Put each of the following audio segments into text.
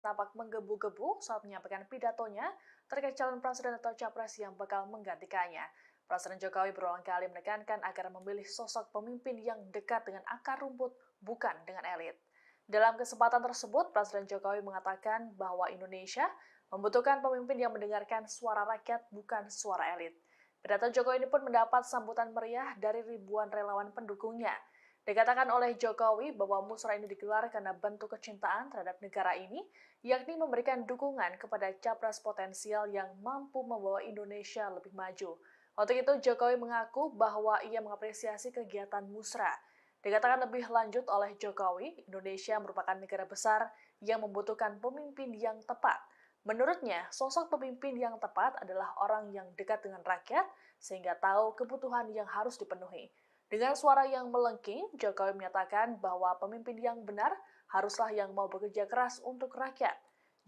tampak menggebu-gebu saat menyampaikan pidatonya terkait calon presiden atau capres yang bakal menggantikannya. Presiden Jokowi berulang kali menekankan agar memilih sosok pemimpin yang dekat dengan akar rumput, bukan dengan elit. Dalam kesempatan tersebut, Presiden Jokowi mengatakan bahwa Indonesia membutuhkan pemimpin yang mendengarkan suara rakyat, bukan suara elit. Pidato Jokowi ini pun mendapat sambutan meriah dari ribuan relawan pendukungnya. Dikatakan oleh Jokowi bahwa musrah ini digelar karena bentuk kecintaan terhadap negara ini, yakni memberikan dukungan kepada capres potensial yang mampu membawa Indonesia lebih maju. Untuk itu, Jokowi mengaku bahwa ia mengapresiasi kegiatan musrah. Dikatakan lebih lanjut oleh Jokowi, Indonesia merupakan negara besar yang membutuhkan pemimpin yang tepat. Menurutnya, sosok pemimpin yang tepat adalah orang yang dekat dengan rakyat sehingga tahu kebutuhan yang harus dipenuhi. Dengan suara yang melengking, Jokowi menyatakan bahwa pemimpin yang benar haruslah yang mau bekerja keras untuk rakyat.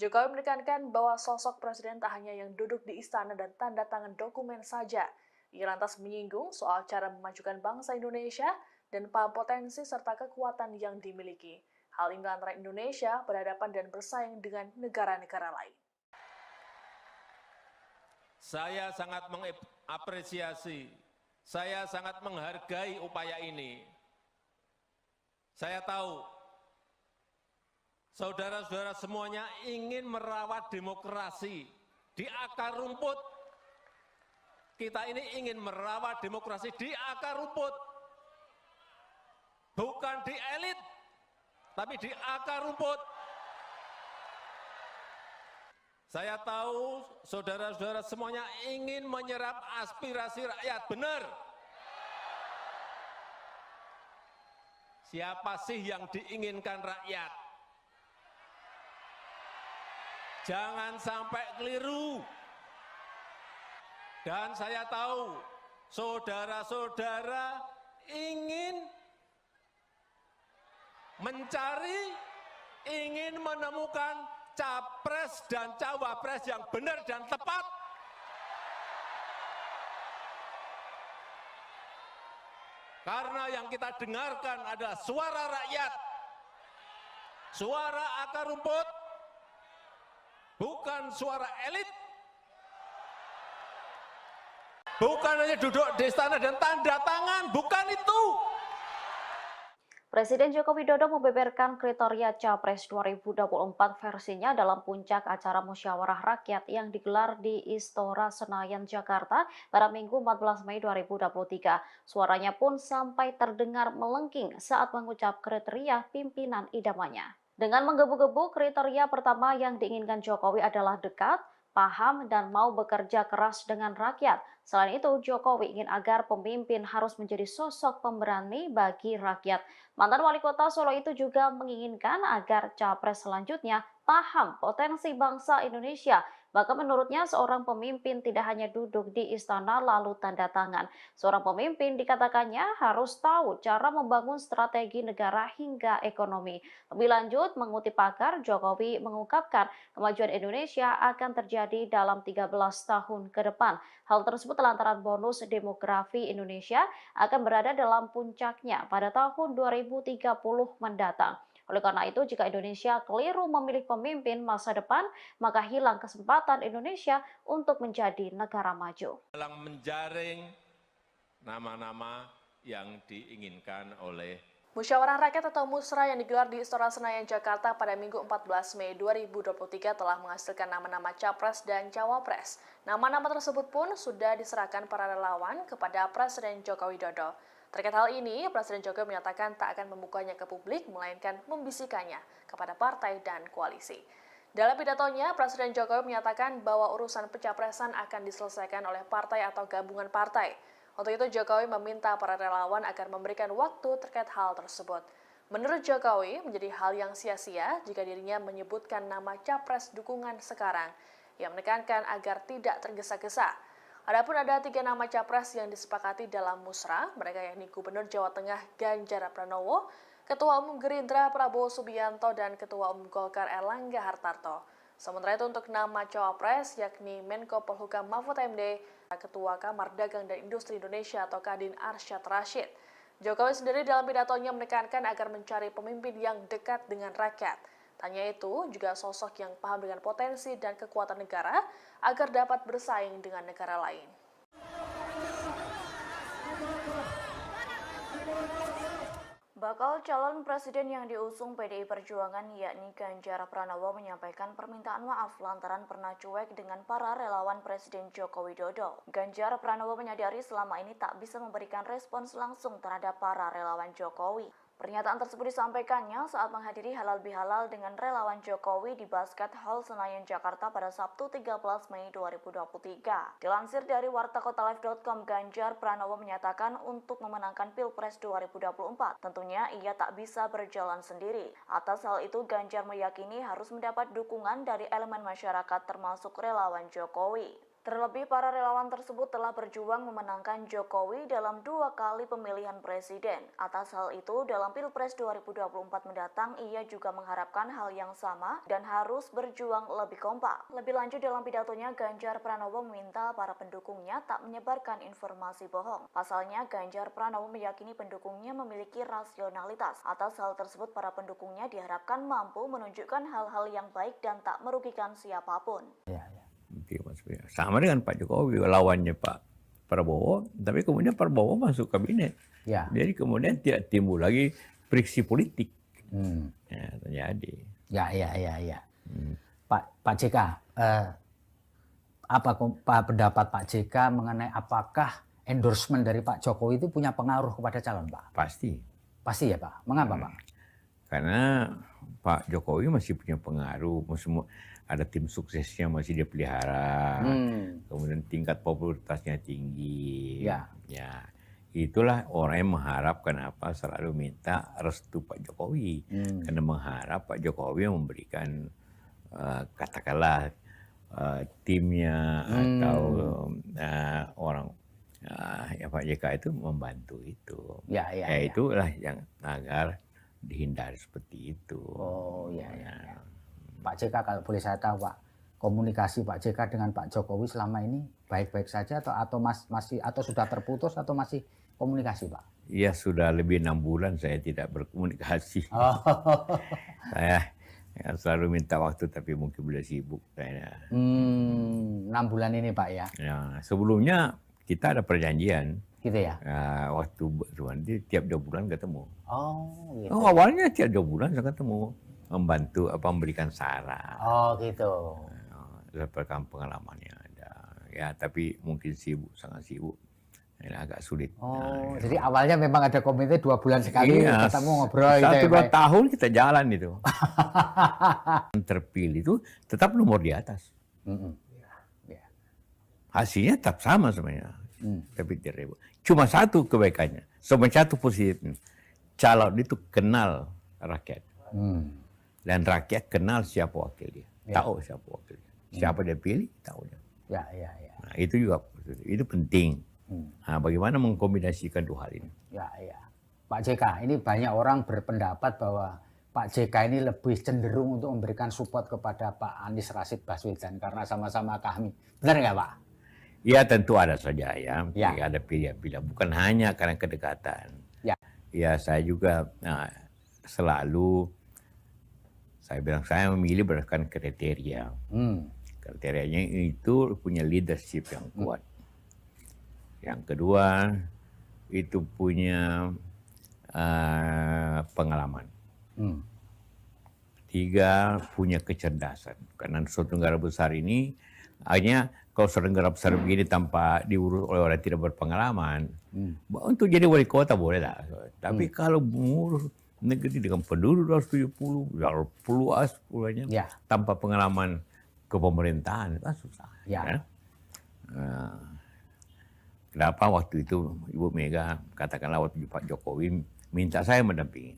Jokowi menekankan bahwa sosok presiden tak hanya yang duduk di istana dan tanda tangan dokumen saja. Ia lantas menyinggung soal cara memajukan bangsa Indonesia dan potensi serta kekuatan yang dimiliki. Hal ini antara Indonesia berhadapan dan bersaing dengan negara-negara lain. Saya sangat mengapresiasi, saya sangat menghargai upaya ini. Saya tahu saudara-saudara semuanya ingin merawat demokrasi di akar rumput. Kita ini ingin merawat demokrasi di akar rumput. Bukan di elit, tapi di akar rumput. Saya tahu saudara-saudara semuanya ingin menyerap aspirasi rakyat, benar. Siapa sih yang diinginkan rakyat? Jangan sampai keliru. Dan saya tahu saudara-saudara ingin mencari, ingin menemukan capres dan cawapres yang benar dan tepat. Karena yang kita dengarkan adalah suara rakyat, suara akar rumput, bukan suara elit. Bukan hanya duduk di istana dan tanda tangan, bukan itu. Presiden Joko Widodo membeberkan kriteria Capres 2024 versinya dalam puncak acara musyawarah rakyat yang digelar di Istora Senayan, Jakarta pada Minggu 14 Mei 2023. Suaranya pun sampai terdengar melengking saat mengucap kriteria pimpinan idamannya. Dengan menggebu-gebu, kriteria pertama yang diinginkan Jokowi adalah dekat, paham, dan mau bekerja keras dengan rakyat. Selain itu, Jokowi ingin agar pemimpin harus menjadi sosok pemberani bagi rakyat. Mantan wali kota Solo itu juga menginginkan agar capres selanjutnya paham potensi bangsa Indonesia. Bahkan menurutnya seorang pemimpin tidak hanya duduk di istana lalu tanda tangan. Seorang pemimpin dikatakannya harus tahu cara membangun strategi negara hingga ekonomi. Lebih lanjut, mengutip pakar, Jokowi mengungkapkan kemajuan Indonesia akan terjadi dalam 13 tahun ke depan. Hal tersebut lantaran bonus demografi Indonesia akan berada dalam puncaknya pada tahun 2030 mendatang. Oleh karena itu, jika Indonesia keliru memilih pemimpin masa depan, maka hilang kesempatan Indonesia untuk menjadi negara maju. Dalam menjaring nama-nama yang diinginkan oleh Musyawarah Rakyat atau Musrah yang digelar di Istora Senayan, Jakarta pada Minggu 14 Mei 2023 telah menghasilkan nama-nama Capres dan Cawapres. Nama-nama tersebut pun sudah diserahkan para relawan kepada Presiden Joko Widodo. Terkait hal ini, Presiden Jokowi menyatakan tak akan membukanya ke publik, melainkan membisikannya kepada partai dan koalisi. Dalam pidatonya, Presiden Jokowi menyatakan bahwa urusan pencapresan akan diselesaikan oleh partai atau gabungan partai. Untuk itu, Jokowi meminta para relawan agar memberikan waktu terkait hal tersebut. Menurut Jokowi, menjadi hal yang sia-sia jika dirinya menyebutkan nama capres dukungan sekarang. Ia menekankan agar tidak tergesa-gesa. Adapun ada 3 nama capres yang disepakati dalam musrah, mereka yakni Gubernur Jawa Tengah Ganjar Pranowo, Ketua Umum Gerindra Prabowo Subianto, dan Ketua Umum Golkar Erlangga Hartarto. Sementara itu untuk nama cawapres yakni Menko Polhukam Mahfud MD, Ketua Kamar Dagang dan Industri Indonesia atau Kadin Arsyad Rashid. Jokowi sendiri dalam pidatonya menekankan agar mencari pemimpin yang dekat dengan rakyat. Tanya itu juga sosok yang paham dengan potensi dan kekuatan negara agar dapat bersaing dengan negara lain. Bakal calon presiden yang diusung PDI Perjuangan yakni Ganjar Pranowo menyampaikan permintaan maaf lantaran pernah cuek dengan para relawan Presiden Joko Widodo. Ganjar Pranowo menyadari selama ini tak bisa memberikan respons langsung terhadap para relawan Jokowi. Pernyataan tersebut disampaikannya saat menghadiri halal bihalal dengan relawan Jokowi di Basket Hall Senayan, Jakarta pada Sabtu 13 Mei 2023. Dilansir dari wartakotalive.com, Ganjar Pranowo menyatakan untuk memenangkan Pilpres 2024, tentunya ia tak bisa berjalan sendiri. Atas hal itu, Ganjar meyakini harus mendapat dukungan dari elemen masyarakat termasuk relawan Jokowi. Terlebih, para relawan tersebut telah berjuang memenangkan Jokowi dalam 2 kali pemilihan presiden. Atas hal itu, dalam Pilpres 2024 mendatang, ia juga mengharapkan hal yang sama dan harus berjuang lebih kompak. Lebih lanjut, dalam pidatonya, Ganjar Pranowo meminta para pendukungnya tak menyebarkan informasi bohong. Pasalnya, Ganjar Pranowo meyakini pendukungnya memiliki rasionalitas. Atas hal tersebut, para pendukungnya diharapkan mampu menunjukkan hal-hal yang baik dan tak merugikan siapapun. Sama dengan Pak Jokowi, lawannya Pak Prabowo, tapi kemudian Prabowo masuk kabinet. Ya. Jadi kemudian tidak timbul lagi friksi politik. Ya, Terjadi. ya. Pak JK, apa pendapat Pak JK mengenai apakah endorsement dari Pak Jokowi itu punya pengaruh kepada calon, Pak? Pasti. Pasti ya, Pak. Mengapa, Pak? Karena Pak Jokowi masih punya pengaruh, ada tim suksesnya masih dia pelihara, kemudian tingkat popularitasnya tinggi. Ya. Itulah orang yang mengharapkan selalu minta restu Pak Jokowi, karena mengharap Pak Jokowi memberikan katakanlah timnya atau orang ya Pak JK itu membantu itu. Ya. Itulah yang agar dihindari seperti itu. Oh, ya. Pak JK, kalau boleh saya tahu, Pak, komunikasi Pak JK dengan Pak Jokowi selama ini baik-baik saja atau masih sudah terputus atau masih komunikasi, Pak? Ya, sudah lebih 6 bulan saya tidak berkomunikasi. Oh. Saya selalu minta waktu tapi mungkin beliau sibuk. 6 bulan ini, Pak, ya? Ya, sebelumnya kita ada perjanjian. Gitu ya? Waktu nanti tiap 2 bulan ketemu. Oh, gitu. Awalnya tiap 2 bulan saya ketemu, membantu memberikan saran. Oh, gitu. Dapatkan pengalamannya ada. Ya, tapi mungkin sibuk, sangat sibuk. Ini agak sulit. Oh, jadi awalnya memang ada komite 2 bulan sekali ketemu ngobrol gitu ya, 1-2 tahun kita jalan itu. Terpilih itu tetap nomor di atas. Hasilnya tetap sama sebenarnya. Tapi tidak. Cuma satu kebaikannya, satu positifnya. Calon itu kenal rakyat. Dan rakyat kenal siapa wakil dia. Tahu siapa wakil dia. Siapa dia pilih, tahu dia. Ya. Nah, itu juga itu penting. Nah, bagaimana mengkombinasikan 2 hal ini? Ya. Pak JK, ini banyak orang berpendapat bahwa Pak JK ini lebih cenderung untuk memberikan support kepada Pak Anies Rashid Baswedan karena sama-sama kami. Benar nggak, Pak? Ya, tentu ada saja ya. Ya. Ada pilihan-pilihan. Bukan hanya karena kedekatan. Ya, saya juga selalu saya bilang saya memilih berdasarkan kriteria. Kriterianya itu punya leadership yang kuat. Yang kedua itu punya pengalaman. 3 punya kecerdasan. Karena suatu negara besar ini hanya kalau suatu negara besar begini tanpa diurus oleh orang tidak berpengalaman, untuk jadi wali kota boleh lah. Tapi kalau mengurus negeri dengan penduduk 270, puluhannya tanpa pengalaman kepemerintahan itu susah. Ya. Kenapa waktu itu Ibu Mega katakanlah waktu Pak Jokowi minta saya mendampingi,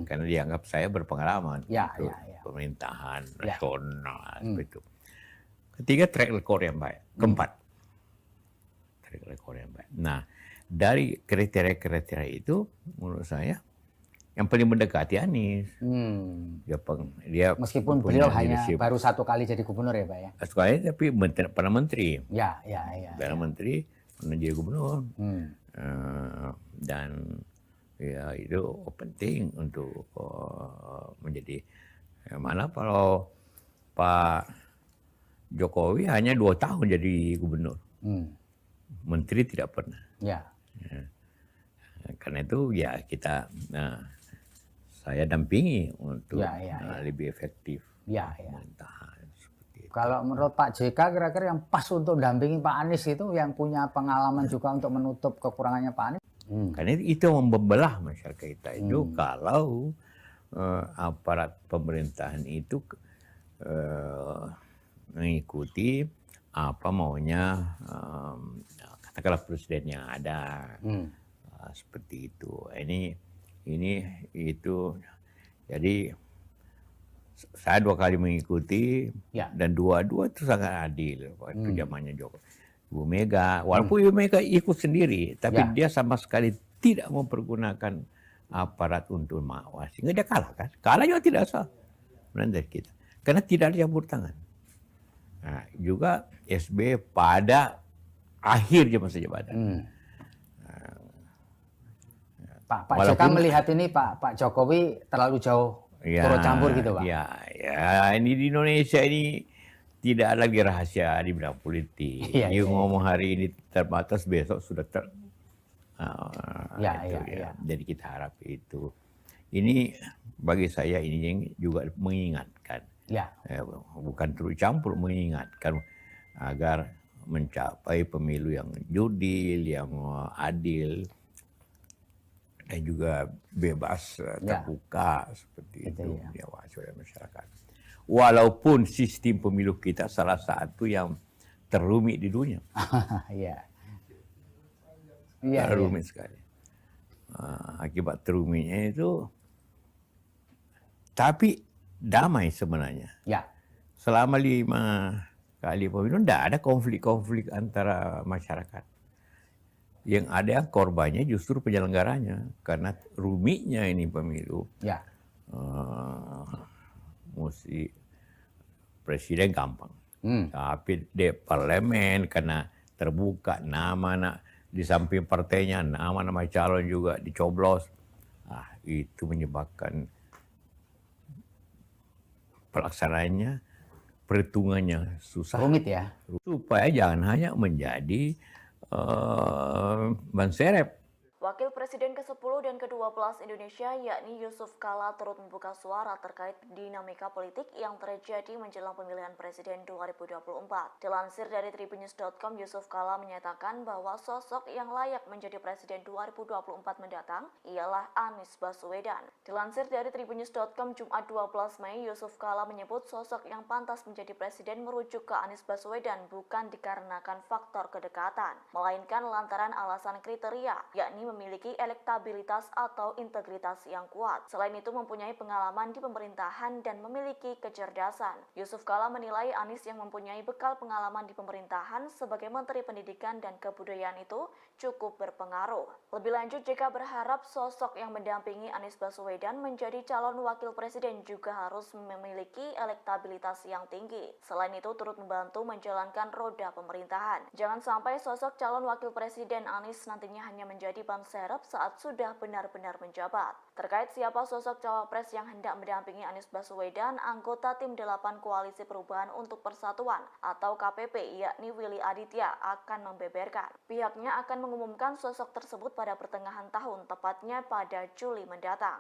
karena dianggap saya berpengalaman untuk pemerintahan nasional seperti itu. Ketiga, track record yang baik. Keempat, track record yang baik. Nah, dari kriteria-kriteria itu, menurut saya, yang paling mendekati Anies. Dia meskipun beliau hanya baru 1 kali jadi gubernur ya, Pak ya? 1 kali, tapi pernah menteri. Ya. Pernah menteri, pernah jadi gubernur. Dan ya itu penting untuk menjadi Yang mana kalau Pak Jokowi hanya 2 tahun jadi gubernur. Menteri tidak pernah. Ya. Karena itu ya saya dampingi untuk lebih efektif pemerintahan. Seperti itu. Kalau menurut Pak JK kira-kira yang pas untuk dampingi Pak Anies itu yang punya pengalaman juga untuk menutup kekurangannya Pak Anies? Karena itu membelah masyarakat kita itu kalau aparat pemerintahan itu mengikuti apa maunya katakanlah presiden yang ada. Seperti itu. Ini itu. Jadi saya 2 kali mengikuti dan dua-dua itu sangat adil waktu zamannya Jokowi. Ibu Mega, walaupun Ibu Mega ikut sendiri, tapi dia sama sekali tidak mempergunakan aparat untuk mengawasi. Sehingga dia kalah kan? Kalah juga tidak sah dari kita. Karena tidak ada campur tangan. Nah, juga SBY pada akhir masa jabatan. Pak JK melihat ini Pak Jokowi terlalu jauh turut campur gitu Pak? Ya, ini di Indonesia ini tidak lagi rahasia di bidang politik. Ngomong hari ini terbatas, besok sudah Jadi kita harap itu. Ini bagi saya ini yang juga mengingatkan. Bukan turut campur, mengingatkan agar mencapai pemilu yang jurdil, yang adil, dan juga bebas, terbuka seperti itu diawasi oleh masyarakat. Walaupun sistem pemilu kita salah satu yang terumit di dunia. Rumit sekali. Akibat terumitnya itu, tapi damai sebenarnya. Selama 5 kali pemilu tidak ada konflik-konflik antara masyarakat. Yang ada korbannya justru penyelenggaranya, karena rumitnya ini pemilu. Mesti presiden gampang, tapi di parlemen karena terbuka nama di samping partainya, nama-nama calon juga dicoblos. Itu menyebabkan pelaksanaannya, perhitungannya susah. Rumit ya. Supaya jangan hanya menjadi ban serep. Wakil Presiden ke-10 dan ke-12 Indonesia yakni Yusuf Kala turut membuka suara terkait dinamika politik yang terjadi menjelang pemilihan presiden 2024. Dilansir dari tribunnews.com, Yusuf Kala menyatakan bahwa sosok yang layak menjadi presiden 2024 mendatang ialah Anies Baswedan. Dilansir dari tribunnews.com Jumat 12 Mei, Yusuf Kala menyebut sosok yang pantas menjadi presiden merujuk ke Anies Baswedan bukan dikarenakan faktor kedekatan, melainkan lantaran alasan kriteria, yakni memiliki elektabilitas atau integritas yang kuat. Selain itu mempunyai pengalaman di pemerintahan dan memiliki kecerdasan. Yusuf Kala menilai Anies yang mempunyai bekal pengalaman di pemerintahan sebagai Menteri Pendidikan dan Kebudayaan itu cukup berpengaruh. Lebih lanjut, JK berharap sosok yang mendampingi Anies Baswedan menjadi calon wakil presiden juga harus memiliki elektabilitas yang tinggi. Selain itu turut membantu menjalankan roda pemerintahan. Jangan sampai sosok calon wakil presiden Anies nantinya hanya menjadi ban serep saat sudah benar-benar menjabat. Terkait siapa sosok cawapres yang hendak mendampingi Anies Baswedan, anggota tim 8 Koalisi Perubahan untuk Persatuan atau KPP yakni Willy Aditya akan membeberkan. Pihaknya akan mengumumkan sosok tersebut pada pertengahan tahun, tepatnya pada Juli mendatang.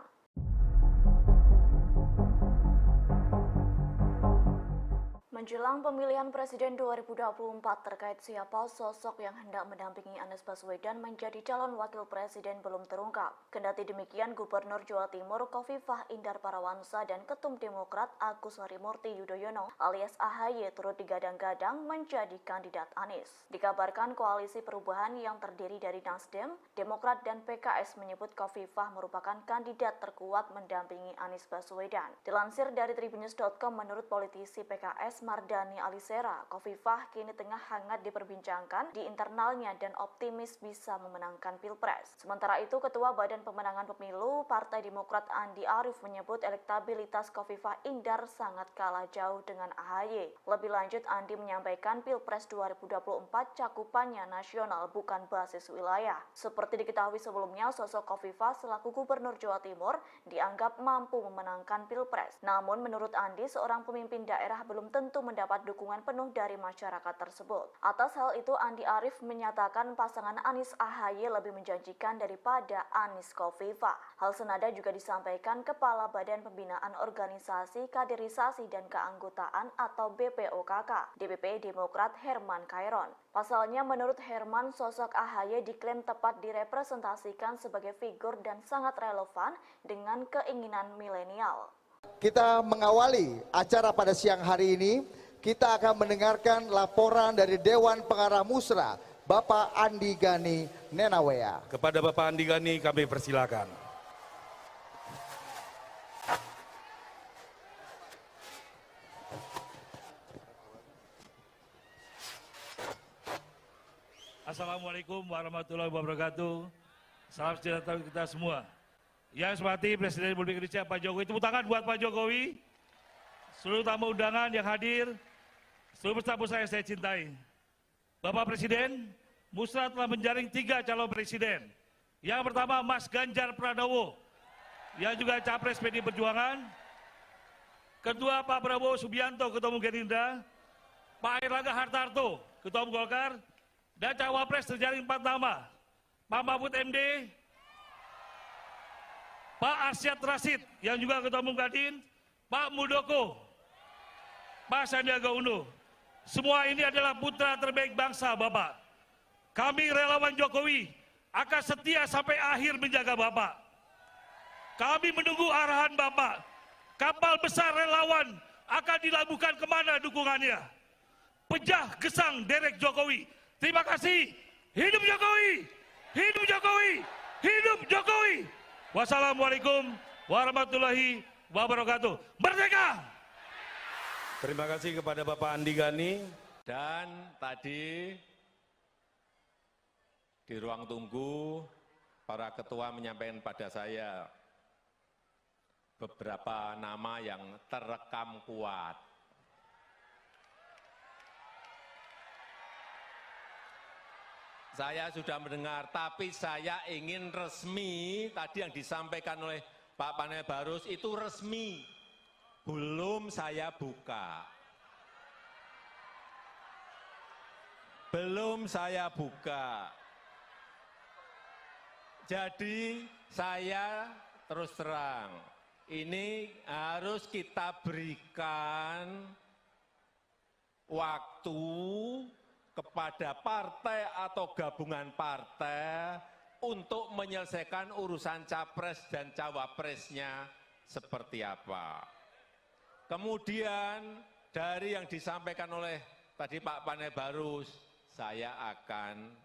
Menjelang pemilihan Presiden 2024 terkait siapa sosok yang hendak mendampingi Anies Baswedan menjadi calon wakil presiden belum terungkap. Kendati demikian, Gubernur Jawa Timur Khofifah Indar Parawansa dan Ketum Demokrat Agus Harimurti Yudhoyono alias AHY turut digadang-gadang menjadi kandidat Anies. Dikabarkan Koalisi Perubahan yang terdiri dari Nasdem, Demokrat dan PKS menyebut Khofifah merupakan kandidat terkuat mendampingi Anies Baswedan. Dilansir dari tribunnews.com, menurut politisi PKS Mardani Alisera, Khofifah kini tengah hangat diperbincangkan di internalnya dan optimis bisa memenangkan Pilpres. Sementara itu, Ketua Badan Pemenangan Pemilu Partai Demokrat Andi Arief menyebut elektabilitas Khofifah Indar sangat kalah jauh dengan AHY. Lebih lanjut, Andi menyampaikan Pilpres 2024 cakupannya nasional bukan basis wilayah. Seperti diketahui sebelumnya, sosok Khofifah selaku Gubernur Jawa Timur dianggap mampu memenangkan Pilpres. Namun menurut Andi, seorang pemimpin daerah belum tentu mendapat dukungan penuh dari masyarakat tersebut. Atas hal itu, Andi Arief menyatakan pasangan Anies AHY lebih menjanjikan daripada Anies Khofifah. Hal senada juga disampaikan Kepala Badan Pembinaan Organisasi Kaderisasi dan Keanggotaan atau BPOKK, DPP Demokrat Herman Khairon. Pasalnya, menurut Herman, sosok AHY diklaim tepat direpresentasikan sebagai figur dan sangat relevan dengan keinginan milenial. Kita mengawali acara pada siang hari ini, kita akan mendengarkan laporan dari Dewan Pengarah Musra, Bapak Andi Gani Nenawea. Kepada Bapak Andi Gani kami persilakan. Assalamualaikum warahmatullahi wabarakatuh. Salam sejahtera kita semua. Yang saya hormati Presiden Republik Indonesia Pak Jokowi, tepuk tangan buat Pak Jokowi, seluruh tamu undangan yang hadir, seluruh peserta musra yang saya cintai. Bapak Presiden, Musra telah menjaring 3 calon presiden. Yang pertama Mas Ganjar Pranowo, yang juga Capres PDI Perjuangan. Kedua Pak Prabowo Subianto, Ketua Umum Gerindra. Pak Airlangga Hartarto, Ketua Umum Golkar. Dan Cawapres terjaring 4 nama, Pak Mahfud MD, Pak Arsyad Rashid yang juga Ketua Umum Kadin, Pak Muldoko, Pak Sandiaga Uno. Semua ini adalah putra terbaik bangsa Bapak. Kami relawan Jokowi akan setia sampai akhir menjaga Bapak. Kami menunggu arahan Bapak. Kapal besar relawan akan dilabuhkan kemana dukungannya. Pejah gesang derek Jokowi. Terima kasih. Hidup Jokowi! Hidup Jokowi! Hidup Jokowi! Wassalamualaikum warahmatullahi wabarakatuh. Merdeka! Terima kasih kepada Bapak Andi Gani. Dan tadi di ruang tunggu para ketua menyampaikan pada saya beberapa nama yang terekam kuat. Saya sudah mendengar, tapi saya ingin resmi, tadi yang disampaikan oleh Pak Panel Barus itu resmi, belum saya buka. Belum saya buka. Jadi saya terus terang, ini harus kita berikan waktu kepada partai atau gabungan partai untuk menyelesaikan urusan capres dan cawapresnya seperti apa. Kemudian dari yang disampaikan oleh tadi Pak Panel Barus, saya akan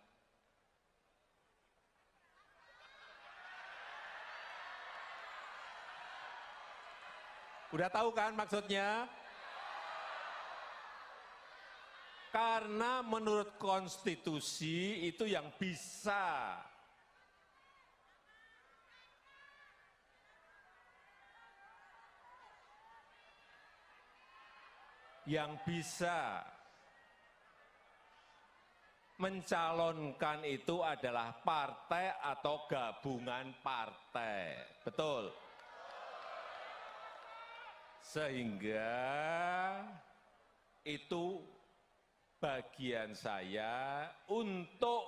udah tahu kan maksudnya? Karena menurut konstitusi itu yang bisa mencalonkan itu adalah partai atau gabungan partai. Betul? Sehingga itu bagian saya untuk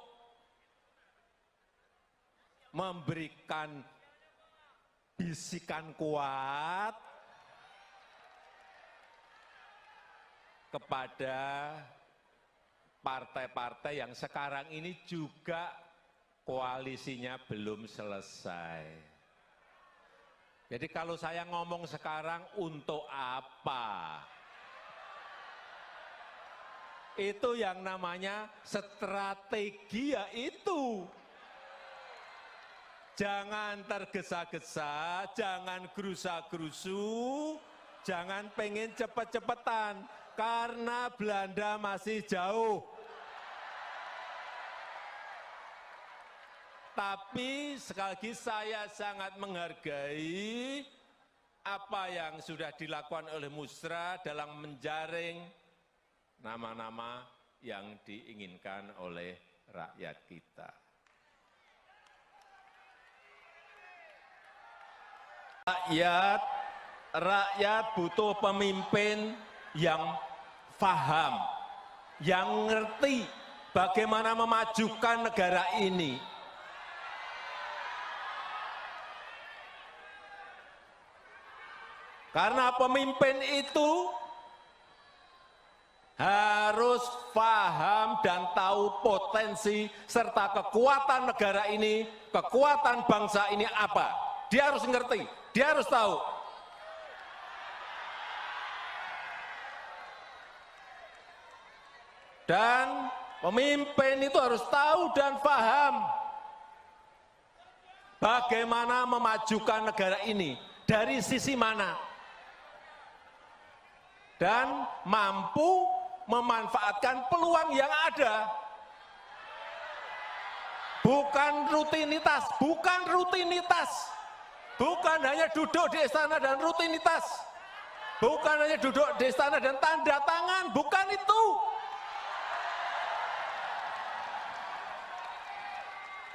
memberikan bisikan kuat kepada partai-partai yang sekarang ini juga koalisinya belum selesai. Jadi kalau saya ngomong sekarang untuk apa? Itu yang namanya strategi, ya itu. Jangan tergesa-gesa, jangan gerusa-gerusu, jangan pengen cepet-cepetan. Karena Belanda masih jauh. Tapi sekali lagi saya sangat menghargai apa yang sudah dilakukan oleh Musra dalam menjaring nama-nama yang diinginkan oleh rakyat kita. Rakyat butuh pemimpin yang paham, yang ngerti bagaimana memajukan negara ini. Karena pemimpin itu harus paham dan tahu potensi serta kekuatan negara ini, kekuatan bangsa ini apa. Dia harus ngerti, dia harus tahu. Dan pemimpin itu harus tahu dan paham bagaimana memajukan negara ini, dari sisi mana. Dan mampu memanfaatkan peluang yang ada. Bukan rutinitas, bukan rutinitas. Bukan hanya duduk di istana dan rutinitas. Bukan hanya duduk di istana dan tanda tangan, bukan itu.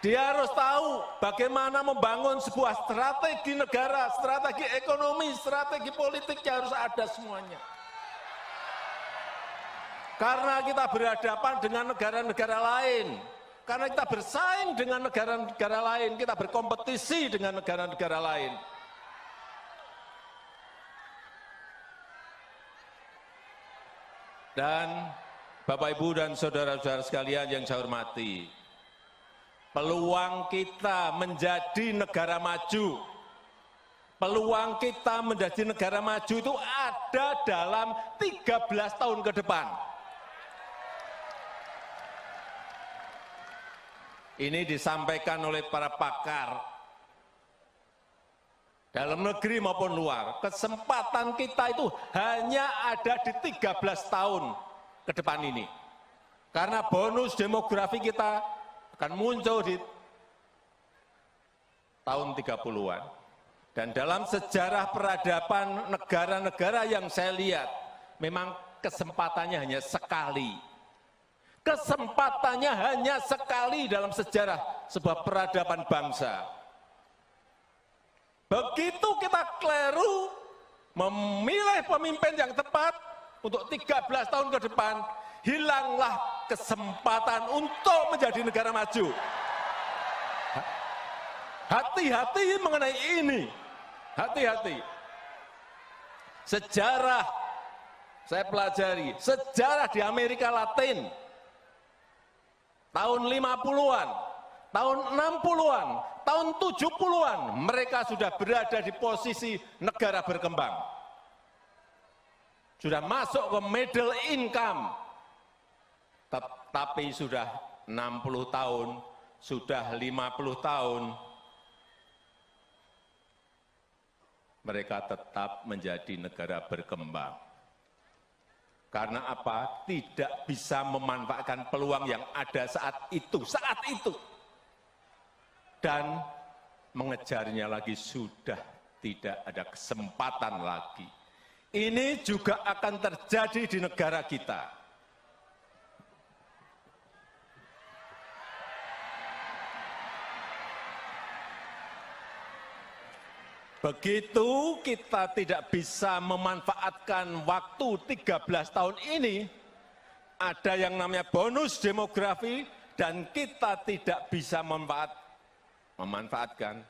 Dia harus tahu bagaimana membangun sebuah strategi negara, strategi ekonomi, strategi politik yang harus ada semuanya. Karena kita berhadapan dengan negara-negara lain, karena kita bersaing dengan negara-negara lain, kita berkompetisi dengan negara-negara lain. Dan Bapak, Ibu, dan saudara-saudara sekalian yang saya hormati, peluang kita menjadi negara maju, peluang kita menjadi negara maju itu ada dalam 13 tahun ke depan. Ini disampaikan oleh para pakar dalam negeri maupun luar. Kesempatan kita itu hanya ada di 13 tahun ke depan ini. Karena bonus demografi kita akan muncul di tahun 30-an. Dan dalam sejarah peradaban negara-negara yang saya lihat, memang kesempatannya hanya sekali. Kesempatannya hanya sekali dalam sejarah sebuah peradaban bangsa. Begitu kita keliru memilih pemimpin yang tepat untuk 13 tahun ke depan, hilanglah kesempatan untuk menjadi negara maju. Hati-hati mengenai ini. Hati-hati. Sejarah, saya pelajari, sejarah di Amerika Latin, tahun 50-an, tahun 60-an, tahun 70-an, mereka sudah berada di posisi negara berkembang. Sudah masuk ke middle income. Tapi sudah 60 tahun, sudah 50 tahun, mereka tetap menjadi negara berkembang. Karena apa? Tidak bisa memanfaatkan peluang yang ada saat itu. Dan mengejarnya lagi sudah tidak ada kesempatan lagi. Ini juga akan terjadi di negara kita. Begitu kita tidak bisa memanfaatkan waktu 13 tahun ini, ada yang namanya bonus demografi, dan kita tidak bisa memanfaatkan.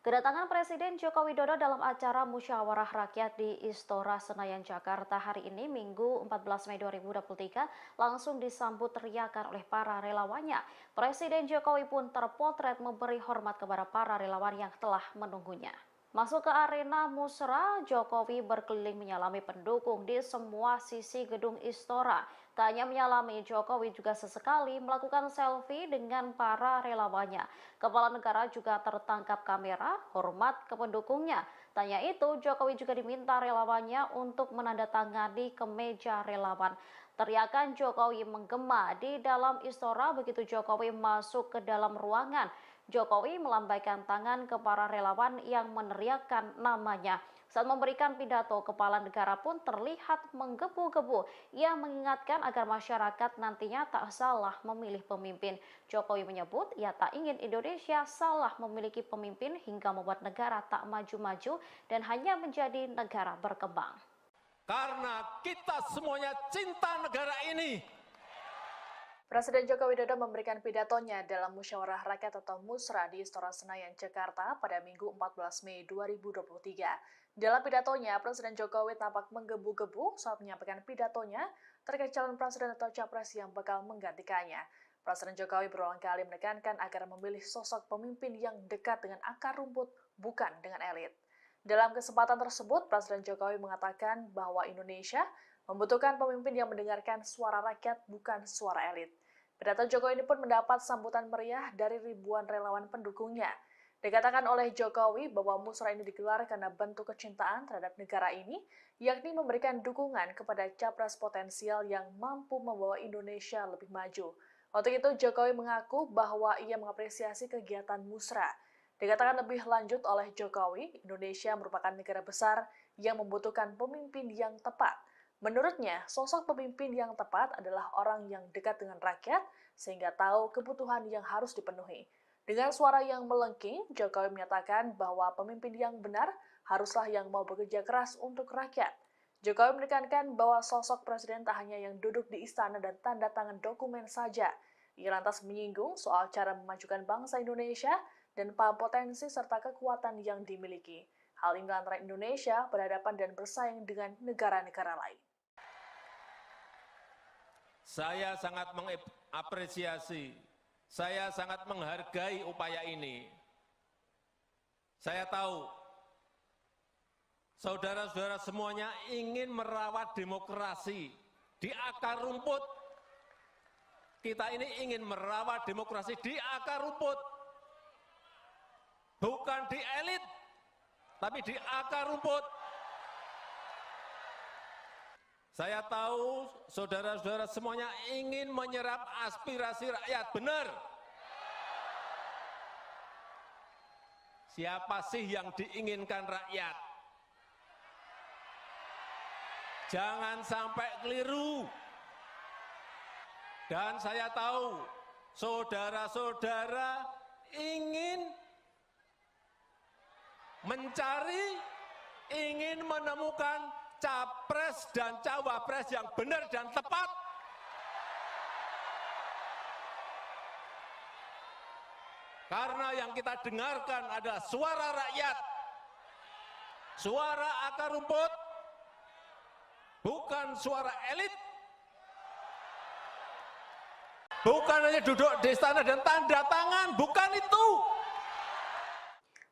Kedatangan Presiden Joko Widodo dalam acara Musyawarah Rakyat di Istora Senayan, Jakarta hari ini, Minggu 14 Mei 2023, langsung disambut teriakan oleh para relawannya. Presiden Jokowi pun terpotret memberi hormat kepada para relawan yang telah menunggunya. Masuk ke arena musra, Jokowi berkeliling menyalami pendukung di semua sisi gedung Istora. Tak hanya menyalami, Jokowi juga sesekali melakukan selfie dengan para relawannya. Kepala negara juga tertangkap kamera, hormat ke pendukungnya. Tanya itu, Jokowi juga diminta relawannya untuk menandatangani kemeja relawan. Teriakan Jokowi menggema di dalam Istora begitu Jokowi masuk ke dalam ruangan. Jokowi melambaikan tangan ke para relawan yang meneriakkan namanya. Saat memberikan pidato, kepala negara pun terlihat menggebu-gebu. Ia mengingatkan agar masyarakat nantinya tak salah memilih pemimpin. Jokowi menyebut ia tak ingin Indonesia salah memiliki pemimpin hingga membuat negara tak maju-maju dan hanya menjadi negara berkembang. Karena kita semuanya cinta negara ini. Presiden Joko Widodo memberikan pidatonya dalam Musyawarah Rakyat atau Musra di Istora Senayan, Jakarta pada Minggu 14 Mei 2023. Dalam pidatonya, Presiden Jokowi tampak menggebu-gebu saat menyampaikan pidatonya terkait calon presiden atau capres yang bakal menggantikannya. Presiden Jokowi berulang kali menekankan agar memilih sosok pemimpin yang dekat dengan akar rumput, bukan dengan elit. Dalam kesempatan tersebut, Presiden Jokowi mengatakan bahwa Indonesia membutuhkan pemimpin yang mendengarkan suara rakyat, bukan suara elit. Pidato Jokowi ini pun mendapat sambutan meriah dari ribuan relawan pendukungnya. Dikatakan oleh Jokowi bahwa musra ini digelar karena bentuk kecintaan terhadap negara ini, yakni memberikan dukungan kepada capres potensial yang mampu membawa Indonesia lebih maju. Untuk itu, Jokowi mengaku bahwa ia mengapresiasi kegiatan musra. Dikatakan lebih lanjut oleh Jokowi, Indonesia merupakan negara besar yang membutuhkan pemimpin yang tepat. Menurutnya, sosok pemimpin yang tepat adalah orang yang dekat dengan rakyat sehingga tahu kebutuhan yang harus dipenuhi. Dengan suara yang melengking, Jokowi menyatakan bahwa pemimpin yang benar haruslah yang mau bekerja keras untuk rakyat. Jokowi menekankan bahwa sosok presiden tak hanya yang duduk di istana dan tanda tangan dokumen saja. Ia lantas menyinggung soal cara memajukan bangsa Indonesia dan potensi serta kekuatan yang dimiliki. Hal ini antara Indonesia berhadapan dan bersaing dengan negara-negara lain. Saya sangat mengapresiasi, saya sangat menghargai upaya ini. Saya tahu, saudara-saudara semuanya ingin merawat demokrasi di akar rumput. Kita ini ingin merawat demokrasi di akar rumput. Bukan di elit, tapi di akar rumput. Saya tahu saudara-saudara semuanya ingin menyerap aspirasi rakyat, benar. Siapa sih yang diinginkan rakyat? Jangan sampai keliru. Dan saya tahu saudara-saudara ingin mencari, ingin menemukan capres dan cawapres yang benar dan tepat. Karena yang kita dengarkan adalah suara rakyat, suara akar rumput, bukan suara elit. Bukan hanya duduk di istana dan tanda tangan, bukan itu.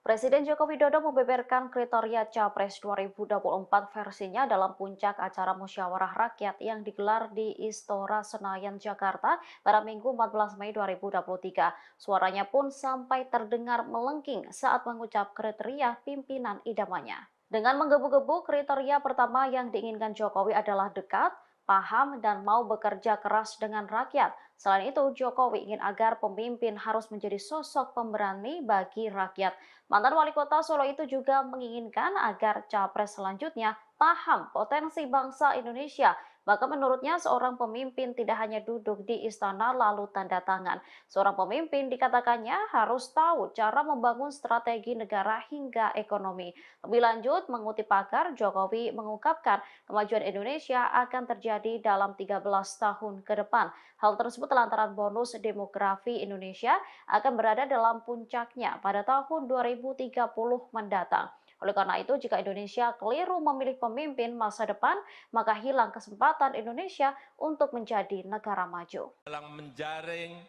Presiden Joko Widodo membeberkan kriteria Capres 2024 versinya dalam puncak acara Musyawarah Rakyat yang digelar di Istora Senayan, Jakarta pada Minggu 14 Mei 2023. Suaranya pun sampai terdengar melengking saat mengucap kriteria pimpinan idamannya. Dengan menggebu-gebu, kriteria pertama yang diinginkan Jokowi adalah dekat, paham, dan mau bekerja keras dengan rakyat. Selain itu, Jokowi ingin agar pemimpin harus menjadi sosok pemberani bagi rakyat. Mantan wali kota Solo itu juga menginginkan agar capres selanjutnya paham potensi bangsa Indonesia. Bahkan menurutnya seorang pemimpin tidak hanya duduk di istana lalu tanda tangan. Seorang pemimpin dikatakannya harus tahu cara membangun strategi negara hingga ekonomi. Lebih lanjut, mengutip pakar, Jokowi mengungkapkan kemajuan Indonesia akan terjadi dalam 13 tahun ke depan. Hal tersebut lantaran bonus demografi Indonesia akan berada dalam puncaknya pada tahun 2030 mendatang. Oleh karena itu, jika Indonesia keliru memilih pemimpin masa depan, maka hilang kesempatan Indonesia untuk menjadi negara maju. Dalam menjaring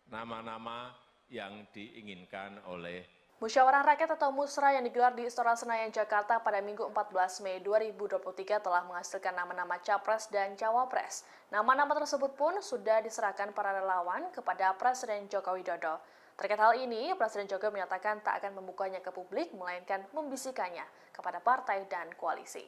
nama-nama yang diinginkan oleh Musyawarah Rakyat atau Musra yang digelar di Istora Senayan, Jakarta pada Minggu 14 Mei 2023 telah menghasilkan nama-nama Capres dan Cawapres. Nama-nama tersebut pun sudah diserahkan para relawan kepada Presiden Joko Widodo. Terkait hal ini, Presiden Jokowi menyatakan tak akan membukanya ke publik, melainkan membisikannya kepada partai dan koalisi.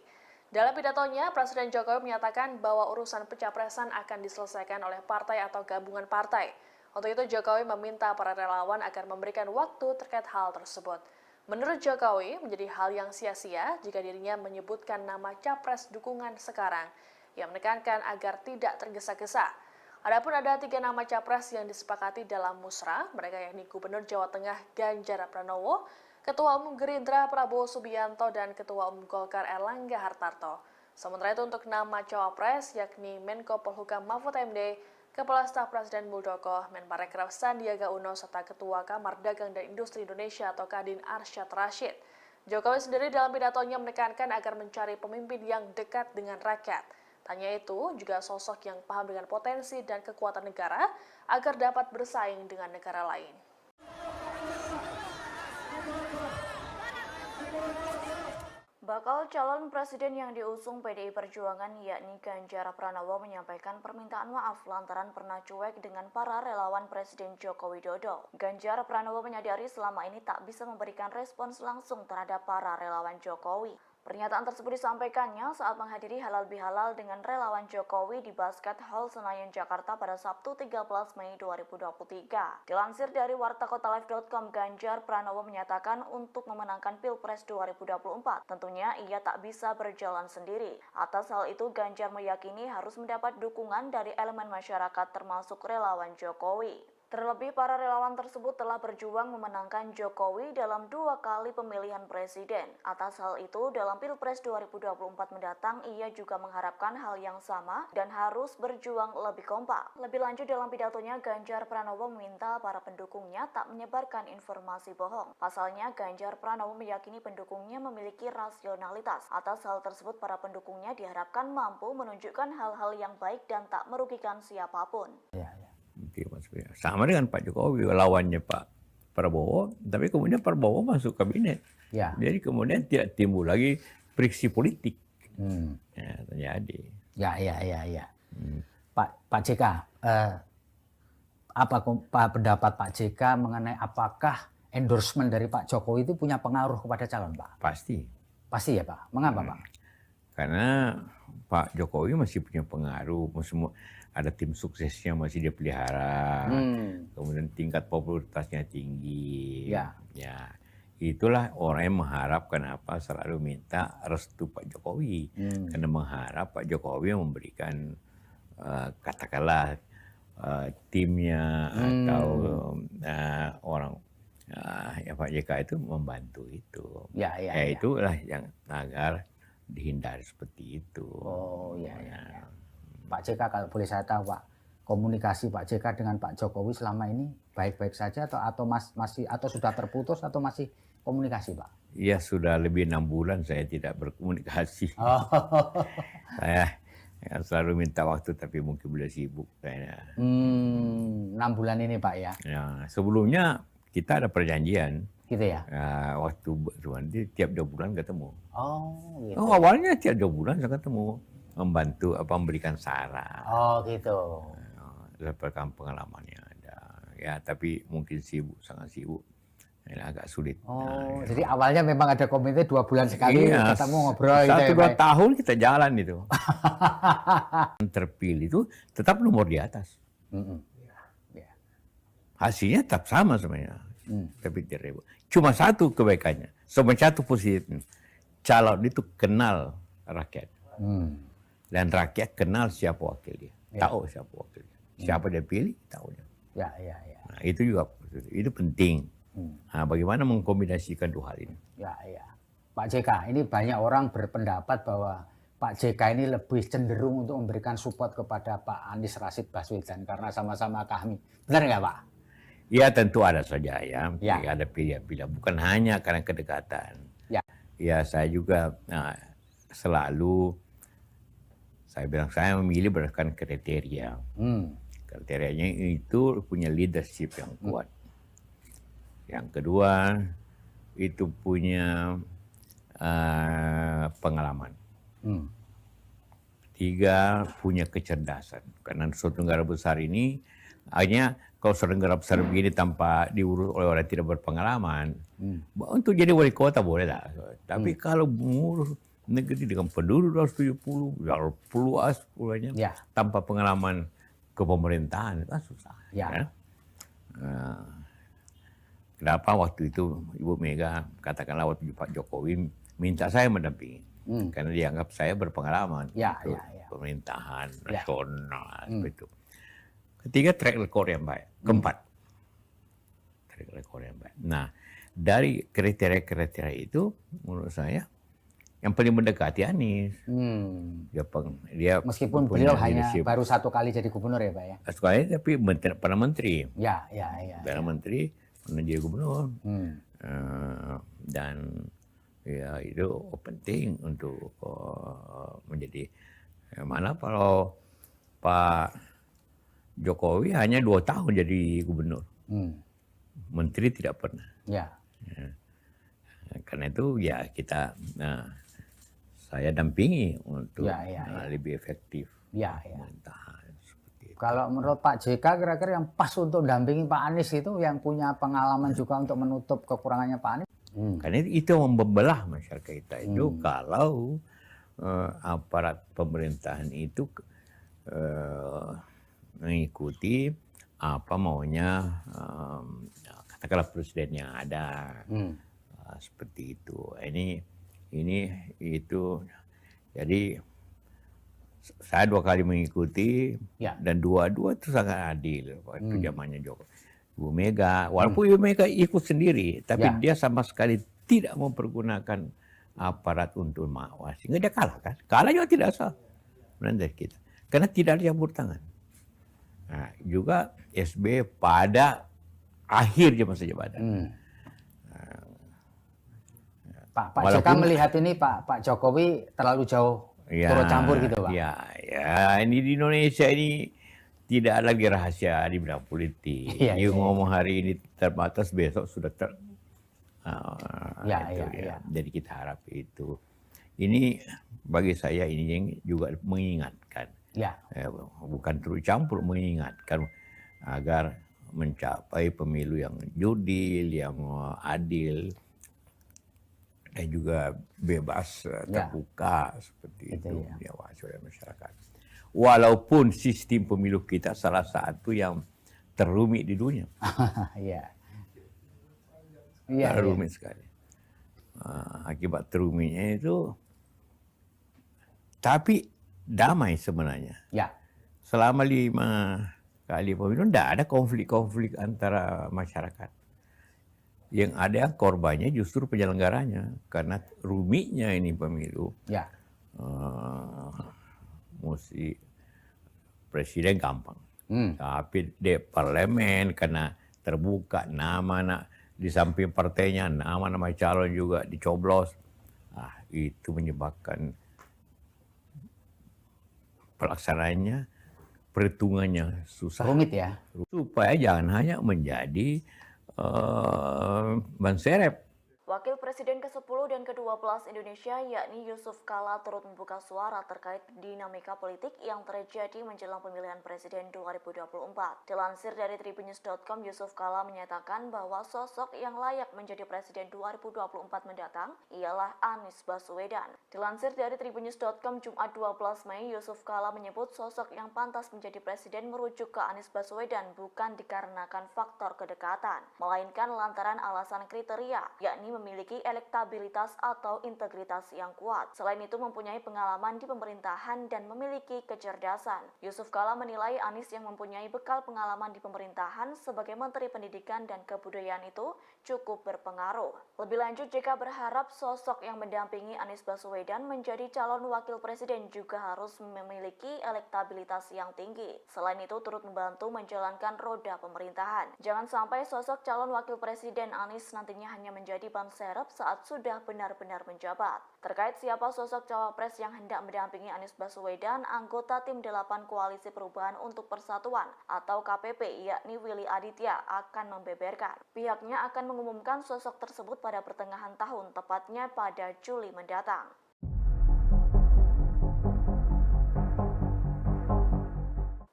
Dalam pidatonya, Presiden Jokowi menyatakan bahwa urusan pencapresan akan diselesaikan oleh partai atau gabungan partai. Untuk itu, Jokowi meminta para relawan agar memberikan waktu terkait hal tersebut. Menurut Jokowi, menjadi hal yang sia-sia jika dirinya menyebutkan nama capres dukungan sekarang. Ia menekankan agar tidak tergesa-gesa. Adapun ada 3 nama capres yang disepakati dalam musra, mereka yakni Gubernur Jawa Tengah Ganjar Pranowo, Ketua Umum Gerindra Prabowo Subianto, dan Ketua Umum Golkar Erlangga Hartarto. Sementara itu untuk nama cawapres yakni Menko Polhukam Mahfud MD, Kepala Staf Presiden Muldoko, Menparekraf Sandiaga Uno, serta Ketua Kamar Dagang dan Industri Indonesia atau Kadin Arsyad Rashid. Jokowi sendiri dalam pidatonya menekankan agar mencari pemimpin yang dekat dengan rakyat. Tanya itu juga sosok yang paham dengan potensi dan kekuatan negara agar dapat bersaing dengan negara lain. Bakal calon presiden yang diusung PDI Perjuangan yakni Ganjar Pranowo menyampaikan permintaan maaf lantaran pernah cuek dengan para relawan Presiden Joko Widodo. Ganjar Pranowo menyadari selama ini tak bisa memberikan respons langsung terhadap para relawan Jokowi. Pernyataan tersebut disampaikannya saat menghadiri halal bihalal dengan relawan Jokowi di Basket Hall Senayan, Jakarta pada Sabtu 13 Mei 2023. Dilansir dari wartakotalive.com, Ganjar Pranowo menyatakan untuk memenangkan Pilpres 2024, tentunya ia tak bisa berjalan sendiri. Atas hal itu, Ganjar meyakini harus mendapat dukungan dari elemen masyarakat termasuk relawan Jokowi. Terlebih, para relawan tersebut telah berjuang memenangkan Jokowi dalam 2 kali pemilihan presiden. Atas hal itu, dalam Pilpres 2024 mendatang, ia juga mengharapkan hal yang sama dan harus berjuang lebih kompak. Lebih lanjut dalam pidatonya, Ganjar Pranowo meminta para pendukungnya tak menyebarkan informasi bohong. Pasalnya, Ganjar Pranowo meyakini pendukungnya memiliki rasionalitas. Atas hal tersebut, para pendukungnya diharapkan mampu menunjukkan hal-hal yang baik dan tak merugikan siapapun. Sama dengan Pak Jokowi, lawannya Pak Prabowo, tapi kemudian Prabowo masuk kabinet. Ya. Jadi kemudian tidak timbul lagi friksi politik. Ya, terjadi. Ya. Pak JK, apa pendapat Pak JK mengenai apakah endorsement dari Pak Jokowi itu punya pengaruh kepada calon, Pak? Pasti. Pasti ya, Pak. Mengapa, Pak? Karena Pak Jokowi masih punya pengaruh, ada tim suksesnya masih dia pelihara, kemudian tingkat popularitasnya tinggi. Ya, itulah orang yang mengharapkan selalu minta restu Pak Jokowi, karena mengharap Pak Jokowi memberikan katakanlah timnya atau orang Pak JK itu membantu itu. Itulah yang agar dihindari seperti itu. Oh ya. Pak JK, kalau boleh saya tahu, Pak, komunikasi Pak JK dengan Pak Jokowi selama ini baik-baik saja atau masih sudah terputus atau masih komunikasi, Pak? Iya, sudah lebih 6 bulan saya tidak berkomunikasi. Saya selalu minta waktu tapi mungkin boleh sibuk kayaknya. 6 bulan ini, Pak, ya? Ya, sebelumnya kita ada perjanjian. Gitu ya? Waktu nanti tiap 2 bulan ketemu. Oh, gitu. Awalnya tiap 2 bulan saya ketemu. Membantu memberikan saran. Oh, gitu. Dapatkan pengalamannya ada. Ya, tapi mungkin sangat sibuk. Ini agak sulit. Oh, jadi awalnya memang ada komite 2 bulan sekali ketemu ngobrol. 1-2 tahun kita jalan itu. Terpilih itu tetap nomor di atas. Hasilnya tetap sama sebenarnya. Tapi tidak. Cuma satu kebaikannya. Cuma satu positifnya. Calon itu kenal rakyat. Dan rakyat kenal siapa wakil dia, tahu siapa wakil dia, siapa dia pilih, tahu dia. Ya. Nah, itu juga penting. Nah, bagaimana mengkombinasikan 2 hal ini? Ya. Pak JK, ini banyak orang berpendapat bahwa Pak JK ini lebih cenderung untuk memberikan support kepada Pak Anies Rashid Baswedan karena sama-sama kami. Benar nggak, Pak? Ya, tentu ada saja ya. Ada pilihan-pilihan. Bukan hanya karena kedekatan. Ya, saya juga selalu saya bilang saya memilih berdasarkan kriteria. Kriterianya itu punya leadership yang kuat. Yang kedua, itu punya pengalaman. 3, punya kecerdasan. Karena suatu negara besar ini, hanya kalau suatu negara besar begini tanpa diurus oleh orang yang tidak berpengalaman, untuk jadi wali kota boleh lah. Tapi kalau mengurus negeri dengan penduduk 270, luas pulaunya, tanpa pengalaman kepemerintahan, kan susah. Ya. Kenapa waktu itu Ibu Mega, katakanlah waktu Pak Jokowi minta saya mendampingi, karena dianggap saya berpengalaman pemerintahan nasional, itu. Ketiga, track record yang baik. Keempat, track record yang baik. Nah, dari kriteria-kriteria itu, menurut saya yang paling mendekati Anies. Dia meskipun beliau hanya baru 1 kali jadi gubernur ya Pak ya? 1 kali, tapi pernah menteri. Pernah menteri, pernah jadi gubernur. Dan ya itu penting untuk menjadi, mana kalau Pak Jokowi hanya 2 tahun jadi gubernur. Menteri tidak pernah. Karena itu ya kita, saya dampingi untuk lebih efektif pemerintahan. Kalau menurut Pak JK kira-kira yang pas untuk dampingi Pak Anies itu yang punya pengalaman juga untuk menutup kekurangannya Pak Anies? Karena itu membelah masyarakat kita itu kalau aparat pemerintahan itu mengikuti apa maunya katakanlah presiden yang ada, seperti itu. Ini itu, jadi saya 2 kali mengikuti dan dua-dua itu sangat adil waktu zamannya Ibu Mega. Walaupun Ibu Mega ikut sendiri, tapi dia sama sekali tidak mempergunakan aparat untuk mengawasi. Sehingga dia kalah kan? Kalah juga tidak sah dari kita, karena tidak ada campur tangan. Nah, juga SBY pada akhir masa jabatan. Pak JK melihat ini Pak Jokowi terlalu jauh turut campur gitu Pak? Ya, ini di Indonesia ini tidak lagi rahasia di bidang politik. Ngomong hari ini terbatas, besok sudah Jadi kita harap itu. Ini bagi saya ini yang juga mengingatkan. Bukan terus campur, mengingatkan agar mencapai pemilu yang jurdil, yang adil, dan juga bebas, terbuka, seperti itu, diawasi oleh masyarakat. Walaupun sistem pemilu kita salah satu yang terumit di dunia. Rumit sekali. Akibat terumitnya itu, tapi damai sebenarnya. Selama 5 kali pemilu tidak ada konflik-konflik antara masyarakat. Yang ada korbannya justru penyelenggaranya, karena rumitnya ini pemilu. Mesti presiden gampang, tapi di parlemen karena terbuka nama di samping partainya, nama-nama calon juga dicoblos. Itu menyebabkan pelaksanaannya, perhitungannya susah. Rumit ya. Supaya jangan hanya menjadi ban serep. Wakil Presiden ke-10 dan ke-12 Indonesia yakni Yusuf Kala turut membuka suara terkait dinamika politik yang terjadi menjelang pemilihan presiden 2024. Dilansir dari tribunnews.com, Yusuf Kala menyatakan bahwa sosok yang layak menjadi presiden 2024 mendatang ialah Anies Baswedan. Dilansir dari tribunnews.com Jumat 12 Mei, Yusuf Kala menyebut sosok yang pantas menjadi presiden merujuk ke Anies Baswedan bukan dikarenakan faktor kedekatan, melainkan lantaran alasan kriteria, yakni memiliki elektabilitas atau integritas yang kuat. Selain itu mempunyai pengalaman di pemerintahan dan memiliki kecerdasan. Yusuf Kala menilai Anies yang mempunyai bekal pengalaman di pemerintahan sebagai Menteri Pendidikan dan Kebudayaan itu cukup berpengaruh. Lebih lanjut, JK berharap sosok yang mendampingi Anies Baswedan menjadi calon wakil presiden juga harus memiliki elektabilitas yang tinggi. Selain itu turut membantu menjalankan roda pemerintahan. Jangan sampai sosok calon wakil presiden Anies nantinya hanya menjadi bantuan minuman serep saat sudah benar-benar menjabat. Terkait siapa sosok cawapres yang hendak mendampingi Anies Baswedan, anggota tim 8 Koalisi Perubahan untuk Persatuan atau KPP yakni Willy Aditya akan membeberkan. Pihaknya akan mengumumkan sosok tersebut pada pertengahan tahun, tepatnya pada Juli mendatang.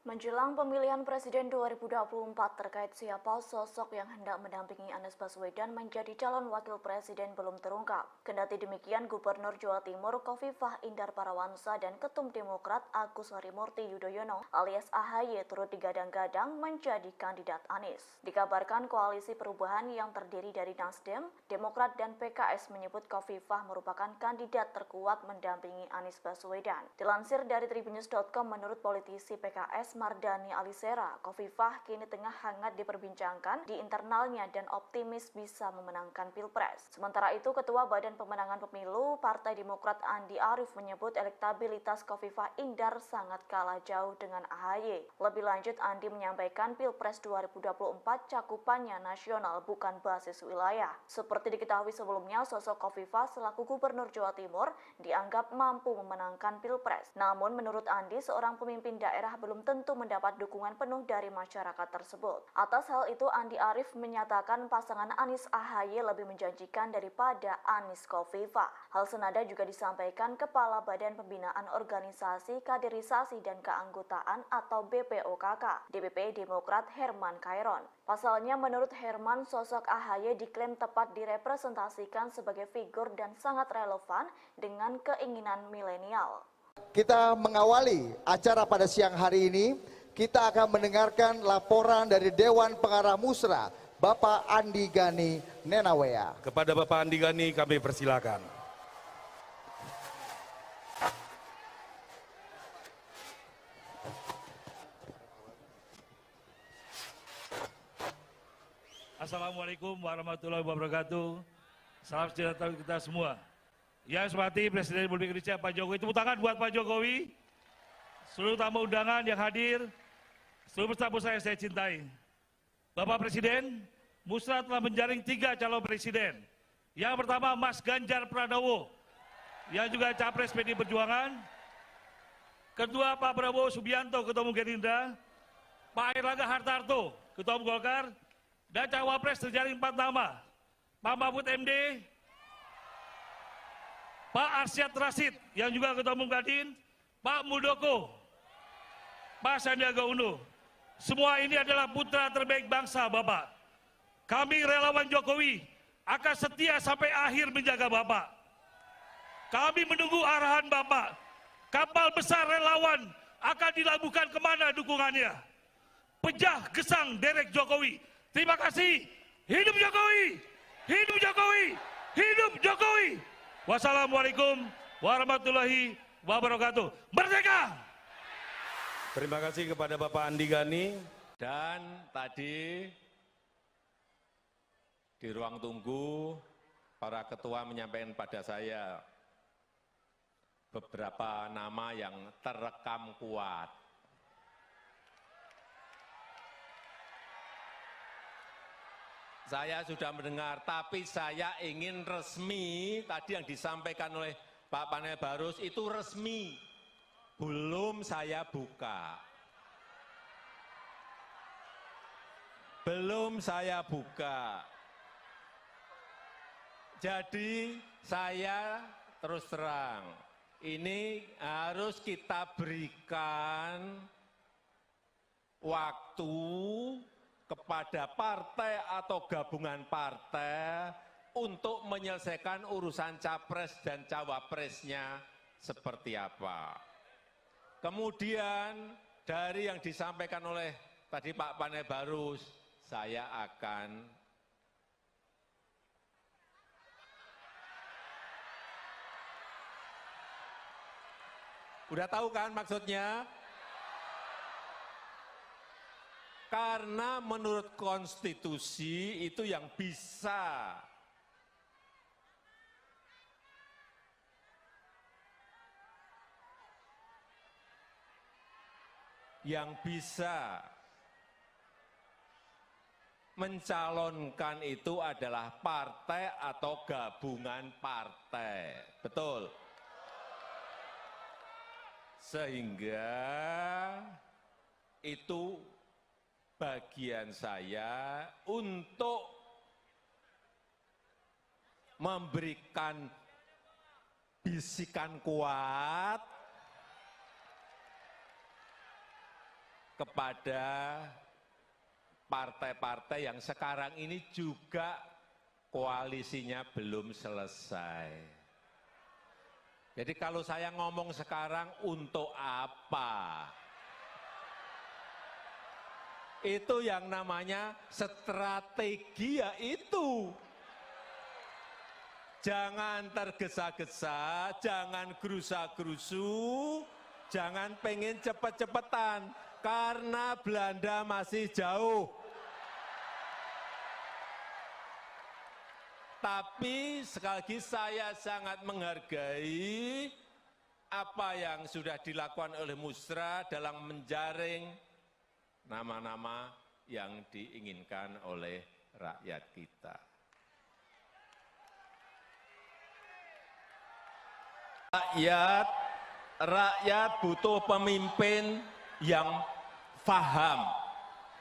Menjelang pemilihan Presiden 2024 terkait siapa sosok yang hendak mendampingi Anies Baswedan menjadi calon wakil presiden belum terungkap. Kendati demikian, Gubernur Jawa Timur Khofifah Indar Parawansa dan Ketum Demokrat Agus Harimurti Yudhoyono alias AHY turut digadang-gadang menjadi kandidat Anies. Dikabarkan koalisi perubahan yang terdiri dari Nasdem, Demokrat dan PKS menyebut Khofifah merupakan kandidat terkuat mendampingi Anies Baswedan. Dilansir dari Tribunnews.com, menurut politisi PKS Mardani Alisera, Khofifah kini tengah hangat diperbincangkan di internalnya dan optimis bisa memenangkan Pilpres. Sementara itu, Ketua Badan Pemenangan Pemilu Partai Demokrat Andi Arief menyebut elektabilitas Khofifah Indar sangat kalah jauh dengan AHY. Lebih lanjut, Andi menyampaikan Pilpres 2024 cakupannya nasional bukan basis wilayah. Seperti diketahui sebelumnya, sosok Khofifah selaku Gubernur Jawa Timur dianggap mampu memenangkan Pilpres. Namun menurut Andi, seorang pemimpin daerah belum tentu mendapat dukungan penuh dari masyarakat tersebut. Atas hal itu, Andi Arief menyatakan pasangan Anies AHY lebih menjanjikan daripada Anies Khofifah. Hal senada juga disampaikan Kepala Badan Pembinaan Organisasi Kaderisasi dan Keanggotaan atau BPOKK, DPP Demokrat Herman Khairon. Pasalnya, menurut Herman, sosok AHY diklaim tepat direpresentasikan sebagai figur dan sangat relevan dengan keinginan milenial. Kita mengawali acara pada siang hari ini, kita akan mendengarkan laporan dari Dewan Pengarah Musra, Bapak Andi Gani Nenawea. Kepada Bapak Andi Gani kami persilakan. Assalamualaikum warahmatullahi wabarakatuh. Salam sejahtera kita semua. Yang saya hormati Presiden Republik Indonesia Pak Jokowi, tepuk tangan buat Pak Jokowi, seluruh tamu undangan yang hadir, seluruh tamu saya cintai. Bapak Presiden, Musra telah menjaring 3 calon presiden. Yang pertama Mas Ganjar Pranowo, yang juga Capres PDI Perjuangan. Kedua Pak Prabowo Subianto, Ketua Umum Gerindra. Pak Airlangga Hartarto, Ketua Umum Golkar. Dan Cawapres terjaring 4 nama, Pak Mahfud MD, Pak Arsyad Rashid, yang juga Ketua Umum Kadin, Pak Muldoko, Pak Sandiaga Uno. Semua ini adalah putra terbaik bangsa, Bapak. Kami relawan Jokowi akan setia sampai akhir menjaga Bapak. Kami menunggu arahan Bapak. Kapal besar relawan akan dilabuhkan kemana dukungannya. Pejah gesang derek Jokowi. Terima kasih. Hidup Jokowi! Hidup Jokowi! Hidup Jokowi! Wassalamualaikum warahmatullahi wabarakatuh. Merdeka! Terima kasih kepada Bapak Andi Gani. Dan tadi di ruang tunggu para ketua menyampaikan pada saya beberapa nama yang terekam kuat. Saya sudah mendengar, tapi saya ingin resmi, tadi yang disampaikan oleh Pak Panel Barus itu resmi, belum saya buka. Belum saya buka. Jadi saya terus terang, ini harus kita berikan waktu kepada partai atau gabungan partai untuk menyelesaikan urusan capres dan cawapresnya seperti apa. Kemudian dari yang disampaikan oleh tadi Pak Panel Barus, saya akan udah tahu kan maksudnya? Karena menurut konstitusi itu yang bisa mencalonkan itu adalah partai atau gabungan partai. Betul. Sehingga itu bagian saya untuk memberikan bisikan kuat kepada partai-partai yang sekarang ini juga koalisinya belum selesai. Jadi kalau saya ngomong sekarang untuk apa? Itu yang namanya strategi, ya itu. Jangan tergesa-gesa, jangan gerusa-gerusu, jangan pengen cepet-cepetan, karena Belanda masih jauh. Tapi sekali lagi saya sangat menghargai apa yang sudah dilakukan oleh Musra dalam menjaring nama-nama yang diinginkan oleh rakyat kita. Rakyat butuh pemimpin yang paham,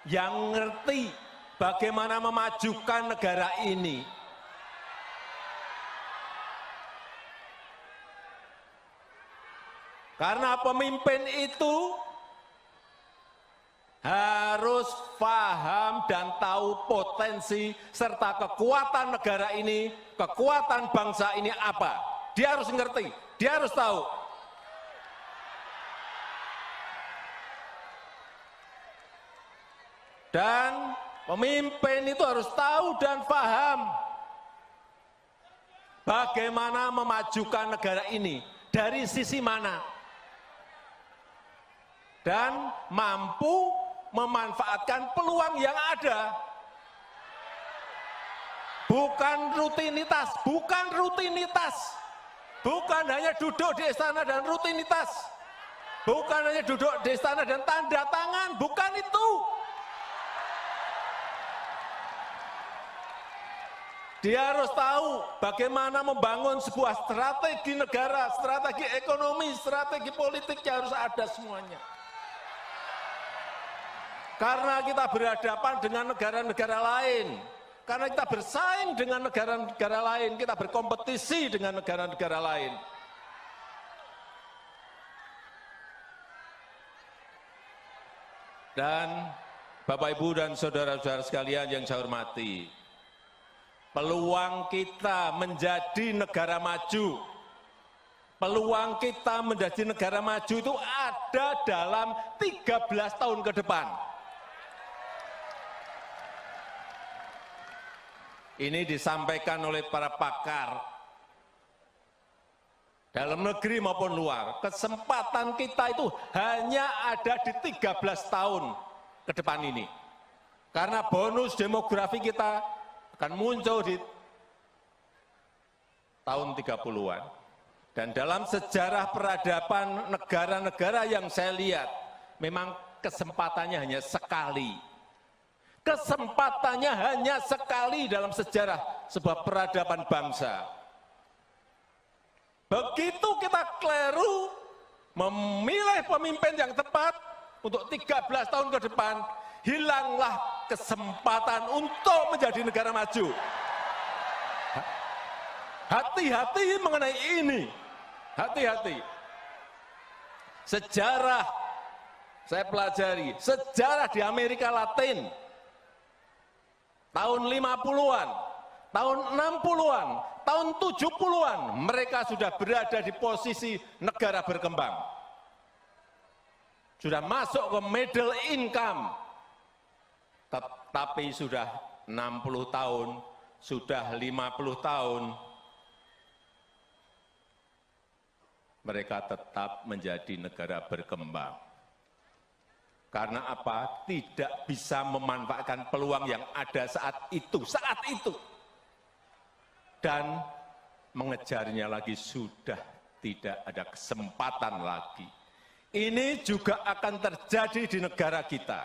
yang ngerti bagaimana memajukan negara ini. Karena pemimpin itu harus paham dan tahu potensi serta kekuatan negara ini, kekuatan bangsa ini apa. Dia harus ngerti, dia harus tahu. Dan pemimpin itu harus tahu dan paham bagaimana memajukan negara ini, dari sisi mana. Dan mampu memanfaatkan peluang yang ada. Bukan rutinitas, bukan rutinitas. Bukan hanya duduk di istana dan rutinitas. Bukan hanya duduk di istana dan tanda tangan, bukan itu. Dia harus tahu bagaimana membangun sebuah strategi negara, strategi ekonomi, strategi politik yang harus ada semuanya. Karena kita berhadapan dengan negara-negara lain, karena kita bersaing dengan negara-negara lain, kita berkompetisi dengan negara-negara lain. Dan Bapak, Ibu, dan saudara-saudara sekalian yang saya hormati, peluang kita menjadi negara maju, peluang kita menjadi negara maju itu ada dalam 13 tahun ke depan. Ini disampaikan oleh para pakar dalam negeri maupun luar. Kesempatan kita itu hanya ada di 13 tahun ke depan ini. Karena bonus demografi kita akan muncul di tahun 30-an. Dan dalam sejarah peradaban negara-negara yang saya lihat, memang kesempatannya hanya sekali. Kesempatannya hanya sekali dalam sejarah sebuah peradaban bangsa. Begitu kita keliru memilih pemimpin yang tepat untuk 13 tahun ke depan, hilanglah kesempatan untuk menjadi negara maju. Hati-hati mengenai ini. Hati-hati. Sejarah, saya pelajari, sejarah di Amerika Latin, tahun 50-an, tahun 60-an, tahun 70-an, mereka sudah berada di posisi negara berkembang. Sudah masuk ke middle income. Tapi sudah 60 tahun, sudah 50 tahun, mereka tetap menjadi negara berkembang. Karena apa? Tidak bisa memanfaatkan peluang yang ada saat itu. Dan mengejarnya lagi sudah tidak ada kesempatan lagi. Ini juga akan terjadi di negara kita.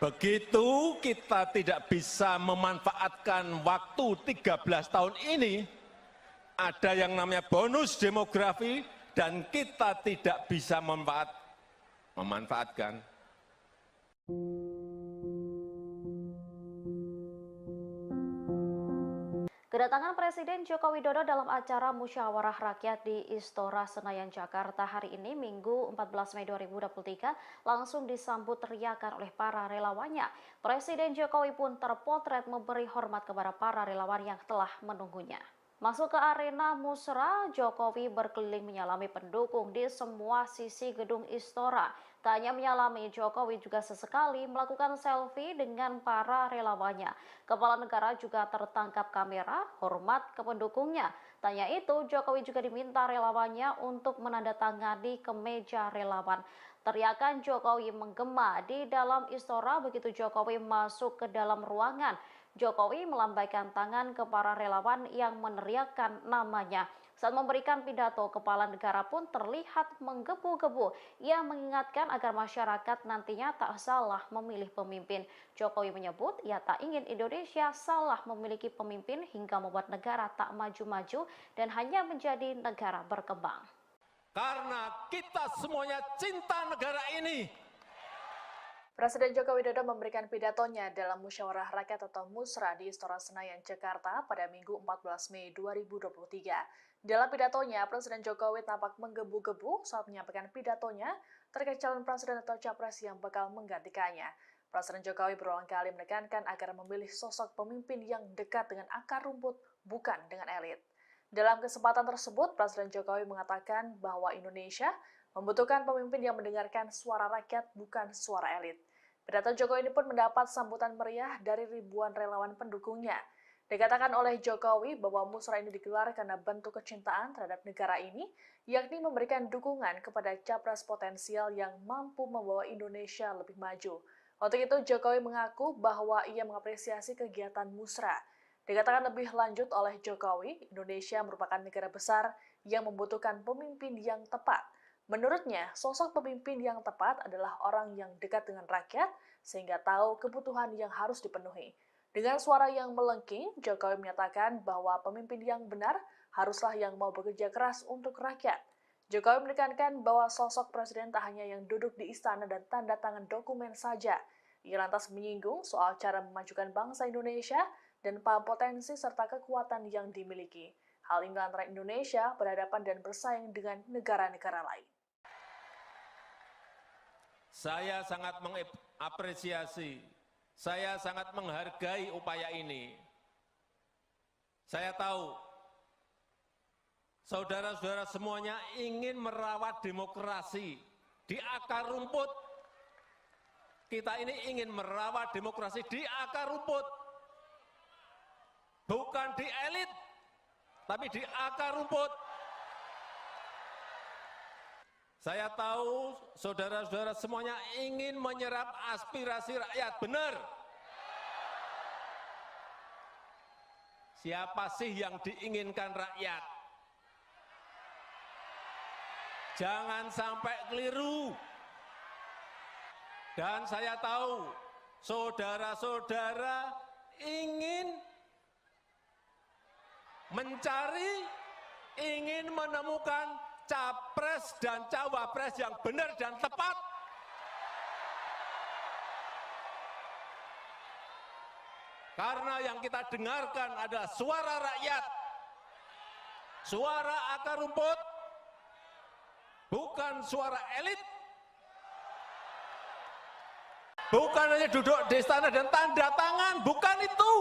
Begitu kita tidak bisa memanfaatkan waktu 13 tahun ini, ada yang namanya bonus demografi dan kita tidak bisa memanfaatkan. Kedatangan Presiden Joko Widodo dalam acara Musyawarah Rakyat di Istora Senayan, Jakarta hari ini, Minggu 14 Mei 2023, langsung disambut teriakan oleh para relawannya. Presiden Jokowi pun terpotret memberi hormat kepada para relawan yang telah menunggunya. Masuk ke arena Musra, Jokowi berkeliling menyalami pendukung di semua sisi gedung Istora. Tak hanya menyalami, Jokowi juga sesekali melakukan selfie dengan para relawannya. Kepala negara juga tertangkap kamera, hormat ke pendukungnya. Tanya itu, Jokowi juga diminta relawannya untuk menandatangani kemeja relawan. Teriakan Jokowi menggema di dalam Istora begitu Jokowi masuk ke dalam ruangan. Jokowi melambaikan tangan ke para relawan yang meneriakkan namanya. Saat memberikan pidato, kepala negara pun terlihat menggebu-gebu. Ia mengingatkan agar masyarakat nantinya tak salah memilih pemimpin. Jokowi menyebut ia tak ingin Indonesia salah memiliki pemimpin hingga membuat negara tak maju-maju dan hanya menjadi negara berkembang. Karena kita semuanya cinta negara ini. Presiden Joko Widodo memberikan pidatonya dalam Musyawarah Rakyat atau Musra di Istora Senayan, Jakarta pada Minggu 14 Mei 2023. Dalam pidatonya, Presiden Jokowi tampak menggebu-gebu saat menyampaikan pidatonya terkait calon presiden atau capres yang bakal menggantikannya. Presiden Jokowi berulang kali menekankan agar memilih sosok pemimpin yang dekat dengan akar rumput, bukan dengan elit. Dalam kesempatan tersebut, Presiden Jokowi mengatakan bahwa Indonesia membutuhkan pemimpin yang mendengarkan suara rakyat, bukan suara elit. Pidato Jokowi ini pun mendapat sambutan meriah dari ribuan relawan pendukungnya. Dikatakan oleh Jokowi bahwa musra ini digelar karena bentuk kecintaan terhadap negara ini, yakni memberikan dukungan kepada capres potensial yang mampu membawa Indonesia lebih maju. Untuk itu, Jokowi mengaku bahwa ia mengapresiasi kegiatan musra. Dikatakan lebih lanjut oleh Jokowi, Indonesia merupakan negara besar yang membutuhkan pemimpin yang tepat. Menurutnya, sosok pemimpin yang tepat adalah orang yang dekat dengan rakyat sehingga tahu kebutuhan yang harus dipenuhi. Dengan suara yang melengking, Jokowi menyatakan bahwa pemimpin yang benar haruslah yang mau bekerja keras untuk rakyat. Jokowi menekankan bahwa sosok presiden tak hanya yang duduk di istana dan tanda tangan dokumen saja. Ia lantas menyinggung soal cara memajukan bangsa Indonesia dan potensi serta kekuatan yang dimiliki. Hal ini antara Indonesia berhadapan dan bersaing dengan negara-negara lain. Saya sangat mengapresiasi, saya sangat menghargai upaya ini. Saya tahu, saudara-saudara semuanya ingin merawat demokrasi di akar rumput. Kita ini ingin merawat demokrasi di akar rumput, bukan di elit, tapi di akar rumput. Saya tahu saudara-saudara semuanya ingin menyerap aspirasi rakyat, benar. Siapa sih yang diinginkan rakyat? Jangan sampai keliru. Dan saya tahu saudara-saudara ingin mencari, ingin menemukan capres dan cawapres yang benar dan tepat. Karena yang kita dengarkan adalah suara rakyat, suara akar rumput, bukan suara elit. Bukan hanya duduk di istana dan tanda tangan, bukan itu.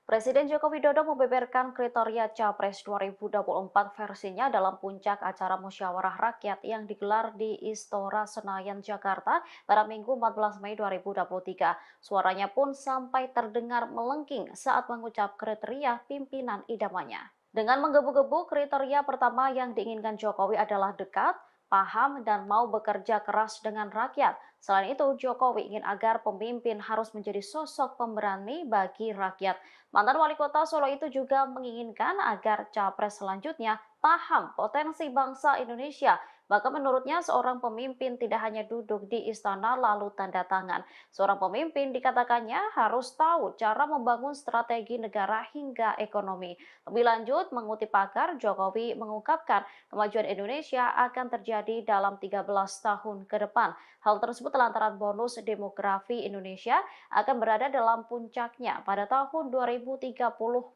Presiden Joko Widodo membeberkan kriteria Capres 2024 versinya dalam puncak acara Musyawarah Rakyat yang digelar di Istora Senayan, Jakarta pada Minggu 14 Mei 2023. Suaranya pun sampai terdengar melengking saat mengucap kriteria pimpinan idamannya. Dengan menggebu-gebu, kriteria pertama yang diinginkan Jokowi adalah dekat, paham, dan mau bekerja keras dengan rakyat. Selain itu, Jokowi ingin agar pemimpin harus menjadi sosok pemberani bagi rakyat. Mantan wali kota Solo itu juga menginginkan agar capres selanjutnya paham potensi bangsa Indonesia. Bahkan menurutnya seorang pemimpin tidak hanya duduk di istana lalu tanda tangan. Seorang pemimpin dikatakannya harus tahu cara membangun strategi negara hingga ekonomi. Lebih lanjut, mengutip pakar, Jokowi mengungkapkan kemajuan Indonesia akan terjadi dalam 13 tahun ke depan. Hal tersebut lantaran bonus demografi Indonesia akan berada dalam puncaknya pada tahun 2030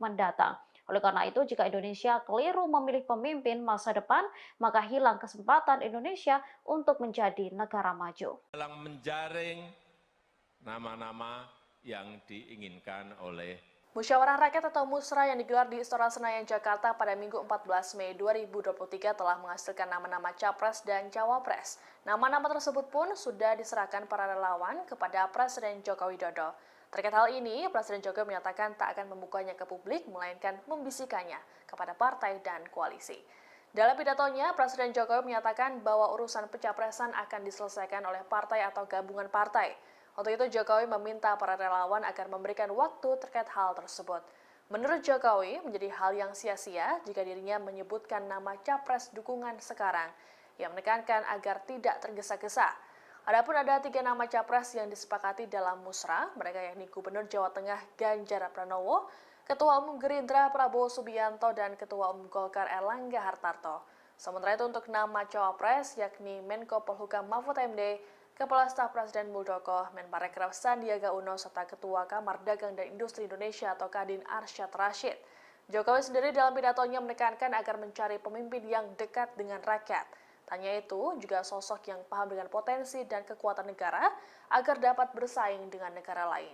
mendatang. Oleh karena itu, jika Indonesia keliru memilih pemimpin masa depan, maka hilang kesempatan Indonesia untuk menjadi negara maju. Dalam menjaring nama-nama yang diinginkan oleh Musyawarah Rakyat atau Musra yang digelar di Istora Senayan, Jakarta pada Minggu 14 Mei 2023 telah menghasilkan nama-nama Capres dan Cawapres. Nama-nama tersebut pun sudah diserahkan para relawan kepada Presiden Joko Widodo. Terkait hal ini, Presiden Jokowi menyatakan tak akan membukanya ke publik, melainkan membisikannya kepada partai dan koalisi. Dalam pidatonya, Presiden Jokowi menyatakan bahwa urusan pencapresan akan diselesaikan oleh partai atau gabungan partai. Untuk itu, Jokowi meminta para relawan agar memberikan waktu terkait hal tersebut. Menurut Jokowi, menjadi hal yang sia-sia jika dirinya menyebutkan nama capres dukungan sekarang. Ia menekankan agar tidak tergesa-gesa. Adapun ada 3 nama capres yang disepakati dalam musra, mereka yakni Gubernur Jawa Tengah Ganjar Pranowo, Ketua Umum Gerindra Prabowo Subianto, dan Ketua Umum Golkar Erlangga Hartarto. Sementara itu untuk nama cawapres yakni Menko Polhukam Mahfud MD, Kepala Staf Presiden Muldoko, Menparekraf Sandiaga Uno, serta Ketua Kamar Dagang dan Industri Indonesia atau Kadin Arsyad Rashid. Jokowi sendiri dalam pidatonya menekankan agar mencari pemimpin yang dekat dengan rakyat. Tanya itu juga sosok yang paham dengan potensi dan kekuatan negara agar dapat bersaing dengan negara lain.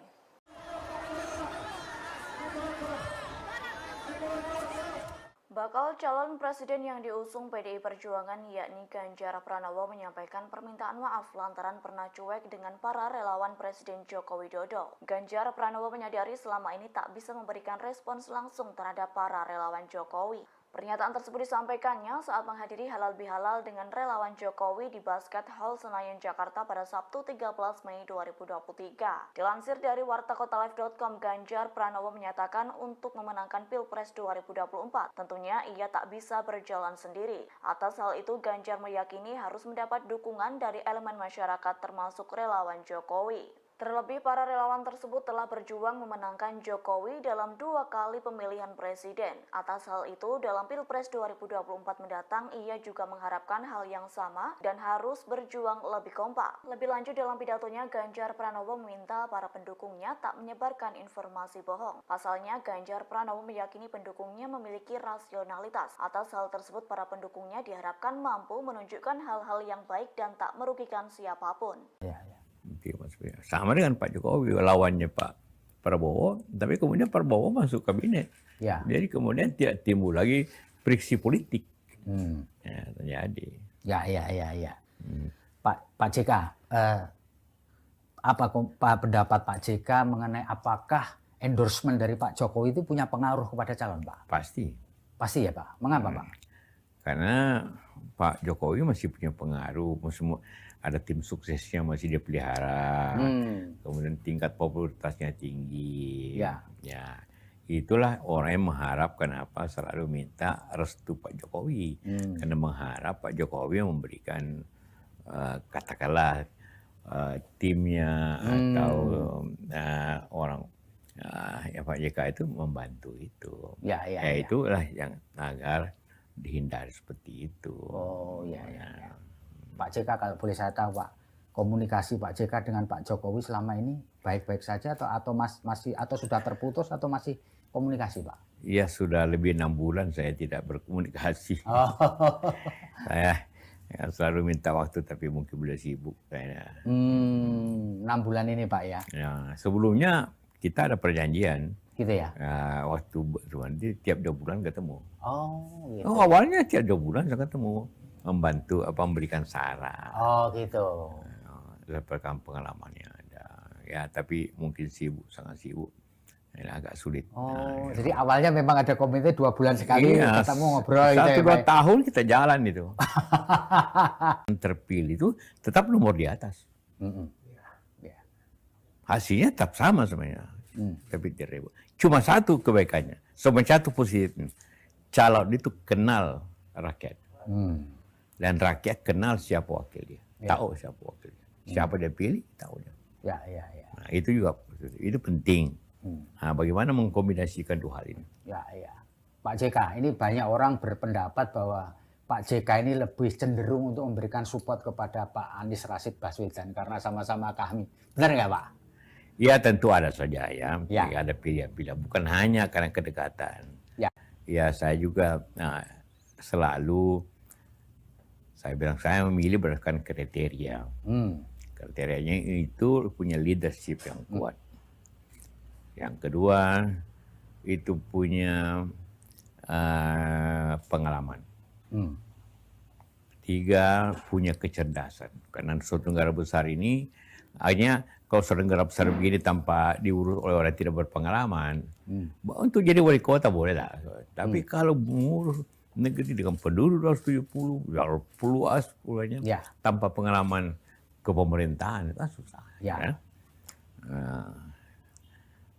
Bakal calon presiden yang diusung PDI Perjuangan yakni Ganjar Pranowo menyampaikan permintaan maaf lantaran pernah cuek dengan para relawan Presiden Joko Widodo. Ganjar Pranowo menyadari selama ini tak bisa memberikan respons langsung terhadap para relawan Jokowi. Pernyataan tersebut disampaikannya saat menghadiri halal bihalal dengan relawan Jokowi di Basket Hall Senayan, Jakarta pada Sabtu 13 Mei 2023. Dilansir dari wartakotalive.com, Ganjar Pranowo menyatakan untuk memenangkan Pilpres 2024, tentunya ia tak bisa berjalan sendiri. Atas hal itu, Ganjar meyakini harus mendapat dukungan dari elemen masyarakat termasuk relawan Jokowi. Terlebih, para relawan tersebut telah berjuang memenangkan Jokowi dalam 2 kali pemilihan presiden. Atas hal itu, dalam Pilpres 2024 mendatang, ia juga mengharapkan hal yang sama dan harus berjuang lebih kompak. Lebih lanjut dalam pidatonya, Ganjar Pranowo meminta para pendukungnya tak menyebarkan informasi bohong. Pasalnya, Ganjar Pranowo meyakini pendukungnya memiliki rasionalitas. Atas hal tersebut, para pendukungnya diharapkan mampu menunjukkan hal-hal yang baik dan tak merugikan siapapun. Sama dengan Pak Jokowi, lawannya Pak Prabowo, tapi kemudian Prabowo masuk kabinet. Ya. Jadi kemudian tidak timbul lagi friksi politik. Ya, terjadi. Ya. Pak JK, apa pendapat Pak JK mengenai apakah endorsement dari Pak Jokowi itu punya pengaruh kepada calon, Pak? Pasti. Pasti ya, Pak. Mengapa, Pak? Karena Pak Jokowi masih punya pengaruh, ada tim suksesnya masih dia pelihara, kemudian tingkat popularitasnya tinggi. Ya, itulah orang yang mengharapkan selalu minta restu Pak Jokowi, karena mengharap Pak Jokowi memberikan katakanlah timnya atau orang Pak JK itu membantu itu. Itulah yang agar dihindari seperti itu. Oh ya. Pak JK, kalau boleh saya tahu, Pak, komunikasi Pak JK dengan Pak Jokowi selama ini baik-baik saja atau masih sudah terputus atau masih komunikasi, Pak? Iya, sudah lebih 6 bulan saya tidak berkomunikasi. Saya selalu minta waktu tapi mungkin beliau sibuk kayaknya. 6 bulan ini, Pak, ya? Ya, sebelumnya kita ada perjanjian. Gitu ya? Waktu berhenti tiap 2 bulan ketemu. Oh, gitu. Awalnya tiap 2 bulan saya ketemu. Membantu memberikan saran. Oh, gitu. Dapatkan pengalamannya ada. Ya, tapi mungkin sangat sibuk. Ini agak sulit. Oh, jadi awalnya memang ada komite 2 bulan sekali ketemu ngobrol. 1-2 tahun kita jalan itu. Terpilih itu tetap nomor di atas. Hasilnya tetap sama sebenarnya. Tapi tidak. Cuma satu kebaikannya. Cuma satu positifnya. Calon itu kenal rakyat. Dan rakyat kenal siapa wakil dia, tahu siapa wakil dia. Siapa dia pilih, tahu dia. Nah, itu juga itu penting. Nah, bagaimana mengkombinasikan dua hal ini? Pak JK, ini banyak orang berpendapat bahwa Pak JK ini lebih cenderung untuk memberikan support kepada Pak Anies Rashid Baswedan karena sama-sama kami. Benar nggak, Pak? Ya tentu ada saja ya. Ada pilihan-pilihan. Bukan hanya karena kedekatan. Ya saya juga selalu saya bilang saya memilih berdasarkan kriteria. Kriterianya itu punya leadership yang kuat. Yang kedua itu punya pengalaman. Tiga, punya kecerdasan. Karena suatu negara besar ini, hanya kalau suatu negara besar begini tanpa diurus oleh orang tidak berpengalaman, untuk jadi wali kota boleh lah. Tapi kalau mengurus negeri dengan penduduk 270, luas pulaunya, tanpa pengalaman kepemerintahan, itu susah.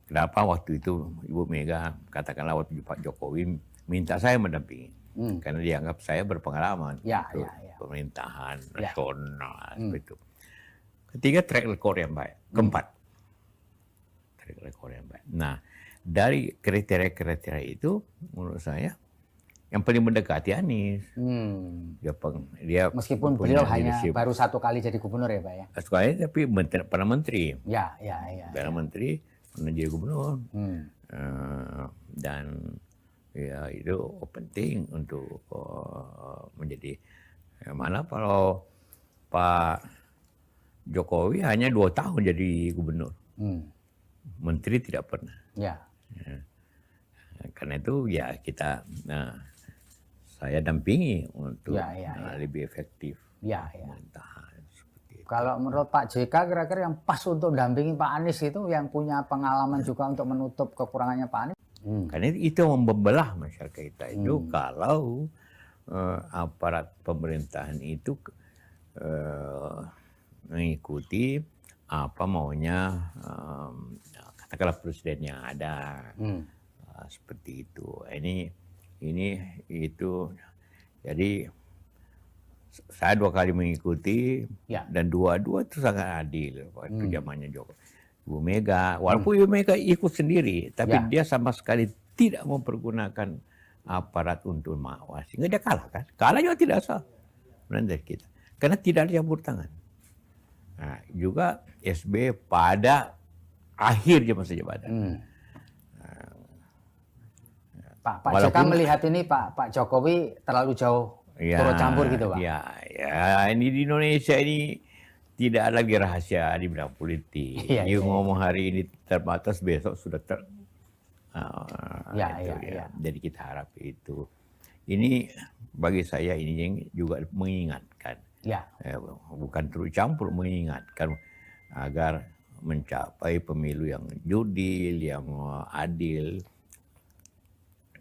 Kenapa waktu itu Ibu Mega, katakanlah waktu Pak Jokowi, minta saya mendampingi. Karena dianggap saya berpengalaman untuk pemerintahan nasional. Itu. Ketiga, track record yang baik. Keempat, track record yang baik. Nah, dari kriteria-kriteria itu, menurut saya, yang paling mendekati Anies. Dia meskipun beliau hanya baru 1 kali jadi gubernur ya Pak ya? 1 kali, tapi pernah menteri. Pernah menteri, pernah jadi gubernur. Dan ya itu penting untuk menjadi mana kalau Pak Jokowi hanya 2 tahun jadi gubernur, menteri tidak pernah. Karena itu ya kita, saya dampingi untuk lebih efektif pemerintahan. Kalau menurut Pak JK kira-kira yang pas untuk mendampingi Pak Anies itu yang punya pengalaman juga untuk menutup kekurangannya Pak Anies? Karena itu membelah masyarakat kita itu kalau aparat pemerintahan itu mengikuti apa maunya katakanlah presiden yang ada, seperti itu. Ini itu jadi saya 2 kali mengikuti dan dua-dua itu sangat adil waktu zamannya Jokowi. Ibu Mega, walaupun Ibu Mega ikut sendiri, tapi dia sama sekali tidak mempergunakan aparat untuk mengawasi. Sehingga dia kalah kan? Kalah juga tidak sah dari kita. Karena tidak ada campur tangan. Nah, juga SBY pada akhir masa jabatan. Pak JK melihat ini Pak Jokowi terlalu jauh turut campur gitu Pak? Ya, ini di Indonesia ini tidak ada lagi rahasia di bidang politik. Ngomong hari ini terbatas, besok sudah Jadi kita harap itu. Ini bagi saya ini yang juga mengingatkan. Bukan terus campur, mengingatkan agar mencapai pemilu yang jurdil, yang adil,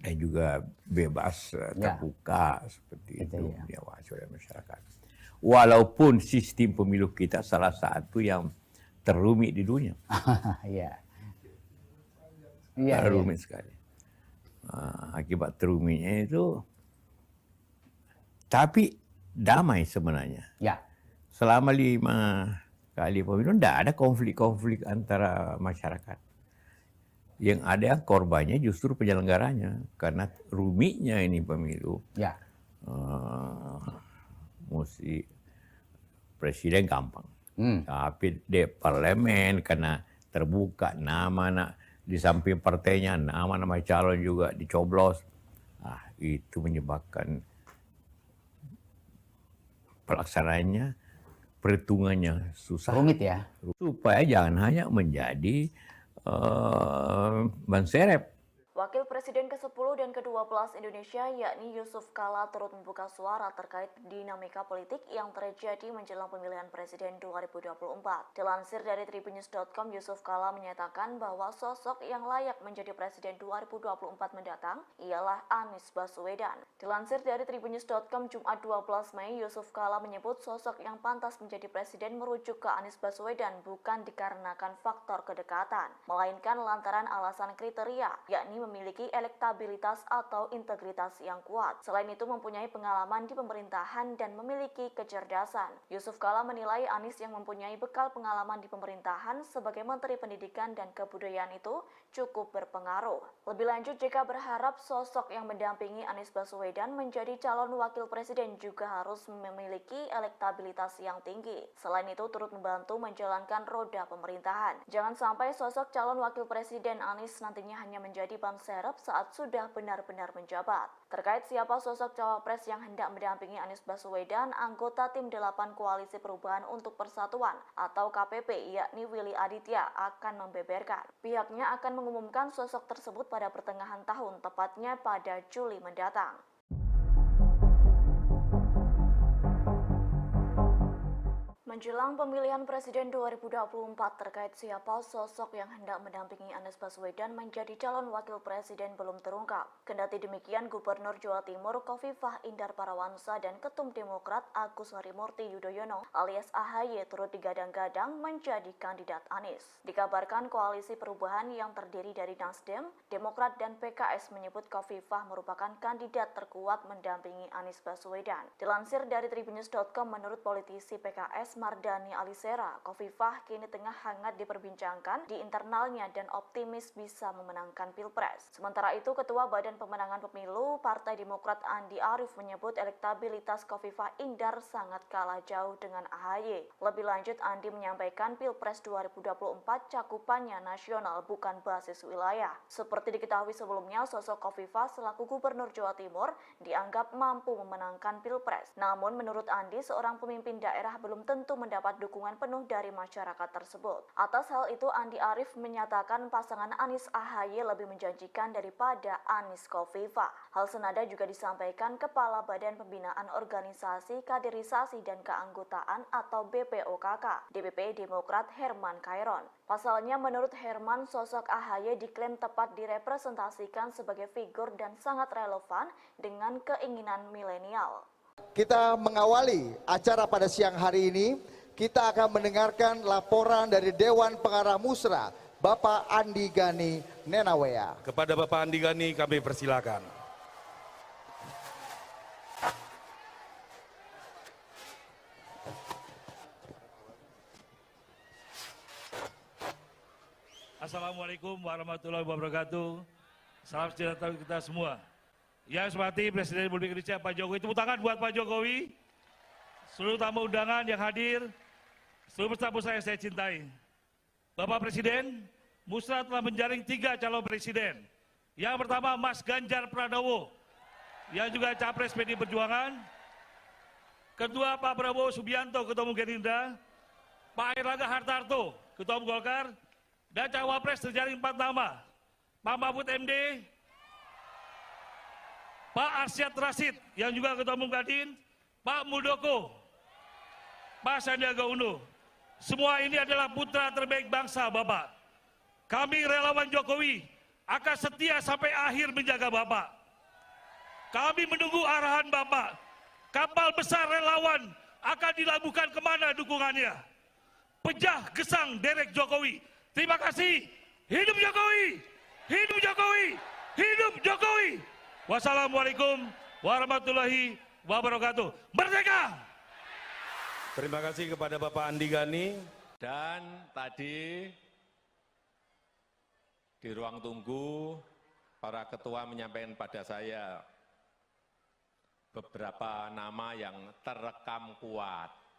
dan juga bebas, terbuka seperti itu diawasi oleh masyarakat. Walaupun sistem pemilu kita salah satu yang terumit di dunia. Rumit sekali. Akibat terumitnya itu, tapi damai sebenarnya. Selama 5 kali pemilu tidak ada konflik-konflik antara masyarakat. Yang ada korbannya justru penyelenggaranya, karena rumitnya ini pemilu. Mesti presiden gampang, tapi di parlemen karena terbuka nama di samping partainya, nama-nama calon juga dicoblos, itu menyebabkan pelaksanaannya, perhitungannya susah, rumit ya. Supaya jangan hanya menjadi ban serep. Wakil Presiden ke-10 dan ke-12 Indonesia yakni Yusuf Kala turut membuka suara terkait dinamika politik yang terjadi menjelang pemilihan presiden 2024. Dilansir dari tribunnews.com, Yusuf Kala menyatakan bahwa sosok yang layak menjadi presiden 2024 mendatang ialah Anies Baswedan. Dilansir dari tribunnews.com Jumat 12 Mei, Yusuf Kala menyebut sosok yang pantas menjadi presiden merujuk ke Anies Baswedan bukan dikarenakan faktor kedekatan, melainkan lantaran alasan kriteria, yakni memiliki memiliki elektabilitas atau integritas yang kuat. Selain itu mempunyai pengalaman di pemerintahan dan memiliki kecerdasan. Yusuf Kala menilai Anies yang mempunyai bekal pengalaman di pemerintahan sebagai Menteri Pendidikan dan Kebudayaan itu cukup berpengaruh. Lebih lanjut, JK berharap sosok yang mendampingi Anies Baswedan menjadi calon wakil presiden juga harus memiliki elektabilitas yang tinggi. Selain itu turut membantu menjalankan roda pemerintahan. Jangan sampai sosok calon wakil presiden Anies nantinya hanya menjadi ban serep saat sudah benar-benar menjabat. Terkait siapa sosok cawapres yang hendak mendampingi Anies Baswedan, anggota tim 8 Koalisi Perubahan untuk Persatuan atau KPP yakni Willy Aditya akan membeberkan. Pihaknya akan mengumumkan sosok tersebut pada pertengahan tahun, tepatnya pada Juli mendatang. Menjelang pemilihan Presiden 2024 terkait siapa sosok yang hendak mendampingi Anies Baswedan menjadi calon wakil presiden belum terungkap. Kendati demikian, Gubernur Jawa Timur Khofifah Indar Parawansa dan Ketum Demokrat Agus Harimurti Yudhoyono alias AHY turut digadang-gadang menjadi kandidat Anies. Dikabarkan koalisi perubahan yang terdiri dari Nasdem, Demokrat dan PKS menyebut Khofifah merupakan kandidat terkuat mendampingi Anies Baswedan. Dilansir dari Tribunnews.com, menurut politisi PKS Mardani Alisera, Khofifah kini tengah hangat diperbincangkan di internalnya dan optimis bisa memenangkan Pilpres. Sementara itu, Ketua Badan Pemenangan Pemilu Partai Demokrat Andi Arief menyebut elektabilitas Khofifah Indar sangat kalah jauh dengan AHY. Lebih lanjut, Andi menyampaikan Pilpres 2024 cakupannya nasional bukan basis wilayah. Seperti diketahui sebelumnya, sosok Khofifah selaku Gubernur Jawa Timur dianggap mampu memenangkan Pilpres. Namun menurut Andi, seorang pemimpin daerah belum tentu mendapat dukungan penuh dari masyarakat tersebut. Atas hal itu, Andi Arief menyatakan pasangan Anies AHY lebih menjanjikan daripada Anies Khofifah. Hal senada juga disampaikan Kepala Badan Pembinaan Organisasi Kaderisasi dan Keanggotaan atau BPOKK, DPP Demokrat Herman Khairon. Pasalnya, menurut Herman, sosok AHY diklaim tepat direpresentasikan sebagai figur dan sangat relevan dengan keinginan milenial. Kita mengawali acara pada siang hari ini, kita akan mendengarkan laporan dari Dewan Pengarah Musra, Bapak Andi Gani Nenawea. Kepada Bapak Andi Gani kami persilakan. Assalamualaikum warahmatullahi wabarakatuh. Salam sejahtera kita semua. Yang saya hormati Presiden Republik Indonesia Pak Jokowi, tepuk tangan buat Pak Jokowi, seluruh tamu undangan yang hadir, seluruh tamu saya cintai. Bapak Presiden, Musra telah menjaring 3 calon presiden. Yang pertama Mas Ganjar Pranowo, yang juga Capres PDI Perjuangan. Kedua Pak Prabowo Subianto, Ketua Umum Gerindra. Pak Airlangga Hartarto, Ketua Umum Golkar. Dan Cawapres terjaring 4 nama, Pak Mahfud MD, Pak Arsyad Rashid, yang juga Ketua Umum Kadin, Pak Muldoko, Pak Sandiaga Uno. Semua ini adalah putra terbaik bangsa, Bapak. Kami relawan Jokowi akan setia sampai akhir menjaga Bapak. Kami menunggu arahan Bapak. Kapal besar relawan akan dilabuhkan kemana dukungannya. Pejah gesang derek Jokowi. Terima kasih. Hidup Jokowi! Hidup Jokowi! Hidup Jokowi! Wassalamualaikum warahmatullahi wabarakatuh. Merdeka! Terima kasih kepada Bapak Andi Gani. Dan tadi di ruang tunggu para ketua menyampaikan pada saya beberapa nama yang terekam kuat.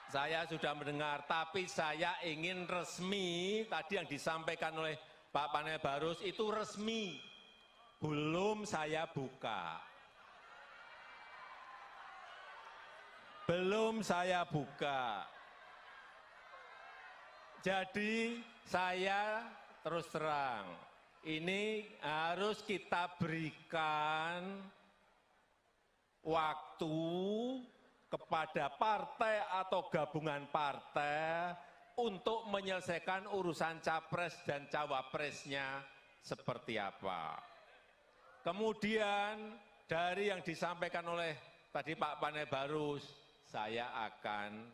Saya sudah mendengar, tapi saya ingin resmi, tadi yang disampaikan oleh Pak Panel Barus itu resmi, belum saya buka. Belum saya buka. Jadi saya terus terang, ini harus kita berikan waktu kepada partai atau gabungan partai untuk menyelesaikan urusan capres dan cawapresnya seperti apa. Kemudian dari yang disampaikan oleh tadi Pak Panel Barus, saya akan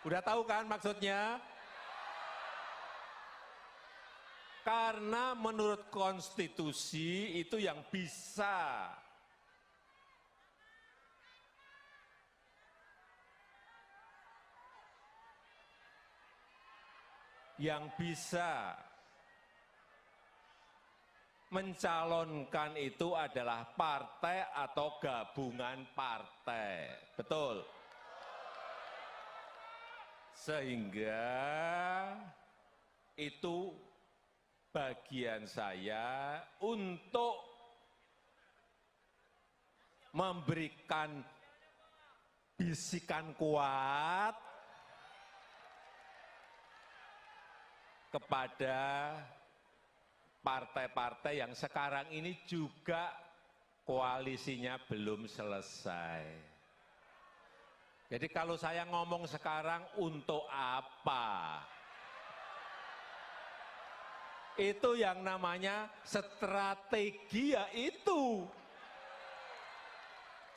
Udah tahu kan maksudnya? Karena menurut konstitusi itu yang bisa mencalonkan itu adalah partai atau gabungan partai. Betul? Sehingga itu bagian saya untuk memberikan bisikan kuat kepada partai-partai yang sekarang ini juga koalisinya belum selesai. Jadi kalau saya ngomong sekarang untuk apa? Itu yang namanya strategi, ya itu.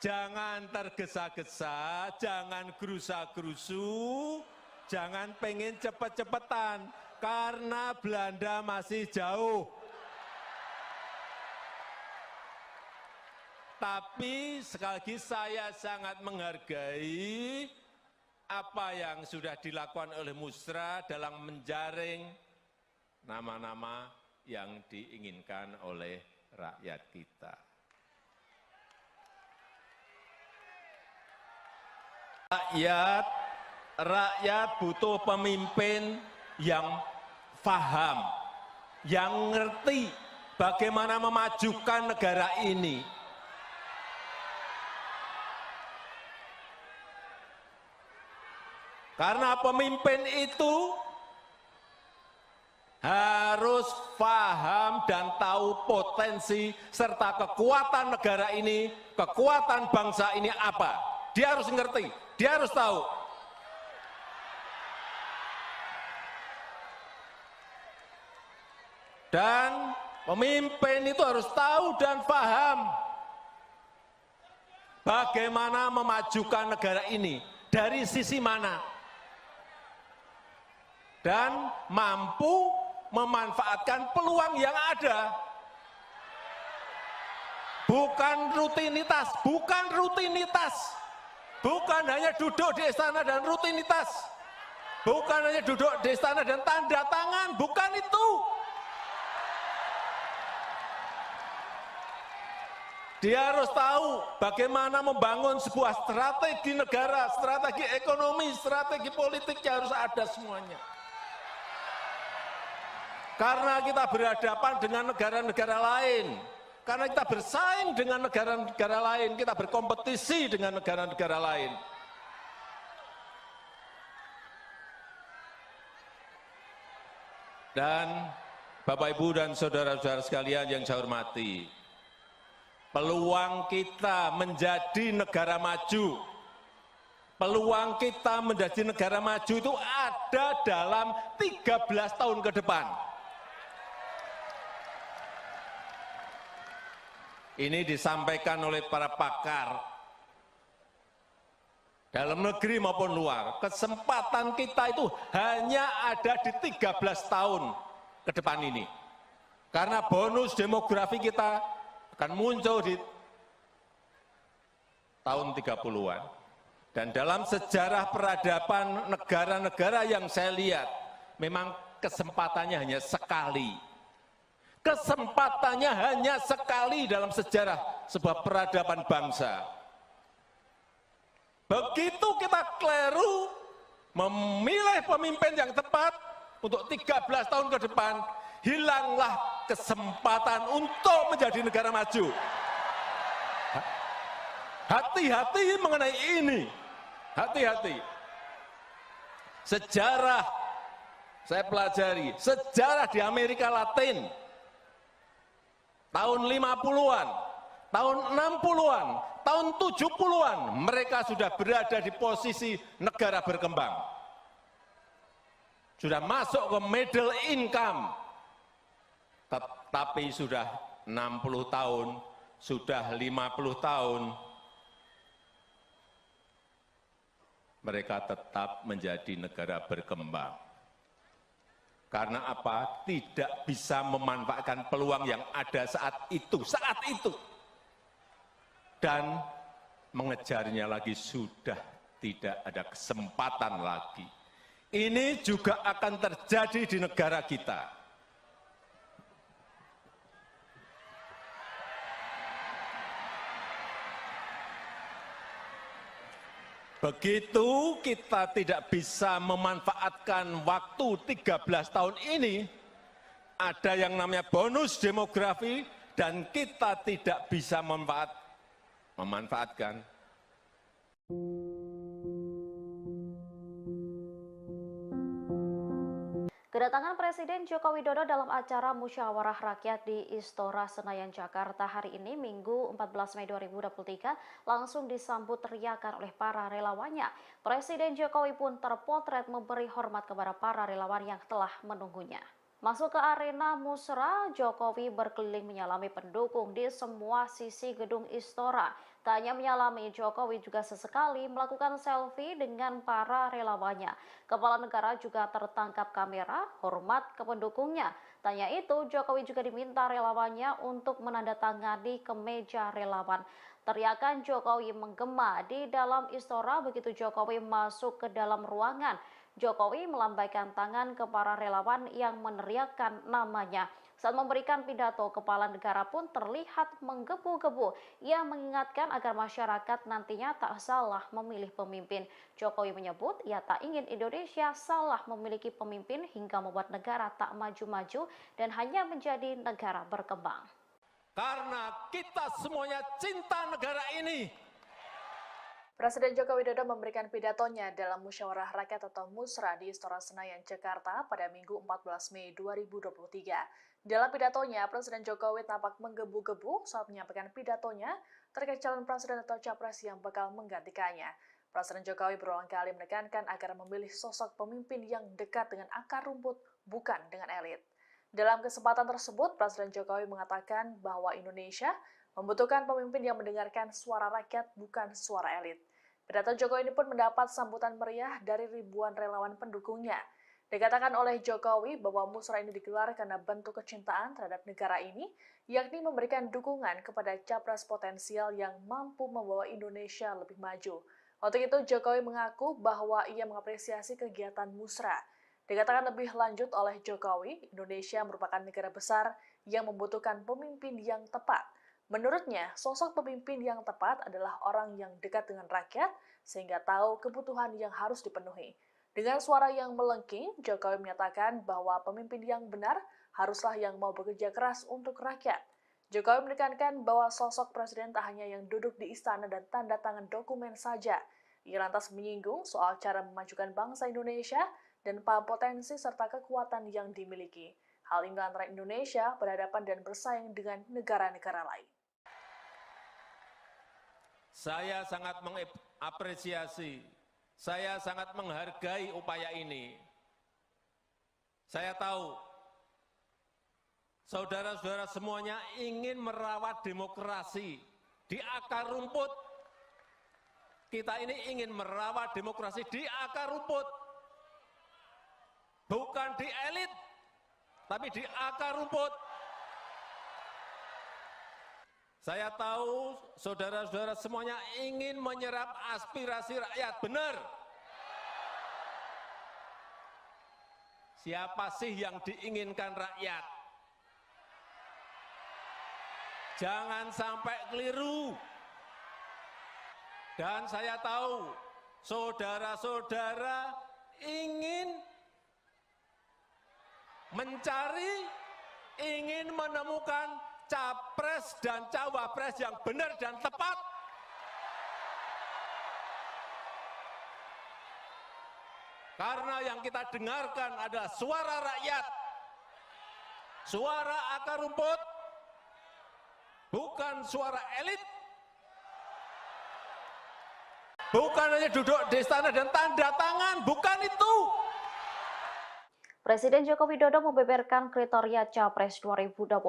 Jangan tergesa-gesa, jangan gerusa-gerusu, jangan pengen cepet-cepetan, karena Belanda masih jauh. Tapi sekali lagi saya sangat menghargai apa yang sudah dilakukan oleh Musra dalam menjaring nama-nama yang diinginkan oleh rakyat kita. Rakyat butuh pemimpin yang paham, yang ngerti bagaimana memajukan negara ini. Karena pemimpin itu harus paham dan tahu potensi serta kekuatan negara ini, kekuatan bangsa ini apa. Dia harus ngerti, dia harus tahu. Dan pemimpin itu harus tahu dan paham bagaimana memajukan negara ini, dari sisi mana. Dan mampu memanfaatkan peluang yang ada. Bukan rutinitas, bukan rutinitas. Bukan hanya duduk di istana dan rutinitas. Bukan hanya duduk di istana dan tanda tangan, bukan itu. Dia harus tahu bagaimana membangun sebuah strategi negara, strategi ekonomi, strategi politik yang harus ada semuanya. Karena kita berhadapan dengan negara-negara lain, karena kita bersaing dengan negara-negara lain, kita berkompetisi dengan negara-negara lain. Dan Bapak, Ibu, dan saudara-saudara sekalian yang saya hormati, peluang kita menjadi negara maju, peluang kita menjadi negara maju itu ada dalam 13 tahun ke depan. Ini disampaikan oleh para pakar dalam negeri maupun luar. Kesempatan kita itu hanya ada di 13 tahun ke depan ini. Karena bonus demografi kita akan muncul di tahun 30-an. Dan dalam sejarah peradaban negara-negara yang saya lihat, memang kesempatannya hanya sekali. Kesempatannya hanya sekali dalam sejarah sebuah peradaban bangsa. Begitu kita keliru memilih pemimpin yang tepat untuk 13 tahun ke depan, hilanglah kesempatan untuk menjadi negara maju. Hati-hati mengenai ini. Hati-hati. Sejarah, saya pelajari, sejarah di Amerika Latin, tahun 50-an, tahun 60-an, tahun 70-an, mereka sudah berada di posisi negara berkembang. Sudah masuk ke middle income. Tapi sudah 60 tahun, sudah 50 tahun, mereka tetap menjadi negara berkembang. Karena apa? Tidak bisa memanfaatkan peluang yang ada saat itu. Dan mengejarnya lagi sudah tidak ada kesempatan lagi. Ini juga akan terjadi di negara kita. Begitu kita tidak bisa memanfaatkan waktu 13 tahun ini, ada yang namanya bonus demografi, dan kita tidak bisa memanfaatkan. Kedatangan Presiden Joko Widodo dalam acara Musyawarah Rakyat di Istora Senayan, Jakarta hari ini, Minggu 14 Mei 2023, langsung disambut teriakan oleh para relawannya. Presiden Jokowi pun terpotret memberi hormat kepada para relawan yang telah menunggunya. Masuk ke arena Musra, Jokowi berkeliling menyalami pendukung di semua sisi gedung Istora. Tak hanya menyalami, Jokowi juga sesekali melakukan selfie dengan para relawannya. Kepala negara juga tertangkap kamera, hormat ke pendukungnya. Tanya itu, Jokowi juga diminta relawannya untuk menandatangani kemeja relawan. Teriakan Jokowi menggema di dalam Istora begitu Jokowi masuk ke dalam ruangan. Jokowi melambaikan tangan ke para relawan yang meneriakkan namanya. Saat memberikan pidato, kepala negara pun terlihat menggebu-gebu. Ia mengingatkan agar masyarakat nantinya tak salah memilih pemimpin. Jokowi menyebut ia tak ingin Indonesia salah memiliki pemimpin hingga membuat negara tak maju-maju dan hanya menjadi negara berkembang. Karena kita semuanya cinta negara ini. Presiden Joko Widodo memberikan pidatonya dalam Musyawarah Rakyat atau Musra di Istora Senayan, Jakarta pada Minggu 14 Mei 2023. Dalam pidatonya, Presiden Jokowi tampak menggebu-gebu saat menyampaikan pidatonya terkait calon presiden atau capres yang bakal menggantikannya. Presiden Jokowi berulang kali menekankan agar memilih sosok pemimpin yang dekat dengan akar rumput, bukan dengan elit. Dalam kesempatan tersebut, Presiden Jokowi mengatakan bahwa Indonesia membutuhkan pemimpin yang mendengarkan suara rakyat, bukan suara elit. Pidato Jokowi ini pun mendapat sambutan meriah dari ribuan relawan pendukungnya. Dikatakan oleh Jokowi bahwa musra ini digelar karena bentuk kecintaan terhadap negara ini, yakni memberikan dukungan kepada capres potensial yang mampu membawa Indonesia lebih maju. Untuk itu, Jokowi mengaku bahwa ia mengapresiasi kegiatan musra. Dikatakan lebih lanjut oleh Jokowi, Indonesia merupakan negara besar yang membutuhkan pemimpin yang tepat. Menurutnya, sosok pemimpin yang tepat adalah orang yang dekat dengan rakyat sehingga tahu kebutuhan yang harus dipenuhi. Dengan suara yang melengking, Jokowi menyatakan bahwa pemimpin yang benar haruslah yang mau bekerja keras untuk rakyat. Jokowi menekankan bahwa sosok presiden tak hanya yang duduk di istana dan tanda tangan dokumen saja. Ia lantas menyinggung soal cara memajukan bangsa Indonesia dan potensi serta kekuatan yang dimiliki. Hal ini antara Indonesia berhadapan dan bersaing dengan negara-negara lain. Saya sangat mengapresiasi, saya sangat menghargai upaya ini. Saya tahu, saudara-saudara semuanya ingin merawat demokrasi di akar rumput. Kita ini ingin merawat demokrasi di akar rumput. Bukan di elit, tapi di akar rumput. Saya tahu saudara-saudara semuanya ingin menyerap aspirasi rakyat, benar. Siapa sih yang diinginkan rakyat? Jangan sampai keliru. Dan saya tahu saudara-saudara ingin mencari, ingin menemukan capres dan cawapres yang benar dan tepat. Karena yang kita dengarkan adalah suara rakyat, suara akar rumput, bukan suara elit. Bukan hanya duduk di istana dan tanda tangan, bukan itu. Presiden Joko Widodo membeberkan kriteria Capres 2024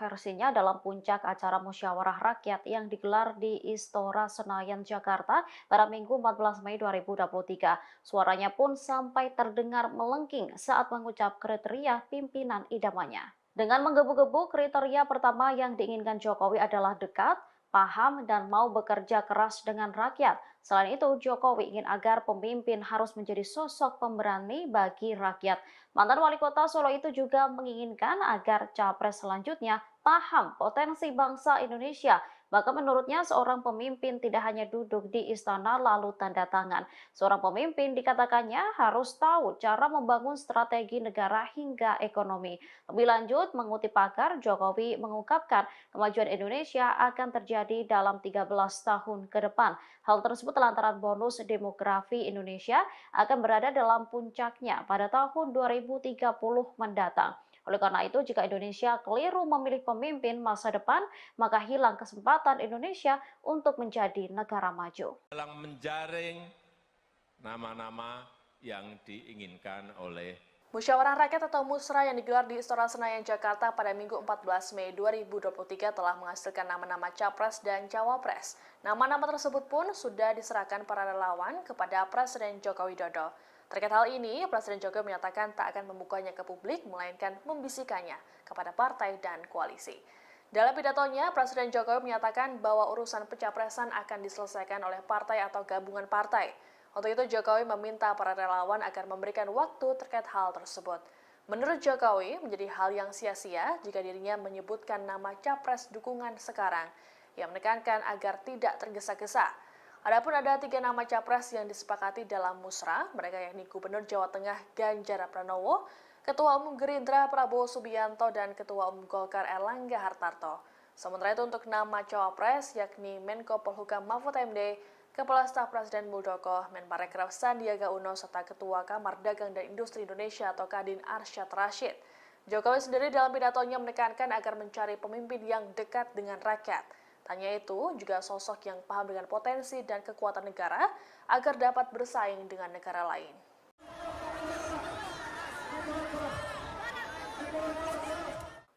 versinya dalam puncak acara musyawarah rakyat yang digelar di Istora Senayan, Jakarta pada Minggu 14 Mei 2023. Suaranya pun sampai terdengar melengking saat mengucap kriteria pimpinan idamannya. Dengan menggebu-gebu, kriteria pertama yang diinginkan Jokowi adalah dekat, paham, dan mau bekerja keras dengan rakyat. Selain itu, Jokowi ingin agar pemimpin harus menjadi sosok pemberani bagi rakyat. Mantan wali kota Solo itu juga menginginkan agar capres selanjutnya paham potensi bangsa Indonesia. Bahkan menurutnya seorang pemimpin tidak hanya duduk di istana lalu tanda tangan. Seorang pemimpin dikatakannya harus tahu cara membangun strategi negara hingga ekonomi. Lebih lanjut, mengutip pakar, Jokowi mengungkapkan kemajuan Indonesia akan terjadi dalam 13 tahun ke depan. Hal tersebut lantaran bonus demografi Indonesia akan berada dalam puncaknya pada tahun 2030 mendatang. Oleh karena itu, jika Indonesia keliru memilih pemimpin masa depan, maka hilang kesempatan Indonesia untuk menjadi negara maju. Dalam menjaring nama-nama yang diinginkan oleh Musyawarah Rakyat atau Musra yang digelar di Istora Senayan, Jakarta pada Minggu 14 Mei 2023 telah menghasilkan nama-nama Capres dan Cawapres. Nama-nama tersebut pun sudah diserahkan para relawan kepada Presiden Joko Widodo. Terkait hal ini, Presiden Jokowi menyatakan tak akan membukanya ke publik, melainkan membisikannya kepada partai dan koalisi. Dalam pidatonya, Presiden Jokowi menyatakan bahwa urusan pencapresan akan diselesaikan oleh partai atau gabungan partai. Untuk itu, Jokowi meminta para relawan agar memberikan waktu terkait hal tersebut. Menurut Jokowi, menjadi hal yang sia-sia jika dirinya menyebutkan nama capres dukungan sekarang. Ia menekankan agar tidak tergesa-gesa. Adapun ada 3 nama capres yang disepakati dalam musra, mereka yakni Gubernur Jawa Tengah Ganjar Pranowo, Ketua Umum Gerindra Prabowo Subianto, dan Ketua Umum Golkar Erlangga Hartarto. Sementara itu untuk nama cawapres yakni Menko Polhukam Mahfud MD, Kepala Staf Presiden Muldoko, Menparekraf Sandiaga Uno, serta Ketua Kamar Dagang dan Industri Indonesia atau Kadin Arsyad Rashid. Jokowi sendiri dalam pidatonya menekankan agar mencari pemimpin yang dekat dengan rakyat. Tanya itu juga sosok yang paham dengan potensi dan kekuatan negara agar dapat bersaing dengan negara lain.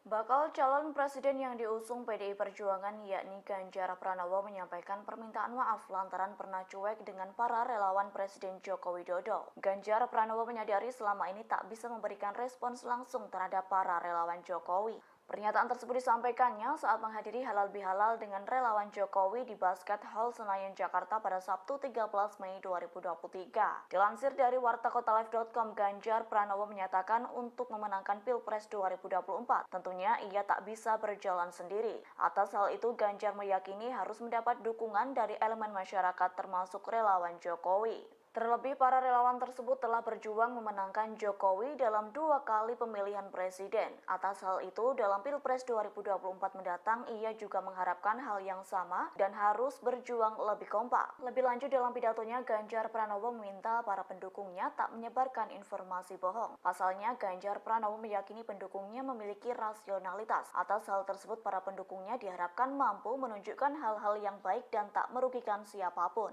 Bakal calon presiden yang diusung PDI Perjuangan yakni Ganjar Pranowo menyampaikan permintaan maaf lantaran pernah cuek dengan para relawan Presiden Joko Widodo. Ganjar Pranowo menyadari selama ini tak bisa memberikan respons langsung terhadap para relawan Jokowi. Pernyataan tersebut disampaikannya saat menghadiri halal bihalal dengan relawan Jokowi di Basket Hall Senayan, Jakarta pada Sabtu 13 Mei 2023. Dilansir dari wartakotalive.com, Ganjar Pranowo menyatakan untuk memenangkan Pilpres 2024, tentunya ia tak bisa berjalan sendiri. Atas hal itu, Ganjar meyakini harus mendapat dukungan dari elemen masyarakat termasuk relawan Jokowi. Terlebih, para relawan tersebut telah berjuang memenangkan Jokowi dalam 2 kali pemilihan presiden. Atas hal itu, dalam Pilpres 2024 mendatang, ia juga mengharapkan hal yang sama dan harus berjuang lebih kompak. Lebih lanjut dalam pidatonya, Ganjar Pranowo meminta para pendukungnya tak menyebarkan informasi bohong. Pasalnya, Ganjar Pranowo meyakini pendukungnya memiliki rasionalitas. Atas hal tersebut, para pendukungnya diharapkan mampu menunjukkan hal-hal yang baik dan tak merugikan siapapun.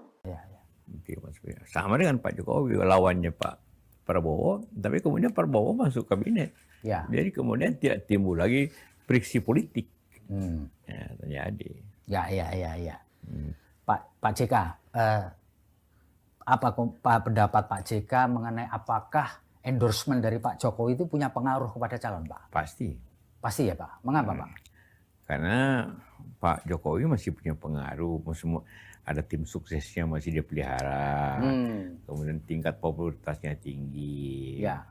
Sama dengan Pak Jokowi, lawannya Pak Prabowo, tapi kemudian Prabowo masuk kabinet. Ya. Jadi kemudian tidak timbul lagi friksi politik. Ya, terjadi. Ya. Pak JK, apa pendapat Pak JK mengenai apakah endorsement dari Pak Jokowi itu punya pengaruh kepada calon, Pak? Pasti. Pasti ya, Pak. Mengapa, Pak? Karena Pak Jokowi masih punya pengaruh, ada tim suksesnya masih dia pelihara, kemudian tingkat popularitasnya tinggi. Ya.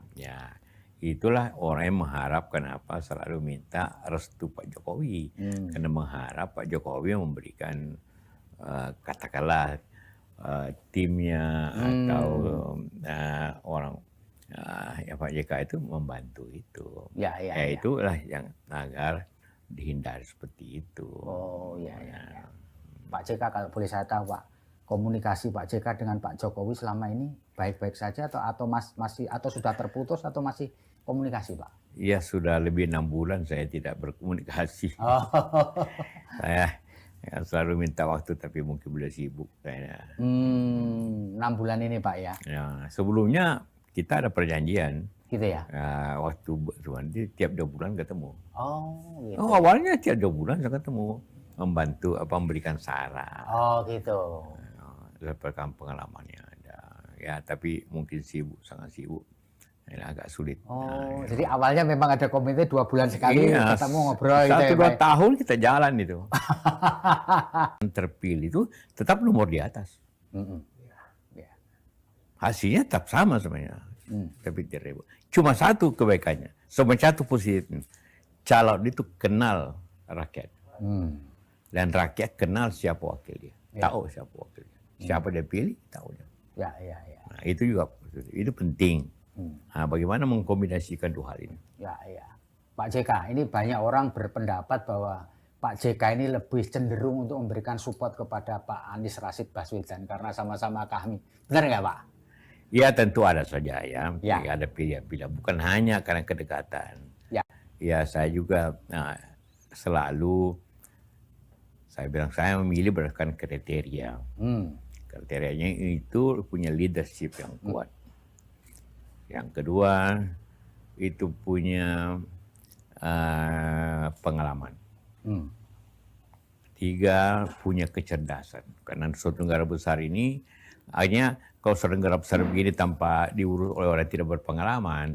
Itulah orang yang mengharapkan selalu minta restu Pak Jokowi, karena mengharap Pak Jokowi memberikan katakanlah timnya atau orang Pak JK itu membantu itu. Itulah yang agar dihindari seperti itu. Pak JK, kalau boleh saya tahu, Pak, komunikasi Pak JK dengan Pak Jokowi selama ini baik-baik saja atau masih sudah terputus atau masih komunikasi, Pak? Ya, sudah lebih 6 bulan saya tidak berkomunikasi. Saya selalu minta waktu tapi mungkin beliau sibuk kayaknya. 6 bulan ini, Pak, ya? Ya, sebelumnya kita ada perjanjian Gitu ya? Nah, waktu berhenti tiap 2 bulan ketemu. Oh, gitu. Oh, awalnya tiap 2 bulan saya ketemu, membantu memberikan saran. Oh, gitu. Dapatkan pengalamannya ada. Ya, tapi mungkin sibuk, sangat sibuk. Ini agak sulit. Oh, jadi awalnya memang ada komite 2 bulan sekali ketemu ngobrol gitu ya, 1-2 tahun kita jalan itu. Terpilih itu tetap nomor di atas. Hasilnya tetap sama sebenarnya. Tapi tidak. Cuma satu kebaikannya, satu positifnya. Calon itu kenal rakyat. Dan rakyat kenal siapa wakil dia. Tahu siapa wakil dia. Siapa dia pilih, tahu dia. Ya. Nah, itu juga itu penting. Nah, bagaimana mengkombinasikan 2 hal ini? Ya. Pak JK, ini banyak orang berpendapat bahwa Pak JK ini lebih cenderung untuk memberikan support kepada Pak Anies Rashid Baswedan karena sama-sama kami. Benar nggak, Pak? Ya, tentu ada saja ya. Ada pilihan-pilihan. Bukan hanya karena kedekatan. Ya, saya juga selalu saya bilang saya memilih berdasarkan kriteria. Kriterianya itu punya leadership yang kuat. Yang kedua itu punya pengalaman. 3 punya kecerdasan. Karena suatu negara besar ini hanya kalau suatu negara besar begini tanpa diurus oleh orang yang tidak berpengalaman,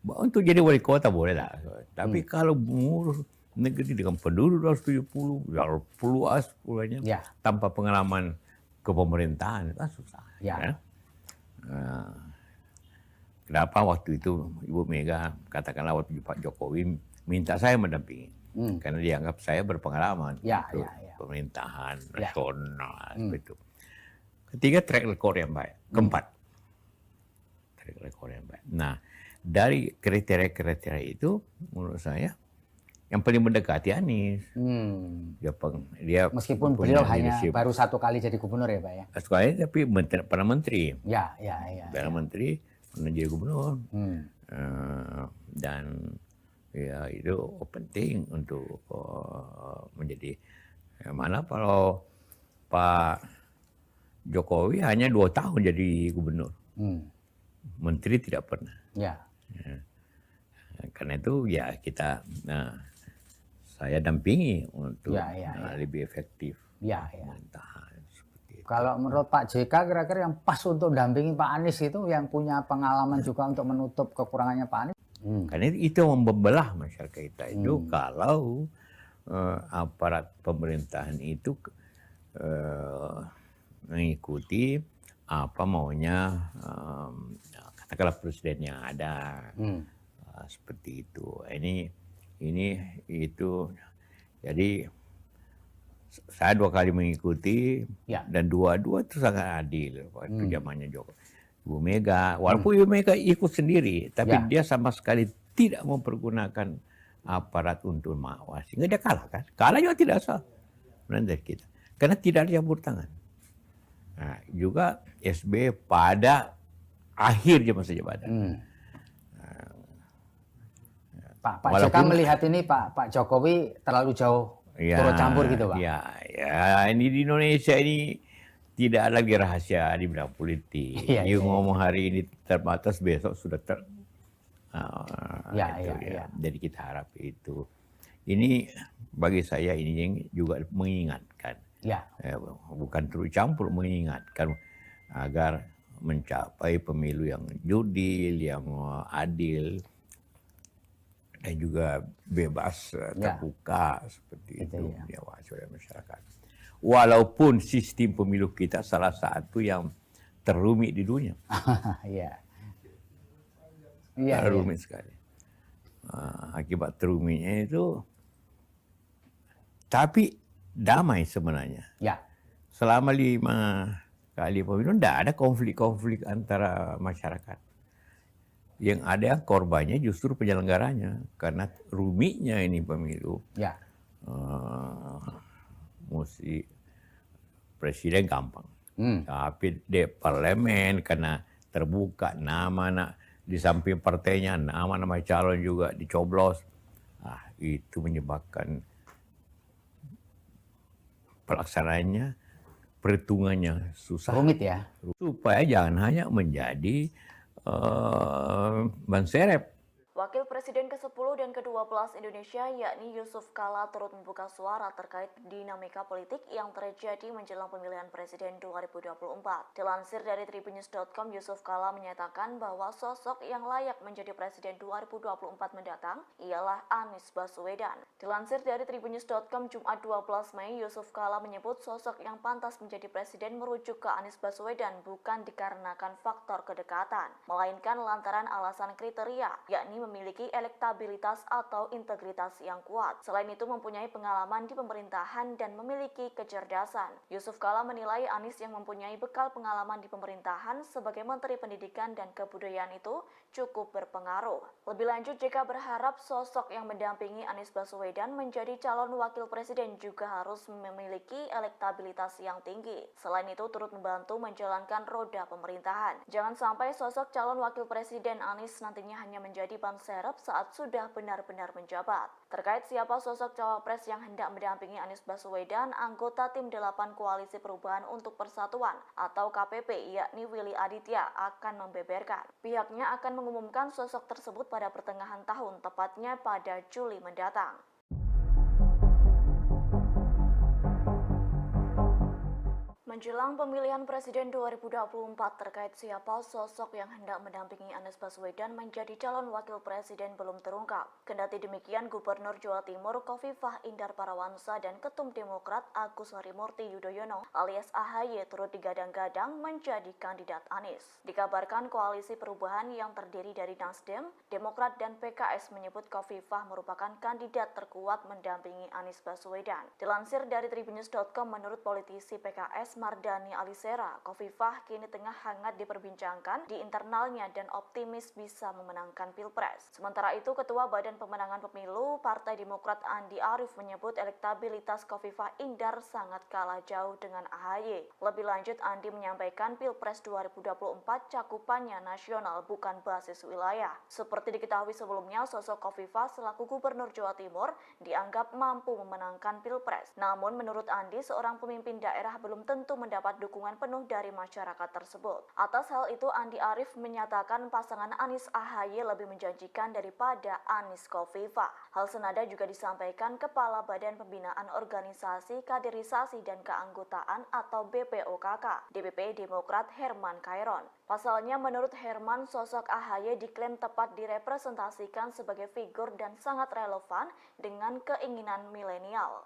untuk jadi wali kota boleh lah. Tapi kalau mengurus negeri dengan penduduk 270, puluhannya tanpa pengalaman kepemerintahan, kan susah. Ya. Kenapa waktu itu Ibu Mega katakanlah waktu Pak Jokowi minta saya mendampingi, karena dianggap saya berpengalaman pemerintahan nasional itu. Ketiga, track record yang baik. Keempat, track record yang baik. Nah, dari kriteria-kriteria itu menurut saya yang paling mendekati Anies. Dia meskipun beliau hanya baru 1 kali jadi gubernur ya, Pak ya. 1 kali tapi pernah menteri. Ya. Pernah menteri, pernah jadi gubernur. Dan ya itu penting untuk menjadi. Mana kalau Pak Jokowi hanya 2 tahun jadi gubernur. Menteri tidak pernah. Karena itu ya kita saya dampingi untuk lebih efektif pemerintahan seperti itu. Kalau menurut Pak JK kira-kira yang pas untuk dampingi Pak Anies itu yang punya pengalaman juga untuk menutup kekurangannya Pak Anies? Karena itu membelah masyarakat kita itu kalau aparat pemerintahan itu mengikuti apa maunya katakanlah presiden yang ada. Seperti itu. Ini itu. Jadi saya 2 kali mengikuti dan dua-dua itu sangat adil waktu zamannya Ibu Mega. Walaupun Ibu Mega ikut sendiri, tapi dia sama sekali tidak mempergunakan aparat untuk mengawasi. Nggak dia kalah kan? Kalah juga tidak sah. Dari kita. Karena tidak ada campur tangan. Nah, juga SBY pada akhir masa jabatan. Pak JK melihat ini Pak Jokowi terlalu jauh turut campur gitu, Pak? Ya, ini di Indonesia ini tidak ada lagi rahasia di bidang politik. Ngomong hari ini terbatas, besok sudah Jadi kita harap itu. Ini bagi saya ini yang juga mengingatkan. Bukan terus campur, mengingatkan agar mencapai pemilu yang jurdil, yang adil, dan juga bebas, terbuka seperti itu diawasi oleh masyarakat. Walaupun sistem pemilu kita salah satu yang terumit di dunia. Rumit sekali. Akibat terumitnya itu, tapi damai sebenarnya. Selama 5 kali pemilu tidak ada konflik-konflik antara masyarakat. Yang ada korbannya justru penyelenggaranya, karena rumitnya ini pemilu. Mesti presiden gampang, tapi di parlemen karena terbuka nama di samping partainya, nama-nama calon juga dicoblos. Itu menyebabkan pelaksanaannya, perhitungannya susah. Rumit ya. Supaya jangan hanya menjadi ban serep. Wakil Presiden ke-10 dan ke-12 Indonesia yakni Yusuf Kala turut membuka suara terkait dinamika politik yang terjadi menjelang pemilihan presiden 2024. Dilansir dari tribunnews.com, Yusuf Kala menyatakan bahwa sosok yang layak menjadi presiden 2024 mendatang ialah Anies Baswedan. Dilansir dari tribunnews.com Jumat 12 Mei, Yusuf Kala menyebut sosok yang pantas menjadi presiden merujuk ke Anies Baswedan bukan dikarenakan faktor kedekatan, melainkan lantaran alasan kriteria, yakni memiliki elektabilitas atau integritas yang kuat. Selain itu mempunyai pengalaman di pemerintahan dan memiliki kecerdasan. Yusuf Kala menilai Anies yang mempunyai bekal pengalaman di pemerintahan sebagai Menteri Pendidikan dan Kebudayaan itu cukup berpengaruh. Lebih lanjut, JK berharap sosok yang mendampingi Anies Baswedan menjadi calon wakil presiden juga harus memiliki elektabilitas yang tinggi. Selain itu turut membantu menjalankan roda pemerintahan. Jangan sampai sosok calon wakil presiden Anies nantinya hanya menjadi ban serep saat sudah benar-benar menjabat. Terkait siapa sosok cawapres yang hendak mendampingi Anies Baswedan, anggota tim 8 Koalisi Perubahan untuk Persatuan atau KPP yakni Willy Aditya akan membeberkan. Pihaknya akan mengumumkan sosok tersebut pada pertengahan tahun, tepatnya pada Juli mendatang. Menjelang pemilihan Presiden 2024 terkait siapa sosok yang hendak mendampingi Anies Baswedan menjadi calon wakil presiden belum terungkap. Kendati demikian, Gubernur Jawa Timur Khofifah Indar Parawansa dan Ketum Demokrat Agus Harimurti Yudhoyono alias AHY turut digadang-gadang menjadi kandidat Anies. Dikabarkan koalisi perubahan yang terdiri dari Nasdem, Demokrat dan PKS menyebut Khofifah merupakan kandidat terkuat mendampingi Anies Baswedan. Dilansir dari tribunnews.com, menurut politisi PKS Mardani Alisera, Khofifah kini tengah hangat diperbincangkan di internalnya dan optimis bisa memenangkan Pilpres. Sementara itu, Ketua Badan Pemenangan Pemilu Partai Demokrat Andi Arief menyebut elektabilitas Khofifah Indar sangat kalah jauh dengan AHY. Lebih lanjut, Andi menyampaikan Pilpres 2024 cakupannya nasional bukan basis wilayah. Seperti diketahui sebelumnya, sosok Khofifah selaku Gubernur Jawa Timur dianggap mampu memenangkan Pilpres. Namun menurut Andi, seorang pemimpin daerah belum tentu mendapat dukungan penuh dari masyarakat tersebut. Atas hal itu, Andi Arief menyatakan pasangan Anies AHY lebih menjanjikan daripada Anies Khofifah. Hal senada juga disampaikan Kepala Badan Pembinaan Organisasi Kaderisasi dan Keanggotaan atau BPOKK, DPP Demokrat Herman Khairon. Pasalnya, menurut Herman, sosok AHY diklaim tepat direpresentasikan sebagai figur dan sangat relevan dengan keinginan milenial.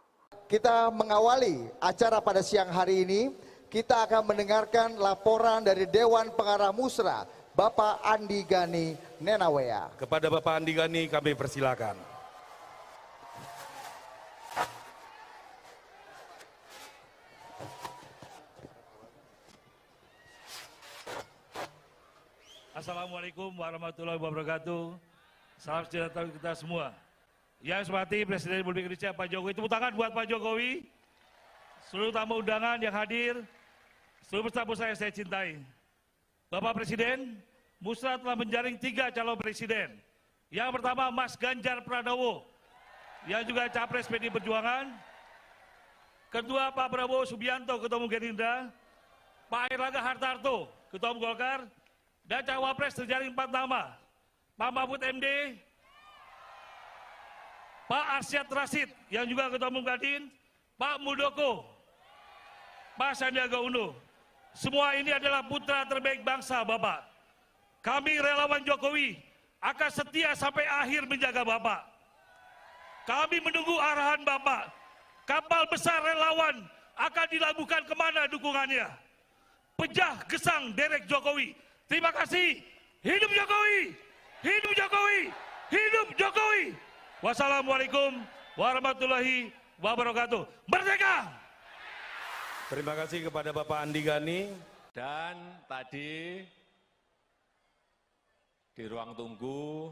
Kita mengawali acara pada siang hari ini, kita akan mendengarkan laporan dari Dewan Pengarah Musra, Bapak Andi Gani Nenawea. Kepada Bapak Andi Gani kami persilakan. Assalamualaikum warahmatullahi wabarakatuh. Salam sejahtera kita semua. Yang saya hormati Presiden Republik Indonesia Pak Jokowi, tepuk tangan buat Pak Jokowi, seluruh tamu undangan yang hadir, seluruh tamu saya cintai. Bapak Presiden, Musra telah menjaring 3 calon presiden. Yang pertama Mas Ganjar Pranowo, yang juga Capres PDI Perjuangan. Kedua Pak Prabowo Subianto, Ketua Umum Gerindra. Pak Airlangga Hartarto, Ketua Umum Golkar. Dan Cawapres terjaring 4 nama, Pak Mahfud MD, Pak Arsyad Rashid, yang juga Ketua Umum Kadin, Pak Muldoko, Pak Sandiaga Uno. Semua ini adalah putra terbaik bangsa, Bapak. Kami relawan Jokowi akan setia sampai akhir menjaga Bapak. Kami menunggu arahan Bapak. Kapal besar relawan akan dilabuhkan kemana dukungannya. Pejah gesang derek Jokowi. Terima kasih. Hidup Jokowi! Hidup Jokowi! Hidup Jokowi! Wassalamualaikum warahmatullahi wabarakatuh. Merdeka! Terima kasih kepada Bapak Andi Gani. Dan tadi di ruang tunggu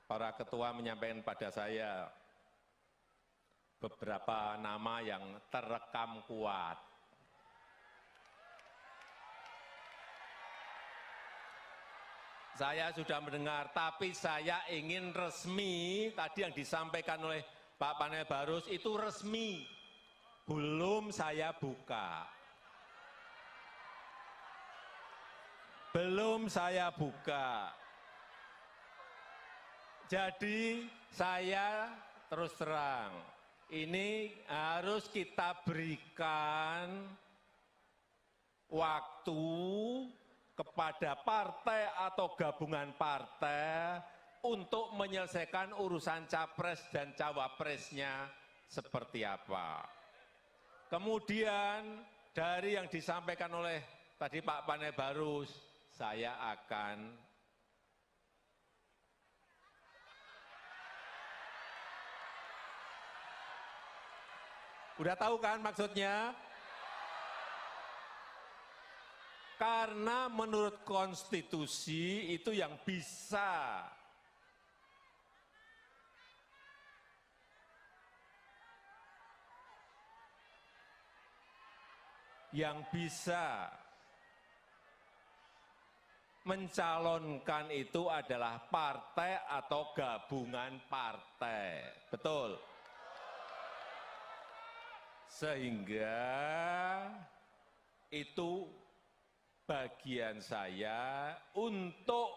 para ketua menyampaikan pada saya beberapa nama yang terekam kuat. Saya sudah mendengar, tapi saya ingin resmi, tadi yang disampaikan oleh Pak Panel Barus itu resmi, belum saya buka. Belum saya buka. Jadi saya terus terang, ini harus kita berikan waktu kepada partai atau gabungan partai untuk menyelesaikan urusan capres dan cawapresnya seperti apa. Kemudian dari yang disampaikan oleh tadi Pak Panebarus, saya akan udah tahu kan maksudnya? Karena menurut konstitusi itu yang bisa mencalonkan itu adalah partai atau gabungan partai. Betul? Sehingga itu bagian saya untuk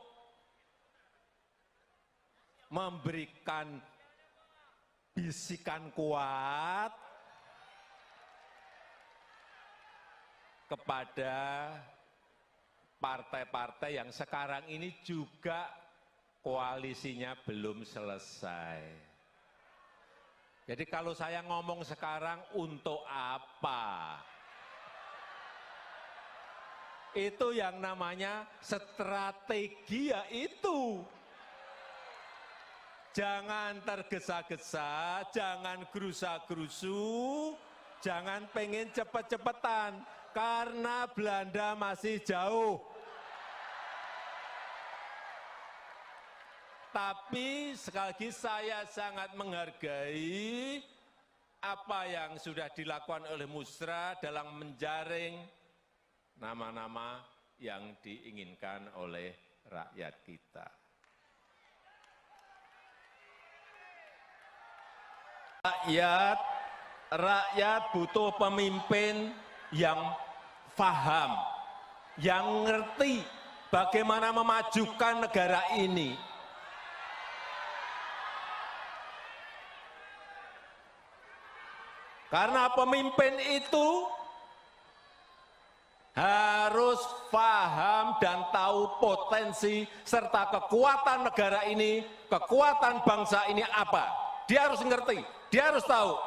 memberikan bisikan kuat kepada partai-partai yang sekarang ini juga koalisinya belum selesai. Jadi kalau saya ngomong sekarang untuk apa? Itu yang namanya strategi, ya itu. Jangan tergesa-gesa, jangan gerusa-gerusu, jangan pengen cepet-cepetan, karena Belanda masih jauh. Tapi sekali lagi saya sangat menghargai apa yang sudah dilakukan oleh Musra dalam menjaring nama-nama yang diinginkan oleh rakyat kita. Rakyat butuh pemimpin yang paham, yang ngerti bagaimana memajukan negara ini. Karena pemimpin itu harus paham dan tahu potensi serta kekuatan negara ini, kekuatan bangsa ini apa. Dia harus ngerti, dia harus tahu.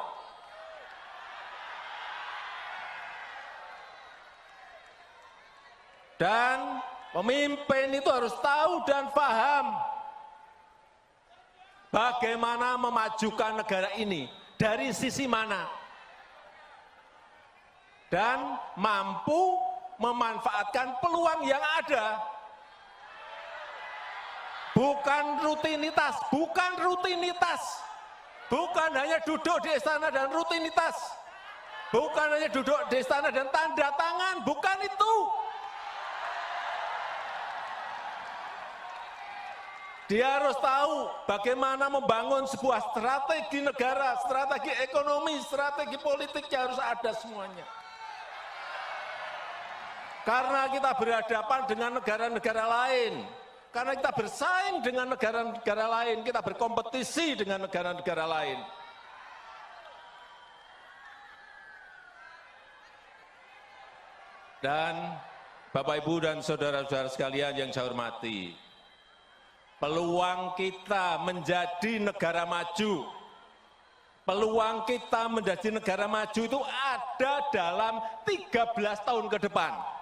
Dan pemimpin itu harus tahu dan paham bagaimana memajukan negara ini, dari sisi mana. Dan mampu memanfaatkan peluang yang ada. Bukan rutinitas, bukan rutinitas. Bukan hanya duduk di istana dan rutinitas. Bukan hanya duduk di istana dan tanda tangan, bukan itu. Dia harus tahu bagaimana membangun sebuah strategi negara, strategi ekonomi, strategi politiknya harus ada semuanya. Karena kita berhadapan dengan negara-negara lain, karena kita bersaing dengan negara-negara lain, kita berkompetisi dengan negara-negara lain. Dan Bapak, Ibu, dan saudara-saudara sekalian yang saya hormati, peluang kita menjadi negara maju, peluang kita menjadi negara maju itu ada dalam 13 tahun ke depan.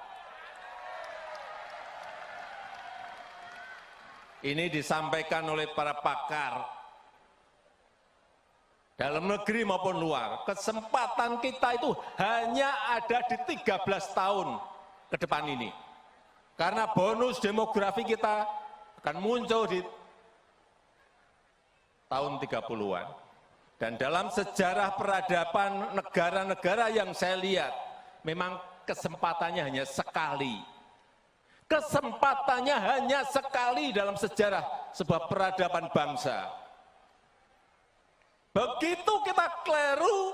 Ini disampaikan oleh para pakar dalam negeri maupun luar. Kesempatan kita itu hanya ada di 13 tahun ke depan ini. Karena bonus demografi kita akan muncul di tahun 30-an. Dan dalam sejarah peradaban negara-negara yang saya lihat, memang kesempatannya hanya sekali. Kesempatannya hanya sekali dalam sejarah sebuah peradaban bangsa. Begitu kita keliru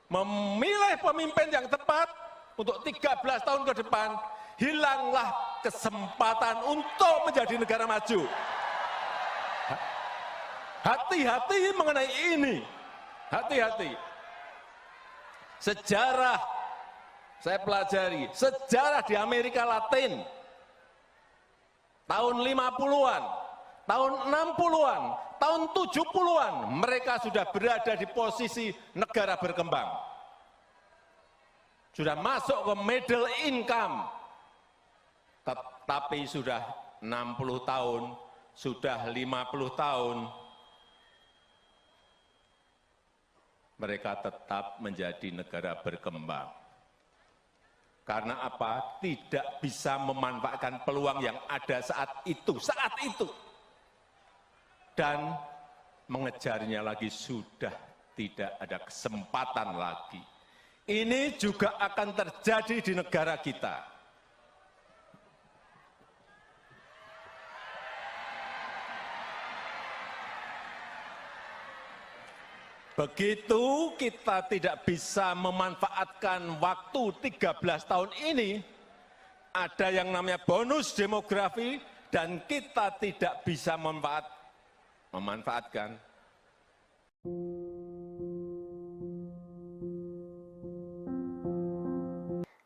memilih pemimpin yang tepat untuk 13 tahun ke depan, hilanglah kesempatan untuk menjadi negara maju. Hati-hati mengenai ini. Hati-hati. Sejarah, saya pelajari, sejarah di Amerika Latin, tahun 50-an, tahun 60-an, tahun 70-an, mereka sudah berada di posisi negara berkembang. Sudah masuk ke middle income, tapi sudah 60 tahun, sudah 50 tahun, mereka tetap menjadi negara berkembang. Karena apa? Tidak bisa memanfaatkan peluang yang ada saat itu. Dan mengejarnya lagi sudah tidak ada kesempatan lagi. Ini juga akan terjadi di negara kita. Begitu kita tidak bisa memanfaatkan waktu 13 tahun ini, ada yang namanya bonus demografi, dan kita tidak bisa memanfaatkan.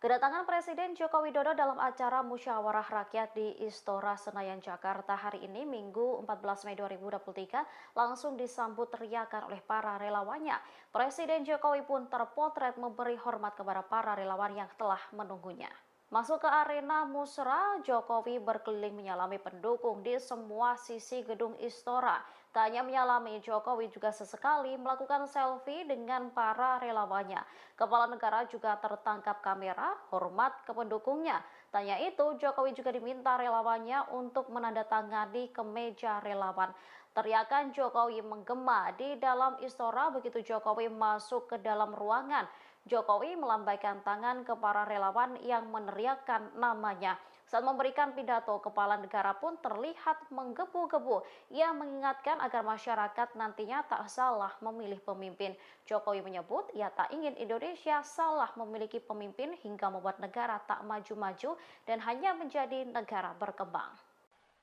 Kedatangan Presiden Joko Widodo dalam acara Musyawarah Rakyat di Istora Senayan, Jakarta hari ini, Minggu 14 Mei 2023, langsung disambut teriakan oleh para relawannya. Presiden Jokowi pun terpotret memberi hormat kepada para relawan yang telah menunggunya. Masuk ke arena Musra, Jokowi berkeliling menyalami pendukung di semua sisi gedung Istora. Tak hanya menyalami, Jokowi juga sesekali melakukan selfie dengan para relawannya. Kepala negara juga tertangkap kamera, hormat ke pendukungnya. Tanya itu, Jokowi juga diminta relawannya untuk menandatangani kemeja relawan. Teriakan Jokowi menggema di dalam Istora begitu Jokowi masuk ke dalam ruangan. Jokowi melambaikan tangan ke para relawan yang meneriakkan namanya. Saat memberikan pidato, kepala negara pun terlihat menggebu-gebu. Ia mengingatkan agar masyarakat nantinya tak salah memilih pemimpin. Jokowi menyebut ia tak ingin Indonesia salah memiliki pemimpin hingga membuat negara tak maju-maju dan hanya menjadi negara berkembang.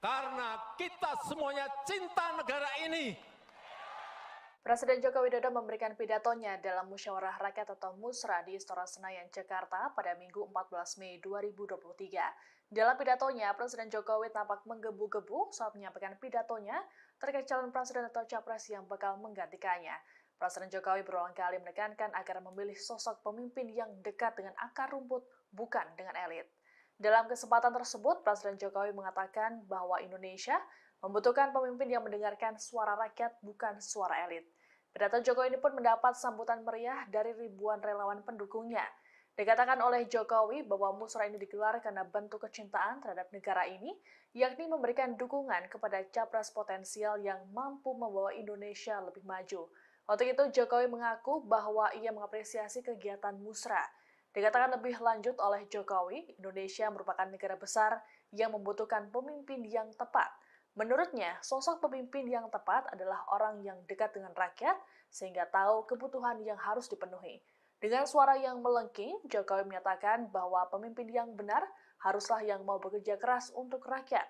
Karena kita semuanya cinta negara ini. Presiden Joko Widodo memberikan pidatonya dalam Musyawarah Rakyat atau Musra di Istora Senayan, Jakarta pada Minggu 14 Mei 2023. Dalam pidatonya, Presiden Jokowi tampak menggebu-gebu saat menyampaikan pidatonya terkait calon presiden atau capres yang bakal menggantikannya. Presiden Jokowi berulang kali menekankan agar memilih sosok pemimpin yang dekat dengan akar rumput, bukan dengan elit. Dalam kesempatan tersebut, Presiden Jokowi mengatakan bahwa Indonesia membutuhkan pemimpin yang mendengarkan suara rakyat, bukan suara elit. Pidato Jokowi ini pun mendapat sambutan meriah dari ribuan relawan pendukungnya. Dikatakan oleh Jokowi bahwa musra ini digelar karena bentuk kecintaan terhadap negara ini, yakni memberikan dukungan kepada capres potensial yang mampu membawa Indonesia lebih maju. Waktu itu Jokowi mengaku bahwa ia mengapresiasi kegiatan musra. Dikatakan lebih lanjut oleh Jokowi, Indonesia merupakan negara besar yang membutuhkan pemimpin yang tepat. Menurutnya, sosok pemimpin yang tepat adalah orang yang dekat dengan rakyat sehingga tahu kebutuhan yang harus dipenuhi. Dengan suara yang melengking, Jokowi menyatakan bahwa pemimpin yang benar haruslah yang mau bekerja keras untuk rakyat.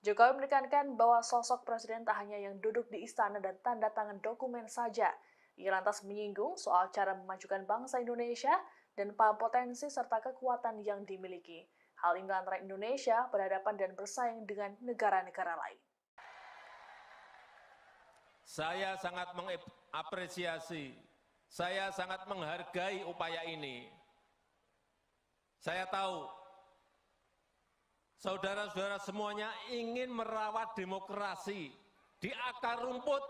Jokowi menekankan bahwa sosok presiden tak hanya yang duduk di istana dan tanda tangan dokumen saja. Ia lantas menyinggung soal cara memajukan bangsa Indonesia dan potensi serta kekuatan yang dimiliki. Hal ini antara Indonesia berhadapan dan bersaing dengan negara-negara lain. Saya sangat mengapresiasi, saya sangat menghargai upaya ini. Saya tahu, saudara-saudara semuanya ingin merawat demokrasi di akar rumput.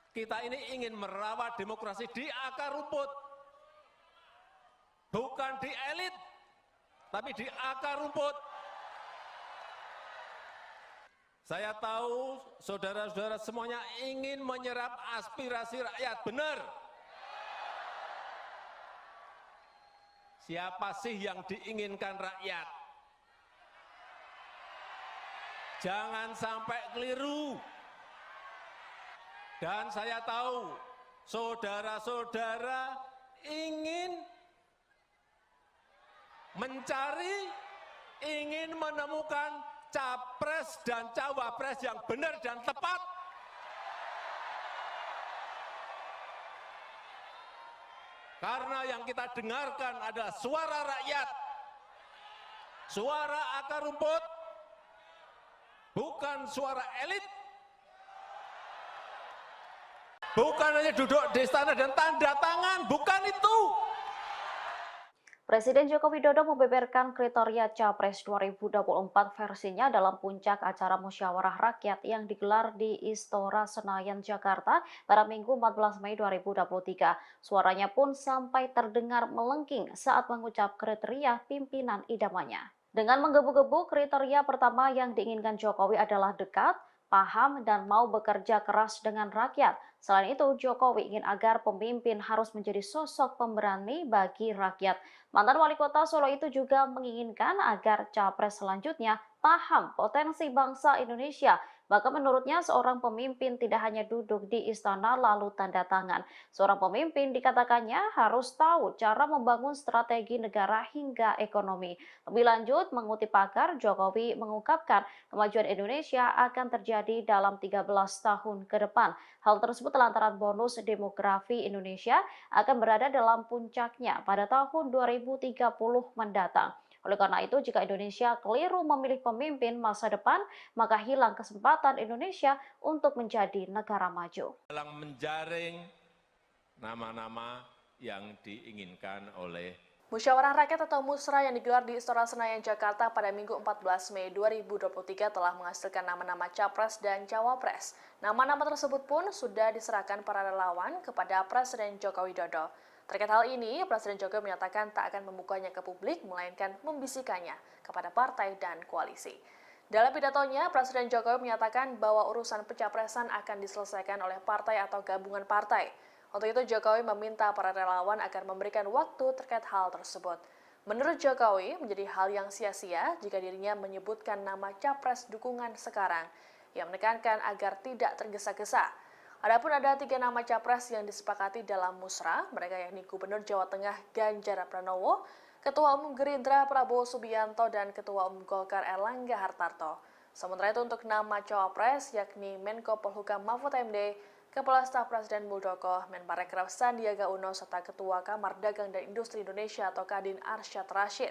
Kita ini ingin merawat demokrasi di akar rumput. Bukan di elit, tapi di akar rumput. Saya tahu saudara-saudara semuanya ingin menyerap aspirasi rakyat, benar. Siapa sih yang diinginkan rakyat? Jangan sampai keliru. Dan saya tahu saudara-saudara ingin mencari, ingin menemukan capres dan cawapres yang benar dan tepat. Karena yang kita dengarkan adalah suara rakyat, suara akar rumput, bukan suara elit. Bukan hanya duduk di istana dan tanda tangan, bukan itu. Presiden Joko Widodo membeberkan kriteria Capres 2024 versinya dalam puncak acara musyawarah rakyat yang digelar di Istora Senayan, Jakarta pada Minggu 14 Mei 2023. Suaranya pun sampai terdengar melengking saat mengucap kriteria pimpinan idamannya. Dengan menggebu-gebu, kriteria pertama yang diinginkan Jokowi adalah dekat, paham, dan mau bekerja keras dengan rakyat. Selain itu, Jokowi ingin agar pemimpin harus menjadi sosok pemberani bagi rakyat. Mantan wali kota Solo itu juga menginginkan agar capres selanjutnya paham potensi bangsa Indonesia. Bahkan menurutnya seorang pemimpin tidak hanya duduk di istana lalu tanda tangan. Seorang pemimpin dikatakannya harus tahu cara membangun strategi negara hingga ekonomi. Lebih lanjut, mengutip pakar, Jokowi mengungkapkan kemajuan Indonesia akan terjadi dalam 13 tahun ke depan. Hal tersebut lantaran bonus demografi Indonesia akan berada dalam puncaknya pada tahun 2030 mendatang. Oleh karena itu, jika Indonesia keliru memilih pemimpin masa depan, maka hilang kesempatan Indonesia untuk menjadi negara maju. Dalam menjaring nama-nama yang diinginkan oleh Musyawarah Rakyat atau Musra yang digelar di Istora Senayan, Jakarta pada Minggu 14 Mei 2023 telah menghasilkan nama-nama Capres dan Cawapres. Nama-nama tersebut pun sudah diserahkan para relawan kepada Presiden Joko Widodo. Terkait hal ini, Presiden Jokowi menyatakan tak akan membukanya ke publik, melainkan membisikannya kepada partai dan koalisi. Dalam pidatonya, Presiden Jokowi menyatakan bahwa urusan pencapresan akan diselesaikan oleh partai atau gabungan partai. Untuk itu, Jokowi meminta para relawan agar memberikan waktu terkait hal tersebut. Menurut Jokowi, menjadi hal yang sia-sia jika dirinya menyebutkan nama capres dukungan sekarang. Ia menekankan agar tidak tergesa-gesa. Adapun ada 3 nama capres yang disepakati dalam musra, mereka yakni Gubernur Jawa Tengah Ganjar Pranowo, Ketua Umum Gerindra Prabowo Subianto, dan Ketua Umum Golkar Erlangga Hartarto. Sementara itu untuk nama cawapres yakni Menko Polhukam Mahfud MD, Kepala Staf Presiden Muldoko, Menparekraf Sandiaga Uno, serta Ketua Kamar Dagang dan Industri Indonesia atau Kadin Arsyad Rashid.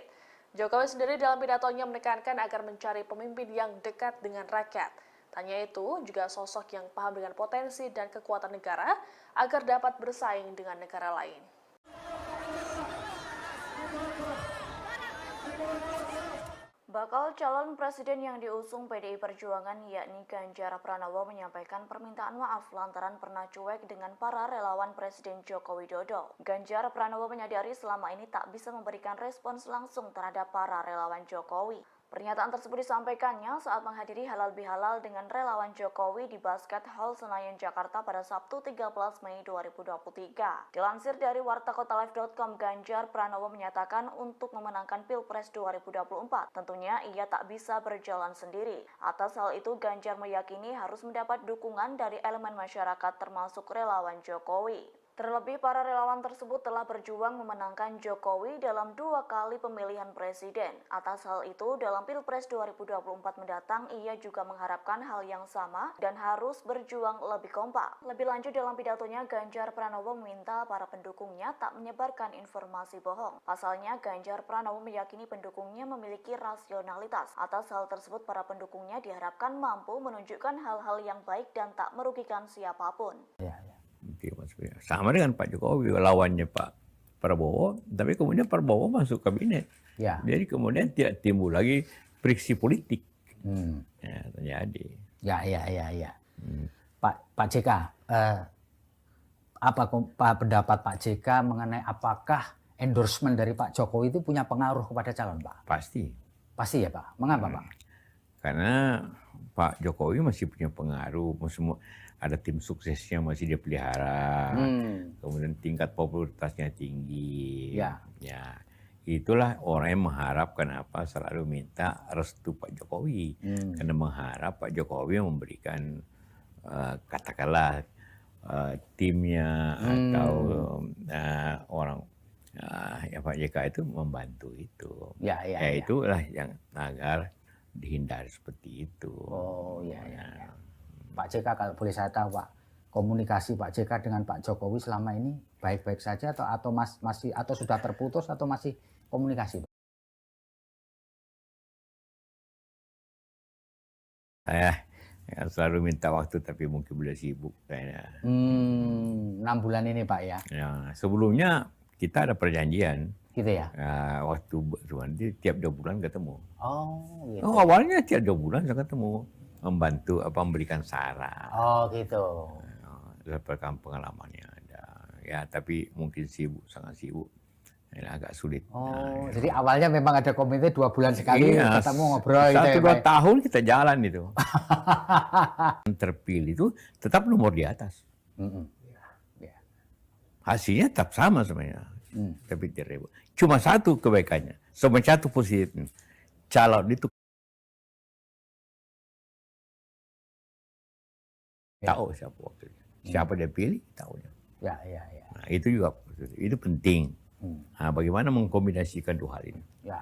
Jokowi sendiri dalam pidatonya menekankan agar mencari pemimpin yang dekat dengan rakyat. Tanya itu juga sosok yang paham dengan potensi dan kekuatan negara agar dapat bersaing dengan negara lain. Bakal calon presiden yang diusung PDI Perjuangan yakni Ganjar Pranowo menyampaikan permintaan maaf lantaran pernah cuek dengan para relawan Presiden Joko Widodo. Ganjar Pranowo menyadari selama ini tak bisa memberikan respons langsung terhadap para relawan Jokowi. Pernyataan tersebut disampaikannya saat menghadiri halal bihalal dengan relawan Jokowi di Basket Hall Senayan, Jakarta pada Sabtu 13 Mei 2023. Dilansir dari wartakotalive.com, Ganjar Pranowo menyatakan untuk memenangkan Pilpres 2024, tentunya ia tak bisa berjalan sendiri. Atas hal itu, Ganjar meyakini harus mendapat dukungan dari elemen masyarakat termasuk relawan Jokowi. Terlebih, para relawan tersebut telah berjuang memenangkan Jokowi dalam 2 kali pemilihan presiden. Atas hal itu, dalam Pilpres 2024 mendatang, ia juga mengharapkan hal yang sama dan harus berjuang lebih kompak. Lebih lanjut dalam pidatonya, Ganjar Pranowo meminta para pendukungnya tak menyebarkan informasi bohong. Pasalnya, Ganjar Pranowo meyakini pendukungnya memiliki rasionalitas. Atas hal tersebut, para pendukungnya diharapkan mampu menunjukkan hal-hal yang baik dan tak merugikan siapapun. Sama dengan Pak Jokowi, lawannya Pak Prabowo, tapi kemudian Prabowo masuk kabinet. Ya. Jadi kemudian tidak timbul lagi friksi politik. Ya, terjadi. Ya. Pak JK, apa pendapat Pak JK mengenai apakah endorsement dari Pak Jokowi itu punya pengaruh kepada calon, Pak? Pasti. Pasti ya, Pak. Mengapa, Pak? Karena Pak Jokowi masih punya pengaruh, semua ada tim suksesnya masih dia pelihara, kemudian tingkat popularitasnya tinggi. Ya, itulah orang yang mengharap kenapa selalu minta restu Pak Jokowi, karena mengharap Pak Jokowi memberikan katakanlah timnya atau orang ya Pak JK itu membantu itu. Ya. Itulah yang agar dihindari seperti itu. Oh ya. Pak JK, kalau boleh saya tahu Pak, komunikasi Pak JK dengan Pak Jokowi selama ini baik-baik saja atau masih atau sudah terputus atau masih komunikasi, Pak? Saya selalu minta waktu tapi mungkin boleh sibuk kayaknya. 6 bulan ini, Pak, ya? Ya, sebelumnya kita ada perjanjian. Gitu ya? Waktu nanti tiap 2 bulan ketemu. Oh, gitu. Oh, awalnya tiap 2 bulan saya ketemu, membantu memberikan saran. Oh, gitu. Dapatkan pengalamannya ada. Ya, tapi mungkin sibuk, sangat sibuk. Ini agak sulit. Oh, jadi awalnya memang ada komite 2 bulan sekali ketemu ngobrol gitu ya, 1-2 tahun kita jalan itu. Terpilih itu tetap nomor di atas. Hasilnya tetap sama sebenarnya. Tapi tidak. Cuma satu kebaikannya, cuma satu positifnya. Calon itu tahu siapa waktunya. Siapa dia pilih, tahu dia. Ya. Nah, itu juga itu penting. Nah, bagaimana mengkombinasikan 2 hal ini? Ya.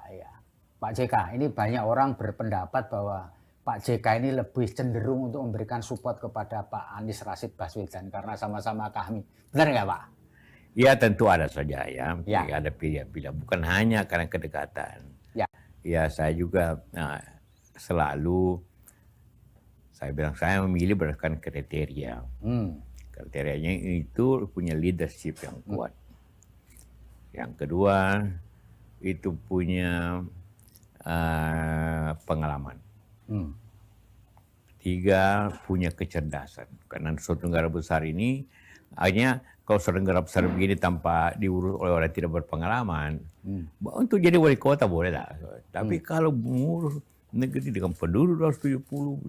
Pak JK, ini banyak orang berpendapat bahwa Pak JK ini lebih cenderung untuk memberikan support kepada Pak Anies Rashid Baswedan karena sama-sama kami. Benar nggak, Pak? Ya, tentu ada saja ya. Ada pilihan-pilihan. Bukan hanya karena kedekatan. Ya, saya juga selalu saya bilang saya memilih berdasarkan kriteria. Kriterianya itu punya leadership yang kuat. Yang kedua, itu punya pengalaman. 3, punya kecerdasan. Karena suatu negara besar ini, akhirnya kalau suatu negara besar begini tanpa diurus oleh orang tidak berpengalaman, untuk jadi wali kota boleh lah. Tapi kalau mengurus negeri dengan penduduk 270,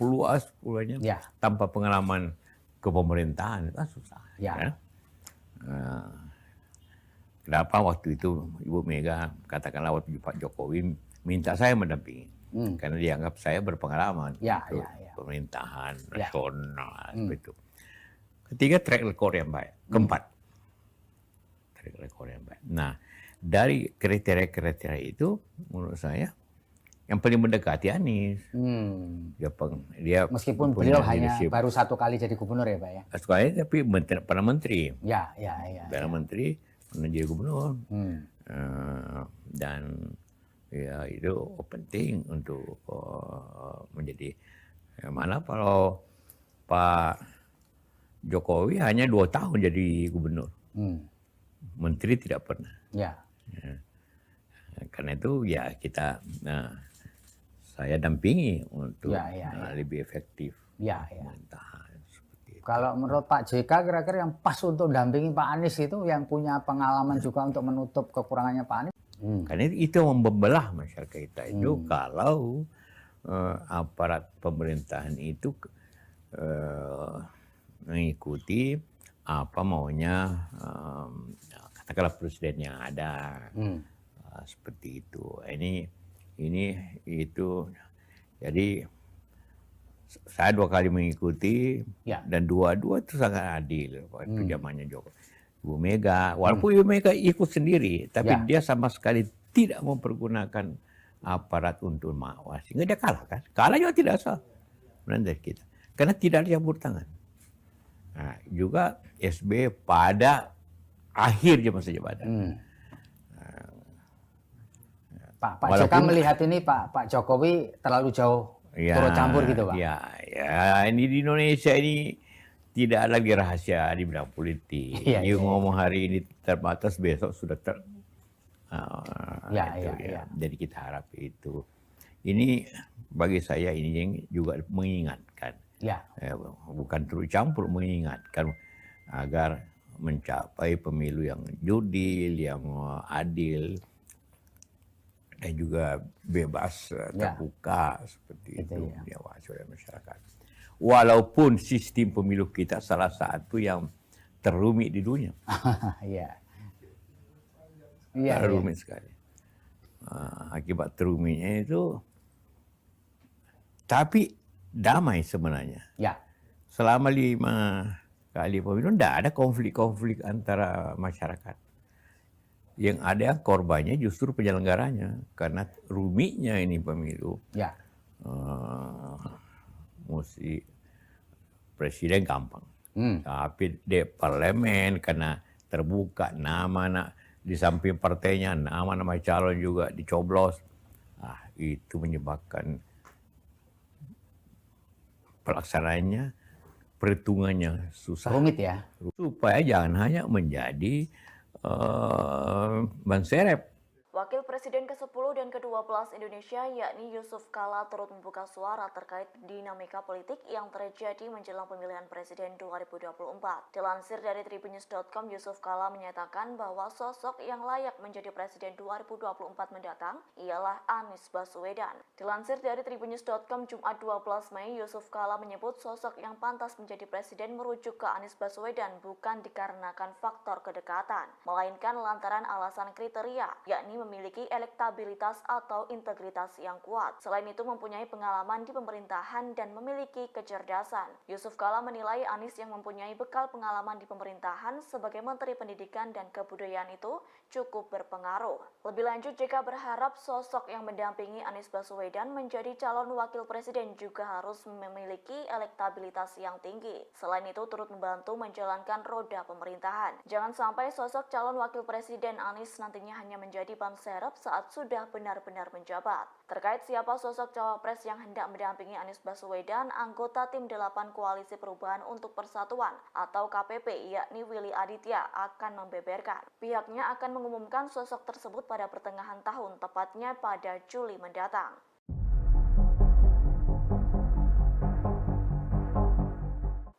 luas pulaunya, tanpa pengalaman kepemerintahan, itu kan susah. Ya. Kenapa waktu itu Ibu Mega, katakanlah waktu Pak Jokowi minta saya mendampingi, karena dianggap saya berpengalaman untuk pemerintahan nasional itu. Ketiga, track record yang baik. Keempat, track record yang baik. Nah, dari kriteria-kriteria itu, menurut saya yang paling mendekati Anies. Dia meskipun beliau hanya baru 1 kali jadi gubernur ya, Pak ya. Sekali tapi pernah menteri. Ya. Pernah menteri, pernah jadi gubernur. Dan ya itu penting untuk menjadi. Mana kalau Pak Jokowi hanya 2 tahun jadi gubernur. Menteri tidak pernah. Karena itu ya kita saya dampingi untuk lebih efektif pemerintahan. Kalau menurut Pak JK kira-kira yang pas untuk mendampingi Pak Anies itu yang punya pengalaman juga untuk menutup kekurangannya Pak Anies? Karena itu membelah masyarakat kita itu kalau aparat pemerintahan itu mengikuti apa maunya katakanlah presiden yang ada. Seperti itu. Ini itu. Jadi saya 2 kali mengikuti dan dua-dua itu sangat adil waktu zamannya Jokowi. Ibu Mega, walaupun Ibu Mega ikut sendiri, tapi dia sama sekali tidak mempergunakan aparat untuk mengawasi. Sehingga dia kalah kan? Kalah juga tidak sah dari kita. Karena tidak ada campur tangan. Nah, juga SBY pada akhir masa jabatan. Pak JK melihat ini Pak Jokowi terlalu jauh turut campur gitu, Pak? Ya, ini di Indonesia ini tidak lagi rahasia di bidang politik. Ngomong hari ini terbatas, besok sudah Jadi kita harap itu. Ini bagi saya ini yang juga mengingatkan. Bukan turut campur, mengingatkan agar mencapai pemilu yang jurdil, yang adil, dan juga bebas, terbuka seperti itu diawasi oleh masyarakat. Walaupun sistem pemilu kita salah satu yang terumit di dunia. Rumit sekali. Akibat terumitnya itu, tapi damai sebenarnya. Selama 5 kali pemilu tidak ada konflik-konflik antara masyarakat. Yang ada korbannya justru penyelenggaranya, karena rumitnya ini pemilu. Mesti presiden gampang, tapi di parlemen karena terbuka, nama di samping partainya, nama-nama calon juga dicoblos. Itu menyebabkan pelaksanaannya, perhitungannya susah. Rumit ya? Supaya jangan hanya menjadi ban serep. Wakil Presiden ke-10 dan ke-12 Indonesia yakni Yusuf Kala turut membuka suara terkait dinamika politik yang terjadi menjelang pemilihan Presiden 2024. Dilansir dari tribunnews.com, Yusuf Kala menyatakan bahwa sosok yang layak menjadi Presiden 2024 mendatang ialah Anies Baswedan. Dilansir dari tribunnews.com Jumat 12 Mei, Yusuf Kala menyebut sosok yang pantas menjadi Presiden merujuk ke Anies Baswedan bukan dikarenakan faktor kedekatan, melainkan lantaran alasan kriteria, yakni memiliki elektabilitas atau integritas yang kuat. Selain itu mempunyai pengalaman di pemerintahan dan memiliki kecerdasan. Yusuf Kala menilai Anies yang mempunyai bekal pengalaman di pemerintahan sebagai Menteri Pendidikan dan Kebudayaan itu cukup berpengaruh. Lebih lanjut, JK berharap sosok yang mendampingi Anies Baswedan menjadi calon wakil presiden juga harus memiliki elektabilitas yang tinggi. Selain itu turut membantu menjalankan roda pemerintahan. Jangan sampai sosok calon wakil presiden Anies nantinya hanya menjadi ban serep saat sudah benar-benar menjabat. Terkait siapa sosok cawapres yang hendak mendampingi Anies Baswedan, anggota tim 8 Koalisi Perubahan untuk Persatuan atau KPP yakni Willy Aditya akan membeberkan. Pihaknya akan mengumumkan sosok tersebut pada pertengahan tahun, tepatnya pada Juli mendatang.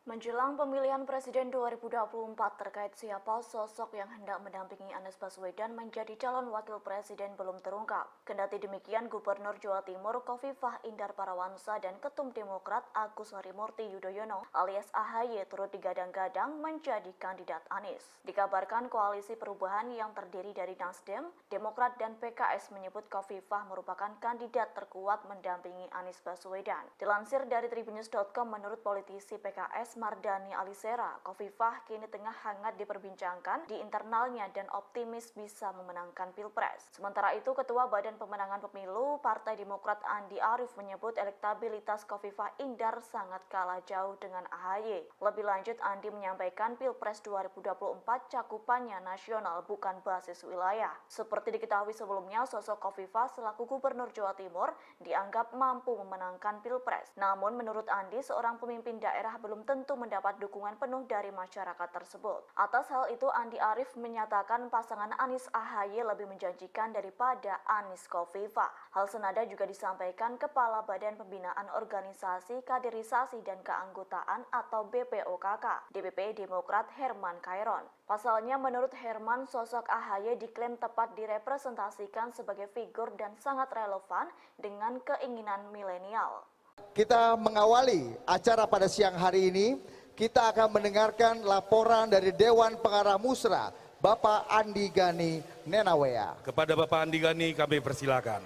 Menjelang pemilihan Presiden 2024 terkait siapa sosok yang hendak mendampingi Anies Baswedan menjadi calon wakil presiden belum terungkap. Kendati demikian, Gubernur Jawa Timur Khofifah Indar Parawansa dan Ketum Demokrat Agus Harimurti Yudhoyono alias AHY turut digadang-gadang menjadi kandidat Anies. Dikabarkan Koalisi Perubahan yang terdiri dari Nasdem, Demokrat dan PKS menyebut Khofifah merupakan kandidat terkuat mendampingi Anies Baswedan. Dilansir dari tribunnews.com, menurut politisi PKS Mardani Alisera, Khofifah kini tengah hangat diperbincangkan di internalnya dan optimis bisa memenangkan Pilpres. Sementara itu, Ketua Badan Pemenangan Pemilu Partai Demokrat Andi Arief menyebut elektabilitas Khofifah Indar sangat kalah jauh dengan AHY. Lebih lanjut, Andi menyampaikan Pilpres 2024 cakupannya nasional bukan basis wilayah. Seperti diketahui sebelumnya, sosok Khofifah selaku Gubernur Jawa Timur dianggap mampu memenangkan Pilpres. Namun menurut Andi, seorang pemimpin daerah belum tentu mendapat dukungan penuh dari masyarakat tersebut. Atas hal itu, Andi Arief menyatakan pasangan Anies AHY lebih menjanjikan daripada Anies Khofifah. Hal senada juga disampaikan Kepala Badan Pembinaan Organisasi Kaderisasi dan Keanggotaan atau BPOKK, DPP Demokrat Herman Khairon. Pasalnya, menurut Herman, sosok AHY diklaim tepat direpresentasikan sebagai figur dan sangat relevan dengan keinginan milenial. Kita mengawali acara pada siang hari ini, kita akan mendengarkan laporan dari Dewan Pengarah Musra, Bapak Andi Gani Nenawea. Kepada Bapak Andi Gani kami persilakan.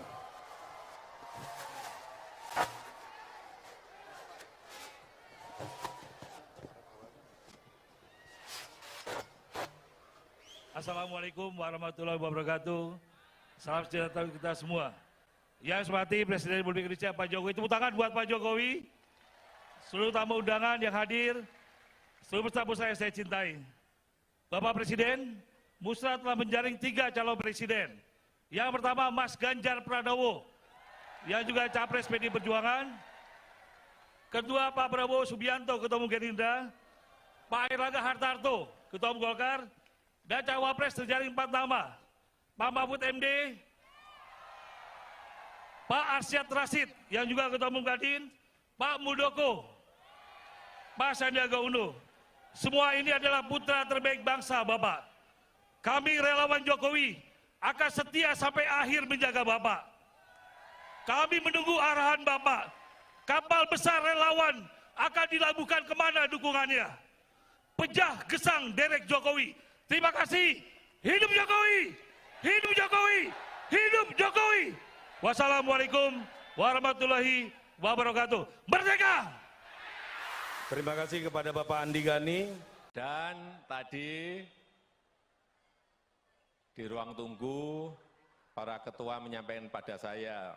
Assalamualaikum warahmatullahi wabarakatuh. Salam sejahtera kita semua. Yang saya hormati Presiden Republik Indonesia Pak Jokowi, tepuk tangan buat Pak Jokowi, seluruh tamu undangan yang hadir, seluruh peserta musra yang saya cintai. Bapak Presiden, Musra telah menjaring 3 calon presiden. Yang pertama Mas Ganjar Pranowo, yang juga Capres PD Perjuangan. Kedua Pak Prabowo Subianto, Ketua Umum Gerindra. Pak Airlangga Hartarto, Ketua Umum Golkar. Dan Cawapres terjaring 4 nama, Pak Mahfud MD, Pak Arsyad Rashid yang juga Ketua Umum Kadin, Pak Muldoko, Pak Sandiaga Uno. Semua ini adalah putra terbaik bangsa Bapak. Kami relawan Jokowi akan setia sampai akhir menjaga Bapak. Kami menunggu arahan Bapak. Kapal besar relawan akan dilabuhkan kemana dukungannya. Pejah gesang derek Jokowi. Terima kasih. Hidup Jokowi! Hidup Jokowi! Hidup Jokowi! Wassalamualaikum warahmatullahi wabarakatuh. Merdeka! Terima kasih kepada Bapak Andi Gani. Dan tadi di ruang tunggu para ketua menyampaikan pada saya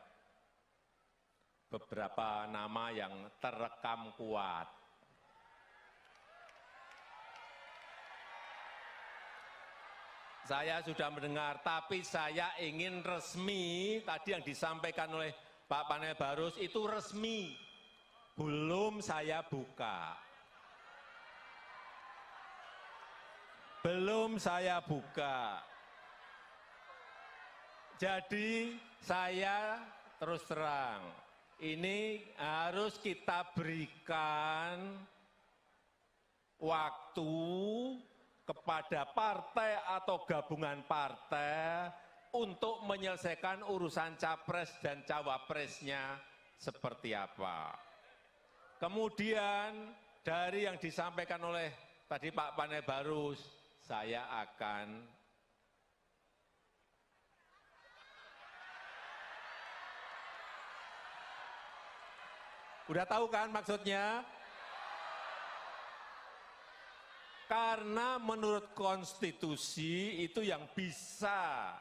beberapa nama yang terekam kuat. Saya sudah mendengar, tapi saya ingin resmi, tadi yang disampaikan oleh Pak Panel Barus itu resmi, belum saya buka. Belum saya buka. Jadi saya terus terang, ini harus kita berikan waktu kepada partai atau gabungan partai untuk menyelesaikan urusan capres dan cawapresnya seperti apa. Kemudian dari yang disampaikan oleh tadi Pak Panel Barus, saya akan udah tahu kan maksudnya? Karena menurut konstitusi itu yang bisa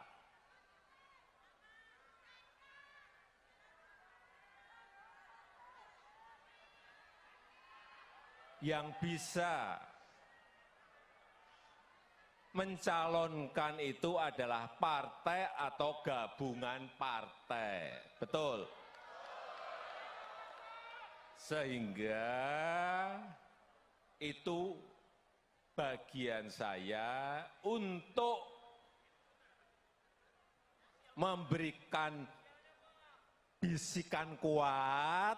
mencalonkan itu adalah partai atau gabungan partai. Betul? Sehingga itu bagian saya untuk memberikan bisikan kuat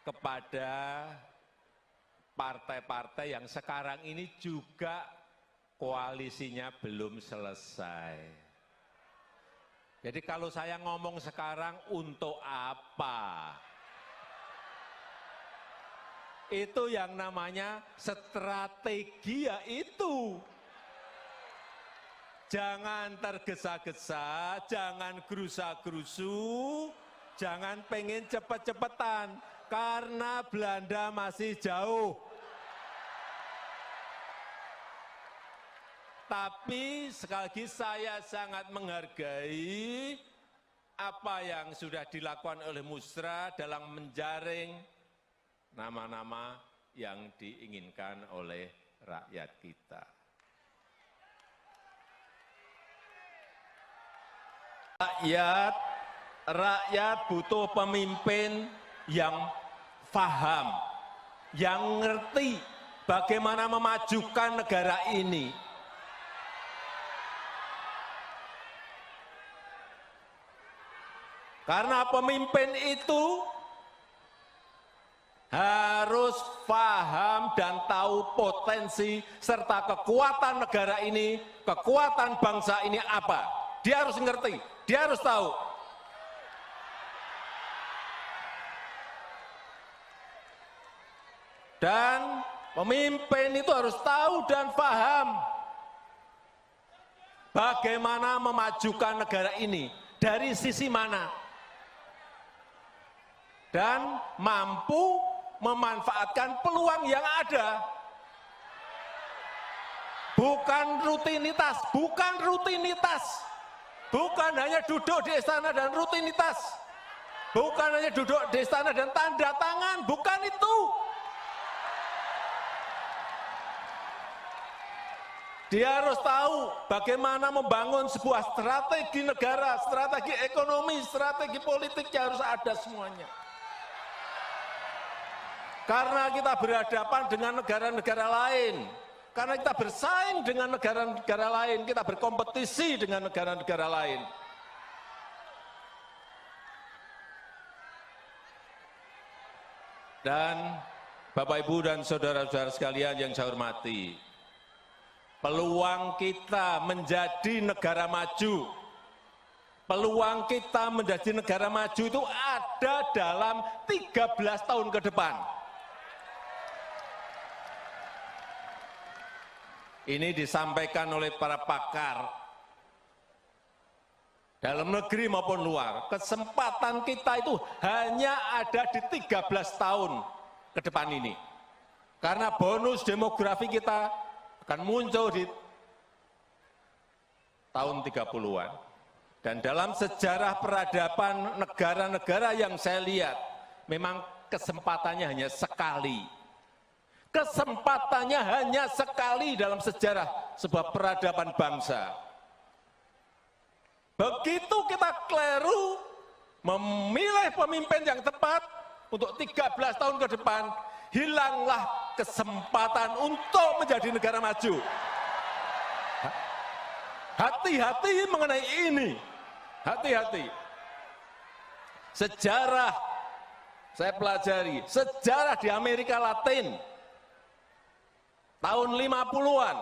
kepada partai-partai yang sekarang ini juga koalisinya belum selesai. Jadi kalau saya ngomong sekarang untuk apa? Itu yang namanya strategi, ya itu. Jangan tergesa-gesa, jangan gerusa-gerusu, jangan pengen cepet-cepetan, karena Belanda masih jauh. Tapi sekali lagi saya sangat menghargai apa yang sudah dilakukan oleh Musra dalam menjaring nama-nama yang diinginkan oleh rakyat kita. Rakyat butuh pemimpin yang paham, yang ngerti bagaimana memajukan negara ini. Karena pemimpin itu harus paham dan tahu potensi serta kekuatan negara ini, kekuatan bangsa ini apa. Dia harus ngerti, dia harus tahu. Dan pemimpin itu harus tahu dan paham bagaimana memajukan negara ini, dari sisi mana. Dan mampu memanfaatkan peluang yang ada. Bukan rutinitas, bukan rutinitas. Bukan hanya duduk di istana dan rutinitas. Bukan hanya duduk di istana dan tanda tangan, bukan itu. Dia harus tahu bagaimana membangun sebuah strategi negara, strategi ekonomi, strategi politik yang harus ada semuanya. Karena kita berhadapan dengan negara-negara lain, karena kita bersaing dengan negara-negara lain, kita berkompetisi dengan negara-negara lain. Dan Bapak, Ibu, dan saudara-saudara sekalian yang saya hormati, peluang kita menjadi negara maju, peluang kita menjadi negara maju itu ada dalam 13 tahun ke depan. Ini disampaikan oleh para pakar dalam negeri maupun luar. Kesempatan kita itu hanya ada di 13 tahun ke depan ini. Karena bonus demografi kita akan muncul di tahun 30-an. Dan dalam sejarah peradaban negara-negara yang saya lihat, memang kesempatannya hanya sekali. Kesempatannya hanya sekali dalam sejarah sebuah peradaban bangsa. Begitu kita keliru memilih pemimpin yang tepat untuk 13 tahun ke depan, hilanglah kesempatan untuk menjadi negara maju. Hati-hati mengenai ini, hati-hati. Sejarah, saya pelajari, sejarah di Amerika Latin, tahun 50-an,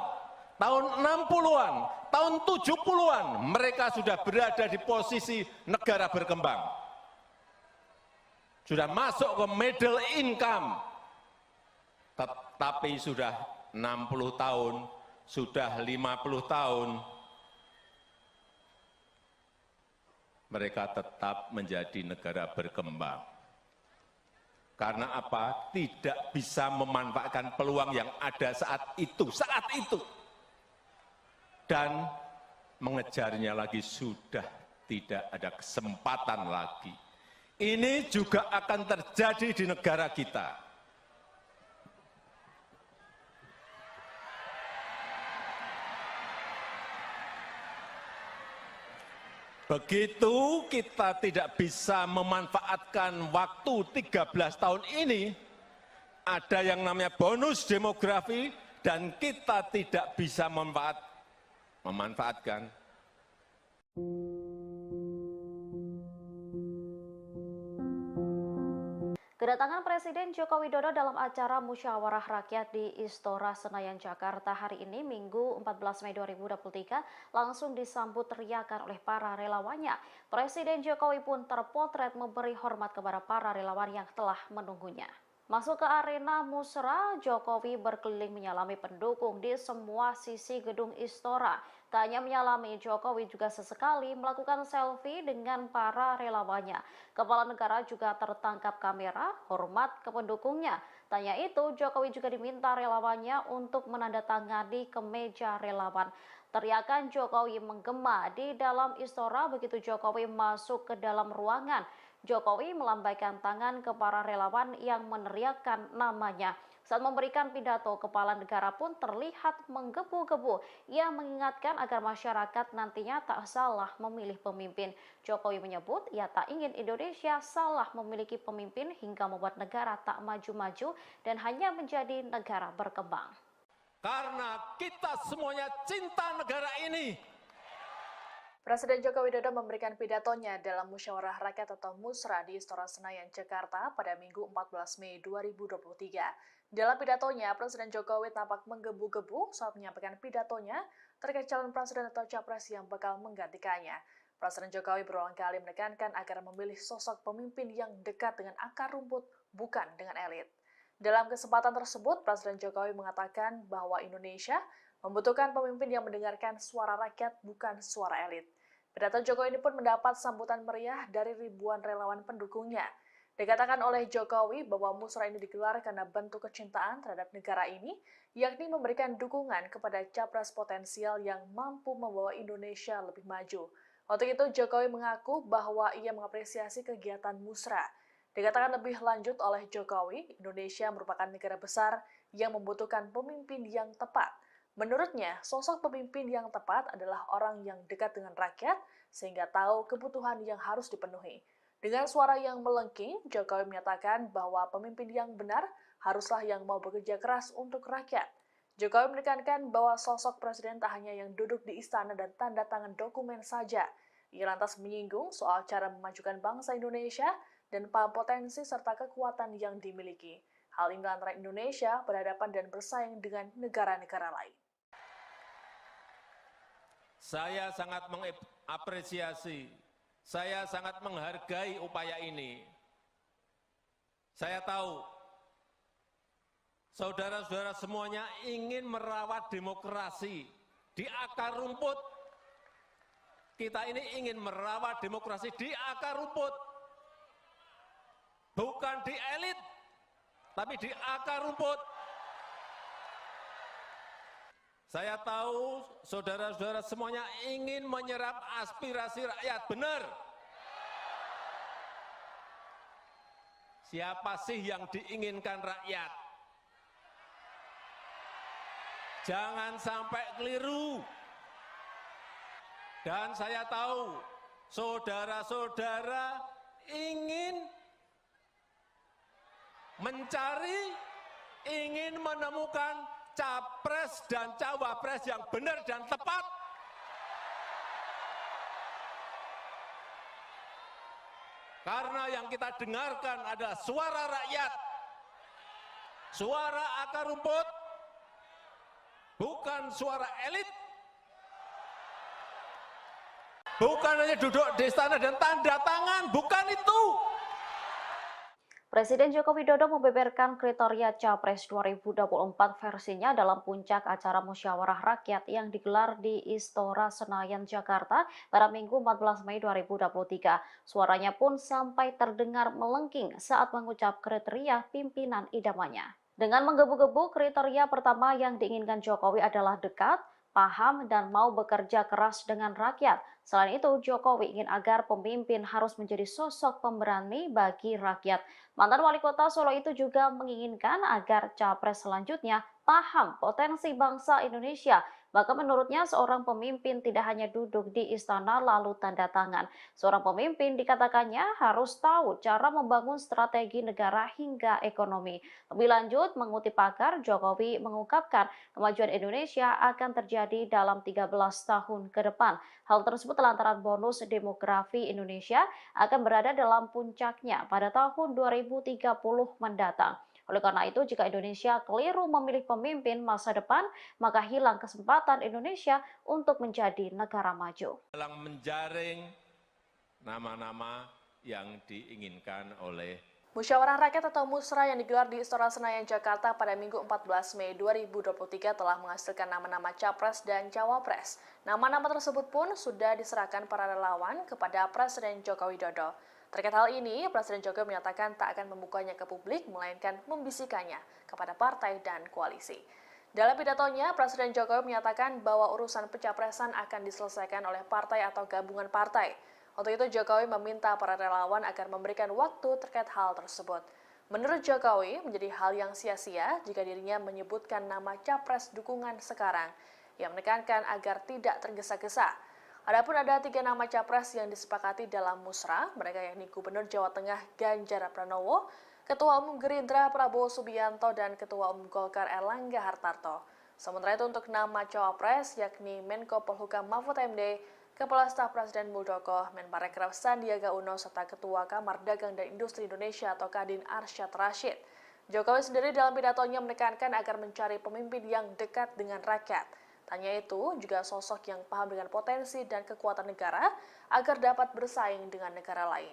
tahun 60-an, tahun 70-an, mereka sudah berada di posisi negara berkembang. Sudah masuk ke middle income. Tetapi sudah 60 tahun, sudah 50 tahun, mereka tetap menjadi negara berkembang. Karena apa? Tidak bisa memanfaatkan peluang yang ada saat itu. Dan mengejarnya lagi sudah tidak ada kesempatan lagi. Ini juga akan terjadi di negara kita. Begitu kita tidak bisa memanfaatkan waktu 13 tahun ini, ada yang namanya bonus demografi, dan kita tidak bisa memanfaatkan. Kedatangan Presiden Joko Widodo dalam acara Musyawarah Rakyat di Istora Senayan, Jakarta hari ini, Minggu 14 Mei 2023, langsung disambut teriakan oleh para relawannya. Presiden Jokowi pun terpotret memberi hormat kepada para relawan yang telah menunggunya. Masuk ke arena Musra, Jokowi berkeliling menyalami pendukung di semua sisi gedung Istora. Tak hanya menyalami, Jokowi juga sesekali melakukan selfie dengan para relawannya. Kepala negara juga tertangkap kamera, hormat ke pendukungnya. Tanya itu, Jokowi juga diminta relawannya untuk menandatangani kemeja relawan. Teriakan Jokowi menggema di dalam Istora begitu Jokowi masuk ke dalam ruangan. Jokowi melambaikan tangan ke para relawan yang meneriakkan namanya. Saat memberikan pidato, kepala negara pun terlihat menggebu-gebu. Ia mengingatkan agar masyarakat nantinya tak salah memilih pemimpin. Jokowi menyebut ia tak ingin Indonesia salah memiliki pemimpin hingga membuat negara tak maju-maju dan hanya menjadi negara berkembang. Karena kita semuanya cinta negara ini. Presiden Joko Widodo memberikan pidatonya dalam Musyawarah Rakyat atau Musra di Istora Senayan, Jakarta pada Minggu 14 Mei 2023. Dalam pidatonya, Presiden Jokowi tampak menggebu-gebu saat menyampaikan pidatonya terkait calon presiden atau capres yang bakal menggantikannya. Presiden Jokowi berulang kali menekankan agar memilih sosok pemimpin yang dekat dengan akar rumput, bukan dengan elit. Dalam kesempatan tersebut, Presiden Jokowi mengatakan bahwa Indonesia membutuhkan pemimpin yang mendengarkan suara rakyat, bukan suara elit. Pidato Jokowi ini pun mendapat sambutan meriah dari ribuan relawan pendukungnya. Dikatakan oleh Jokowi bahwa musra ini digelar karena bentuk kecintaan terhadap negara ini, yakni memberikan dukungan kepada capres potensial yang mampu membawa Indonesia lebih maju. Untuk itu, Jokowi mengaku bahwa ia mengapresiasi kegiatan musra. Dikatakan lebih lanjut oleh Jokowi, Indonesia merupakan negara besar yang membutuhkan pemimpin yang tepat. Menurutnya, sosok pemimpin yang tepat adalah orang yang dekat dengan rakyat sehingga tahu kebutuhan yang harus dipenuhi. Dengan suara yang melengking, Jokowi menyatakan bahwa pemimpin yang benar haruslah yang mau bekerja keras untuk rakyat. Jokowi menekankan bahwa sosok presiden tak hanya yang duduk di istana dan tanda tangan dokumen saja. Ia lantas menyinggung soal cara memajukan bangsa Indonesia dan potensi serta kekuatan yang dimiliki. Hal ini antara Indonesia berhadapan dan bersaing dengan negara-negara lain. Saya sangat mengapresiasi, saya sangat menghargai upaya ini. Saya tahu, saudara-saudara semuanya ingin merawat demokrasi di akar rumput. Kita ini ingin merawat demokrasi di akar rumput. Bukan di elit, tapi di akar rumput. Saya tahu saudara-saudara semuanya ingin menyerap aspirasi rakyat, benar. Siapa sih yang diinginkan rakyat? Jangan sampai keliru. Dan saya tahu saudara-saudara ingin mencari, ingin menemukan capres dan cawapres yang benar dan tepat. Karena yang kita dengarkan adalah suara rakyat, suara akar rumput, bukan suara elit. Bukan hanya duduk di istana dan tanda tangan, bukan itu. Presiden Joko Widodo membeberkan kriteria Capres 2024 versinya dalam puncak acara musyawarah rakyat yang digelar di Istora Senayan, Jakarta pada Minggu 14 Mei 2023. Suaranya pun sampai terdengar melengking saat mengucap kriteria pimpinan idamannya. Dengan menggebu-gebu, kriteria pertama yang diinginkan Jokowi adalah dekat, paham, dan mau bekerja keras dengan rakyat. Selain itu, Jokowi ingin agar pemimpin harus menjadi sosok pemberani bagi rakyat. Mantan wali kota Solo itu juga menginginkan agar capres selanjutnya paham potensi bangsa Indonesia. Bahkan menurutnya seorang pemimpin tidak hanya duduk di istana lalu tanda tangan. Seorang pemimpin dikatakannya harus tahu cara membangun strategi negara hingga ekonomi. Lebih lanjut, mengutip pakar, Jokowi mengungkapkan kemajuan Indonesia akan terjadi dalam 13 tahun ke depan. Hal tersebut lantaran bonus demografi Indonesia akan berada dalam puncaknya pada tahun 2030 mendatang. Oleh karena itu, jika Indonesia keliru memilih pemimpin masa depan, maka hilang kesempatan Indonesia untuk menjadi negara maju. Dalam menjaring nama-nama yang diinginkan oleh Musyawarah Rakyat atau Musra yang digelar di Istora Senayan, Jakarta pada Minggu 14 Mei 2023 telah menghasilkan nama-nama Capres dan Cawapres. Nama-nama tersebut pun sudah diserahkan para relawan kepada Presiden Joko Widodo. Terkait hal ini, Presiden Jokowi menyatakan tak akan membukanya ke publik, melainkan membisikannya kepada partai dan koalisi. Dalam pidatonya, Presiden Jokowi menyatakan bahwa urusan pencapresan akan diselesaikan oleh partai atau gabungan partai. Untuk itu, Jokowi meminta para relawan agar memberikan waktu terkait hal tersebut. Menurut Jokowi, menjadi hal yang sia-sia jika dirinya menyebutkan nama capres dukungan sekarang. Ia menekankan agar tidak tergesa-gesa. Adapun ada 3 nama capres yang disepakati dalam musra, mereka yakni Gubernur Jawa Tengah Ganjar Pranowo, Ketua Umum Gerindra Prabowo Subianto, dan Ketua Umum Golkar Erlangga Hartarto. Sementara itu untuk nama cawapres yakni Menko Polhukam Mahfud MD, Kepala Staf Presiden Muldoko, Menparekraf Sandiaga Uno, serta Ketua Kamar Dagang dan Industri Indonesia atau Kadin Arsyad Rashid. Jokowi sendiri dalam pidatonya menekankan agar mencari pemimpin yang dekat dengan rakyat. Tanya itu juga sosok yang paham dengan potensi dan kekuatan negara agar dapat bersaing dengan negara lain.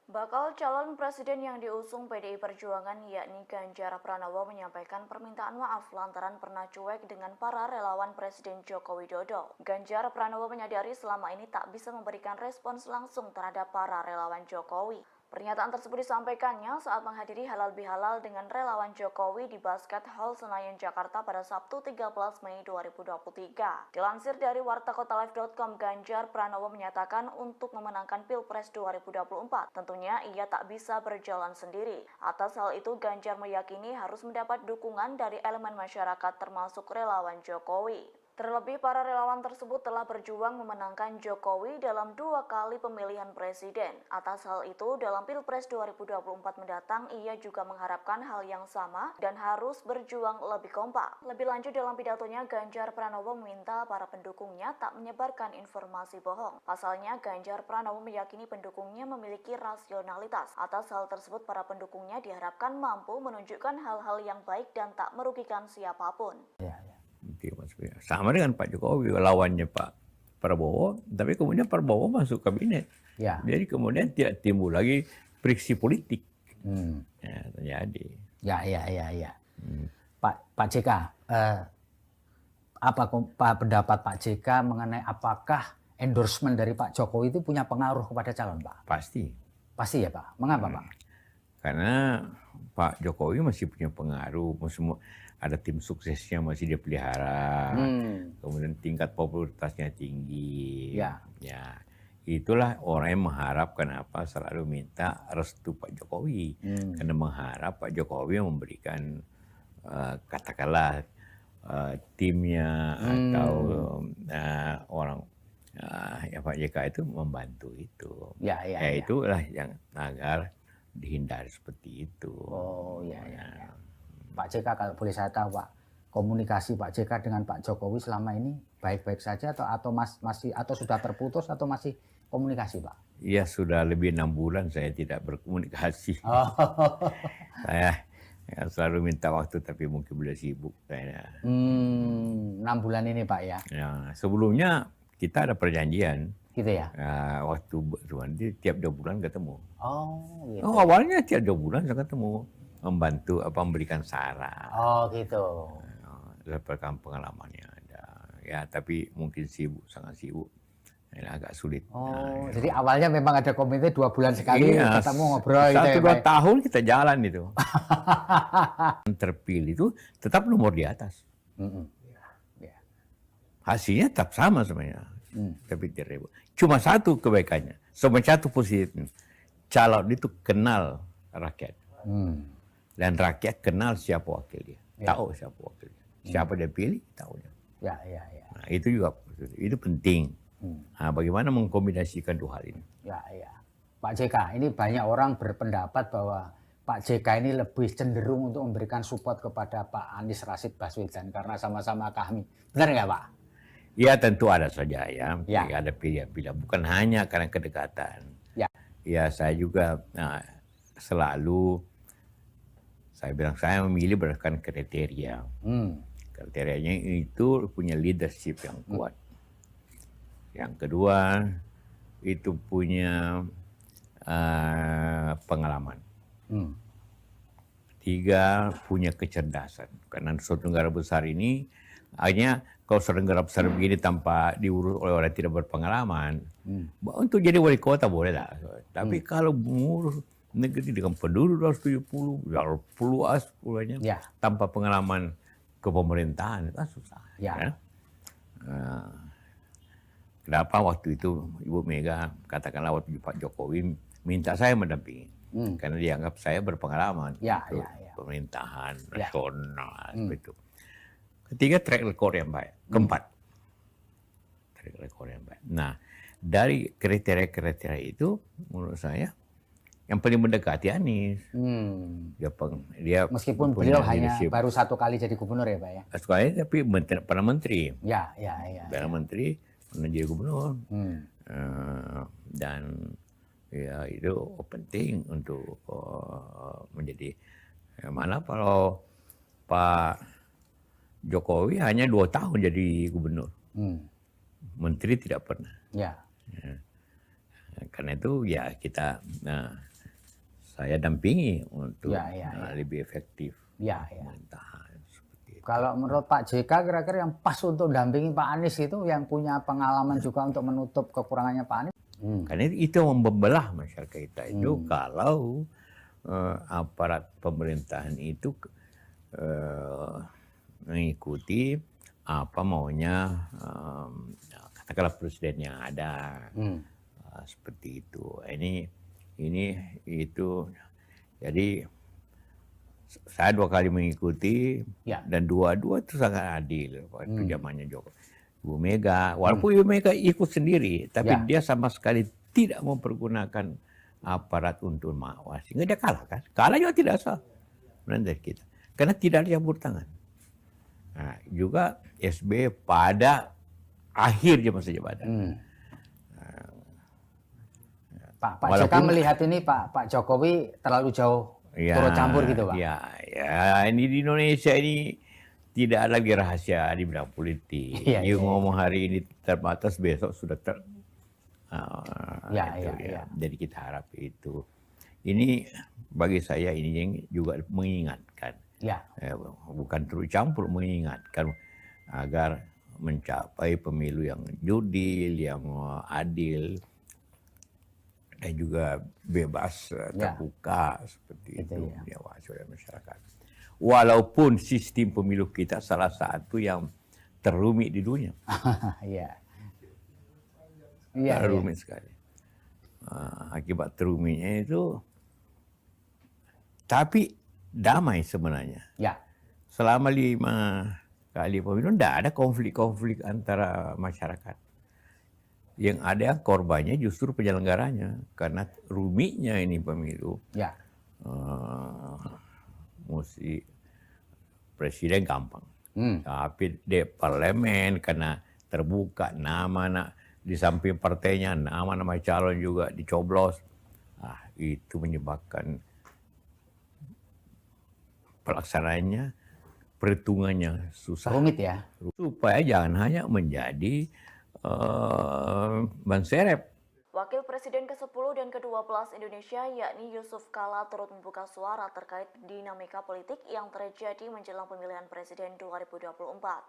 Bakal calon presiden yang diusung PDI Perjuangan yakni Ganjar Pranowo menyampaikan permintaan maaf lantaran pernah cuek dengan para relawan Presiden Joko Widodo. Ganjar Pranowo menyadari selama ini tak bisa memberikan respons langsung terhadap para relawan Jokowi. Pernyataan tersebut disampaikannya saat menghadiri halal bihalal dengan relawan Jokowi di Basket Hall Senayan, Jakarta pada Sabtu 13 Mei 2023. Dilansir dari wartakotalive.com, Ganjar Pranowo menyatakan untuk memenangkan Pilpres 2024, tentunya ia tak bisa berjalan sendiri. Atas hal itu, Ganjar meyakini harus mendapat dukungan dari elemen masyarakat termasuk relawan Jokowi. Terlebih, para relawan tersebut telah berjuang memenangkan Jokowi dalam 2 kali pemilihan presiden. Atas hal itu, dalam Pilpres 2024 mendatang, ia juga mengharapkan hal yang sama dan harus berjuang lebih kompak. Lebih lanjut dalam pidatonya, Ganjar Pranowo meminta para pendukungnya tak menyebarkan informasi bohong. Pasalnya, Ganjar Pranowo meyakini pendukungnya memiliki rasionalitas. Atas hal tersebut, para pendukungnya diharapkan mampu menunjukkan hal-hal yang baik dan tak merugikan siapapun. Sama dengan Pak Jokowi, lawannya Pak Prabowo, tapi kemudian Prabowo masuk kabinet. Ya. Jadi kemudian tidak timbul lagi friksi politik. Ya, terjadi. Ya. Pak JK, apa pendapat Pak JK mengenai apakah endorsement dari Pak Jokowi itu punya pengaruh kepada calon, Pak? Pasti. Pasti ya, Pak. Mengapa, Pak? Karena Pak Jokowi masih punya pengaruh, ada tim suksesnya masih dia pelihara, kemudian tingkat popularitasnya tinggi. Ya, itulah orang yang mengharap kenapa selalu minta restu Pak Jokowi. Karena mengharap Pak Jokowi memberikan katakanlah timnya atau orang ya Pak JK itu membantu itu. Itulah yang agar dihindari seperti itu. Oh ya. Pak JK kalau boleh saya tahu Pak, komunikasi Pak JK dengan Pak Jokowi selama ini baik-baik saja atau masih atau sudah terputus atau masih komunikasi Pak? Iya sudah lebih 6 bulan saya tidak berkomunikasi. Saya selalu minta waktu tapi mungkin beliau sibuk kayaknya. 6 bulan ini Pak ya? Ya sebelumnya kita ada perjanjian. Gitu ya? Waktu tiap 2 bulan ketemu. Oh gitu. Awalnya tiap 2 bulan saya ketemu. Membantu memberikan saran. Oh gitu. Pengalamannya ada. Ya tapi mungkin sibuk, sangat sibuk. Ini agak sulit. Oh, jadi awalnya memang ada komite 2 bulan sekali ketemu ngobrol. 1-2 tahun kita jalan itu. Terpilih itu tetap nomor di atas. Hasilnya tetap sama sebenarnya. Tapi tidak. Cuma satu kebaikannya. Cuma satu positifnya. Calon itu kenal rakyat. Dan rakyat kenal siapa wakil dia. Tahu siapa wakil dia. Siapa dia pilih, tahu dia. Nah, itu juga itu penting. Nah, bagaimana mengkombinasikan 2 hal ini? Pak JK, ini banyak orang berpendapat bahwa Pak JK ini lebih cenderung untuk memberikan support kepada Pak Anies Rashid Baswedan karena sama-sama kami. Benar nggak Pak? Ya tentu ada saja ya. Ada pilihan-pilihan. Bukan hanya karena kedekatan. Ya saya juga selalu saya bilang saya memilih berdasarkan kriteria. Kriterianya itu punya leadership yang kuat. Yang kedua itu punya pengalaman. 3 punya kecerdasan. Karena suatu negara besar ini hanya kalau suatu negara besar begini tanpa diurus oleh orang yang tidak berpengalaman, untuk jadi wali kota boleh lah. Tapi kalau mengurus negeri dengan penduduk 270, puluhannya tanpa pengalaman kepemerintahan kan susah. Kenapa waktu itu Ibu Mega katakanlah waktu Pak Jokowi minta saya mendampingi karena dianggap saya berpengalaman pemerintahan nasional itu. Ketiga track record yang baik. Keempat track record yang baik. Nah dari kriteria-kriteria itu menurut saya yang paling mendekati Anies. Dia meskipun beliau hanya baru 1 kali jadi gubernur ya Pak ya? Sekali tapi pernah menteri. Pernah menteri, pernah jadi gubernur. Dan ya itu penting untuk menjadi. Mana kalau Pak Jokowi hanya 2 tahun jadi gubernur. Menteri tidak pernah. Karena itu ya kita saya dampingi untuk lebih efektif pemerintahan seperti itu. Kalau menurut Pak JK kira-kira yang pas untuk mendampingi Pak Anies itu yang punya pengalaman juga untuk menutup kekurangannya Pak Anies? Karena itu membelah masyarakat kita itu kalau aparat pemerintahan itu mengikuti apa maunya katakanlah presiden yang ada. Seperti itu. Ini itu. Jadi saya 2 kali mengikuti dan dua-dua itu sangat adil waktu zamannya Ibu Mega. Walaupun Ibu Mega ikut sendiri, tapi dia sama sekali tidak mempergunakan aparat untuk mengawasi. Sehingga dia kalah kan? Kalah juga tidak sah dari kita. Karena tidak ada campur tangan. Nah, juga SBY pada akhir masa jabatan. Pak JK melihat ini Pak Jokowi terlalu jauh turut campur gitu Pak? Ini di Indonesia ini tidak ada lagi rahasia di bidang politik. Ngomong hari ini terbatas, besok sudah Jadi kita harap itu. Ini bagi saya ini yang juga mengingatkan. Bukan terus campur, mengingatkan agar mencapai pemilu yang jurdil, yang adil, dan juga bebas, terbuka seperti itu diawasi oleh masyarakat. Walaupun sistem pemilu kita salah satu yang terrumit di dunia. Rumit sekali. akibat rumitnya itu, tapi damai sebenarnya. Ya. Selama 5 kali pemilu tidak ada konflik-konflik antara masyarakat. Yang ada korbannya justru penyelenggaranya, karena rumitnya ini pemilu. Ya. Mesti presiden gampang, tapi di parlemen karena terbuka nama di samping partainya nama-nama calon juga dicoblos, itu menyebabkan pelaksanaannya, perhitungannya susah. Rumit ya. Supaya jangan hanya menjadi ban serep. Wakil Presiden ke-10 dan ke-12 Indonesia yakni Yusuf Kala turut membuka suara terkait dinamika politik yang terjadi menjelang pemilihan presiden 2024.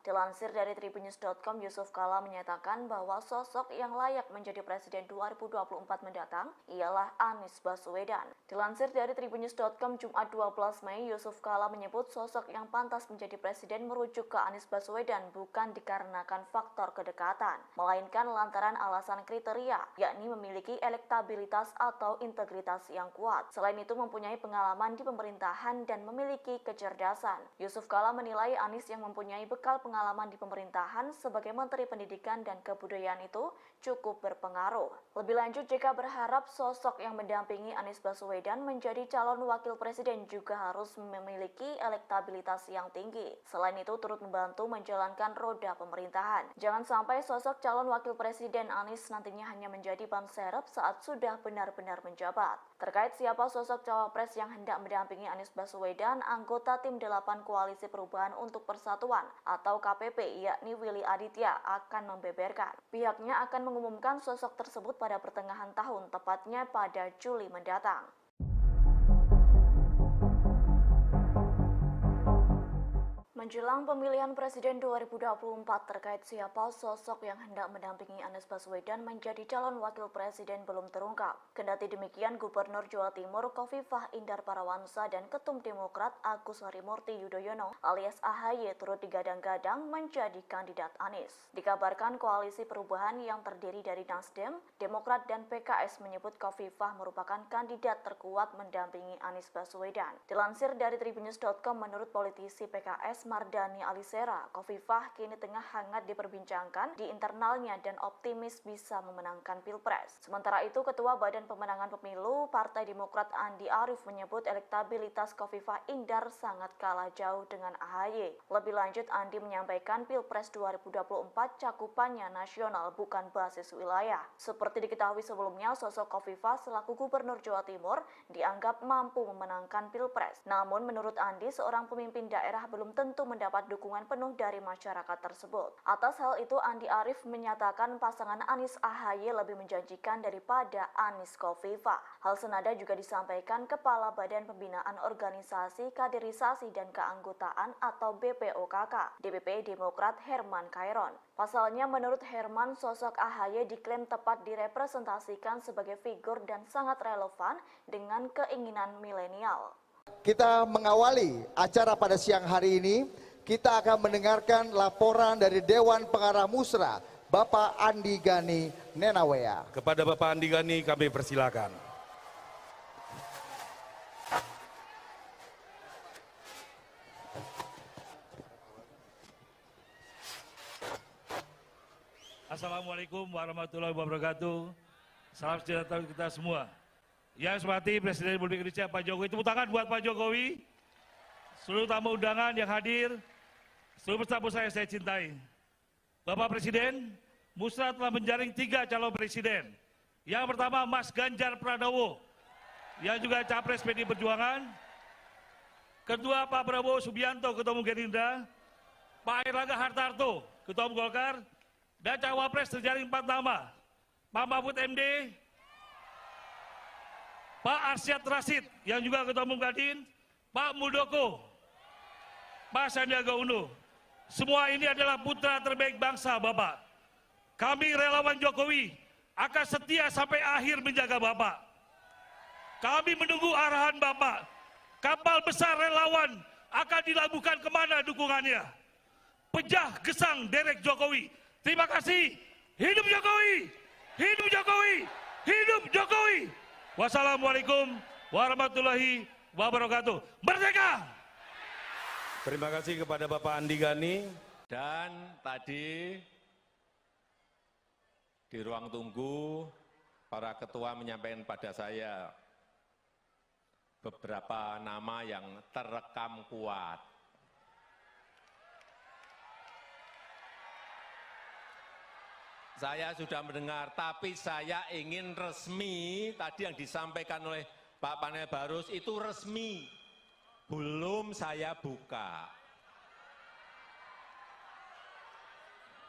Dilansir dari tribunnews.com, Yusuf Kala menyatakan bahwa sosok yang layak menjadi presiden 2024 mendatang ialah Anies Baswedan. Dilansir dari tribunnews.com Jumat 12 Mei, Yusuf Kala menyebut sosok yang pantas menjadi presiden merujuk ke Anies Baswedan bukan dikarenakan faktor kedekatan, melainkan lantaran alasan kriteria, yakni memiliki elektabilitas atau integritas yang kuat. Selain itu mempunyai pengalaman di pemerintahan dan memiliki kecerdasan. Yusuf Kala menilai Anies yang mempunyai bekal pengalaman di pemerintahan sebagai Menteri Pendidikan dan Kebudayaan itu cukup berpengaruh. Lebih lanjut, JK berharap sosok yang mendampingi Anies Baswedan menjadi calon wakil presiden juga harus memiliki elektabilitas yang tinggi. Selain itu turut membantu menjalankan roda pemerintahan. Jangan sampai sosok calon wakil presiden Anies nantinya hanya menjadi ban serep saat sudah benar-benar menjabat. Terkait siapa sosok cawapres yang hendak mendampingi Anies Baswedan, anggota tim 8 Koalisi Perubahan untuk Persatuan atau KPP yakni Willy Aditya akan membeberkan. Pihaknya akan mengumumkan sosok tersebut pada pertengahan tahun, tepatnya pada Juli mendatang. Menjelang pemilihan Presiden 2024 terkait siapa sosok yang hendak mendampingi Anies Baswedan menjadi calon wakil presiden belum terungkap. Kendati demikian, Gubernur Jawa Timur Khofifah Indar Parawansa dan Ketum Demokrat Agus Harimurti Yudhoyono alias AHY turut digadang-gadang menjadi kandidat Anies. Dikabarkan Koalisi Perubahan yang terdiri dari Nasdem, Demokrat dan PKS menyebut Khofifah merupakan kandidat terkuat mendampingi Anies Baswedan. Dilansir dari tribunnews.com, menurut politisi PKS Mardani Alisera, Khofifah kini tengah hangat diperbincangkan di internalnya dan optimis bisa memenangkan Pilpres. Sementara itu, Ketua Badan Pemenangan Pemilu Partai Demokrat Andi Arief menyebut elektabilitas Khofifah Indar sangat kalah jauh dengan AHY. Lebih lanjut, Andi menyampaikan Pilpres 2024 cakupannya nasional bukan basis wilayah. Seperti diketahui sebelumnya, sosok Khofifah selaku Gubernur Jawa Timur dianggap mampu memenangkan Pilpres. Namun menurut Andi, seorang pemimpin daerah belum tentu mendapat dukungan penuh dari masyarakat tersebut. Atas hal itu, Andi Arief menyatakan pasangan Anies AHY lebih menjanjikan daripada Anies Khofifah. Hal senada juga disampaikan Kepala Badan Pembinaan Organisasi Kaderisasi dan Keanggotaan atau BPOKK, DPP Demokrat Herman Khairon. Pasalnya, menurut Herman, sosok AHY diklaim tepat direpresentasikan sebagai figur dan sangat relevan dengan keinginan milenial. Kita mengawali acara pada siang hari ini, kita akan mendengarkan laporan dari Dewan Pengarah Musra, Bapak Andi Gani Nenawea. Kepada Bapak Andi Gani kami persilakan. Assalamualaikum warahmatullahi wabarakatuh. Salam sejahtera kita semua. Yang saya hormati Presiden Republik Indonesia Pak Jokowi, tepuk tangan buat Pak Jokowi, seluruh tamu undangan yang hadir, seluruh peserta saya cintai. Bapak Presiden, Musra telah menjaring 3 calon presiden. Yang pertama Mas Ganjar Pranowo, yang juga Capres PDI Perjuangan. Kedua Pak Prabowo Subianto, Ketua Umum Gerindra. Pak Airlangga Hartarto, Ketua Umum Golkar. Dan Cawapres terjaring 4 nama, Pak Mahfud MD, Pak Arsyad Rashid yang juga Ketua Umum Kadin, Pak Muldoko, Pak Sandiaga Uno. Semua ini adalah putra terbaik bangsa Bapak. Kami relawan Jokowi akan setia sampai akhir menjaga Bapak. Kami menunggu arahan Bapak. Kapal besar relawan akan dilabuhkan kemana dukungannya. Pejah gesang derek Jokowi. Terima kasih. Hidup Jokowi! Hidup Jokowi! Hidup Jokowi! Wassalamualaikum warahmatullahi wabarakatuh. Merdeka! Terima kasih kepada Bapak Andi Gani. Dan tadi di ruang tunggu, para ketua menyampaikan pada saya beberapa nama yang terekam kuat. Saya sudah mendengar, tapi saya ingin resmi, tadi yang disampaikan oleh Pak Panel Barus itu resmi, belum saya buka.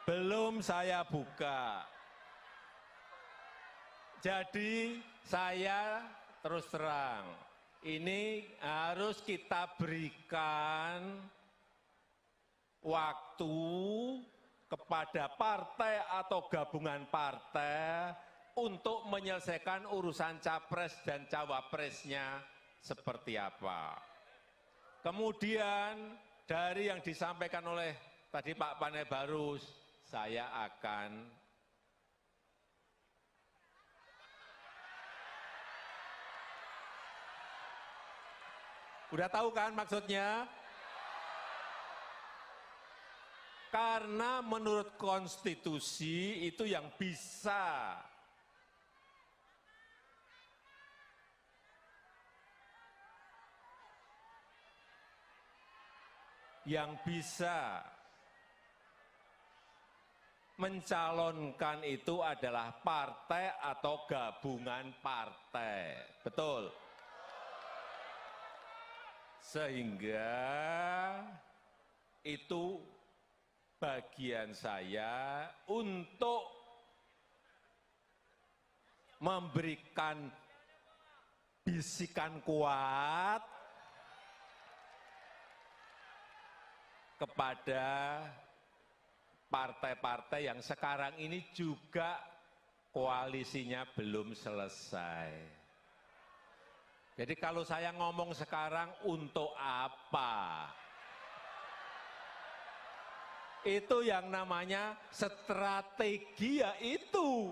Belum saya buka. Jadi saya terus terang, ini harus kita berikan waktu kepada partai atau gabungan partai untuk menyelesaikan urusan capres dan cawapresnya seperti apa. Kemudian dari yang disampaikan oleh tadi Pak Panel Barus, saya akan udah tahu kan maksudnya? Karena menurut konstitusi itu yang bisa mencalonkan itu adalah partai atau gabungan partai. Betul? Sehingga itu bagian saya untuk memberikan bisikan kuat kepada partai-partai yang sekarang ini juga koalisinya belum selesai. Jadi kalau saya ngomong sekarang untuk apa? Itu yang namanya strategi, ya itu.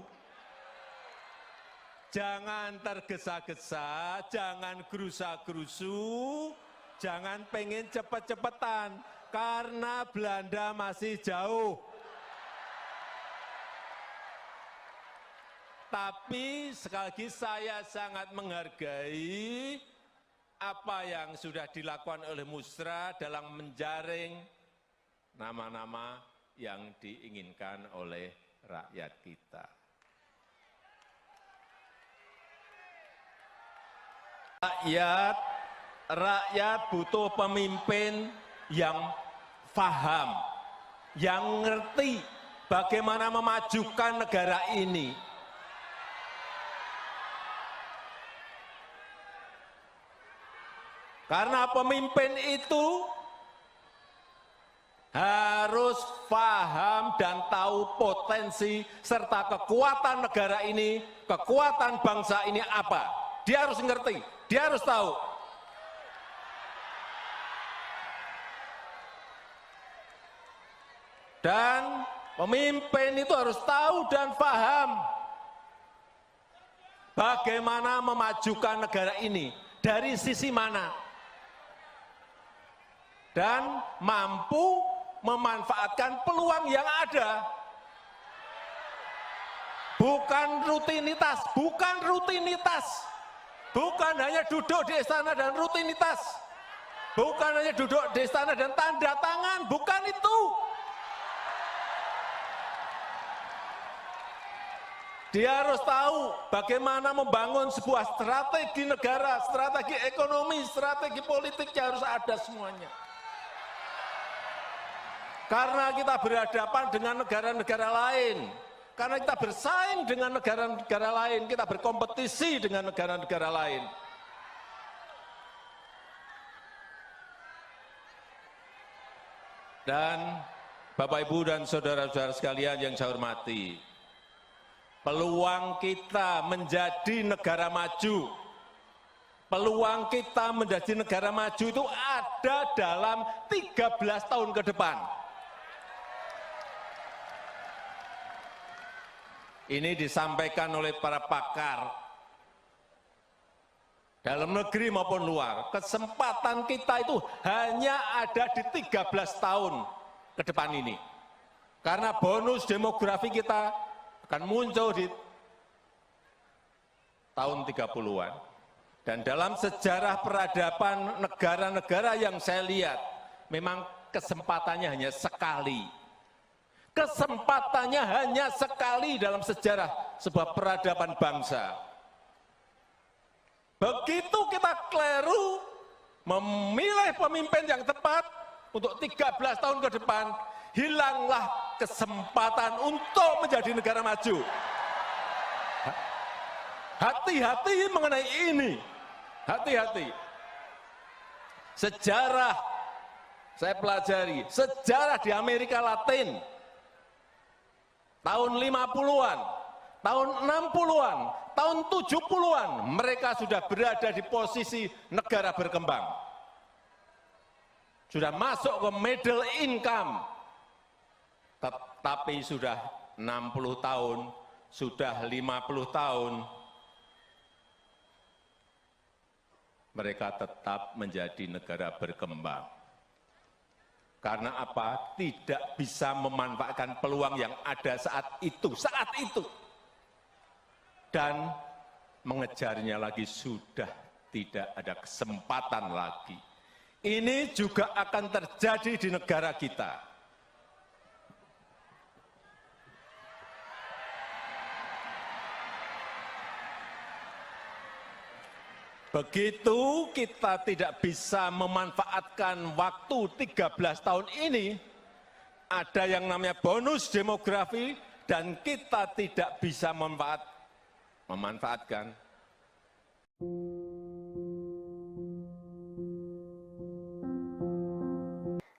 Jangan tergesa-gesa, jangan gerusa-gerusu, jangan pengen cepet-cepetan, karena Belanda masih jauh. Tapi sekali lagi saya sangat menghargai apa yang sudah dilakukan oleh Musra dalam menjaring nama-nama yang diinginkan oleh rakyat kita. Rakyat butuh pemimpin yang paham, yang ngerti bagaimana memajukan negara ini. Karena pemimpin itu harus paham dan tahu potensi serta kekuatan negara ini, kekuatan bangsa ini apa. Dia harus ngerti, dia harus tahu. Dan pemimpin itu harus tahu dan paham bagaimana memajukan negara ini, dari sisi mana. Dan mampu memanfaatkan peluang yang ada. Bukan rutinitas, bukan rutinitas. Bukan hanya duduk di istana dan rutinitas. Bukan hanya duduk di istana dan tanda tangan, bukan itu. Dia harus tahu bagaimana membangun sebuah strategi negara, strategi ekonomi, strategi politik yang harus ada semuanya. Karena kita berhadapan dengan negara-negara lain, karena kita bersaing dengan negara-negara lain, kita berkompetisi dengan negara-negara lain. Dan Bapak, Ibu, dan saudara-saudara sekalian yang saya hormati, peluang kita menjadi negara maju, peluang kita menjadi negara maju itu ada dalam 13 tahun ke depan. Ini disampaikan oleh para pakar dalam negeri maupun luar. Kesempatan kita itu hanya ada di 13 tahun ke depan ini. Karena bonus demografi kita akan muncul di tahun 30-an. Dan dalam sejarah peradaban negara-negara yang saya lihat, memang kesempatannya hanya sekali. Kesempatannya hanya sekali dalam sejarah sebuah peradaban bangsa. Begitu kita keliru memilih pemimpin yang tepat untuk 13 tahun ke depan, hilanglah kesempatan untuk menjadi negara maju. Hati-hati mengenai ini. Hati-hati. Sejarah, saya pelajari, sejarah di Amerika Latin, tahun 50-an, tahun 60-an, tahun 70-an, mereka sudah berada di posisi negara berkembang. Sudah masuk ke middle income. Tapi sudah 60 tahun, sudah 50 tahun, mereka tetap menjadi negara berkembang. Karena apa? Tidak bisa memanfaatkan peluang yang ada saat itu. Dan mengejarnya lagi sudah tidak ada kesempatan lagi. Ini juga akan terjadi di negara kita. Begitu kita tidak bisa memanfaatkan waktu 13 tahun ini, ada yang namanya bonus demografi, dan kita tidak bisa memanfaatkan.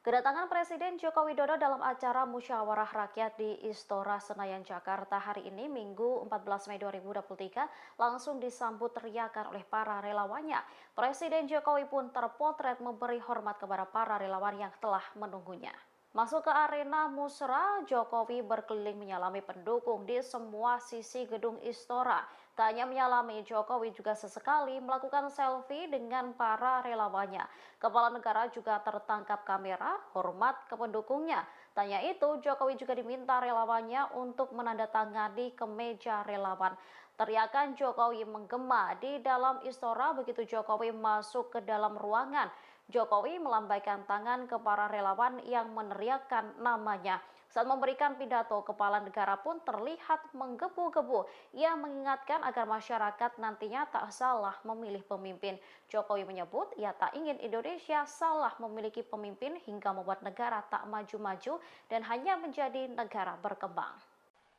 Kedatangan Presiden Joko Widodo dalam acara musyawarah rakyat di Istora Senayan, Jakarta hari ini, Minggu 14 Mei 2023, langsung disambut teriakan oleh para relawannya. Presiden Jokowi pun terpotret memberi hormat kepada para relawan yang telah menunggunya. Masuk ke arena musra, Jokowi berkeliling menyalami pendukung di semua sisi gedung Istora. Tak hanya menyalami, Jokowi juga sesekali melakukan selfie dengan para relawannya. Kepala negara juga tertangkap kamera, hormat ke pendukungnya. Tanya itu, Jokowi juga diminta relawannya untuk menandatangani kemeja relawan. Teriakan Jokowi menggema di dalam Istora begitu Jokowi masuk ke dalam ruangan. Jokowi melambaikan tangan ke para relawan yang meneriakkan namanya. Saat memberikan pidato, kepala negara pun terlihat menggebu-gebu. Ia mengingatkan agar masyarakat nantinya tak salah memilih pemimpin. Jokowi menyebut ia tak ingin Indonesia salah memiliki pemimpin hingga membuat negara tak maju-maju dan hanya menjadi negara berkembang.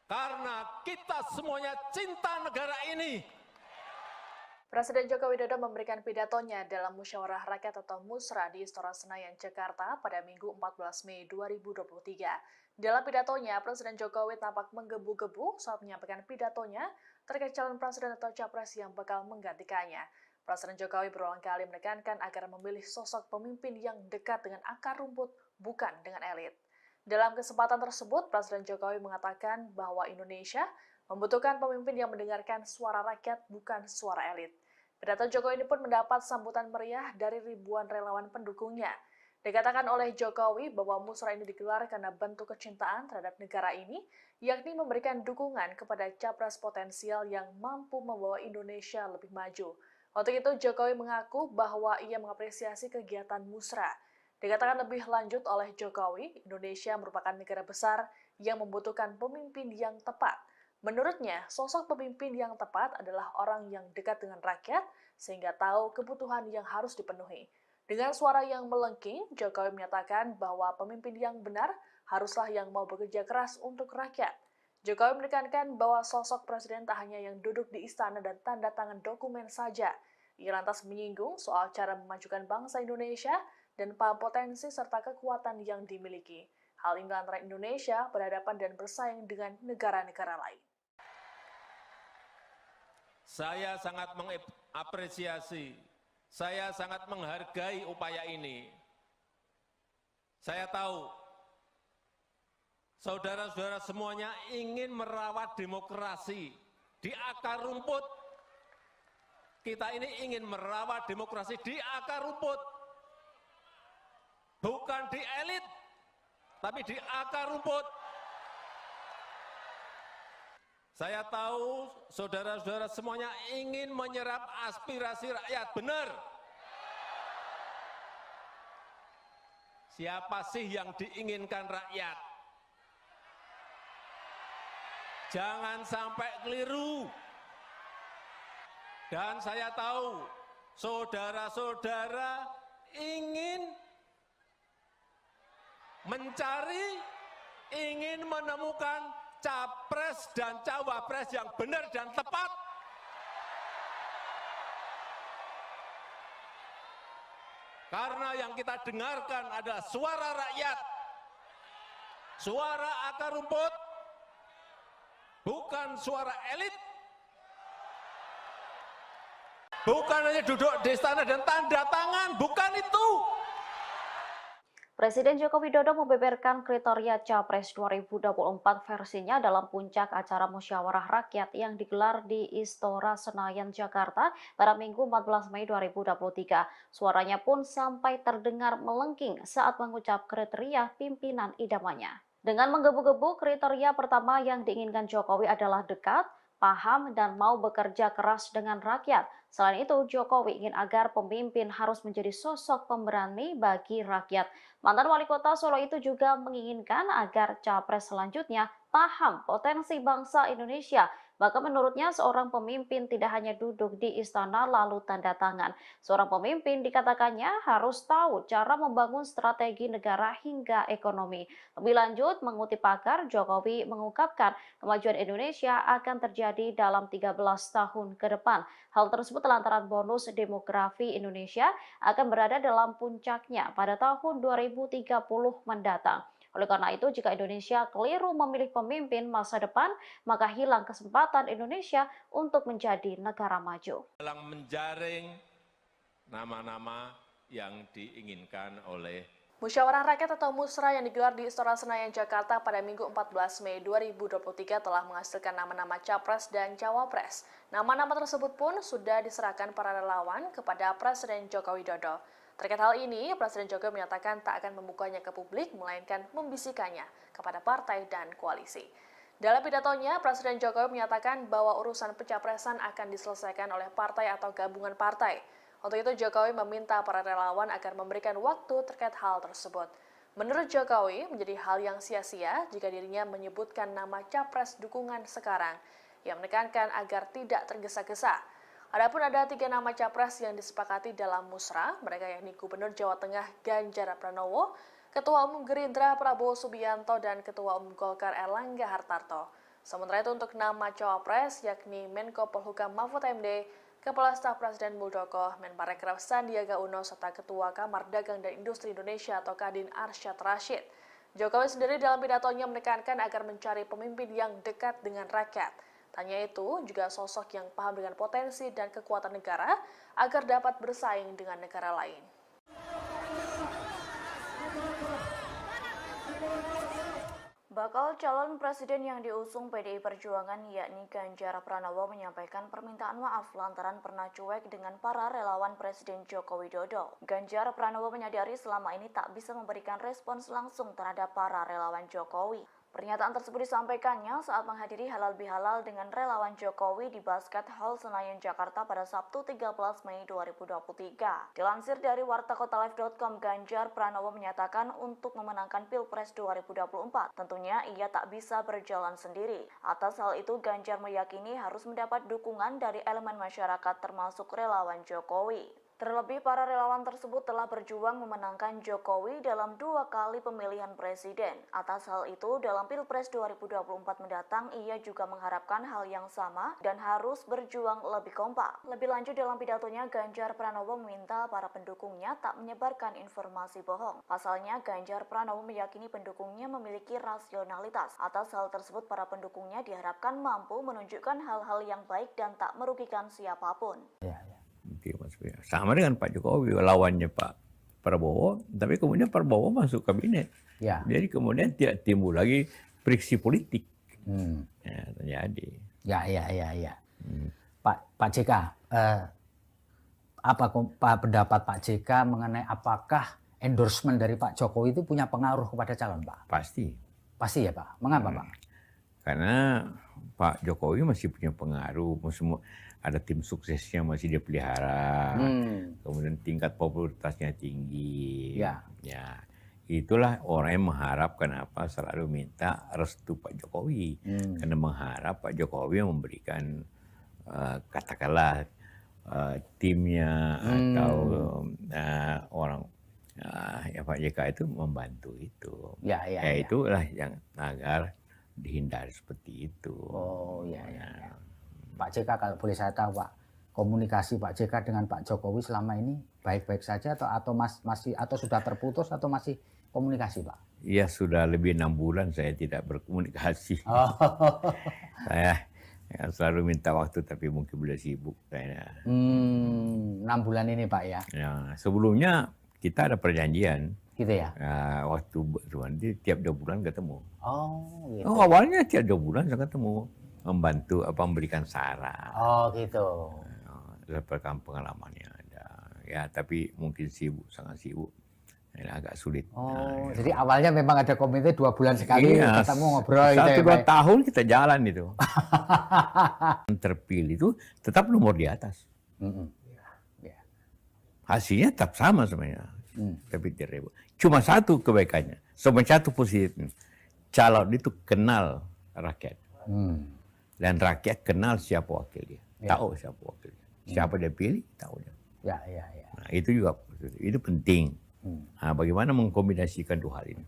Karena kita semuanya cinta negara ini. Presiden Joko Widodo memberikan pidatonya dalam musyawarah rakyat atau musra di Istora Senayan, Jakarta pada Minggu 14 Mei 2023. Dalam pidatonya, Presiden Jokowi tampak menggebu-gebu saat menyampaikan pidatonya terkait calon presiden atau capres yang bakal menggantikannya. Presiden Jokowi berulang kali menekankan agar memilih sosok pemimpin yang dekat dengan akar rumput, bukan dengan elit. Dalam kesempatan tersebut, Presiden Jokowi mengatakan bahwa Indonesia membutuhkan pemimpin yang mendengarkan suara rakyat, bukan suara elit. Pidato Jokowi ini pun mendapat sambutan meriah dari ribuan relawan pendukungnya. Dikatakan oleh Jokowi bahwa musra ini digelar karena bentuk kecintaan terhadap negara ini, yakni memberikan dukungan kepada capres potensial yang mampu membawa Indonesia lebih maju. Untuk itu, Jokowi mengaku bahwa ia mengapresiasi kegiatan musra. Dikatakan lebih lanjut oleh Jokowi, Indonesia merupakan negara besar yang membutuhkan pemimpin yang tepat. Menurutnya, sosok pemimpin yang tepat adalah orang yang dekat dengan rakyat sehingga tahu kebutuhan yang harus dipenuhi. Dengan suara yang melengking, Jokowi menyatakan bahwa pemimpin yang benar haruslah yang mau bekerja keras untuk rakyat. Jokowi menekankan bahwa sosok presiden tak hanya yang duduk di istana dan tanda tangan dokumen saja. Ia lantas menyinggung soal cara memajukan bangsa Indonesia dan potensi serta kekuatan yang dimiliki. Hal ini antara Indonesia berhadapan dan bersaing dengan negara-negara lain. Saya sangat mengapresiasi, saya sangat menghargai upaya ini. Saya tahu, saudara-saudara semuanya ingin merawat demokrasi di akar rumput. Kita ini ingin merawat demokrasi di akar rumput. Bukan di elit, tapi di akar rumput. Saya tahu saudara-saudara semuanya ingin menyerap aspirasi rakyat, benar. Siapa sih yang diinginkan rakyat? Jangan sampai keliru. Dan saya tahu saudara-saudara ingin mencari, ingin menemukan capres dan cawapres yang benar dan tepat. Karena yang kita dengarkan adalah suara rakyat, suara akar rumput, bukan suara elit. Bukan hanya duduk di istana dan tanda tangan, bukan itu. Presiden Joko Widodo membeberkan kriteria Capres 2024 versinya dalam puncak acara musyawarah rakyat yang digelar di Istora Senayan, Jakarta pada Minggu 14 Mei 2023. Suaranya pun sampai terdengar melengking saat mengucap kriteria pimpinan idamannya. Dengan menggebu-gebu, kriteria pertama yang diinginkan Jokowi adalah dekat, paham, dan mau bekerja keras dengan rakyat. Selain itu, Jokowi ingin agar pemimpin harus menjadi sosok pemberani bagi rakyat. Mantan wali kota Solo itu juga menginginkan agar capres selanjutnya paham potensi bangsa Indonesia. Bahkan menurutnya seorang pemimpin tidak hanya duduk di istana lalu tanda tangan. Seorang pemimpin dikatakannya harus tahu cara membangun strategi negara hingga ekonomi. Lebih lanjut, mengutip pakar, Jokowi mengungkapkan kemajuan Indonesia akan terjadi dalam 13 tahun ke depan. Hal tersebut lantaran bonus demografi Indonesia akan berada dalam puncaknya pada tahun 2030 mendatang. Oleh karena itu, jika Indonesia keliru memilih pemimpin masa depan, maka hilang kesempatan Indonesia untuk menjadi negara maju. Dalam menjaring nama-nama yang diinginkan oleh Musyawarah Rakyat atau Musra yang digelar di Istora Senayan, Jakarta pada Minggu 14 Mei 2023 telah menghasilkan nama-nama Capres dan Cawapres. Nama-nama tersebut pun sudah diserahkan para relawan kepada Presiden Joko Widodo. Terkait hal ini, Presiden Jokowi menyatakan tak akan membukanya ke publik, melainkan membisikannya kepada partai dan koalisi. Dalam pidatonya, Presiden Jokowi menyatakan bahwa urusan pencapresan akan diselesaikan oleh partai atau gabungan partai. Untuk itu, Jokowi meminta para relawan agar memberikan waktu terkait hal tersebut. Menurut Jokowi, menjadi hal yang sia-sia jika dirinya menyebutkan nama capres dukungan sekarang. Ia menekankan agar tidak tergesa-gesa. Adapun ada 3 nama capres yang disepakati dalam musra, mereka yakni Gubernur Jawa Tengah Ganjar Pranowo, Ketua Umum Gerindra Prabowo Subianto, dan Ketua Umum Golkar Erlangga Hartarto. Sementara itu untuk nama cawapres yakni Menko Polhukam Mahfud MD, Kepala Staf Presiden Muldoko, Menparekraf Sandiaga Uno, serta Ketua Kamar Dagang dan Industri Indonesia atau Kadin Arsyad Rashid. Jokowi sendiri dalam pidatonya menekankan agar mencari pemimpin yang dekat dengan rakyat. Tanya itu juga sosok yang paham dengan potensi dan kekuatan negara agar dapat bersaing dengan negara lain. Bakal calon presiden yang diusung PDI Perjuangan yakni Ganjar Pranowo menyampaikan permintaan maaf lantaran pernah cuek dengan para relawan Presiden Joko Widodo. Ganjar Pranowo menyadari selama ini tak bisa memberikan respons langsung terhadap para relawan Jokowi. Pernyataan tersebut disampaikannya saat menghadiri halal bihalal dengan relawan Jokowi di Basket Hall Senayan, Jakarta pada Sabtu 13 Mei 2023. Dilansir dari wartakotalive.com, Ganjar Pranowo menyatakan untuk memenangkan Pilpres 2024, tentunya ia tak bisa berjalan sendiri. Atas hal itu, Ganjar meyakini harus mendapat dukungan dari elemen masyarakat termasuk relawan Jokowi. Terlebih, para relawan tersebut telah berjuang memenangkan Jokowi dalam 2 kali pemilihan presiden. Atas hal itu, dalam Pilpres 2024 mendatang, ia juga mengharapkan hal yang sama dan harus berjuang lebih kompak. Lebih lanjut dalam pidatonya, Ganjar Pranowo meminta para pendukungnya tak menyebarkan informasi bohong. Pasalnya, Ganjar Pranowo meyakini pendukungnya memiliki rasionalitas. Atas hal tersebut, para pendukungnya diharapkan mampu menunjukkan hal-hal yang baik dan tak merugikan siapapun. Sama dengan Pak Jokowi, lawannya Pak Prabowo, tapi kemudian Prabowo masuk kabinet. Ya. Jadi kemudian tidak timbul lagi friksi politik. Ya, terjadi. Ya. Pak JK, Apa pendapat Pak JK mengenai apakah endorsement dari Pak Jokowi itu punya pengaruh kepada calon, Pak? Pasti. Pasti ya, Pak. Mengapa, Pak? Karena Pak Jokowi masih punya pengaruh, semua ada tim suksesnya masih dia pelihara, kemudian tingkat popularitasnya tinggi. Ya, itulah orang yang mengharapkan apa selalu minta restu Pak Jokowi, karena mengharap Pak Jokowi memberikan katakanlah timnya atau orang ya Pak JK itu membantu itu. Itulah yang agar dihindari seperti itu. Oh ya. Pak JK kalau boleh saya tahu, Pak, komunikasi Pak JK dengan Pak Jokowi selama ini baik-baik saja atau masih atau sudah terputus atau masih komunikasi, Pak? Iya, sudah lebih 6 bulan saya tidak berkomunikasi. Saya selalu minta waktu tapi mungkin boleh sibuk saya. 6 bulan ini, Pak ya. Ya, sebelumnya kita ada perjanjian. Gitu ya. Waktu nanti tiap 2 bulan ketemu. Gitu. Awalnya tiap 2 bulan saya ketemu, membantu memberikan saran. Gitu. Pengalamannya ada. Ya, tapi mungkin sibuk, sangat sibuk. Ini agak sulit. Jadi awalnya memang ada komite 2 bulan sekali ketemu ngobrol. 1-2 tahun kita jalan itu. Terpilih itu tetap nomor di atas. Hasilnya tetap sama sebenarnya. Tapi tidak. Cuma satu kebaikannya, satu positifnya. Calon itu kenal rakyat. Dan rakyat kenal siapa wakil dia. Tahu siapa wakil dia. Siapa dia pilih, tahu dia. Nah, itu juga itu penting. Nah, bagaimana mengkombinasikan dua hal ini?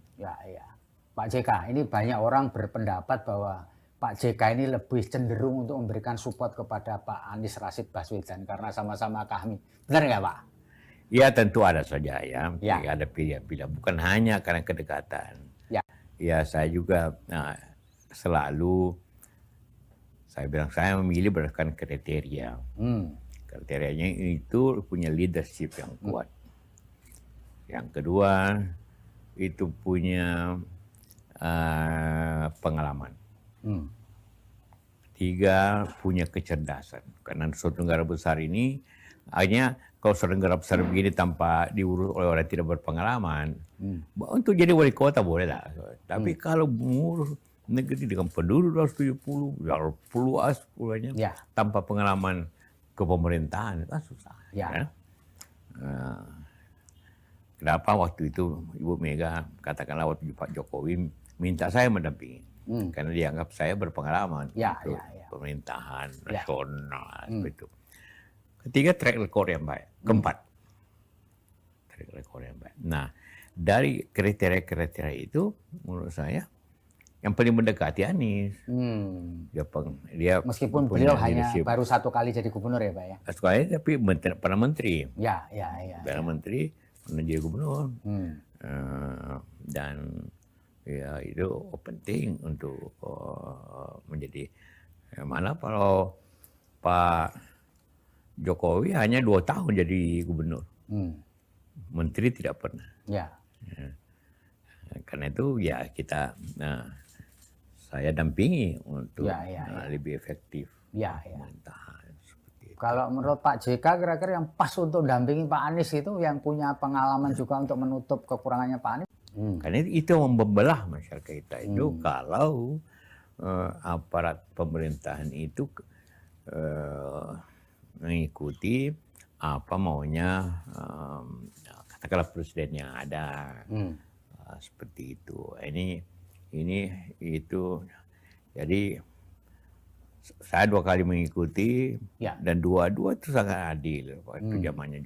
Pak JK, ini banyak orang berpendapat bahwa Pak JK ini lebih cenderung untuk memberikan support kepada Pak Anies Rashid Baswedan karena sama-sama kami. Benar nggak, Pak? Ya tentu ada saja ya. Ada pilihan-pilihan. Bukan hanya karena kedekatan. Ya saya juga selalu saya bilang saya memilih berdasarkan kriteria. Kriterianya itu punya leadership yang kuat. Yang kedua itu punya pengalaman. 3 punya kecerdasan. Karena suatu negara besar ini hanya kalau suatu negara besar begini tanpa diurus oleh orang yang tidak berpengalaman, untuk jadi wali kota boleh lah. Tapi kalau mengurus negeri dengan penduduk 270, puluhannya tanpa pengalaman kepemerintahan kan susah. Kenapa waktu itu Ibu Mega katakanlah waktu Pak Jokowi minta saya mendampingi, karena dianggap saya berpengalaman untuk pemerintahan nasional itu. Ketiga, track record yang baik. Keempat, track record yang baik. Nah, dari kriteria-kriteria itu, menurut saya, yang paling mendekati Anies. Dia meskipun beliau hanya baru 1 kali jadi gubernur ya, Pak ya? 1 kali, tapi pernah menteri. Pernah menteri, pernah jadi gubernur. Dan ya itu penting untuk menjadi. Mana kalau Pak Jokowi hanya 2 tahun jadi gubernur, menteri tidak pernah. Karena itu ya kita, saya dampingi untuk lebih efektif pemerintahan. Kalau menurut Pak JK kira-kira yang pas untuk dampingi Pak Anies itu yang punya pengalaman juga untuk menutup kekurangannya Pak Anies? Karena itu yang membelah masyarakat kita itu kalau aparat pemerintahan itu mengikuti apa maunya katakanlah presiden yang ada, seperti itu. Ini itu jadi saya 2 kali mengikuti dan dua-dua itu sangat adil waktu zamannya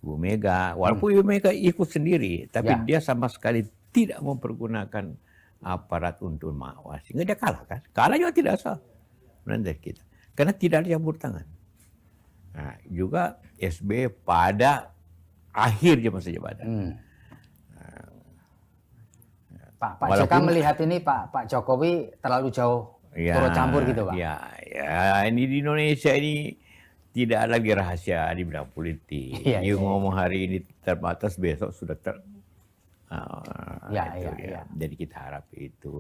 Ibu Mega. Walaupun Ibu Mega ikut sendiri, tapi dia sama sekali tidak mempergunakan aparat untuk mengawasi. Sehingga dia kalah kan? Kalah juga tidak sah menurut kita, karena tidak ada campur tangan. Nah, juga SBY pada akhir masa jabatan. Pak JK melihat ini Pak Jokowi terlalu jauh turut campur gitu, Pak? Ya, ini di Indonesia ini tidak ada lagi rahasia di bidang politik. Ngomong hari ini terbatas, besok sudah Jadi kita harap itu.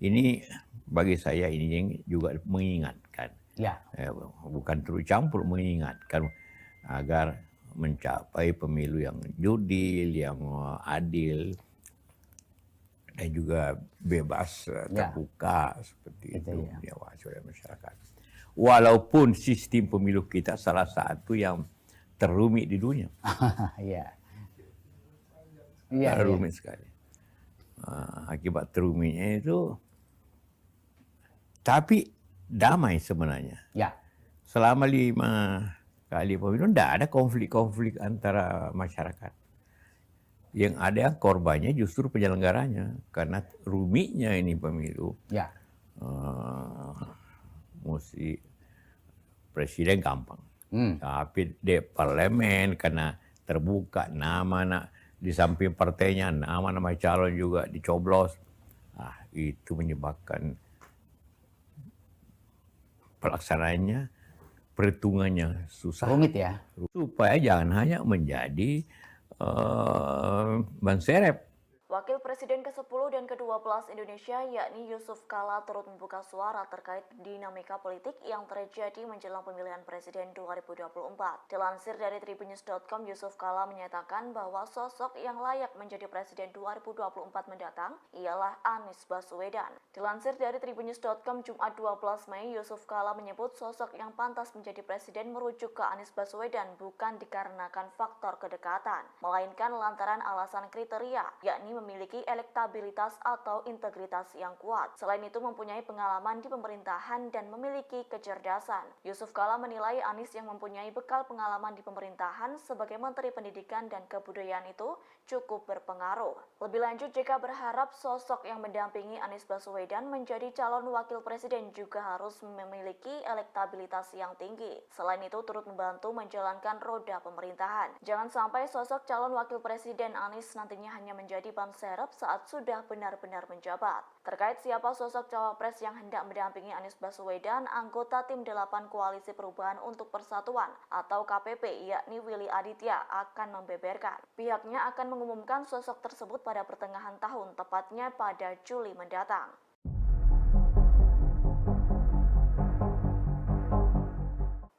Ini bagi saya ini yang juga mengingatkan. Bukan terus campur, mengingatkan agar mencapai pemilu yang jurdil, yang adil, dan juga bebas, terbuka seperti itu diawasi oleh masyarakat. Walaupun sistem pemilu kita salah satu yang terumit di dunia. Rumit sekali. Akibat terumitnya itu, tapi damai sebenarnya. Selama 5 kali pemilu tidak ada konflik-konflik antara masyarakat. Yang ada korbannya justru penyelenggaranya, karena rumitnya ini pemilu. Mesti presiden gampang, tapi di parlemen karena terbuka nama di samping partainya, nama-nama calon juga dicoblos, itu menyebabkan pelaksanaannya, perhitungannya susah. Rumit ya. Supaya jangan hanya menjadi ban serep. Wakil Presiden ke-10 dan ke-12 Indonesia yakni Yusuf Kala turut membuka suara terkait dinamika politik yang terjadi menjelang pemilihan presiden 2024. Dilansir dari tribunnews.com, Yusuf Kala menyatakan bahwa sosok yang layak menjadi presiden 2024 mendatang ialah Anies Baswedan. Dilansir dari tribunnews.com Jumat 12 Mei, Yusuf Kala menyebut sosok yang pantas menjadi presiden merujuk ke Anies Baswedan bukan dikarenakan faktor kedekatan, melainkan lantaran alasan kriteria, yakni memiliki elektabilitas atau integritas yang kuat. Selain itu mempunyai pengalaman di pemerintahan dan memiliki kecerdasan. Yusuf Kala menilai Anies yang mempunyai bekal pengalaman di pemerintahan sebagai Menteri Pendidikan dan Kebudayaan itu cukup berpengaruh. Lebih lanjut, JK berharap sosok yang mendampingi Anies Baswedan menjadi calon wakil presiden juga harus memiliki elektabilitas yang tinggi. Selain itu turut membantu menjalankan roda pemerintahan. Jangan sampai sosok calon wakil presiden Anies nantinya hanya menjadi ban serep saat sudah benar-benar menjabat. Terkait siapa sosok cawapres yang hendak mendampingi Anies Baswedan, anggota tim 8 Koalisi Perubahan untuk Persatuan atau KPP yakni Willy Aditya akan membeberkan. Pihaknya akan mengumumkan sosok tersebut pada pertengahan tahun, tepatnya pada Juli mendatang.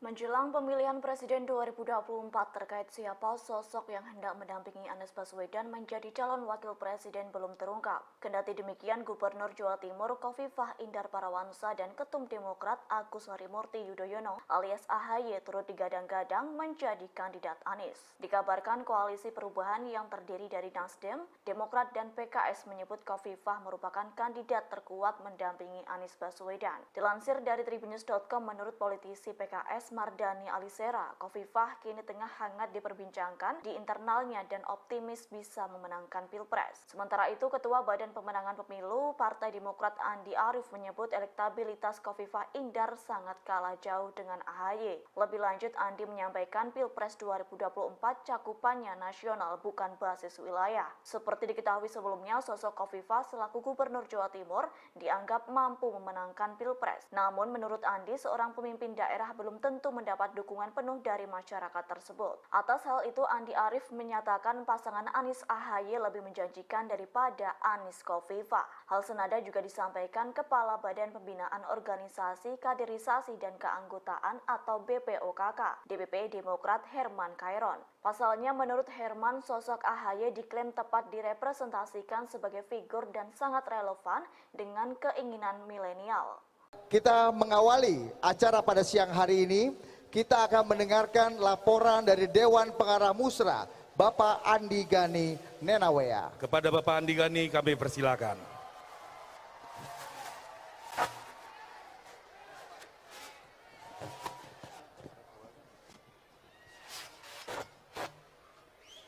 Menjelang pemilihan Presiden 2024 terkait siapa sosok yang hendak mendampingi Anies Baswedan menjadi calon wakil presiden belum terungkap. Kendati demikian, Gubernur Jawa Timur Khofifah Indar Parawansa dan Ketum Demokrat Agus Harimurti Yudhoyono alias AHY turut digadang-gadang menjadi kandidat Anies. Dikabarkan Koalisi Perubahan yang terdiri dari Nasdem, Demokrat dan PKS menyebut Khofifah merupakan kandidat terkuat mendampingi Anies Baswedan. Dilansir dari tribunnews.com, menurut politisi PKS Mardani Alisera, Khofifah kini tengah hangat diperbincangkan di internalnya dan optimis bisa memenangkan Pilpres. Sementara itu, Ketua Badan Pemenangan Pemilu Partai Demokrat Andi Arief menyebut elektabilitas Khofifah Indar sangat kalah jauh dengan AHY. Lebih lanjut, Andi menyampaikan Pilpres 2024 cakupannya nasional bukan basis wilayah. Seperti diketahui sebelumnya, sosok Khofifah selaku Gubernur Jawa Timur dianggap mampu memenangkan Pilpres. Namun menurut Andi, seorang pemimpin daerah belum tentu mendapat dukungan penuh dari masyarakat tersebut. Atas hal itu, Andi Arief menyatakan pasangan Anies AHY lebih menjanjikan daripada Anies Khofifah. Hal senada juga disampaikan Kepala Badan Pembinaan Organisasi Kaderisasi dan Keanggotaan atau BPOKK, DPP Demokrat Herman Khairon. Pasalnya, menurut Herman, sosok AHY diklaim tepat direpresentasikan sebagai figur dan sangat relevan dengan keinginan milenial. Kita mengawali acara pada siang hari ini, kita akan mendengarkan laporan dari Dewan Pengarah Musra, Bapak Andi Gani Nenawea. Kepada Bapak Andi Gani kami persilakan.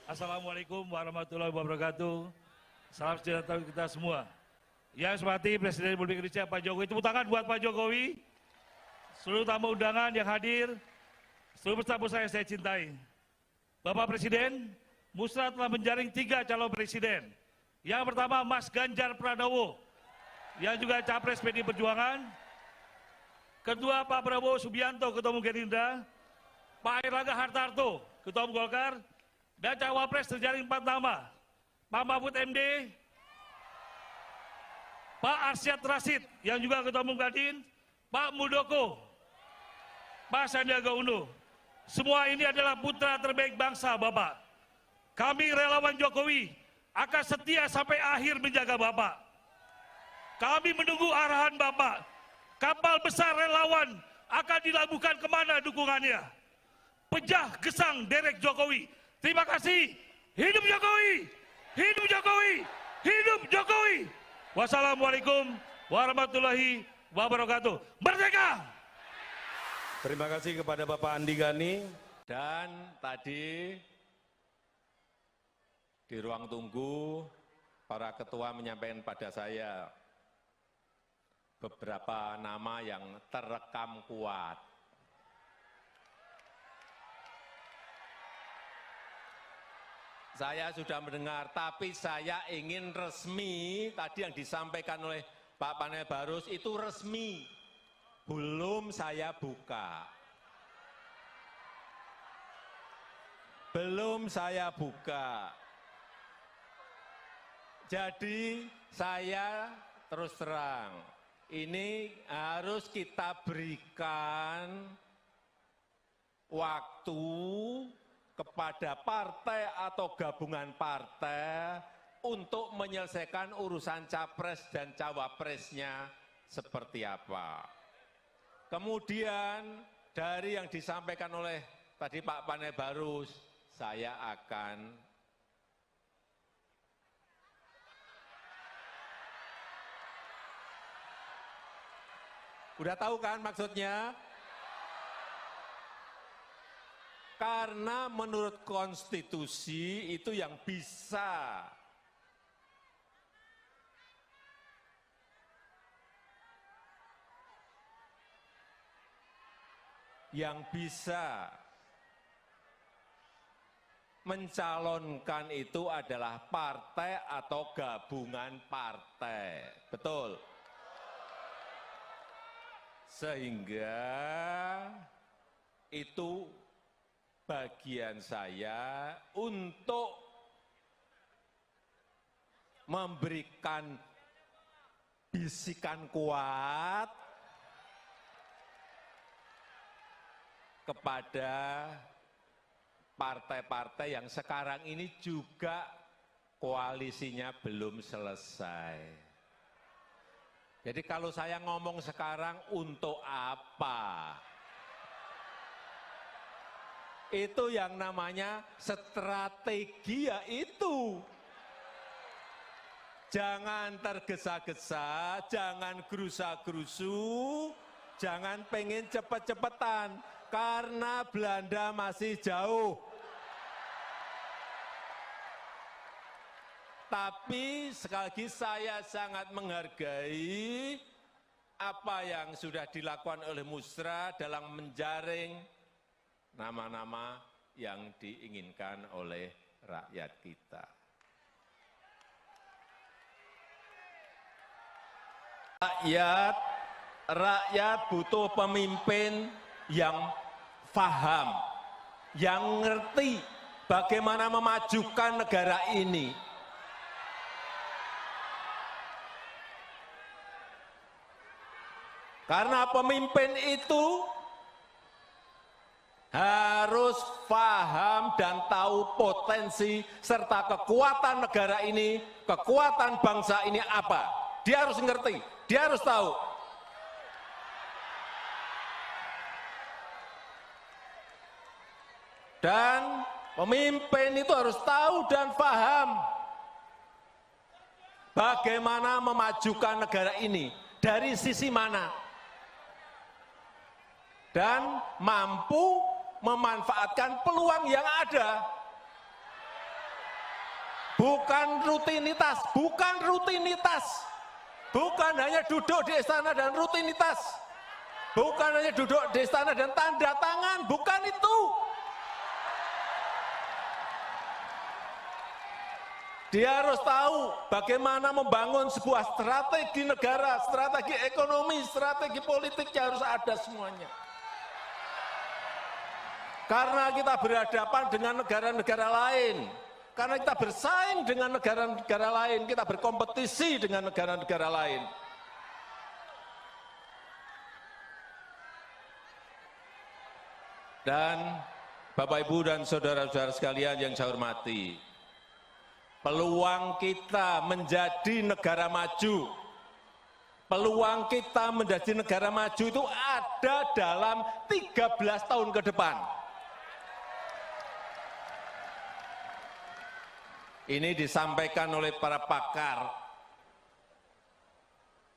Assalamualaikum warahmatullahi wabarakatuh. Salam sejahtera kita semua. Yang saya hormati Presiden Republik Indonesia Pak Jokowi, tepuk tangan buat Pak Jokowi, seluruh tamu undangan yang hadir, seluruh tamu saya cintai. Bapak Presiden, Musra telah menjaring 3 calon presiden. Yang pertama Mas Ganjar Pranowo, yang juga Capres PDI Perjuangan. Kedua Pak Prabowo Subianto, Ketua Umum Gerindra. Pak Airlangga Hartarto, Ketua Umum Golkar. Dan Cawapres terjaring 4 nama, Pak Mahfud MD, Pak Arsyad Rashid, yang juga Ketua Umum Kadin, Pak Muldoko, Pak Sandiaga Uno. semua ini adalah putra terbaik bangsa Bapak. Kami relawan Jokowi akan setia sampai akhir menjaga Bapak. Kami menunggu arahan Bapak. Kapal besar relawan akan dilabuhkan kemana dukungannya. Pejah gesang derek Jokowi. Terima kasih. Hidup Jokowi! Hidup Jokowi! Hidup Jokowi! Wassalamualaikum warahmatullahi wabarakatuh. Merdeka! Terima kasih kepada Bapak Andi Gani. Dan tadi di ruang tunggu para ketua menyampaikan pada saya beberapa nama yang terekam kuat. Saya sudah mendengar, tapi saya ingin resmi, tadi yang disampaikan oleh Pak Panel Barus itu resmi, belum saya buka. Belum saya buka. Jadi saya terus terang, ini harus kita berikan waktu kepada partai atau gabungan partai untuk menyelesaikan urusan capres dan cawapresnya seperti apa. Kemudian dari yang disampaikan oleh tadi Pak Panel Barus, saya akan udah tahu kan maksudnya? Karena menurut konstitusi itu yang bisa mencalonkan itu adalah partai atau gabungan partai. Betul? Sehingga itu bagian saya untuk memberikan bisikan kuat kepada partai-partai yang sekarang ini juga koalisinya belum selesai. Jadi kalau saya ngomong sekarang untuk apa? Itu yang namanya strategi, ya itu. Jangan tergesa-gesa, jangan gerusa-gerusu, jangan pengen cepet-cepetan, karena Belanda masih jauh. Tapi sekali lagi saya sangat menghargai apa yang sudah dilakukan oleh Musra dalam menjaring nama-nama yang diinginkan oleh rakyat kita. Rakyat butuh pemimpin yang paham, yang ngerti bagaimana memajukan negara ini. Karena pemimpin itu harus paham dan tahu potensi serta kekuatan negara ini, kekuatan bangsa ini apa. Dia harus ngerti, dia harus tahu. Dan pemimpin itu harus tahu dan paham bagaimana memajukan negara ini, dari sisi mana. Dan mampu memanfaatkan peluang yang ada. Bukan rutinitas, bukan rutinitas. Bukan hanya duduk di istana dan rutinitas. Bukan hanya duduk di istana dan tanda tangan, bukan itu. Dia harus tahu bagaimana membangun sebuah strategi negara, strategi ekonomi, strategi politik yang harus ada semuanya. Karena kita berhadapan dengan negara-negara lain, karena kita bersaing dengan negara-negara lain, kita berkompetisi dengan negara-negara lain. Dan Bapak, Ibu, dan saudara-saudara sekalian yang saya hormati, peluang kita menjadi negara maju, peluang kita menjadi negara maju itu ada dalam 13 tahun ke depan. Ini disampaikan oleh para pakar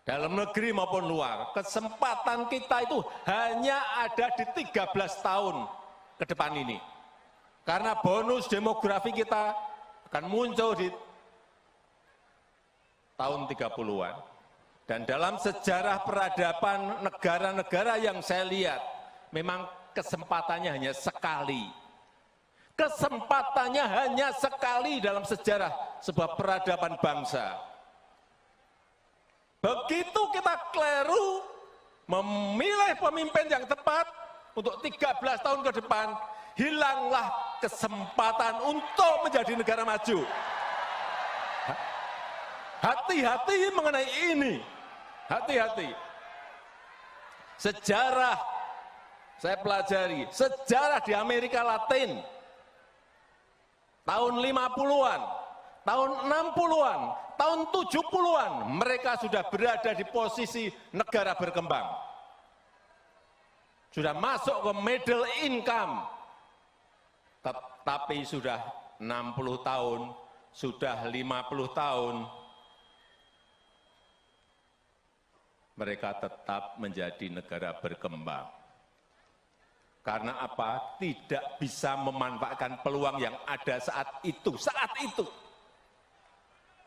dalam negeri maupun luar. Kesempatan kita itu hanya ada di 13 tahun ke depan ini. Karena bonus demografi kita akan muncul di tahun 30-an. Dan dalam sejarah peradaban negara-negara yang saya lihat, memang kesempatannya hanya sekali. Kesempatannya hanya sekali dalam sejarah sebuah peradaban bangsa. Begitu kita keliru memilih pemimpin yang tepat untuk 13 tahun ke depan, hilanglah kesempatan untuk menjadi negara maju. Hati-hati mengenai ini. Hati-hati. Sejarah, saya pelajari, sejarah di Amerika Latin, tahun 50-an, tahun 60-an, tahun 70-an, mereka sudah berada di posisi negara berkembang. Sudah masuk ke middle income. Tapi sudah 60 tahun, sudah 50 tahun, mereka tetap menjadi negara berkembang. Karena apa? Tidak bisa memanfaatkan peluang yang ada saat itu.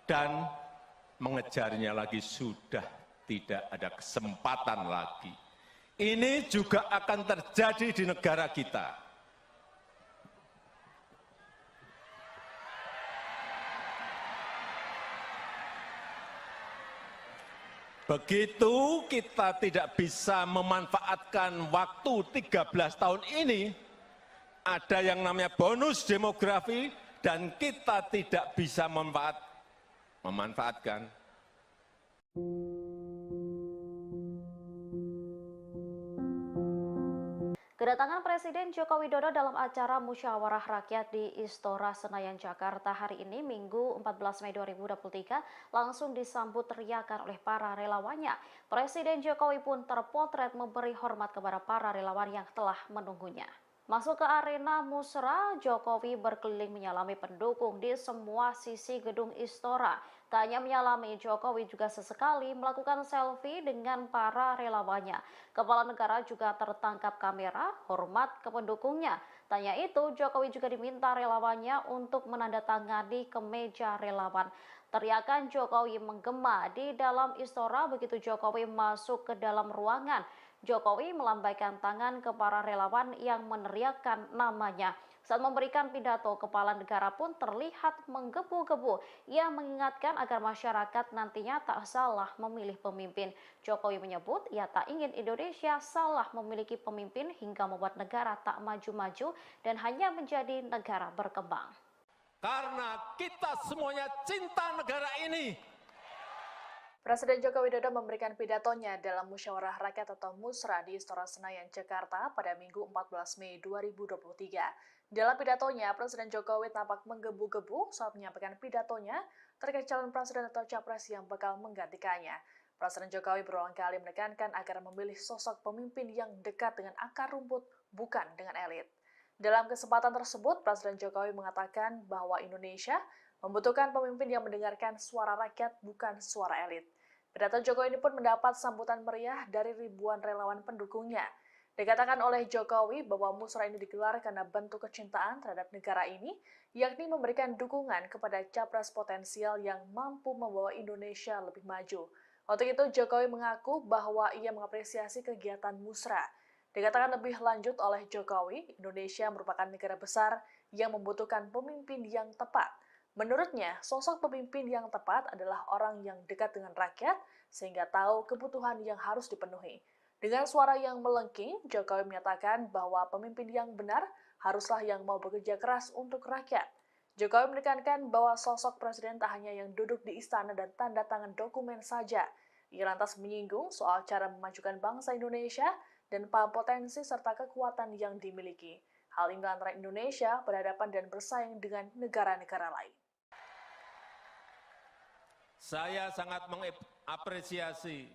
Dan mengejarnya lagi sudah tidak ada kesempatan lagi. Ini juga akan terjadi di negara kita. Begitu kita tidak bisa memanfaatkan waktu 13 tahun ini, ada yang namanya bonus demografi, dan kita tidak bisa memanfaatkan. Kedatangan Presiden Joko Widodo dalam acara musyawarah rakyat di Istora Senayan, Jakarta hari ini, Minggu 14 Mei 2023, langsung disambut teriakan oleh para relawannya. Presiden Jokowi pun terpotret memberi hormat kepada para relawan yang telah menunggunya. Masuk ke arena musra, Jokowi berkeliling menyalami pendukung di semua sisi gedung Istora. Tak hanya menyalami, Jokowi juga sesekali melakukan selfie dengan para relawannya. Kepala negara juga tertangkap kamera, hormat ke pendukungnya. Tanya itu, Jokowi juga diminta relawannya untuk menandatangani kemeja relawan. Teriakan Jokowi menggema di dalam Istora begitu Jokowi masuk ke dalam ruangan. Jokowi melambaikan tangan ke para relawan yang meneriakkan namanya. Saat memberikan pidato, kepala negara pun terlihat menggebu-gebu. Ia mengingatkan agar masyarakat nantinya tak salah memilih pemimpin. Jokowi menyebut ia tak ingin Indonesia salah memiliki pemimpin hingga membuat negara tak maju-maju dan hanya menjadi negara berkembang. Karena kita semuanya cinta negara ini. Presiden Joko Widodo memberikan pidatonya dalam musyawarah rakyat atau musra di Istora Senayan, Jakarta pada Minggu 14 Mei 2023. Dalam pidatonya, Presiden Jokowi tampak menggebu-gebu saat menyampaikan pidatonya terkait calon presiden atau capres yang bakal menggantikannya. Presiden Jokowi berulang kali menekankan agar memilih sosok pemimpin yang dekat dengan akar rumput, bukan dengan elit. Dalam kesempatan tersebut, Presiden Jokowi mengatakan bahwa Indonesia membutuhkan pemimpin yang mendengarkan suara rakyat, bukan suara elit. Pidato Jokowi ini pun mendapat sambutan meriah dari ribuan relawan pendukungnya. Dikatakan oleh Jokowi bahwa musra ini digelar karena bentuk kecintaan terhadap negara ini, yakni memberikan dukungan kepada capres potensial yang mampu membawa Indonesia lebih maju. Untuk itu, Jokowi mengaku bahwa ia mengapresiasi kegiatan musra. Dikatakan lebih lanjut oleh Jokowi, Indonesia merupakan negara besar yang membutuhkan pemimpin yang tepat. Menurutnya, sosok pemimpin yang tepat adalah orang yang dekat dengan rakyat sehingga tahu kebutuhan yang harus dipenuhi. Dengan suara yang melengking, Jokowi menyatakan bahwa pemimpin yang benar haruslah yang mau bekerja keras untuk rakyat. Jokowi menekankan bahwa sosok presiden tak hanya yang duduk di istana dan tanda tangan dokumen saja. Ia lantas menyinggung soal cara memajukan bangsa Indonesia dan potensi serta kekuatan yang dimiliki. Hal ini antara Indonesia berhadapan dan bersaing dengan negara-negara lain. Saya sangat mengapresiasi,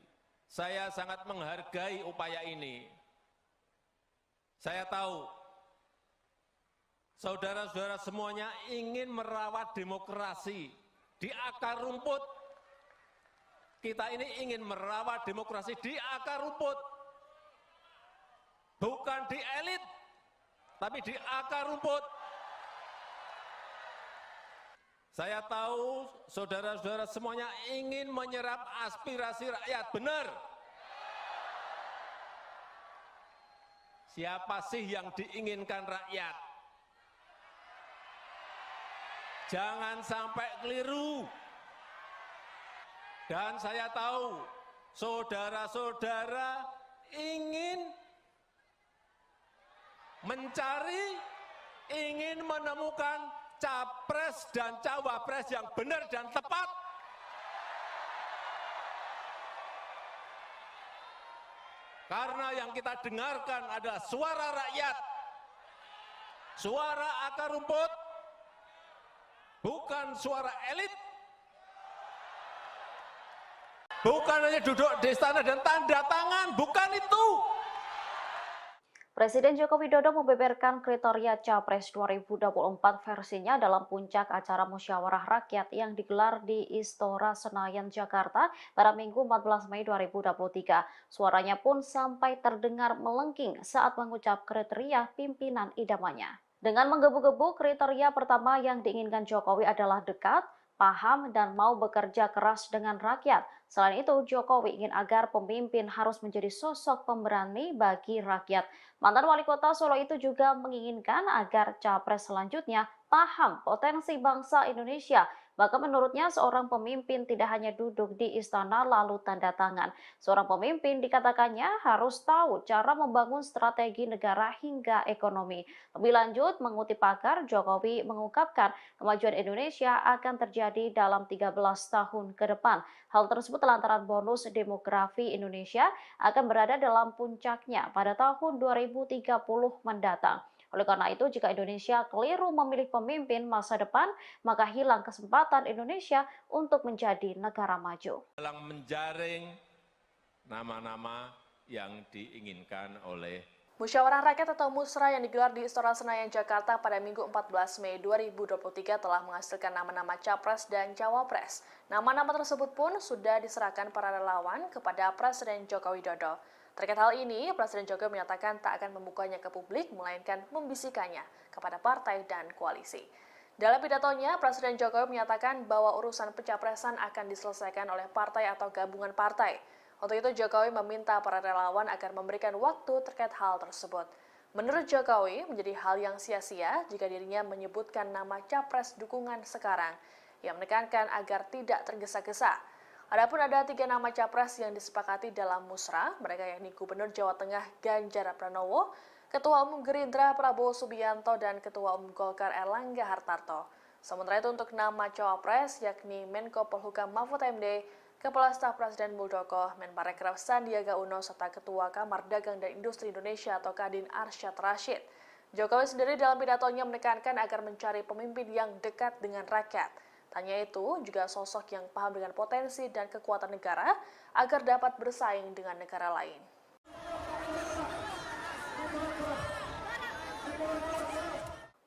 saya sangat menghargai upaya ini. Saya tahu saudara-saudara semuanya ingin merawat demokrasi di akar rumput. Kita ini ingin merawat demokrasi di akar rumput, bukan di elit, tapi di akar rumput. Saya tahu saudara-saudara semuanya ingin menyerap aspirasi rakyat, benar. Siapa sih yang diinginkan rakyat? Jangan sampai keliru. Dan saya tahu saudara-saudara ingin mencari, ingin menemukan capres dan cawapres yang benar dan tepat. Karena yang kita dengarkan adalah suara rakyat, suara akar rumput, bukan suara elit. Bukan hanya duduk di istana dan tanda tangan, bukan itu. Presiden Joko Widodo membeberkan kriteria Capres 2024 versinya dalam puncak acara musyawarah rakyat yang digelar di Istora Senayan, Jakarta pada Minggu 14 Mei 2023. Suaranya pun sampai terdengar melengking saat mengucap kriteria pimpinan idamannya. Dengan menggebu-gebu, kriteria pertama yang diinginkan Jokowi adalah dekat, paham, dan mau bekerja keras dengan rakyat. Selain itu, Jokowi ingin agar pemimpin harus menjadi sosok pemberani bagi rakyat. Mantan wali kota Solo itu juga menginginkan agar capres selanjutnya paham potensi bangsa Indonesia. Bahkan menurutnya seorang pemimpin tidak hanya duduk di istana lalu tanda tangan. Seorang pemimpin dikatakannya harus tahu cara membangun strategi negara hingga ekonomi. Lebih lanjut, mengutip pakar, Jokowi mengungkapkan kemajuan Indonesia akan terjadi dalam 13 tahun ke depan. Hal tersebut lantaran bonus demografi Indonesia akan berada dalam puncaknya pada tahun 2030 mendatang. Oleh karena itu, jika Indonesia keliru memilih pemimpin masa depan, maka hilang kesempatan Indonesia untuk menjadi negara maju. Dalam menjaring nama-nama yang diinginkan oleh Musyawarah Rakyat atau Musra yang digelar di Istora Senayan, Jakarta pada Minggu 14 Mei 2023 telah menghasilkan nama-nama Capres dan Cawapres. Nama-nama tersebut pun sudah diserahkan para relawan kepada Presiden Joko Widodo. Terkait hal ini, Presiden Jokowi menyatakan tak akan membukanya ke publik, melainkan membisikannya kepada partai dan koalisi. Dalam pidatonya, Presiden Jokowi menyatakan bahwa urusan pencapresan akan diselesaikan oleh partai atau gabungan partai. Untuk itu, Jokowi meminta para relawan agar memberikan waktu terkait hal tersebut. Menurut Jokowi, menjadi hal yang sia-sia jika dirinya menyebutkan nama capres dukungan sekarang. Ia menekankan agar tidak tergesa-gesa. Adapun ada 3 nama capres yang disepakati dalam musra, mereka yakni Gubernur Jawa Tengah Ganjar Pranowo, Ketua Umum Gerindra Prabowo Subianto, dan Ketua Umum Golkar Erlangga Hartarto. Sementara itu untuk nama cawapres yakni Menko Polhukam Mahfud MD, Kepala Staf Presiden Muldoko, Menparekraf Sandiaga Uno, serta Ketua Kamar Dagang dan Industri Indonesia atau Kadin Arsyad Rashid. Jokowi sendiri dalam pidatonya menekankan agar mencari pemimpin yang dekat dengan rakyat. Tanya itu juga sosok yang paham dengan potensi dan kekuatan negara agar dapat bersaing dengan negara lain.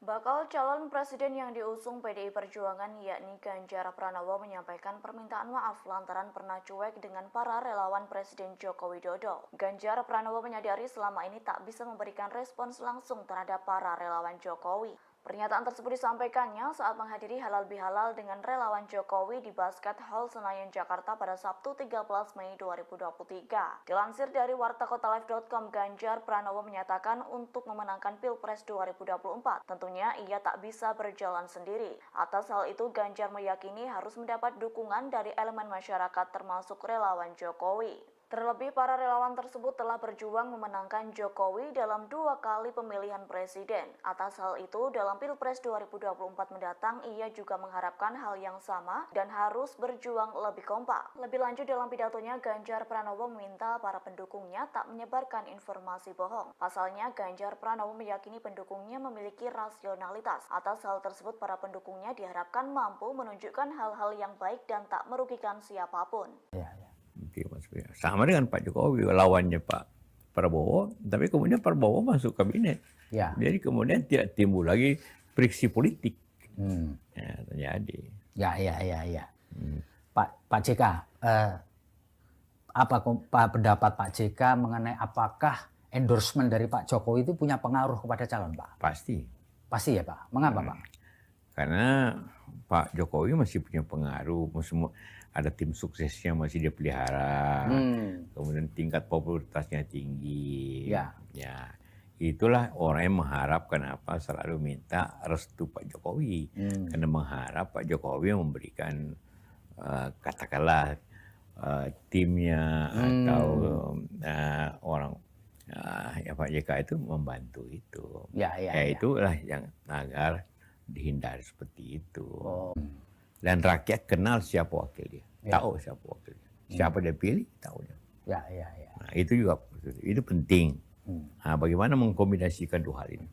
Bakal calon presiden yang diusung PDI Perjuangan yakni Ganjar Pranowo menyampaikan permintaan maaf lantaran pernah cuek dengan para relawan Presiden Joko Widodo. Ganjar Pranowo menyadari selama ini tak bisa memberikan respons langsung terhadap para relawan Jokowi. Pernyataan tersebut disampaikannya saat menghadiri halal bihalal dengan relawan Jokowi di Basket Hall Senayan, Jakarta pada Sabtu 13 Mei 2023. Dilansir dari wartakotalive.com, Ganjar Pranowo menyatakan untuk memenangkan Pilpres 2024, tentunya ia tak bisa berjalan sendiri. Atas hal itu, Ganjar meyakini harus mendapat dukungan dari elemen masyarakat termasuk relawan Jokowi. Terlebih, para relawan tersebut telah berjuang memenangkan Jokowi dalam 2 kali pemilihan presiden. Atas hal itu, dalam Pilpres 2024 mendatang, ia juga mengharapkan hal yang sama dan harus berjuang lebih kompak. Lebih lanjut, dalam pidatonya, Ganjar Pranowo meminta para pendukungnya tak menyebarkan informasi bohong. Pasalnya, Ganjar Pranowo meyakini pendukungnya memiliki rasionalitas. Atas hal tersebut, para pendukungnya diharapkan mampu menunjukkan hal-hal yang baik dan tak merugikan siapapun. Sama dengan Pak Jokowi, lawannya Pak Prabowo, tapi kemudian Prabowo masuk kabinet. Ya. Jadi kemudian tidak timbul lagi friksi politik. Ya, terjadi. Ya. Pak JK, apa pendapat Pak JK mengenai apakah endorsement dari Pak Jokowi itu punya pengaruh kepada calon, Pak? Pasti. Pasti ya, Pak. Mengapa, Pak? Karena Pak Jokowi masih punya pengaruh, ada tim suksesnya masih dia pelihara, kemudian tingkat popularitasnya tinggi. Ya, itulah orang yang mengharapkan selalu minta restu Pak Jokowi, karena mengharap Pak Jokowi memberikan katakanlah timnya atau orang ya Pak JK itu membantu itu. Itulah yang agar dihindari seperti itu. Dan rakyat kenal siapa wakil dia, tahu siapa wakil dia, siapa dia pilih, tahu dia. Nah, itu juga itu penting. Nah, bagaimana mengkombinasikan dua hal ini?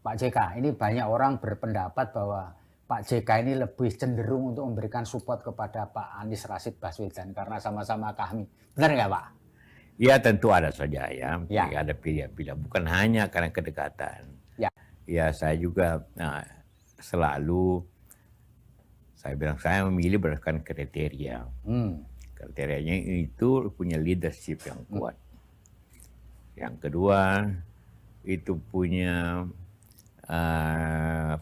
Pak JK, ini banyak orang berpendapat bahwa Pak JK ini lebih cenderung untuk memberikan support kepada Pak Anies Rashid Baswedan karena sama-sama kami. Benar nggak, Pak? Ya tentu ada saja ya. Ada pilihan-pilihan, bukan hanya karena kedekatan. Ya saya juga selalu saya bilang saya memilih berdasarkan kriteria. Kriterianya itu punya leadership yang kuat. Yang kedua itu punya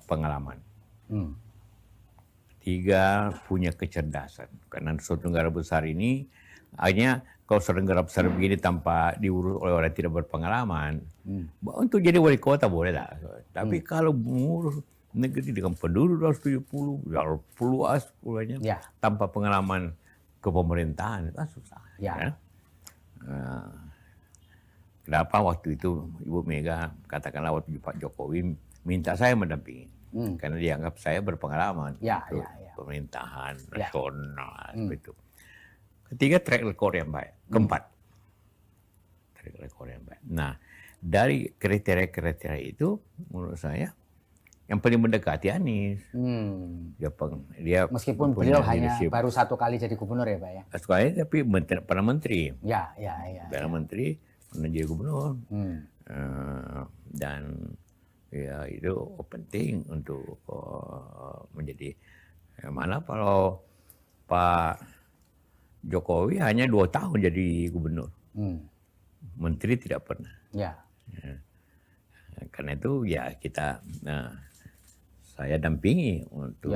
pengalaman. Tiga, punya kecerdasan. Karena suatu negara besar ini hanya kalau suatu negara besar begini tanpa diurus oleh orang yang tidak berpengalaman, untuk jadi wali kota boleh lah. Tapi kalau mengurus negeri dengan penduduk 270, luas pulaunya, tanpa pengalaman kepemerintahan itu susah. Kenapa waktu itu Ibu Mega katakanlah waktu Pak Jokowi minta saya mendampingi, karena dianggap saya berpengalaman untuk pemerintahan nasional seperti itu. Ketiga, track record yang baik. Keempat, track record yang baik. Nah, dari kriteria-kriteria itu menurut saya yang paling mendekati Anies. Dia meskipun beliau hanya baru 1 kali jadi gubernur ya Pak ya? 1 kali tapi pernah menteri. Pernah menteri, pernah jadi gubernur. Dan ya itu penting untuk menjadi mana kalau Pak Jokowi hanya 2 tahun jadi gubernur. Menteri tidak pernah. Karena itu ya kita saya dampingi untuk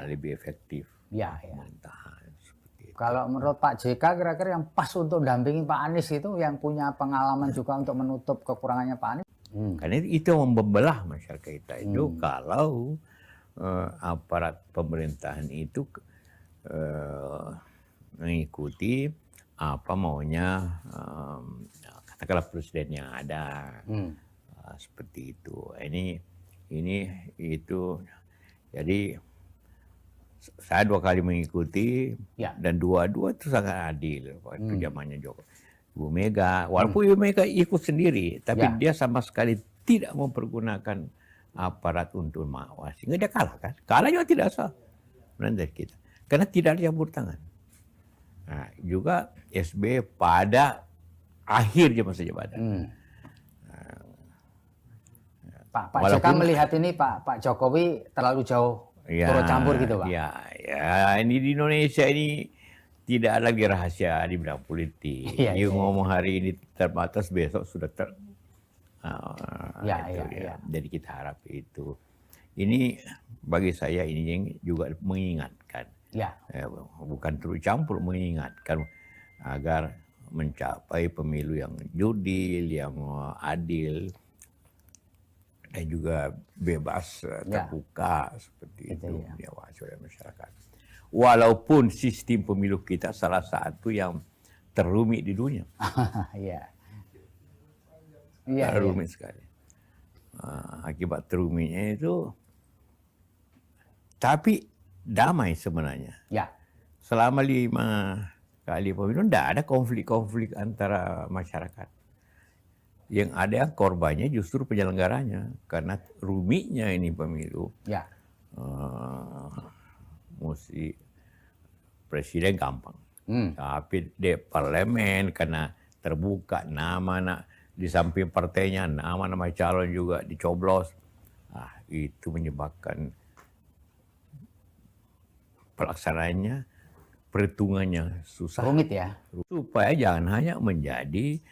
lebih efektif pemerintahan seperti itu. Kalau menurut Pak JK kira-kira yang pas untuk dampingi Pak Anies itu yang punya pengalaman juga untuk menutup kekurangannya Pak Anies? Karena itu yang membelah masyarakat kita itu kalau aparat pemerintahan itu mengikuti apa maunya katakanlah presiden yang ada. Seperti itu. Ini itu. Jadi saya 2 kali mengikuti dan dua-dua itu sangat adil waktu zamannya Jokowi. Ibu Mega, walaupun Ibu Mega ikut sendiri, tapi dia sama sekali tidak mempergunakan aparat untuk mengawasi. Sehingga dia kalah kan? Kalah juga tidak sah dari kita. Karena tidak ada campur tangan. Nah, juga SBY pada akhir masa jabatan. Pak JK melihat ini Pak Jokowi terlalu jauh turut campur gitu Pak? Ya, ini di Indonesia ini tidak ada lagi rahasia di bidang politik. Ngomong hari ini terbatas, besok sudah Jadi kita harap itu. Ini bagi saya ini yang juga mengingatkan. Bukan turut campur, mengingatkan agar mencapai pemilu yang jurdil, yang adil, dan juga bebas, terbuka seperti itu diawasi oleh masyarakat. Walaupun sistem pemilu kita salah satu yang terrumit di dunia. Iya. Rumit sekali. Akibat terumitnya itu, tapi damai sebenarnya. Ya. Selama 5 kali pemilu tidak ada konflik-konflik antara masyarakat. Yang ada korbannya justru penyelenggaranya, karena rumitnya ini pemilu. Ya. Mesti presiden gampang. Tapi di parlemen karena terbuka nama di samping partainya nama-nama calon juga dicoblos. Itu menyebabkan pelaksanaannya, perhitungannya susah. Rumit ya. Supaya jangan hanya menjadi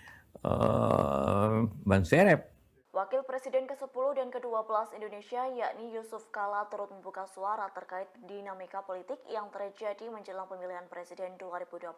ban serep. Wakil Presiden ke-10 dan ke-12 Indonesia yakni Yusuf Kala turut membuka suara terkait dinamika politik yang terjadi menjelang pemilihan presiden 2024.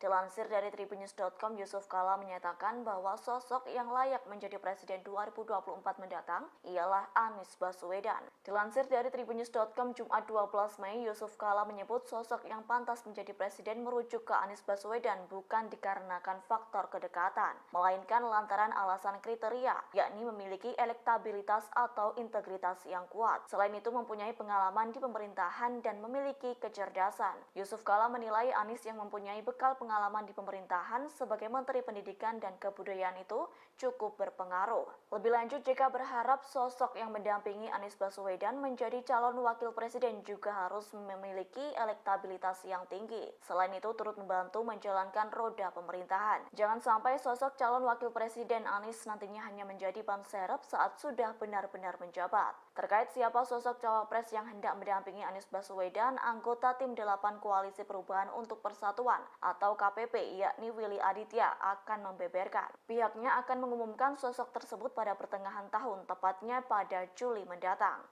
Dilansir dari tribunnews.com, Yusuf Kala menyatakan bahwa sosok yang layak menjadi presiden 2024 mendatang ialah Anies Baswedan. Dilansir dari tribunnews.com Jumat 12 Mei, Yusuf Kala menyebut sosok yang pantas menjadi presiden merujuk ke Anies Baswedan bukan dikarenakan faktor kedekatan, melainkan lantaran alasan kriteria, yakni memiliki elektabilitas atau integritas yang kuat. Selain itu mempunyai pengalaman di pemerintahan dan memiliki kecerdasan. Yusuf Kala menilai Anies yang mempunyai bekal pengalaman di pemerintahan sebagai Menteri Pendidikan dan Kebudayaan itu cukup berpengaruh. Lebih lanjut, JK berharap sosok yang mendampingi Anies Baswedan menjadi calon wakil presiden juga harus memiliki elektabilitas yang tinggi. Selain itu turut membantu menjalankan roda pemerintahan. Jangan sampai sosok calon wakil presiden Anies nantinya hanya menjadi ban serep saat sudah benar-benar menjabat. Terkait siapa sosok cawapres yang hendak mendampingi Anies Baswedan, anggota tim 8 Koalisi Perubahan untuk Persatuan atau KPP yakni Willy Aditya akan membeberkan. Pihaknya akan mengumumkan sosok tersebut pada pertengahan tahun, tepatnya pada Juli mendatang.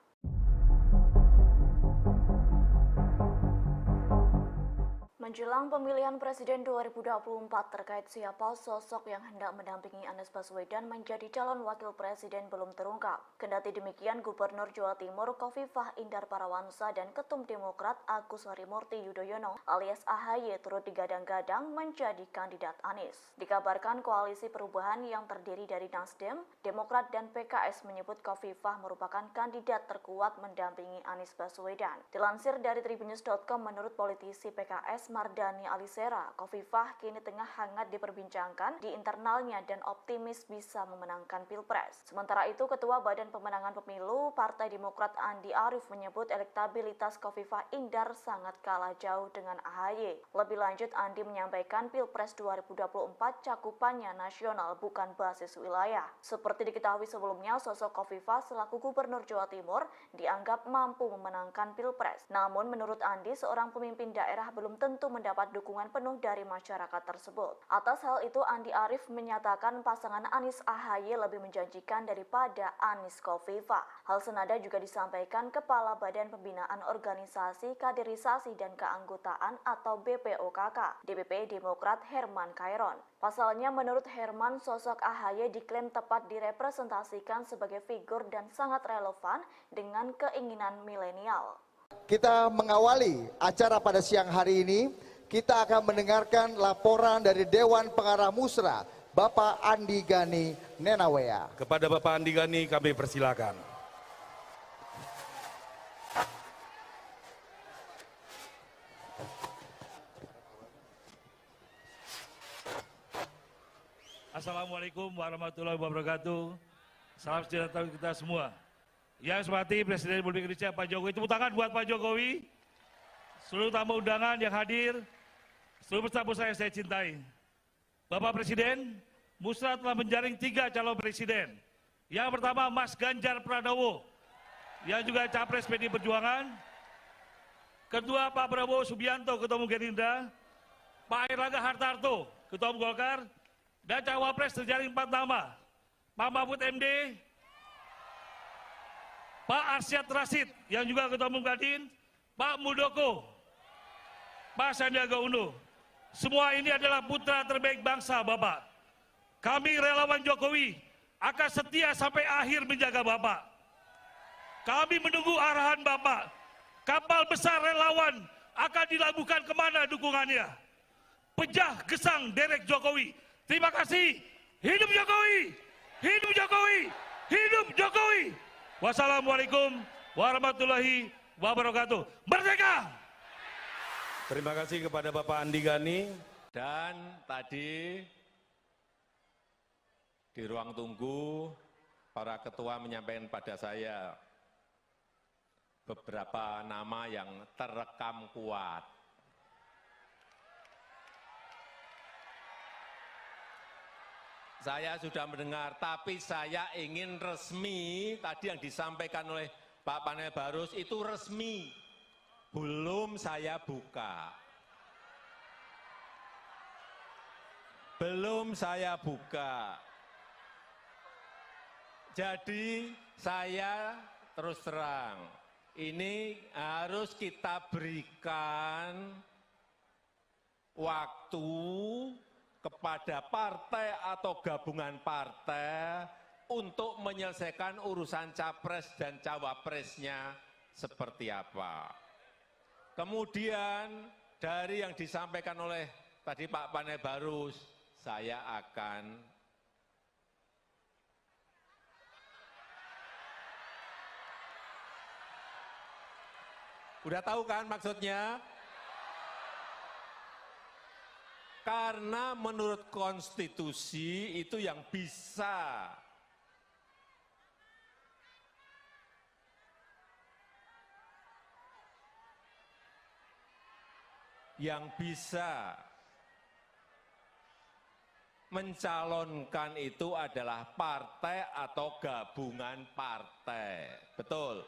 Menjelang pemilihan Presiden 2024 terkait siapa sosok yang hendak mendampingi Anies Baswedan menjadi calon wakil presiden belum terungkap. Kendati demikian, Gubernur Jawa Timur Khofifah Indar Parawansa dan Ketum Demokrat Agus Harimurti Yudhoyono alias AHY turut digadang-gadang menjadi kandidat Anies. Dikabarkan koalisi perubahan yang terdiri dari Nasdem, Demokrat dan PKS menyebut Khofifah merupakan kandidat terkuat mendampingi Anies Baswedan. Dilansir dari tribunnews.com, menurut politisi PKS Mardani Alisera, Khofifah kini tengah hangat diperbincangkan di internalnya dan optimis bisa memenangkan Pilpres. Sementara itu, Ketua Badan Pemenangan Pemilu Partai Demokrat Andi Arief menyebut elektabilitas Khofifah Indar sangat kalah jauh dengan AHY. Lebih lanjut, Andi menyampaikan Pilpres 2024 cakupannya nasional bukan basis wilayah. Seperti diketahui sebelumnya, sosok Khofifah selaku Gubernur Jawa Timur dianggap mampu memenangkan Pilpres. Namun menurut Andi, seorang pemimpin daerah belum tentu mendapat dukungan penuh dari masyarakat tersebut. Atas hal itu, Andi Arief menyatakan pasangan Anies AHY lebih menjanjikan daripada Anies Khofifah. Hal senada juga disampaikan Kepala Badan Pembinaan Organisasi Kaderisasi dan Keanggotaan atau BPOKK, DPP Demokrat Herman Khairon. Pasalnya, menurut Herman, sosok AHY diklaim tepat direpresentasikan sebagai figur dan sangat relevan dengan keinginan milenial. Kita mengawali acara pada siang hari ini, kita akan mendengarkan laporan dari Dewan Pengarah Musra, Bapak Andi Gani Nenawea. Kepada Bapak Andi Gani kami persilakan. Assalamualaikum warahmatullahi wabarakatuh. Salam sejahtera kita semua. Yang saya hormati Presiden Republik Indonesia Pak Jokowi, tepuk tangan buat Pak Jokowi, seluruh tamu undangan yang hadir, seluruh peserta musra yang saya cintai. Bapak Presiden, Musra telah menjaring 3 calon presiden. Yang pertama Mas Ganjar Pranowo, yang juga Capres PDI Perjuangan. Kedua Pak Prabowo Subianto, Ketua Umum Gerindra. Pak Airlangga Hartarto, Ketua Umum Golkar. Dan Cawapres terjaring 4 nama, Pak Mahfud MD, Pak Arsyad Rashid, yang juga Ketua Umum Kadin, Pak Muldoko, Pak Sandiaga Uno. Semua ini adalah putra terbaik bangsa, Bapak. Kami relawan Jokowi akan setia sampai akhir menjaga Bapak. Kami menunggu arahan Bapak. Kapal besar relawan akan dilabuhkan kemana dukungannya. pejah gesang derek Jokowi. Terima kasih. Hidup Jokowi! Hidup Jokowi! Hidup Jokowi! Wassalamualaikum warahmatullahi wabarakatuh. Merdeka! Terima kasih kepada Bapak Andi Gani. Dan tadi di ruang tunggu para ketua menyampaikan pada saya beberapa nama yang terekam kuat. Saya sudah mendengar, tapi saya ingin resmi, tadi yang disampaikan oleh Pak Panel Barus itu resmi, belum saya buka. Belum saya buka. Jadi saya terus terang, ini harus kita berikan waktu kepada partai atau gabungan partai untuk menyelesaikan urusan capres dan cawapresnya seperti apa. Kemudian dari yang disampaikan oleh tadi Pak Panel Barus, saya akan udah tahu kan maksudnya? Karena menurut konstitusi itu yang bisa mencalonkan itu adalah partai atau gabungan partai. Betul?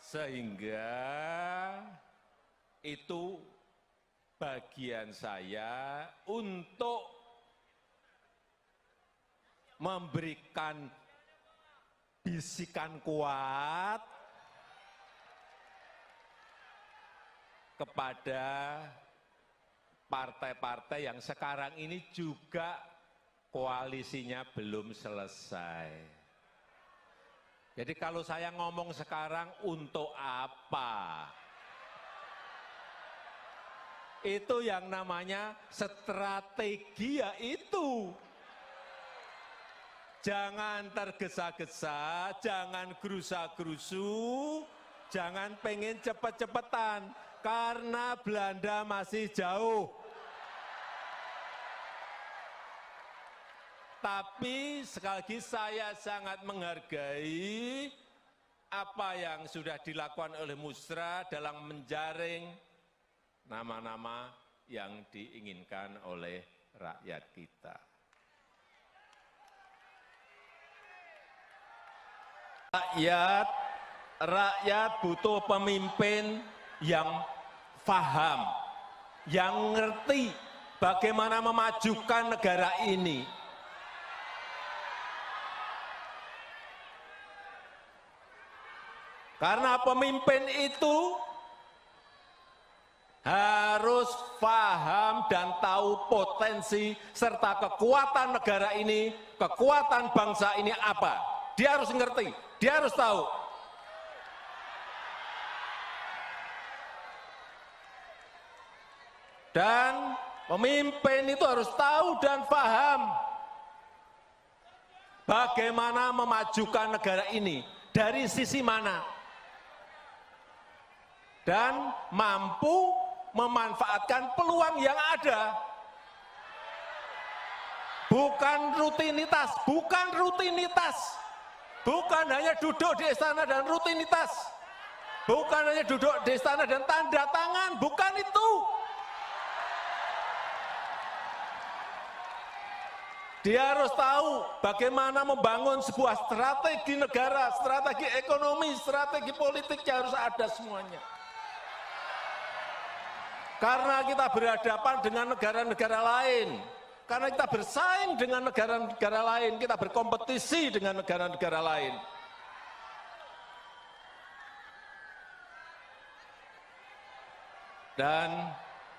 Sehingga itu bagian saya untuk memberikan bisikan kuat kepada partai-partai yang sekarang ini juga koalisinya belum selesai. Jadi kalau saya ngomong sekarang untuk apa? Itu yang namanya strategi, ya itu. Jangan tergesa-gesa, jangan gerusa-gerusu, jangan pengen cepet-cepetan, karena Belanda masih jauh. Tapi sekali lagi saya sangat menghargai apa yang sudah dilakukan oleh Musra dalam menjaring nama-nama yang diinginkan oleh rakyat kita. Rakyat butuh pemimpin yang paham, yang ngerti bagaimana memajukan negara ini. Karena pemimpin itu harus paham dan tahu potensi serta kekuatan negara ini, kekuatan bangsa ini apa. Dia harus ngerti, dia harus tahu. Dan pemimpin itu harus tahu dan paham bagaimana memajukan negara ini, dari sisi mana. Dan mampu memanfaatkan peluang yang ada. Bukan rutinitas, bukan hanya duduk di istana dan rutinitas, bukan hanya duduk di istana dan tanda tangan, bukan itu. Dia harus tahu bagaimana membangun sebuah strategi negara, strategi ekonomi, strategi politiknya harus ada semuanya. Karena kita berhadapan dengan negara-negara lain, karena kita bersaing dengan negara-negara lain, kita berkompetisi dengan negara-negara lain. Dan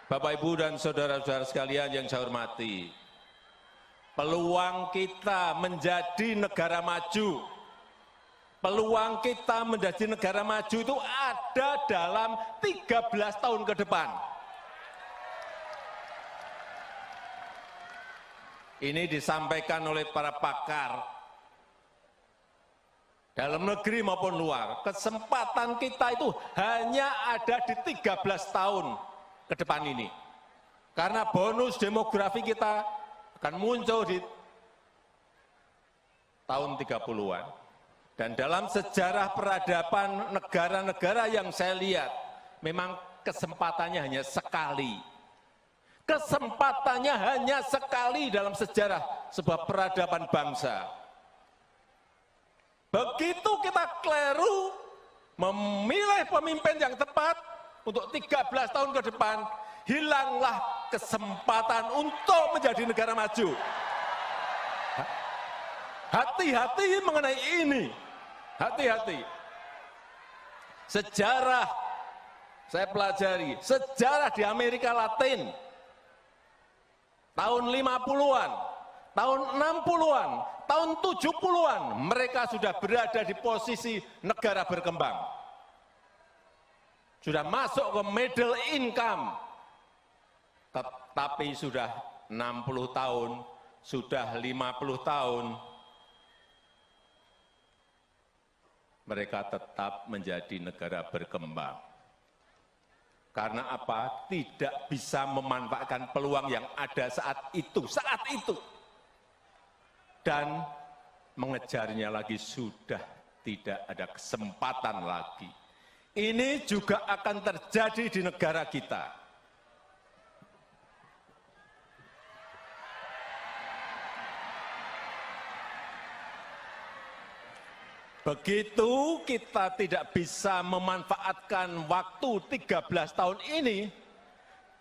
Bapak, Ibu, dan saudara-saudara sekalian yang saya hormati, peluang kita menjadi negara maju, peluang kita menjadi negara maju itu ada dalam 13 tahun ke depan. Ini disampaikan oleh para pakar dalam negeri maupun luar. Kesempatan kita itu hanya ada di 13 tahun ke depan ini. Karena bonus demografi kita akan muncul di tahun 30-an. Dan dalam sejarah peradaban negara-negara yang saya lihat, memang kesempatannya hanya sekali. Kesempatannya hanya sekali dalam sejarah sebuah peradaban bangsa. Begitu kita keliru memilih pemimpin yang tepat untuk 13 tahun ke depan, hilanglah kesempatan untuk menjadi negara maju. Hati-hati mengenai ini. Hati-hati. Sejarah, saya pelajari, sejarah di Amerika Latin, tahun 50-an, tahun 60-an, tahun 70-an, mereka sudah berada di posisi negara berkembang. Sudah masuk ke middle income. Tapi sudah 60 tahun, sudah 50 tahun, mereka tetap menjadi negara berkembang. Karena apa? Tidak bisa memanfaatkan peluang yang ada saat itu. Dan mengejarnya lagi sudah tidak ada kesempatan lagi. Ini juga akan terjadi di negara kita. Begitu kita tidak bisa memanfaatkan waktu 13 tahun ini,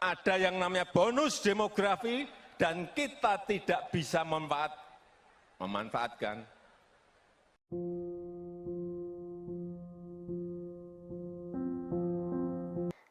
ada yang namanya bonus demografi, dan kita tidak bisa memanfaatkan.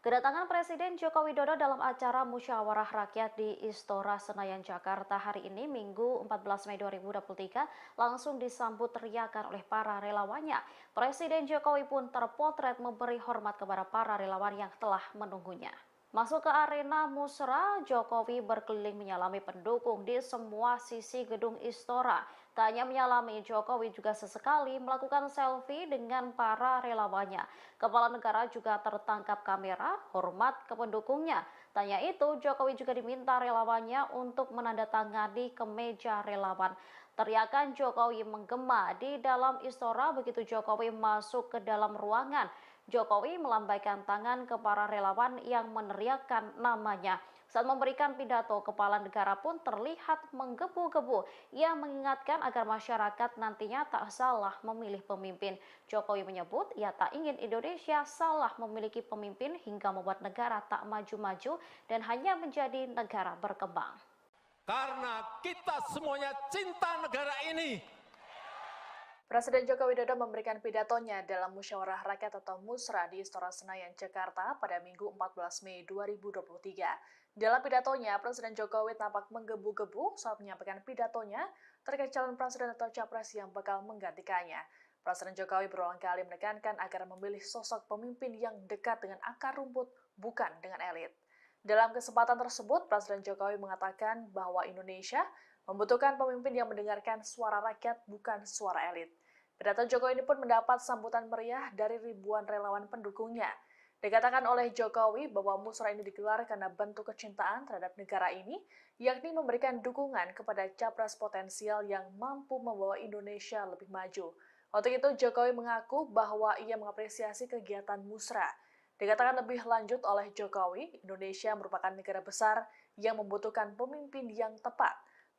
Kedatangan Presiden Joko Widodo dalam acara musyawarah rakyat di Istora Senayan, Jakarta hari ini, Minggu 14 Mei 2023, langsung disambut teriakan oleh para relawannya. Presiden Jokowi pun terpotret memberi hormat kepada para relawan yang telah menunggunya. Masuk ke arena musra, Jokowi berkeliling menyalami pendukung di semua sisi gedung Istora. Tak hanya menyalami, Jokowi juga sesekali melakukan selfie dengan para relawannya. Kepala negara juga tertangkap kamera, hormat ke pendukungnya. Tanya itu, Jokowi juga diminta relawannya untuk menandatangani kemeja relawan. Teriakan Jokowi menggema di dalam Istora begitu Jokowi masuk ke dalam ruangan. Jokowi melambaikan tangan ke para relawan yang meneriakkan namanya. Saat memberikan pidato, kepala negara pun terlihat menggebu-gebu. Ia mengingatkan agar masyarakat nantinya tak salah memilih pemimpin. Jokowi menyebut ia tak ingin Indonesia salah memiliki pemimpin hingga membuat negara tak maju-maju dan hanya menjadi negara berkembang. Karena kita semuanya cinta negara ini. Presiden Joko Widodo memberikan pidatonya dalam musyawarah rakyat atau musra di Istora Senayan, Jakarta pada Minggu 14 Mei 2023. Dalam pidatonya, Presiden Jokowi tampak menggebu-gebu saat menyampaikan pidatonya terkait calon presiden atau capres yang bakal menggantikannya. Presiden Jokowi berulang kali menekankan agar memilih sosok pemimpin yang dekat dengan akar rumput, bukan dengan elit. Dalam kesempatan tersebut, Presiden Jokowi mengatakan bahwa Indonesia membutuhkan pemimpin yang mendengarkan suara rakyat, bukan suara elit. Pidato Jokowi ini pun mendapat sambutan meriah dari ribuan relawan pendukungnya. Dikatakan oleh Jokowi bahwa musra ini digelar karena bentuk kecintaan terhadap negara ini, yakni memberikan dukungan kepada capres potensial yang mampu membawa Indonesia lebih maju. Untuk itu, Jokowi mengaku bahwa ia mengapresiasi kegiatan musra. Dikatakan lebih lanjut oleh Jokowi, Indonesia merupakan negara besar yang membutuhkan pemimpin yang tepat.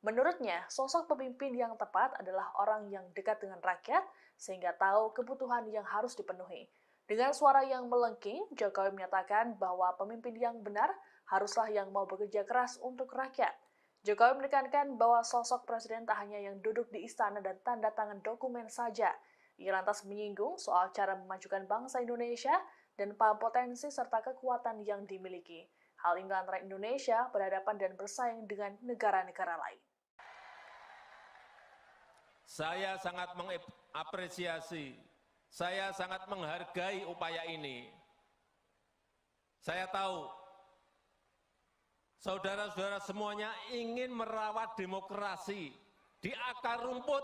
Menurutnya, sosok pemimpin yang tepat adalah orang yang dekat dengan rakyat sehingga tahu kebutuhan yang harus dipenuhi. Dengan suara yang melengking, Jokowi menyatakan bahwa pemimpin yang benar haruslah yang mau bekerja keras untuk rakyat. Jokowi menekankan bahwa sosok presiden tak hanya yang duduk di istana dan tanda tangan dokumen saja. Ia lantas menyinggung soal cara memajukan bangsa Indonesia dan paham potensi serta kekuatan yang dimiliki. Hal ini antara Indonesia berhadapan dan bersaing dengan negara-negara lain. Saya sangat mengapresiasi, saya sangat menghargai upaya ini. Saya tahu Saudara-saudara semuanya ingin merawat demokrasi di akar rumput.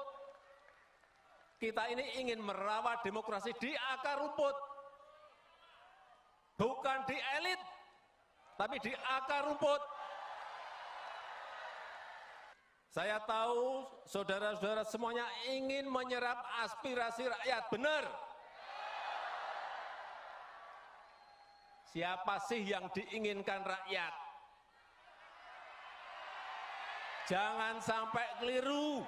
Kita ini ingin merawat demokrasi di akar rumput. Bukan di elit, tapi di akar rumput. Saya tahu saudara-saudara semuanya ingin menyerap aspirasi rakyat, benar. Siapa sih yang diinginkan rakyat? Jangan sampai keliru.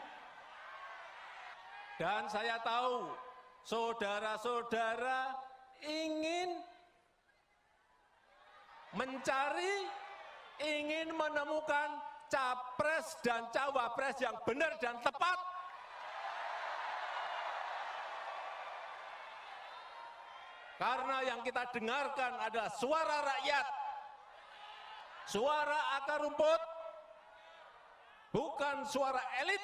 Dan saya tahu saudara-saudara ingin mencari, ingin menemukan capres dan cawapres yang benar dan tepat. Karena yang kita dengarkan adalah suara rakyat, suara akar rumput, bukan suara elit.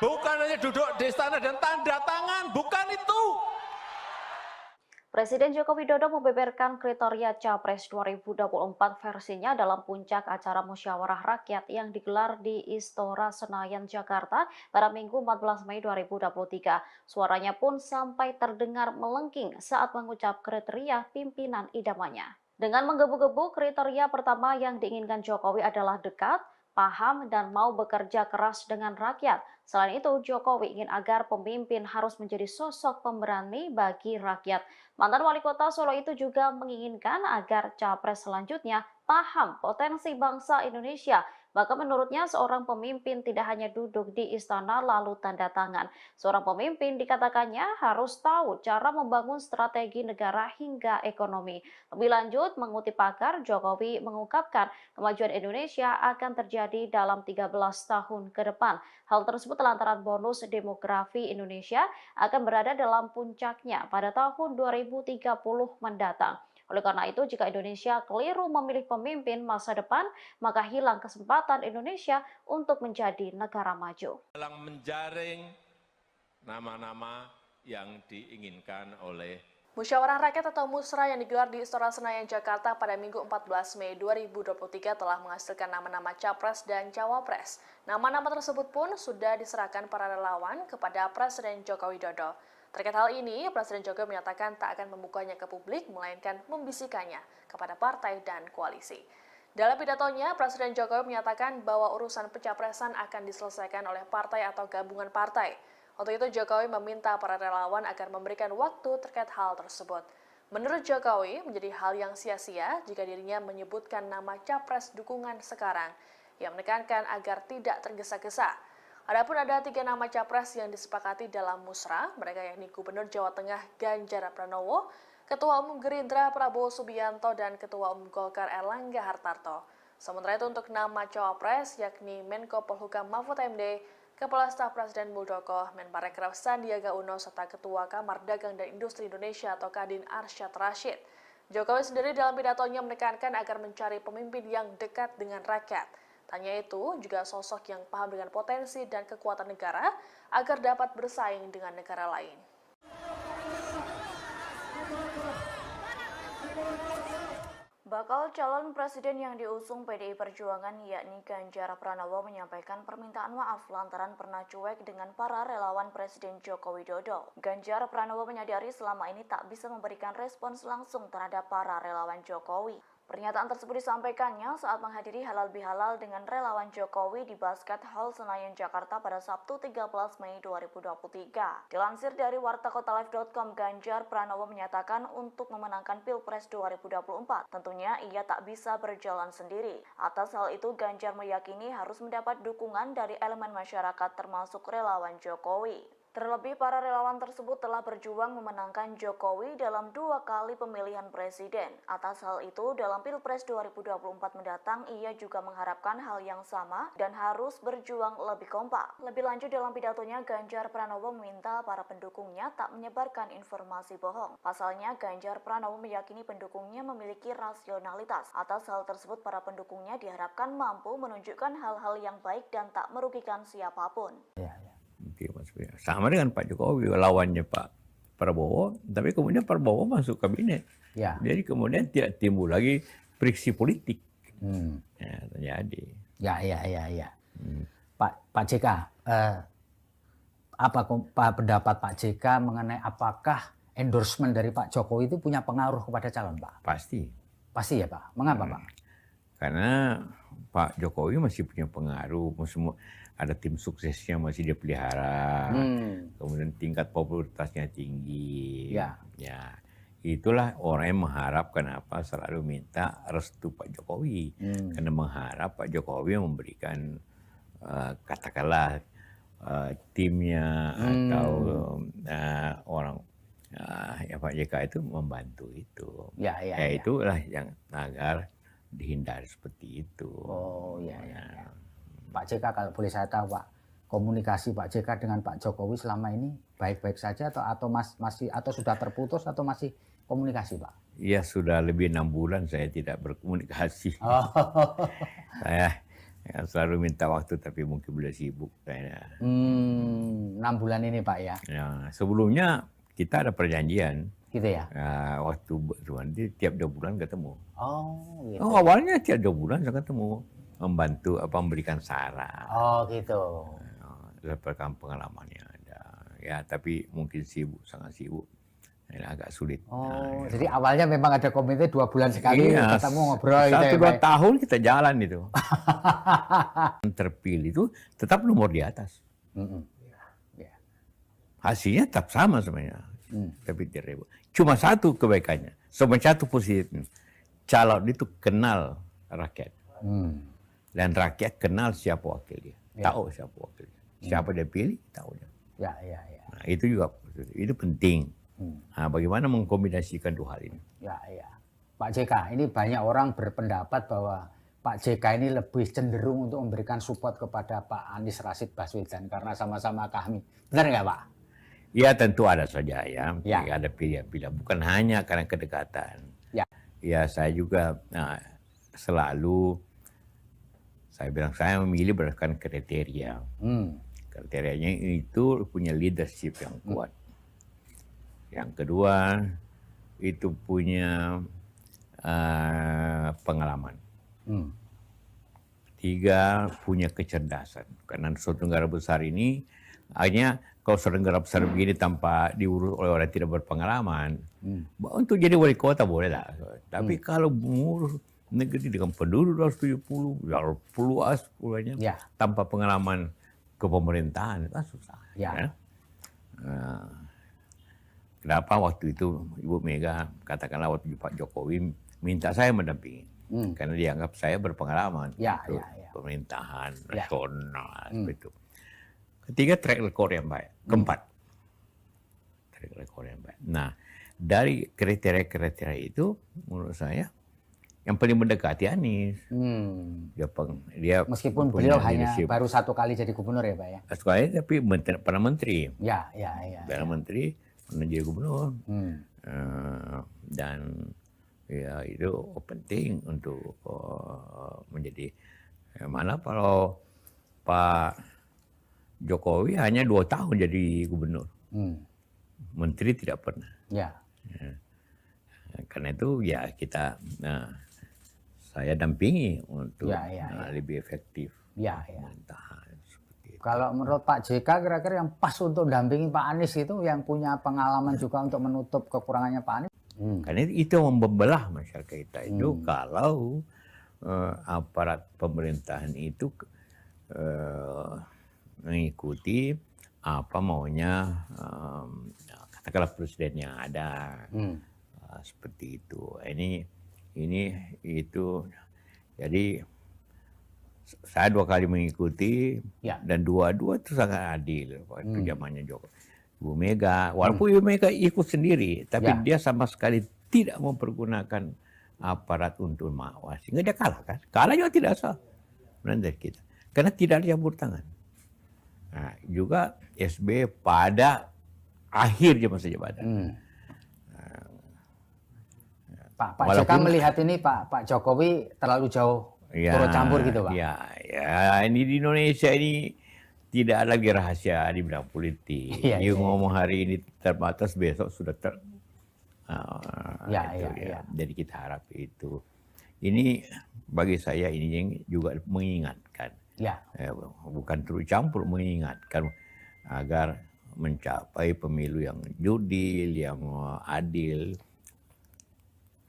Bukan hanya duduk di istana dan tanda tangan, bukan itu. Presiden Joko Widodo membeberkan kriteria Capres 2024 versinya dalam puncak acara musyawarah rakyat yang digelar di Istora Senayan, Jakarta pada Minggu 14 Mei 2023. Suaranya pun sampai terdengar melengking saat mengucap kriteria pimpinan idamannya. Dengan menggebu-gebu, kriteria pertama yang diinginkan Jokowi adalah dekat, paham, dan mau bekerja keras dengan rakyat. Selain itu, Jokowi ingin agar pemimpin harus menjadi sosok pemberani bagi rakyat. Mantan wali kota Solo itu juga menginginkan agar capres selanjutnya paham potensi bangsa Indonesia. Bahkan menurutnya seorang pemimpin tidak hanya duduk di istana lalu tanda tangan. Seorang pemimpin dikatakannya harus tahu cara membangun strategi negara hingga ekonomi. Lebih lanjut, mengutip pakar, Jokowi mengungkapkan kemajuan Indonesia akan terjadi dalam 13 tahun ke depan. Hal tersebut lantaran bonus demografi Indonesia akan berada dalam puncaknya pada tahun 2030 mendatang. Oleh karena itu, jika Indonesia keliru memilih pemimpin masa depan, maka hilang kesempatan Indonesia untuk menjadi negara maju. Dalam menjaring nama-nama yang diinginkan oleh Musyawarah Rakyat atau Musra yang digelar di Istora Senayan, Jakarta pada Minggu 14 Mei 2023 telah menghasilkan nama-nama Capres dan Cawapres. Nama-nama tersebut pun sudah diserahkan para relawan kepada Presiden Joko Widodo. Terkait hal ini, Presiden Jokowi menyatakan tak akan membukanya ke publik, melainkan membisikannya kepada partai dan koalisi. Dalam pidatonya, Presiden Jokowi menyatakan bahwa urusan pencapresan akan diselesaikan oleh partai atau gabungan partai. Untuk itu, Jokowi meminta para relawan agar memberikan waktu terkait hal tersebut. Menurut Jokowi, menjadi hal yang sia-sia jika dirinya menyebutkan nama capres dukungan sekarang. Ia menekankan agar tidak tergesa-gesa. Adapun ada 3 nama capres yang disepakati dalam musra, mereka yakni Gubernur Jawa Tengah Ganjar Pranowo, Ketua Umum Gerindra Prabowo Subianto, dan Ketua Umum Golkar Erlangga Hartarto. Sementara itu untuk nama cawapres yakni Menko Polhukam Mahfud MD, Kepala Staf Presiden Muldoko, Menparekraf Sandiaga Uno, serta Ketua Kamar Dagang dan Industri Indonesia atau Kadin Arsyad Rashid. Jokowi sendiri dalam pidatonya menekankan agar mencari pemimpin yang dekat dengan rakyat. Tanya itu juga sosok yang paham dengan potensi dan kekuatan negara agar dapat bersaing dengan negara lain. Bakal calon presiden yang diusung PDI Perjuangan yakni Ganjar Pranowo menyampaikan permintaan maaf lantaran pernah cuek dengan para relawan Presiden Joko Widodo. Ganjar Pranowo menyadari selama ini tak bisa memberikan respons langsung terhadap para relawan Jokowi. Pernyataan tersebut disampaikannya saat menghadiri halal bihalal dengan relawan Jokowi di Basket Hall Senayan, Jakarta pada Sabtu 13 Mei 2023. Dilansir dari wartakotalive.com, Ganjar Pranowo menyatakan untuk memenangkan Pilpres 2024, tentunya ia tak bisa berjalan sendiri. Atas hal itu, Ganjar meyakini harus mendapat dukungan dari elemen masyarakat termasuk relawan Jokowi. Terlebih, para relawan tersebut telah berjuang memenangkan Jokowi dalam 2 kali pemilihan presiden. Atas hal itu, dalam Pilpres 2024 mendatang, ia juga mengharapkan hal yang sama dan harus berjuang lebih kompak. Lebih lanjut dalam pidatonya, Ganjar Pranowo meminta para pendukungnya tak menyebarkan informasi bohong. Pasalnya, Ganjar Pranowo meyakini pendukungnya memiliki rasionalitas. Atas hal tersebut, para pendukungnya diharapkan mampu menunjukkan hal-hal yang baik dan tak merugikan siapapun. Sama dengan Pak Jokowi, lawannya Pak Prabowo, tapi kemudian Prabowo masuk kabinet. Ya. Jadi kemudian tidak timbul lagi friksi politik. Ya, terjadi. Ya. Pak JK, apa pendapat Pak JK mengenai apakah endorsement dari Pak Jokowi itu punya pengaruh kepada calon, Pak? Pasti. Pasti ya, Pak. Mengapa, Pak? Karena Pak Jokowi masih punya pengaruh, ada tim suksesnya masih dia pelihara, kemudian tingkat popularitasnya tinggi. Ya. Itulah orang yang mengharapkan selalu minta restu Pak Jokowi, karena mengharap Pak Jokowi memberikan katakanlah timnya atau orang Pak JK itu membantu itu. Itulah yang agar dihindari seperti itu. Oh ya. Pak JK, kalau boleh saya tahu, Pak, komunikasi Pak JK dengan Pak Jokowi selama ini baik-baik saja atau masih atau sudah terputus atau masih komunikasi, Pak? Ya, sudah lebih 6 bulan saya tidak berkomunikasi. Saya selalu minta waktu tapi mungkin beliau sibuk kayaknya. 6 bulan ini, Pak, ya? Ya, sebelumnya kita ada perjanjian. Gitu ya? Waktu nanti tiap 2 bulan ketemu. Gitu. Awalnya tiap 2 bulan saya ketemu, membantu memberikan saran. Gitu. Dapatkan pengalamannya ada. Ya, tapi mungkin sibuk, sangat sibuk. Ini agak sulit. Jadi awalnya memang ada komite 2 bulan sekali ketemu ngobrol gitu. 1-2 tahun kita jalan itu. Terpilih itu tetap nomor di atas. Hasilnya tetap sama sebenarnya. Tapi tidak. Cuma satu kebaikannya, satu positifnya. Calon itu kenal rakyat. Dan rakyat kenal siapa wakil dia. Tahu siapa wakil dia. Siapa dia pilih, tahu dia. Nah, itu juga itu penting. Nah, bagaimana mengkombinasikan 2 hal ini? Ya. Pak JK, ini banyak orang berpendapat bahwa Pak JK ini lebih cenderung untuk memberikan support kepada Pak Anies Rashid Baswedan karena sama-sama kami. Benar nggak, Pak? Ya, tentu ada saja ya. Ada pilihan-pilihan. Bukan hanya karena kedekatan. Ya, saya juga selalu saya bilang saya memilih berdasarkan kriteria. Kriterianya itu punya leadership yang kuat. Yang kedua, itu punya pengalaman. 3, punya kecerdasan. Karena suatu negara besar ini, hanya kalau suatu negara besar begini tanpa diurus oleh orang yang tidak berpengalaman, untuk jadi wali kota boleh lah. Tapi kalau mengurus negeri dengan penduduk 270, luas pulaunya, tanpa pengalaman kepemerintahan, itu susah. Kenapa waktu itu Ibu Mega katakanlah waktu Pak Jokowi minta saya mendampingi, karena dianggap saya berpengalaman pemerintahan nasional seperti itu. Ketiga, track record yang baik. Keempat, track record yang baik. Nah, dari kriteria-kriteria itu menurut saya yang paling mendekati Anies. Dia meskipun beliau hanya baru 1 kali jadi gubernur ya, Pak ya. 1 kali tapi pernah menteri. Pernah menteri, pernah jadi gubernur. Dan ya itu penting untuk menjadi mana kalau Pak Jokowi hanya 2 tahun jadi gubernur. Menteri tidak pernah. Karena itu ya kita saya dampingi untuk lebih efektif pemerintahan. Kalau menurut Pak JK kira-kira yang pas untuk dampingi Pak Anies itu yang punya pengalaman juga untuk menutup kekurangannya Pak Anies? Karena itu membelah masyarakat kita itu kalau aparat pemerintahan itu mengikuti apa maunya katakanlah presiden yang ada. Seperti itu. Ini itu jadi saya 2 kali mengikuti dan dua-dua itu sangat adil waktu zamannya Ibu Mega. Walaupun Ibu Mega ikut sendiri, tapi dia sama sekali tidak mempergunakan aparat untuk mengawasi. Sehingga dia kalah kan? Kalah juga tidak sah dari kita. Karena tidak ada campur tangan. Nah, juga SBY pada akhir masa jabatan. Pak JK melihat ini Pak Jokowi terlalu jauh turut campur gitu, Pak? Ya, ini di Indonesia ini tidak ada lagi rahasia di bidang politik. Ngomong hari ini terbatas, besok sudah Jadi kita harap itu. Ini bagi saya ini yang juga mengingatkan. Bukan turut campur, mengingatkan agar mencapai pemilu yang jurdil, yang adil,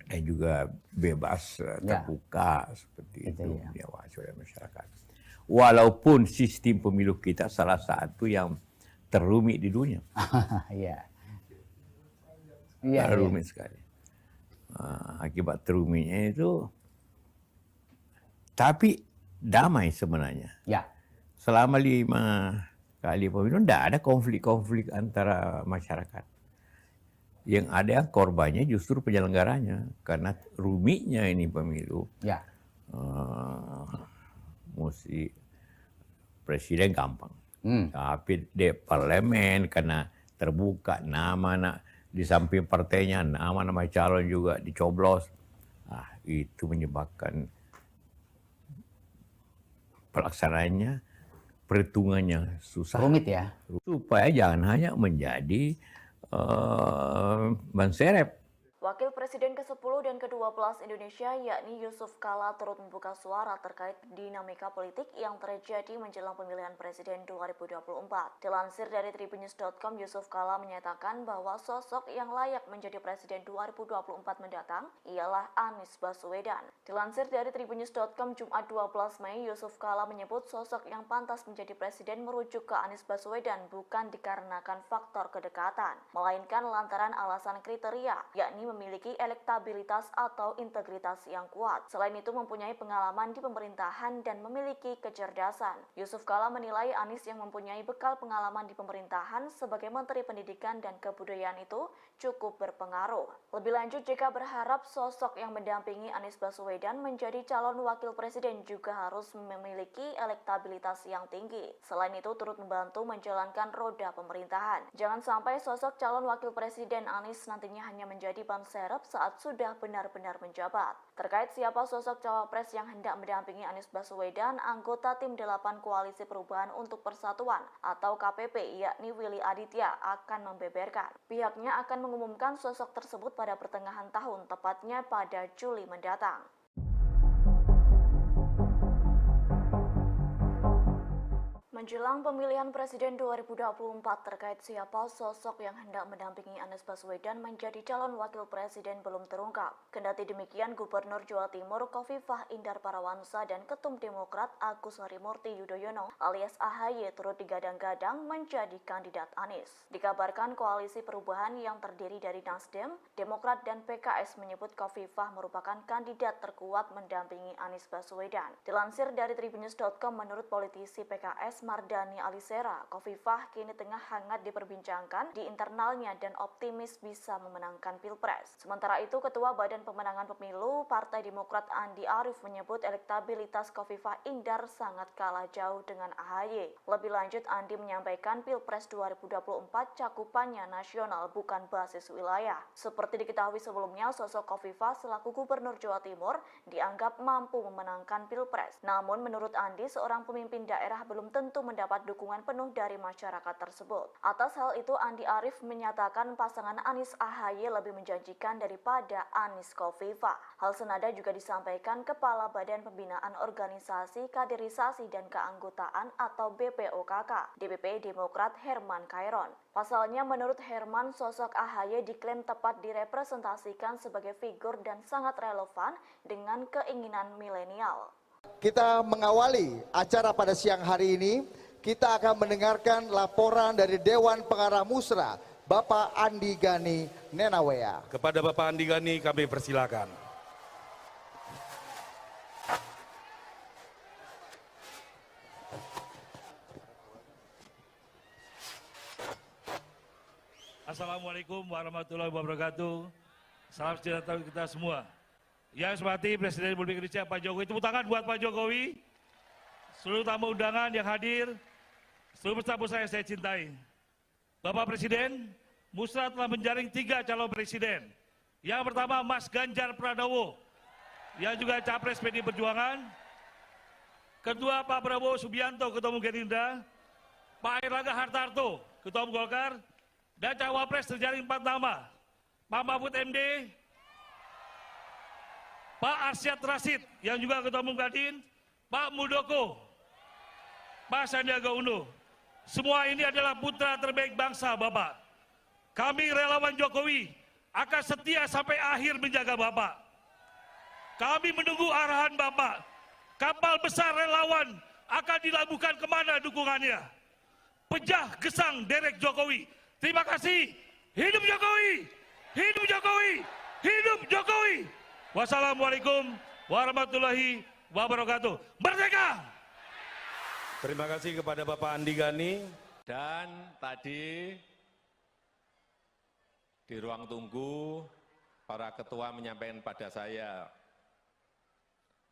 dan juga bebas, terbuka seperti itu diawasi oleh masyarakat. Walaupun sistem pemilu kita salah satu yang terrumit di dunia. Rumit sekali. Akibat terumitnya itu, tapi damai sebenarnya. Selama 5 kali pemilu tidak ada konflik-konflik antara masyarakat. Yang ada korbannya justru penyelenggaranya, karena rumitnya ini pemilu. Mesti presiden gampang, tapi di parlemen karena terbuka nama di samping partainya, nama-nama calon juga dicoblos. Itu menyebabkan pelaksanaannya, perhitungannya susah. Rumit ya. Supaya jangan hanya menjadi ban serep. Wakil Presiden ke-10 dan ke-12 Indonesia yakni Yusuf Kala turut membuka suara terkait dinamika politik yang terjadi menjelang pemilihan presiden 2024. Dilansir dari tribunnews.com, Yusuf Kala menyatakan bahwa sosok yang layak menjadi presiden 2024 mendatang ialah Anies Baswedan. Dilansir dari tribunnews.com Jumat 12 Mei, Yusuf Kala menyebut sosok yang pantas menjadi presiden merujuk ke Anies Baswedan bukan dikarenakan faktor kedekatan, melainkan lantaran alasan kriteria, yakni memiliki elektabilitas atau integritas yang kuat. Selain itu mempunyai pengalaman di pemerintahan dan memiliki kecerdasan. Yusuf Kala menilai Anies yang mempunyai bekal pengalaman di pemerintahan sebagai Menteri Pendidikan dan Kebudayaan itu cukup berpengaruh. Lebih lanjut, JK berharap sosok yang mendampingi Anies Baswedan menjadi calon wakil presiden juga harus memiliki elektabilitas yang tinggi. Selain itu turut membantu menjalankan roda pemerintahan. Jangan sampai sosok calon wakil presiden Anies nantinya hanya menjadi ban serep saat sudah benar-benar menjabat. Terkait siapa sosok cawapres yang hendak mendampingi Anies Baswedan, anggota tim 8 Koalisi Perubahan untuk Persatuan atau KPP yakni Willy Aditya akan membeberkan. Pihaknya akan mengumumkan sosok tersebut pada pertengahan tahun, tepatnya pada Juli mendatang. Menjelang pemilihan Presiden 2024 terkait siapa sosok yang hendak mendampingi Anies Baswedan menjadi calon wakil presiden belum terungkap. Kendati demikian, Gubernur Jawa Timur Khofifah Indar Parawansa dan Ketum Demokrat Agus Harimurti Yudhoyono alias AHY turut digadang-gadang menjadi kandidat Anies. Dikabarkan koalisi perubahan yang terdiri dari Nasdem, Demokrat dan PKS menyebut Khofifah merupakan kandidat terkuat mendampingi Anies Baswedan. Dilansir dari tribunnews.com, menurut politisi PKS Mardani Alisera, Khofifah kini tengah hangat diperbincangkan di internalnya dan optimis bisa memenangkan Pilpres. Sementara itu, Ketua Badan Pemenangan Pemilu Partai Demokrat Andi Arief menyebut elektabilitas Khofifah Indar sangat kalah jauh dengan AHY. Lebih lanjut, Andi menyampaikan Pilpres 2024 cakupannya nasional bukan basis wilayah. Seperti diketahui sebelumnya, sosok Khofifah selaku Gubernur Jawa Timur dianggap mampu memenangkan Pilpres. Namun menurut Andi, seorang pemimpin daerah belum tentu mendapat dukungan penuh dari masyarakat tersebut. Atas hal itu, Andi Arief menyatakan pasangan Anies AHY lebih menjanjikan daripada Anies Khofifah. Hal senada juga disampaikan Kepala Badan Pembinaan Organisasi Kaderisasi dan Keanggotaan atau BPOKK, DPP Demokrat Herman Khairon. Pasalnya, menurut Herman, sosok AHY diklaim tepat direpresentasikan sebagai figur dan sangat relevan dengan keinginan milenial. Kita mengawali acara pada siang hari ini, kita akan mendengarkan laporan dari Dewan Pengarah Musra, Bapak Andi Gani Nenawea. Kepada Bapak Andi Gani kami persilakan. Assalamualaikum warahmatullahi wabarakatuh. Salam sejahtera kita semua. Yang saya hormati Presiden Republik Indonesia Pak Jokowi, tepuk tangan buat Pak Jokowi, seluruh tamu undangan yang hadir, seluruh peserta musra yang saya cintai. Bapak Presiden, musra telah menjaring 3 calon presiden. Yang pertama Mas Ganjar Pranowo, yang juga Capres PDI Perjuangan. Kedua Pak Prabowo Subianto, Ketua Umum Gerindra. Pak Airlangga Hartarto, Ketua Umum Golkar. Dan Cawapres terjaring 4 nama. Pak Mahfud MD, Pak Arsyad Rashid yang juga Ketua Umum Kadin, Pak Muldoko, Pak Sandiaga Uno. Semua ini adalah putra terbaik bangsa Bapak. Kami relawan Jokowi akan setia sampai akhir menjaga Bapak. Kami menunggu arahan Bapak. Kapal besar relawan akan dilabuhkan kemana dukungannya. Pejah gesang derek Jokowi. Terima kasih. Hidup Jokowi! Hidup Jokowi! Hidup Jokowi! Wassalamualaikum warahmatullahi wabarakatuh. Merdeka! Terima kasih kepada Bapak Andi Gani. Dan tadi di ruang tunggu para ketua menyampaikan pada saya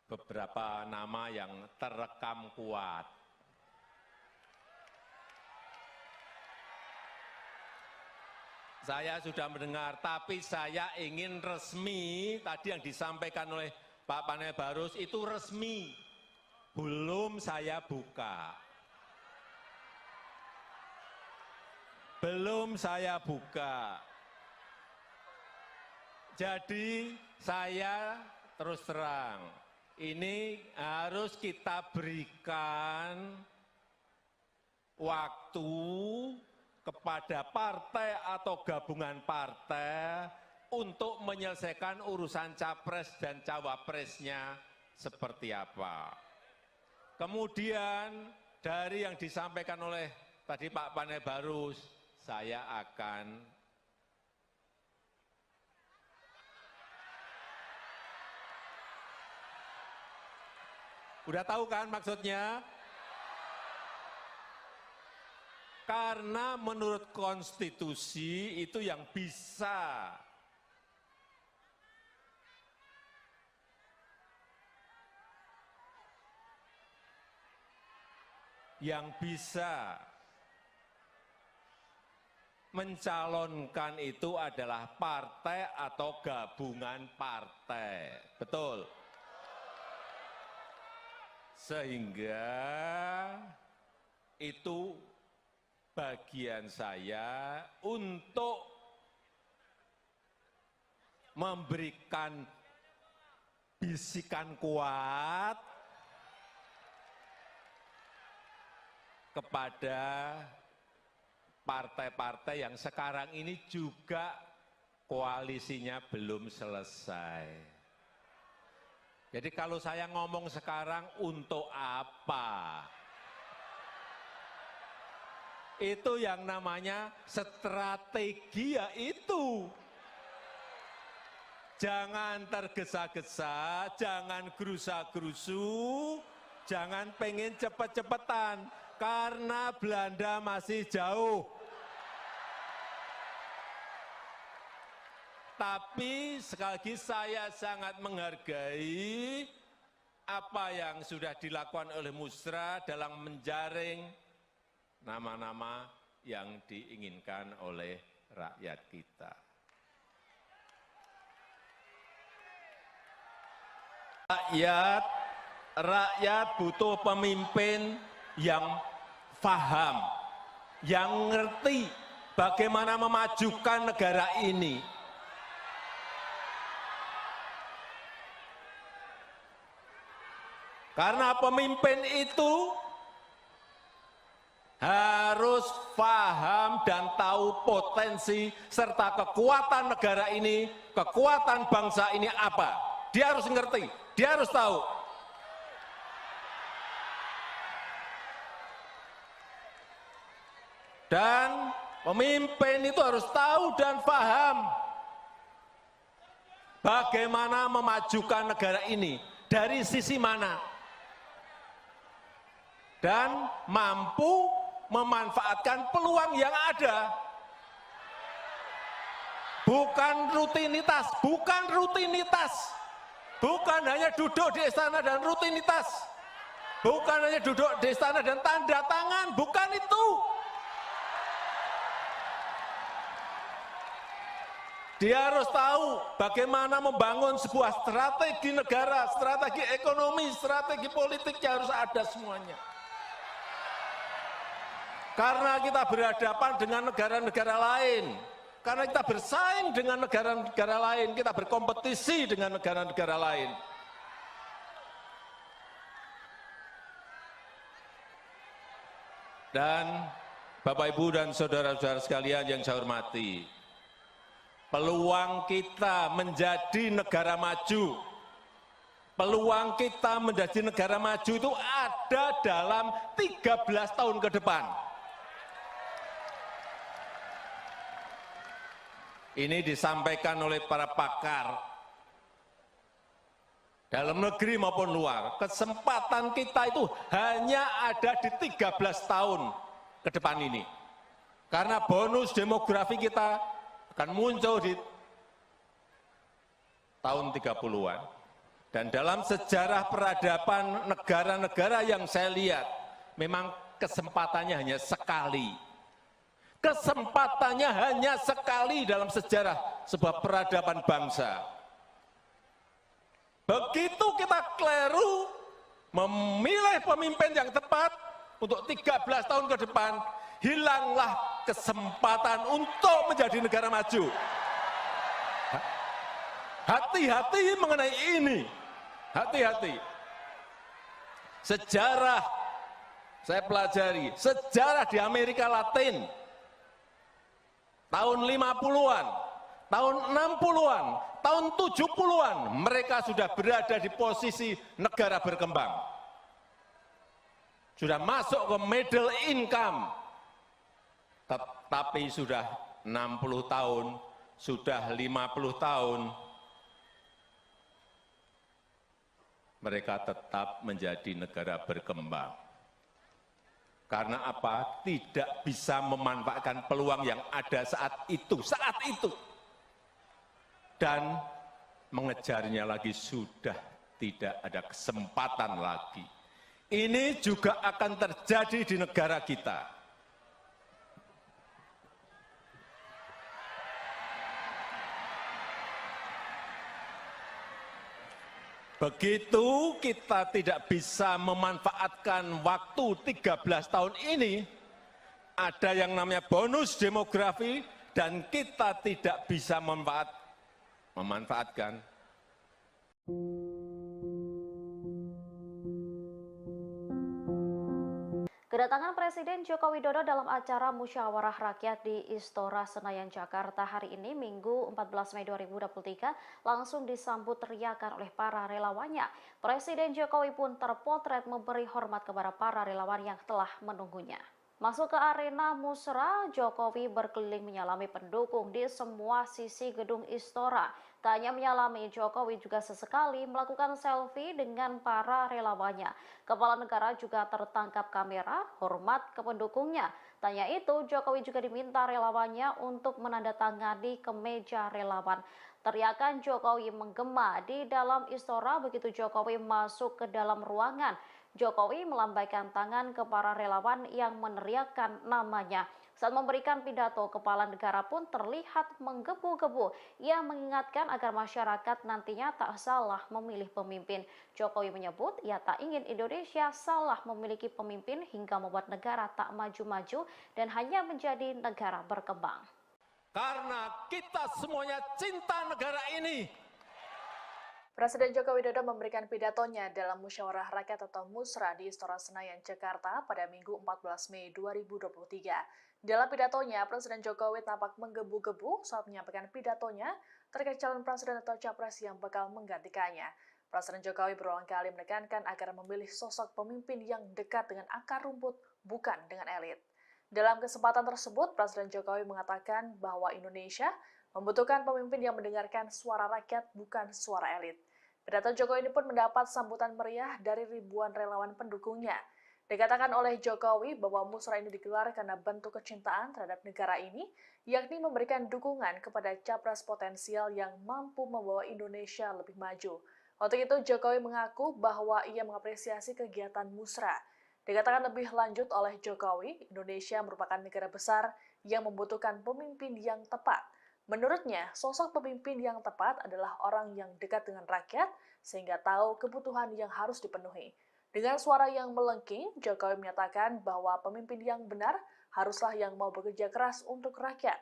beberapa nama yang terekam kuat. Saya sudah mendengar, tapi saya ingin resmi, tadi yang disampaikan oleh Pak Panel Barus itu resmi. Belum saya buka. Belum saya buka. Jadi saya terus terang, ini harus kita berikan waktu kepada partai atau gabungan partai untuk menyelesaikan urusan capres dan cawapresnya seperti apa. Kemudian dari yang disampaikan oleh tadi Pak Panel Barus, saya akan udah tahu kan maksudnya? Karena menurut konstitusi itu yang bisa mencalonkan itu adalah partai atau gabungan partai. Betul? Sehingga itu bagian saya untuk memberikan bisikan kuat kepada partai-partai yang sekarang ini juga koalisinya belum selesai. Jadi kalau saya ngomong sekarang untuk apa? Itu yang namanya strategi ya itu. Jangan tergesa-gesa, jangan gerusa-gerusu, jangan pengen cepet-cepetan. Karena Belanda masih jauh. Tapi sekali lagi saya sangat menghargai apa yang sudah dilakukan oleh Musra dalam menjaring nama-nama yang diinginkan oleh rakyat kita. Rakyat butuh pemimpin yang paham, yang ngerti bagaimana memajukan negara ini. Karena pemimpin itu harus paham dan tahu potensi serta kekuatan negara ini, kekuatan bangsa ini apa. Dia harus ngerti, dia harus tahu. Dan pemimpin itu harus tahu dan paham bagaimana memajukan negara ini, dari sisi mana. Dan mampu memanfaatkan peluang yang ada. Bukan rutinitas, bukan rutinitas. Bukan hanya duduk di istana dan rutinitas. Bukan hanya duduk di istana dan tanda tangan, bukan itu. Dia harus tahu bagaimana membangun sebuah strategi negara, strategi ekonomi, strategi politiknya harus ada semuanya. Karena kita berhadapan dengan negara-negara lain Karena kita bersaing dengan negara-negara lain, kita berkompetisi dengan negara-negara lain. Dan Bapak, Ibu, dan saudara-saudara sekalian yang saya hormati, peluang kita menjadi negara maju, peluang kita menjadi negara maju itu ada dalam 13 tahun ke depan. Ini disampaikan oleh para pakar dalam negeri maupun luar. Kesempatan kita itu hanya ada di 13 tahun ke depan ini. Karena bonus demografi kita akan muncul di tahun 30-an. Dan dalam sejarah peradaban negara-negara yang saya lihat, memang kesempatannya hanya sekali. Kesempatannya hanya sekali dalam sejarah sebuah peradaban bangsa. Begitu kita keliru memilih pemimpin yang tepat untuk 13 tahun ke depan, hilanglah kesempatan untuk menjadi negara maju. Hati-hati mengenai ini. Hati-hati. Sejarah, saya pelajari, sejarah di Amerika Latin, tahun 50-an, tahun 60-an, tahun 70-an, mereka sudah berada di posisi negara berkembang. Sudah masuk ke middle income. Tapi sudah 60 tahun, sudah 50 tahun, mereka tetap menjadi negara berkembang. Karena apa? Tidak bisa memanfaatkan peluang yang ada saat itu. Dan mengejarnya lagi sudah tidak ada kesempatan lagi. Ini juga akan terjadi di negara kita. Begitu kita tidak bisa memanfaatkan waktu 13 tahun ini, ada yang namanya bonus demografi, dan kita tidak bisa memanfaatkan. Kedatangan Presiden Joko Widodo dalam acara musyawarah rakyat di Istora Senayan, Jakarta hari ini, Minggu 14 Mei 2023, langsung disambut teriakan oleh para relawannya. Presiden Jokowi pun terpotret memberi hormat kepada para relawan yang telah menunggunya. Masuk ke arena musra, Jokowi berkeliling menyalami pendukung di semua sisi gedung Istora. Tak hanya menyalami, Jokowi juga sesekali melakukan selfie dengan para relawannya. Kepala negara juga tertangkap kamera, hormat ke pendukungnya. Tanya itu, Jokowi juga diminta relawannya untuk menandatangani kemeja relawan. Teriakan Jokowi menggema di dalam Istora begitu Jokowi masuk ke dalam ruangan. Jokowi melambaikan tangan ke para relawan yang meneriakkan namanya. Saat memberikan pidato, kepala negara pun terlihat menggebu-gebu. Ia mengingatkan agar masyarakat nantinya tak salah memilih pemimpin. Jokowi menyebut ia tak ingin Indonesia salah memiliki pemimpin hingga membuat negara tak maju-maju dan hanya menjadi negara berkembang. Karena kita semuanya cinta negara ini. Presiden Joko Widodo memberikan pidatonya dalam musyawarah rakyat atau musra di Istora Senayan, Jakarta pada Minggu 14 Mei 2023. Dalam pidatonya, Presiden Jokowi tampak menggebu-gebu saat menyampaikan pidatonya terkait calon presiden atau capres yang bakal menggantikannya. Presiden Jokowi berulang kali menekankan agar memilih sosok pemimpin yang dekat dengan akar rumput, bukan dengan elit. Dalam kesempatan tersebut, Presiden Jokowi mengatakan bahwa Indonesia membutuhkan pemimpin yang mendengarkan suara rakyat, bukan suara elit. Pidato Jokowi ini pun mendapat sambutan meriah dari ribuan relawan pendukungnya. Dikatakan oleh Jokowi bahwa musra ini digelar karena bentuk kecintaan terhadap negara ini, yakni memberikan dukungan kepada capres potensial yang mampu membawa Indonesia lebih maju. Untuk itu, Jokowi mengaku bahwa ia mengapresiasi kegiatan musra. Dikatakan lebih lanjut oleh Jokowi, Indonesia merupakan negara besar yang membutuhkan pemimpin yang tepat. Menurutnya, sosok pemimpin yang tepat adalah orang yang dekat dengan rakyat sehingga tahu kebutuhan yang harus dipenuhi. Dengan suara yang melengking, Jokowi menyatakan bahwa pemimpin yang benar haruslah yang mau bekerja keras untuk rakyat.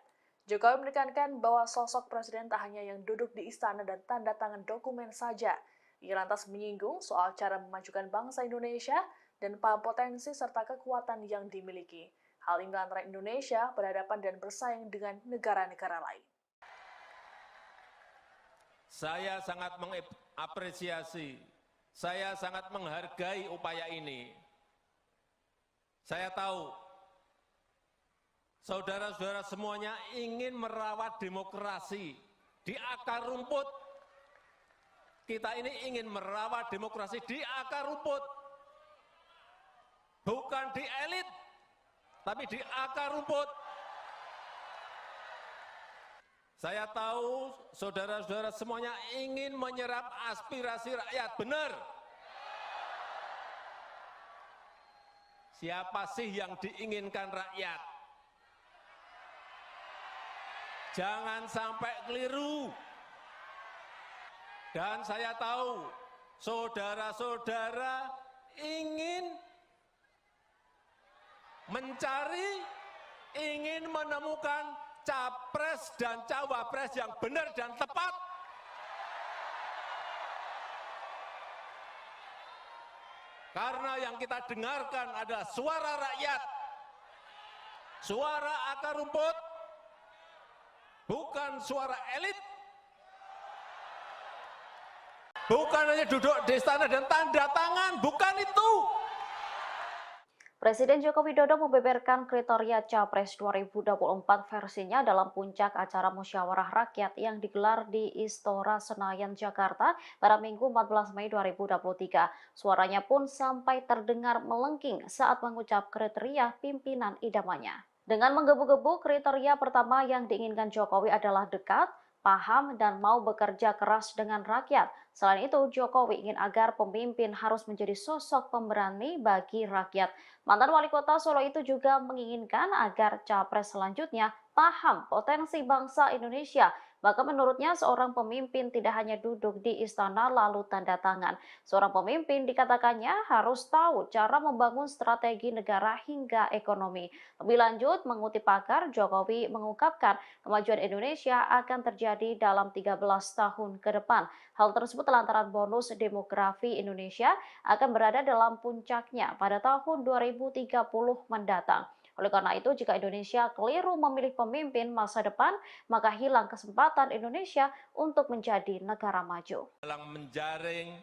Jokowi menekankan bahwa sosok presiden tak hanya yang duduk di istana dan tanda tangan dokumen saja. Ia lantas menyinggung soal cara memajukan bangsa Indonesia dan paham potensi serta kekuatan yang dimiliki. Hal ini antara Indonesia berhadapan dan bersaing dengan negara-negara lain. Saya sangat mengapresiasi, saya sangat menghargai upaya ini. Saya tahu saudara-saudara semuanya ingin merawat demokrasi di akar rumput. Kita ini ingin merawat demokrasi di akar rumput. Bukan di elit, tapi di akar rumput. Saya tahu saudara-saudara semuanya ingin menyerap aspirasi rakyat, benar. Siapa sih yang diinginkan rakyat? Jangan sampai keliru. Dan saya tahu saudara-saudara ingin mencari, ingin menemukan capres dan cawapres yang benar dan tepat. Karena yang kita dengarkan adalah suara rakyat, suara akar rumput, bukan suara elit. Bukan hanya duduk di istana dan tanda tangan, bukan itu. Presiden Joko Widodo membeberkan kriteria Capres 2024 versinya dalam puncak acara musyawarah rakyat yang digelar di Istora Senayan, Jakarta pada Minggu 14 Mei 2023. Suaranya pun sampai terdengar melengking saat mengucap kriteria pimpinan idamannya. Dengan menggebu-gebu, kriteria pertama yang diinginkan Jokowi adalah dekat, paham, dan mau bekerja keras dengan rakyat. Selain itu, Jokowi ingin agar pemimpin harus menjadi sosok pemberani bagi rakyat. Mantan wali kota Solo itu juga menginginkan agar capres selanjutnya paham potensi bangsa Indonesia. Bahkan menurutnya seorang pemimpin tidak hanya duduk di istana lalu tanda tangan. Seorang pemimpin dikatakannya harus tahu cara membangun strategi negara hingga ekonomi. Lebih lanjut, mengutip pakar, Jokowi mengungkapkan kemajuan Indonesia akan terjadi dalam 13 tahun ke depan. Hal tersebut lantaran bonus demografi Indonesia akan berada dalam puncaknya pada tahun 2030 mendatang. Oleh karena itu, jika Indonesia keliru memilih pemimpin masa depan, maka hilang kesempatan Indonesia untuk menjadi negara maju. Dalam menjaring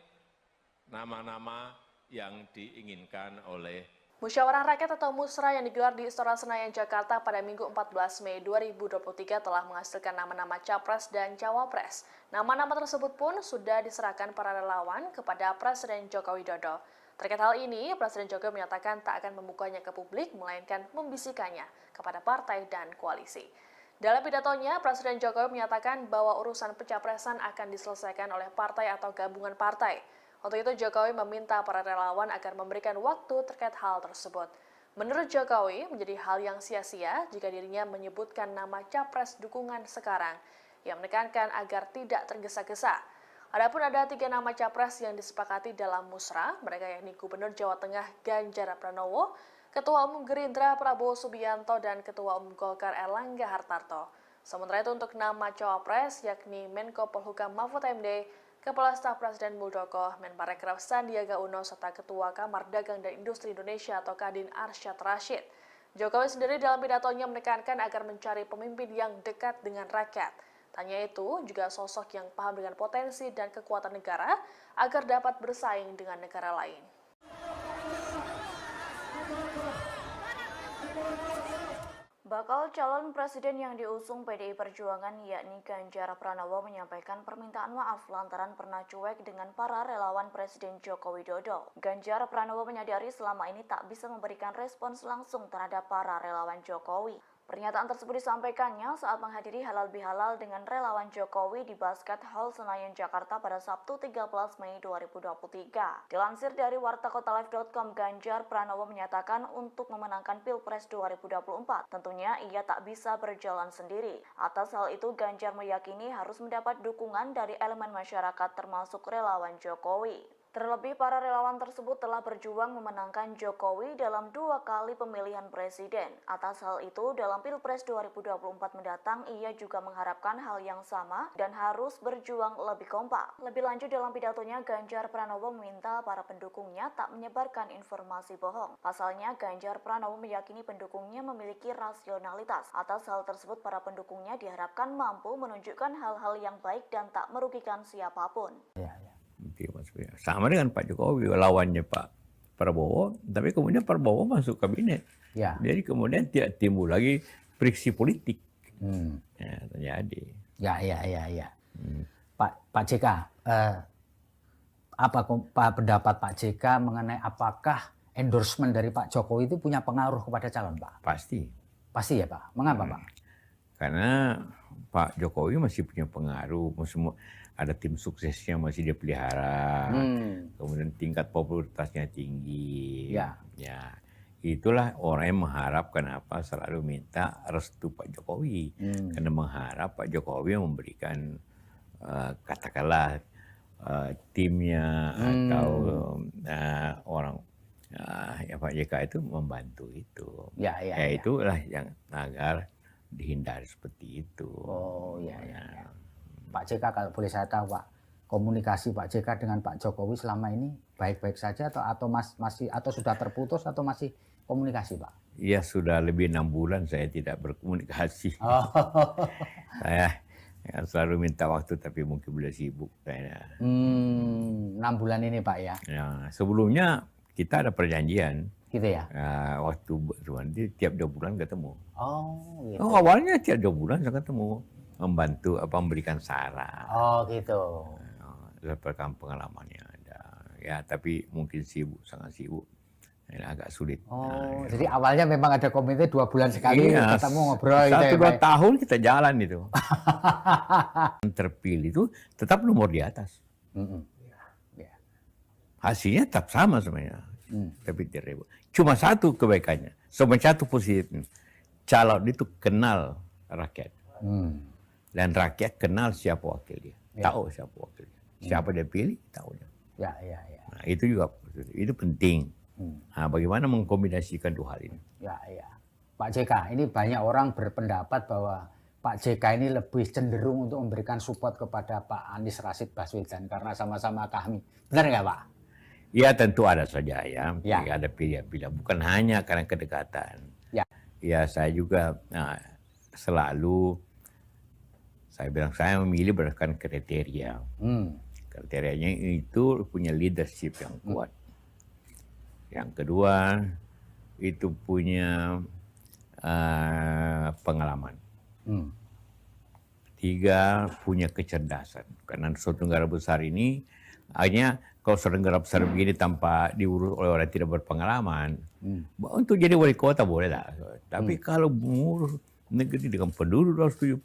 nama-nama yang diinginkan oleh Musyawarah Rakyat atau Musra yang digelar di Istora Senayan, Jakarta pada Minggu 14 Mei 2023 telah menghasilkan nama-nama Capres dan Cawapres. Nama-nama tersebut pun sudah diserahkan para relawan kepada Presiden Joko Widodo. Terkait hal ini, Presiden Jokowi menyatakan tak akan membukanya ke publik, melainkan membisikannya kepada partai dan koalisi. Dalam pidatonya, Presiden Jokowi menyatakan bahwa urusan pencapresan akan diselesaikan oleh partai atau gabungan partai. Untuk itu, Jokowi meminta para relawan agar memberikan waktu terkait hal tersebut. Menurut Jokowi, menjadi hal yang sia-sia jika dirinya menyebutkan nama capres dukungan sekarang. Ia menekankan agar tidak tergesa-gesa. Adapun ada 3 nama capres yang disepakati dalam musra, mereka yakni Gubernur Jawa Tengah Ganjar Pranowo, Ketua Umum Gerindra Prabowo Subianto, dan Ketua Umum Golkar Erlangga Hartarto. Sementara itu untuk nama cawapres yakni Menko Polhukam Mahfud MD, Kepala Staf Presiden Muldoko, Menparekraf Sandiaga Uno, serta Ketua Kamar Dagang dan Industri Indonesia atau Kadin Arsyad Rashid. Jokowi sendiri dalam pidatonya menekankan agar mencari pemimpin yang dekat dengan rakyat. Tanya itu juga sosok yang paham dengan potensi dan kekuatan negara agar dapat bersaing dengan negara lain. Bakal calon presiden yang diusung PDI Perjuangan yakni Ganjar Pranowo menyampaikan permintaan maaf lantaran pernah cuek dengan para relawan Presiden Joko Widodo. Ganjar Pranowo menyadari selama ini tak bisa memberikan respons langsung terhadap para relawan Jokowi. Pernyataan tersebut disampaikannya saat menghadiri halal bihalal dengan relawan Jokowi di Basket Hall Senayan, Jakarta pada Sabtu 13 Mei 2023. Dilansir dari wartakotalive.com, Ganjar Pranowo menyatakan untuk memenangkan Pilpres 2024, tentunya ia tak bisa berjalan sendiri. Atas hal itu, Ganjar meyakini harus mendapat dukungan dari elemen masyarakat termasuk relawan Jokowi. Terlebih, para relawan tersebut telah berjuang memenangkan Jokowi dalam 2 kali pemilihan presiden. Atas hal itu, dalam Pilpres 2024 mendatang, ia juga mengharapkan hal yang sama dan harus berjuang lebih kompak. Lebih lanjut, dalam pidatonya, Ganjar Pranowo meminta para pendukungnya tak menyebarkan informasi bohong. Pasalnya, Ganjar Pranowo meyakini pendukungnya memiliki rasionalitas. Atas hal tersebut, para pendukungnya diharapkan mampu menunjukkan hal-hal yang baik dan tak merugikan siapapun. Sama dengan Pak Jokowi, lawannya Pak Prabowo, tapi kemudian Prabowo masuk kabinet. Ya. Jadi kemudian tidak timbul lagi friksi politik. Ya, terjadi. Ya. Pak JK, apa pendapat Pak JK mengenai apakah endorsement dari Pak Jokowi itu punya pengaruh kepada calon, Pak? Pasti. Pasti ya, Pak. Mengapa, Pak? Karena Pak Jokowi masih punya pengaruh, ada tim suksesnya masih dia pelihara, kemudian tingkat popularitasnya tinggi. Ya. Itulah orang yang mengharap kenapa selalu minta restu Pak Jokowi, karena mengharap Pak Jokowi memberikan katakanlah timnya atau orang ya Pak JK itu membantu itu. Ya. Itulah yang agar dihindari seperti itu. Oh ya. Pak JK, kalau boleh saya tahu, Pak, komunikasi Pak JK dengan Pak Jokowi selama ini baik-baik saja atau masih atau sudah terputus atau masih komunikasi, Pak? Iya, sudah lebih 6 bulan saya tidak berkomunikasi. Saya selalu minta waktu tapi mungkin beliau sibuk. 6 bulan ini, Pak, ya? Ya, sebelumnya kita ada perjanjian. Gitu ya? Waktu tiap 2 bulan ketemu. Oh, gitu. Awalnya tiap 2 bulan saya ketemu. Membantu memberikan saran. Oh, gitu. Dapatkan pengalamannya ada. Ya, tapi mungkin sibuk, sangat sibuk. Ini agak sulit. Oh, jadi awalnya memang ada komite 2 bulan sekali ketemu ngobrol. 1-2 tahun kita jalan itu. Terpilih itu tetap nomor di atas. Hasilnya tetap sama sebenarnya. Tapi tidak. Cuma satu kebaikannya, satu positifnya. Calon itu kenal rakyat. Dan rakyat kenal siapa wakil dia, tahu siapa wakil dia, siapa dia pilih, tahu dia. Ya. Nah, itu juga itu penting. Nah, bagaimana mengkombinasikan 2 hal ini? Ya. Pak JK, ini banyak orang berpendapat bahwa Pak JK ini lebih cenderung untuk memberikan support kepada Pak Anies Rashid Baswedan karena sama-sama kami. Benar nggak, Pak? Ya, tentu ada saja ya. Ya. Ada pilihan-pilihan, bukan hanya karena kedekatan. Ya, saya juga selalu saya bilang saya memilih berdasarkan kriteria. Kriterianya itu punya leadership yang kuat. Yang kedua itu punya pengalaman. 3 punya kecerdasan. Karena suatu negara besar ini hanya kalau suatu negara besar begini tanpa diurus oleh orang yang tidak berpengalaman, untuk jadi wali kota boleh lah. Tapi kalau mengurus negeri dengan penduduk 270,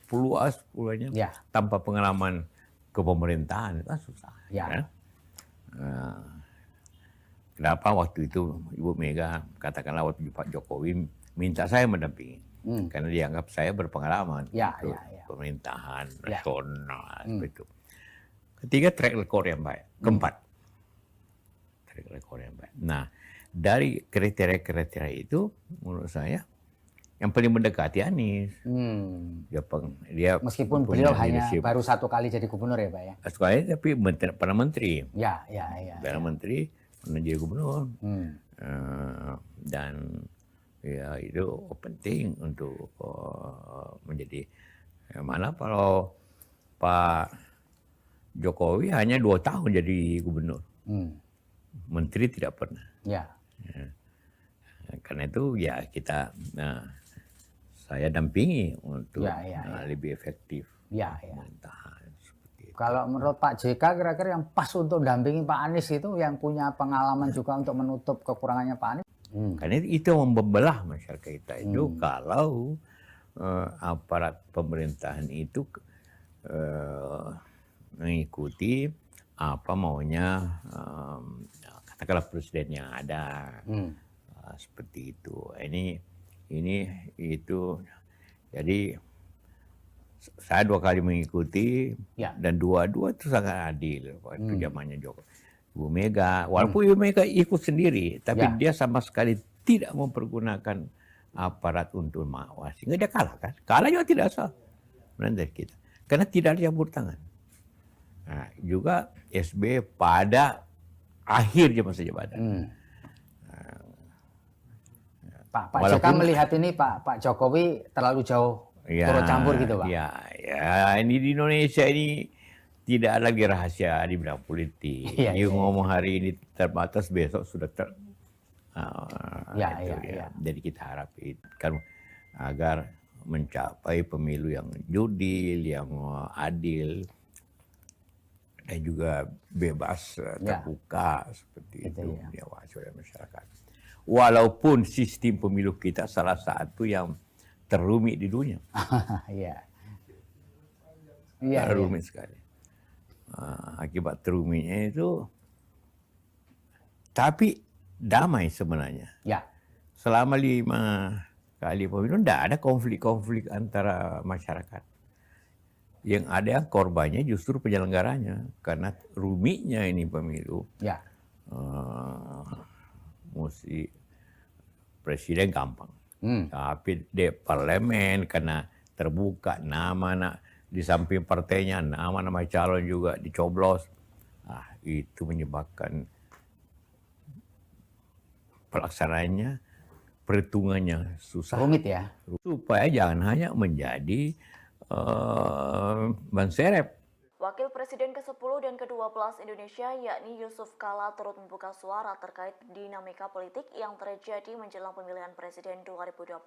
puluhannya, tanpa pengalaman kepemerintahan, itu kan susah. Ya. Kenapa waktu itu Ibu Mega katakanlah waktu Pak Jokowi minta saya mendampingi, karena dianggap saya berpengalaman untuk pemerintahan nasional itu. Ketiga, track record yang baik. Keempat, track record yang baik. Nah, dari kriteria-kriteria itu menurut saya yang paling mendekati Anies. Dia meskipun beliau hanya baru 1 kali jadi gubernur ya, Pak ya. Sekali tapi pernah menteri. Ya. Pernah menteri, pernah jadi gubernur. Dan ya itu penting untuk menjadi. Mana kalau Pak Jokowi hanya 2 tahun jadi gubernur. Menteri tidak pernah. Karena itu ya kita saya dampingi untuk lebih efektif pemerintahan seperti itu. Kalau menurut Pak JK kira-kira yang pas untuk dampingi Pak Anies itu yang punya pengalaman juga untuk menutup kekurangannya Pak Anies? Karena itu membelah masyarakat kita itu kalau aparat pemerintahan itu mengikuti apa maunya katakanlah presiden yang ada. Seperti itu. Ini itu jadi Saya 2 kali mengikuti dan dua-dua itu sangat adil waktu zamannya Jokowi. Ibu Mega, walaupun Ibu Mega ikut sendiri, tapi dia sama sekali tidak mempergunakan aparat untuk mengawasi. Nggak, dia kalah kan? Kalah juga tidak salah dari kita. Karena tidak ada campur tangan. Nah, juga SBY pada akhir masa jabatan. Pak JK melihat ini Pak Jokowi terlalu jauh turut campur gitu, Pak? Ya, ini di Indonesia ini tidak ada lagi rahasia di bidang politik. Ngomong hari ini terbatas, besok sudah Jadi kita harap kan agar mencapai pemilu yang jurdil, yang adil, dan juga bebas, terbuka seperti itu diawasi oleh masyarakat. Walaupun sistem pemilu kita salah satu yang terumit di dunia. Rumit sekali. Akibat terumitnya itu, tapi damai sebenarnya. Selama 5 kali pemilu tidak ada konflik-konflik antara masyarakat. Yang ada korbannya justru penyelenggaranya, karena rumitnya ini pemilu. Mesti presiden gampang, tapi di parlemen karena terbuka nama di samping partainya, nama-nama calon juga dicoblos, itu menyebabkan pelaksanaannya, perhitungannya susah. Rumit ya. Supaya jangan hanya menjadi ban serep. Wakil Presiden ke-10 dan ke-12 Indonesia yakni Yusuf Kala turut membuka suara terkait dinamika politik yang terjadi menjelang pemilihan presiden 2024.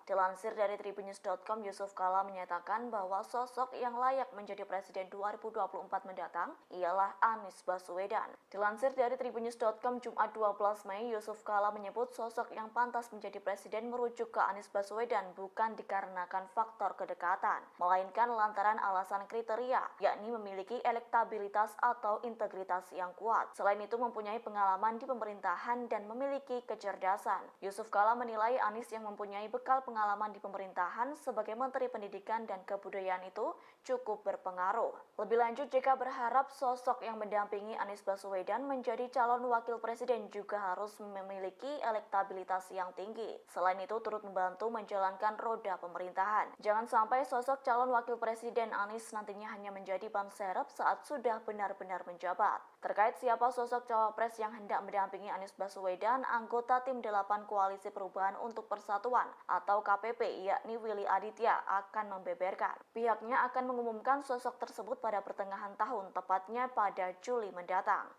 Dilansir dari tribunnews.com, Yusuf Kala menyatakan bahwa sosok yang layak menjadi presiden 2024 mendatang ialah Anies Baswedan. Dilansir dari tribunnews.com Jumat 12 Mei, Yusuf Kala menyebut sosok yang pantas menjadi presiden merujuk ke Anies Baswedan bukan dikarenakan faktor kedekatan, melainkan lantaran alasan kriteria, yakni memiliki elektabilitas atau integritas yang kuat. Selain itu mempunyai pengalaman di pemerintahan dan memiliki kecerdasan. Yusuf Kala menilai Anies yang mempunyai bekal pengalaman di pemerintahan sebagai Menteri Pendidikan dan Kebudayaan itu cukup berpengaruh. Lebih lanjut, JK berharap sosok yang mendampingi Anies Baswedan menjadi calon wakil presiden juga harus memiliki elektabilitas yang tinggi. Selain itu turut membantu menjalankan roda pemerintahan. Jangan sampai sosok calon wakil presiden Anies nantinya hanya menjadi ban serep saat sudah benar-benar menjabat. Terkait siapa sosok cawapres yang hendak mendampingi Anies Baswedan, anggota tim 8 Koalisi Perubahan untuk Persatuan atau KPP yakni Willy Aditya akan membeberkan. Pihaknya akan mengumumkan sosok tersebut pada pertengahan tahun, tepatnya pada Juli mendatang.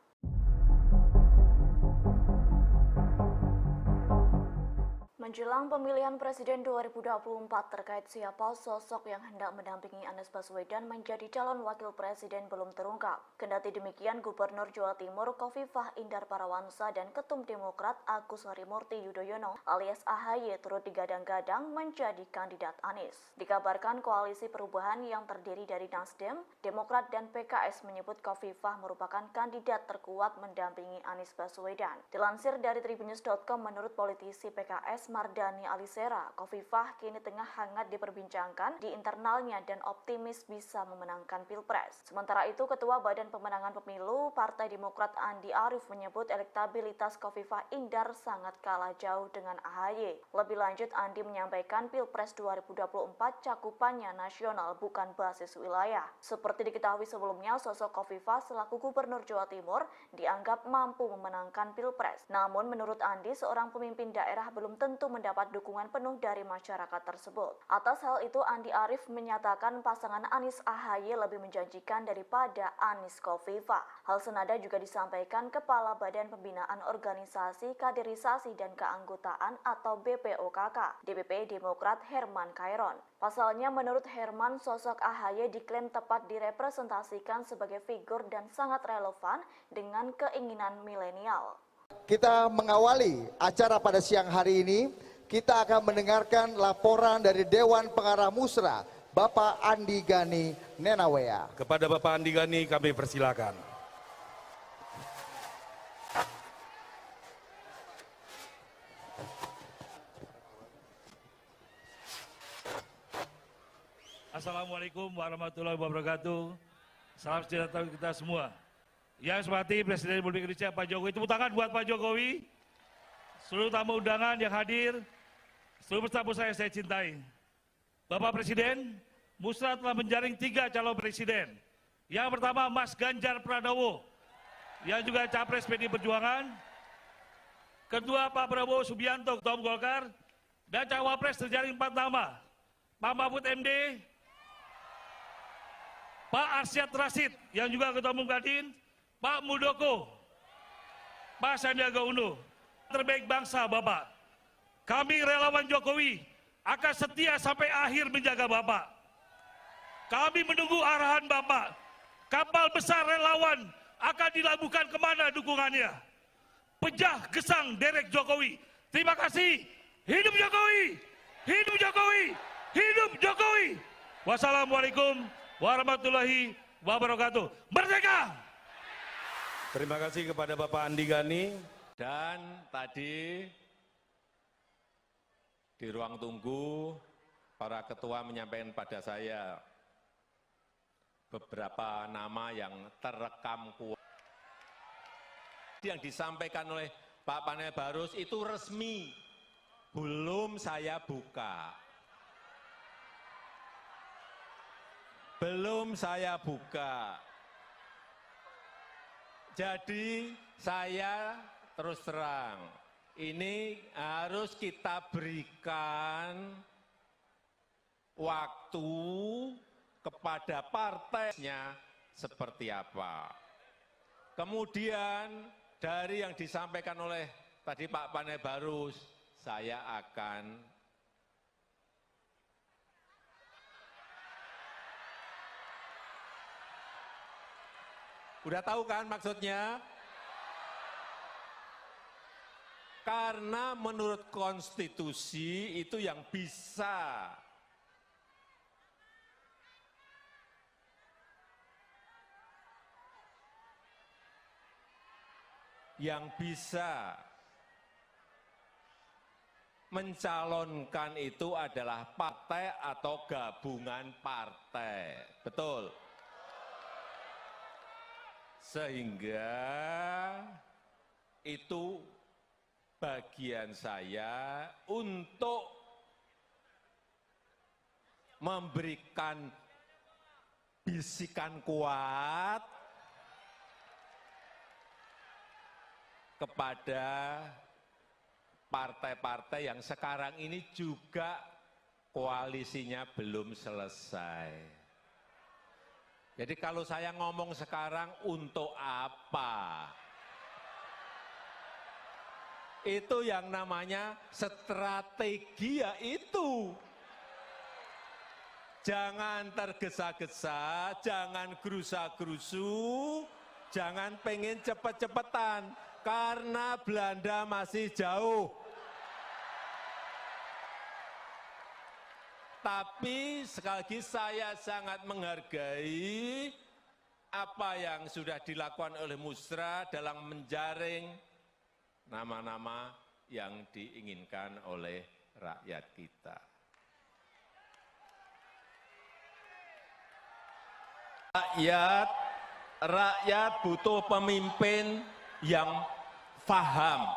Menjelang pemilihan Presiden 2024 terkait siapa sosok yang hendak mendampingi Anies Baswedan menjadi calon wakil presiden belum terungkap. Kendati demikian, Gubernur Jawa Timur Khofifah Indar Parawansa dan Ketum Demokrat Agus Harimurti Yudhoyono alias AHY turut digadang-gadang menjadi kandidat Anies. Dikabarkan koalisi perubahan yang terdiri dari Nasdem, Demokrat dan PKS menyebut Khofifah merupakan kandidat terkuat mendampingi Anies Baswedan. Dilansir dari tribunnews.com, menurut politisi PKS Mardani Alisera, Khofifah kini tengah hangat diperbincangkan di internalnya dan optimis bisa memenangkan Pilpres. Sementara itu, Ketua Badan Pemenangan Pemilu Partai Demokrat Andi Arief menyebut elektabilitas Khofifah Indar sangat kalah jauh dengan AHY. Lebih lanjut, Andi menyampaikan Pilpres 2024 cakupannya nasional bukan basis wilayah. Seperti diketahui sebelumnya, sosok Khofifah selaku Gubernur Jawa Timur dianggap mampu memenangkan Pilpres. Namun menurut Andi, seorang pemimpin daerah belum tentu mendapat dukungan penuh dari masyarakat tersebut. Atas hal itu, Andi Arief menyatakan pasangan Anies AHY lebih menjanjikan daripada Anies Khofifah. Hal senada juga disampaikan Kepala Badan Pembinaan Organisasi Kaderisasi dan Keanggotaan atau BPOKK, DPP Demokrat Herman Khairon. Pasalnya, menurut Herman, sosok AHY diklaim tepat direpresentasikan sebagai figur dan sangat relevan dengan keinginan milenial. Kita mengawali acara pada siang hari ini, kita akan mendengarkan laporan dari Dewan Pengarah Musra, Bapak Andi Gani Nenawea. Kepada Bapak Andi Gani kami persilakan. Assalamualaikum warahmatullahi wabarakatuh. Salam sejahtera kita semua. Yang saya hormati Presiden Republik Indonesia Pak Jokowi, tepuk tangan buat Pak Jokowi. Seluruh tamu undangan yang hadir, seluruh peserta musrah yang saya cintai. Bapak Presiden, musrah telah menjaring 3 calon presiden. Yang pertama Mas Ganjar Pranowo, yang juga Capres PDI Perjuangan. Kedua Pak Prabowo Subianto, Ketua Umum Golkar. Dan Cawapres terjaring 4 nama. Pak Mahfud MD, Pak Arsyad Rashid, yang juga Ketua Umum Kadin, Pak Muldoko, Pak Sandiaga Uno. Terbaik bangsa Bapak. Kami relawan Jokowi akan setia sampai akhir menjaga Bapak. Kami menunggu arahan Bapak. Kapal besar relawan akan dilabuhkan kemana dukungannya. Pejah gesang derek Jokowi. Terima kasih. Hidup Jokowi! Hidup Jokowi! Hidup Jokowi! Wassalamualaikum warahmatullahi wabarakatuh. Merdeka! Terima kasih kepada Bapak Andi Gani. Dan tadi di ruang tunggu para ketua menyampaikan pada saya beberapa nama yang terekam kuat. Yang disampaikan oleh Pak Panel Barus itu resmi, belum saya buka. Belum saya buka. Jadi saya terus terang, ini harus kita berikan waktu kepada partainya seperti apa. Kemudian dari yang disampaikan oleh tadi Pak Panel Barus, saya akan udah tahu kan maksudnya? Karena menurut konstitusi itu yang bisa mencalonkan itu adalah partai atau gabungan partai. Betul? Sehingga itu bagian saya untuk memberikan bisikan kuat kepada partai-partai yang sekarang ini juga koalisinya belum selesai. Jadi kalau saya ngomong sekarang untuk apa? Itu yang namanya strategi ya itu. Jangan tergesa-gesa, jangan gerusa-gerusu, jangan pengen cepet-cepetan, karena Belanda masih jauh. Tapi sekali lagi saya sangat menghargai apa yang sudah dilakukan oleh Musrah dalam menjaring nama-nama yang diinginkan oleh rakyat kita. Rakyat butuh pemimpin yang paham,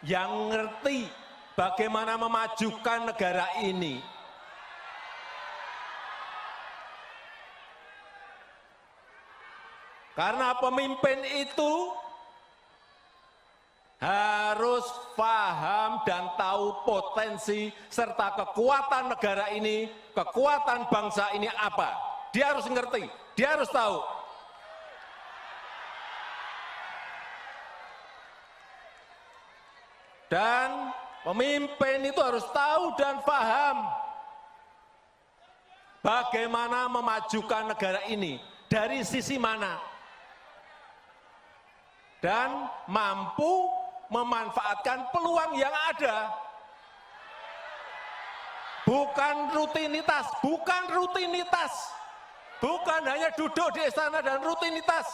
yang ngerti bagaimana memajukan negara ini. Karena pemimpin itu harus paham dan tahu potensi serta kekuatan negara ini, kekuatan bangsa ini apa. Dia harus ngerti, dia harus tahu. Dan pemimpin itu harus tahu dan paham bagaimana memajukan negara ini, dari sisi mana. Dan mampu memanfaatkan peluang yang ada. Bukan rutinitas, bukan rutinitas. Bukan hanya duduk di istana dan rutinitas.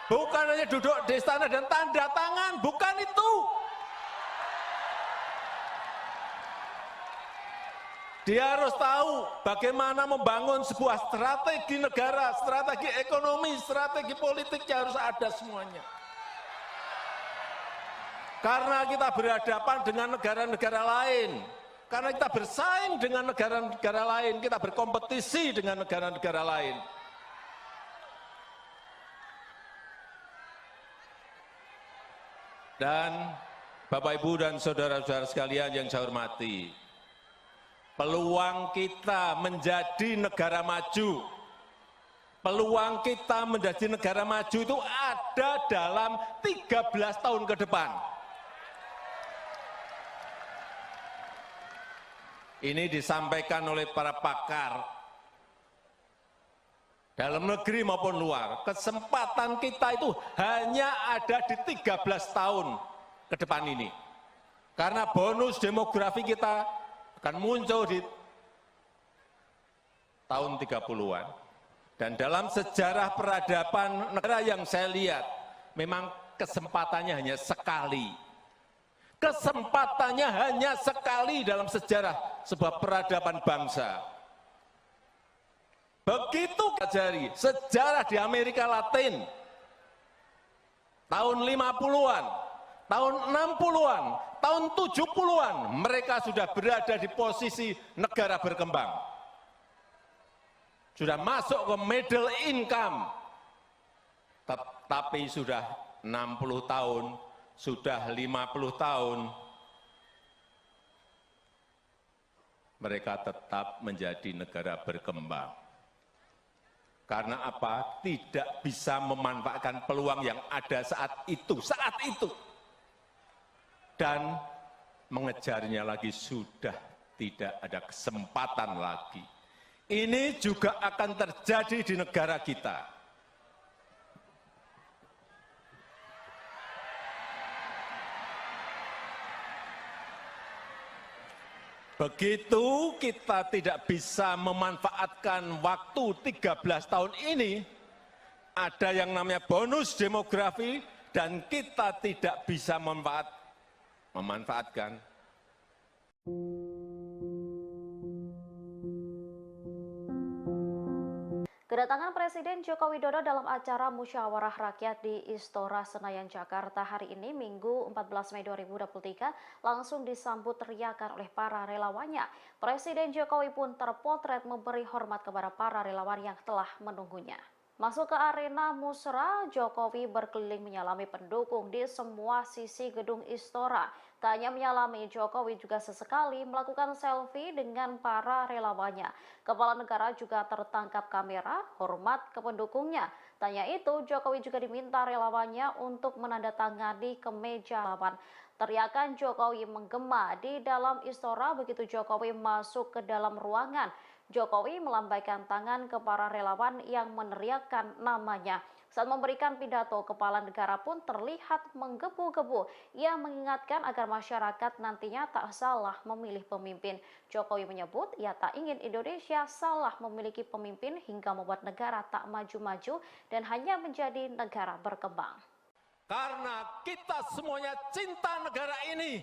Bukan hanya duduk di istana dan tanda tangan, bukan itu. Dia harus tahu bagaimana membangun sebuah strategi negara, strategi ekonomi, strategi politiknya harus ada semuanya. Karena kita berhadapan dengan negara-negara lain, karena kita bersaing dengan negara-negara lain, kita berkompetisi dengan negara-negara lain. Dan Bapak, Ibu, dan saudara-saudara sekalian yang saya hormati, peluang kita menjadi negara maju, peluang kita menjadi negara maju itu ada dalam 13 tahun ke depan. Ini disampaikan oleh para pakar dalam negeri maupun luar. Kesempatan kita itu hanya ada di 13 tahun ke depan ini. Karena bonus demografi kita akan muncul di tahun 30-an. Dan dalam sejarah peradaban negara yang saya lihat, memang kesempatannya hanya sekali. Kesempatannya hanya sekali dalam sejarah sebuah peradaban bangsa. Begitu pelajari sejarah di Amerika Latin, tahun 50-an, tahun 60-an, tahun 70-an, mereka sudah berada di posisi negara berkembang. Sudah masuk ke middle income, tapi sudah 60 tahun, sudah 50 tahun, mereka tetap menjadi negara berkembang. Karena apa? Tidak bisa memanfaatkan peluang yang ada saat itu. Dan mengejarnya lagi sudah tidak ada kesempatan lagi. Ini juga akan terjadi di negara kita. Begitu kita tidak bisa memanfaatkan waktu 13 tahun ini, ada yang namanya bonus demografi, dan kita tidak bisa memanfaatkan. Kedatangan Presiden Joko Widodo dalam acara musyawarah rakyat di Istora Senayan, Jakarta hari ini, Minggu 14 Mei 2023, langsung disambut teriakan oleh para relawannya. Presiden Jokowi pun terpotret memberi hormat kepada para relawan yang telah menunggunya. Masuk ke arena musra, Jokowi berkeliling menyalami pendukung di semua sisi gedung Istora. Tak hanya menyalami, Jokowi juga sesekali melakukan selfie dengan para relawannya. Kepala negara juga tertangkap kamera, hormat ke pendukungnya. Tanya itu, Jokowi juga diminta relawannya untuk menandatangani kemeja lawan. Teriakan Jokowi menggema di dalam Istora begitu Jokowi masuk ke dalam ruangan. Jokowi melambaikan tangan ke para relawan yang meneriakkan namanya. Saat memberikan pidato, kepala negara pun terlihat menggebu-gebu. Ia mengingatkan agar masyarakat nantinya tak salah memilih pemimpin. Jokowi menyebut ia tak ingin Indonesia salah memiliki pemimpin hingga membuat negara tak maju-maju dan hanya menjadi negara berkembang. Karena kita semuanya cinta negara ini.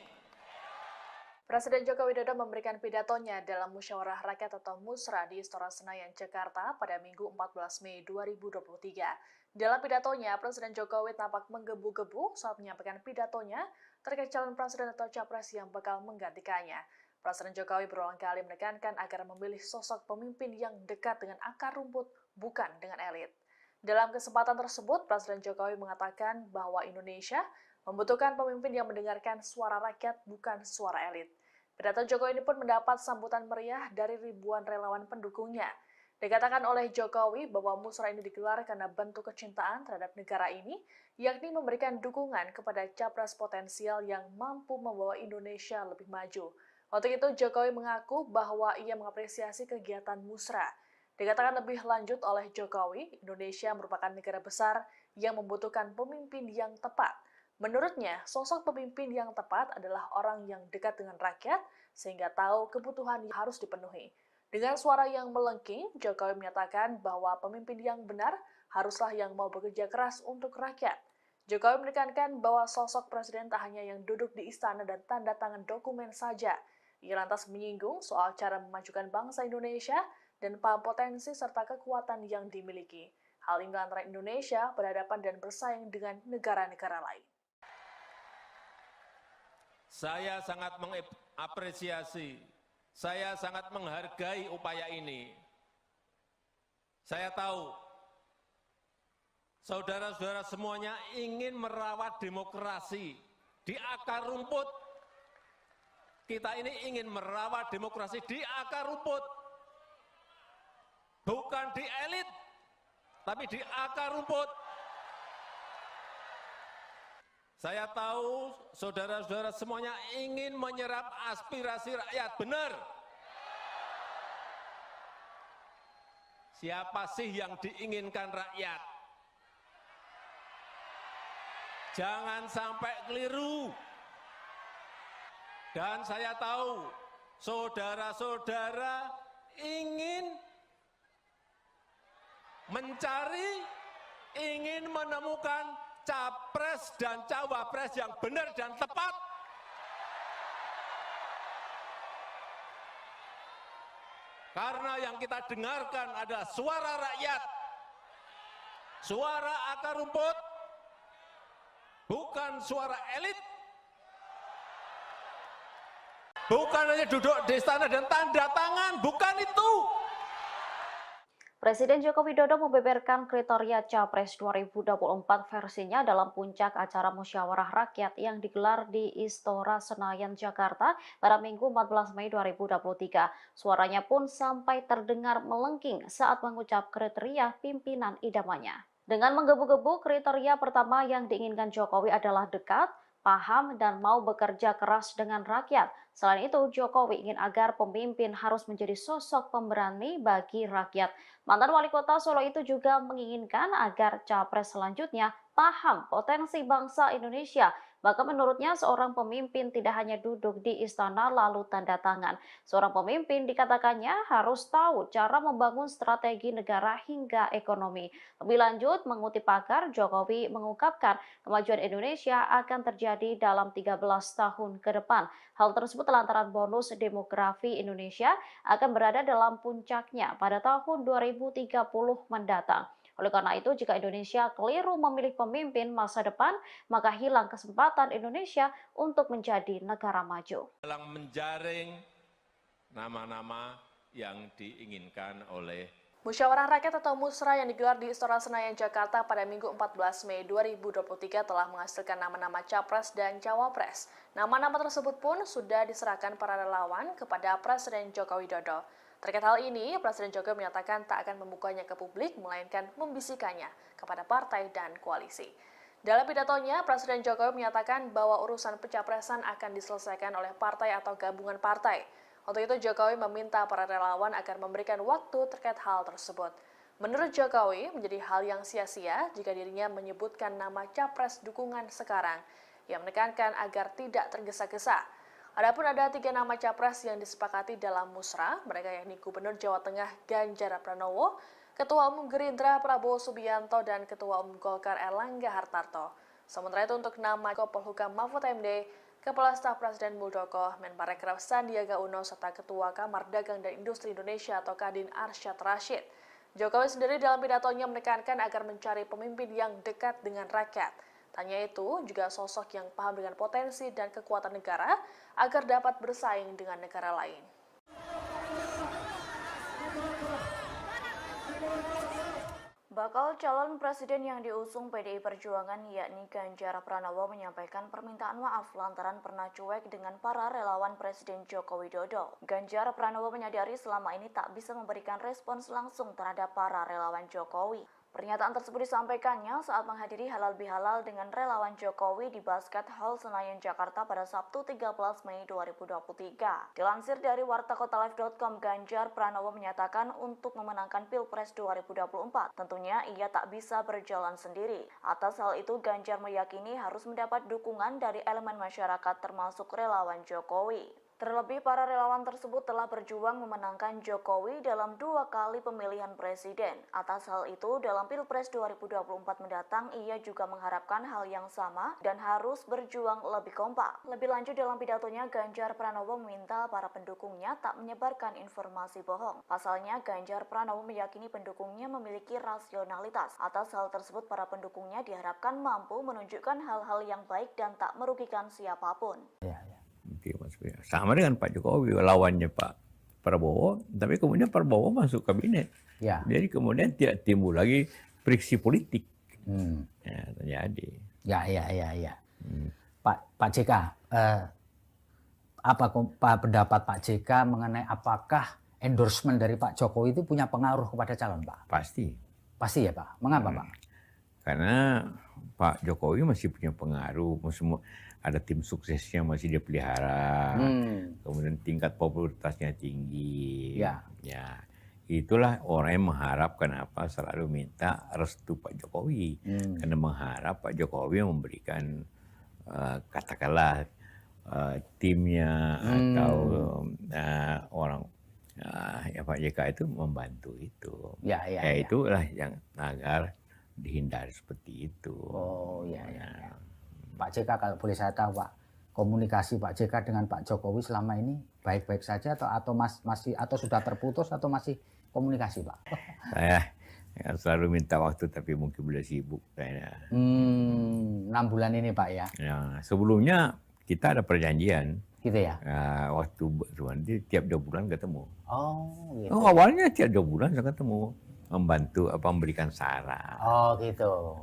Presiden Joko Widodo memberikan pidatonya dalam musyawarah rakyat atau musra di Istora Senayan, Jakarta pada Minggu 14 Mei 2023. Dalam pidatonya, Presiden Jokowi tampak menggebu-gebu saat menyampaikan pidatonya terkait calon presiden atau capres yang bakal menggantikannya. Presiden Jokowi berulang kali menekankan agar memilih sosok pemimpin yang dekat dengan akar rumput, bukan dengan elit. Dalam kesempatan tersebut, Presiden Jokowi mengatakan bahwa Indonesia membutuhkan pemimpin yang mendengarkan suara rakyat, bukan suara elit. Pidato Jokowi ini pun mendapat sambutan meriah dari ribuan relawan pendukungnya. Dikatakan oleh Jokowi bahwa musra ini digelar karena bentuk kecintaan terhadap negara ini, yakni memberikan dukungan kepada capres potensial yang mampu membawa Indonesia lebih maju. Untuk itu, Jokowi mengaku bahwa ia mengapresiasi kegiatan musra. Dikatakan lebih lanjut oleh Jokowi, Indonesia merupakan negara besar yang membutuhkan pemimpin yang tepat. Menurutnya, sosok pemimpin yang tepat adalah orang yang dekat dengan rakyat sehingga tahu kebutuhan yang harus dipenuhi. Dengan suara yang melengking, Jokowi menyatakan bahwa pemimpin yang benar haruslah yang mau bekerja keras untuk rakyat. Jokowi menekankan bahwa sosok presiden tak hanya yang duduk di istana dan tanda tangan dokumen saja. Ia lantas menyinggung soal cara memajukan bangsa Indonesia dan paham potensi serta kekuatan yang dimiliki. Hal ini lantaran Indonesia berhadapan dan bersaing dengan negara-negara lain. Saya sangat mengapresiasi, saya sangat menghargai upaya ini. Saya tahu saudara-saudara semuanya ingin merawat demokrasi di akar rumput. Kita ini ingin merawat demokrasi di akar rumput. Bukan di elit, tapi di akar rumput. Saya tahu saudara-saudara semuanya ingin menyerap aspirasi rakyat, benar. Siapa sih yang diinginkan rakyat? Jangan sampai keliru. Dan saya tahu saudara-saudara ingin mencari, ingin menemukan capres dan cawapres yang benar dan tepat. Karena yang kita dengarkan adalah suara rakyat, suara akar rumput, bukan suara elit. Bukan hanya duduk di istana dan tanda tangan, bukan itu. Presiden Joko Widodo membeberkan kriteria Capres 2024 versinya dalam puncak acara musyawarah rakyat yang digelar di Istora Senayan, Jakarta pada Minggu 14 Mei 2023. Suaranya pun sampai terdengar melengking saat mengucap kriteria pimpinan idamannya. Dengan menggebu-gebu, kriteria pertama yang diinginkan Jokowi adalah dekat, paham, dan mau bekerja keras dengan rakyat. Selain itu, Jokowi ingin agar pemimpin harus menjadi sosok pemberani bagi rakyat. Mantan wali kota Solo itu juga menginginkan agar capres selanjutnya paham potensi bangsa Indonesia. Bahkan menurutnya seorang pemimpin tidak hanya duduk di istana lalu tanda tangan. Seorang pemimpin dikatakannya harus tahu cara membangun strategi negara hingga ekonomi. Lebih lanjut, mengutip pakar, Jokowi mengungkapkan kemajuan Indonesia akan terjadi dalam 13 tahun ke depan. Hal tersebut lantaran bonus demografi Indonesia akan berada dalam puncaknya pada tahun 2030 mendatang. Oleh karena itu, jika Indonesia keliru memilih pemimpin masa depan, maka hilang kesempatan Indonesia untuk menjadi negara maju. Dalam menjaring nama-nama yang diinginkan oleh Musyawarah Rakyat atau Musra yang digelar di Istora Senayan, Jakarta pada Minggu 14 Mei 2023 telah menghasilkan nama-nama Capres dan Cawapres. Nama-nama tersebut pun sudah diserahkan para relawan kepada Presiden Joko Widodo. Terkait hal ini, Presiden Jokowi menyatakan tak akan membukanya ke publik, melainkan membisikannya kepada partai dan koalisi. Dalam pidatonya, Presiden Jokowi menyatakan bahwa urusan pencapresan akan diselesaikan oleh partai atau gabungan partai. Untuk itu, Jokowi meminta para relawan agar memberikan waktu terkait hal tersebut. Menurut Jokowi, menjadi hal yang sia-sia jika dirinya menyebutkan nama capres dukungan sekarang. Ia menekankan agar tidak tergesa-gesa. Adapun ada 3 nama capres yang disepakati dalam musra, mereka yakni Gubernur Jawa Tengah Ganjar Pranowo, Ketua Umum Gerindra Prabowo Subianto, dan Ketua Umum Golkar Erlangga Hartarto. Sementara itu untuk nama Polhukam Mahfud MD, Kepala Staf Presiden Muldoko, Menparekraf Sandiaga Uno, serta Ketua Kamar Dagang dan Industri Indonesia atau Kadin Arsyad Rashid. Jokowi sendiri dalam pidatonya menekankan agar mencari pemimpin yang dekat dengan rakyat. Tanya itu juga sosok yang paham dengan potensi dan kekuatan negara agar dapat bersaing dengan negara lain. Bakal calon presiden yang diusung PDI Perjuangan yakni Ganjar Pranowo menyampaikan permintaan maaf lantaran pernah cuek dengan para relawan Presiden Joko Widodo. Ganjar Pranowo menyadari selama ini tak bisa memberikan respons langsung terhadap para relawan Jokowi. Pernyataan tersebut disampaikannya saat menghadiri halal bihalal dengan relawan Jokowi di Basket Hall Senayan, Jakarta pada Sabtu 13 Mei 2023. Dilansir dari wartakotalive.com, Ganjar Pranowo menyatakan untuk memenangkan Pilpres 2024, tentunya ia tak bisa berjalan sendiri. Atas hal itu, Ganjar meyakini harus mendapat dukungan dari elemen masyarakat termasuk relawan Jokowi. Terlebih, para relawan tersebut telah berjuang memenangkan Jokowi dalam 2 kali pemilihan presiden. Atas hal itu, dalam Pilpres 2024 mendatang, ia juga mengharapkan hal yang sama dan harus berjuang lebih kompak. Lebih lanjut, dalam pidatonya, Ganjar Pranowo meminta para pendukungnya tak menyebarkan informasi bohong. Pasalnya, Ganjar Pranowo meyakini pendukungnya memiliki rasionalitas. Atas hal tersebut, para pendukungnya diharapkan mampu menunjukkan hal-hal yang baik dan tak merugikan siapapun. Sama dengan Pak Jokowi, lawannya Pak Prabowo, tapi kemudian Prabowo masuk kabinet. Ya. Jadi kemudian tidak timbul lagi friksi politik. Ya, terjadi. Ya. Pak JK, apa pendapat Pak JK mengenai apakah endorsement dari Pak Jokowi itu punya pengaruh kepada calon, Pak? Pasti. Pasti ya, Pak. Mengapa, Pak? Karena Pak Jokowi masih punya pengaruh, ada tim suksesnya masih dia pelihara, kemudian tingkat popularitasnya tinggi. Ya. Itulah orang yang mengharapkan selalu minta restu Pak Jokowi, karena mengharap Pak Jokowi memberikan katakanlah timnya atau orang Pak JK itu membantu itu. Itulah yang agar dihindari seperti itu. Pak JK, kalau boleh saya tahu, Pak, komunikasi Pak JK dengan Pak Jokowi selama ini baik-baik saja atau masih sudah terputus atau masih komunikasi, Pak? Saya selalu minta waktu tapi mungkin beliau sibuk. 6 bulan ini, Pak, ya? Sebelumnya kita ada perjanjian. Gitu ya? Waktu nanti tiap 2 bulan ketemu. Gitu. Awalnya tiap 2 bulan saya ketemu, membantu memberikan saran. Gitu.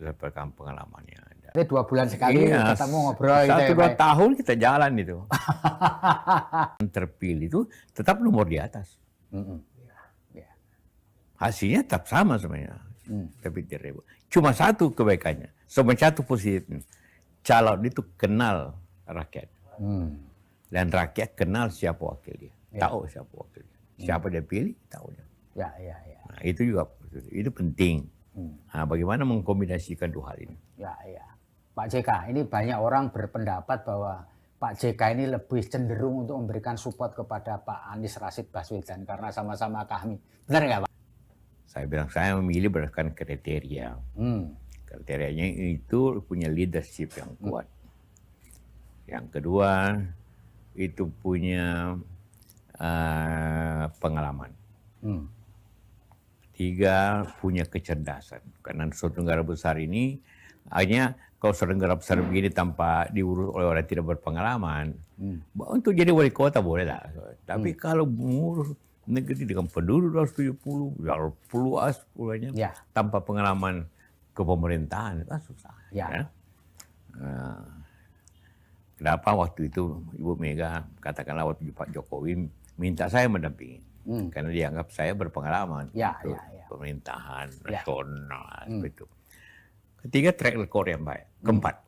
Dapatkan pengalamannya. Jadi 2 bulan sekali ketemu ngobrol gitu ya, 1-2 tahun kita jalan itu. Terpilih itu tetap nomor di atas. Hasilnya tetap sama sebenarnya. Tapi tidak. Cuma satu kebaikannya, satu positifnya. Calon itu kenal rakyat. Dan rakyat kenal siapa wakil dia. Tahu siapa wakil dia. Siapa dia pilih, tahu dia. Nah, itu juga itu penting. Nah, bagaimana mengkombinasikan 2 hal ini? Pak JK, ini banyak orang berpendapat bahwa Pak JK ini lebih cenderung untuk memberikan support kepada Pak Anies Rashid Baswedan karena sama-sama kami. Benar nggak, Pak? Saya bilang saya memilih berdasarkan kriteria. Kriterianya itu punya leadership yang kuat. Yang kedua itu punya pengalaman. 3 punya kecerdasan. Karena suatu negara besar ini hanya kalau suatu negara besar begini tanpa diurus oleh orang tidak berpengalaman, untuk jadi wali kota boleh lah. Tapi kalau mengurus negeri dengan penduduk 270, puluhan tanpa pengalaman kepemerintahan itu susah. Kenapa waktu itu Ibu Mega katakanlah waktu Pak Jokowi minta saya mendampingi, karena dianggap saya berpengalaman untuk pemerintahan nasional itu. Ketiga, track record yang baik. Keempat,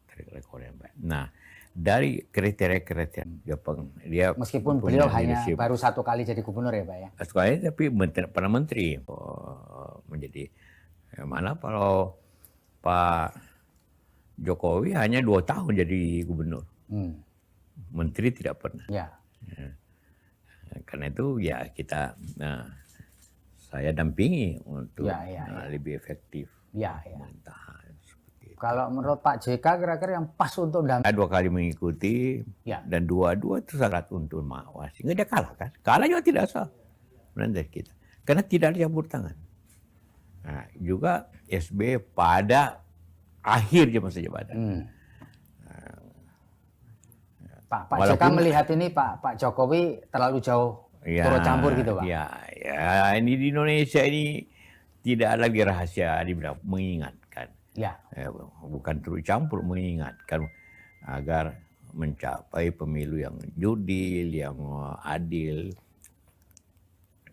track record yang baik. Nah, dari kriteria-kriteria dia meskipun beliau hanya baru 1 kali jadi gubernur ya, Pak ya. 1 kali, tapi pernah menteri menjadi. Mana kalau Pak Jokowi hanya 2 tahun jadi gubernur, menteri tidak pernah. Karena itu ya kita, saya dampingi untuk lebih efektif. Pemerintahan seperti itu. Kalau menurut Pak JK kira-kira yang pas untuk dampingi? 2 kali mengikuti dan 2 itu sangat untuk mawas. Sehingga dia kalah kan? Kalah juga tidak sah. Menurut kita. Karena tidak ada campur tangan. Nah, juga SBY pada akhir masa jabatan. Pak JK melihat ini Pak Jokowi terlalu jauh turut campur gitu, Pak? Ya, ini di Indonesia ini tidak ada lagi rahasia dibilang mengingatkan. Bukan turut campur, mengingatkan agar mencapai pemilu yang jurdil, yang adil,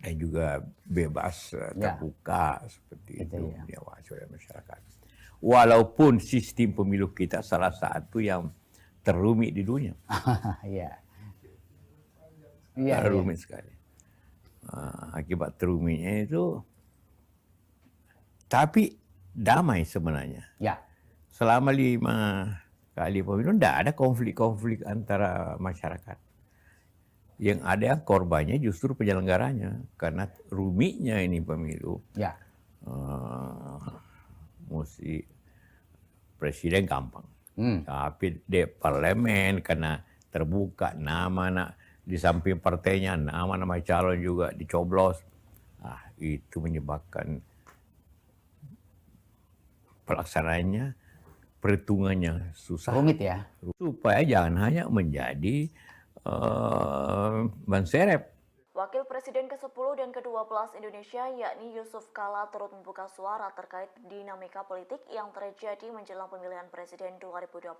dan juga bebas, terbuka seperti itu diawasi oleh masyarakat. Walaupun sistem pemilu kita salah satu yang terumit di dunia. Rumit sekali. Akibat terumitnya itu, tapi damai sebenarnya. Selama kali pemilu tidak ada konflik-konflik antara masyarakat. Yang ada korbannya justru penyelenggaranya, karena rumitnya ini pemilu. Ya. Mesti presiden gampang, tapi di parlemen karena terbuka nama di samping partainya nama-nama calon juga dicoblos, itu menyebabkan pelaksanaannya, perhitungannya susah. Rumit ya. Supaya jangan hanya menjadi ban serep. Wakil Presiden ke-10 dan ke-12 Indonesia yakni Yusuf Kala turut membuka suara terkait dinamika politik yang terjadi menjelang pemilihan presiden 2024.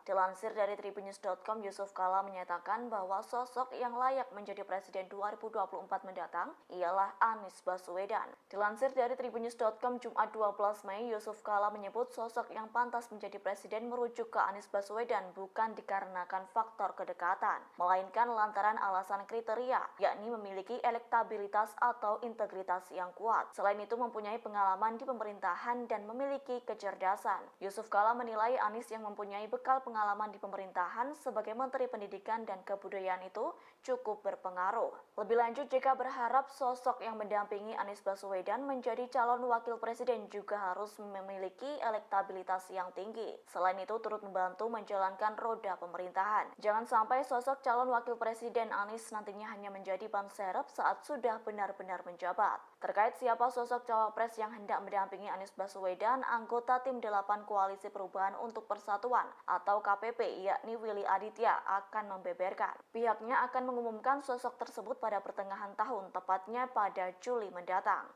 Dilansir dari tribunnews.com, Yusuf Kala menyatakan bahwa sosok yang layak menjadi presiden 2024 mendatang ialah Anies Baswedan. Dilansir dari tribunnews.com Jumat 12 Mei, Yusuf Kala menyebut sosok yang pantas menjadi presiden merujuk ke Anies Baswedan bukan dikarenakan faktor kedekatan, melainkan lantaran alasan kriteria, yakni memiliki elektabilitas atau integritas yang kuat. Selain itu mempunyai pengalaman di pemerintahan dan memiliki kecerdasan. Yusuf Kala menilai Anies yang mempunyai bekal pengalaman di pemerintahan sebagai Menteri Pendidikan dan Kebudayaan itu cukup berpengaruh. Lebih lanjut, JK berharap sosok yang mendampingi Anies Baswedan menjadi calon wakil presiden juga harus memiliki elektabilitas yang tinggi. Selain itu turut membantu menjalankan roda pemerintahan. Jangan sampai sosok calon wakil presiden Anies nantinya hanya menjadi ban serep saat sudah benar-benar menjabat. Terkait siapa sosok cawapres yang hendak mendampingi Anies Baswedan, anggota tim 8 Koalisi Perubahan untuk Persatuan atau KPP yakni Willy Aditya akan membeberkan. Pihaknya akan mengumumkan sosok tersebut pada pertengahan tahun, tepatnya pada Juli mendatang.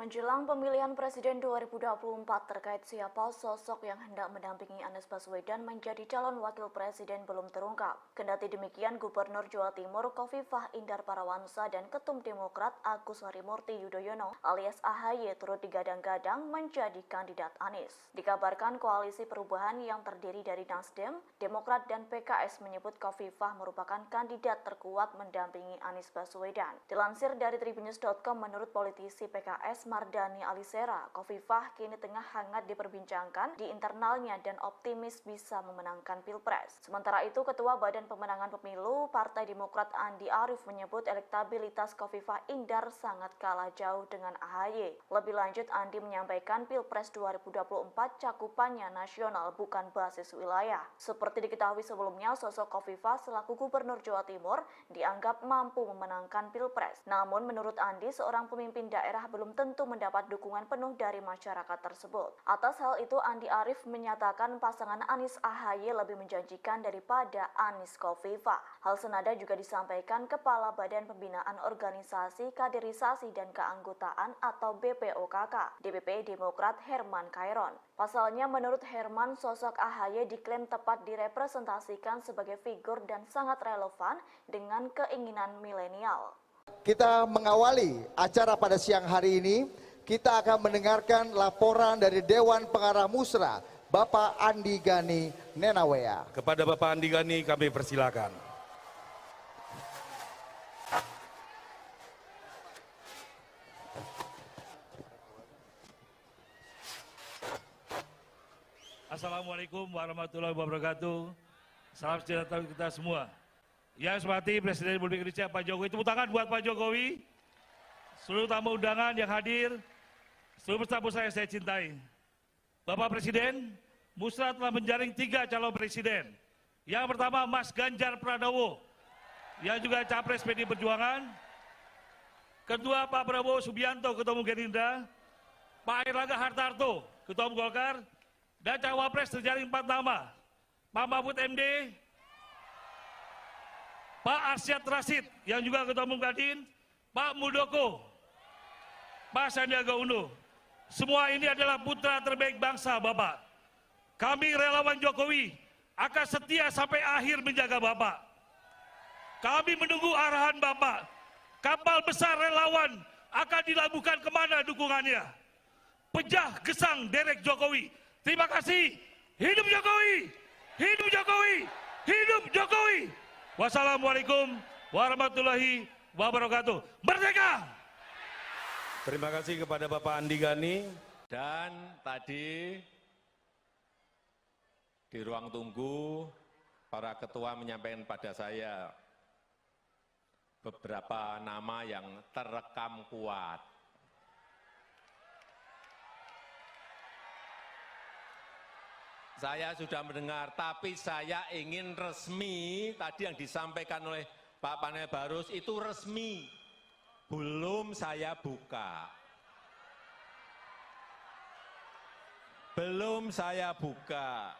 Menjelang pemilihan presiden 2024 terkait siapa sosok yang hendak mendampingi Anies Baswedan menjadi calon wakil presiden belum terungkap. Kendati demikian, Gubernur Jawa Timur Khofifah Indar Parawansa dan Ketum Demokrat Agus Harimurti Yudhoyono alias AHY turut digadang-gadang menjadi kandidat Anies. Dikabarkan koalisi perubahan yang terdiri dari Nasdem, Demokrat dan PKS menyebut Khofifah merupakan kandidat terkuat mendampingi Anies Baswedan. Dilansir dari tribunnews.com, menurut politisi PKS Mardani Alisera, Khofifah kini tengah hangat diperbincangkan di internalnya dan optimis bisa memenangkan Pilpres. Sementara itu, Ketua Badan Pemenangan Pemilu Partai Demokrat Andi Arief menyebut elektabilitas Khofifah Indar sangat kalah jauh dengan AHY. Lebih lanjut, Andi menyampaikan Pilpres 2024 cakupannya nasional bukan basis wilayah. Seperti diketahui sebelumnya, sosok Khofifah selaku Gubernur Jawa Timur dianggap mampu memenangkan Pilpres. Namun menurut Andi, seorang pemimpin daerah belum tentu mendapat dukungan penuh dari masyarakat tersebut. Atas hal itu, Andi Arief menyatakan pasangan Anies AHY lebih menjanjikan daripada Anies Khofifah. Hal senada juga disampaikan Kepala Badan Pembinaan Organisasi Kaderisasi dan Keanggotaan atau BPOKK, DPP Demokrat Herman Khairon. Pasalnya, menurut Herman, sosok AHY diklaim tepat direpresentasikan sebagai figur dan sangat relevan dengan keinginan milenial. Kita mengawali acara pada siang hari ini, kita akan mendengarkan laporan dari Dewan Pengarah Musra, Bapak Andi Gani Nenawea. Kepada Bapak Andi Gani kami persilakan. Assalamualaikum warahmatullahi wabarakatuh. Salam sejahtera kita semua. Yang saya hormati Presiden Republik Indonesia Pak Jokowi, tepuk tangan buat Pak Jokowi, seluruh tamu undangan yang hadir, seluruh tamu saya cintai. Bapak Presiden, Musra telah menjaring 3 calon presiden. Yang pertama Mas Ganjar Pranowo, yang juga Capres PD Perjuangan. Kedua Pak Prabowo Subianto, Ketua Umum Gerindra. Pak Airlangga Hartarto, Ketua Umum Golkar. Dan Cawapres terjaring 4 nama, Pak Mahfud MD, Pak Arsyad Rashid, yang juga Ketua Umum Kadin, Pak Muldoko, Pak Sandiaga Uno. Semua ini adalah putra terbaik bangsa, Bapak. Kami relawan Jokowi akan setia sampai akhir menjaga Bapak. Kami menunggu arahan Bapak. Kapal besar relawan akan dilabuhkan kemana dukungannya. Pejah gesang derek Jokowi. Terima kasih. Hidup Jokowi! Hidup Jokowi! Hidup Jokowi! Wassalamualaikum warahmatullahi wabarakatuh. Merdeka! Terima kasih kepada Bapak Andi Gani. Dan tadi di ruang tunggu, para ketua menyampaikan pada saya beberapa nama yang terekam kuat. Saya sudah mendengar, tapi saya ingin resmi, tadi yang disampaikan oleh Pak Panel Barus itu resmi, belum saya buka. Belum saya buka.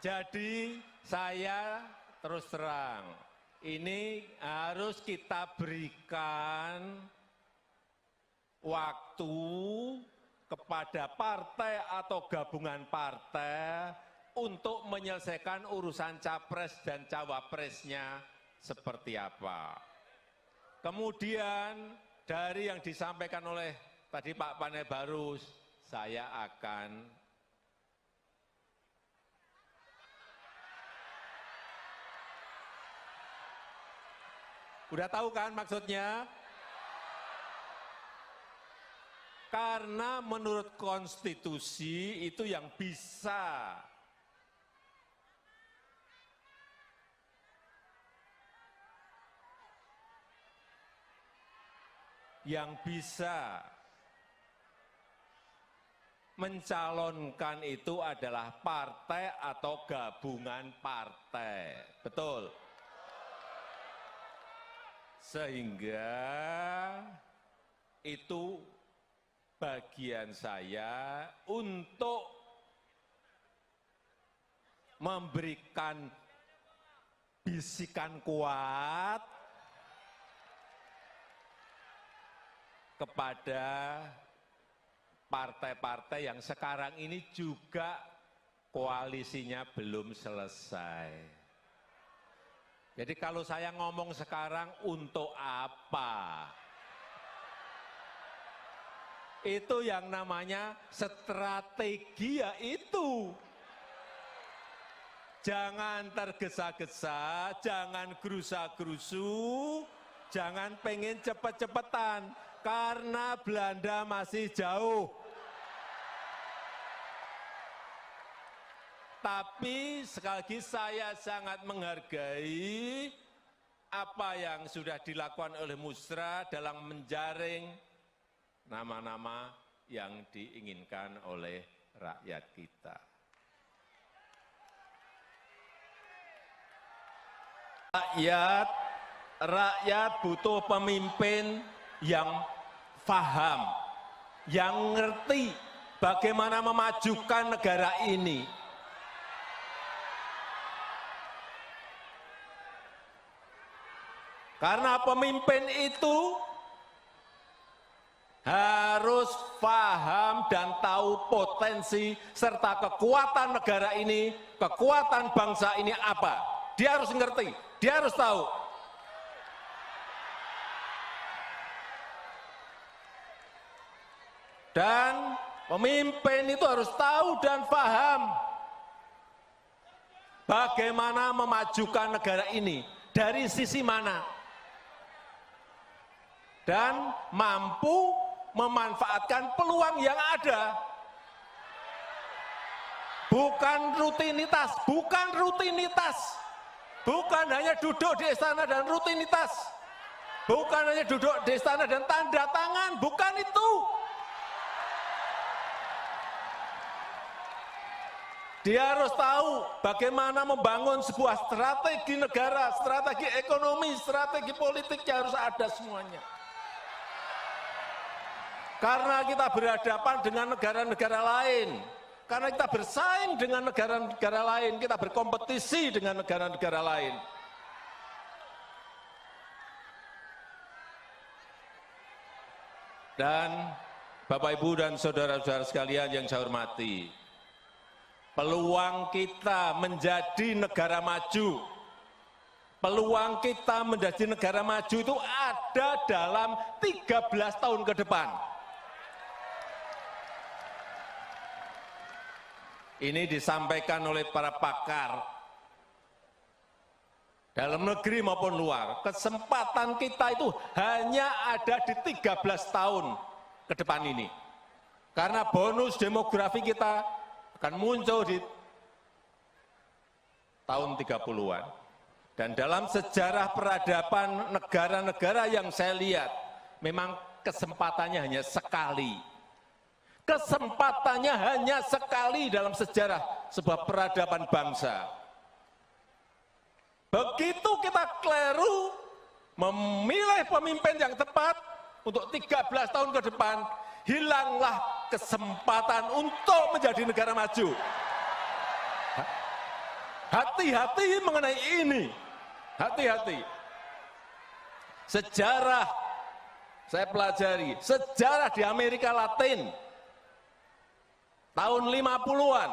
Jadi saya terus terang, ini harus kita berikan waktu kepada partai atau gabungan partai untuk menyelesaikan urusan capres dan cawapresnya seperti apa. Kemudian dari yang disampaikan oleh tadi Pak Panel Barus, saya akan udah tahu kan maksudnya? Karena menurut konstitusi itu yang bisa mencalonkan itu adalah partai atau gabungan partai. Betul? Sehingga itu bagian saya untuk memberikan bisikan kuat kepada partai-partai yang sekarang ini juga koalisinya belum selesai. Jadi kalau saya ngomong sekarang untuk apa? Itu yang namanya strategi, ya itu. Jangan tergesa-gesa, jangan gerusa-gerusu, jangan pengen cepet-cepetan, karena Belanda masih jauh. Tapi sekali lagi saya sangat menghargai apa yang sudah dilakukan oleh Musra dalam menjaring nama-nama yang diinginkan oleh rakyat kita. Rakyat butuh pemimpin yang paham, yang ngerti bagaimana memajukan negara ini. Karena pemimpin itu harus paham dan tahu potensi serta kekuatan negara ini, kekuatan bangsa ini apa. Dia harus ngerti, dia harus tahu. Dan pemimpin itu harus tahu dan paham bagaimana memajukan negara ini, dari sisi mana. Dan mampu memanfaatkan peluang yang ada. Bukan rutinitas, bukan rutinitas. Bukan hanya duduk di istana dan rutinitas. Bukan hanya duduk di istana dan tanda tangan, bukan itu. Dia harus tahu bagaimana membangun sebuah strategi negara, strategi ekonomi, strategi politiknya harus ada semuanya. Karena kita berhadapan dengan negara-negara lain, karena kita bersaing dengan negara-negara lain, kita berkompetisi dengan negara-negara lain. Dan Bapak, Ibu, dan saudara-saudara sekalian yang saya hormati, peluang kita menjadi negara maju, peluang kita menjadi negara maju itu ada dalam 13 tahun ke depan. Ini disampaikan oleh para pakar dalam negeri maupun luar. Kesempatan kita itu hanya ada di 13 tahun ke depan ini. Karena bonus demografi kita akan muncul di tahun 30-an. Dan dalam sejarah peradaban negara-negara yang saya lihat, memang kesempatannya hanya sekali. Kesempatannya hanya sekali dalam sejarah sebuah peradaban bangsa. Begitu kita keliru memilih pemimpin yang tepat untuk 13 tahun ke depan, hilanglah kesempatan untuk menjadi negara maju. Hati-hati mengenai ini. Hati-hati. Sejarah, saya pelajari, sejarah di Amerika Latin, tahun 50-an,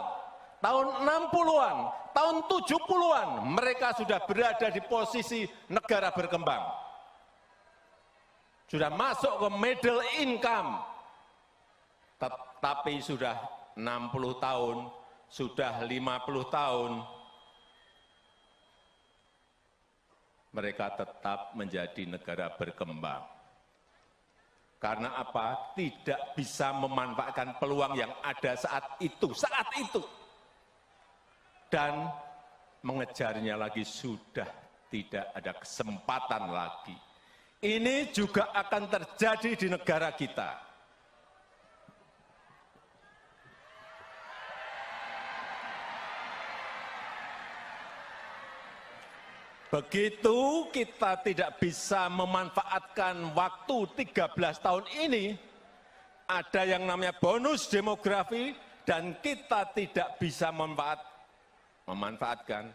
tahun 60-an, tahun 70-an, mereka sudah berada di posisi negara berkembang. Sudah masuk ke middle income. Tapi sudah 60 tahun, sudah 50 tahun, mereka tetap menjadi negara berkembang. Karena apa? Tidak bisa memanfaatkan peluang yang ada saat itu. Dan mengejarnya lagi sudah tidak ada kesempatan lagi. Ini juga akan terjadi di negara kita. Begitu kita tidak bisa memanfaatkan waktu 13 tahun ini, ada yang namanya bonus demografi, dan kita tidak bisa memanfaatkan.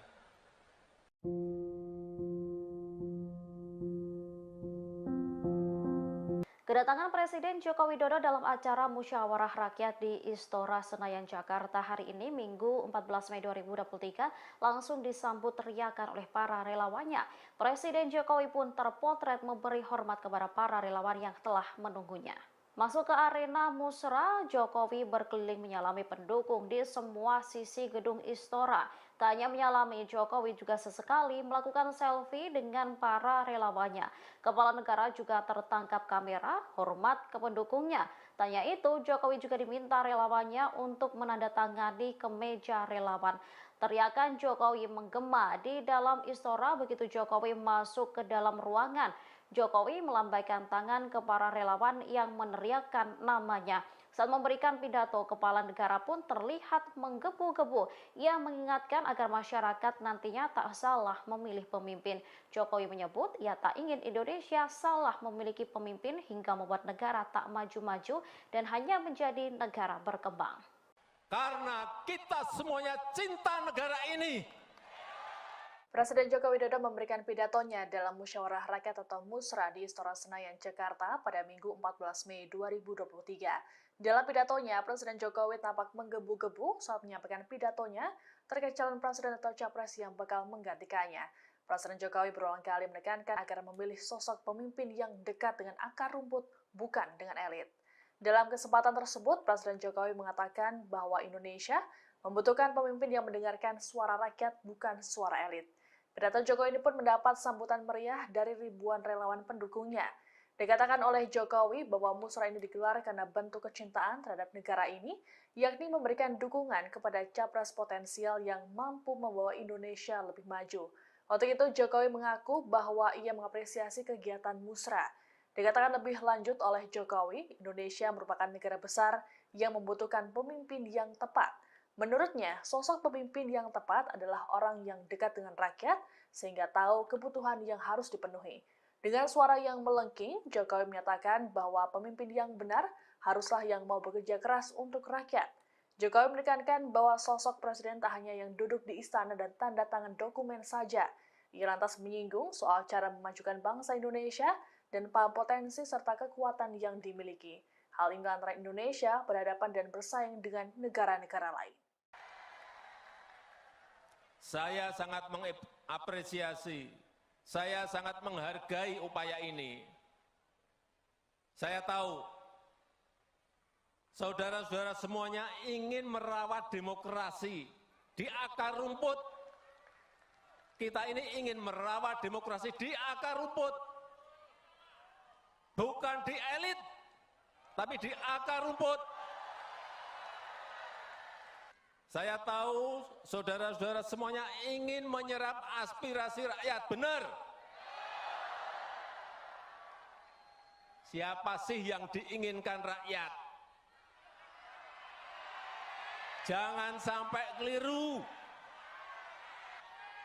Kedatangan Presiden Joko Widodo dalam acara musyawarah rakyat di Istora Senayan, Jakarta hari ini, Minggu 14 Mei 2023, langsung disambut teriakan oleh para relawannya. Presiden Jokowi pun terpotret memberi hormat kepada para relawan yang telah menunggunya. Masuk ke arena musra, Jokowi berkeliling menyalami pendukung di semua sisi gedung Istora. Tak hanya menyalami, Jokowi juga sesekali melakukan selfie dengan para relawannya. Kepala negara juga tertangkap kamera, hormat ke pendukungnya. Tanya itu, Jokowi juga diminta relawannya untuk menandatangani kemeja relawan. Teriakan Jokowi menggema di dalam Istora begitu Jokowi masuk ke dalam ruangan. Jokowi melambaikan tangan ke para relawan yang meneriakkan namanya. Saat memberikan pidato, kepala negara pun terlihat menggebu-gebu. Ia mengingatkan agar masyarakat nantinya tak salah memilih pemimpin. Jokowi menyebut ia tak ingin Indonesia salah memiliki pemimpin hingga membuat negara tak maju-maju dan hanya menjadi negara berkembang. Karena kita semuanya cinta negara ini. Presiden Joko Widodo memberikan pidatonya dalam musyawarah rakyat atau musra di Istora Senayan, Jakarta pada Minggu 14 Mei 2023. Dalam pidatonya, Presiden Jokowi tampak menggebu-gebu saat menyampaikan pidatonya terkait calon presiden atau capres yang bakal menggantikannya. Presiden Jokowi berulang kali menekankan agar memilih sosok pemimpin yang dekat dengan akar rumput, bukan dengan elit. Dalam kesempatan tersebut, Presiden Jokowi mengatakan bahwa Indonesia membutuhkan pemimpin yang mendengarkan suara rakyat, bukan suara elit. Pidato Jokowi ini pun mendapat sambutan meriah dari ribuan relawan pendukungnya. Dikatakan oleh Jokowi bahwa musra ini digelar karena bentuk kecintaan terhadap negara ini, yakni memberikan dukungan kepada capres potensial yang mampu membawa Indonesia lebih maju. Untuk itu, Jokowi mengaku bahwa ia mengapresiasi kegiatan musra. Dikatakan lebih lanjut oleh Jokowi, Indonesia merupakan negara besar yang membutuhkan pemimpin yang tepat. Menurutnya, sosok pemimpin yang tepat adalah orang yang dekat dengan rakyat sehingga tahu kebutuhan yang harus dipenuhi. Dengan suara yang melengking, Jokowi menyatakan bahwa pemimpin yang benar haruslah yang mau bekerja keras untuk rakyat. Jokowi menekankan bahwa sosok presiden tak hanya yang duduk di istana dan tanda tangan dokumen saja. Ia lantas menyinggung soal cara memajukan bangsa Indonesia dan potensi serta kekuatan yang dimiliki. Hal ini antara Indonesia berhadapan dan bersaing dengan negara-negara lain. Saya sangat mengapresiasi, saya sangat menghargai upaya ini. Saya tahu, saudara-saudara semuanya ingin merawat demokrasi di akar rumput. Kita ini ingin merawat demokrasi di akar rumput, bukan di elit. tapi di akar rumput. Saya tahu saudara-saudara semuanya ingin menyerap aspirasi rakyat, benar. Siapa sih yang diinginkan rakyat? Jangan sampai keliru.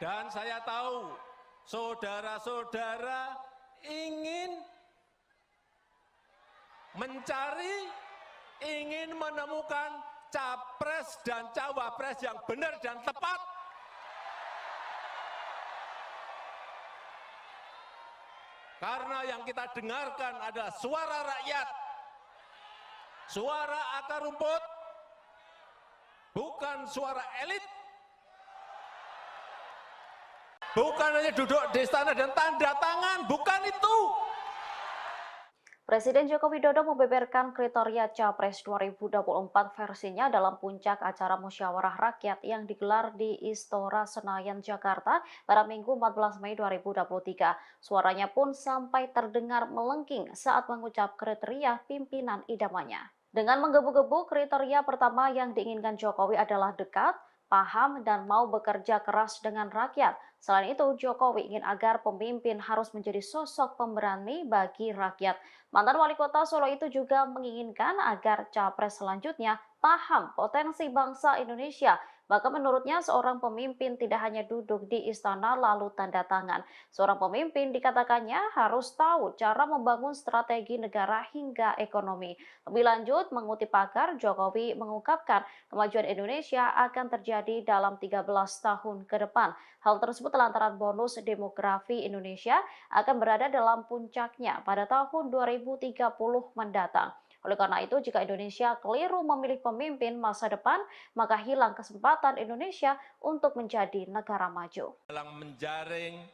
Dan saya tahu saudara-saudara ingin mencari, ingin menemukan capres dan cawapres yang benar dan tepat. Karena yang kita dengarkan adalah suara rakyat, suara akar rumput, bukan suara elit. Bukan hanya duduk di istana dan tanda tangan, bukan itu. Presiden Joko Widodo membeberkan kriteria Capres 2024 versinya dalam puncak acara musyawarah rakyat yang digelar di Istora Senayan, Jakarta pada Minggu 14 Mei 2023. Suaranya pun sampai terdengar melengking saat mengucap kriteria pimpinan idamannya. Dengan menggebu-gebu, kriteria pertama yang diinginkan Jokowi adalah dekat, paham, dan mau bekerja keras dengan rakyat. Selain itu, Jokowi ingin agar pemimpin harus menjadi sosok pemberani bagi rakyat. Mantan wali kota Solo itu juga menginginkan agar capres selanjutnya paham potensi bangsa Indonesia. Bahkan menurutnya seorang pemimpin tidak hanya duduk di istana lalu tanda tangan. Seorang pemimpin dikatakannya harus tahu cara membangun strategi negara hingga ekonomi. Lebih lanjut, mengutip pakar, Jokowi mengungkapkan kemajuan Indonesia akan terjadi dalam 13 tahun ke depan. Hal tersebut lantaran bonus demografi Indonesia akan berada dalam puncaknya pada tahun 2030 mendatang. Oleh karena itu, jika Indonesia keliru memilih pemimpin masa depan, maka hilang kesempatan Indonesia untuk menjadi negara maju. Dalam menjaring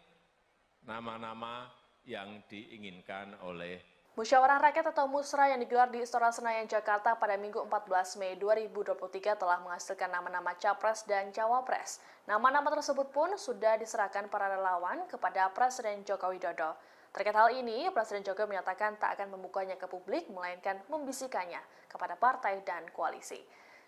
nama-nama yang diinginkan oleh Musyawarah Rakyat atau Musra yang digelar di Istora Senayan, Jakarta pada Minggu 14 Mei 2023 telah menghasilkan nama-nama Capres dan Cawapres. Nama-nama tersebut pun sudah diserahkan para relawan kepada Presiden Joko Widodo. Terkait hal ini, Presiden Jokowi menyatakan tak akan membukanya ke publik, melainkan membisikannya kepada partai dan koalisi.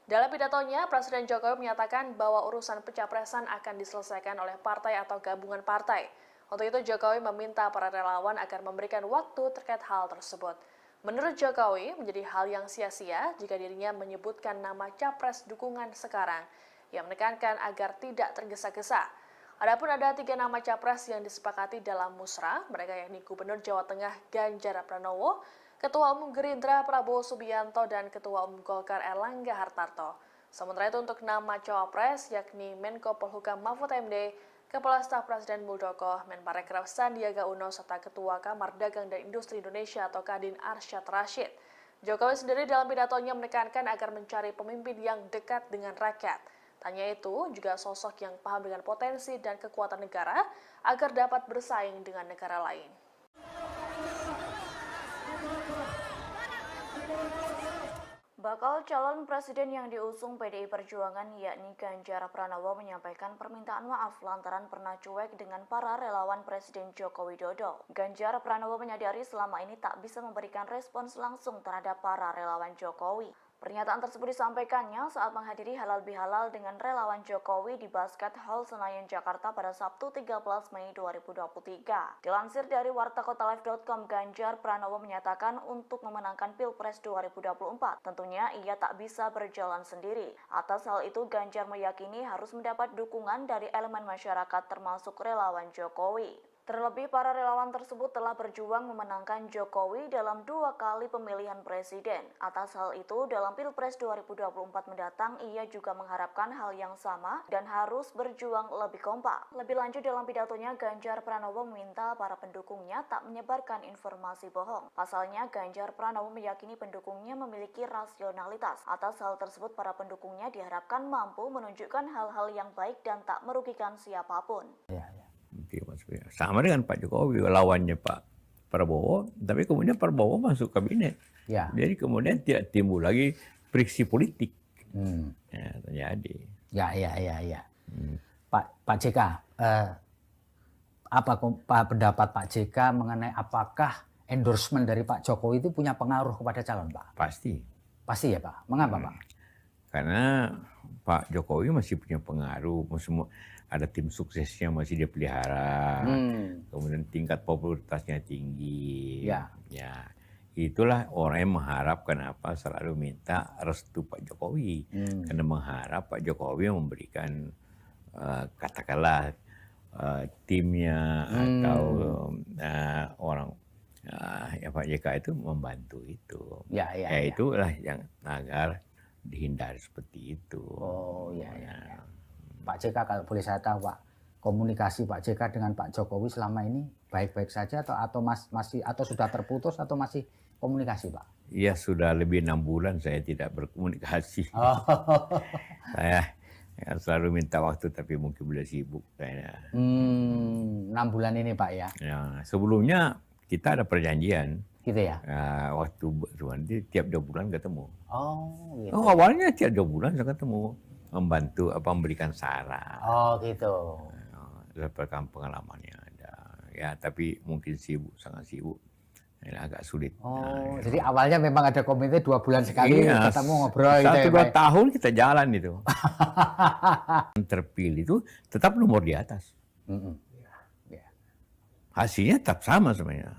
Dalam pidatonya, Presiden Jokowi menyatakan bahwa urusan pencapresan akan diselesaikan oleh partai atau gabungan partai. Untuk itu, Jokowi meminta para relawan agar memberikan waktu terkait hal tersebut. Menurut Jokowi, menjadi hal yang sia-sia jika dirinya menyebutkan nama capres dukungan sekarang. Ia menekankan agar tidak tergesa-gesa. Adapun ada 3 nama capres yang disepakati dalam musra, mereka yakni Gubernur Jawa Tengah Ganjar Pranowo, Ketua Umum Gerindra Prabowo Subianto, dan Ketua Umum Golkar Erlangga Hartarto. Sementara itu untuk nama cawapres yakni Menko Polhukam Mahfud MD, Kepala Staf Presiden Muldoko, Menparekraf Sandiaga Uno, serta Ketua Kamar Dagang dan Industri Indonesia atau Kadin Arsyad Rashid. Jokowi sendiri dalam pidatonya menekankan agar mencari pemimpin yang dekat dengan rakyat. Tanya itu juga sosok yang paham dengan potensi dan kekuatan negara agar dapat bersaing dengan negara lain. Bakal calon presiden yang diusung PDI Perjuangan yakni Ganjar Pranowo menyampaikan permintaan maaf lantaran pernah cuek dengan para relawan Presiden Joko Widodo. Ganjar Pranowo menyadari selama ini tak bisa memberikan respons langsung terhadap para relawan Jokowi. Pernyataan tersebut disampaikannya saat menghadiri halal bihalal dengan relawan Jokowi di Basket Hall Senayan, Jakarta pada Sabtu 13 Mei 2023. Dilansir dari wartakotalive.com, Ganjar Pranowo menyatakan untuk memenangkan Pilpres 2024, tentunya ia tak bisa berjalan sendiri. Atas hal itu, Ganjar meyakini harus mendapat dukungan dari elemen masyarakat termasuk relawan Jokowi. Terlebih, para relawan tersebut telah berjuang memenangkan Jokowi dalam 2 kali pemilihan presiden. Atas hal itu, dalam Pilpres 2024 mendatang, ia juga mengharapkan hal yang sama dan harus berjuang lebih kompak. Lebih lanjut dalam pidatonya, Ganjar Pranowo meminta para pendukungnya tak menyebarkan informasi bohong. Pasalnya, Ganjar Pranowo meyakini pendukungnya memiliki rasionalitas. Atas hal tersebut, para pendukungnya diharapkan mampu menunjukkan hal-hal yang baik dan tak merugikan siapapun. Sama dengan Pak Jokowi, lawannya Pak Prabowo, tapi kemudian Prabowo masuk kabinet. Ya. Jadi kemudian tidak timbul lagi friksi politik. Ya, terjadi. Ya. Pak JK, apa pendapat Pak JK mengenai apakah endorsement dari Pak Jokowi itu punya pengaruh kepada calon, Pak? Pasti. Pasti ya, Pak. Mengapa, Pak? Karena Pak Jokowi masih punya pengaruh, semua ada tim suksesnya masih dia pelihara, kemudian tingkat popularitasnya tinggi. Ya. Ya, itulah orang yang mengharapkan apa selalu minta restu Pak Jokowi, karena mengharap Pak Jokowi memberikan katakanlah timnya atau orang ya Pak JK itu membantu itu. Ya. Itulah yang agar dihindari seperti itu. Oh ya. Pak JK kalau boleh saya tahu, Pak, komunikasi Pak JK dengan Pak Jokowi selama ini baik-baik saja atau masih atau sudah terputus atau masih komunikasi, Pak? Iya, sudah lebih 6 bulan saya tidak berkomunikasi. Saya selalu minta waktu tapi mungkin boleh sibuk kayaknya. 6 bulan ini, Pak ya? Ya, sebelumnya kita ada perjanjian. Gitu ya? Waktu nanti tiap 2 bulan ketemu. Oh, gitu. Awalnya tiap 2 bulan saya ketemu, membantu memberikan saran. Oh, gitu. Dapatkan pengalamannya ada. Ya, tapi mungkin sibuk, sangat sibuk. Ini agak sulit. Oh, jadi awalnya memang ada komite 2 bulan sekali ketemu ngobrol gitu ya, 1-2 tahun kita jalan itu. Terpilih itu tetap nomor di atas. Hasilnya tetap sama sebenarnya.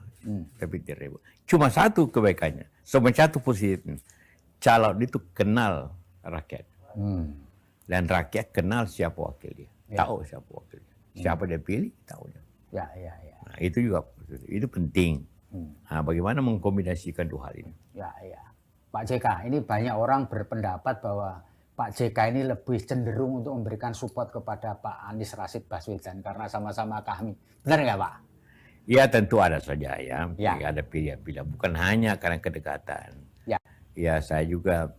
Tapi tidak. Cuma satu kebaikannya, cuma satu positifnya. Calon itu kenal rakyat. Dan rakyat kenal siapa wakil dia. Tahu siapa wakil dia. Siapa dia pilih, tahu dia. Ya. Nah, itu juga itu penting. Nah, bagaimana mengkombinasikan 2 hal ini? Ya. Pak JK, ini banyak orang berpendapat bahwa Pak JK ini lebih cenderung untuk memberikan support kepada Pak Anies Rashid Baswedan karena sama-sama kami. Benar nggak, Pak? Ya, tentu ada saja ya. Ada pilihan-pilihan. Bukan hanya karena kedekatan. Ya, saya juga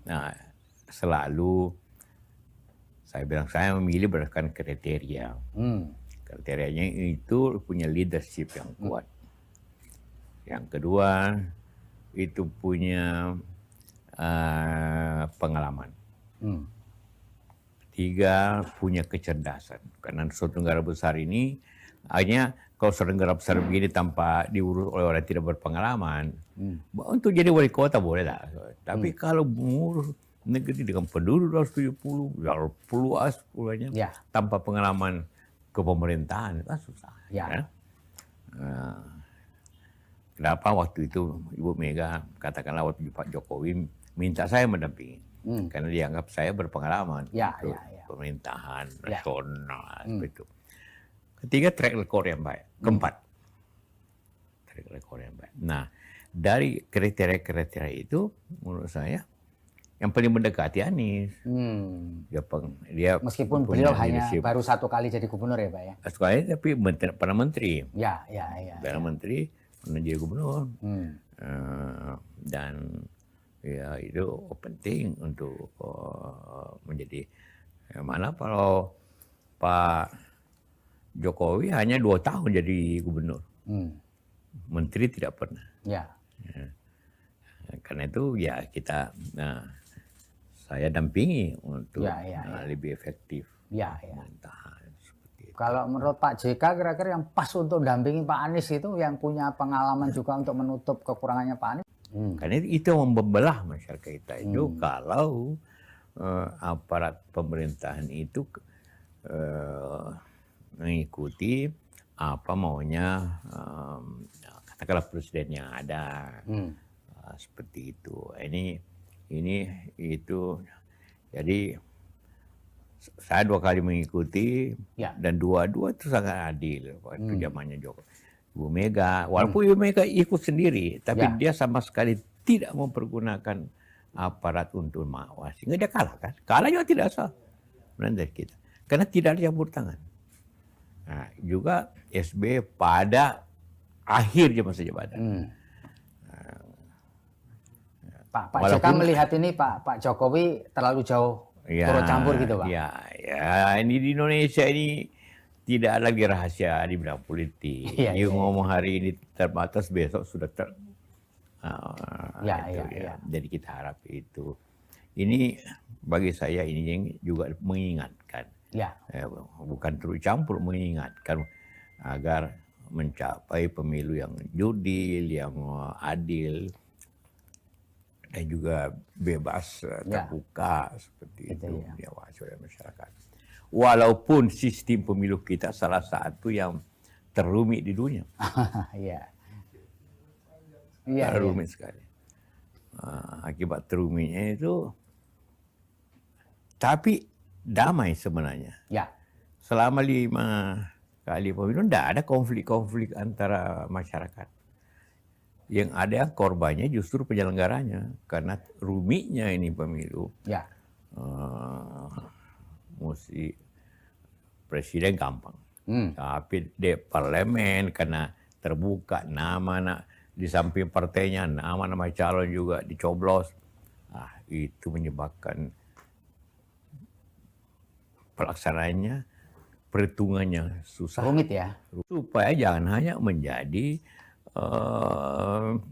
selalu saya bilang saya memilih berdasarkan kriteria. Kriterianya itu punya leadership yang kuat. Yang kedua itu punya pengalaman. 3 punya kecerdasan. Karena suatu negara besar ini hanya kalau suatu negara besar begini tanpa diurus oleh orang tidak berpengalaman, untuk jadi wali kota boleh lah. Tapi kalau mengurus negeri dengan penduduk 270, luas pulaunya, tanpa pengalaman kepemerintahan, kan susah. Ya. Kenapa waktu itu Ibu Mega katakanlah waktu Pak Jokowi minta saya mendampingi, karena dianggap saya berpengalaman untuk pemerintahan nasional itu. Ketiga, track record yang baik. Keempat, track record yang baik. Nah, dari kriteria-kriteria itu menurut saya yang paling mendekati Anies. Dia meskipun beliau hanya baru 1 kali jadi gubernur ya, Pak ya. 1 kali tapi pernah menteri. Ya. Pernah menteri, pernah jadi gubernur. Dan ya itu penting untuk menjadi. Mana kalau Pak Jokowi hanya 2 tahun jadi gubernur. Menteri tidak pernah. Karena itu ya kita saya dampingi untuk lebih efektif pemerintahan seperti itu. Kalau menurut Pak JK kira-kira yang pas untuk mendampingi Pak Anies itu yang punya pengalaman juga untuk menutup kekurangannya Pak Anies? Karena itu yang membelah masyarakat kita itu kalau aparat pemerintahan itu mengikuti apa maunya katakanlah presiden yang ada. Seperti itu. Ini itu jadi saya 2 kali mengikuti dan dua-dua itu sangat adil waktu zamannya Ibu Mega. Walaupun Ibu Mega ikut sendiri, tapi dia sama sekali tidak mempergunakan aparat untuk mengawasi. Sehingga dia kalah kan? Kalah juga tidak sah dari kita. Karena tidak ada campur tangan. Nah, juga SBY pada akhir masa jabatan. Pak JK melihat ini Pak Jokowi terlalu jauh turut campur gitu, Pak? Ya, ini di Indonesia ini tidak ada lagi rahasia di bidang politik. Ngomong hari ini terbatas, besok sudah Jadi kita harap itu. Ini bagi saya ini yang juga mengingatkan. Bukan terus campur, mengingatkan agar mencapai pemilu yang jurdil, yang adil, dan juga bebas, terbuka, seperti itu diawasi oleh masyarakat. Walaupun sistem pemilu kita salah satu yang terumit di dunia. Rumit sekali. Akibat terumitnya itu, tapi damai sebenarnya. Selama 5 kali pemilu tidak ada konflik-konflik antara masyarakat. Yang ada korbannya justru penyelenggaranya, karena rumitnya ini pemilu. Mesti presiden gampang, tapi di parlemen karena terbuka nama di samping partainya, nama-nama calon juga dicoblos, itu menyebabkan pelaksanaannya, perhitungannya susah. Rumit ya. Supaya jangan hanya menjadi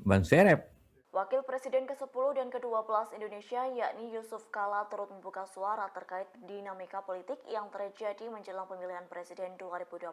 ban serep. Wakil Presiden ke-10 dan ke-12 Indonesia yakni Yusuf Kala turut membuka suara terkait dinamika politik yang terjadi menjelang pemilihan presiden 2024.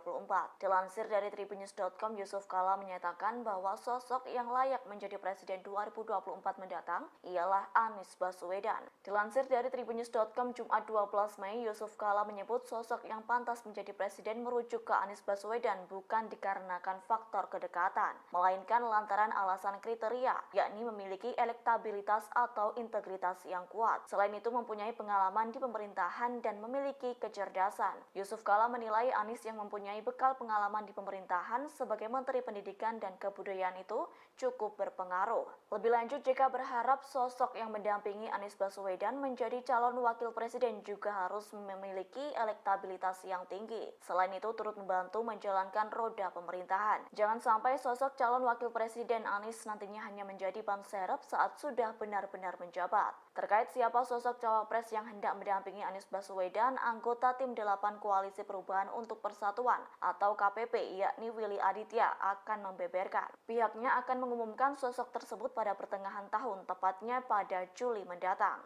Dilansir dari tribunnews.com, Yusuf Kala menyatakan bahwa sosok yang layak menjadi presiden 2024 mendatang ialah Anies Baswedan. Dilansir dari tribunnews.com Jumat 12 Mei, Yusuf Kala menyebut sosok yang pantas menjadi presiden merujuk ke Anies Baswedan bukan dikarenakan faktor kedekatan, melainkan lantaran alasan kriteria, yakni memiliki elektabilitas atau integritas yang kuat. Selain itu mempunyai pengalaman di pemerintahan dan memiliki kecerdasan. Yusuf Kala menilai Anies yang mempunyai bekal pengalaman di pemerintahan sebagai Menteri Pendidikan dan Kebudayaan itu cukup berpengaruh. Lebih lanjut, JK berharap sosok yang mendampingi Anies Baswedan menjadi calon wakil presiden juga harus memiliki elektabilitas yang tinggi. Selain itu turut membantu menjalankan roda pemerintahan. Jangan sampai sosok calon wakil presiden Anies nantinya hanya menjadi ban serep saat sudah benar-benar menjabat. Terkait siapa sosok cawapres yang hendak mendampingi Anies Baswedan, anggota tim 8 Koalisi Perubahan untuk Persatuan atau KPP yakni Willy Aditya akan membeberkan. Pihaknya akan mengumumkan sosok tersebut pada pertengahan tahun, tepatnya pada Juli mendatang.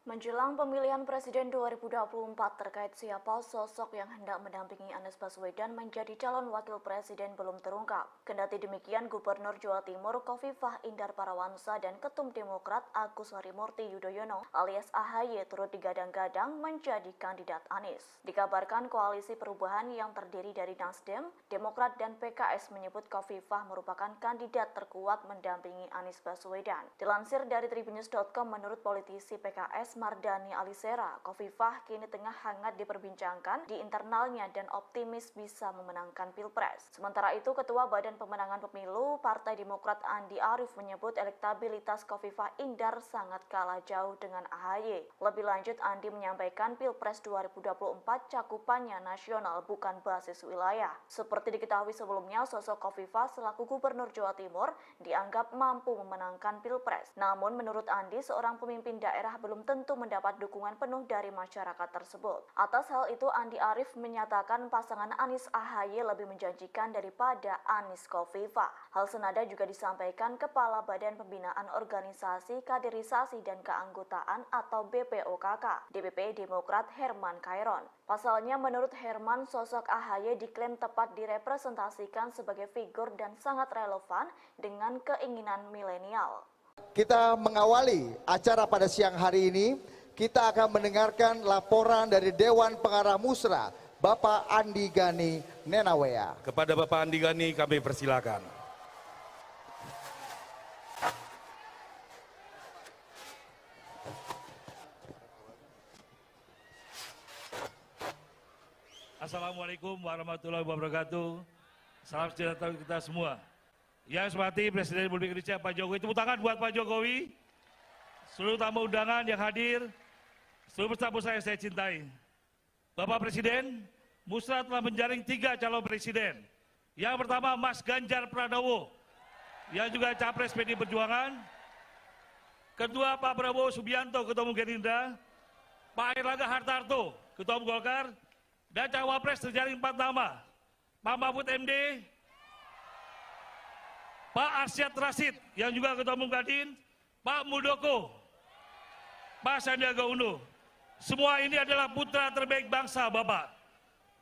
Menjelang pemilihan Presiden 2024 terkait siapa sosok yang hendak mendampingi Anies Baswedan menjadi calon wakil presiden belum terungkap. Kendati demikian, Gubernur Jawa Timur Khofifah Indar Parawansa dan Ketum Demokrat Agus Harimurti Yudhoyono alias AHY turut digadang-gadang menjadi kandidat Anies. Dikabarkan koalisi perubahan yang terdiri dari Nasdem, Demokrat dan PKS menyebut Khofifah merupakan kandidat terkuat mendampingi Anies Baswedan. Dilansir dari tribunnews.com, menurut politisi PKS Mardani Alisera, Khofifah kini tengah hangat diperbincangkan di internalnya dan optimis bisa memenangkan Pilpres. Sementara itu, Ketua Badan Pemenangan Pemilu Partai Demokrat Andi Arief menyebut elektabilitas Khofifah Indar sangat kalah jauh dengan AHY. Lebih lanjut, Andi menyampaikan Pilpres 2024 cakupannya nasional bukan basis wilayah. Seperti diketahui sebelumnya, sosok Khofifah selaku Gubernur Jawa Timur dianggap mampu memenangkan Pilpres. Namun menurut Andi, seorang pemimpin daerah belum tentu mendapat dukungan penuh dari masyarakat tersebut. Atas hal itu, Andi Arief menyatakan pasangan Anies AHY lebih menjanjikan daripada Anies Khofifah. Hal senada juga disampaikan Kepala Badan Pembinaan Organisasi Kaderisasi dan Keanggotaan atau BPOKK, DPP Demokrat Herman Khairon. Pasalnya, menurut Herman, sosok AHY diklaim tepat direpresentasikan sebagai figur dan sangat relevan dengan keinginan milenial. Kita mengawali acara pada siang hari ini, kita akan mendengarkan laporan dari Dewan Pengarah Musra, Bapak Andi Gani Nenawea. Kepada Bapak Andi Gani kami persilakan. Assalamualaikum warahmatullahi wabarakatuh. Salam sejahtera kita semua. Yang saya hormati Presiden Republik Indonesia Pak Jokowi, tepuk tangan buat Pak Jokowi, seluruh tamu undangan yang hadir, seluruh tamu saya cintai. Bapak Presiden, Musra telah menjaring 3 calon presiden. Yang pertama Mas Ganjar Pranowo, yang juga Capres PDI Perjuangan. Kedua Pak Prabowo Subianto, Ketua Umum Gerindra. Pak Airlangga Hartarto, Ketua Umum Golkar. Dan Cawapres terjaring 4 nama, Pak Mahfud MD, Pak Arsyad Rashid, yang juga Ketua Umum Kadin, Pak Muldoko, Pak Sandiaga Uno. semua ini adalah putra terbaik bangsa Bapak.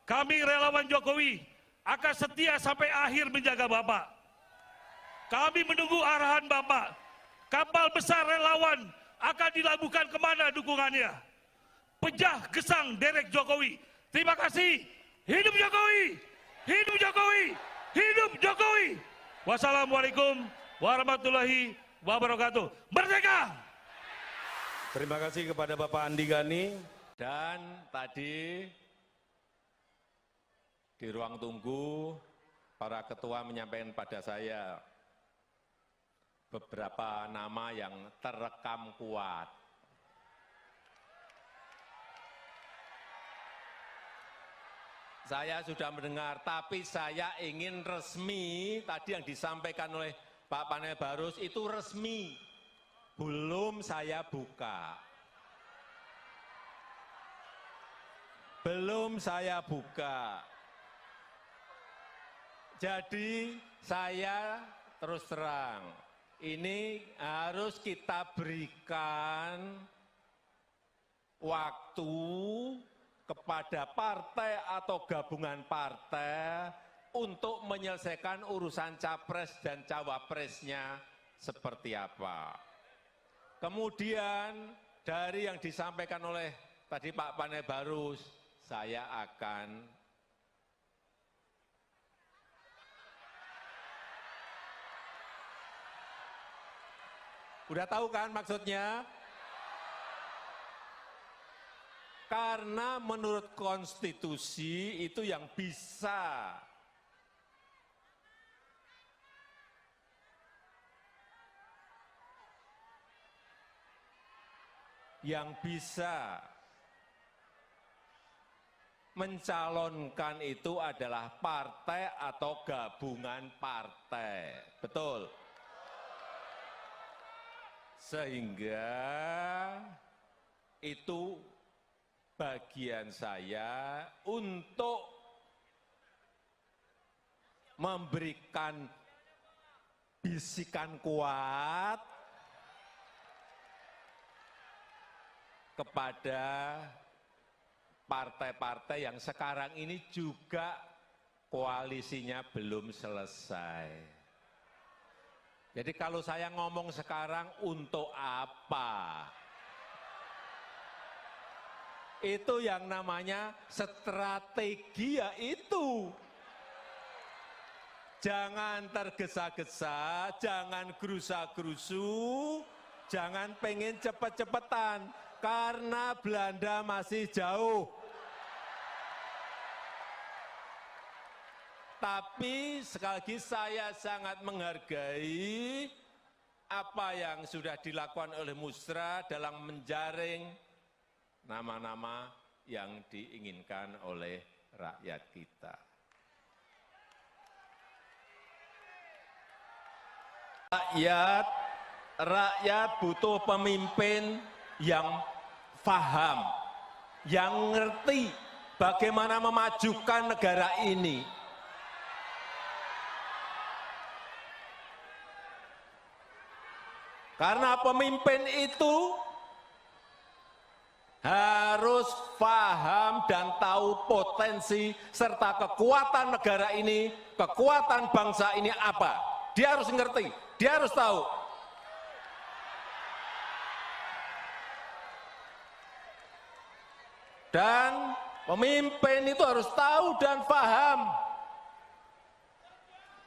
Kami relawan Jokowi akan setia sampai akhir menjaga Bapak. Kami menunggu arahan Bapak. Kapal besar relawan akan dilabuhkan kemana dukungannya. Pejah gesang derek Jokowi. Terima kasih. Hidup Jokowi! Hidup Jokowi! Hidup Jokowi! Wassalamualaikum warahmatullahi wabarakatuh. Merdeka! Terima kasih kepada Bapak Andi Gani. Dan tadi di ruang tunggu para ketua menyampaikan pada saya beberapa nama yang terekam kuat. Saya sudah mendengar, tapi saya ingin resmi, tadi yang disampaikan oleh Pak Panel Barus itu resmi, belum saya buka. Belum saya buka. Jadi saya terus terang, ini harus kita berikan waktu kepada partai atau gabungan partai untuk menyelesaikan urusan capres dan cawapresnya seperti apa. Kemudian dari yang disampaikan oleh tadi Pak Panel Barus, saya akan udah tahu kan maksudnya? Karena menurut konstitusi itu yang bisa mencalonkan itu adalah partai atau gabungan partai. Betul? Sehingga itu bagian saya untuk memberikan bisikan kuat kepada partai-partai yang sekarang ini juga koalisinya belum selesai. Jadi kalau saya ngomong sekarang untuk apa? Itu yang namanya strategi, ya itu. Jangan tergesa-gesa, jangan gerusa-gerusu, jangan pengen cepet-cepetan, karena Belanda masih jauh. Tapi sekali lagi saya sangat menghargai apa yang sudah dilakukan oleh Musra dalam menjaring nama-nama yang diinginkan oleh rakyat kita. Rakyat butuh pemimpin yang paham, yang ngerti bagaimana memajukan negara ini. Karena pemimpin itu harus paham dan tahu potensi serta kekuatan negara ini, kekuatan bangsa ini apa. Dia harus ngerti, dia harus tahu. Dan pemimpin itu harus tahu dan paham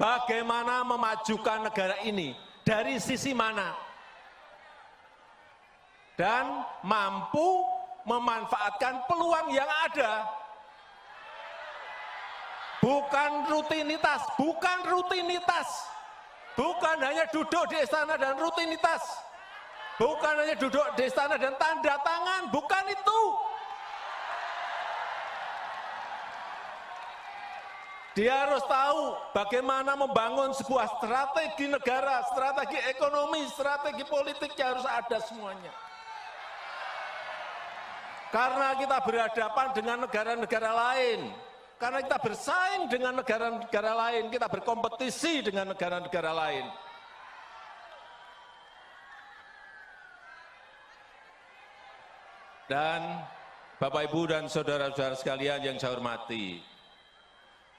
bagaimana memajukan negara ini, dari sisi mana. Dan mampu memanfaatkan peluang yang ada. Bukan rutinitas, bukan rutinitas. Bukan hanya duduk di istana dan rutinitas. Bukan hanya duduk di istana dan tanda tangan, bukan itu. Dia harus tahu bagaimana membangun sebuah strategi negara, strategi ekonomi, strategi politiknya harus ada semuanya. Karena kita berhadapan dengan negara-negara lain, karena kita bersaing dengan negara-negara lain, kita berkompetisi dengan negara-negara lain. Dan Bapak, Ibu, dan saudara-saudara sekalian yang saya hormati,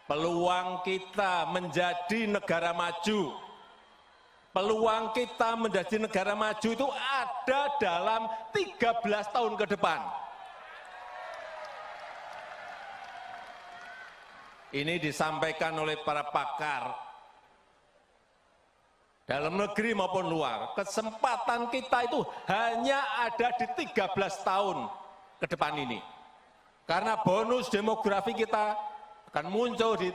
peluang kita menjadi negara maju, peluang kita menjadi negara maju itu ada dalam 13 tahun ke depan. Ini disampaikan oleh para pakar dalam negeri maupun luar. Kesempatan kita itu hanya ada di 13 tahun ke depan ini. Karena bonus demografi kita akan muncul di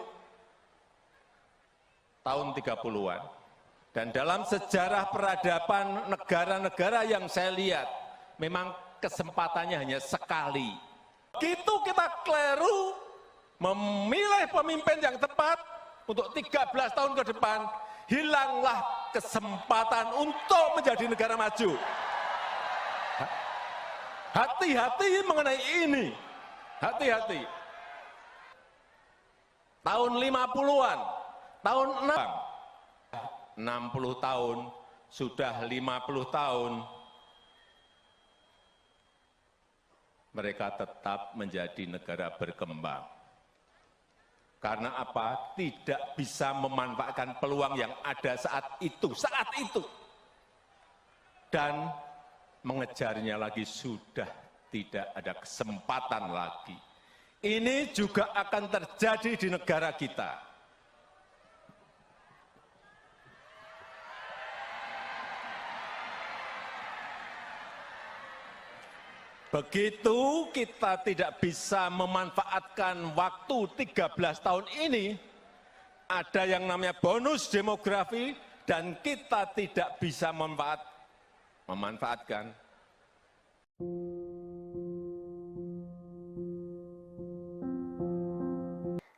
tahun 30-an. Dan dalam sejarah peradaban negara-negara yang saya lihat, memang kesempatannya hanya sekali. Begitu kita keliru memilih pemimpin yang tepat untuk 13 tahun ke depan, hilanglah kesempatan untuk menjadi negara maju. Hati-hati mengenai ini, hati-hati. Tahun 50-an, tahun 60 tahun, sudah 50 tahun, mereka tetap menjadi negara berkembang. Karena apa? Tidak bisa memanfaatkan peluang yang ada saat itu. Dan mengejarnya lagi sudah tidak ada kesempatan lagi. Ini juga akan terjadi di negara kita. Begitu kita tidak bisa memanfaatkan waktu 13 tahun ini, ada yang namanya bonus demografi, dan kita tidak bisa memanfaatkan.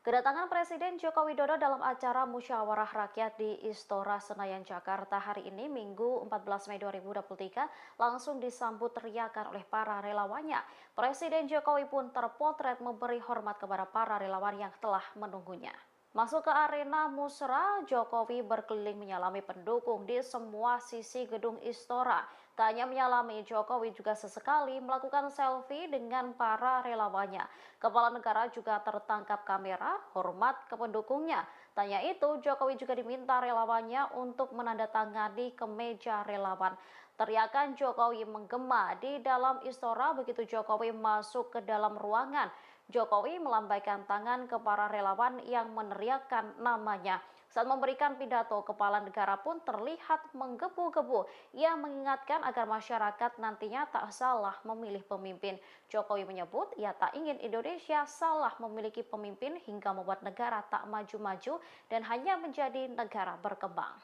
Kedatangan Presiden Joko Widodo dalam acara Musyawarah Rakyat di Istora Senayan, Jakarta hari ini, Minggu 14 Mei 2023, langsung disambut teriakan oleh para relawannya. Presiden Jokowi pun terpotret memberi hormat kepada para relawan yang telah menunggunya. Masuk ke arena Musra, Jokowi berkeliling menyalami pendukung di semua sisi gedung Istora. Tak hanya menyalami, Jokowi juga sesekali melakukan selfie dengan para relawannya. Kepala negara juga tertangkap kamera, hormat ke pendukungnya. Tanya itu, Jokowi juga diminta relawannya untuk menandatangani kemeja relawan. Teriakan Jokowi menggema di dalam Istora begitu Jokowi masuk ke dalam ruangan. Jokowi melambaikan tangan ke para relawan yang meneriakkan namanya. Saat memberikan pidato, kepala negara pun terlihat menggebu-gebu. Ia mengingatkan agar masyarakat nantinya tak salah memilih pemimpin. Jokowi menyebut ia tak ingin Indonesia salah memiliki pemimpin hingga membuat negara tak maju-maju dan hanya menjadi negara berkembang.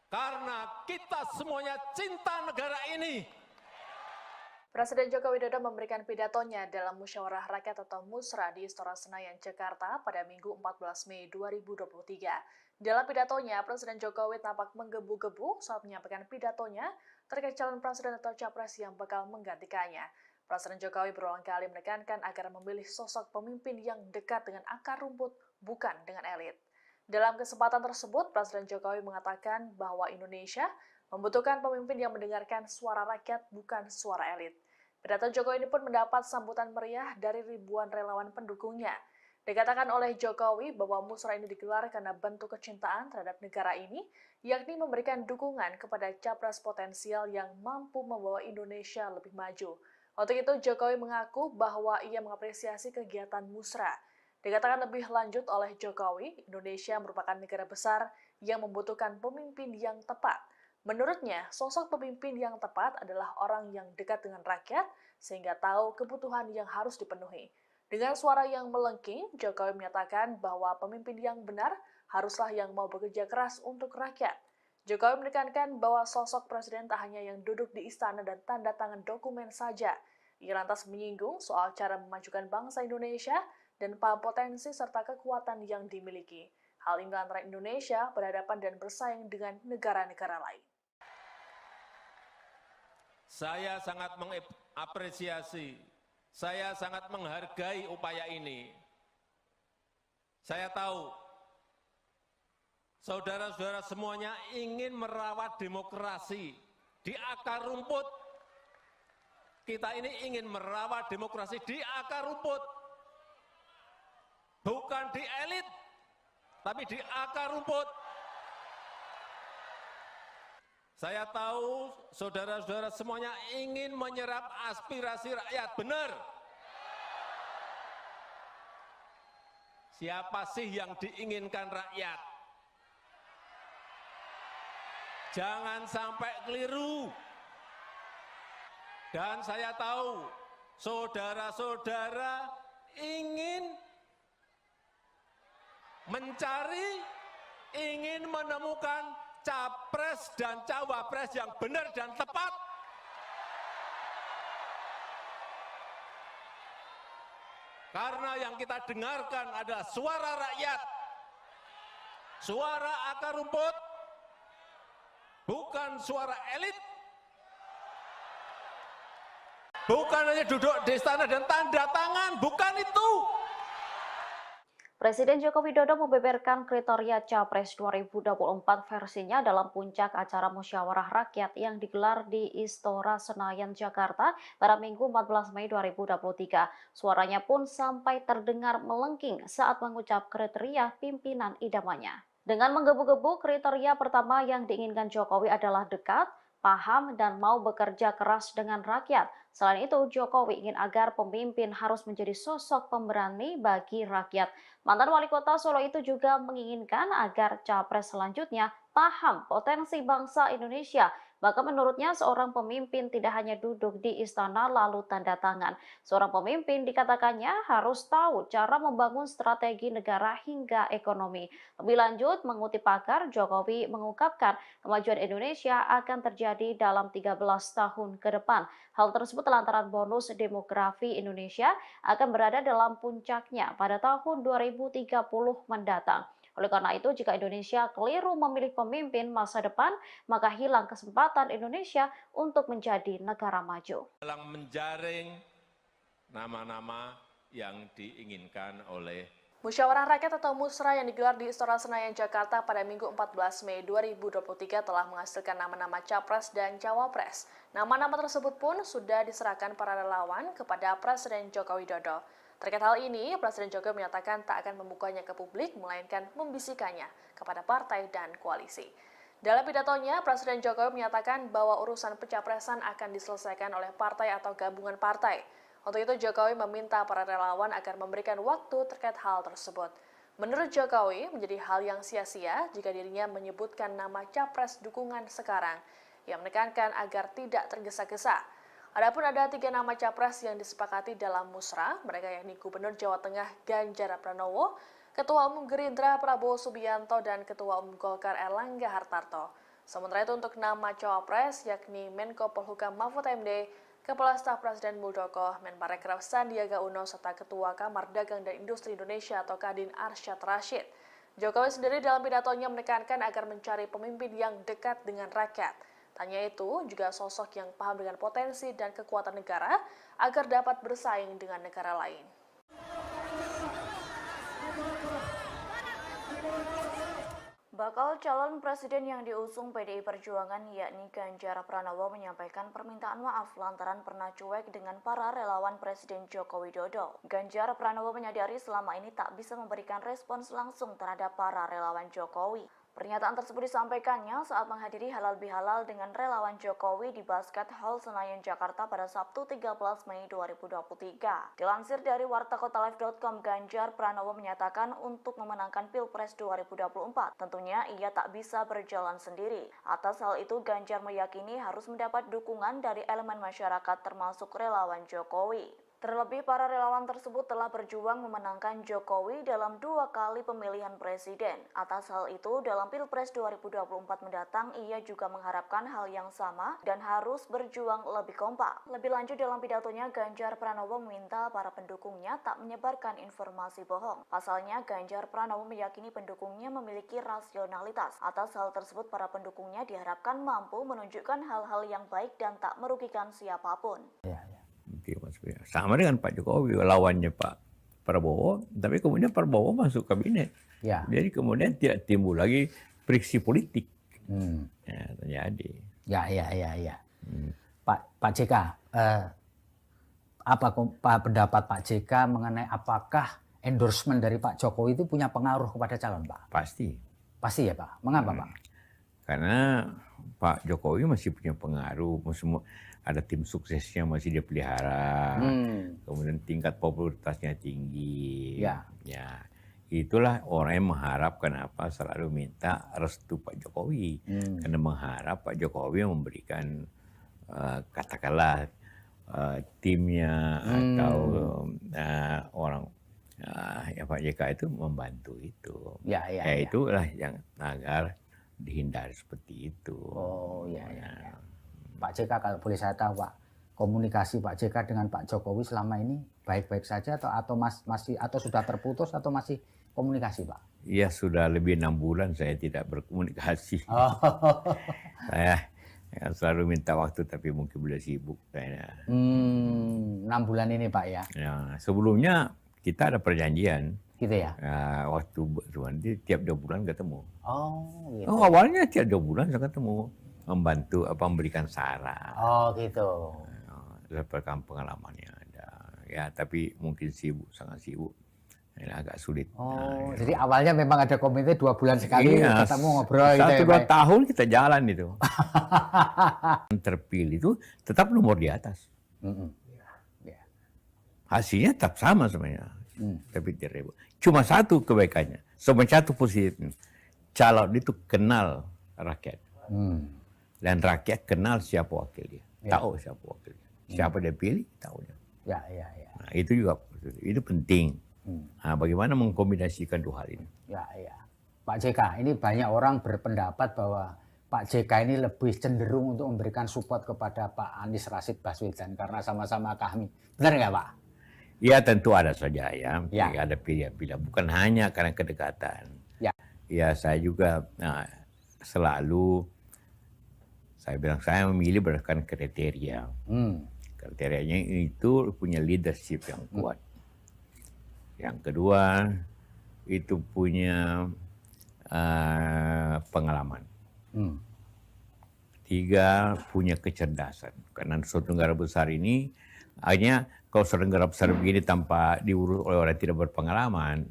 Karena kita semuanya cinta negara ini. Presiden Joko Widodo memberikan pidatonya dalam Musyawarah Rakyat atau Musra di Istora Senayan, Jakarta pada Minggu 14 Mei 2023. Dalam pidatonya, Presiden Jokowi tampak menggebu-gebu saat menyampaikan pidatonya terkait calon presiden atau capres yang bakal menggantikannya. Presiden Jokowi berulang kali menekankan agar memilih sosok pemimpin yang dekat dengan akar rumput, bukan dengan elit. Dalam kesempatan tersebut, Presiden Jokowi mengatakan bahwa Indonesia membutuhkan pemimpin yang mendengarkan suara rakyat, bukan suara elit. Pidato Jokowi ini pun mendapat sambutan meriah dari ribuan relawan pendukungnya. Dikatakan oleh Jokowi bahwa musra ini digelar karena bentuk kecintaan terhadap negara ini, yakni memberikan dukungan kepada capres potensial yang mampu membawa Indonesia lebih maju. Untuk itu, Jokowi mengaku bahwa ia mengapresiasi kegiatan musra. Dikatakan lebih lanjut oleh Jokowi, Indonesia merupakan negara besar yang membutuhkan pemimpin yang tepat. Menurutnya, sosok pemimpin yang tepat adalah orang yang dekat dengan rakyat sehingga tahu kebutuhan yang harus dipenuhi. Dengan suara yang melengking, Jokowi menyatakan bahwa pemimpin yang benar haruslah yang mau bekerja keras untuk rakyat. Jokowi menekankan bahwa sosok presiden tak hanya yang duduk di istana dan tanda tangan dokumen saja. Ia lantas menyinggung soal cara memajukan bangsa Indonesia dan potensi serta kekuatan yang dimiliki. Hal ini antara Indonesia berhadapan dan bersaing dengan negara-negara lain. Saya sangat mengapresiasi, saya sangat menghargai upaya ini. Saya tahu, saudara-saudara semuanya ingin merawat demokrasi di akar rumput. Kita ini ingin merawat demokrasi di akar rumput. Bukan di elit, tapi di akar rumput. Saya tahu saudara-saudara semuanya ingin menyerap aspirasi rakyat, benar. Siapa sih yang diinginkan rakyat? Jangan sampai keliru. Dan saya tahu saudara-saudara ingin mencari, ingin menemukan capres dan cawapres yang benar dan tepat. Karena yang kita dengarkan adalah suara rakyat, suara akar rumput, bukan suara elit. Bukan hanya duduk di istana dan tanda tangan, bukan itu. Presiden Joko Widodo membeberkan kriteria Capres 2024 versinya dalam puncak acara musyawarah rakyat yang digelar di Istora Senayan, Jakarta pada Minggu 14 Mei 2023. Suaranya pun sampai terdengar melengking saat mengucap kriteria pimpinan idamannya. Dengan menggebu-gebu, kriteria pertama yang diinginkan Jokowi adalah dekat, paham, dan mau bekerja keras dengan rakyat. Selain itu, Jokowi ingin agar pemimpin harus menjadi sosok pemberani bagi rakyat. Mantan wali kota Solo itu juga menginginkan agar capres selanjutnya paham potensi bangsa Indonesia. Bahkan menurutnya seorang pemimpin tidak hanya duduk di istana lalu tanda tangan. Seorang pemimpin dikatakannya harus tahu cara membangun strategi negara hingga ekonomi. Lebih lanjut, mengutip pakar, Jokowi mengungkapkan kemajuan Indonesia akan terjadi dalam 13 tahun ke depan. Hal tersebut lantaran bonus demografi Indonesia akan berada dalam puncaknya pada tahun 2030 mendatang. Oleh karena itu, jika Indonesia keliru memilih pemimpin masa depan, maka hilang kesempatan Indonesia untuk menjadi negara maju. Dalam menjaring nama-nama yang diinginkan oleh Musyawarah Rakyat atau Musra yang digelar di Istora Senayan, Jakarta pada Minggu 14 Mei 2023 telah menghasilkan nama-nama Capres dan Cawapres. Nama-nama tersebut pun sudah diserahkan para relawan kepada Presiden Joko Widodo. Terkait hal ini, Presiden Jokowi menyatakan tak akan membukanya ke publik, melainkan membisikannya kepada partai dan koalisi. Dalam pidatonya, Presiden Jokowi menyatakan bahwa urusan pencapresan akan diselesaikan oleh partai atau gabungan partai. Untuk itu, Jokowi meminta para relawan agar memberikan waktu terkait hal tersebut. Menurut Jokowi, menjadi hal yang sia-sia jika dirinya menyebutkan nama capres dukungan sekarang. Ia menekankan agar tidak tergesa-gesa. Adapun ada 3 nama capres yang disepakati dalam musra, mereka yakni Gubernur Jawa Tengah Ganjar Pranowo, Ketua Umum Gerindra Prabowo Subianto, dan Ketua Umum Golkar Erlangga Hartarto. Sementara itu untuk nama cawapres yakni Menko Polhukam Mahfud MD, Kepala Staf Presiden Muldoko, Menparekraf Sandiaga Uno, serta Ketua Kamar Dagang dan Industri Indonesia atau Kadin Arsyad Rashid. Jokowi sendiri dalam pidatonya menekankan agar mencari pemimpin yang dekat dengan rakyat. Tanya itu juga sosok yang paham dengan potensi dan kekuatan negara agar dapat bersaing dengan negara lain. Bakal calon presiden yang diusung PDI Perjuangan yakni Ganjar Pranowo menyampaikan permintaan maaf lantaran pernah cuek dengan para relawan Presiden Joko Widodo. Ganjar Pranowo menyadari selama ini tak bisa memberikan respons langsung terhadap para relawan Jokowi. Pernyataan tersebut disampaikannya saat menghadiri halal bihalal dengan relawan Jokowi di Basket Hall Senayan, Jakarta pada Sabtu 13 Mei 2023. Dilansir dari wartakotalive.com, Ganjar Pranowo menyatakan untuk memenangkan Pilpres 2024, tentunya ia tak bisa berjalan sendiri. Atas hal itu, Ganjar meyakini harus mendapat dukungan dari elemen masyarakat termasuk relawan Jokowi. Terlebih, para relawan tersebut telah berjuang memenangkan Jokowi dalam 2 kali pemilihan presiden. Atas hal itu, dalam Pilpres 2024 mendatang, ia juga mengharapkan hal yang sama dan harus berjuang lebih kompak. Lebih lanjut dalam pidatonya, Ganjar Pranowo meminta para pendukungnya tak menyebarkan informasi bohong. Pasalnya, Ganjar Pranowo meyakini pendukungnya memiliki rasionalitas. Atas hal tersebut, para pendukungnya diharapkan mampu menunjukkan hal-hal yang baik dan tak merugikan siapapun. Sama dengan Pak Jokowi, lawannya Pak Prabowo, tapi kemudian Prabowo masuk kabinet. Ya. Jadi kemudian tidak timbul lagi friksi politik. Ya, terjadi. Ya. Pak JK, Apa pendapat Pak JK mengenai apakah endorsement dari Pak Jokowi itu punya pengaruh kepada calon, Pak? Pasti. Pasti ya, Pak. Mengapa, Pak? Karena Pak Jokowi masih punya pengaruh, semua ada tim suksesnya masih dia pelihara, kemudian tingkat popularitasnya tinggi. Ya, itulah orang yang mengharapkan apa selalu minta restu Pak Jokowi, karena mengharap Pak Jokowi memberikan katakanlah timnya atau orang ya Pak JK itu membantu itu. Itulah yang agar dihindari seperti itu. Oh ya. Pak JK kalau boleh saya tahu, Pak, komunikasi Pak JK dengan Pak Jokowi selama ini baik-baik saja atau masih atau sudah terputus atau masih komunikasi, Pak? Ya sudah lebih 6 bulan saya tidak berkomunikasi. Saya selalu minta waktu tapi mungkin boleh sibuk saya. 6 bulan ini, Pak ya. Sebelumnya kita ada perjanjian. Gitu ya. Waktu nanti tiap 2 bulan ketemu. Gitu. Awalnya tiap 2 bulan saya ketemu, membantu memberikan saran. Gitu. Dapatkan pengalamannya ada. Ya tapi mungkin sibuk, sangat sibuk. Ini agak sulit. Jadi awalnya memang ada komite 2 bulan sekali ketemu ngobrol gitu ya. 1-2 tahun kita jalan itu. Terpilih itu tetap nomor di atas. Hasilnya tetap sama sebenarnya. Tapi tidak. Cuma satu kebaikannya, satu positifnya. Calon itu kenal rakyat. Dan rakyat kenal siapa wakil dia. Tahu siapa wakil dia. Siapa dia pilih, tahu dia. Nah, itu juga itu penting. Nah, bagaimana mengkombinasikan 2 hal ini? Pak JK, ini banyak orang berpendapat bahwa Pak JK ini lebih cenderung untuk memberikan support kepada Pak Anies Rashid Baswedan karena sama-sama kami. Benar nggak, Pak? Ya tentu ada saja ya. Ada pilihan-pilihan. Bukan hanya karena kedekatan. Ya saya juga selalu saya bilang saya memilih berdasarkan kriteria. Kriterianya itu punya leadership yang kuat. Yang kedua itu punya pengalaman. 3 punya kecerdasan. Karena suatu negara besar ini hanya kalau suatu negara besar begini tanpa diurus oleh orang yang tidak berpengalaman,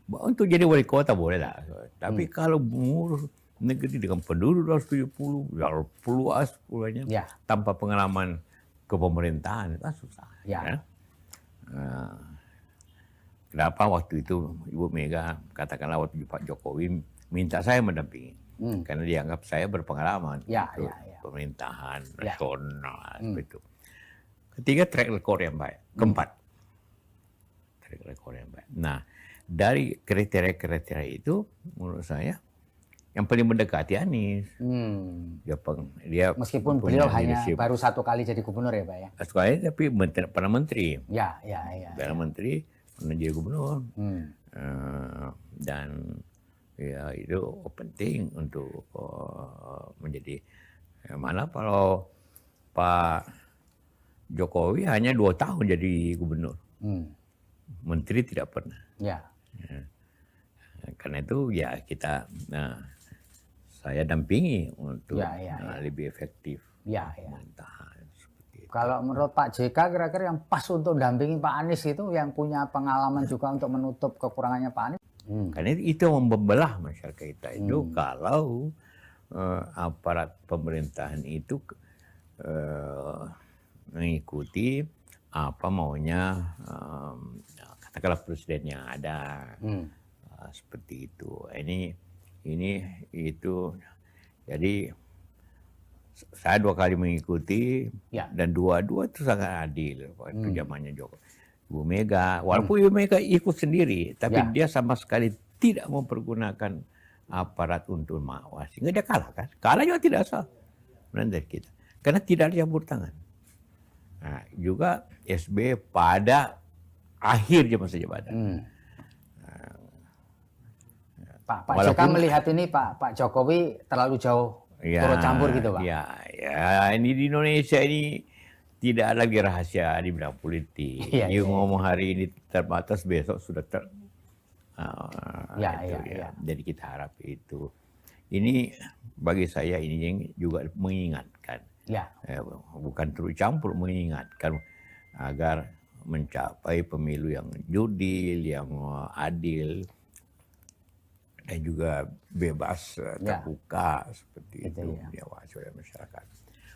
untuk jadi wali kota boleh lah. Tapi kalau mengurus negeri dengan penduduk 270, luas pulaunya, tanpa pengalaman kepemerintahan itu susah. Kenapa waktu itu Ibu Mega katakanlah waktu Pak Jokowi minta saya mendampingi, karena dianggap saya berpengalaman pemerintahan nasional seperti itu. Ketiga, track record yang baik. Keempat, track record yang baik. Nah, dari kriteria-kriteria itu, menurut saya, yang paling mendekati Anies. Dia meskipun beliau hanya baru 1 kali jadi gubernur ya, Pak ya? 1 kali, tapi pernah menteri. Pernah menteri, pernah jadi gubernur. Dan ya itu penting untuk menjadi. Mana kalau Pak Jokowi hanya 2 tahun jadi gubernur, menteri tidak pernah. Karena itu ya kita, saya dampingi untuk lebih efektif pemerintahan. Kalau menurut Pak JK kira-kira yang pas untuk dampingi Pak Anies itu yang punya pengalaman juga untuk menutup kekurangannya Pak Anies? Karena itu membelah masyarakat kita itu kalau aparat pemerintahan itu mengikuti apa maunya katakanlah presiden yang ada, seperti itu. Ini itu jadi saya 2 kali mengikuti dan dua-dua itu sangat adil waktu zamannya Ibu Mega. Walaupun Ibu Mega ikut sendiri, tapi dia sama sekali tidak mempergunakan aparat untuk mengawasi. Sehingga dia kalah kan? Kalah juga tidak sah dari kita, karena tidak ada campur tangan. Nah, juga SBY pada akhir masa jabatan. Pak JK melihat ini Pak Jokowi terlalu jauh turut campur gitu, Pak? Ya, ini di Indonesia ini tidak ada lagi rahasia di bidang politik. Ngomong hari ini terbatas, besok sudah Jadi kita harap itu. Ini bagi saya ini yang juga mengingatkan. Bukan turut campur, mengingatkan agar mencapai pemilu yang jurdil, yang adil, dan juga bebas, terbuka, seperti itu diawasi oleh masyarakat.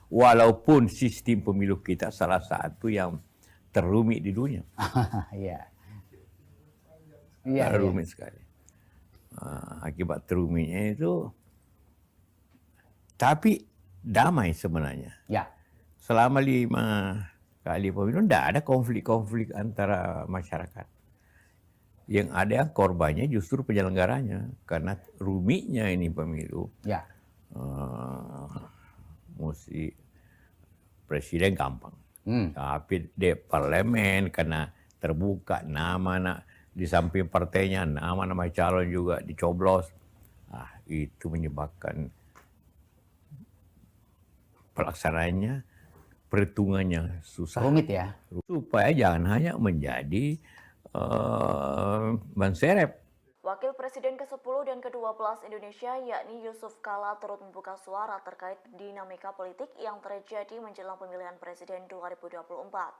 Walaupun sistem pemilu kita salah satu yang terumit di dunia. Rumit sekali. Akibat terumitnya itu, tapi damai sebenarnya. Selama 5 kali pemilu tidak ada konflik-konflik antara masyarakat. Yang ada korbannya justru penyelenggaranya, karena rumitnya ini pemilu. Mesti presiden gampang, tapi di parlemen karena terbuka nama di samping partainya, nama-nama calon juga dicoblos. Itu menyebabkan pelaksanaannya, perhitungannya susah. Rumit ya. Supaya jangan hanya menjadi ban serep. Wakil Presiden ke-10 dan ke-12 Indonesia yakni Yusuf Kala turut membuka suara terkait dinamika politik yang terjadi menjelang pemilihan presiden 2024.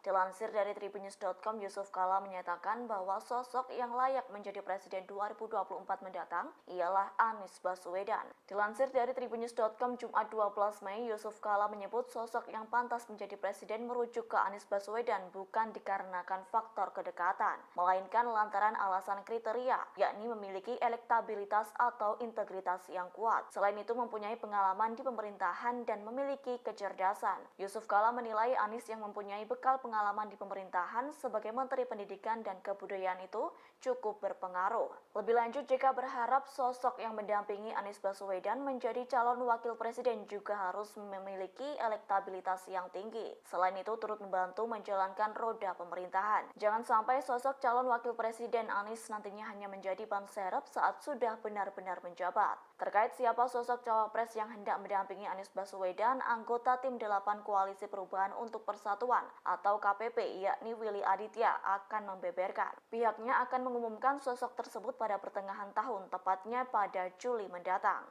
Dilansir dari tribunnews.com, Yusuf Kala menyatakan bahwa sosok yang layak menjadi presiden 2024 mendatang ialah Anies Baswedan. Dilansir dari tribunnews.com Jumat 12 Mei, Yusuf Kala menyebut sosok yang pantas menjadi presiden merujuk ke Anies Baswedan bukan dikarenakan faktor kedekatan, melainkan lantaran alasan kriteria, yakni memiliki elektabilitas atau integritas yang kuat. Selain itu mempunyai pengalaman di pemerintahan dan memiliki kecerdasan. Yusuf Kala menilai Anies yang mempunyai bekal pengalaman di pemerintahan sebagai Menteri Pendidikan dan Kebudayaan itu cukup berpengaruh. Lebih lanjut, JK berharap sosok yang mendampingi Anies Baswedan menjadi calon wakil presiden juga harus memiliki elektabilitas yang tinggi. Selain itu turut membantu menjalankan roda pemerintahan. Jangan sampai sosok calon wakil presiden Anies nantinya hanya menjadi ban serep saat sudah benar-benar menjabat. Terkait siapa sosok cawapres yang hendak mendampingi Anies Baswedan, anggota tim 8 Koalisi Perubahan untuk Persatuan atau KPP yakni Willy Aditya akan membeberkan. Pihaknya akan mengumumkan sosok tersebut pada pertengahan tahun, tepatnya pada Juli mendatang.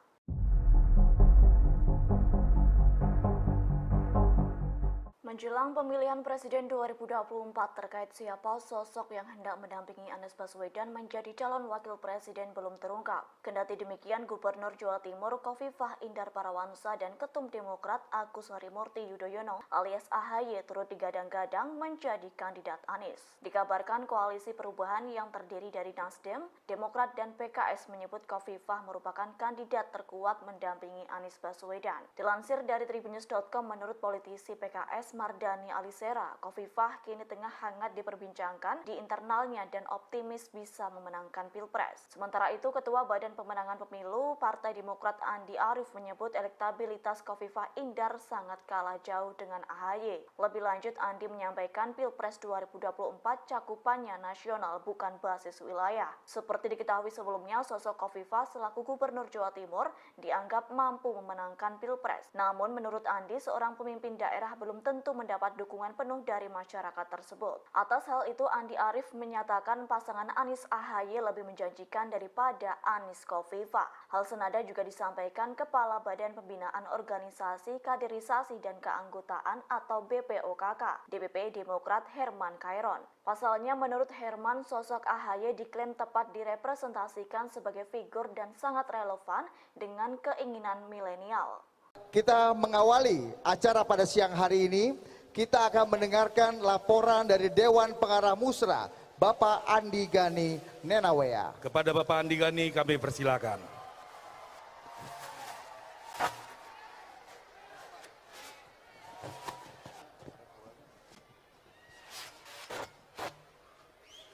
Menjelang pemilihan Presiden 2024 terkait siapa sosok yang hendak mendampingi Anies Baswedan menjadi calon wakil presiden belum terungkap. Kendati demikian, Gubernur Jawa Timur Khofifah Indar Parawansa dan Ketum Demokrat Agus Harimurti Yudhoyono alias AHY turut digadang-gadang menjadi kandidat Anies. Dikabarkan Koalisi Perubahan yang terdiri dari Nasdem, Demokrat dan PKS menyebut Khofifah merupakan kandidat terkuat mendampingi Anies Baswedan. Dilansir dari tribunnews.com, menurut politisi PKS Mardani Alisera, Khofifah kini tengah hangat diperbincangkan di internalnya dan optimis bisa memenangkan Pilpres. Sementara itu, Ketua Badan Pemenangan Pemilu Partai Demokrat Andi Arief menyebut elektabilitas Khofifah Indar sangat kalah jauh dengan AHY. Lebih lanjut, Andi menyampaikan Pilpres 2024 cakupannya nasional bukan basis wilayah. Seperti diketahui sebelumnya, sosok Khofifah selaku Gubernur Jawa Timur dianggap mampu memenangkan Pilpres. Namun menurut Andi, seorang pemimpin daerah belum tentu mendapat dukungan penuh dari masyarakat tersebut. Atas hal itu, Andi Arief menyatakan pasangan Anies AHY lebih menjanjikan daripada Anies Khofifah. Hal senada juga disampaikan Kepala Badan Pembinaan Organisasi Kaderisasi dan Keanggotaan atau BPOKK, DPP Demokrat Herman Khairon. Pasalnya, menurut Herman, sosok AHY diklaim tepat direpresentasikan sebagai figur dan sangat relevan dengan keinginan milenial. Kita mengawali acara pada siang hari ini, kita akan mendengarkan laporan dari Dewan Pengarah Musra, Bapak Andi Gani Nenawea. Kepada Bapak Andi Gani kami persilakan.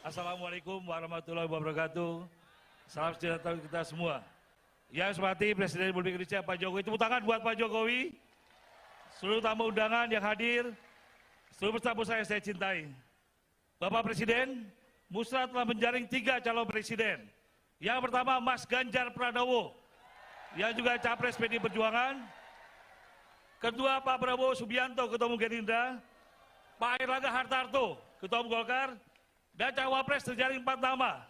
Assalamualaikum warahmatullahi wabarakatuh. Salam sejahtera kita semua. Yang saya hormati Presiden Republik Indonesia Pak Jokowi, tepuk tangan buat Pak Jokowi, seluruh tamu undangan yang hadir, seluruh tamu saya cintai. Bapak Presiden, Musra telah menjaring 3 calon presiden. Yang pertama Mas Ganjar Pranowo, yang juga Capres PDI Perjuangan. Kedua Pak Prabowo Subianto, Ketua Umum Gerindra. Pak Airlangga Hartarto, Ketua Umum Golkar. Dan Cawapres terjaring 4 nama,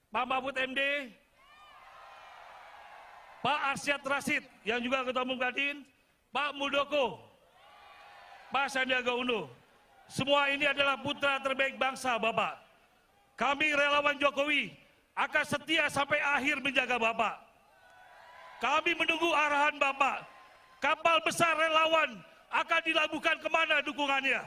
Pak Mahfud MD, Pak Arsyad Rashid, yang juga Ketua Umum Kadin, Pak Muldoko, Pak Sandiaga Uno. semua ini adalah putra terbaik bangsa Bapak. Kami relawan Jokowi akan setia sampai akhir menjaga Bapak. Kami menunggu arahan Bapak. Kapal besar relawan akan dilabuhkan kemana dukungannya.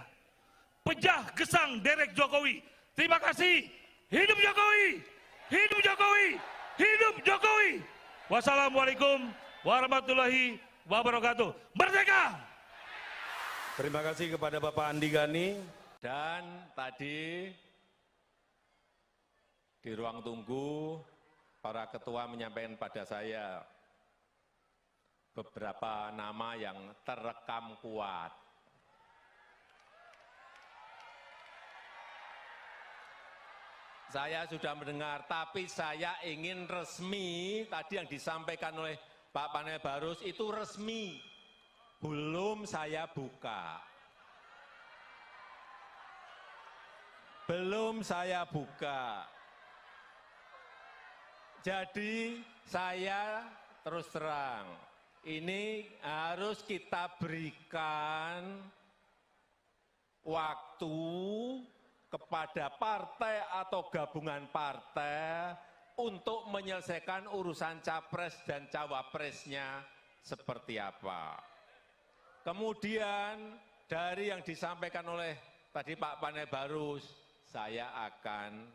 Pejah gesang derek Jokowi. Terima kasih. Hidup Jokowi! Hidup Jokowi! Hidup Jokowi! Wassalamualaikum warahmatullahi wabarakatuh. Merdeka! Terima kasih kepada Bapak Andi Gani. Dan tadi di ruang tunggu para ketua menyampaikan pada saya beberapa nama yang terekam kuat. Saya sudah mendengar, tapi saya ingin resmi, tadi yang disampaikan oleh Pak Panel Barus itu resmi, belum saya buka. Belum saya buka. Jadi saya terus terang, ini harus kita berikan waktu kepada partai atau gabungan partai untuk menyelesaikan urusan capres dan cawapresnya seperti apa. Kemudian dari yang disampaikan oleh tadi Pak Panel Barus, saya akan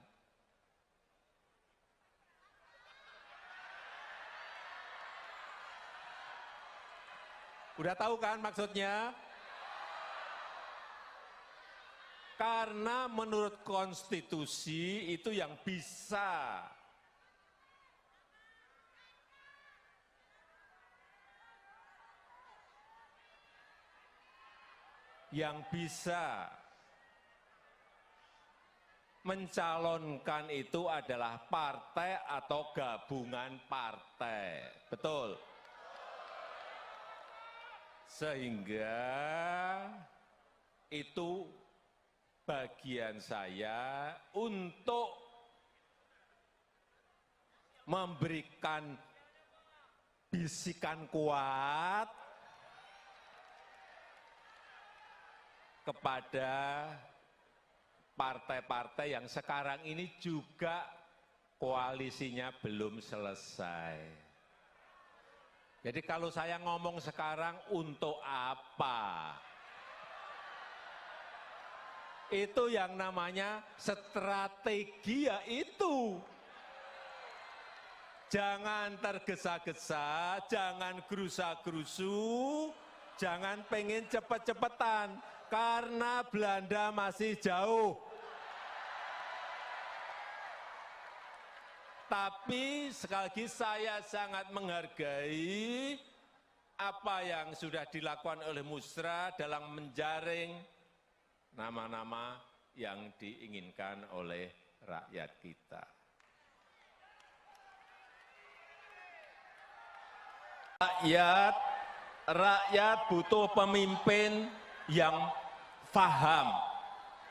udah tahu kan maksudnya? Karena menurut konstitusi itu yang bisa mencalonkan itu adalah partai atau gabungan partai. Betul? Sehingga itu bagian saya untuk memberikan bisikan kuat kepada partai-partai yang sekarang ini juga koalisinya belum selesai. Jadi kalau saya ngomong sekarang untuk apa? Itu yang namanya strategi, ya itu. Jangan tergesa-gesa, jangan gerusa-gerusu, jangan pengen cepet-cepetan, karena Belanda masih jauh. Tapi sekali lagi saya sangat menghargai apa yang sudah dilakukan oleh Musra dalam menjaring nama-nama yang diinginkan oleh rakyat kita. Rakyat butuh pemimpin yang paham,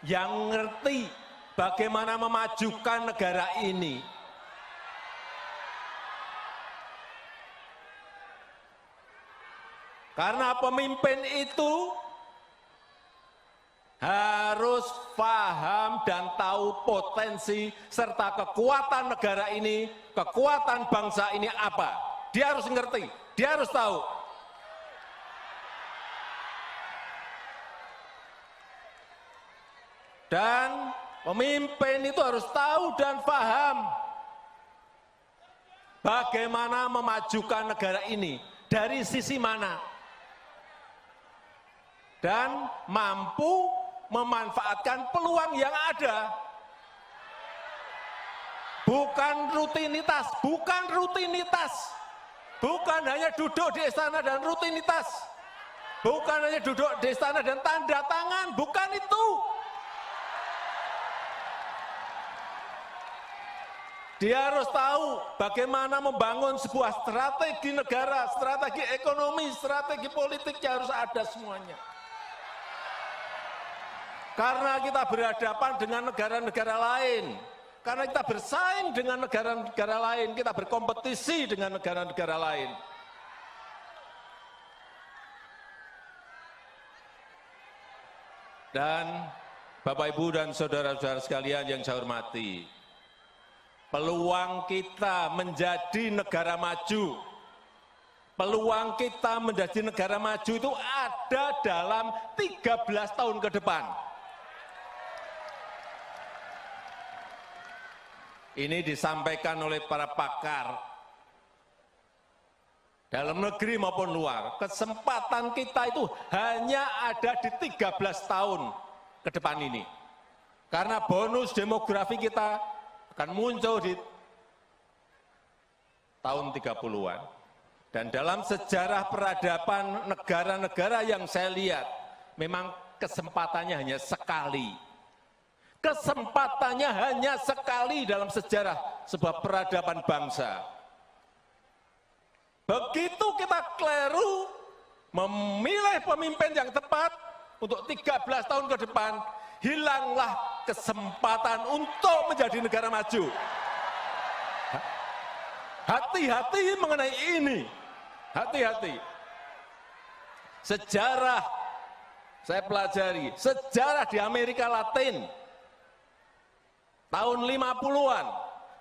yang ngerti bagaimana memajukan negara ini. Karena pemimpin itu harus paham dan tahu potensi serta kekuatan negara ini, kekuatan bangsa ini apa. Dia harus ngerti, dia harus tahu. Dan pemimpin itu harus tahu dan paham bagaimana memajukan negara ini, dari sisi mana. Dan mampu memanfaatkan peluang yang ada. Bukan rutinitas, bukan rutinitas. Bukan hanya duduk di istana dan rutinitas. Bukan hanya duduk di istana dan tanda tangan, bukan itu. Dia harus tahu bagaimana membangun sebuah strategi negara, strategi ekonomi, strategi politiknya harus ada semuanya. Karena kita berhadapan dengan negara-negara lain, karena kita bersaing dengan negara-negara lain, kita berkompetisi dengan negara-negara lain. Dan Bapak, Ibu, dan saudara-saudara sekalian yang saya hormati, peluang kita menjadi negara maju, peluang kita menjadi negara maju itu ada dalam 13 tahun ke depan. Ini disampaikan oleh para pakar dalam negeri maupun luar. Kesempatan kita itu hanya ada di 13 tahun ke depan ini. Karena bonus demografi kita akan muncul di tahun 30-an. Dan dalam sejarah peradaban negara-negara yang saya lihat, memang kesempatannya hanya sekali. Kesempatannya hanya sekali dalam sejarah sebuah peradaban bangsa. Begitu kita keliru memilih pemimpin yang tepat untuk 13 tahun ke depan, hilanglah kesempatan untuk menjadi negara maju. Hati-hati mengenai ini. Hati-hati. Sejarah, saya pelajari, sejarah di Amerika Latin, tahun 50-an,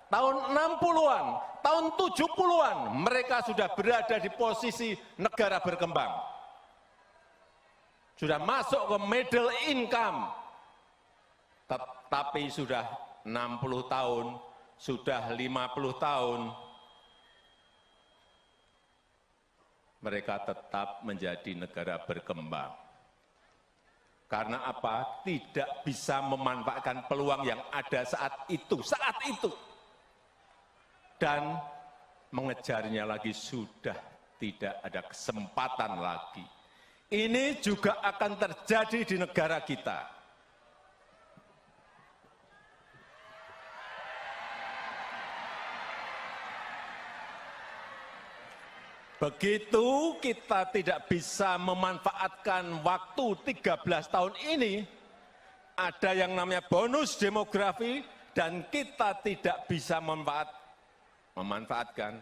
tahun 60-an, tahun 70-an, mereka sudah berada di posisi negara berkembang. Sudah masuk ke middle income, tapi sudah 60 tahun, sudah 50 tahun, mereka tetap menjadi negara berkembang. Karena apa? Tidak bisa memanfaatkan peluang yang ada saat itu. Dan mengejarnya lagi sudah tidak ada kesempatan lagi. Ini juga akan terjadi di negara kita. Begitu kita tidak bisa memanfaatkan waktu 13 tahun ini, ada yang namanya bonus demografi, dan kita tidak bisa memanfaatkan.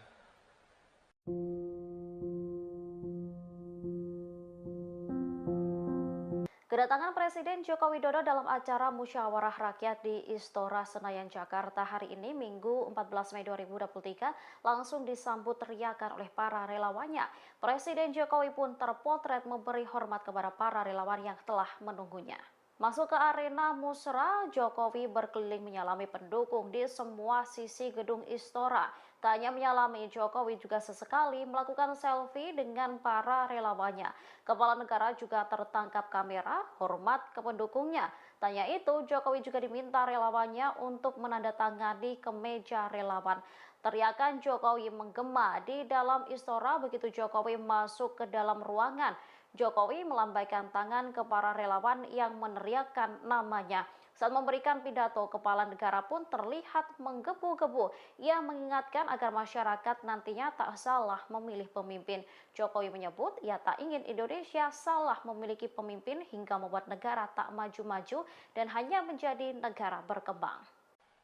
Kedatangan Presiden Joko Widodo dalam acara musyawarah rakyat di Istora Senayan, Jakarta hari ini, Minggu 14 Mei 2023, langsung disambut teriakan oleh para relawannya. Presiden Jokowi pun terpotret memberi hormat kepada para relawan yang telah menunggunya. Masuk ke arena musra, Jokowi berkeliling menyalami pendukung di semua sisi gedung Istora. Tak hanya menyalami, Jokowi juga sesekali melakukan selfie dengan para relawannya. Kepala negara juga tertangkap kamera, hormat ke pendukungnya. Tanya itu, Jokowi juga diminta relawannya untuk menandatangani kemeja relawan. Teriakan Jokowi menggema di dalam Istora begitu Jokowi masuk ke dalam ruangan. Jokowi melambaikan tangan ke para relawan yang meneriakkan namanya. Saat memberikan pidato, kepala negara pun terlihat menggebu-gebu. Ia mengingatkan agar masyarakat nantinya tak salah memilih pemimpin. Jokowi menyebut ia tak ingin Indonesia salah memiliki pemimpin hingga membuat negara tak maju-maju dan hanya menjadi negara berkembang.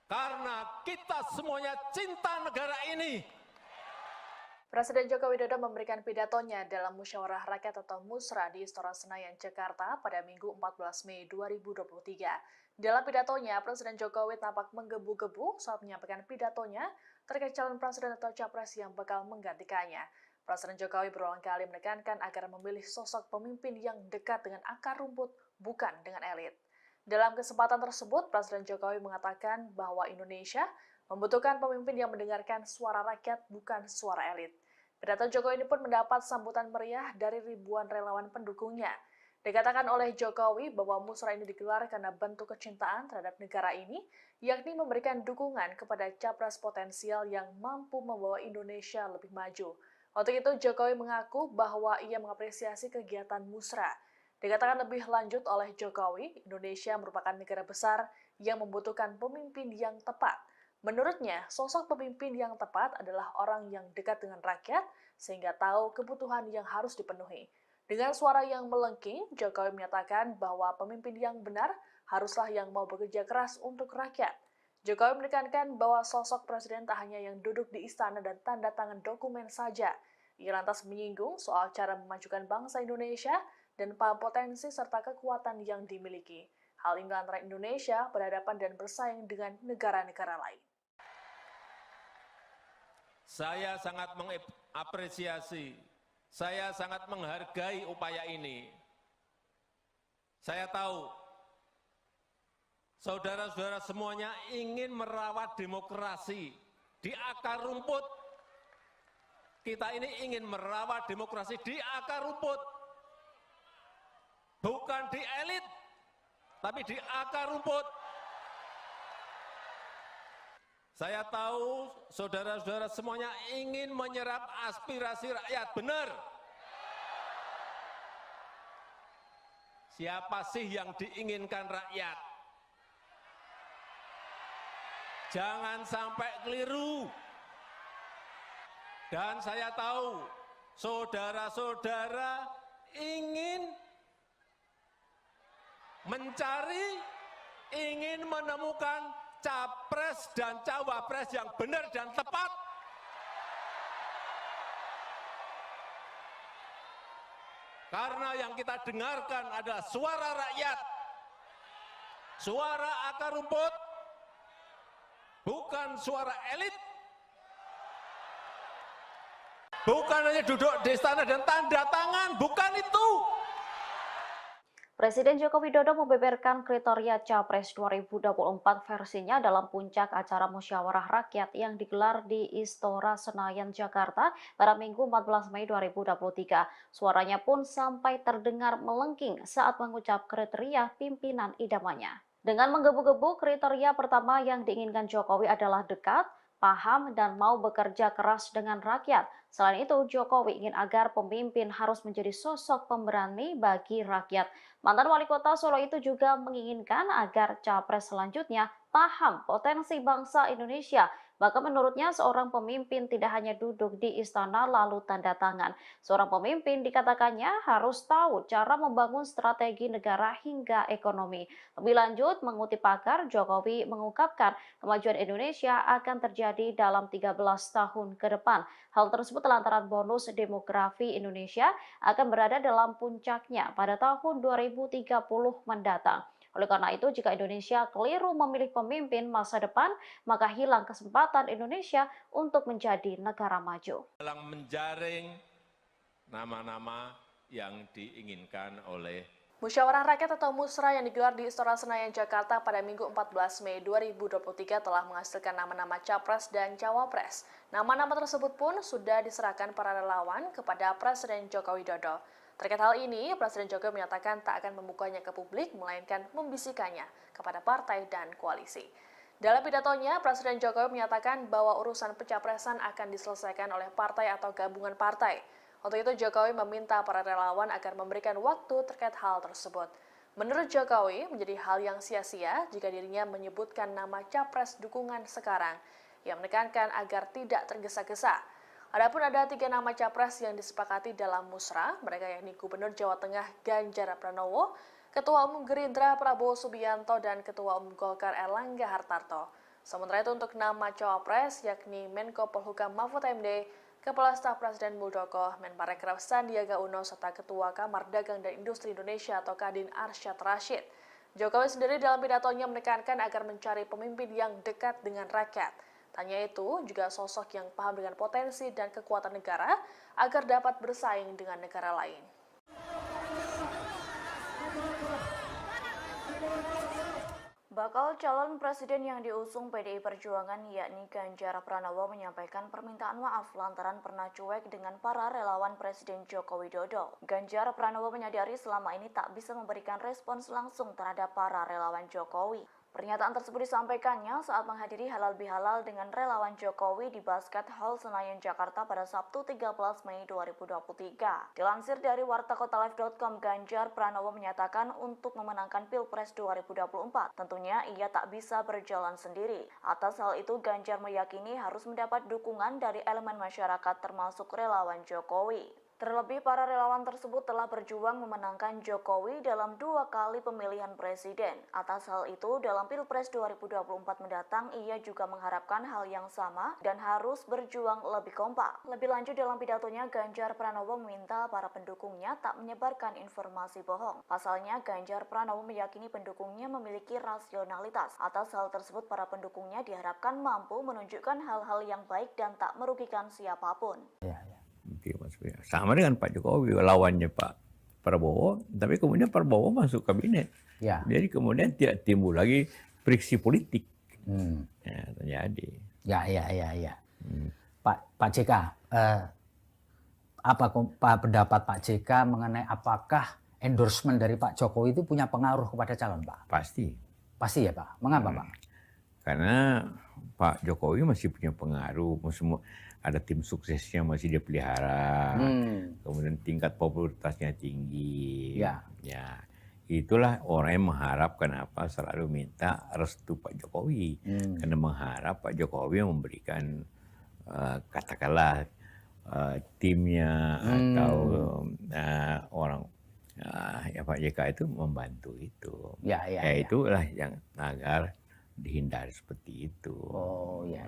Karena kita semuanya cinta negara ini. Presiden Joko Widodo memberikan pidatonya dalam musyawarah rakyat atau musra di Istora Senayan, Jakarta pada Minggu 14 Mei 2023. Dalam pidatonya, Presiden Jokowi tampak menggebu-gebu saat menyampaikan pidatonya terkait calon presiden atau capres yang bakal menggantikannya. Presiden Jokowi berulang kali menekankan agar memilih sosok pemimpin yang dekat dengan akar rumput, bukan dengan elit. Dalam kesempatan tersebut, Presiden Jokowi mengatakan bahwa Indonesia membutuhkan pemimpin yang mendengarkan suara rakyat, bukan suara elit. Pidato Jokowi ini pun mendapat sambutan meriah dari ribuan relawan pendukungnya. Dikatakan oleh Jokowi bahwa musra ini digelar karena bentuk kecintaan terhadap negara ini, yakni memberikan dukungan kepada capres potensial yang mampu membawa Indonesia lebih maju. Untuk itu, Jokowi mengaku bahwa ia mengapresiasi kegiatan musra. Dikatakan lebih lanjut oleh Jokowi, Indonesia merupakan negara besar yang membutuhkan pemimpin yang tepat. Menurutnya, sosok pemimpin yang tepat adalah orang yang dekat dengan rakyat sehingga tahu kebutuhan yang harus dipenuhi. Dengan suara yang melengking, Jokowi menyatakan bahwa pemimpin yang benar haruslah yang mau bekerja keras untuk rakyat. Jokowi menekankan bahwa sosok presiden tak hanya yang duduk di istana dan tanda tangan dokumen saja. Ia lantas menyinggung soal cara memajukan bangsa Indonesia dan potensi serta kekuatan yang dimiliki. Hal ini antara Indonesia berhadapan dan bersaing dengan negara-negara lain. Saya sangat mengapresiasi, saya sangat menghargai upaya ini. Saya tahu saudara-saudara semuanya ingin merawat demokrasi di akar rumput. Kita ini ingin merawat demokrasi di akar rumput. Bukan di elit, tapi di akar rumput. Saya tahu saudara-saudara semuanya ingin menyerap aspirasi rakyat, benar. Siapa sih yang diinginkan rakyat? Jangan sampai keliru. Dan saya tahu saudara-saudara ingin mencari, ingin menemukan capres dan cawapres yang benar dan tepat. Karena yang kita dengarkan adalah suara rakyat, suara akar rumput, bukan suara elit. Bukan hanya duduk di istana dan tanda tangan, bukan itu. Presiden Joko Widodo membeberkan kriteria Capres 2024 versinya dalam puncak acara musyawarah rakyat yang digelar di Istora Senayan, Jakarta pada Minggu 14 Mei 2023. Suaranya pun sampai terdengar melengking saat mengucap kriteria pimpinan idamannya. Dengan menggebu-gebu, kriteria pertama yang diinginkan Jokowi adalah dekat, paham, dan mau bekerja keras dengan rakyat. Selain itu, Jokowi ingin agar pemimpin harus menjadi sosok pemberani bagi rakyat. Mantan wali kota Solo itu juga menginginkan agar capres selanjutnya paham potensi bangsa Indonesia. Bahkan menurutnya seorang pemimpin tidak hanya duduk di istana lalu tanda tangan. Seorang pemimpin dikatakannya harus tahu cara membangun strategi negara hingga ekonomi. Lebih lanjut, mengutip pakar, Jokowi mengungkapkan kemajuan Indonesia akan terjadi dalam 13 tahun ke depan. Hal tersebut lantaran bonus demografi Indonesia akan berada dalam puncaknya pada tahun 2030 mendatang. Oleh karena itu, jika Indonesia keliru memilih pemimpin masa depan, maka hilang kesempatan Indonesia untuk menjadi negara maju. Dalam menjaring nama-nama yang diinginkan oleh Musyawarah Rakyat atau Musra yang digelar di Istora Senayan, Jakarta pada Minggu 14 Mei 2023 telah menghasilkan nama-nama Capres dan Cawapres. Nama-nama tersebut pun sudah diserahkan para relawan kepada Presiden Joko Widodo. Terkait hal ini, Presiden Jokowi menyatakan tak akan membukanya ke publik, melainkan membisikannya kepada partai dan koalisi. Dalam pidatonya, Presiden Jokowi menyatakan bahwa urusan pencapresan akan diselesaikan oleh partai atau gabungan partai. Untuk itu, Jokowi meminta para relawan agar memberikan waktu terkait hal tersebut. Menurut Jokowi, menjadi hal yang sia-sia jika dirinya menyebutkan nama capres dukungan sekarang. Ia menekankan agar tidak tergesa-gesa. Adapun ada 3 nama capres yang disepakati dalam musra, mereka yakni Gubernur Jawa Tengah Ganjar Pranowo, Ketua Umum Gerindra Prabowo Subianto, dan Ketua Umum Golkar Erlangga Hartarto. Sementara itu untuk nama cawapres yakni Menko Polhukam Mahfud MD, Kepala Staf Presiden Muldoko, Menparekraf Sandiaga Uno, serta Ketua Kamar Dagang dan Industri Indonesia atau Kadin Arsyad Rashid. Jokowi sendiri dalam pidatonya menekankan agar mencari pemimpin yang dekat dengan rakyat. Tanya itu juga sosok yang paham dengan potensi dan kekuatan negara agar dapat bersaing dengan negara lain. Bakal calon presiden yang diusung PDI Perjuangan yakni Ganjar Pranowo menyampaikan permintaan maaf lantaran pernah cuek dengan para relawan Presiden Joko Widodo. Ganjar Pranowo menyadari selama ini tak bisa memberikan respons langsung terhadap para relawan Jokowi. Pernyataan tersebut disampaikannya saat menghadiri halal bihalal dengan relawan Jokowi di Basket Hall Senayan, Jakarta pada Sabtu 13 Mei 2023. Dilansir dari wartakotalive.com, Ganjar Pranowo menyatakan untuk memenangkan Pilpres 2024, tentunya ia tak bisa berjalan sendiri. Atas hal itu, Ganjar meyakini harus mendapat dukungan dari elemen masyarakat termasuk relawan Jokowi. Terlebih para relawan tersebut telah berjuang memenangkan Jokowi dalam 2 kali pemilihan presiden. Atas hal itu, dalam Pilpres 2024 mendatang, ia juga mengharapkan hal yang sama dan harus berjuang lebih kompak. Lebih lanjut dalam pidatonya, Ganjar Pranowo meminta para pendukungnya tak menyebarkan informasi bohong. Pasalnya, Ganjar Pranowo meyakini pendukungnya memiliki rasionalitas. Atas hal tersebut, para pendukungnya diharapkan mampu menunjukkan hal-hal yang baik dan tak merugikan siapapun. Sama dengan Pak Jokowi, lawannya Pak Prabowo, tapi kemudian Prabowo masuk kabinet. Ya. Jadi kemudian tidak timbul lagi friksi politik. Ya, terjadi. Ya. Pak JK, apa pendapat Pak JK mengenai apakah endorsement dari Pak Jokowi itu punya pengaruh kepada calon, Pak? Pasti. Pasti ya, Pak. Mengapa, Pak? Karena Pak Jokowi masih punya pengaruh, ada tim suksesnya masih dia pelihara, kemudian tingkat popularitasnya tinggi. Ya, itulah orang yang mengharapkan selalu minta restu Pak Jokowi, karena mengharap Pak Jokowi memberikan katakanlah timnya atau orang ya Pak JK itu membantu itu. Itulah yang agar dihindari seperti itu. Oh ya.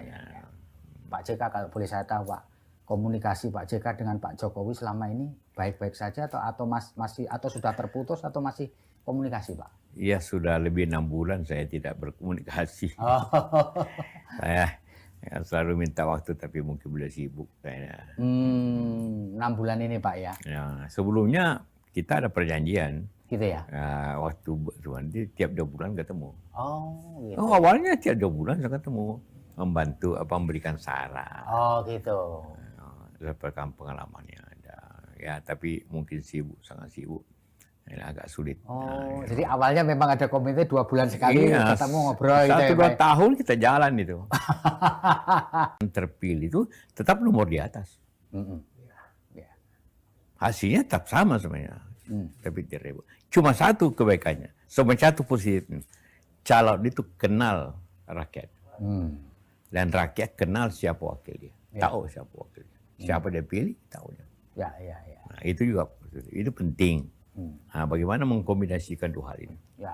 Pak JK, kalau boleh saya tahu, Pak, komunikasi Pak JK dengan Pak Jokowi selama ini baik-baik saja atau masih sudah terputus atau masih komunikasi, Pak? Iya, sudah lebih 6 bulan saya tidak berkomunikasi. Saya selalu minta waktu tapi mungkin beliau sibuk kayaknya. 6 bulan ini, Pak, ya? Ya, sebelumnya kita ada perjanjian. Gitu ya? Waktu nanti tiap 2 bulan ketemu. Oh, gitu. Awalnya tiap 2 bulan saya ketemu. Membantu memberikan saran. Oh gitu. Dapatkan pengalamannya ada. Ya tapi mungkin sangat sibuk. Ini agak sulit. Oh, jadi awalnya memang ada komite 2 bulan sekali ketemu ngobrol. 1-2 tahun kita jalan itu. Terpilih itu tetap nomor di atas. Hasilnya tetap sama sebenarnya. Tapi tidak. Cuma satu kebaikannya. Cuma satu positifnya. Calon itu kenal rakyat. Dan rakyat kenal siapa wakil dia, tahu siapa wakil dia, siapa dia pilih, tahu dia. Ya. Nah, itu juga penting. Nah, bagaimana mengkombinasikan 2 hal ini? Ya.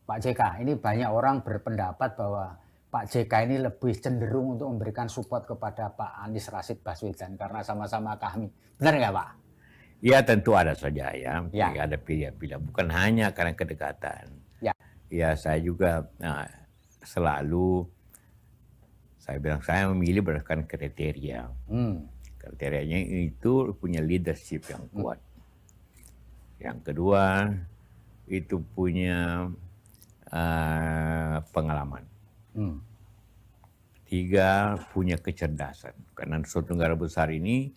Pak JK, ini banyak orang berpendapat bahwa Pak JK ini lebih cenderung untuk memberikan support kepada Pak Anies Rashid Baswedan karena sama-sama kami. Benar nggak, Pak? Ya tentu ada saja ya. Ada pilihan-pilihan. Bukan hanya karena kedekatan. Ya saya juga selalu saya bilang saya memilih berdasarkan kriteria. Kriterianya itu punya leadership yang kuat. Yang kedua itu punya pengalaman. 3 punya kecerdasan. Karena suatu negara besar ini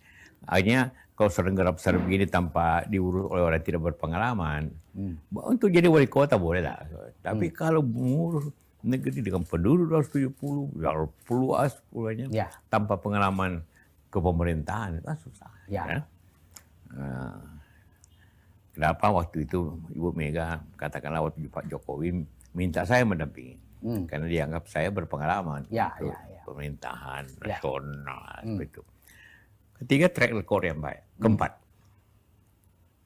hanya kalau suatu negara besar begini tanpa diurus oleh orang yang tidak berpengalaman, untuk jadi wali kota boleh lah. Tapi kalau mengurus negeri dengan penduduk 270, puluhannya tanpa pengalaman kepemerintahan itu susah. Ya. Kenapa waktu itu Ibu Mega katakanlah waktu Pak Jokowi minta saya mendampingi, karena dianggap saya berpengalaman pemerintahan nasional seperti itu. Ketiga, track record yang baik. Keempat,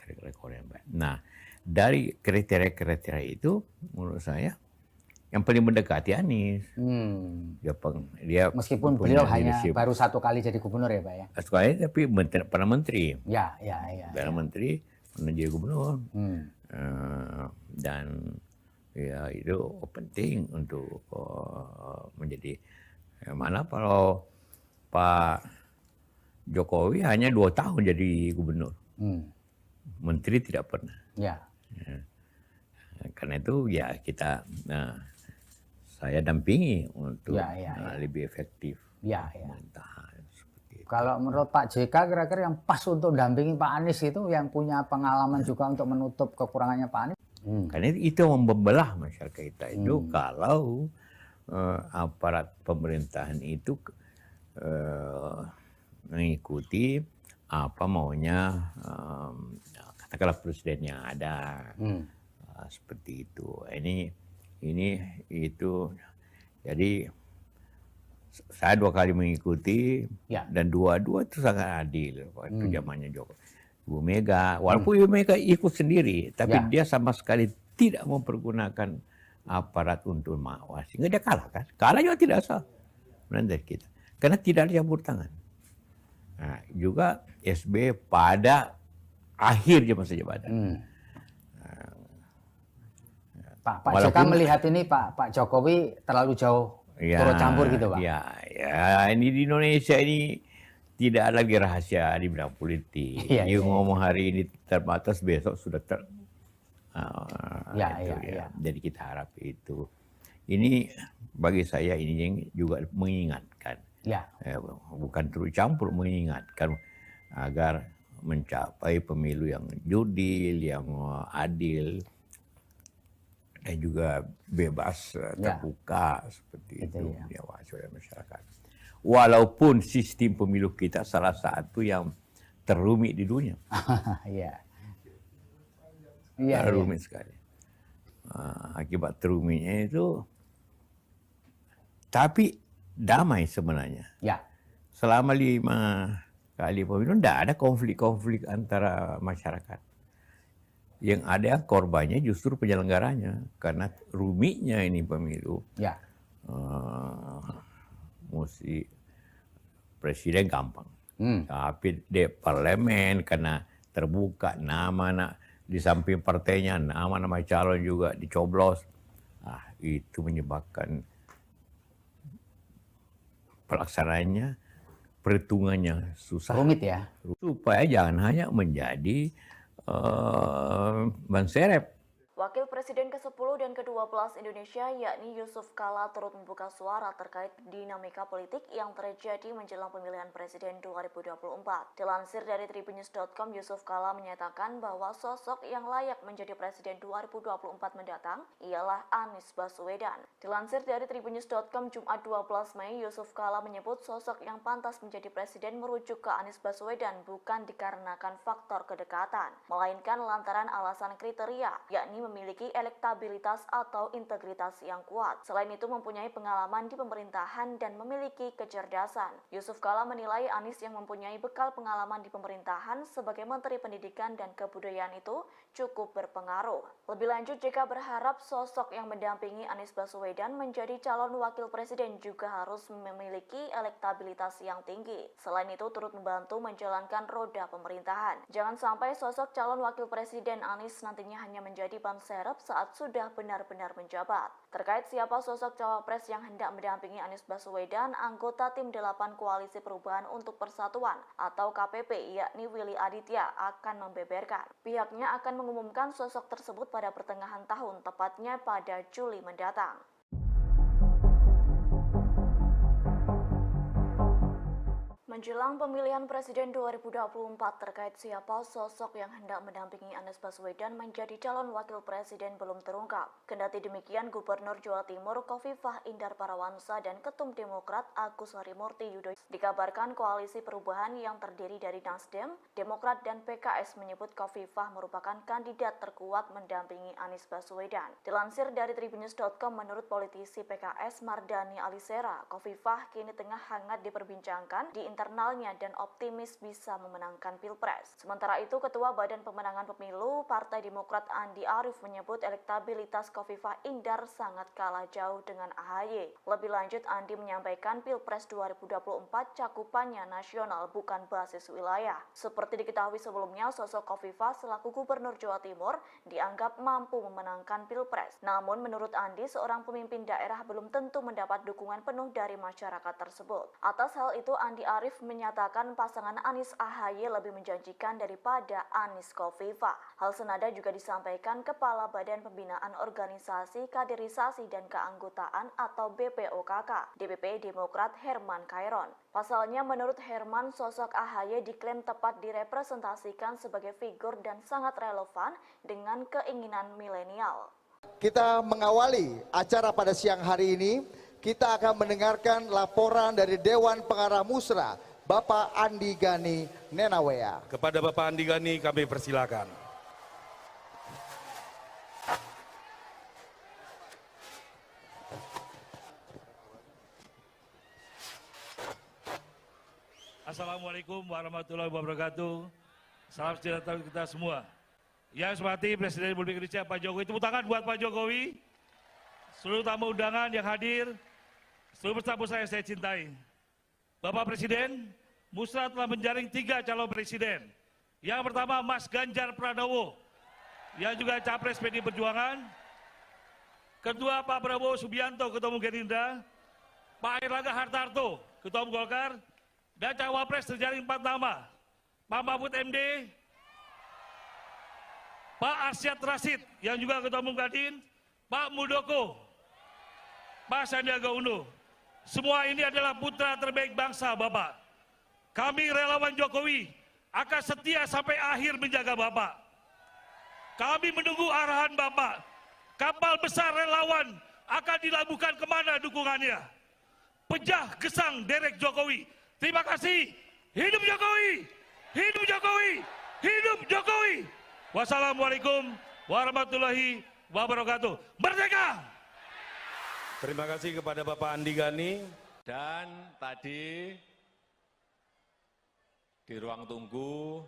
track record yang baik. Nah, dari kriteria-kriteria itu menurut saya yang paling mendekati Anies. Dia meskipun beliau hanya baru 1 kali jadi gubernur ya Pak ya? 1 kali tapi pernah menteri. Ya. Pernah menteri, pernah jadi gubernur. Dan ya itu penting untuk menjadi. Mana kalau Pak Jokowi hanya 2 tahun jadi gubernur. Menteri tidak pernah. Karena itu ya kita saya dampingi untuk lebih efektif pemerintahan seperti itu. Kalau menurut Pak JK kira-kira yang pas untuk dampingi Pak Anies itu yang punya pengalaman juga untuk menutup kekurangannya Pak Anies? Karena itu membelah masyarakat kita itu kalau aparat pemerintahan itu mengikuti apa maunya katakanlah presiden yang ada. Seperti itu. Ini itu jadi saya 2 kali mengikuti dan dua-dua itu sangat adil waktu zamannya Jokowi. Ibu Mega, walaupun Ibu Mega ikut sendiri, tapi Ya. dia sama sekali tidak mempergunakan aparat untuk mengawasi. Sehingga dia kalah kan? Kalah juga tidak sah menurut kita. Karena tidak ada campur tangan. Nah, juga SBY pada akhir masa jabatan. Pak JK melihat ini Pak Jokowi terlalu jauh turut campur gitu Pak? Ya, ini di Indonesia ini tidak ada lagi rahasia di bidang politik. Ngomong hari ini terbatas, besok sudah Jadi kita harap itu. Ini bagi saya ini yang juga mengingatkan. Bukan turut campur, mengingatkan agar mencapai pemilu yang jurdil, yang adil, dan juga bebas, terbuka seperti itu diawasi oleh masyarakat. Walaupun sistem pemilu kita salah satu yang terumit di dunia. Rumit sekali. Akibat terumitnya itu, tapi damai sebenarnya. Selama 5 kali pemilu tidak ada konflik-konflik antara masyarakat. Yang ada korbannya justru penyelenggaranya, karena rumitnya ini pemilu. Mesti presiden gampang, tapi di parlemen karena terbuka nama di samping partainya, nama-nama calon juga dicoblos. Itu menyebabkan pelaksanaannya, perhitungannya susah. Rumit ya. Supaya jangan hanya menjadi ban serep. Wakil Presiden ke-10 dan ke-12 Indonesia yakni Yusuf Kala turut membuka suara terkait dinamika politik yang terjadi menjelang pemilihan presiden 2024. Dilansir dari tribunnews.com, Yusuf Kala menyatakan bahwa sosok yang layak menjadi presiden 2024 mendatang ialah Anies Baswedan. Dilansir dari tribunnews.com Jumat 12 Mei, Yusuf Kala menyebut sosok yang pantas menjadi presiden merujuk ke Anies Baswedan bukan dikarenakan faktor kedekatan, melainkan lantaran alasan kriteria, yakni memiliki elektabilitas atau integritas yang kuat. Selain itu mempunyai pengalaman di pemerintahan dan memiliki kecerdasan. Yusuf Kala menilai Anies yang mempunyai bekal pengalaman di pemerintahan sebagai Menteri Pendidikan dan Kebudayaan itu cukup berpengaruh. Lebih lanjut, JK berharap sosok yang mendampingi Anies Baswedan menjadi calon wakil presiden juga harus memiliki elektabilitas yang tinggi. Selain itu turut membantu menjalankan roda pemerintahan. Jangan sampai sosok calon wakil presiden Anies nantinya hanya menjadi ban serep saat sudah benar-benar menjabat. Terkait siapa sosok cawapres yang hendak mendampingi Anies Baswedan, anggota tim 8 Koalisi Perubahan untuk Persatuan atau KPP yakni Willy Aditya akan membeberkan. Pihaknya akan mengumumkan sosok tersebut pada pertengahan tahun, tepatnya pada Juli mendatang. Menjelang pemilihan Presiden 2024 terkait siapa sosok yang hendak mendampingi Anies Baswedan menjadi calon wakil presiden belum terungkap. Kendati demikian, Gubernur Jawa Timur Khofifah Indar Parawansa dan Ketum Demokrat Agus Harimurti Yudhoyono dikabarkan Koalisi Perubahan yang terdiri dari Nasdem, Demokrat dan PKS menyebut Khofifah merupakan kandidat terkuat mendampingi Anies Baswedan. Dilansir dari tribunnews.com, menurut politisi PKS Mardani Alisera, Khofifah kini tengah hangat diperbincangkan di internalnya dan optimis bisa memenangkan Pilpres. Sementara itu, Ketua Badan Pemenangan Pemilu Partai Demokrat Andi Arief menyebut elektabilitas Khofifah Indar sangat kalah jauh dengan AHY. Lebih lanjut, Andi menyampaikan Pilpres 2024 cakupannya nasional bukan basis wilayah. Seperti diketahui sebelumnya, sosok Khofifah selaku Gubernur Jawa Timur dianggap mampu memenangkan Pilpres. Namun menurut Andi, seorang pemimpin daerah belum tentu mendapat dukungan penuh dari masyarakat tersebut. Atas hal itu, Andi Arief menyatakan pasangan Anies AHY lebih menjanjikan daripada Anies Khofifah. Hal senada juga disampaikan Kepala Badan Pembinaan Organisasi Kaderisasi dan Keanggotaan atau BPOKK, DPP Demokrat Herman Khairon. Pasalnya, menurut Herman, sosok AHY diklaim tepat direpresentasikan sebagai figur dan sangat relevan dengan keinginan milenial. Kita mengawali acara pada siang hari ini. Kita akan mendengarkan laporan dari Dewan Pengarah Musra, Bapak Andi Gani Nenawea. Kepada Bapak Andi Gani kami persilakan. Assalamualaikum warahmatullahi wabarakatuh. Salam sejahtera kita semua. Yang saya hormati Presiden Republik Indonesia Pak Jokowi, tepuk tangan buat Pak Jokowi, seluruh tamu undangan yang hadir, seluruh peserta musrah yang saya cintai. Bapak Presiden, musrah telah menjaring 3 calon presiden. Yang pertama Mas Ganjar Pranowo, yang juga Capres PDI Perjuangan. Kedua Pak Prabowo Subianto, Ketua Umum Gerindra. Pak Airlangga Hartarto, Ketua Umum Golkar. Dan Cawapres terjaring 4 nama. Pak Mahfud MD, Pak Arsyad Rashid, yang juga Ketua Umum Kadin, Pak Muldoko, Pak Sandiaga Uno. Semua ini adalah putra terbaik bangsa, Bapak. Kami relawan Jokowi akan setia sampai akhir menjaga Bapak. Kami menunggu arahan Bapak. Kapal besar relawan akan dilabuhkan kemana dukungannya. Pejah gesang derek Jokowi. Terima kasih. Hidup Jokowi! Hidup Jokowi! Hidup Jokowi! Wassalamualaikum warahmatullahi wabarakatuh. Merdeka! Terima kasih kepada Bapak Andi Gani. Dan tadi di ruang tunggu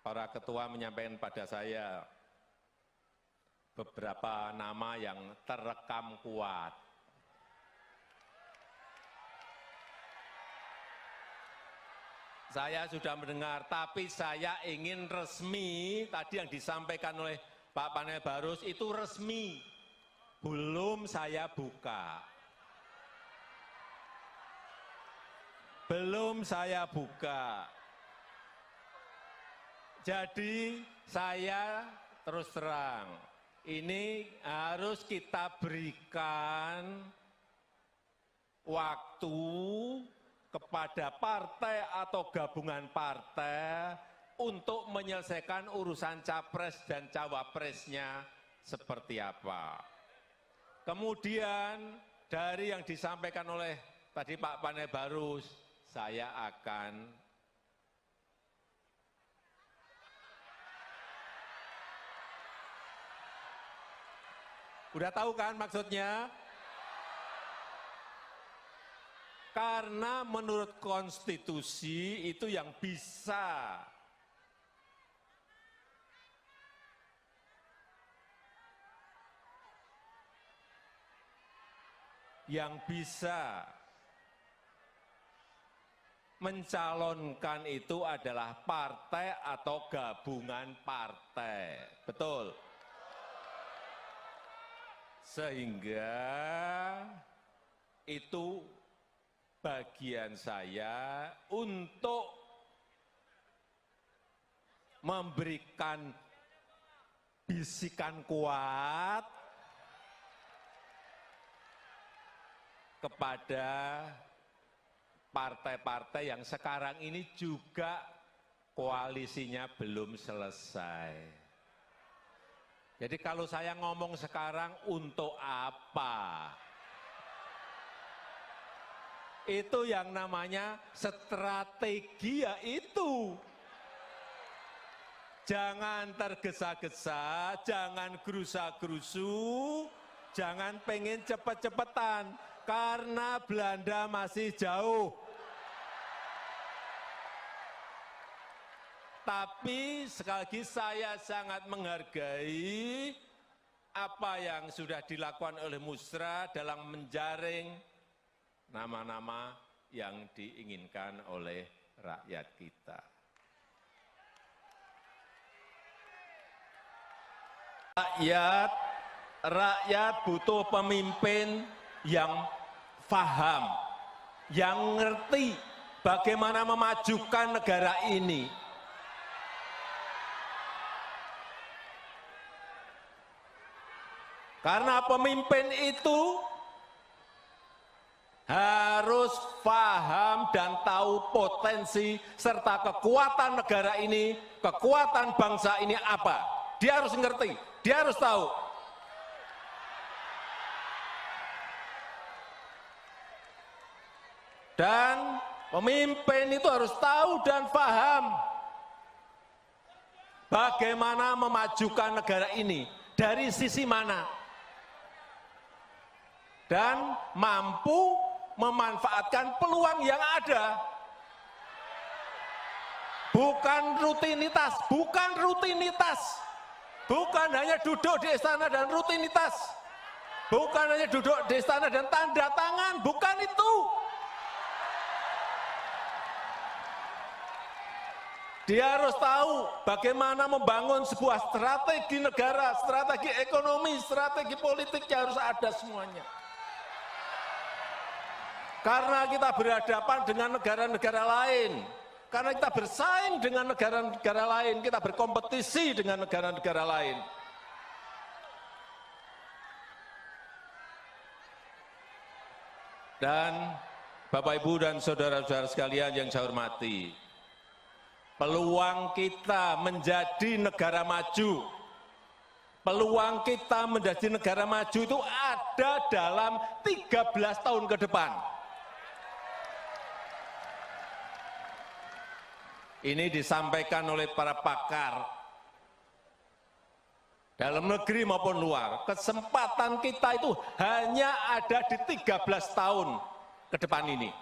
para ketua menyampaikan pada saya beberapa nama yang terekam kuat. Saya sudah mendengar, tapi saya ingin resmi, tadi yang disampaikan oleh Pak Panel Barus itu resmi, belum saya buka. Belum saya buka. Jadi saya terus terang, ini harus kita berikan waktu kepada partai atau gabungan partai untuk menyelesaikan urusan capres dan cawapresnya seperti apa. Kemudian dari yang disampaikan oleh tadi Pak Panel Barus, saya akan udah tahu kan maksudnya? Karena menurut konstitusi itu yang bisa mencalonkan itu adalah partai atau gabungan partai. Betul? Sehingga itu bagian saya untuk memberikan bisikan kuat kepada partai-partai yang sekarang ini juga koalisinya belum selesai. Jadi kalau saya ngomong sekarang untuk apa? Itu yang namanya strategi, ya itu. Jangan tergesa-gesa, jangan gerusa-gerusu, jangan pengen cepet-cepetan, karena Belanda masih jauh. Tapi sekali lagi saya sangat menghargai apa yang sudah dilakukan oleh Musrah dalam menjaring nama-nama yang diinginkan oleh rakyat kita. Rakyat butuh pemimpin yang paham, yang ngerti bagaimana memajukan negara ini. Karena pemimpin itu harus paham dan tahu potensi serta kekuatan negara ini, kekuatan bangsa ini apa. Dia harus ngerti, dia harus tahu. Dan pemimpin itu harus tahu dan paham bagaimana memajukan negara ini, dari sisi mana. Dan mampu memanfaatkan peluang yang ada. bukan rutinitas, bukan hanya duduk di istana dan rutinitas, bukan hanya duduk di istana dan tanda tangan, bukan itu. Dia harus tahu bagaimana membangun sebuah strategi negara, strategi ekonomi, strategi politiknya harus ada semuanya. Karena kita berhadapan dengan negara-negara lain, karena kita bersaing dengan negara-negara lain, kita berkompetisi dengan negara-negara lain. Dan Bapak, Ibu, dan saudara-saudara sekalian yang saya hormati, peluang kita menjadi negara maju, peluang kita menjadi negara maju itu ada dalam 13 tahun ke depan. Ini disampaikan oleh para pakar dalam negeri maupun luar. Kesempatan kita itu hanya ada di 13 tahun ke depan ini.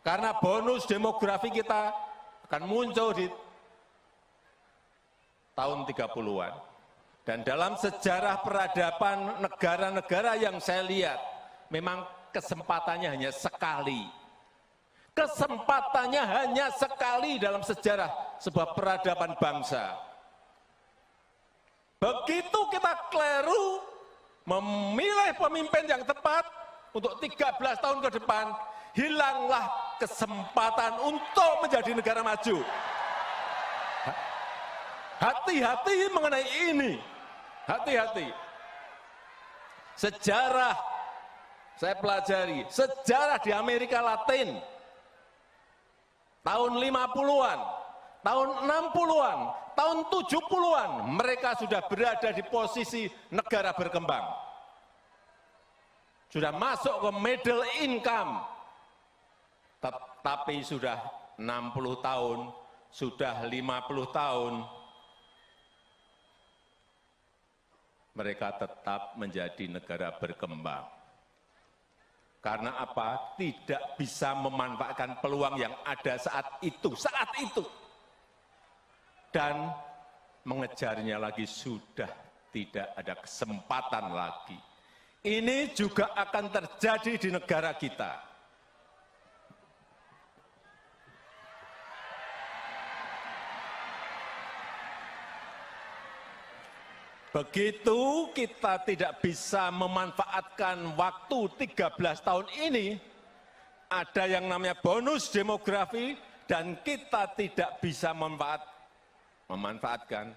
Karena bonus demografi kita akan muncul di tahun 30-an. Dan dalam sejarah peradaban negara-negara yang saya lihat, memang kesempatannya hanya sekali. Kesempatannya hanya sekali dalam sejarah sebuah peradaban bangsa. Begitu kita keliru memilih pemimpin yang tepat untuk 13 tahun ke depan, hilanglah kesempatan untuk menjadi negara maju. Hati-hati mengenai ini. Hati-hati. Sejarah, saya pelajari, sejarah di Amerika Latin, tahun 50-an, tahun 60-an, tahun 70-an, mereka sudah berada di posisi negara berkembang. Sudah masuk ke middle income. Tapi sudah 60 tahun, sudah 50 tahun, mereka tetap menjadi negara berkembang. Karena apa? Tidak bisa memanfaatkan peluang yang ada saat itu. Dan mengejarnya lagi sudah tidak ada kesempatan lagi. Ini juga akan terjadi di negara kita. Begitu kita tidak bisa memanfaatkan waktu 13 tahun ini, ada yang namanya bonus demografi, dan kita tidak bisa memanfaatkan.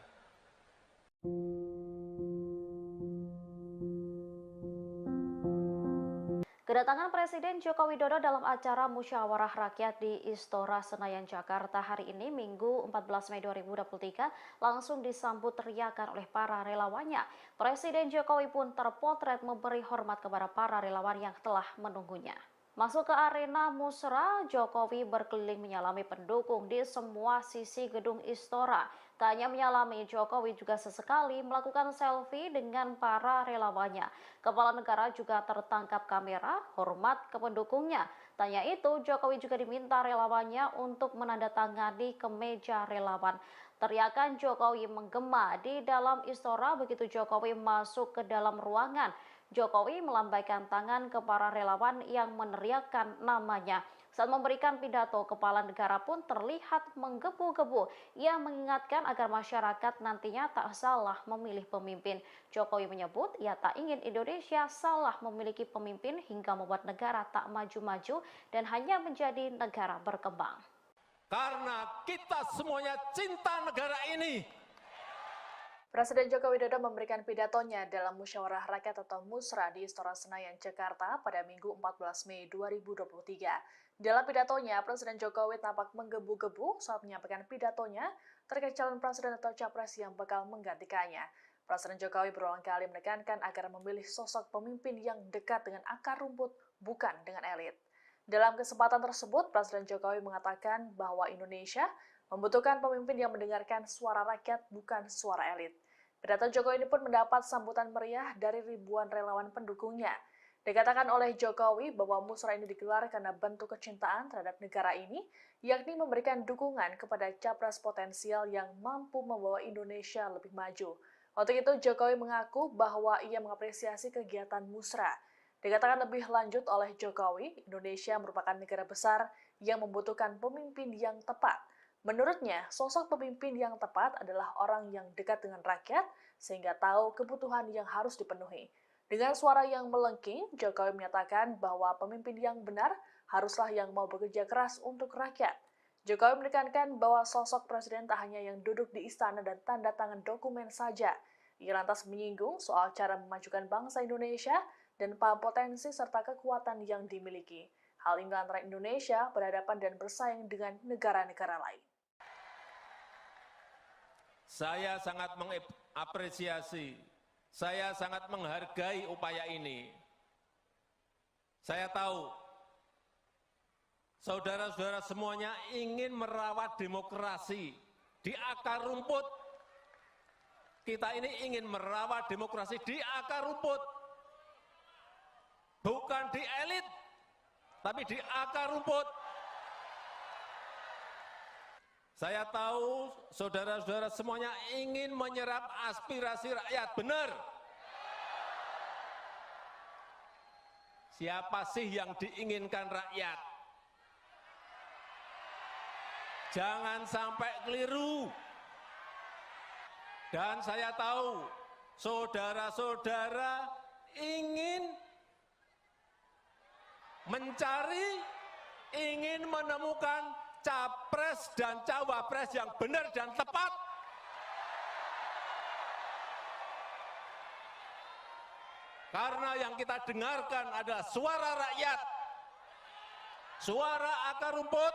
Kedatangan Presiden Joko Widodo dalam acara musyawarah rakyat di Istora Senayan, Jakarta hari ini, Minggu 14 Mei 2023, langsung disambut teriakan oleh para relawannya. Presiden Jokowi pun terpotret memberi hormat kepada para relawan yang telah menunggunya. Masuk ke arena musra, Jokowi berkeliling menyalami pendukung di semua sisi gedung Istora. Tak hanya menyalami, Jokowi juga sesekali melakukan selfie dengan para relawannya. Kepala negara juga tertangkap kamera, hormat ke pendukungnya. Tanya itu, Jokowi juga diminta relawannya untuk menandatangani kemeja relawan. Teriakan Jokowi menggema di dalam Istora begitu Jokowi masuk ke dalam ruangan. Jokowi melambaikan tangan ke para relawan yang meneriakkan namanya. Saat memberikan pidato, kepala negara pun terlihat menggebu-gebu. Ia mengingatkan agar masyarakat nantinya tak salah memilih pemimpin. Jokowi menyebut ia tak ingin Indonesia salah memiliki pemimpin hingga membuat negara tak maju-maju dan hanya menjadi negara berkembang. Karena kita semuanya cinta negara ini. Presiden Joko Widodo memberikan pidatonya dalam musyawarah rakyat atau musra di Istora Senayan, Jakarta pada Minggu 14 Mei 2023. Dalam pidatonya, Presiden Jokowi tampak menggebu-gebu saat menyampaikan pidatonya terkait calon presiden atau capres yang bakal menggantikannya. Presiden Jokowi berulang kali menekankan agar memilih sosok pemimpin yang dekat dengan akar rumput, bukan dengan elit. Dalam kesempatan tersebut, Presiden Jokowi mengatakan bahwa Indonesia membutuhkan pemimpin yang mendengarkan suara rakyat, bukan suara elit. Pidato Jokowi ini pun mendapat sambutan meriah dari ribuan relawan pendukungnya. Dikatakan oleh Jokowi bahwa musrah ini digelar karena bentuk kecintaan terhadap negara ini, yakni memberikan dukungan kepada capres potensial yang mampu membawa Indonesia lebih maju. Untuk itu, Jokowi mengaku bahwa ia mengapresiasi kegiatan musrah. Dikatakan lebih lanjut oleh Jokowi, Indonesia merupakan negara besar yang membutuhkan pemimpin yang tepat. Menurutnya, sosok pemimpin yang tepat adalah orang yang dekat dengan rakyat, sehingga tahu kebutuhan yang harus dipenuhi. Dengan suara yang melengking, Jokowi menyatakan bahwa pemimpin yang benar haruslah yang mau bekerja keras untuk rakyat. Jokowi menekankan bahwa sosok presiden tak hanya yang duduk di istana dan tanda tangan dokumen saja. Ia lantas menyinggung soal cara memajukan bangsa Indonesia dan paham potensi serta kekuatan yang dimiliki. Hal ini lantaran Indonesia berhadapan dan bersaing dengan negara-negara lain. Saya sangat mengapresiasi, saya sangat menghargai upaya ini. Saya tahu saudara-saudara semuanya ingin merawat demokrasi di akar rumput. Kita ini ingin merawat demokrasi di akar rumput. Bukan di elit, tapi di akar rumput. Saya tahu saudara-saudara semuanya ingin menyerap aspirasi rakyat, benar. Siapa sih yang diinginkan rakyat? Jangan sampai keliru. Dan saya tahu saudara-saudara ingin mencari, ingin menemukan capres dan cawapres yang benar dan tepat. Karena yang kita dengarkan adalah suara rakyat, suara akar rumput,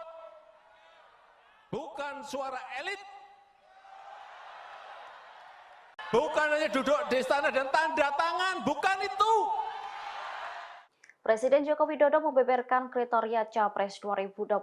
bukan suara elit. Bukan hanya duduk di istana dan tanda tangan, bukan itu. Presiden Joko Widodo membeberkan kriteria Capres 2024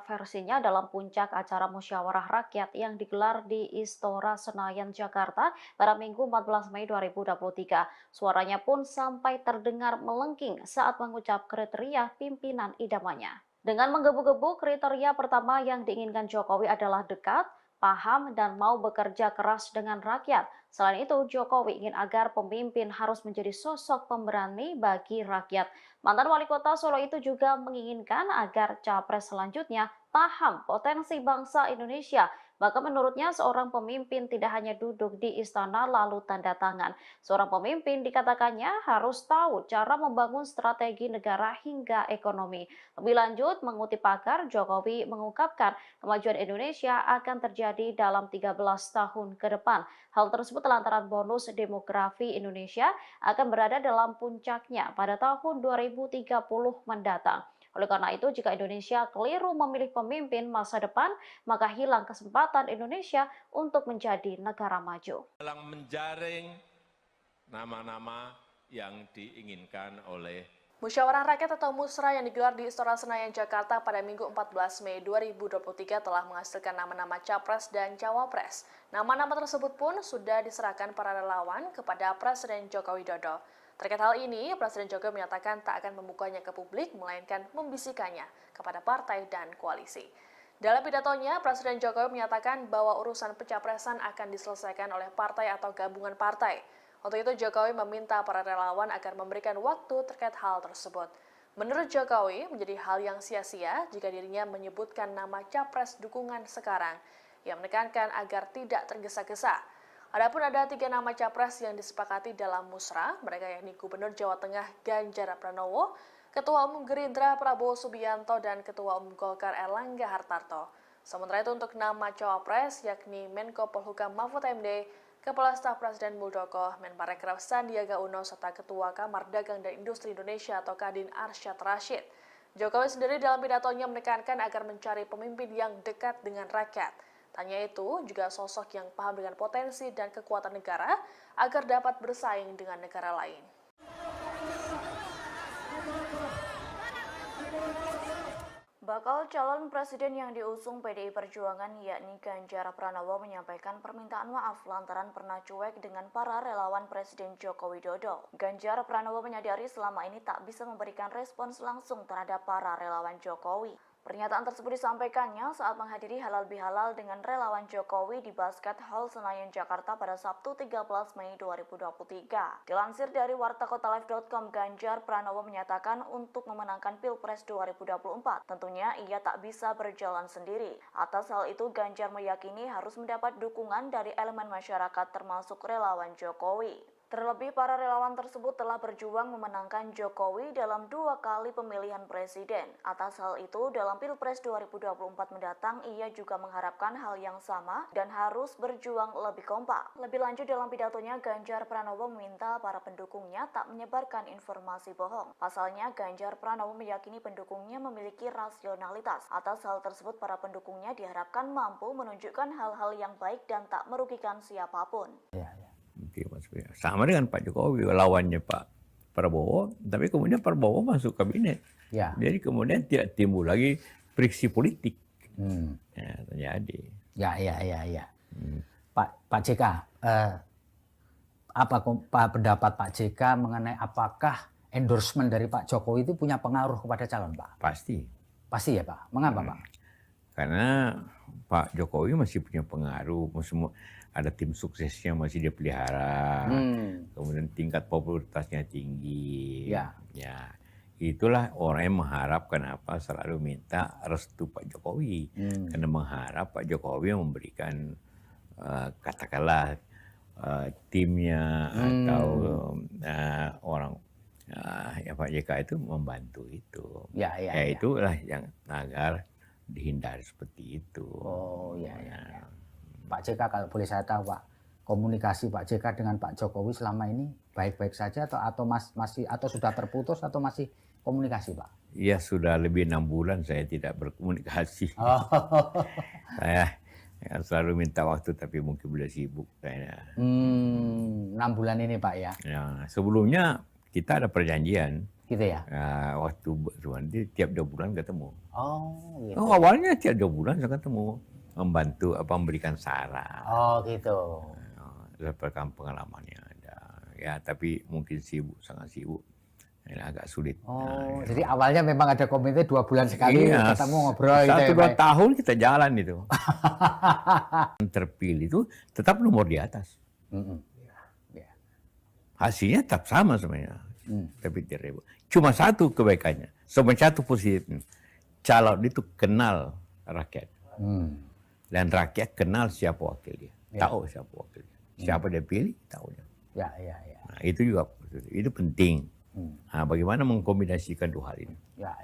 versinya dalam puncak acara musyawarah rakyat yang digelar di Istora Senayan, Jakarta pada Minggu 14 Mei 2023. Suaranya pun sampai terdengar melengking saat mengucap kriteria pimpinan idamannya. Dengan menggebu-gebu, kriteria pertama yang diinginkan Jokowi adalah dekat, paham, dan mau bekerja keras dengan rakyat. Selain itu, Jokowi ingin agar pemimpin harus menjadi sosok pemberani bagi rakyat. Mantan wali kota Solo itu juga menginginkan agar capres selanjutnya paham potensi bangsa Indonesia. Bahkan menurutnya seorang pemimpin tidak hanya duduk di istana lalu tanda tangan. Seorang pemimpin dikatakannya harus tahu cara membangun strategi negara hingga ekonomi. Lebih lanjut, mengutip pakar, Jokowi mengungkapkan kemajuan Indonesia akan terjadi dalam 13 tahun ke depan. Hal tersebut lantaran bonus demografi Indonesia akan berada dalam puncaknya pada tahun 2030 mendatang. Oleh karena itu, jika Indonesia keliru memilih pemimpin masa depan, maka hilang kesempatan Indonesia untuk menjadi negara maju. Dalam menjaring nama-nama yang diinginkan oleh Musyawarah Rakyat atau Musrah yang digelar di Istora Senayan, Jakarta pada Minggu 14 Mei 2023 telah menghasilkan nama-nama capres dan cawapres. Nama-nama tersebut pun sudah diserahkan para relawan kepada Presiden Joko Widodo. Terkait hal ini, Presiden Jokowi menyatakan tak akan membukanya ke publik, melainkan membisikannya kepada partai dan koalisi. Dalam pidatonya, Presiden Jokowi menyatakan bahwa urusan pencapresan akan diselesaikan oleh partai atau gabungan partai. Untuk itu, Jokowi meminta para relawan agar memberikan waktu terkait hal tersebut. Menurut Jokowi, menjadi hal yang sia-sia jika dirinya menyebutkan nama capres dukungan sekarang. Ia menekankan agar tidak tergesa-gesa. Adapun ada 3 nama capres yang disepakati dalam musrah, mereka yakni Gubernur Jawa Tengah Ganjar Pranowo, Ketua Umum Gerindra Prabowo Subianto, dan Ketua Umum Golkar Erlangga Hartarto. Sementara itu untuk nama cawapres yakni Menko Polhukam Mahfud MD, Kepala Staf Presiden Muldoko, Menparekraf Sandiaga Uno, serta Ketua Kamar Dagang dan Industri Indonesia atau Kadin Arsyad Rashid. Jokowi sendiri dalam pidatonya menekankan agar mencari pemimpin yang dekat dengan rakyat. Tanya itu juga sosok yang paham dengan potensi dan kekuatan negara agar dapat bersaing dengan negara lain. Bakal calon presiden yang diusung PDI Perjuangan yakni Ganjar Pranowo menyampaikan permintaan maaf lantaran pernah cuek dengan para relawan Presiden Joko Widodo. Ganjar Pranowo menyadari selama ini tak bisa memberikan respons langsung terhadap para relawan Jokowi. Pernyataan tersebut disampaikannya saat menghadiri halal bihalal dengan relawan Jokowi di Basket Hall Senayan, Jakarta pada Sabtu 13 Mei 2023. Dilansir dari wartakotalive.com, Ganjar Pranowo menyatakan untuk memenangkan Pilpres 2024, tentunya ia tak bisa berjalan sendiri. Atas hal itu, Ganjar meyakini harus mendapat dukungan dari elemen masyarakat termasuk relawan Jokowi. Terlebih, para relawan tersebut telah berjuang memenangkan Jokowi dalam 2 kali pemilihan presiden. Atas hal itu, dalam Pilpres 2024 mendatang, ia juga mengharapkan hal yang sama dan harus berjuang lebih kompak. Lebih lanjut, dalam pidatonya, Ganjar Pranowo meminta para pendukungnya tak menyebarkan informasi bohong. Pasalnya, Ganjar Pranowo meyakini pendukungnya memiliki rasionalitas. Atas hal tersebut, para pendukungnya diharapkan mampu menunjukkan hal-hal yang baik dan tak merugikan siapapun. Sama dengan Pak Jokowi, lawannya Pak Prabowo, tapi kemudian Prabowo masuk kabinet. Ya. Jadi kemudian tidak timbul lagi friksi politik. Ya, terjadi. Ya. Pak JK, apa pendapat Pak JK mengenai apakah endorsement dari Pak Jokowi itu punya pengaruh kepada calon, Pak? Pasti. Pasti ya, Pak. Mengapa, Pak? Karena Pak Jokowi masih punya pengaruh, ada tim suksesnya masih dia pelihara, kemudian tingkat popularitasnya tinggi. Ya. Itulah orang yang mengharapkan selalu minta restu Pak Jokowi, karena mengharap Pak Jokowi memberikan katakanlah timnya atau orang ya Pak JK itu membantu itu. Ya. Itulah yang agar dihindari seperti itu. Oh ya. Pak JK, kalau boleh saya tahu, Pak, komunikasi Pak JK dengan Pak Jokowi selama ini baik-baik saja atau masih atau sudah terputus atau masih komunikasi, Pak? Iya, sudah lebih 6 bulan saya tidak berkomunikasi. Saya selalu minta waktu tapi mungkin beliau sibuk kayaknya. 6 bulan ini, Pak, ya? Ya, sebelumnya kita ada perjanjian. Gitu ya? Waktu nanti tiap 2 bulan ketemu. Oh, gitu. Awalnya tiap 2 bulan saya ketemu. Membantu memberikan saran. Oh, gitu. Dapatkan pengalamannya ada. Ya, tapi mungkin sibuk, sangat sibuk. Ini agak sulit. Oh, jadi awalnya memang ada komite 2 bulan sekali ketemu ngobrol gitu ya, 1-2 tahun kita jalan itu. Terpilih itu tetap nomor di atas. Hasilnya tetap sama sebenarnya. Tapi tidak. Cuma satu kebaikannya, satu positifnya. Calon itu kenal rakyat. Dan rakyat kenal siapa wakil dia, tahu siapa wakil dia, siapa dia pilih, tahu dia. Ya. Nah, itu juga itu penting. Nah, bagaimana mengkombinasikan 2 hal ini? Ya.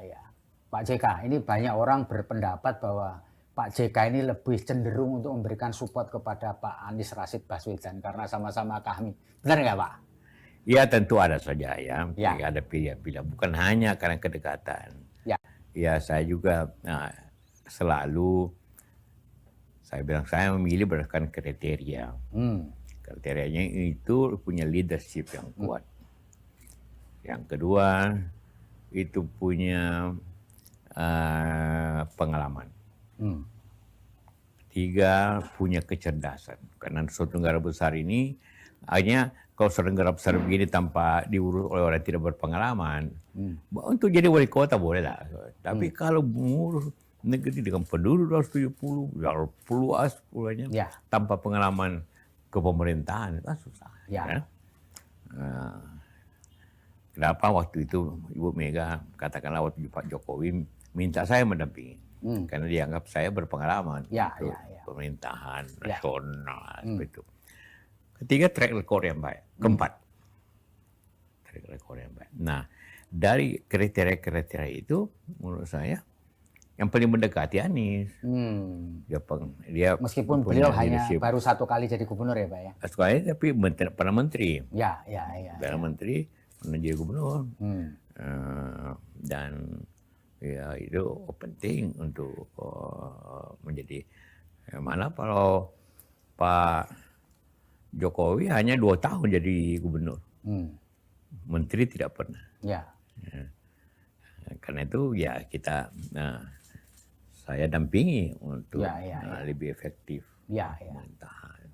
Pak JK, ini banyak orang berpendapat bahwa Pak JK ini lebih cenderung untuk memberikan support kepada Pak Anies Rashid Baswedan karena sama-sama kami. Benar nggak, Pak? Ya, tentu ada saja ya. Ada pilihan-pilihan, bukan hanya karena kedekatan. Ya, saya juga selalu saya bilang saya memilih berdasarkan kriteria. Kriterianya itu punya leadership yang kuat. Yang kedua itu punya pengalaman. 3 punya kecerdasan. Karena suatu negara besar ini hanya kalau suatu negara besar begini tanpa diurus oleh orang yang tidak berpengalaman, untuk jadi wali kota boleh lah. Tapi kalau mengurus negeri dengan penduduk 270, puluhannya, tanpa pengalaman kepemerintahan, itu susah. Ya. Kenapa waktu itu Ibu Mega katakanlah waktu Pak Jokowi minta saya mendampingi, karena dianggap saya berpengalaman untuk pemerintahan nasional itu. Ketiga, track record yang baik. Keempat, track record yang baik. Nah, dari kriteria-kriteria itu menurut saya yang paling mendekati Anies. Dia meskipun beliau hanya baru 1 kali jadi gubernur ya, Pak ya. Sekali tapi pernah menteri. Ya. Pernah menteri, pernah jadi gubernur. Dan ya itu penting untuk menjadi. Mana kalau Pak Jokowi hanya 2 tahun jadi gubernur. Menteri tidak pernah. Karena itu ya kita saya dampingi untuk lebih efektif pemerintahan.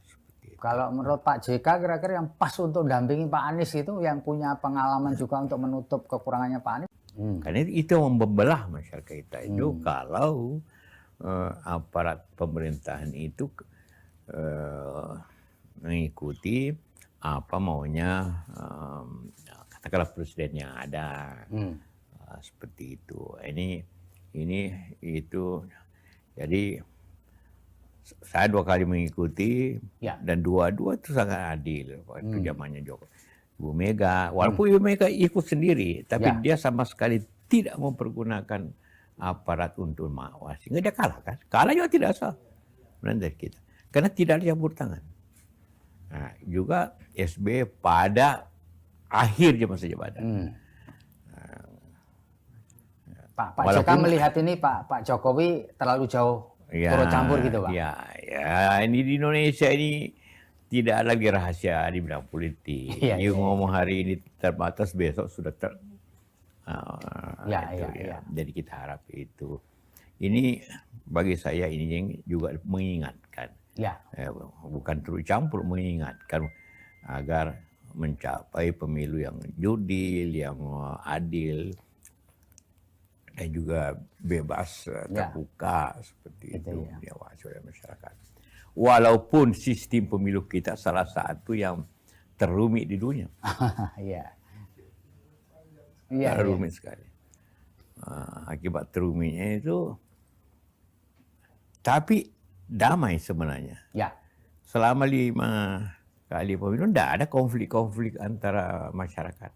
Kalau menurut Pak JK kira-kira yang pas untuk dampingi Pak Anies itu yang punya pengalaman juga untuk menutup kekurangannya Pak Anies? Karena itu membelah masyarakat kita itu kalau aparat pemerintahan itu mengikuti apa maunya katakanlah presiden yang ada, seperti itu. Ini itu jadi saya 2 kali mengikuti dan dua-dua itu sangat adil waktu zamannya Ibu Mega. Walaupun Ibu Mega ikut sendiri, tapi dia sama sekali tidak mempergunakan aparat untuk mengawasi. Nggak, dia kalah kan? Kalah juga tidak sah dari kita. Karena tidak ada campur tangan. Nah, juga SBY pada akhir masa jabatan. Pak JK melihat ini Pak Jokowi terlalu jauh turut campur gitu Pak? Ya, ini di Indonesia ini tidak lagi rahasia di bidang politik. Ngomong hari ini terbatas, besok sudah Jadi kita harap itu. Ini bagi saya ini yang juga mengingatkan. Bukan turut campur, mengingatkan agar mencapai pemilu yang jurdil, yang adil, dan juga bebas, terbuka seperti itu diawasi oleh masyarakat. Walaupun sistem pemilu kita salah satu yang terumit di dunia. Rumit sekali. Akibat terumitnya itu, tapi damai sebenarnya. Selama 5 kali pemilu tidak ada konflik-konflik antara masyarakat.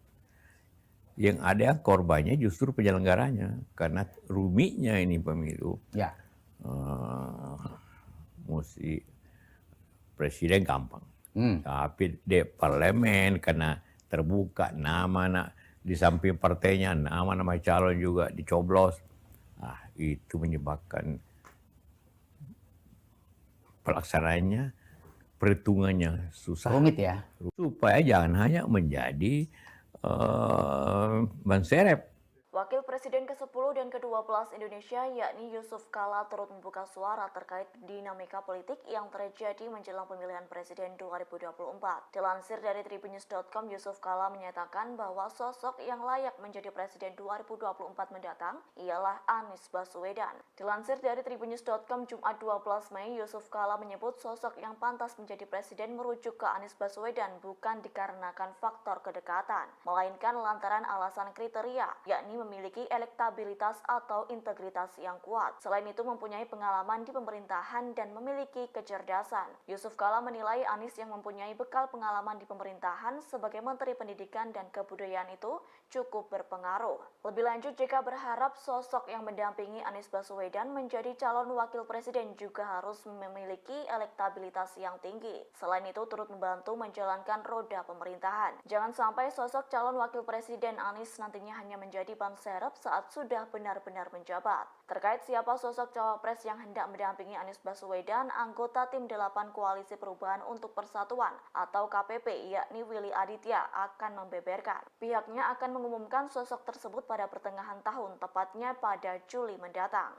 Yang ada korbannya justru penyelenggaranya, karena rumitnya ini pemilu. Mesti presiden gampang, tapi di parlemen karena terbuka nama di samping partainya, nama-nama calon juga dicoblos. Itu menyebabkan pelaksanaannya, perhitungannya susah. Rumit ya. Supaya jangan hanya menjadi ban serep. Wakil Presiden ke-10 dan ke-12 Indonesia yakni Yusuf Kala turut membuka suara terkait dinamika politik yang terjadi menjelang pemilihan presiden 2024. Dilansir dari tribunnews.com, Yusuf Kala menyatakan bahwa sosok yang layak menjadi presiden 2024 mendatang ialah Anies Baswedan. Dilansir dari tribunnews.com Jumat 12 Mei, Yusuf Kala menyebut sosok yang pantas menjadi presiden merujuk ke Anies Baswedan bukan dikarenakan faktor kedekatan, melainkan lantaran alasan kriteria, yakni memiliki elektabilitas atau integritas yang kuat. Selain itu mempunyai pengalaman di pemerintahan dan memiliki kecerdasan. Yusuf Kala menilai Anies yang mempunyai bekal pengalaman di pemerintahan sebagai Menteri Pendidikan dan Kebudayaan itu cukup berpengaruh. Lebih lanjut, JK berharap sosok yang mendampingi Anies Baswedan menjadi calon wakil presiden juga harus memiliki elektabilitas yang tinggi. Selain itu turut membantu menjalankan roda pemerintahan. Jangan sampai sosok calon wakil presiden Anies nantinya hanya menjadi ban serep saat sudah benar-benar menjabat. Terkait siapa sosok cawapres yang hendak mendampingi Anies Baswedan, anggota tim 8 Koalisi Perubahan untuk Persatuan atau KPP yakni Willy Aditya akan membeberkan. Pihaknya akan mengumumkan sosok tersebut pada pertengahan tahun, tepatnya pada Juli mendatang.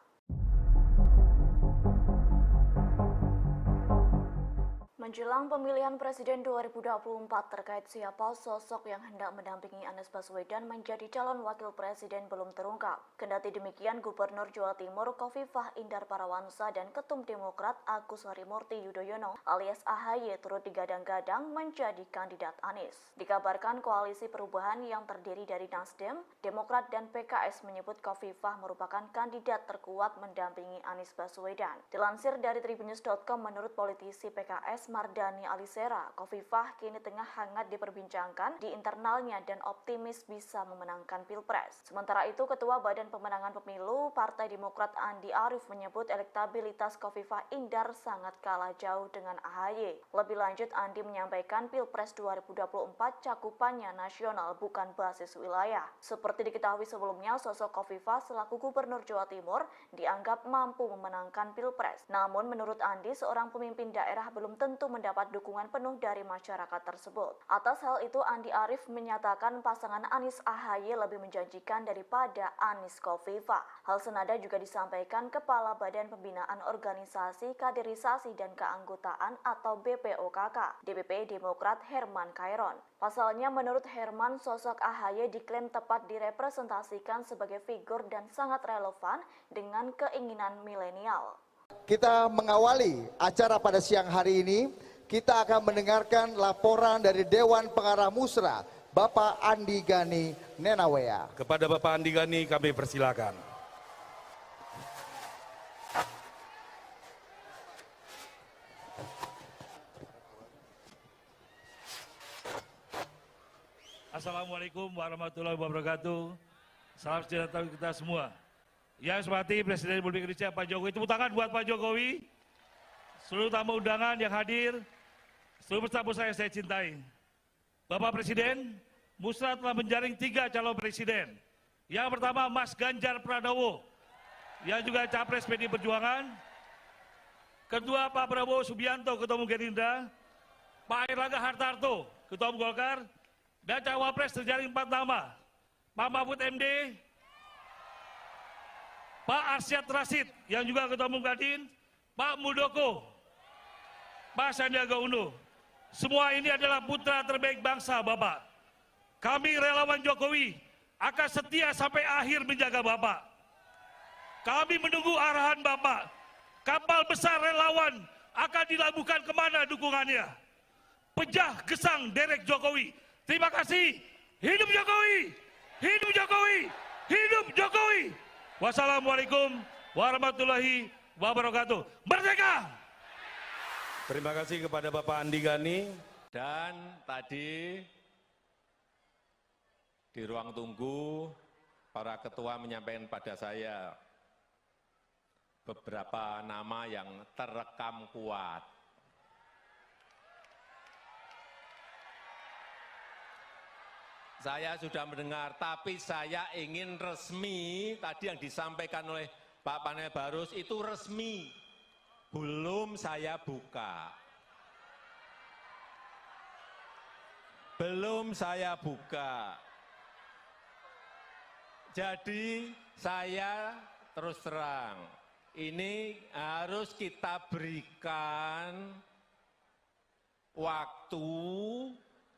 Menjelang pemilihan Presiden 2024 terkait siapa sosok yang hendak mendampingi Anies Baswedan menjadi calon wakil presiden belum terungkap. Kendati demikian, Gubernur Jawa Timur Khofifah Indar Parawansa dan Ketum Demokrat Agus Harimurti Yudhoyono alias AHY turut digadang-gadang menjadi kandidat Anies. Dikabarkan koalisi perubahan yang terdiri dari Nasdem, Demokrat dan PKS menyebut Khofifah merupakan kandidat terkuat mendampingi Anies Baswedan. Dilansir dari tribunnews.com, menurut politisi PKS Mardani Alisera, Khofifah kini tengah hangat diperbincangkan di internalnya dan optimis bisa memenangkan Pilpres. Sementara itu, Ketua Badan Pemenangan Pemilu Partai Demokrat Andi Arief menyebut elektabilitas Khofifah Indar sangat kalah jauh dengan AHY. Lebih lanjut, Andi menyampaikan Pilpres 2024 cakupannya nasional bukan basis wilayah. Seperti diketahui sebelumnya, sosok Khofifah selaku Gubernur Jawa Timur dianggap mampu memenangkan Pilpres. Namun menurut Andi, seorang pemimpin daerah belum tentu mendapat dukungan penuh dari masyarakat tersebut. Atas hal itu, Andi Arief menyatakan pasangan Anies AHY lebih menjanjikan daripada Anies Khofifah. Hal senada juga disampaikan Kepala Badan Pembinaan Organisasi Kaderisasi dan Keanggotaan atau BPOKK, DPP Demokrat Herman Khairon. Pasalnya, menurut Herman, sosok AHY diklaim tepat direpresentasikan sebagai figur dan sangat relevan dengan keinginan milenial. Kita mengawali acara pada siang hari ini, kita akan mendengarkan laporan dari Dewan Pengarah Musra, Bapak Andi Gani Nenawea. Kepada Bapak Andi Gani kami persilakan. Assalamualaikum warahmatullahi wabarakatuh. Salam sejahtera kita semua. Yang saya hormati Presiden Republik Indonesia Pak Jokowi, tepuk tangan buat Pak Jokowi. Seluruh tamu undangan yang hadir, seluruh peserta musra yang saya cintai. Bapak Presiden, Musra telah menjaring 3 calon presiden. Yang pertama Mas Ganjar Pranowo, yang juga Capres PDI Perjuangan. Kedua Pak Prabowo Subianto, Ketua Umum Gerindra. Pak Airlangga Hartarto, Ketua Umum Golkar. Dan Cawapres terjaring 4 nama. Pak Mahfud MD, Pak Arsyad Rashid, yang juga Ketua Umum Kadin, Pak Muldoko, Pak Sandiaga Uno. Semua ini adalah putra terbaik bangsa, Bapak. Kami relawan Jokowi akan setia sampai akhir menjaga Bapak. Kami menunggu arahan Bapak. Kapal besar relawan akan dilabuhkan kemana dukungannya. Pejah gesang derek Jokowi. Terima kasih. Hidup Jokowi! Hidup Jokowi! Hidup Jokowi! Wassalamualaikum warahmatullahi wabarakatuh. Merdeka! Terima kasih kepada Bapak Andi Gani. Dan tadi di ruang tunggu para ketua menyampaikan pada saya beberapa nama yang terekam kuat. Saya sudah mendengar, tapi saya ingin resmi, tadi yang disampaikan oleh Pak Panel Barus itu resmi, belum saya buka. Belum saya buka. Jadi saya terus terang, ini harus kita berikan waktu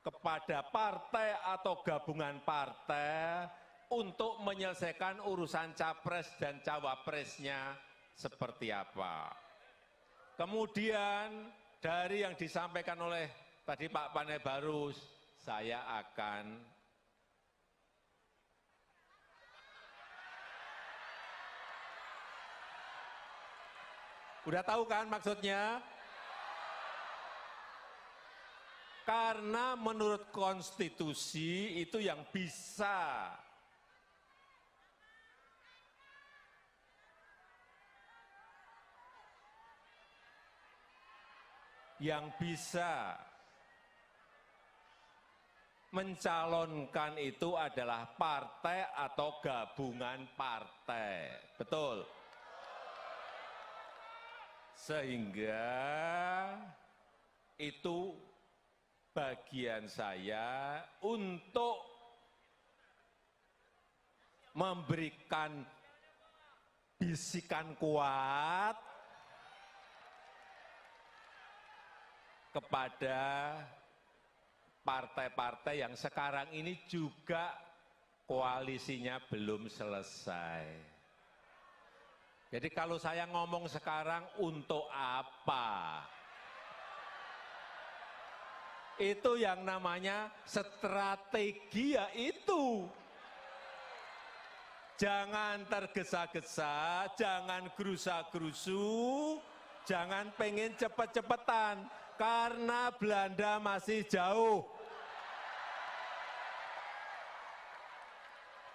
kepada partai atau gabungan partai untuk menyelesaikan urusan capres dan cawapresnya seperti apa. Kemudian dari yang disampaikan oleh tadi Pak Panel Barus, saya akan udah tahu kan maksudnya? Karena menurut konstitusi itu yang bisa mencalonkan itu adalah partai atau gabungan partai. Betul? Sehingga itu bagian saya untuk memberikan bisikan kuat kepada partai-partai yang sekarang ini juga koalisinya belum selesai. Jadi kalau saya ngomong sekarang untuk apa? Itu yang namanya strategi, ya itu. Jangan tergesa-gesa, jangan gerusa-gerusu, jangan pengen cepet-cepetan, karena Belanda masih jauh.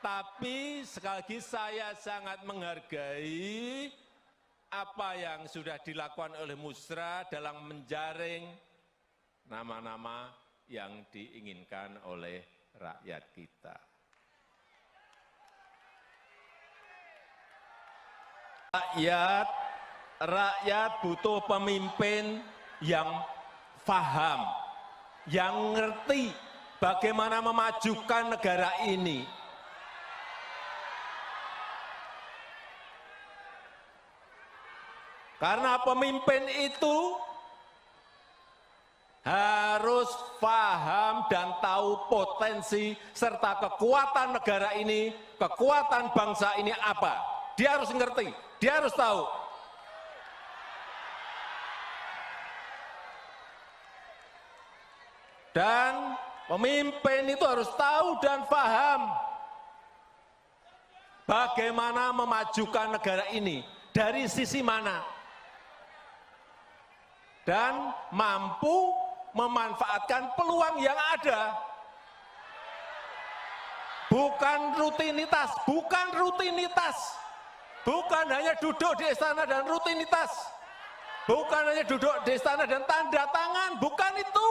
Tapi sekali lagi saya sangat menghargai apa yang sudah dilakukan oleh Musra dalam menjaring nama-nama yang diinginkan oleh rakyat kita. Rakyat butuh pemimpin yang paham, yang ngerti bagaimana memajukan negara ini. Karena pemimpin itu harus paham dan tahu potensi serta kekuatan negara ini, kekuatan bangsa ini apa. Dia harus ngerti, dia harus tahu. Dan pemimpin itu harus tahu dan paham bagaimana memajukan negara ini, dari sisi mana. Dan mampu memanfaatkan peluang yang ada. Bukan rutinitas, bukan rutinitas. Bukan hanya duduk di istana dan rutinitas. Bukan hanya duduk di istana dan tanda tangan, bukan itu.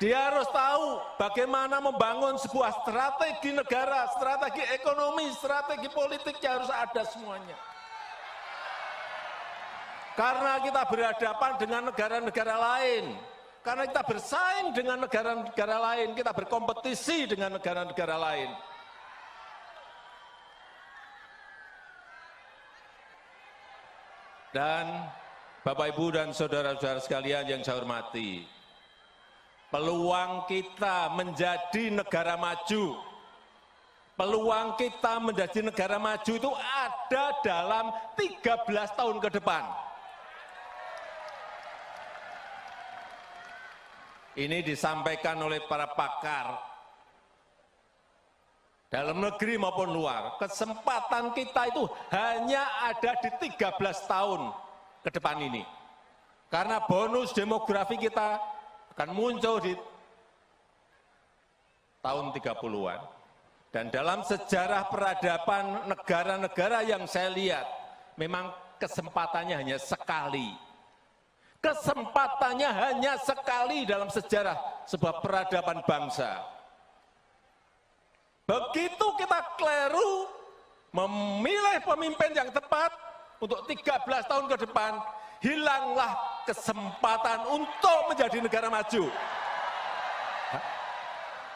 Dia harus tahu bagaimana membangun sebuah strategi negara, strategi ekonomi, strategi politik yang harus ada semuanya. Karena kita berhadapan dengan negara-negara lain, karena kita bersaing dengan negara-negara lain, kita berkompetisi dengan negara-negara lain. Dan Bapak, Ibu, dan saudara-saudara sekalian yang saya hormati, peluang kita menjadi negara maju, peluang kita menjadi negara maju itu ada dalam 13 tahun ke depan. Ini disampaikan oleh para pakar dalam negeri maupun luar. Kesempatan kita itu hanya ada di 13 tahun ke depan ini. Karena bonus demografi kita akan muncul di tahun 30-an. Dan dalam sejarah peradaban negara-negara yang saya lihat, memang kesempatannya hanya sekali. Kesempatannya hanya sekali dalam sejarah sebuah peradaban bangsa. Begitu kita keliru memilih pemimpin yang tepat untuk 13 tahun ke depan, hilanglah kesempatan untuk menjadi negara maju.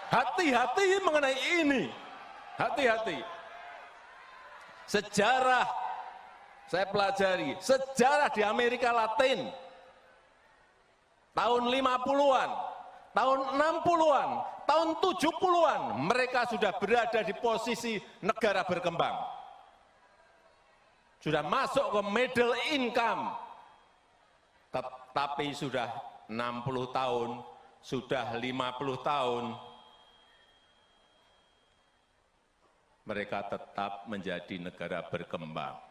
Hati-hati mengenai ini. Hati-hati. Sejarah, saya pelajari, sejarah di Amerika Latin, tahun 50-an, tahun 60-an, tahun 70-an, mereka sudah berada di posisi negara berkembang. Sudah masuk ke middle income. Tetapi sudah 60 tahun, sudah 50 tahun, mereka tetap menjadi negara berkembang.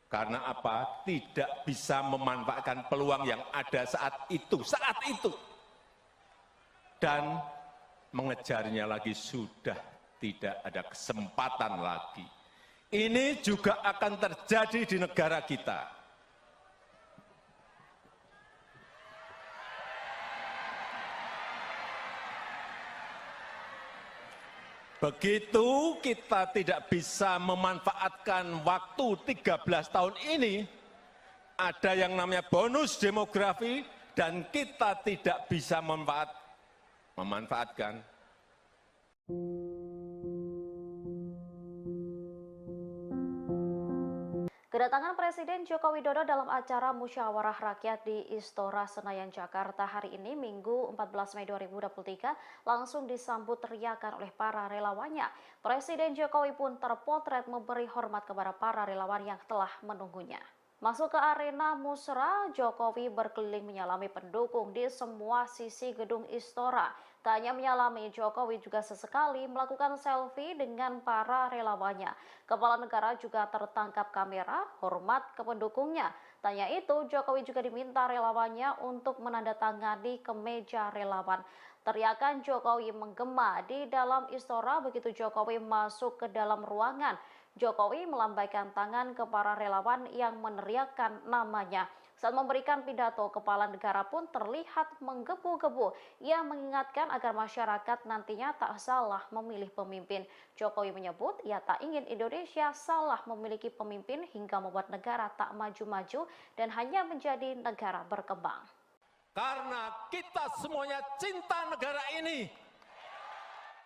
Karena apa? Tidak bisa memanfaatkan peluang yang ada saat itu. Dan mengejarnya lagi sudah tidak ada kesempatan lagi. Ini juga akan terjadi di negara kita. Begitu kita tidak bisa memanfaatkan waktu 13 tahun ini, ada yang namanya bonus demografi, dan kita tidak bisa memanfaatkan. Kedatangan Presiden Joko Widodo dalam acara Musyawarah Rakyat di Istora Senayan, Jakarta hari ini, Minggu 14 Mei 2023, langsung disambut teriakan oleh para relawannya. Presiden Jokowi pun terpotret memberi hormat kepada para relawan yang telah menunggunya. Masuk ke arena musra, Jokowi berkeliling menyalami pendukung di semua sisi gedung Istora. Tak hanya menyalami, Jokowi juga sesekali melakukan selfie dengan para relawannya. Kepala negara juga tertangkap kamera, hormat ke pendukungnya. Tanya itu, Jokowi juga diminta relawannya untuk menandatangani kemeja relawan. Teriakan Jokowi menggema di dalam Istora begitu Jokowi masuk ke dalam ruangan. Jokowi melambaikan tangan ke para relawan yang meneriakkan namanya. Saat memberikan pidato, kepala negara pun terlihat menggebu-gebu. Ia mengingatkan agar masyarakat nantinya tak salah memilih pemimpin. Jokowi menyebut ia tak ingin Indonesia salah memiliki pemimpin hingga membuat negara tak maju-maju dan hanya menjadi negara berkembang. Karena kita semuanya cinta negara ini.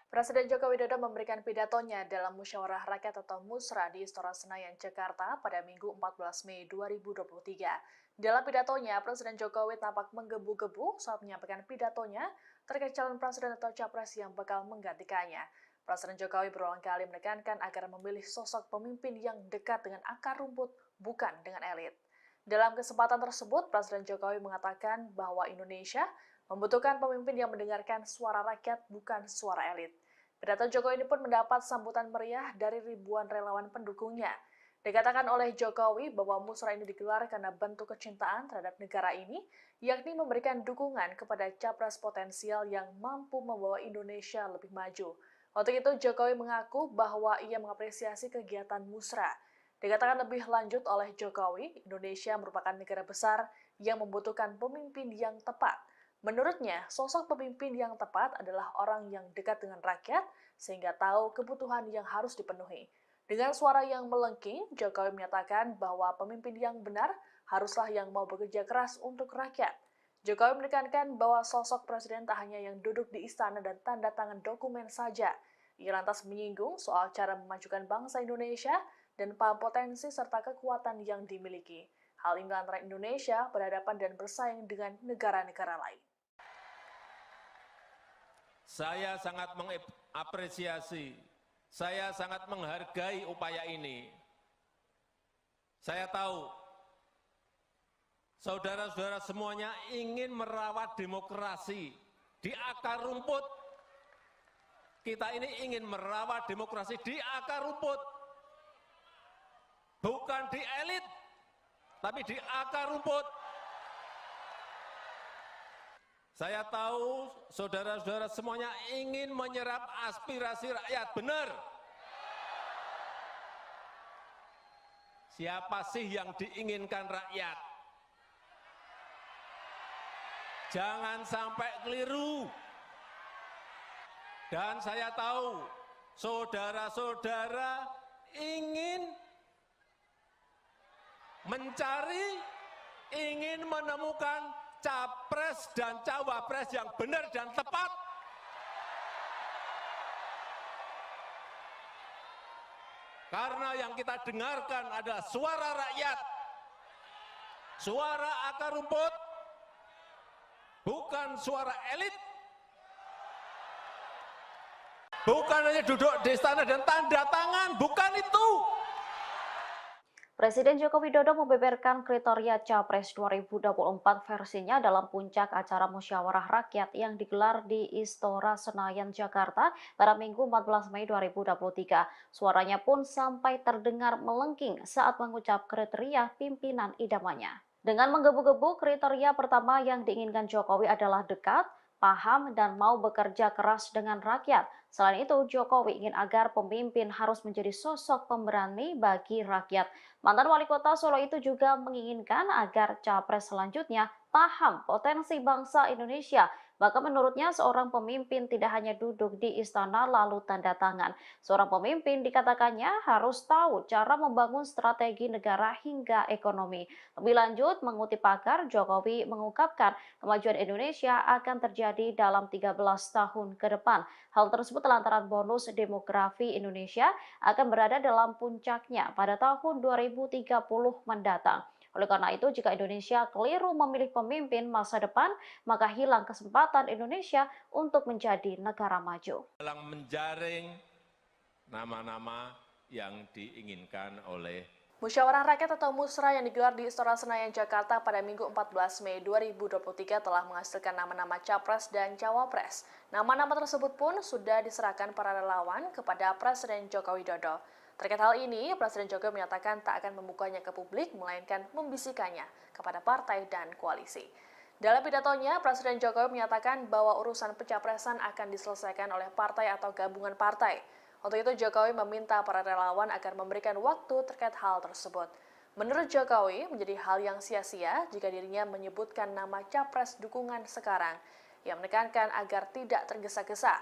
Presiden Joko Widodo memberikan pidatonya dalam Musyawarah Rakyat atau Musra di Istora Senayan, Jakarta pada Minggu 14 Mei 2023. Dalam pidatonya, Presiden Jokowi tampak menggebu-gebu saat menyampaikan pidatonya terkait calon presiden atau capres yang bakal menggantikannya. Presiden Jokowi berulang kali menekankan agar memilih sosok pemimpin yang dekat dengan akar rumput, bukan dengan elit. Dalam kesempatan tersebut, Presiden Jokowi mengatakan bahwa Indonesia membutuhkan pemimpin yang mendengarkan suara rakyat, bukan suara elit. Pidato Jokowi ini pun mendapat sambutan meriah dari ribuan relawan pendukungnya. Dikatakan oleh Jokowi bahwa musra ini digelar karena bentuk kecintaan terhadap negara ini, yakni memberikan dukungan kepada capres potensial yang mampu membawa Indonesia lebih maju. Untuk itu, Jokowi mengaku bahwa ia mengapresiasi kegiatan musra. Dikatakan lebih lanjut oleh Jokowi, Indonesia merupakan negara besar yang membutuhkan pemimpin yang tepat. Menurutnya, sosok pemimpin yang tepat adalah orang yang dekat dengan rakyat sehingga tahu kebutuhan yang harus dipenuhi. Dengan suara yang melengking, Jokowi menyatakan bahwa pemimpin yang benar haruslah yang mau bekerja keras untuk rakyat. Jokowi menekankan bahwa sosok presiden tak hanya yang duduk di istana dan tanda tangan dokumen saja. Ia lantas menyinggung soal cara memajukan bangsa Indonesia dan paham potensi serta kekuatan yang dimiliki. Hal ini antara Indonesia berhadapan dan bersaing dengan negara-negara lain. Saya sangat mengapresiasi, saya sangat menghargai upaya ini. Saya tahu, saudara-saudara semuanya ingin merawat demokrasi di akar rumput. Kita ini ingin merawat demokrasi di akar rumput. Bukan di elit, tapi di akar rumput. Saya tahu saudara-saudara semuanya ingin menyerap aspirasi rakyat, benar. Siapa sih yang diinginkan rakyat? Jangan sampai keliru. Dan saya tahu saudara-saudara ingin mencari, ingin menemukan capres dan cawapres yang benar dan tepat. Karena yang kita dengarkan adalah suara rakyat, suara akar rumput, bukan suara elit. Bukan hanya duduk di istana dan tanda tangan, bukan itu. Presiden Joko Widodo membeberkan kriteria Capres 2024 versinya dalam puncak acara Musyawarah Rakyat yang digelar di Istora Senayan, Jakarta pada Minggu 14 Mei 2023. Suaranya pun sampai terdengar melengking saat mengucap kriteria pimpinan idamannya. Dengan menggebu-gebu, kriteria pertama yang diinginkan Jokowi adalah dekat, paham, dan mau bekerja keras dengan rakyat. Selain itu, Jokowi ingin agar pemimpin harus menjadi sosok pemberani bagi rakyat. Mantan wali kota Solo itu juga menginginkan agar capres selanjutnya paham potensi bangsa Indonesia. Bahkan menurutnya seorang pemimpin tidak hanya duduk di istana lalu tanda tangan. Seorang pemimpin dikatakannya harus tahu cara membangun strategi negara hingga ekonomi. Lebih lanjut, mengutip pakar, Jokowi mengungkapkan kemajuan Indonesia akan terjadi dalam 13 tahun ke depan. Hal tersebut lantaran bonus demografi Indonesia akan berada dalam puncaknya pada tahun 2030 mendatang. Oleh karena itu, jika Indonesia keliru memilih pemimpin masa depan, maka hilang kesempatan Indonesia untuk menjadi negara maju. Dalam menjaring nama-nama yang diinginkan oleh Musyawarah Rakyat atau Musra yang digelar di Istora Senayan, Jakarta pada Minggu 14 Mei 2023 telah menghasilkan nama-nama capres dan cawapres. Nama-nama tersebut pun sudah diserahkan para relawan kepada Presiden Joko Widodo. Terkait hal ini, Presiden Jokowi menyatakan tak akan membukanya ke publik, melainkan membisikannya kepada partai dan koalisi. Dalam pidatonya, Presiden Jokowi menyatakan bahwa urusan pencapresan akan diselesaikan oleh partai atau gabungan partai. Untuk itu Jokowi meminta para relawan agar memberikan waktu terkait hal tersebut. Menurut Jokowi, menjadi hal yang sia-sia jika dirinya menyebutkan nama capres dukungan sekarang. Ia menekankan agar tidak tergesa-gesa.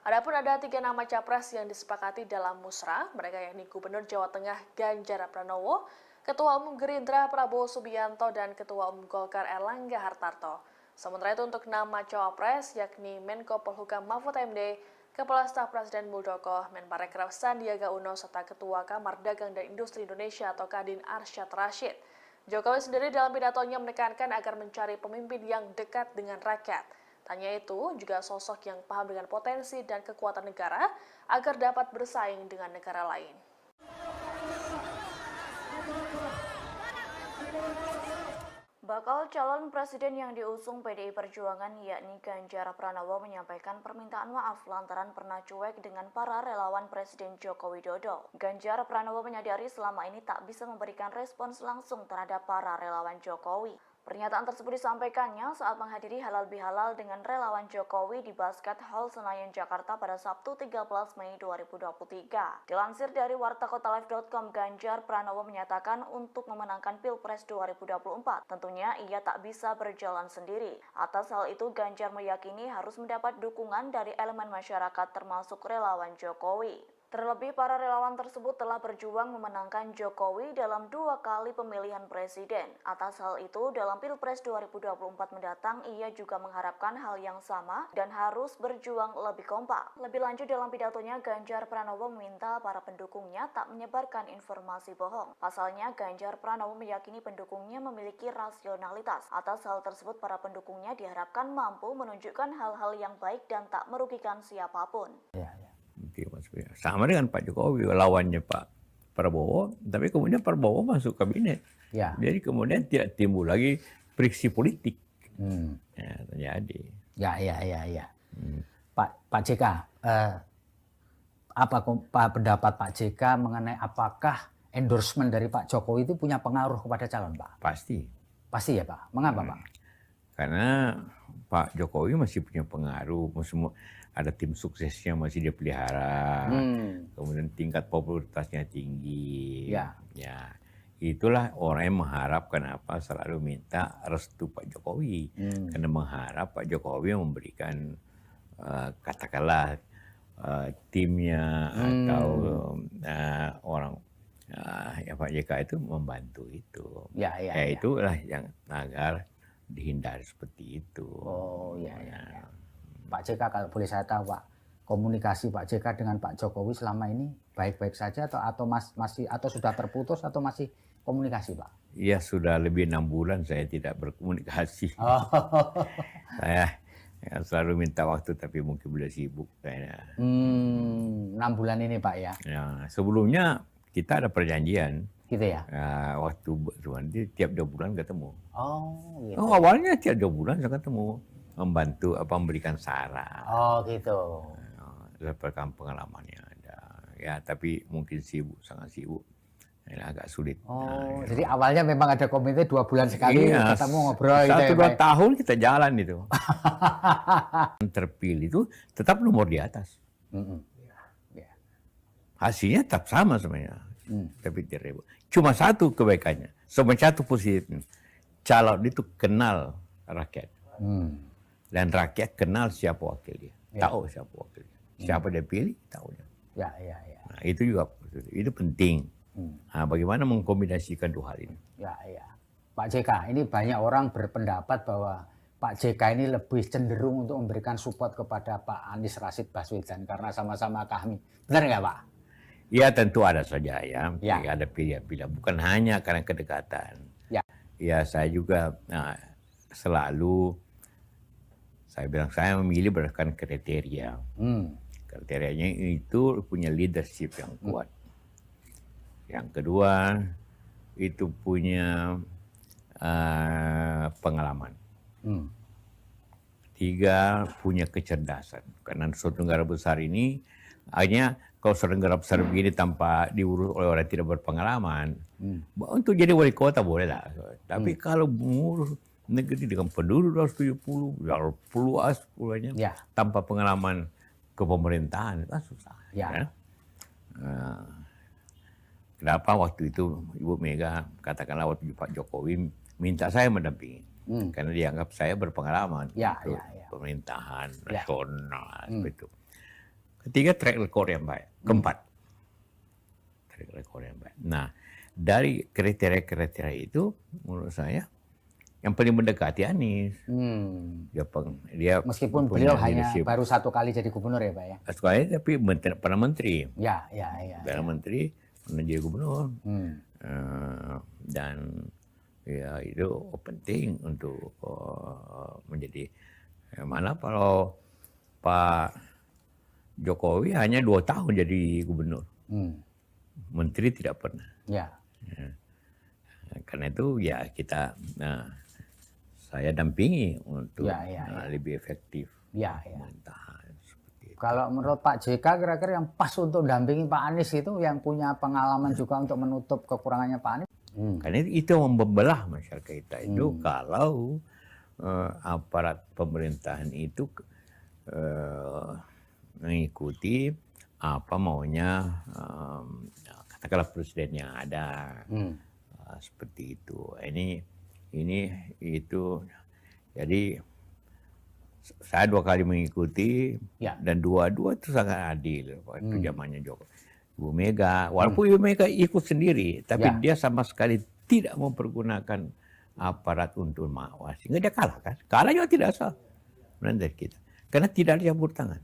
Adapun ada 3 nama capres yang disepakati dalam musra, mereka yakni Gubernur Jawa Tengah Ganjar Pranowo, Ketua Umum Gerindra Prabowo Subianto, dan Ketua Umum Golkar Erlangga Hartarto. Sementara itu untuk nama cawapres yakni Menko Polhukam Mahfud MD, Kepala Staf Presiden Muldoko, Menparekraf Sandiaga Uno, serta Ketua Kamar Dagang dan Industri Indonesia atau Kadin Arsyad Rashid. Jokowi sendiri dalam pidatonya menekankan agar mencari pemimpin yang dekat dengan rakyat. Tanya itu juga sosok yang paham dengan potensi dan kekuatan negara agar dapat bersaing dengan negara lain. Bakal calon presiden yang diusung PDI Perjuangan yakni Ganjar Pranowo menyampaikan permintaan maaf lantaran pernah cuek dengan para relawan Presiden Joko Widodo. Ganjar Pranowo menyadari selama ini tak bisa memberikan respons langsung terhadap para relawan Jokowi. Pernyataan tersebut disampaikannya saat menghadiri halal bihalal dengan relawan Jokowi di Basket Hall Senayan, Jakarta pada Sabtu 13 Mei 2023. Dilansir dari wartakotalive.com, Ganjar Pranowo menyatakan untuk memenangkan Pilpres 2024, tentunya ia tak bisa berjalan sendiri. Atas hal itu, Ganjar meyakini harus mendapat dukungan dari elemen masyarakat termasuk relawan Jokowi. Terlebih, para relawan tersebut telah berjuang memenangkan Jokowi dalam 2 kali pemilihan presiden. Atas hal itu, dalam Pilpres 2024 mendatang, ia juga mengharapkan hal yang sama dan harus berjuang lebih kompak. Lebih lanjut dalam pidatonya, Ganjar Pranowo meminta para pendukungnya tak menyebarkan informasi bohong. Pasalnya, Ganjar Pranowo meyakini pendukungnya memiliki rasionalitas. Atas hal tersebut, para pendukungnya diharapkan mampu menunjukkan hal-hal yang baik dan tak merugikan siapapun. Sama dengan Pak Jokowi, lawannya Pak Prabowo, tapi kemudian Prabowo masuk kabinet. Ya. Jadi kemudian tidak timbul lagi friksi politik. Ya, terjadi. Ya. Pak JK, apa pendapat Pak JK mengenai apakah endorsement dari Pak Jokowi itu punya pengaruh kepada calon, Pak? Pasti. Pasti ya, Pak. Mengapa, Pak? Karena Pak Jokowi masih punya pengaruh, ada tim suksesnya masih dia pelihara, kemudian tingkat popularitasnya tinggi. Ya, itulah orang yang mengharapkan selalu minta restu Pak Jokowi, karena mengharap Pak Jokowi memberikan katakanlah timnya atau orang ya Pak JK itu membantu itu. Itulah yang agar dihindari seperti itu. Oh ya. Pak JK, kalau boleh saya tahu, Pak, komunikasi Pak JK dengan Pak Jokowi selama ini baik-baik saja atau masih sudah terputus atau masih komunikasi, Pak? Iya, sudah lebih 6 bulan saya tidak berkomunikasi. Saya selalu minta waktu tapi mungkin beliau sibuk kayaknya. 6 bulan ini, Pak, ya? Ya, sebelumnya kita ada perjanjian. Gitu ya? Waktu nanti tiap 2 bulan ketemu. Oh, gitu. Awalnya tiap 2 bulan saya ketemu. Membantu memberikan saran. Oh, gitu. Pengalamannya ada. Ya, tapi mungkin sangat sibuk. Ini agak sulit. Oh, jadi awalnya memang ada komite 2 bulan sekali ketemu ngobrol. 1-2 tahun kita jalan itu. Terpilih itu tetap nomor di atas. Hasilnya tetap sama sebenarnya. Tapi tidak. Cuma satu kebaikannya. Cuma satu positifnya. Calon itu kenal rakyat. Dan rakyat kenal siapa wakil dia, tahu siapa wakil dia, siapa dia pilih, tahu dia. Ya. Nah, itu juga itu penting. Nah, bagaimana mengkombinasikan 2 hal ini? Ya. Pak JK, ini banyak orang berpendapat bahwa Pak JK ini lebih cenderung untuk memberikan support kepada Pak Anies Rashid Baswedan karena sama-sama kami. Benar nggak, Pak? Ya, tentu ada saja ya. Ada pilihan-pilihan. Bukan hanya karena kedekatan. Ya, saya juga selalu saya bilang saya memilih berdasarkan kriteria. Kriterianya itu punya leadership yang kuat. Yang kedua itu punya pengalaman. 3 punya kecerdasan. Karena suatu negara besar ini hanya kalau suatu negara besar begini tanpa diurus oleh orang tidak berpengalaman, untuk jadi wali kota boleh lah. Tapi kalau mengurus negeri dengan penduduk 270, puluhan tanpa pengalaman kepemerintahan, itu susah. Ya. Kenapa waktu itu Ibu Mega, katakanlah waktu Pak Jokowi minta saya mendampingi, karena dianggap saya berpengalaman untuk pemerintahan nasional seperti itu. Ketiga, track record yang baik. Keempat, track record yang baik. Nah, dari kriteria-kriteria itu, menurut saya yang paling mendekati Anies. Dia meskipun beliau hanya baru 1 kali jadi gubernur ya Pak ya? 1 kali, tapi pernah menteri. Ya. Pernah menteri, pernah jadi gubernur. Dan ya itu penting untuk menjadi. Mana kalau Pak Jokowi hanya 2 tahun jadi gubernur. Menteri tidak pernah. Karena itu ya kita... saya dampingi untuk lebih efektif pemerintahan. Kalau menurut Pak JK kira-kira yang pas untuk dampingi Pak Anies itu yang punya pengalaman juga untuk menutup kekurangannya Pak Anies? Karena itu membelah masyarakat kita itu kalau aparat pemerintahan itu mengikuti apa maunya katakanlah presiden yang ada, seperti itu. Ini itu jadi saya 2 kali mengikuti dan dua-dua itu sangat adil waktu zamannya Ibu Mega. Walaupun Ibu Mega ikut sendiri, tapi dia sama sekali tidak mempergunakan aparat untuk mengawasi. Sehingga dia kalah kan? Kalah juga tidak sah dari kita, karena tidak ada campur tangan.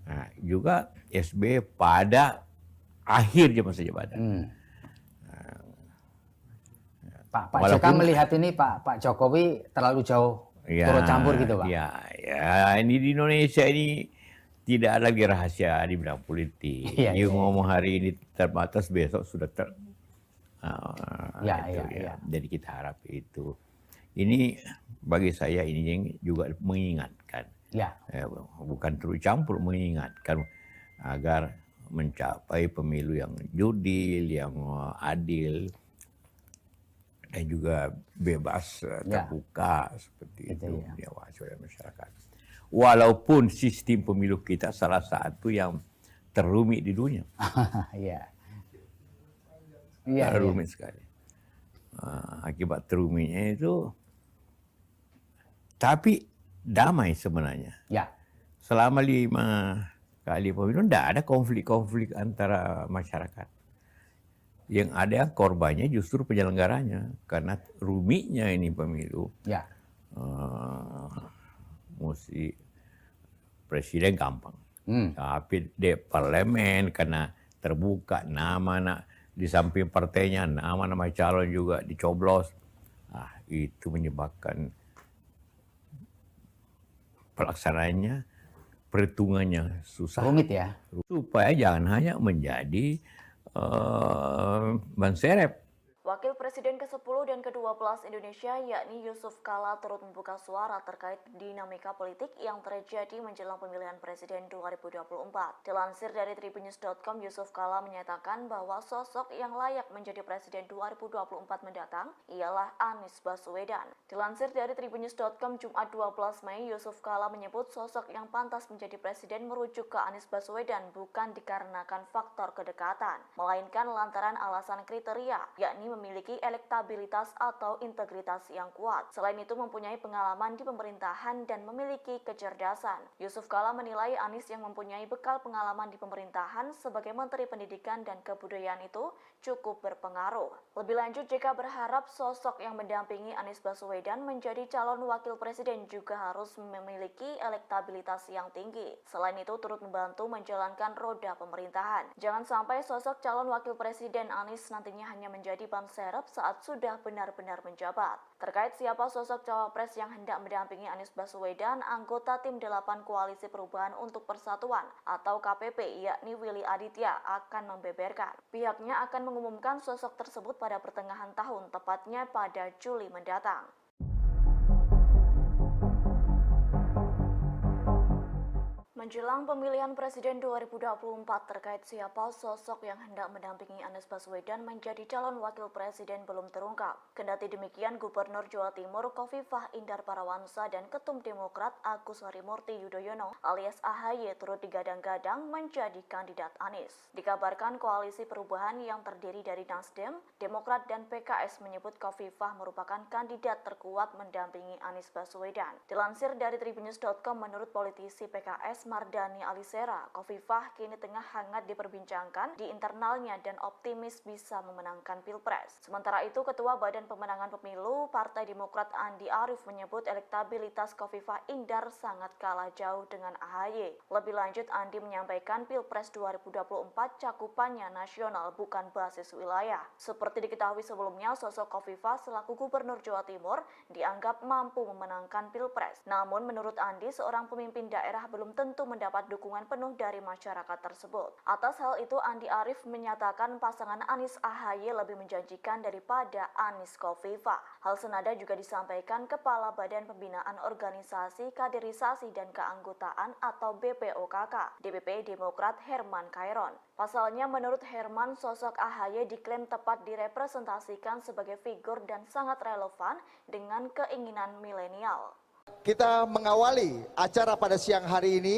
Nah, juga SBY pada akhir masa jabatan. Pak JK melihat ini Pak Jokowi terlalu jauh turut campur gitu Pak? Ya, ini di Indonesia ini tidak ada lagi rahasia di bidang politik. Ngomong hari ini terbatas, besok sudah Jadi kita harap itu. Ini bagi saya ini juga mengingatkan. Bukan terus campur, mengingatkan agar mencapai pemilu yang jurdil, yang adil, dan juga bebas, terbuka seperti itu diawasi oleh masyarakat. Walaupun sistem pemilu kita salah satu yang terumit di dunia. Rumit sekali. Akibat terumitnya itu, tapi damai sebenarnya. Selama 5 kali pemilu tidak ada konflik-konflik antara masyarakat. Yang ada korbannya justru penyelenggaranya, karena rumitnya ini pemilu. Mesti presiden gampang, tapi di parlemen karena terbuka nama di samping partainya, nama-nama calon juga dicoblos. Itu menyebabkan pelaksanaannya, perhitungannya susah. Rumit ya. Supaya jangan hanya menjadi ban serep. Wakil Presiden ke-10 dan ke-12 Indonesia yakni Yusuf Kala turut membuka suara terkait dinamika politik yang terjadi menjelang pemilihan presiden 2024. Dilansir dari tribunnews.com, Yusuf Kala menyatakan bahwa sosok yang layak menjadi presiden 2024 mendatang ialah Anies Baswedan. Dilansir dari tribunnews.com Jumat 12 Mei, Yusuf Kala menyebut sosok yang pantas menjadi presiden merujuk ke Anies Baswedan bukan dikarenakan faktor kedekatan, melainkan lantaran alasan kriteria, yakni memiliki elektabilitas atau integritas yang kuat. Selain itu mempunyai pengalaman di pemerintahan dan memiliki kecerdasan. Yusuf Kala menilai Anies yang mempunyai bekal pengalaman di pemerintahan sebagai Menteri Pendidikan dan Kebudayaan itu cukup berpengaruh. Lebih lanjut, JK berharap sosok yang mendampingi Anies Baswedan menjadi calon wakil presiden juga harus memiliki elektabilitas yang tinggi. Selain itu turut membantu menjalankan roda pemerintahan. Jangan sampai sosok calon wakil presiden Anies nantinya hanya menjadi ban serep saat sudah benar-benar menjabat. Terkait siapa sosok cawapres yang hendak mendampingi Anies Baswedan, anggota tim 8 Koalisi Perubahan untuk Persatuan atau KPP yakni Willy Aditya akan membeberkan. Pihaknya akan mengumumkan sosok tersebut pada pertengahan tahun, tepatnya pada Juli mendatang. Menjelang pemilihan Presiden 2024 terkait siapa sosok yang hendak mendampingi Anies Baswedan menjadi calon wakil presiden belum terungkap. Kendati demikian, Gubernur Jawa Timur Khofifah Indar Parawansa dan Ketum Demokrat Agus Harimurti Yudhoyono alias AHY turut digadang-gadang menjadi kandidat Anies. Dikabarkan koalisi perubahan yang terdiri dari Nasdem, Demokrat dan PKS menyebut Khofifah merupakan kandidat terkuat mendampingi Anies Baswedan. Dilansir dari Tribunnews.com, menurut politisi PKS Mardani Alisera, Khofifah kini tengah hangat diperbincangkan di internalnya dan optimis bisa memenangkan Pilpres. Sementara itu, Ketua Badan Pemenangan Pemilu Partai Demokrat Andi Arief menyebut elektabilitas Khofifah Indar sangat kalah jauh dengan AHY. Lebih lanjut, Andi menyampaikan Pilpres 2024 cakupannya nasional bukan basis wilayah. Seperti diketahui sebelumnya, sosok Khofifah selaku Gubernur Jawa Timur dianggap mampu memenangkan Pilpres. Namun menurut Andi, seorang pemimpin daerah belum tentu mendapat dukungan penuh dari masyarakat tersebut. Atas hal itu, Andi Arief menyatakan pasangan Anies AHY lebih menjanjikan daripada Anies Khofifah. Hal senada juga disampaikan Kepala Badan Pembinaan Organisasi Kaderisasi dan Keanggotaan atau BPOKK, DPP Demokrat Herman Khairon. Pasalnya, menurut Herman, sosok AHY diklaim tepat direpresentasikan sebagai figur dan sangat relevan dengan keinginan milenial. Kita mengawali acara pada siang hari ini,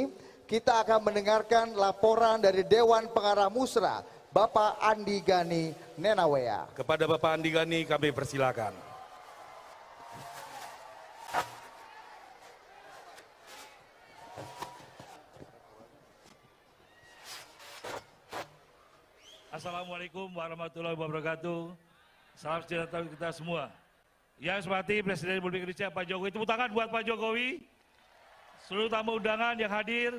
kita akan mendengarkan laporan dari Dewan Pengarah Musra, Bapak Andi Gani Nenawea. Kepada Bapak Andi Gani kami persilakan. Assalamualaikum warahmatullahi wabarakatuh. Salam sejahtera kita semua. Yang saya hormati Presiden Republik Indonesia Pak Jokowi, tepuk tangan buat Pak Jokowi, seluruh tamu undangan yang hadir,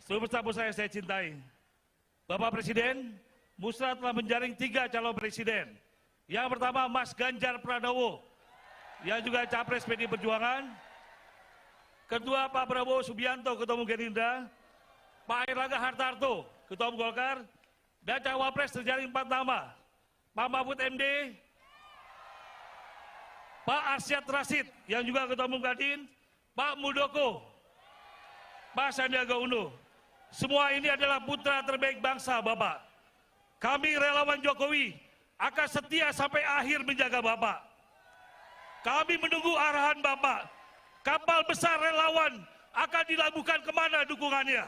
seluruh tamu saya cintai. Bapak Presiden, Musra telah menjaring 3 calon presiden. Yang pertama Mas Ganjar Pranowo, yang juga Capres PDI Perjuangan. Kedua Pak Prabowo Subianto, Ketua Umum Gerindra. Pak Airlangga Hartarto, Ketua Umum Golkar. Dan Cawapres terjaring 4 nama, Pak Mahfud MD, Pak Arsyad Rashid, yang juga Ketua Umum Kadin, Pak Muldoko, Pak Sandiaga Uno. Semua ini adalah putra terbaik bangsa, Bapak. Kami relawan Jokowi akan setia sampai akhir menjaga Bapak. Kami menunggu arahan Bapak. Kapal besar relawan akan dilabuhkan kemana dukungannya.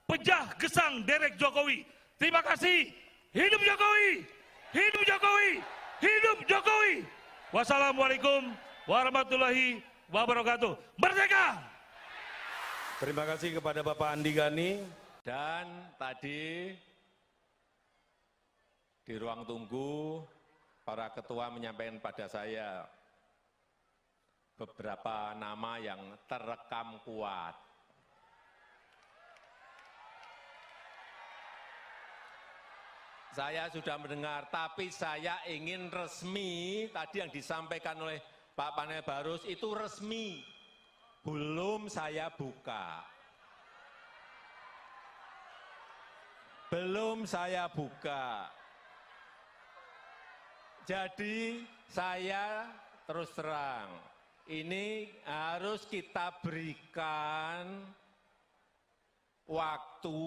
Pejah gesang derek Jokowi. Terima kasih. Hidup Jokowi! Hidup Jokowi! Hidup Jokowi! Wassalamualaikum warahmatullahi wabarakatuh. Merdeka! Terima kasih kepada Bapak Andi Gani. Dan tadi di ruang tunggu para ketua menyampaikan pada saya beberapa nama yang terekam kuat. Saya sudah mendengar, tapi saya ingin resmi, tadi yang disampaikan oleh Pak Panel Barus itu resmi, belum saya buka. Belum saya buka. Jadi saya terus terang, ini harus kita berikan waktu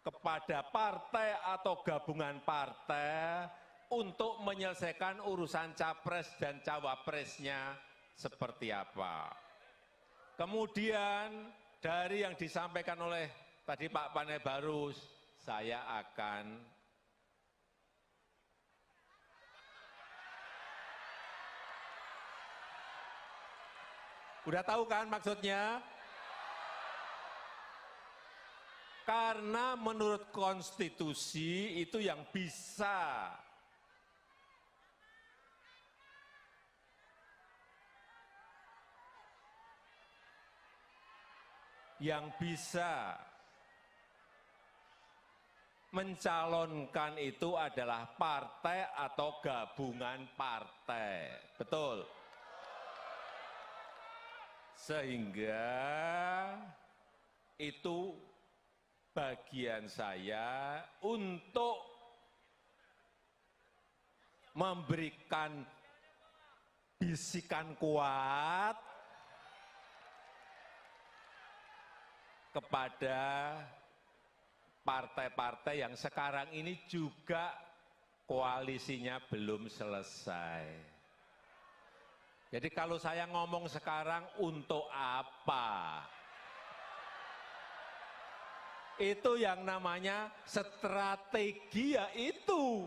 kepada partai atau gabungan partai untuk menyelesaikan urusan capres dan cawapresnya seperti apa. Kemudian dari yang disampaikan oleh tadi Pak Panel Barus, saya akan udah tahu kan maksudnya? Karena menurut konstitusi itu yang bisa mencalonkan itu adalah partai atau gabungan partai. Betul? Sehingga itu bagian saya untuk memberikan bisikan kuat kepada partai-partai yang sekarang ini juga koalisinya belum selesai. Jadi kalau saya ngomong sekarang untuk apa? Itu yang namanya strategi, ya itu.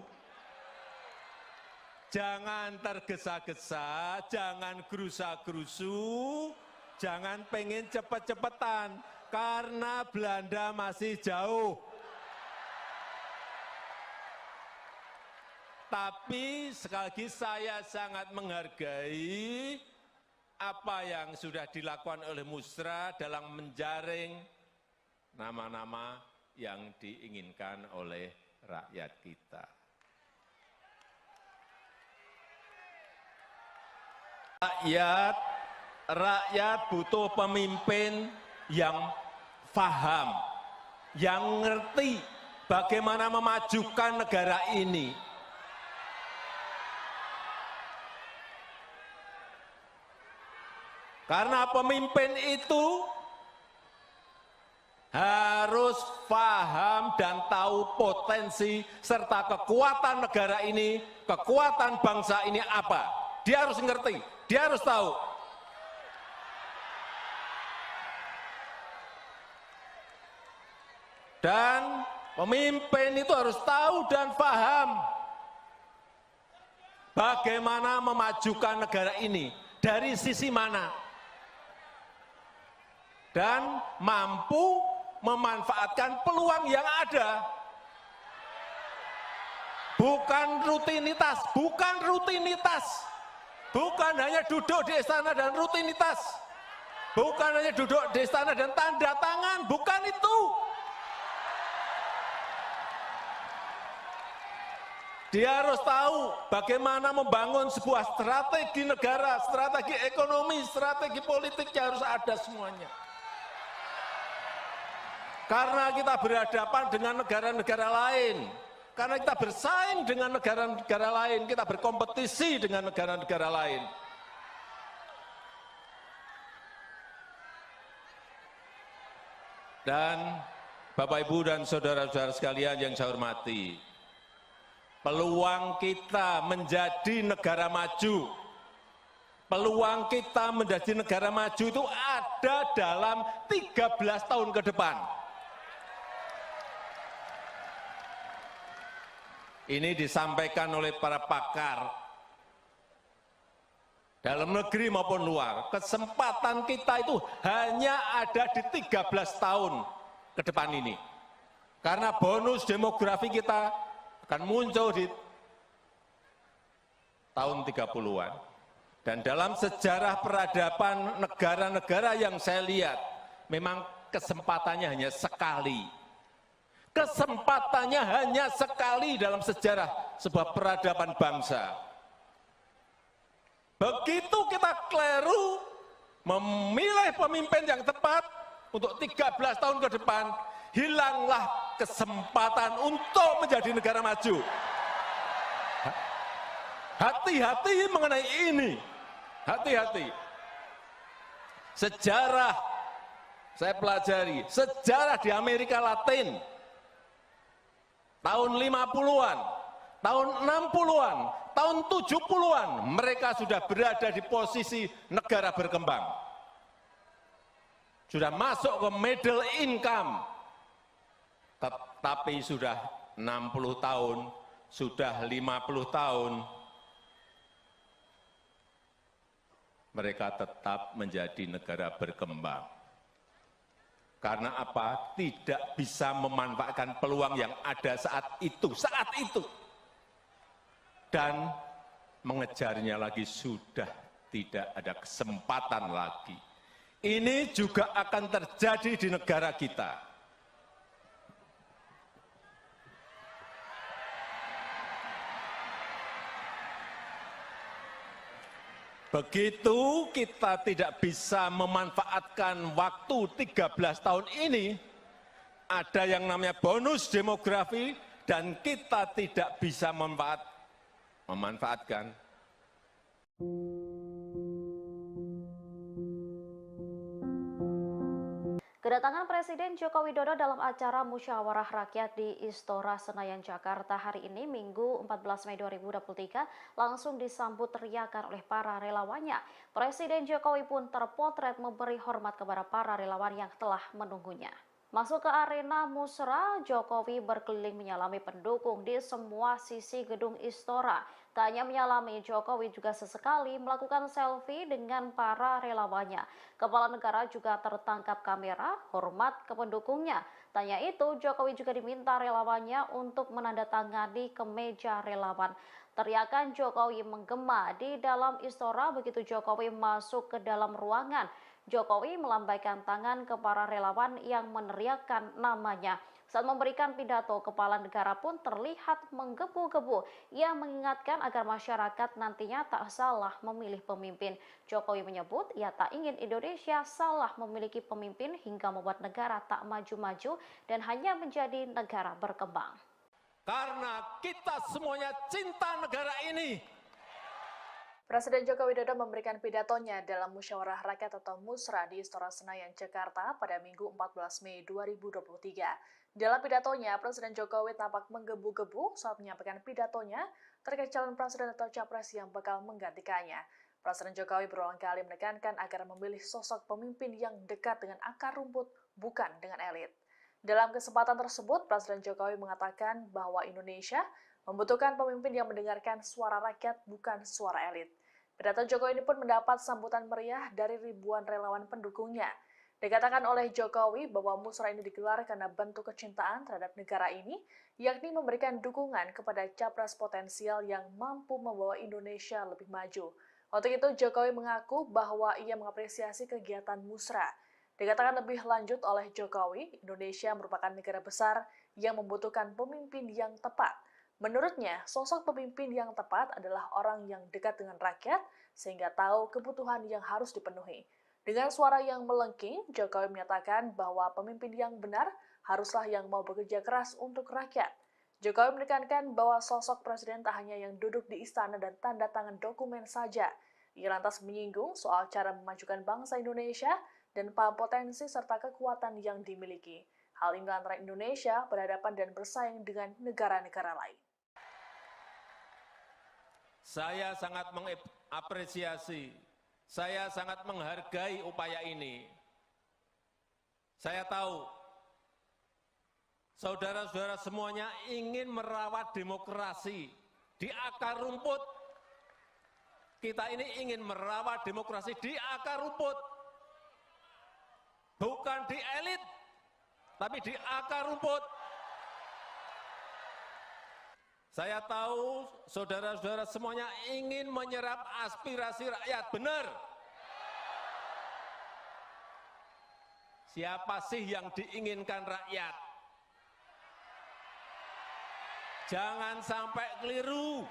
Jangan tergesa-gesa, jangan gerusa-gerusu, jangan pengen cepet-cepetan, karena Belanda masih jauh. Tapi sekali lagi saya sangat menghargai apa yang sudah dilakukan oleh Musra dalam menjaring nama-nama yang diinginkan oleh rakyat kita. Rakyat butuh pemimpin yang paham, yang ngerti bagaimana memajukan negara ini. Karena pemimpin itu harus paham dan tahu potensi serta kekuatan negara ini, kekuatan bangsa ini apa. Dia harus ngerti, dia harus tahu. Dan pemimpin itu harus tahu dan paham bagaimana memajukan negara ini, dari sisi mana. Dan mampu memanfaatkan peluang yang ada. Bukan rutinitas, bukan rutinitas. Bukan hanya duduk di istana dan rutinitas. Bukan hanya duduk di istana dan tanda tangan, bukan itu. Dia harus tahu bagaimana membangun sebuah strategi negara, strategi ekonomi, strategi politiknya harus ada semuanya. Karena kita berhadapan dengan negara-negara lain, karena kita bersaing dengan negara-negara lain, kita berkompetisi dengan negara-negara lain. Dan Bapak, Ibu, dan saudara-saudara sekalian yang saya hormati, peluang kita menjadi negara maju, peluang kita menjadi negara maju itu ada dalam 13 tahun ke depan. Ini disampaikan oleh para pakar dalam negeri maupun luar. Kesempatan kita itu hanya ada di 13 tahun ke depan ini. Karena bonus demografi kita akan muncul di tahun 30-an. Dan dalam sejarah peradaban negara-negara yang saya lihat, memang kesempatannya hanya sekali. Kesempatannya hanya sekali dalam sejarah sebuah peradaban bangsa. Begitu kita keliru memilih pemimpin yang tepat untuk 13 tahun ke depan, hilanglah kesempatan untuk menjadi negara maju. Hati-hati mengenai ini. Hati-hati. Sejarah, saya pelajari, sejarah di Amerika Latin, tahun 50-an, tahun 60-an, tahun 70-an, mereka sudah berada di posisi negara berkembang. Sudah masuk ke middle income. Tapi sudah 60 tahun, sudah 50 tahun, mereka tetap menjadi negara berkembang. Karena apa? Tidak bisa memanfaatkan peluang yang ada saat itu. Dan mengejarnya lagi sudah tidak ada kesempatan lagi. Ini juga akan terjadi di negara kita. Begitu kita tidak bisa memanfaatkan waktu 13 tahun ini, ada yang namanya bonus demografi, dan kita tidak bisa memanfaatkan. Kedatangan Presiden Joko Widodo dalam acara Musyawarah Rakyat di Istora Senayan, Jakarta hari ini, Minggu 14 Mei 2023, langsung disambut teriakan oleh para relawannya. Presiden Jokowi pun terpotret memberi hormat kepada para relawan yang telah menunggunya. Masuk ke arena musra, Jokowi berkeliling menyalami pendukung di semua sisi gedung Istora. Tak hanya menyalami, Jokowi juga sesekali melakukan selfie dengan para relawannya. Kepala negara juga tertangkap kamera, hormat ke pendukungnya. Tanya itu, Jokowi juga diminta relawannya untuk menandatangani kemeja relawan. Teriakan Jokowi menggema di dalam Istora begitu Jokowi masuk ke dalam ruangan. Jokowi melambaikan tangan ke para relawan yang meneriakkan namanya. Saat memberikan pidato, kepala negara pun terlihat menggebu-gebu. Ia mengingatkan agar masyarakat nantinya tak salah memilih pemimpin. Jokowi menyebut ia tak ingin Indonesia salah memiliki pemimpin hingga membuat negara tak maju-maju dan hanya menjadi negara berkembang. Karena kita semuanya cinta negara ini. Presiden Joko Widodo memberikan pidatonya dalam Musyawarah Rakyat atau Musra di Istora Senayan, Jakarta pada Minggu 14 Mei 2023. Dalam pidatonya, Presiden Jokowi tampak menggebu-gebu saat menyampaikan pidatonya terkait calon presiden atau capres yang bakal menggantikannya. Presiden Jokowi berulang kali menekankan agar memilih sosok pemimpin yang dekat dengan akar rumput, bukan dengan elit. Dalam kesempatan tersebut, Presiden Jokowi mengatakan bahwa Indonesia membutuhkan pemimpin yang mendengarkan suara rakyat, bukan suara elit. Pidato Jokowi ini pun mendapat sambutan meriah dari ribuan relawan pendukungnya. Dikatakan oleh Jokowi bahwa musra ini digelar karena bentuk kecintaan terhadap negara ini, yakni memberikan dukungan kepada capres potensial yang mampu membawa Indonesia lebih maju. Untuk itu, Jokowi mengaku bahwa ia mengapresiasi kegiatan musra. Dikatakan lebih lanjut oleh Jokowi, Indonesia merupakan negara besar yang membutuhkan pemimpin yang tepat. Menurutnya, sosok pemimpin yang tepat adalah orang yang dekat dengan rakyat sehingga tahu kebutuhan yang harus dipenuhi. Dengan suara yang melengking, Jokowi menyatakan bahwa pemimpin yang benar haruslah yang mau bekerja keras untuk rakyat. Jokowi menekankan bahwa sosok presiden tak hanya yang duduk di istana dan tanda tangan dokumen saja. Ia lantas menyinggung soal cara memajukan bangsa Indonesia dan potensi serta kekuatan yang dimiliki. Hal ini antara Indonesia berhadapan dan bersaing dengan negara-negara lain. Saya sangat mengapresiasi, saya sangat menghargai upaya ini. Saya tahu, saudara-saudara semuanya ingin merawat demokrasi di akar rumput. Kita ini ingin merawat demokrasi di akar rumput, bukan di elit, tapi di akar rumput. Saya tahu saudara-saudara semuanya ingin menyerap aspirasi rakyat, benar. Siapa sih yang diinginkan rakyat? Jangan sampai keliru.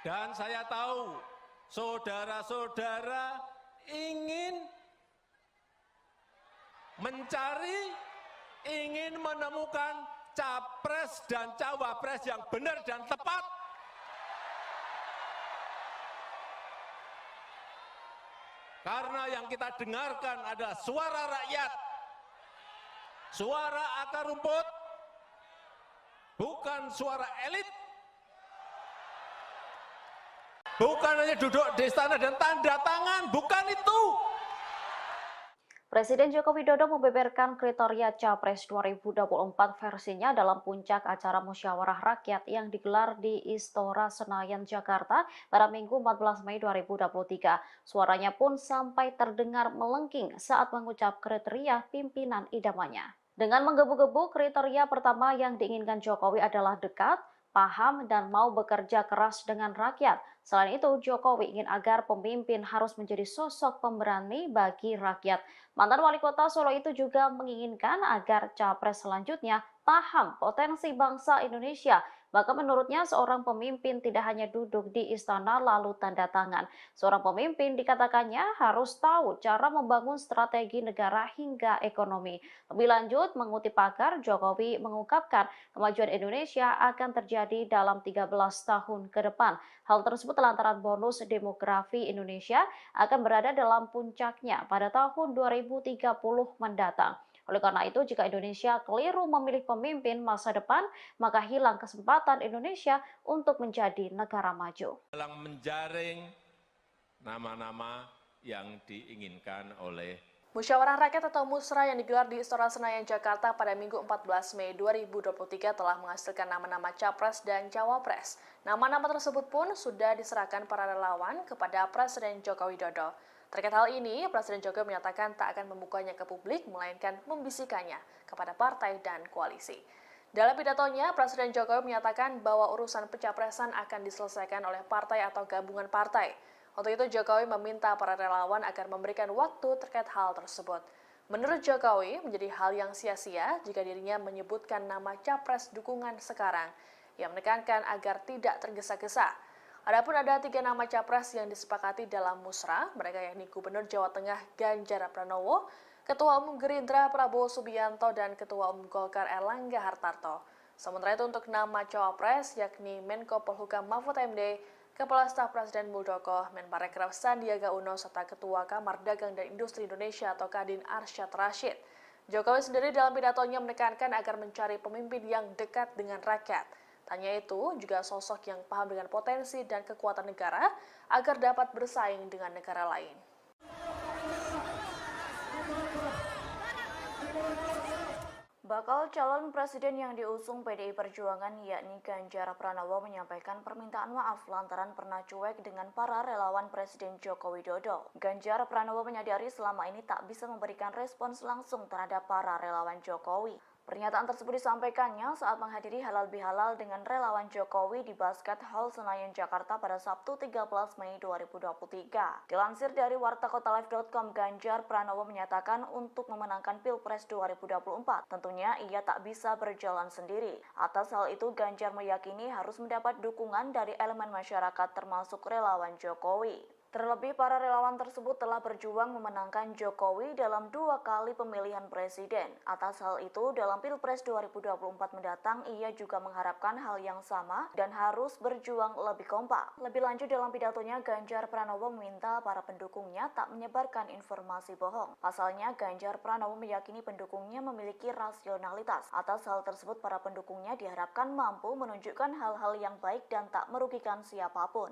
Dan saya tahu saudara-saudara ingin mencari, ingin menemukan capres dan cawapres yang benar dan tepat. Karena yang kita dengarkan adalah suara rakyat, suara akar rumput, bukan suara elit. Bukan hanya duduk di istana dan tanda tangan, bukan itu. Presiden Joko Widodo membeberkan kriteria Capres 2024 versinya dalam puncak acara Musyawarah Rakyat yang digelar di Istora Senayan, Jakarta pada Minggu 14 Mei 2023. Suaranya pun sampai terdengar melengking saat mengucap kriteria pimpinan idamannya. Dengan menggebu-gebu, kriteria pertama yang diinginkan Jokowi adalah dekat, paham, dan mau bekerja keras dengan rakyat. Selain itu, Jokowi ingin agar pemimpin harus menjadi sosok pemberani bagi rakyat. Mantan Wali Kota Solo itu juga menginginkan agar capres selanjutnya paham potensi bangsa Indonesia, Bahkan menurutnya seorang pemimpin tidak hanya duduk di istana lalu tanda tangan. Seorang pemimpin dikatakannya harus tahu cara membangun strategi negara hingga ekonomi. Lebih lanjut, mengutip pakar, Jokowi mengungkapkan kemajuan Indonesia akan terjadi dalam 13 tahun ke depan. Hal tersebut lantaran bonus demografi Indonesia akan berada dalam puncaknya pada tahun 2030 mendatang. Oleh karena itu, jika Indonesia keliru memilih pemimpin masa depan, maka hilang kesempatan Indonesia untuk menjadi negara maju. Dalam menjaring nama-nama yang diinginkan oleh Musyawarah Rakyat atau Musra yang digelar di Istora Senayan, Jakarta pada Minggu 14 Mei 2023 telah menghasilkan nama-nama Capres dan Cawapres. Nama-nama tersebut pun sudah diserahkan para relawan kepada Presiden Joko Widodo. Terkait hal ini, Presiden Jokowi menyatakan tak akan membukanya ke publik, melainkan membisikannya kepada partai dan koalisi. Dalam pidatonya, Presiden Jokowi menyatakan bahwa urusan pencapresan akan diselesaikan oleh partai atau gabungan partai. Untuk itu, Jokowi meminta para relawan agar memberikan waktu terkait hal tersebut. Menurut Jokowi, menjadi hal yang sia-sia jika dirinya menyebutkan nama capres dukungan sekarang. Ia menekankan agar tidak tergesa-gesa. Adapun ada 3 nama capres yang disepakati dalam musra, mereka yakni Gubernur Jawa Tengah Ganjar Pranowo, Ketua Umum Gerindra Prabowo Subianto, dan Ketua Umum Golkar Erlangga Hartarto. Sementara itu untuk nama cawapres yakni Menko Polhukam Mahfud MD, Kepala Staf Presiden Muldoko, Menparekraf Sandiaga Uno, serta Ketua Kamar Dagang dan Industri Indonesia atau Kadin Arsyad Rashid. Jokowi sendiri dalam pidatonya menekankan agar mencari pemimpin yang dekat dengan rakyat. Tanya itu juga sosok yang paham dengan potensi dan kekuatan negara agar dapat bersaing dengan negara lain. Bakal calon presiden yang diusung PDI Perjuangan yakni Ganjar Pranowo menyampaikan permintaan maaf lantaran pernah cuek dengan para relawan Presiden Joko Widodo. Ganjar Pranowo menyadari selama ini tak bisa memberikan respons langsung terhadap para relawan Jokowi. Pernyataan tersebut disampaikannya saat menghadiri halal bihalal dengan relawan Jokowi di Basket Hall Senayan, Jakarta pada Sabtu 13 Mei 2023. Dilansir dari wartakotalive.com, Ganjar Pranowo menyatakan untuk memenangkan Pilpres 2024, tentunya ia tak bisa berjalan sendiri. Atas hal itu, Ganjar meyakini harus mendapat dukungan dari elemen masyarakat termasuk relawan Jokowi. Terlebih, para relawan tersebut telah berjuang memenangkan Jokowi dalam 2 kali pemilihan presiden. Atas hal itu, dalam Pilpres 2024 mendatang, ia juga mengharapkan hal yang sama dan harus berjuang lebih kompak. Lebih lanjut dalam pidatonya, Ganjar Pranowo meminta para pendukungnya tak menyebarkan informasi bohong. Pasalnya, Ganjar Pranowo meyakini pendukungnya memiliki rasionalitas. Atas hal tersebut, para pendukungnya diharapkan mampu menunjukkan hal-hal yang baik dan tak merugikan siapapun.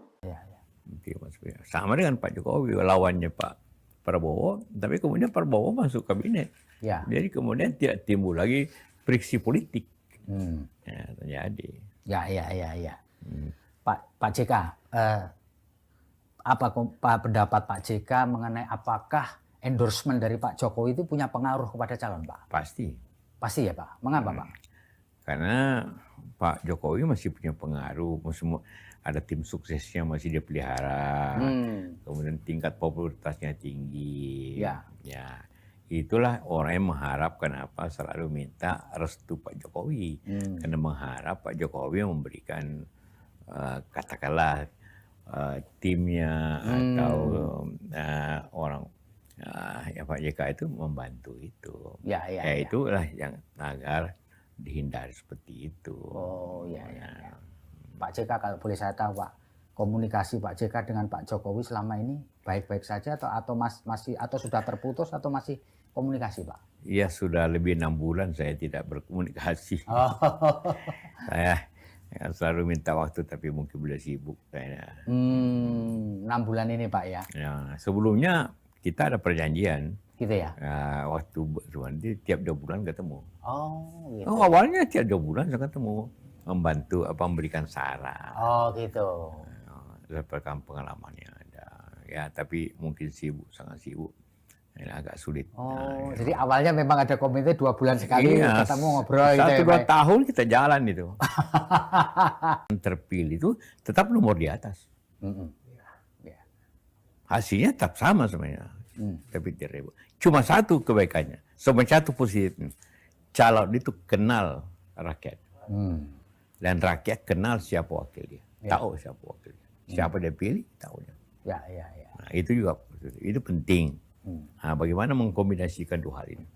Sama dengan Pak Jokowi, lawannya Pak Prabowo, tapi kemudian Prabowo masuk kabinet. Ya. Jadi kemudian tidak timbul lagi friksi politik. Ya, terjadi. Ya. Pak JK, apa pendapat Pak JK mengenai apakah endorsement dari Pak Jokowi itu punya pengaruh kepada calon, Pak? Pasti. Pasti ya, Pak. Mengapa, Pak? Karena Pak Jokowi masih punya pengaruh, ada tim suksesnya masih dia pelihara, kemudian tingkat popularitasnya tinggi. Ya, itulah orang yang mengharapkan selalu minta restu Pak Jokowi, karena mengharap Pak Jokowi memberikan katakanlah timnya atau orang ya Pak JK itu membantu itu. Itulah yang agar dihindari seperti itu. Oh ya. Pak JK, kalau boleh saya tahu, Pak, komunikasi Pak JK dengan Pak Jokowi selama ini baik-baik saja atau masih sudah terputus atau masih komunikasi, Pak? Iya, sudah lebih 6 bulan saya tidak berkomunikasi. Saya selalu minta waktu tapi mungkin beliau sibuk kayaknya. 6 bulan ini, Pak, ya? Ya, sebelumnya kita ada perjanjian. Gitu ya? Waktu nanti tiap 2 bulan ketemu. Oh, gitu. Awalnya tiap 2 bulan saya ketemu. Membantu memberikan saran. Oh, gitu. Pengalamannya ada. Ya, tapi mungkin sangat sibuk. Ini agak sulit. Oh, jadi awalnya memang ada komite 2 bulan sekali ketemu ngobrol. 1-2 tahun kita jalan itu. Terpilih itu tetap nomor di atas. Hasilnya tetap sama sebenarnya. Tapi tidak. Cuma satu kebaikannya. Cuma satu positifnya. Calon itu kenal rakyat. Dan rakyat kenal siapa wakil dia, tahu siapa wakil dia. Siapa dia pilih, tahu dia. Nah, itu juga itu penting. Nah, bagaimana mengkombinasikan dua hal ini?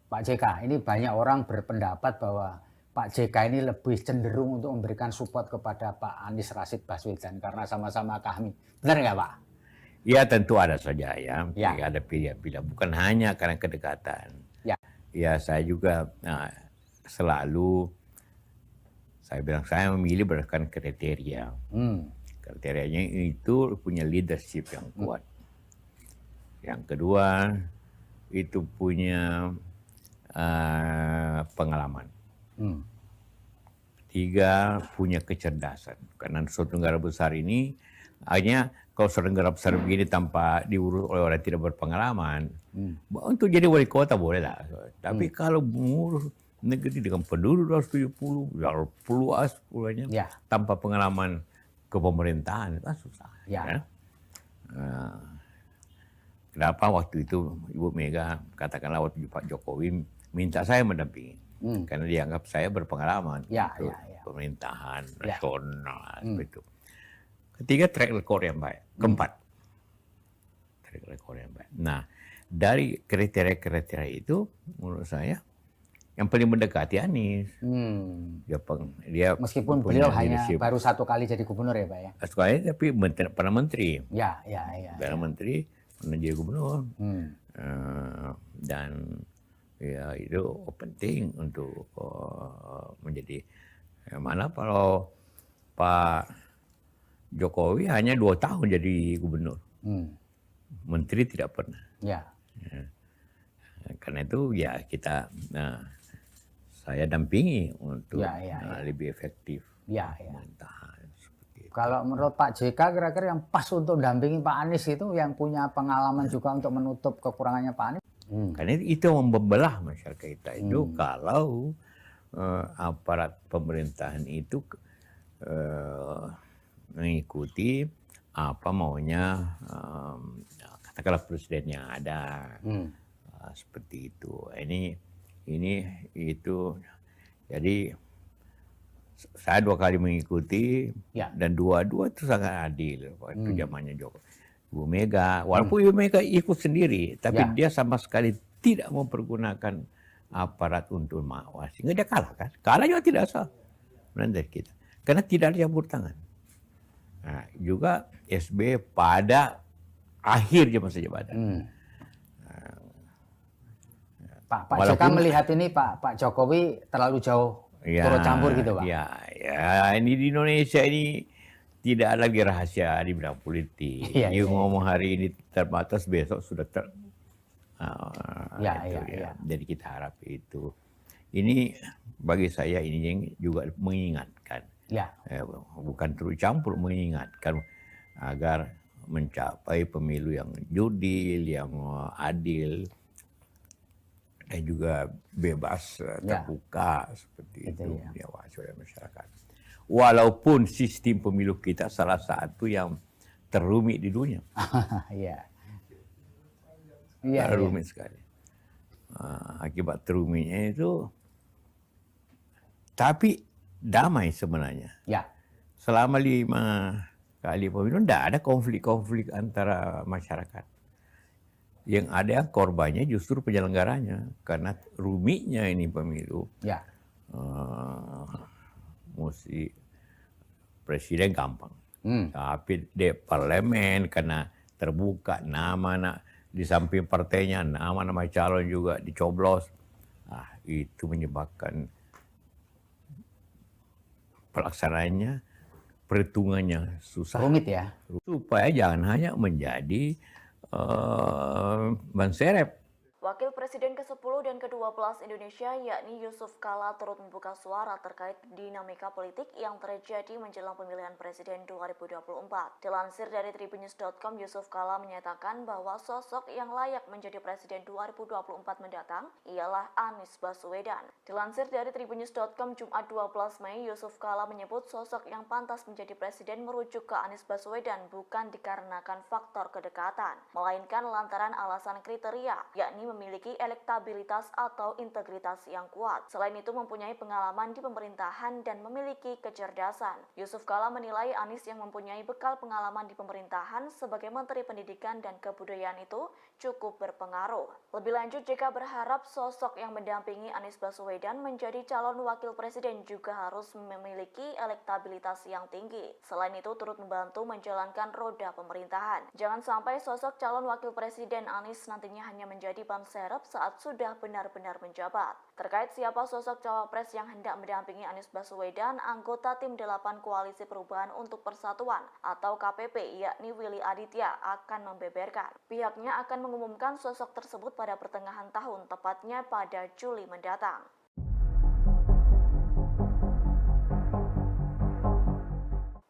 Pak JK, ini banyak orang berpendapat bahwa Pak JK ini lebih cenderung untuk memberikan support kepada Pak Anies Rashid Baswedan karena sama-sama kami. Benar nggak Pak? Ya tentu ada saja ya. Ada pilihan-pilihan. Bukan hanya karena kedekatan. Ya saya juga selalu saya bilang saya memilih berdasarkan kriteria. Kriterianya itu punya leadership yang kuat. Yang kedua itu punya pengalaman. Tiga, punya kecerdasan. Karena suatu negara besar ini hanya kalau suatu negara besar begini tanpa diurus oleh orang tidak berpengalaman, untuk jadi wali kota boleh lah. Tapi kalau mengurus negeri dengan penduduk 270, luas pulanya, tanpa pengalaman kepemerintahan, itu kan susah. Kenapa waktu itu Ibu Mega, katakanlah waktu Pak Jokowi minta saya mendampingi. Karena dianggap saya berpengalaman untuk pemerintahan nasional. Begitu. Ketiga, track record yang baik. Keempat, track record yang baik. Nah, dari kriteria-kriteria itu, menurut saya, yang paling mendekati Anies. Dia meskipun beliau hanya baru 1 kali jadi gubernur ya Pak ya? 1 kali, tapi pernah menteri. Pernah menteri, pernah jadi gubernur. Dan ya itu penting untuk menjadi. Mana kalau Pak Jokowi hanya 2 tahun jadi gubernur, menteri tidak pernah. Karena itu ya kita, saya dampingi untuk lebih efektif pemerintahan. Kalau menurut Pak JK kira-kira yang pas untuk mendampingi Pak Anies itu yang punya pengalaman juga untuk menutup kekurangannya Pak Anies? Karena itu yang membelah masyarakat kita itu kalau aparat pemerintahan itu mengikuti apa maunya katakanlah presiden yang ada, seperti itu. Ini itu jadi saya 2 kali mengikuti dan dua-dua itu sangat adil waktu zamannya Ibu Mega. Walaupun Ibu Mega ikut sendiri, tapi dia sama sekali tidak mempergunakan aparat untuk mengawasi. Sehingga dia kalah kan? Kalah juga tidak sah dari kita. Karena tidak ada campur tangan. Nah, juga SB pada akhir masa jabatan. Pak JK melihat ini Pak Jokowi terlalu jauh turut campur gitu Pak? Ini di Indonesia ini tidak ada lagi rahasia di bidang politik. Ngomong hari ini terbatas, besok sudah Jadi kita harap itu. Ini bagi saya ini yang juga mengingatkan. Bukan terus campur, mengingatkan agar mencapai pemilu yang jurdil, yang adil, dan juga bebas, terbuka seperti itu diawasi oleh masyarakat. Walaupun sistem pemilu kita salah satu yang terumit di dunia. Rumit sekali. Akibat terumitnya itu, tapi damai sebenarnya. Selama 5 kali pemilu tidak ada konflik-konflik antara masyarakat. Yang ada korbannya justru penyelenggaranya, karena rumitnya ini pemilu. Mesti presiden gampang, tapi di parlemen karena terbuka nama di samping partainya, nama-nama calon juga dicoblos. Itu menyebabkan pelaksanaannya, perhitungannya susah. Rumit ya. Supaya jangan hanya menjadi ban serep. Wakil Presiden ke-10 dan ke-12 Indonesia yakni Yusuf Kala turut membuka suara terkait dinamika politik yang terjadi menjelang pemilihan presiden 2024. Dilansir dari tribunnews.com, Yusuf Kala menyatakan bahwa sosok yang layak menjadi presiden 2024 mendatang ialah Anies Baswedan. Dilansir dari tribunnews.com Jumat 12 Mei, Yusuf Kala menyebut sosok yang pantas menjadi presiden merujuk ke Anies Baswedan bukan dikarenakan faktor kedekatan, melainkan lantaran alasan kriteria, yakni memiliki elektabilitas atau integritas yang kuat. Selain itu mempunyai pengalaman di pemerintahan dan memiliki kecerdasan. Yusuf Kala menilai Anies yang mempunyai bekal pengalaman di pemerintahan sebagai Menteri Pendidikan dan Kebudayaan itu cukup berpengaruh. Lebih lanjut, JK berharap sosok yang mendampingi Anies Baswedan menjadi calon wakil presiden juga harus memiliki elektabilitas yang tinggi. Selain itu turut membantu menjalankan roda pemerintahan. Jangan sampai sosok calon wakil presiden Anies nantinya hanya menjadi ban serep saat sudah benar-benar menjabat. Terkait siapa sosok cawapres yang hendak mendampingi Anies Baswedan, anggota tim 8 Koalisi Perubahan untuk Persatuan atau KPP yakni Willy Aditya akan membeberkan. Pihaknya akan mengumumkan sosok tersebut pada pertengahan tahun, tepatnya pada Juli mendatang.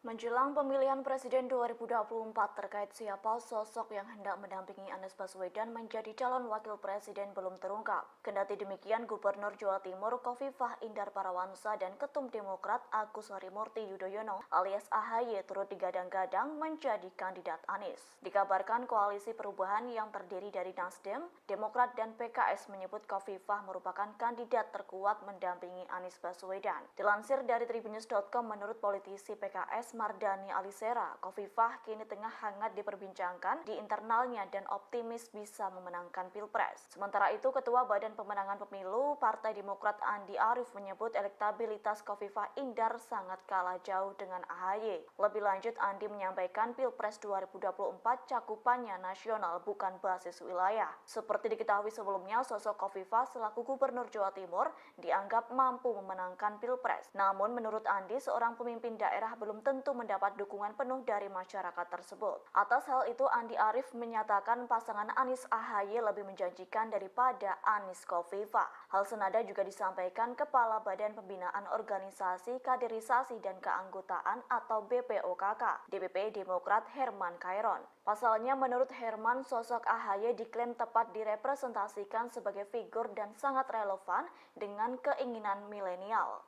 Menjelang pemilihan Presiden 2024 terkait siapa sosok yang hendak mendampingi Anies Baswedan menjadi calon wakil presiden belum terungkap. Kendati demikian, Gubernur Jawa Timur Khofifah Indar Parawansa dan Ketum Demokrat Agus Harimurti Yudhoyono alias AHY turut digadang-gadang menjadi kandidat Anies. Dikabarkan koalisi perubahan yang terdiri dari Nasdem, Demokrat dan PKS menyebut Khofifah merupakan kandidat terkuat mendampingi Anies Baswedan. Dilansir dari Tribunnews.com, menurut politisi PKS Mardani Alisera, Khofifah kini tengah hangat diperbincangkan di internalnya dan optimis bisa memenangkan Pilpres. Sementara itu, Ketua Badan Pemenangan Pemilu Partai Demokrat Andi Arief menyebut elektabilitas Khofifah Indar sangat kalah jauh dengan AHY. Lebih lanjut, Andi menyampaikan Pilpres 2024 cakupannya nasional bukan basis wilayah. Seperti diketahui sebelumnya, sosok Khofifah selaku Gubernur Jawa Timur dianggap mampu memenangkan Pilpres. Namun menurut Andi, seorang pemimpin daerah belum tentu mendapat dukungan penuh dari masyarakat tersebut. Atas hal itu, Andi Arief menyatakan pasangan Anies AHY lebih menjanjikan daripada Anies Khofifah. Hal senada juga disampaikan Kepala Badan Pembinaan Organisasi Kaderisasi dan Keanggotaan atau BPOKK, DPP Demokrat Herman Khairon. Pasalnya, menurut Herman, sosok AHY diklaim tepat direpresentasikan sebagai figur dan sangat relevan dengan keinginan milenial.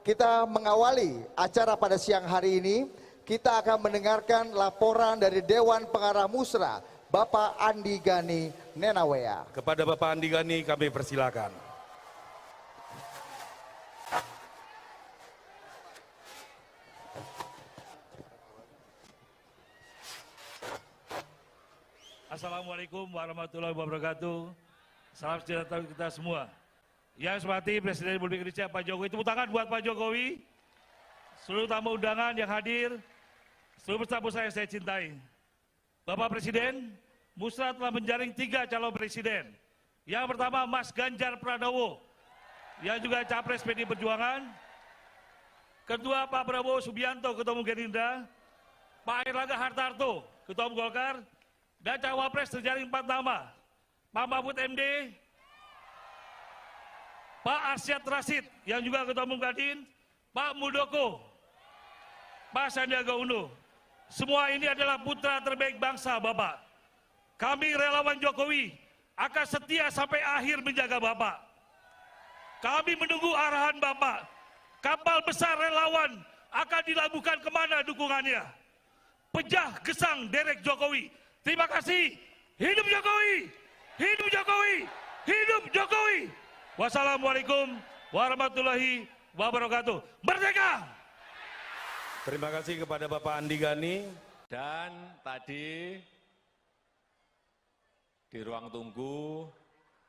Kita mengawali acara pada siang hari ini, kita akan mendengarkan laporan dari Dewan Pengarah Musra, Bapak Andi Gani Nenawea. Kepada Bapak Andi Gani kami persilakan. Assalamualaikum warahmatullahi wabarakatuh. Salam sejahtera kita semua. Yang saya hormati Presiden Republik Indonesia Pak Jokowi, tepuk tangan buat Pak Jokowi, seluruh tamu undangan yang hadir, seluruh tamu saya cintai. Bapak Presiden, Musra telah menjaring 3 calon presiden. Yang pertama Mas Ganjar Pranowo, yang juga Capres PDI Perjuangan. Kedua Pak Prabowo Subianto, Ketua Umum Gerindra. Pak Airlangga Hartarto, Ketua Umum Golkar. Dan Cawapres terjaring 4 nama, Pak Mahfud MD, Pak Arsyad Rashid, yang juga Ketua Umum Kadin, Pak Muldoko, Pak Sandiaga Uno. Semua ini adalah putra terbaik bangsa, Bapak. Kami relawan Jokowi akan setia sampai akhir menjaga Bapak. Kami menunggu arahan Bapak. Kapal besar relawan akan dilabuhkan kemana dukungannya. Pejah gesang derek Jokowi. Terima kasih. Hidup Jokowi! Hidup Jokowi! Hidup Jokowi! Wassalamualaikum warahmatullahi wabarakatuh. Merdeka! Terima kasih kepada Bapak Andi Gani. Dan tadi di ruang tunggu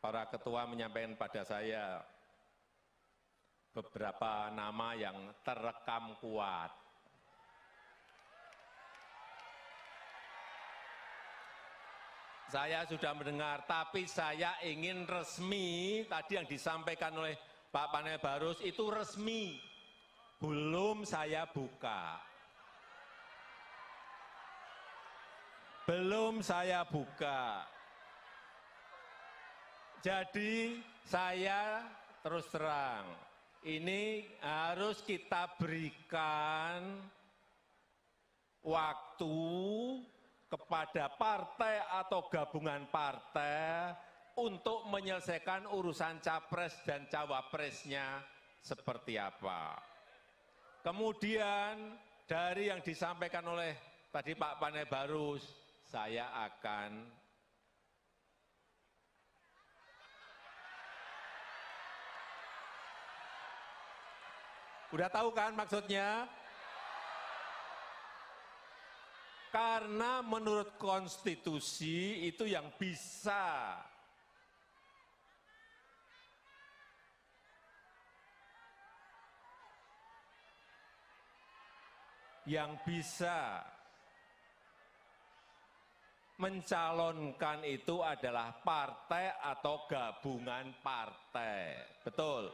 para ketua menyampaikan pada saya beberapa nama yang terekam kuat. Saya sudah mendengar, tapi saya ingin resmi, tadi yang disampaikan oleh Pak Panel Barus itu resmi, belum saya buka. Belum saya buka. Jadi saya terus terang, ini harus kita berikan waktu kepada partai atau gabungan partai untuk menyelesaikan urusan capres dan cawapresnya seperti apa. Kemudian dari yang disampaikan oleh tadi Pak Panel Barus, saya akan Udah tahu kan maksudnya? Karena menurut konstitusi itu yang bisa mencalonkan itu adalah partai atau gabungan partai. Betul?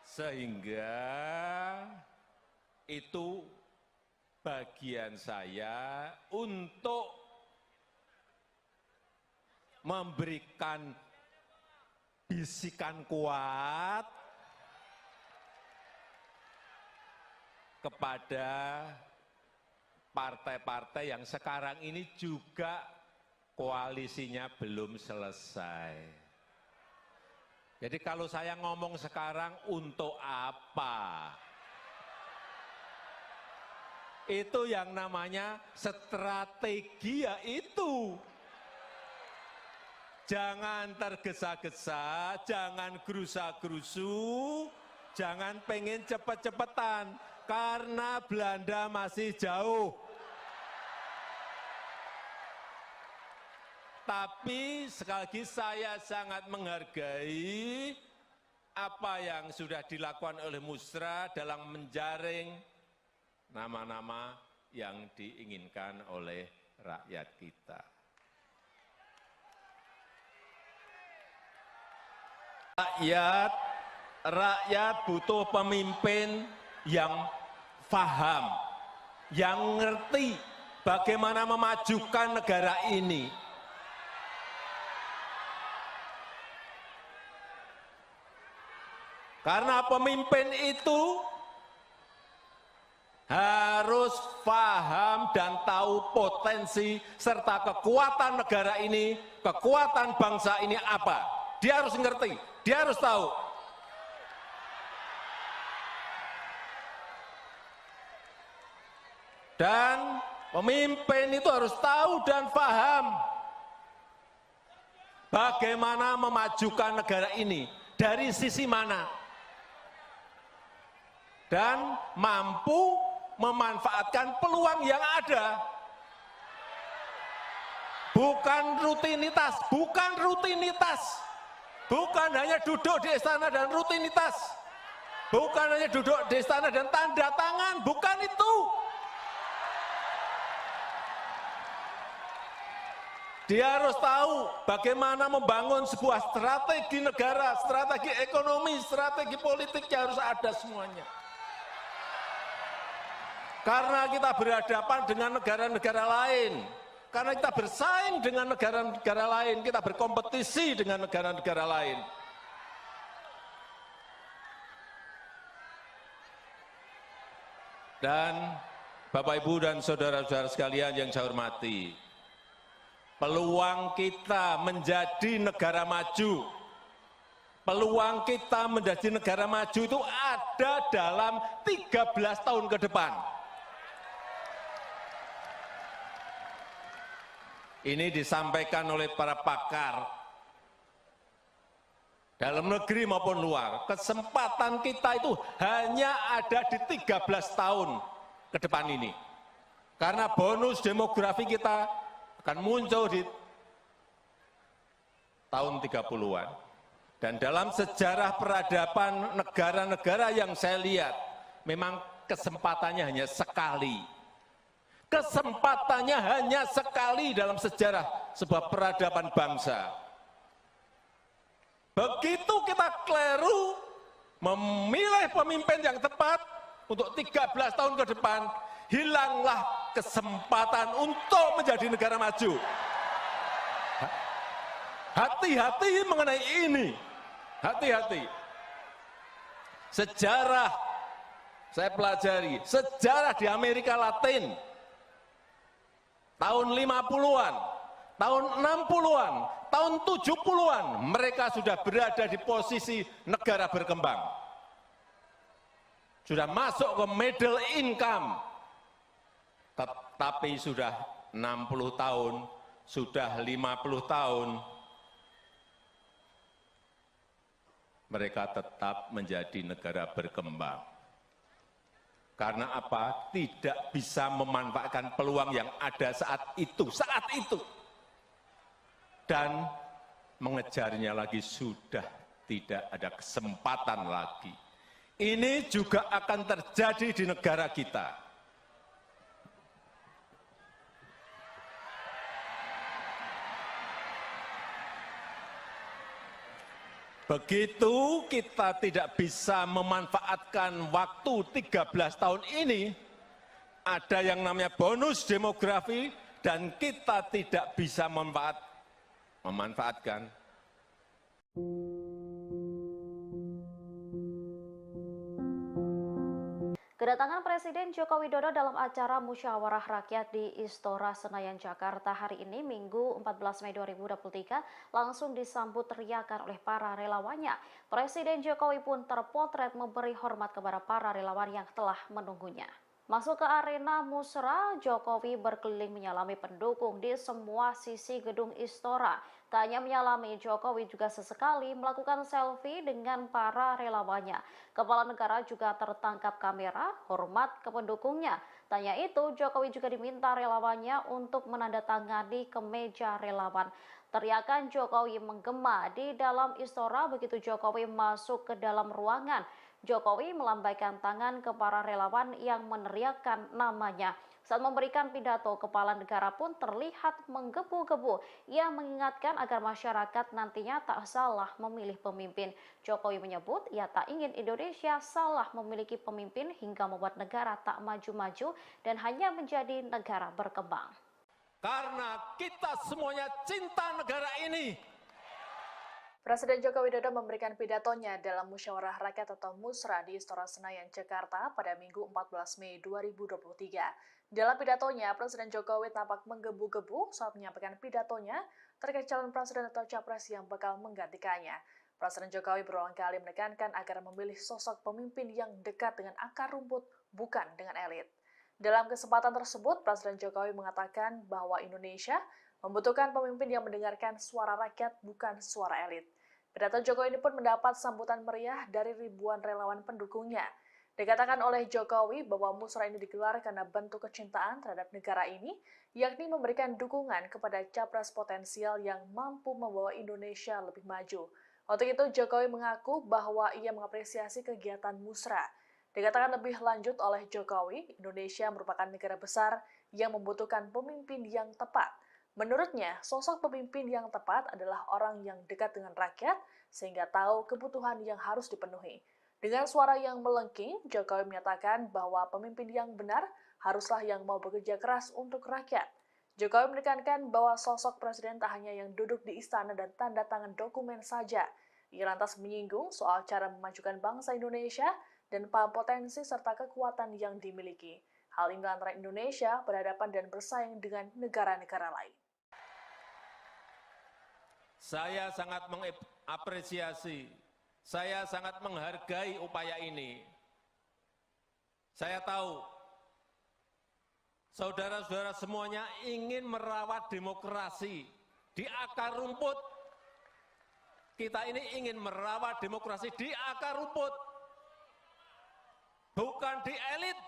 Sehingga itu bagian saya untuk memberikan bisikan kuat kepada partai-partai yang sekarang ini juga koalisinya belum selesai. Jadi kalau saya ngomong sekarang untuk apa? Itu yang namanya strategi ya itu. Jangan tergesa-gesa, jangan gerusa-gerusu, jangan pengen cepet-cepetan, karena Belanda masih jauh. Tapi sekali lagi saya sangat menghargai apa yang sudah dilakukan oleh Musra dalam menjaring nama-nama yang diinginkan oleh rakyat kita. Rakyat butuh pemimpin yang paham, yang ngerti bagaimana memajukan negara ini. Karena pemimpin itu harus paham dan tahu potensi serta kekuatan negara ini, kekuatan bangsa ini apa. Dia harus ngerti, dia harus tahu. Dan pemimpin itu harus tahu dan paham bagaimana memajukan negara ini, dari sisi mana. Dan mampu memanfaatkan peluang yang ada. Bukan rutinitas, bukan rutinitas. Bukan hanya duduk di istana dan rutinitas. Bukan hanya duduk di istana dan tanda tangan, bukan itu. Dia harus tahu bagaimana membangun sebuah strategi negara, strategi ekonomi, strategi politik yang harus ada semuanya. Karena kita berhadapan dengan negara-negara lain, karena kita bersaing dengan negara-negara lain, kita berkompetisi dengan negara-negara lain. Dan Bapak, Ibu, dan saudara-saudara sekalian yang saya hormati, peluang kita menjadi negara maju, peluang kita menjadi negara maju itu ada dalam 13 tahun ke depan. Ini disampaikan oleh para pakar dalam negeri maupun luar. Kesempatan kita itu hanya ada di 13 tahun ke depan ini. Karena bonus demografi kita akan muncul di tahun 30-an. Dan dalam sejarah peradaban negara-negara yang saya lihat, memang kesempatannya hanya sekali. Kesempatannya hanya sekali dalam sejarah sebuah peradaban bangsa. Begitu kita keliru memilih pemimpin yang tepat untuk 13 tahun ke depan, hilanglah kesempatan untuk menjadi negara maju. Hati-hati mengenai ini. Hati-hati. Sejarah, saya pelajari, sejarah di Amerika Latin, tahun 50-an, tahun 60-an, tahun 70-an, mereka sudah berada di posisi negara berkembang. Sudah masuk ke middle income. Tapi sudah 60 tahun, sudah 50 tahun, mereka tetap menjadi negara berkembang. Karena apa? Tidak bisa memanfaatkan peluang yang ada saat itu. Dan mengejarnya lagi sudah tidak ada kesempatan lagi. Ini juga akan terjadi di negara kita. Begitu kita tidak bisa memanfaatkan waktu 13 tahun ini, ada yang namanya bonus demografi, dan kita tidak bisa memanfaatkan. Kedatangan Presiden Joko Widodo dalam acara Musyawarah Rakyat di Istora Senayan, Jakarta hari ini, Minggu 14 Mei 2023, langsung disambut teriakan oleh para relawannya. Presiden Jokowi pun terpotret memberi hormat kepada para relawan yang telah menunggunya. Masuk ke arena Musra, Jokowi berkeliling menyalami pendukung di semua sisi gedung Istora. Tak hanya menyalami, Jokowi juga sesekali melakukan selfie dengan para relawannya. Kepala negara juga tertangkap kamera, hormat ke pendukungnya. Tanya itu, Jokowi juga diminta relawannya untuk menandatangani kemeja relawan. Teriakan Jokowi menggema di dalam Istora begitu Jokowi masuk ke dalam ruangan. Jokowi melambaikan tangan ke para relawan yang meneriakkan namanya. Saat memberikan pidato, kepala negara pun terlihat menggebu-gebu. Ia mengingatkan agar masyarakat nantinya tak salah memilih pemimpin. Jokowi menyebut ia tak ingin Indonesia salah memiliki pemimpin hingga membuat negara tak maju-maju dan hanya menjadi negara berkembang. Karena kita semuanya cinta negara ini. Presiden Joko Widodo memberikan pidatonya dalam Musyawarah Rakyat atau Musra di Istora Senayan, Jakarta pada Minggu 14 Mei 2023. Dalam pidatonya, Presiden Jokowi tampak menggebu-gebu saat menyampaikan pidatonya terkait calon presiden atau capres yang bakal menggantikannya. Presiden Jokowi berulang kali menekankan agar memilih sosok pemimpin yang dekat dengan akar rumput, bukan dengan elit. Dalam kesempatan tersebut, Presiden Jokowi mengatakan bahwa Indonesia membutuhkan pemimpin yang mendengarkan suara rakyat, bukan suara elit. Pidato Jokowi ini pun mendapat sambutan meriah dari ribuan relawan pendukungnya. Dikatakan oleh Jokowi bahwa musra ini digelar karena bentuk kecintaan terhadap negara ini, yakni memberikan dukungan kepada capres potensial yang mampu membawa Indonesia lebih maju. Untuk itu, Jokowi mengaku bahwa ia mengapresiasi kegiatan musra. Dikatakan lebih lanjut oleh Jokowi, Indonesia merupakan negara besar yang membutuhkan pemimpin yang tepat. Menurutnya, sosok pemimpin yang tepat adalah orang yang dekat dengan rakyat sehingga tahu kebutuhan yang harus dipenuhi. Dengan suara yang melengking, Jokowi menyatakan bahwa pemimpin yang benar haruslah yang mau bekerja keras untuk rakyat. Jokowi menekankan bahwa sosok presiden tak hanya yang duduk di istana dan tanda tangan dokumen saja. Ia lantas menyinggung soal cara memajukan bangsa Indonesia dan potensi serta kekuatan yang dimiliki. Hal ini antara Indonesia berhadapan dan bersaing dengan negara-negara lain. Saya sangat mengapresiasi, saya sangat menghargai upaya ini. Saya tahu, saudara-saudara semuanya ingin merawat demokrasi di akar rumput. Kita ini ingin merawat demokrasi di akar rumput, bukan di elit,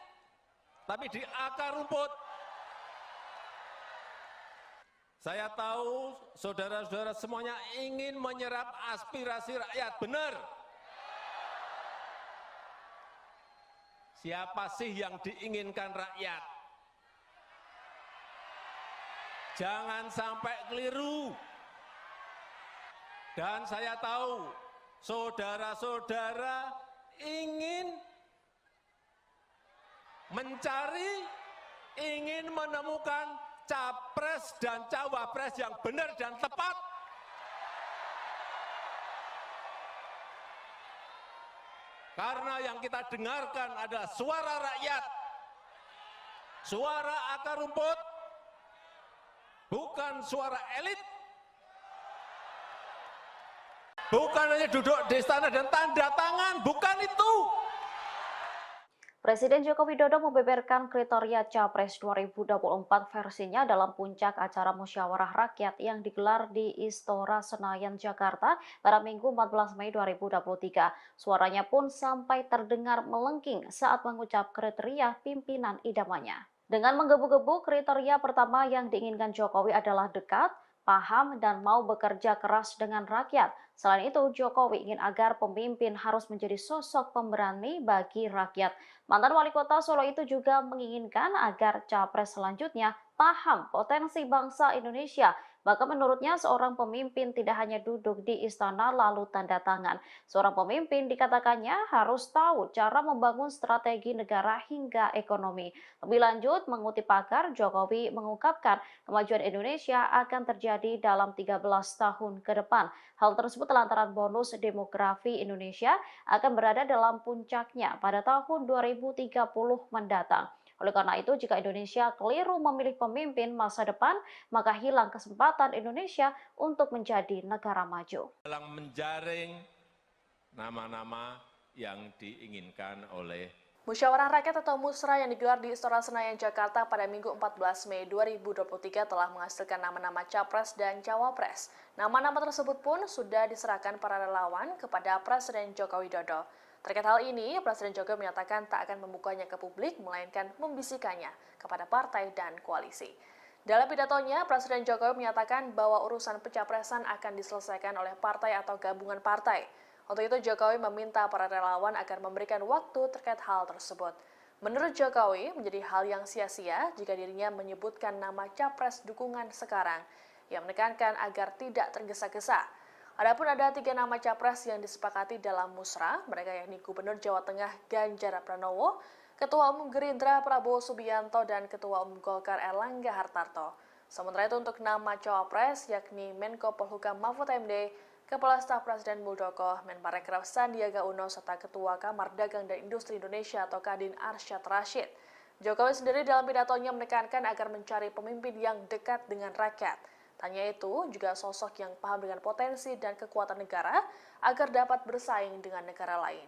tapi di akar rumput. Saya tahu saudara-saudara semuanya ingin menyerap aspirasi rakyat, benar. Siapa sih yang diinginkan rakyat? Jangan sampai keliru. Dan saya tahu saudara-saudara ingin mencari, ingin menemukan capres dan cawapres yang benar dan tepat. Karena yang kita dengarkan adalah suara rakyat, suara akar rumput, bukan suara elit. Bukan hanya duduk di istana dan tanda tangan, bukan itu. Presiden Joko Widodo membeberkan kriteria Capres 2024 versinya dalam puncak acara musyawarah rakyat yang digelar di Istora Senayan, Jakarta pada Minggu 14 Mei 2023. Suaranya pun sampai terdengar melengking saat mengucap kriteria pimpinan idamannya. Dengan menggebu-gebu, kriteria pertama yang diinginkan Jokowi adalah dekat, paham, dan mau bekerja keras dengan rakyat. Selain itu, Jokowi ingin agar pemimpin harus menjadi sosok pemberani bagi rakyat. Mantan wali kota Solo itu juga menginginkan agar capres selanjutnya paham potensi bangsa Indonesia. Bahkan menurutnya seorang pemimpin tidak hanya duduk di istana lalu tanda tangan. Seorang pemimpin dikatakannya harus tahu cara membangun strategi negara hingga ekonomi. Lebih lanjut, mengutip pakar, Jokowi mengungkapkan kemajuan Indonesia akan terjadi dalam 13 tahun ke depan. Hal tersebut lantaran bonus demografi Indonesia akan berada dalam puncaknya pada tahun 2030 mendatang. Oleh karena itu, jika Indonesia keliru memilih pemimpin masa depan, maka hilang kesempatan Indonesia untuk menjadi negara maju. Dalam menjaring nama-nama yang diinginkan oleh Musyawarah Rakyat atau Musra yang digelar di Istora Senayan, Jakarta pada Minggu 14 Mei 2023 telah menghasilkan nama-nama Capres dan Cawapres. Nama-nama tersebut pun sudah diserahkan para relawan kepada Presiden Joko Widodo. Terkait hal ini, Presiden Jokowi menyatakan tak akan membukanya ke publik, melainkan membisikannya kepada partai dan koalisi. Dalam pidatonya, Presiden Jokowi menyatakan bahwa urusan pencapresan akan diselesaikan oleh partai atau gabungan partai. Untuk itu, Jokowi meminta para relawan agar memberikan waktu terkait hal tersebut. Menurut Jokowi, menjadi hal yang sia-sia jika dirinya menyebutkan nama capres dukungan sekarang. Ia menekankan agar tidak tergesa-gesa. Adapun ada 3 nama capres yang disepakati dalam musra, mereka yakni Gubernur Jawa Tengah Ganjar Pranowo, Ketua Umum Gerindra Prabowo Subianto, dan Ketua Umum Golkar Erlangga Hartarto. Sementara itu untuk nama cawapres yakni Menko Polhukam Mahfud MD, Kepala Staf Presiden Muldoko, Menparekraf Sandiaga Uno, serta Ketua Kamar Dagang dan Industri Indonesia atau Kadin Arsyad Rashid. Jokowi sendiri dalam pidatonya menekankan agar mencari pemimpin yang dekat dengan rakyat. Tanya itu juga sosok yang paham dengan potensi dan kekuatan negara agar dapat bersaing dengan negara lain.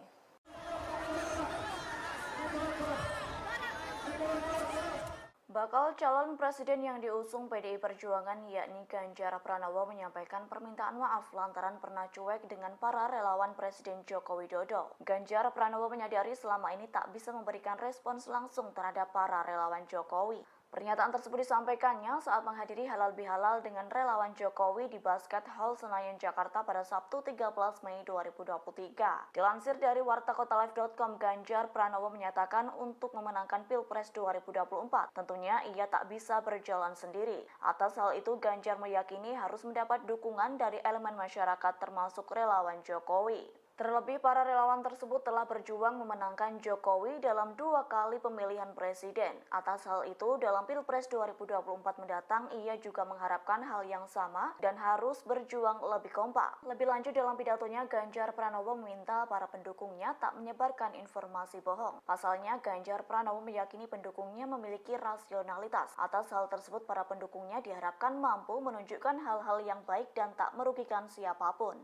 Bakal calon presiden yang diusung PDI Perjuangan yakni Ganjar Pranowo menyampaikan permintaan maaf lantaran pernah cuek dengan para relawan Presiden Joko Widodo. Ganjar Pranowo menyadari selama ini tak bisa memberikan respons langsung terhadap para relawan Jokowi. Pernyataan tersebut disampaikannya saat menghadiri halal bihalal dengan relawan Jokowi di Basket Hall Senayan, Jakarta pada Sabtu 13 Mei 2023. Dilansir dari wartakotalive.com, Ganjar Pranowo menyatakan untuk memenangkan Pilpres 2024, tentunya ia tak bisa berjalan sendiri. Atas hal itu, Ganjar meyakini harus mendapat dukungan dari elemen masyarakat termasuk relawan Jokowi. Terlebih, para relawan tersebut telah berjuang memenangkan Jokowi dalam 2 kali pemilihan presiden. Atas hal itu, dalam Pilpres 2024 mendatang, ia juga mengharapkan hal yang sama dan harus berjuang lebih kompak. Lebih lanjut dalam pidatonya, Ganjar Pranowo meminta para pendukungnya tak menyebarkan informasi bohong. Pasalnya, Ganjar Pranowo meyakini pendukungnya memiliki rasionalitas. Atas hal tersebut, para pendukungnya diharapkan mampu menunjukkan hal-hal yang baik dan tak merugikan siapapun.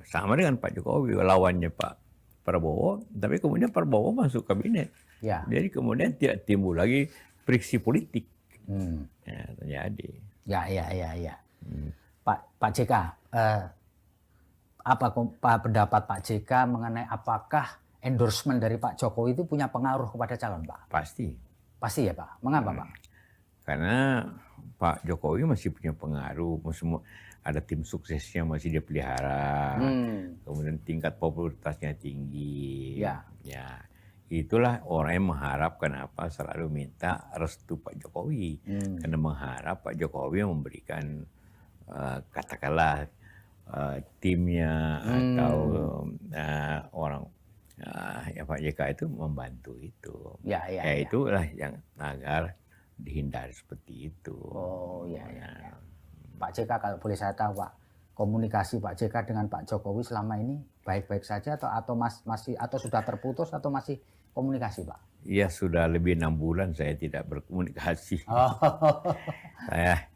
Sama dengan Pak Jokowi, lawannya Pak Prabowo, tapi kemudian Prabowo masuk kabinet. Ya. Jadi kemudian tidak timbul lagi friksi politik. Ya, terjadi. Ya. Pak JK, apa pendapat Pak JK mengenai apakah endorsement dari Pak Jokowi itu punya pengaruh kepada calon, Pak? Pasti. Pasti ya, Pak. Mengapa, Pak? Karena Pak Jokowi masih punya pengaruh, ada tim suksesnya masih dia pelihara, kemudian tingkat popularitasnya tinggi. Ya. Itulah orang yang mengharapkan selalu minta restu Pak Jokowi, karena mengharap Pak Jokowi memberikan katakanlah timnya atau orang ya Pak JK itu membantu itu. Ya. Itulah yang agar dihindari seperti itu. Oh ya. Pak JK, kalau boleh saya tahu, Pak, komunikasi Pak JK dengan Pak Jokowi selama ini baik-baik saja atau masih sudah terputus atau masih komunikasi, Pak? Iya, sudah lebih 6 bulan saya tidak berkomunikasi. Saya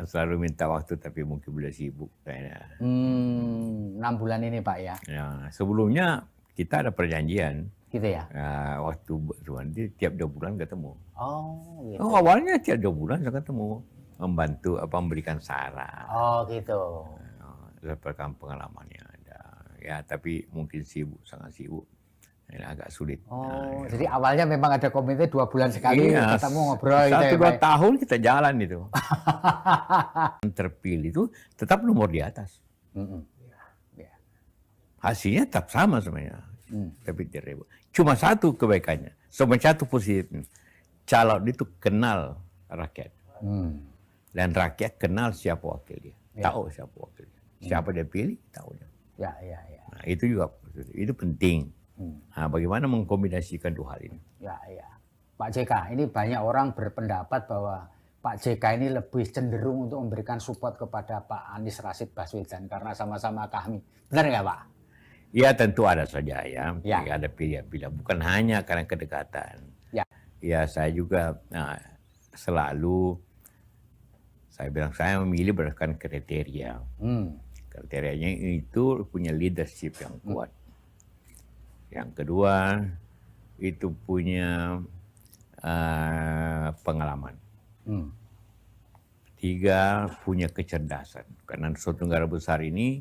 selalu minta waktu tapi mungkin beliau sibuk kayaknya. 6 bulan ini, Pak ya. Ya, sebelumnya kita ada perjanjian. Gitu ya? Nah, waktu nanti tiap 2 bulan ketemu. Oh, gitu. Oh, awalnya tiap 2 bulan saya ketemu, membantu memberikan saran. Oh, gitu. Dapatkan pengalamannya ada. Ya, tapi mungkin sibuk, sangat sibuk. Ini agak sulit. Oh, jadi awalnya memang ada komite 2 bulan sekali ketemu ngobrol gitu ya, 1-2 tahun kita jalan itu. Terpilih itu tetap nomor di atas. Hasilnya tetap sama sebenarnya. Tapi tidak. Cuma satu kebaikannya, satu positifnya. Calon itu kenal rakyat. Dan rakyat kenal siapa wakil dia. Tahu siapa wakil dia. Siapa dia pilih, tahu dia. Ya. Nah, itu juga itu penting. Nah, bagaimana mengkombinasikan 2 hal ini? Ya. Pak JK, ini banyak orang berpendapat bahwa Pak JK ini lebih cenderung untuk memberikan support kepada Pak Anies Rashid Baswedan karena sama-sama kami. Benar nggak, Pak? Ya, tentu ada saja ya. Ada pilihan-pilihan. Bukan hanya karena kedekatan. Ya, saya juga selalu saya bilang saya memilih berdasarkan kriteria. Kriterianya itu punya leadership yang kuat. Yang kedua itu punya pengalaman. 3 punya kecerdasan. Karena suatu negara besar ini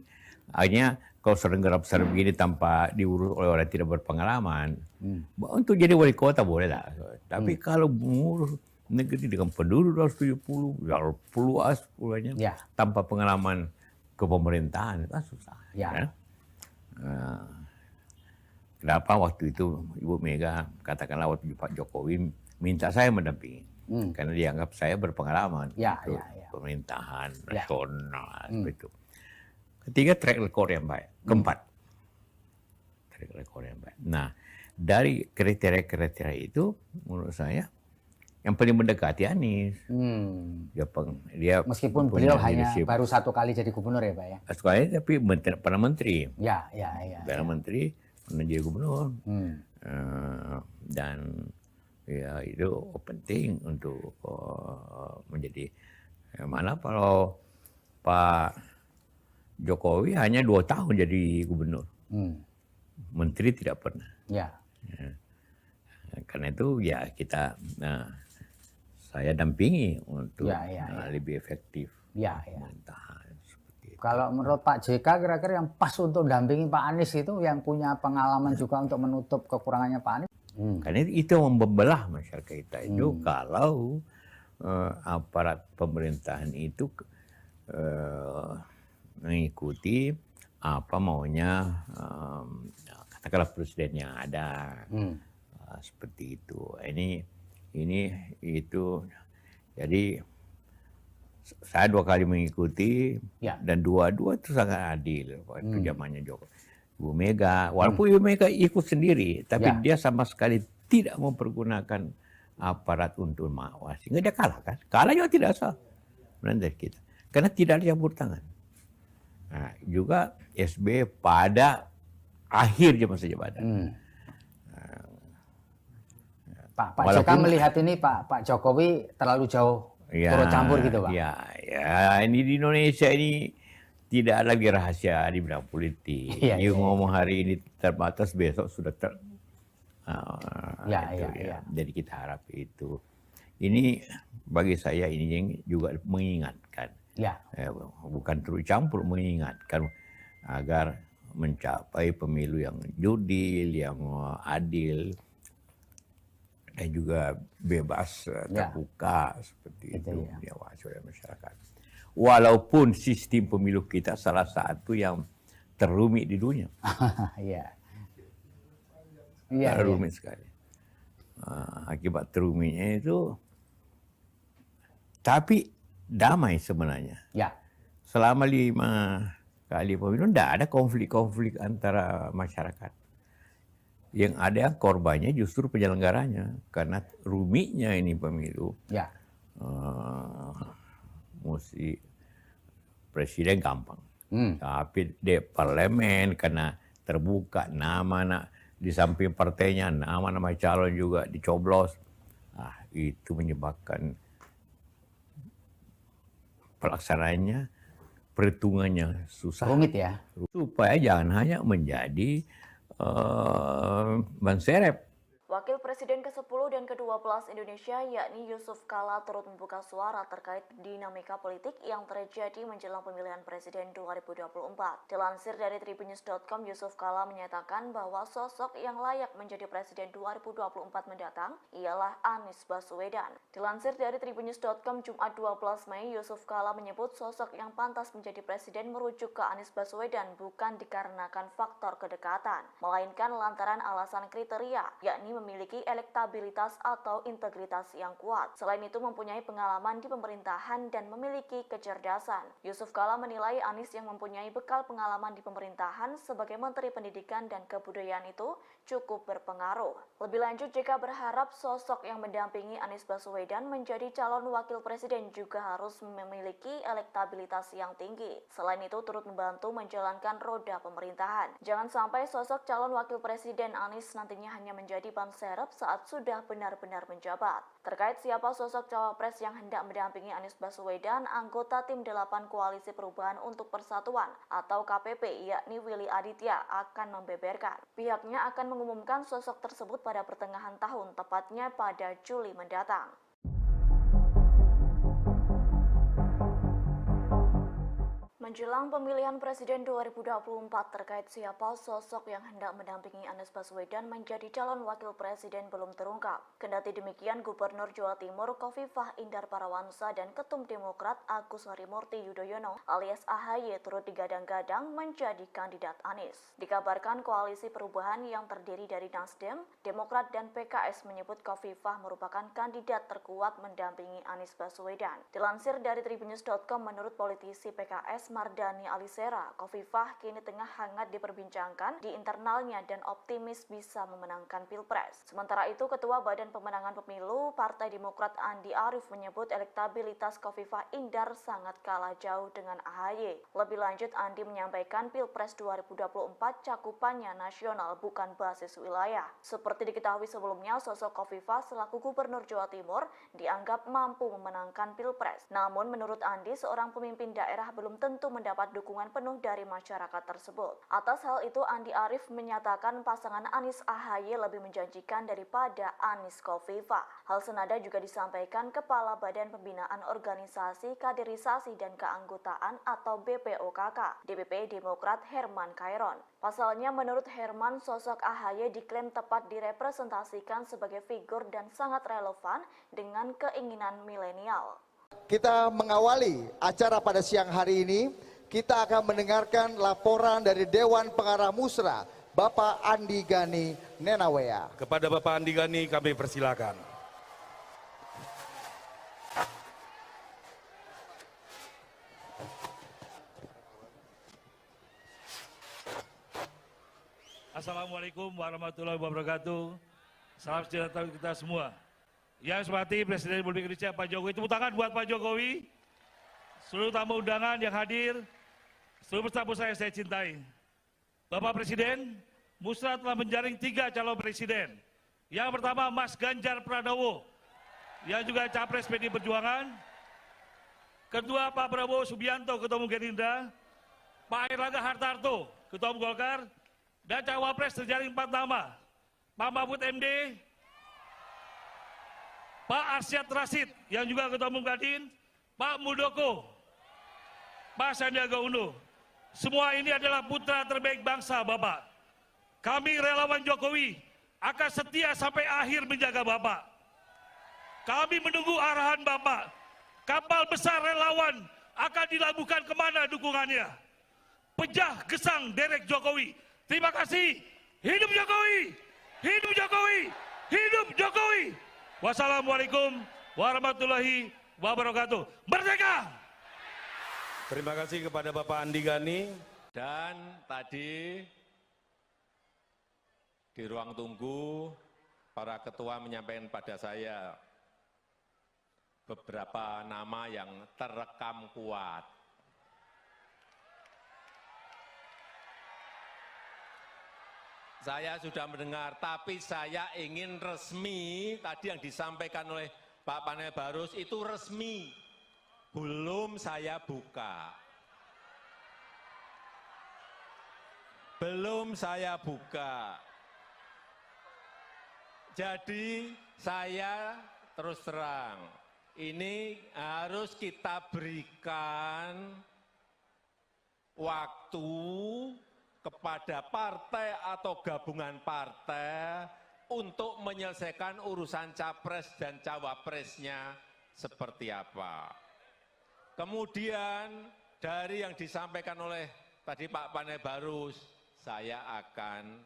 hanya kalau suatu negara besar begini tanpa diurus oleh orang tidak berpengalaman, untuk jadi wali kota boleh lah. Tapi kalau mengurus negeri dengan penduduk 270, puluhannya tanpa pengalaman kepemerintahan itu susah. Ya. Kenapa waktu itu Ibu Mega katakanlah waktu Pak Jokowi minta saya mendampingi, karena dianggap saya berpengalaman pemerintahan nasional itu. Ketiga, track record yang baik. Keempat, track record yang baik. Nah, dari kriteria-kriteria itu menurut saya yang paling mendekati Anies. Dia meskipun beliau hanya baru 1 kali jadi gubernur ya, Pak ya. 1 kali tapi pernah menteri. Ya. Pernah menteri, pernah jadi gubernur. Dan ya itu penting untuk menjadi. Mana kalau Pak Jokowi hanya 2 tahun jadi gubernur. Menteri tidak pernah. Karena itu ya kita saya dampingi untuk lebih efektif pemerintahan. Kalau menurut Pak JK kira-kira yang pas untuk mendampingi Pak Anies itu yang punya pengalaman juga untuk menutup kekurangannya Pak Anies? Karena itu yang membelah masyarakat kita itu kalau aparat pemerintahan itu mengikuti apa maunya katakanlah presiden yang ada. Seperti itu. Ini itu. Jadi saya 2 kali mengikuti dan dua-dua itu sangat adil waktu zamannya Jokowi. Ibu Mega, walaupun Ibu Mega ikut sendiri, tapi dia sama sekali tidak mempergunakan aparat untuk mengawasi. Sehingga dia kalah kan? Kalah juga tidak sah. Menurut kita. Karena tidak ada campur tangan. Nah, juga SBY pada akhir masa jabatan. Pak JK melihat ini Pak Jokowi terlalu jauh turut campur gitu, Pak? Ya, ini di Indonesia ini tidak lagi rahasia di bidang politik. Ngomong hari ini terbatas, besok sudah Jadi kita harap itu. Ini bagi saya ini yang juga mengingatkan. Bukan terus campur, mengingatkan agar mencapai pemilu yang jurdil, yang adil, dan juga bebas, terbuka seperti itu diawasi oleh masyarakat. Walaupun sistem pemilu kita salah satu yang terumit di dunia. Rumit sekali. Akibat terumitnya itu, tapi damai sebenarnya. Selama 5 kali pemilu tidak ada konflik-konflik antara masyarakat. Yang ada korbannya justru penyelenggaranya, karena rumitnya ini pemilu. Mesti presiden gampang, tapi di parlemen karena terbuka nama di samping partainya, nama-nama calon juga dicoblos. Itu menyebabkan pelaksanaannya, perhitungannya susah. Rumit ya. Supaya jangan hanya menjadi ban serep. Wakil Presiden ke-10 dan ke-12 Indonesia yakni Yusuf Kala turut membuka suara terkait dinamika politik yang terjadi menjelang pemilihan presiden 2024. Dilansir dari tribunnews.com, Yusuf Kala menyatakan bahwa sosok yang layak menjadi presiden 2024 mendatang ialah Anies Baswedan. Dilansir dari tribunnews.com Jumat 12 Mei, Yusuf Kala menyebut sosok yang pantas menjadi presiden merujuk ke Anies Baswedan bukan dikarenakan faktor kedekatan, melainkan lantaran alasan kriteria, yakni memiliki elektabilitas atau integritas yang kuat. Selain itu mempunyai pengalaman di pemerintahan dan memiliki kecerdasan. Yusuf Kala menilai Anies yang mempunyai bekal pengalaman di pemerintahan sebagai Menteri Pendidikan dan Kebudayaan itu cukup berpengaruh. Lebih lanjut, JK berharap sosok yang mendampingi Anies Baswedan menjadi calon wakil presiden juga harus memiliki elektabilitas yang tinggi. Selain itu turut membantu menjalankan roda pemerintahan. Jangan sampai sosok calon wakil presiden Anies nantinya hanya menjadi ban serep saat sudah benar-benar menjabat. Terkait siapa sosok cawapres yang hendak mendampingi Anies Baswedan, anggota tim 8 Koalisi Perubahan untuk Persatuan atau KPP yakni Willy Aditya akan membeberkan. Pihaknya akan mengumumkan sosok tersebut pada pertengahan tahun, tepatnya pada Juli mendatang. Menjelang pemilihan Presiden 2024 terkait siapa sosok yang hendak mendampingi Anies Baswedan menjadi calon wakil presiden belum terungkap. Kendati demikian, Gubernur Jawa Timur Khofifah Indar Parawansa dan Ketum Demokrat Agus Harimurti Yudhoyono alias AHY turut digadang-gadang menjadi kandidat Anies. Dikabarkan koalisi perubahan yang terdiri dari Nasdem, Demokrat dan PKS menyebut Khofifah merupakan kandidat terkuat mendampingi Anies Baswedan. Dilansir dari tribunnews.com, menurut politisi PKS Mardani Alisera, Khofifah kini tengah hangat diperbincangkan di internalnya dan optimis bisa memenangkan Pilpres. Sementara itu, Ketua Badan Pemenangan Pemilu Partai Demokrat Andi Arief menyebut elektabilitas Khofifah Indar sangat kalah jauh dengan AHY. Lebih lanjut, Andi menyampaikan Pilpres 2024 cakupannya nasional bukan basis wilayah. Seperti diketahui sebelumnya, sosok Khofifah selaku Gubernur Jawa Timur dianggap mampu memenangkan Pilpres. Namun menurut Andi, seorang pemimpin daerah belum tentu mendapat dukungan penuh dari masyarakat tersebut. Atas hal itu, Andi Arief menyatakan pasangan Anies AHY lebih menjanjikan daripada Anies Khofifah. Hal senada juga disampaikan Kepala Badan Pembinaan Organisasi Kaderisasi dan Keanggotaan atau BPOKK, DPP Demokrat Herman Khairon. Pasalnya, menurut Herman, sosok AHY diklaim tepat direpresentasikan sebagai figur dan sangat relevan dengan keinginan milenial. Kita mengawali acara pada siang hari ini, kita akan mendengarkan laporan dari Dewan Pengarah Musra, Bapak Andi Gani Nenawea. Kepada Bapak Andi Gani kami persilakan. Assalamualaikum warahmatullahi wabarakatuh. Salam sejahtera kita semua. Yang saya hormati Presiden Republik Indonesia Pak Jokowi, tepuk tangan buat Pak Jokowi, seluruh tamu undangan yang hadir, seluruh tamu saya cintai. Bapak Presiden, Musra telah menjaring 3 calon presiden. Yang pertama Mas Ganjar Pranowo, yang juga Capres PDI Perjuangan. Kedua Pak Prabowo Subianto, Ketua Umum Gerindra. Pak Airlangga Hartarto, Ketua Umum Golkar. Dan Cawapres terjaring 4 nama, Pak Mahfud MD, Pak Arsyad Rashid, yang juga Ketua Umum Kadin, Pak Muldoko, Pak Sandiaga Uno. Semua ini adalah putra terbaik bangsa, Bapak. Kami relawan Jokowi akan setia sampai akhir menjaga Bapak. Kami menunggu arahan Bapak. Kapal besar relawan akan dilabuhkan kemana dukungannya. Pejah gesang derek Jokowi. Terima kasih. Hidup Jokowi! Hidup Jokowi! Hidup Jokowi! Wassalamualaikum warahmatullahi wabarakatuh. Merdeka! Terima kasih kepada Bapak Andi Gani. Dan tadi di ruang tunggu para ketua menyampaikan pada saya beberapa nama yang terekam kuat. Saya sudah mendengar, tapi saya ingin resmi, tadi yang disampaikan oleh Pak Panel Barus itu resmi, belum saya buka. belum saya buka. Jadi saya terus terang, ini harus kita berikan waktu kepada partai atau gabungan partai untuk menyelesaikan urusan capres dan cawapresnya seperti apa. Kemudian dari yang disampaikan oleh tadi Pak Panai Barus, saya akan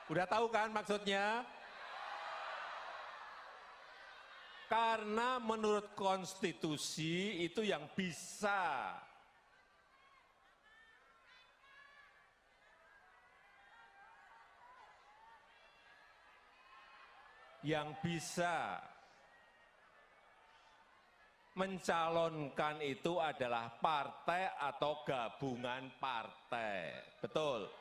udah tahu kan maksudnya? Karena menurut konstitusi itu yang bisa mencalonkan itu adalah partai atau gabungan partai. Betul?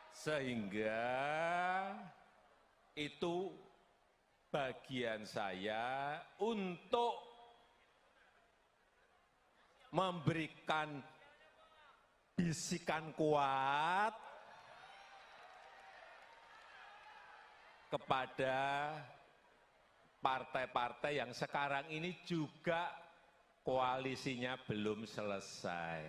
Sehingga itu bagian saya untuk memberikan bisikan kuat kepada partai-partai yang sekarang ini juga koalisinya belum selesai.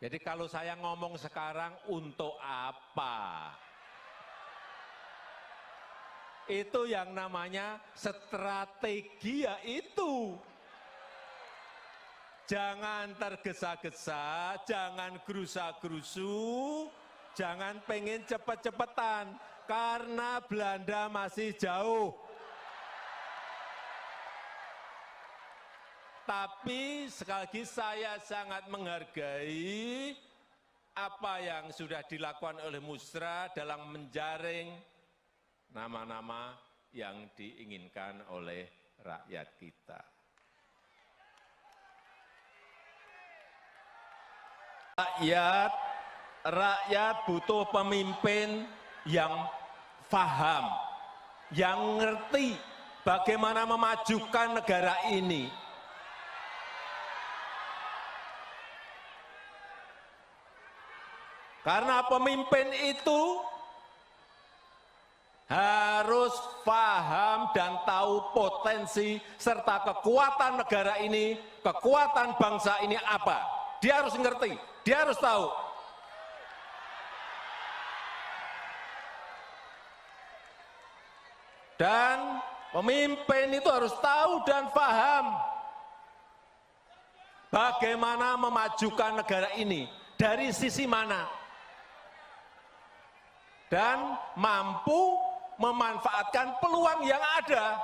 Jadi kalau saya ngomong sekarang untuk apa? Itu yang namanya strategi, ya itu. Jangan tergesa-gesa, jangan gerusa-gerusu, jangan pengen cepet-cepetan, karena Belanda masih jauh. Tapi sekali lagi saya sangat menghargai apa yang sudah dilakukan oleh Musra dalam menjaring nama-nama yang diinginkan oleh rakyat kita. Rakyat butuh pemimpin yang paham, yang ngerti bagaimana memajukan negara ini. Karena pemimpin itu harus paham dan tahu potensi serta kekuatan negara ini, kekuatan bangsa ini apa. Dia harus ngerti, dia harus tahu. Dan pemimpin itu harus tahu dan paham bagaimana memajukan negara ini, dari sisi mana. Dan mampu memanfaatkan peluang yang ada.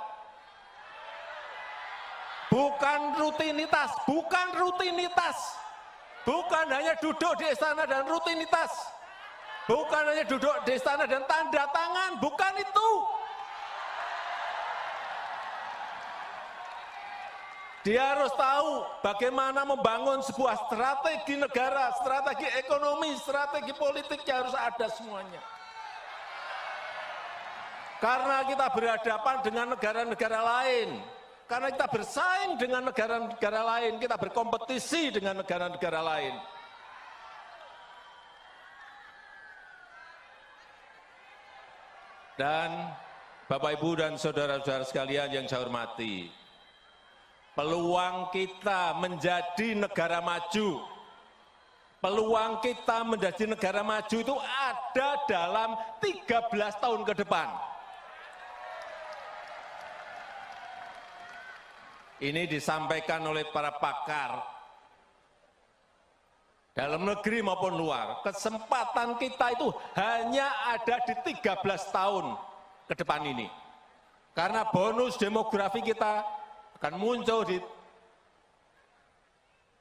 Bukan rutinitas, bukan rutinitas. Bukan hanya duduk di istana dan rutinitas. Bukan hanya duduk di istana dan tanda tangan, bukan itu. Dia harus tahu bagaimana membangun sebuah strategi negara, strategi ekonomi, strategi politik yang harus ada semuanya. Karena kita berhadapan dengan negara-negara lain, karena kita bersaing dengan negara-negara lain, kita berkompetisi dengan negara-negara lain. Dan Bapak, Ibu, dan saudara-saudara sekalian yang saya hormati, peluang kita menjadi negara maju, peluang kita menjadi negara maju itu ada dalam 13 tahun ke depan. Ini disampaikan oleh para pakar dalam negeri maupun luar. Kesempatan kita itu hanya ada di 13 tahun ke depan ini. Karena bonus demografi kita akan muncul di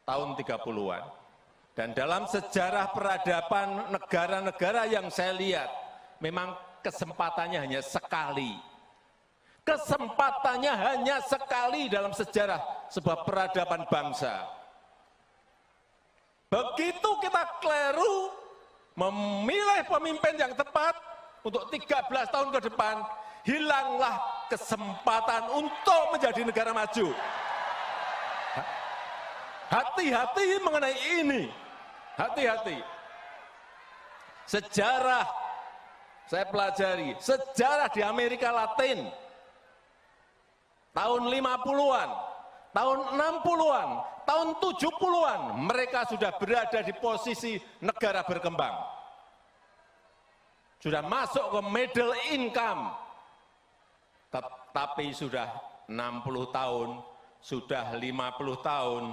tahun 30-an. Dan dalam sejarah peradaban negara-negara yang saya lihat, memang kesempatannya hanya sekali. Kesempatannya hanya sekali dalam sejarah sebuah peradaban bangsa. Begitu kita keliru memilih pemimpin yang tepat untuk 13 tahun ke depan, hilanglah kesempatan untuk menjadi negara maju. Hati-hati mengenai ini. Hati-hati. Sejarah, saya pelajari, sejarah di Amerika Latin, tahun 50-an, tahun 60-an, tahun 70-an, mereka sudah berada di posisi negara berkembang. Sudah masuk ke middle income, tapi sudah 60 tahun, sudah 50 tahun,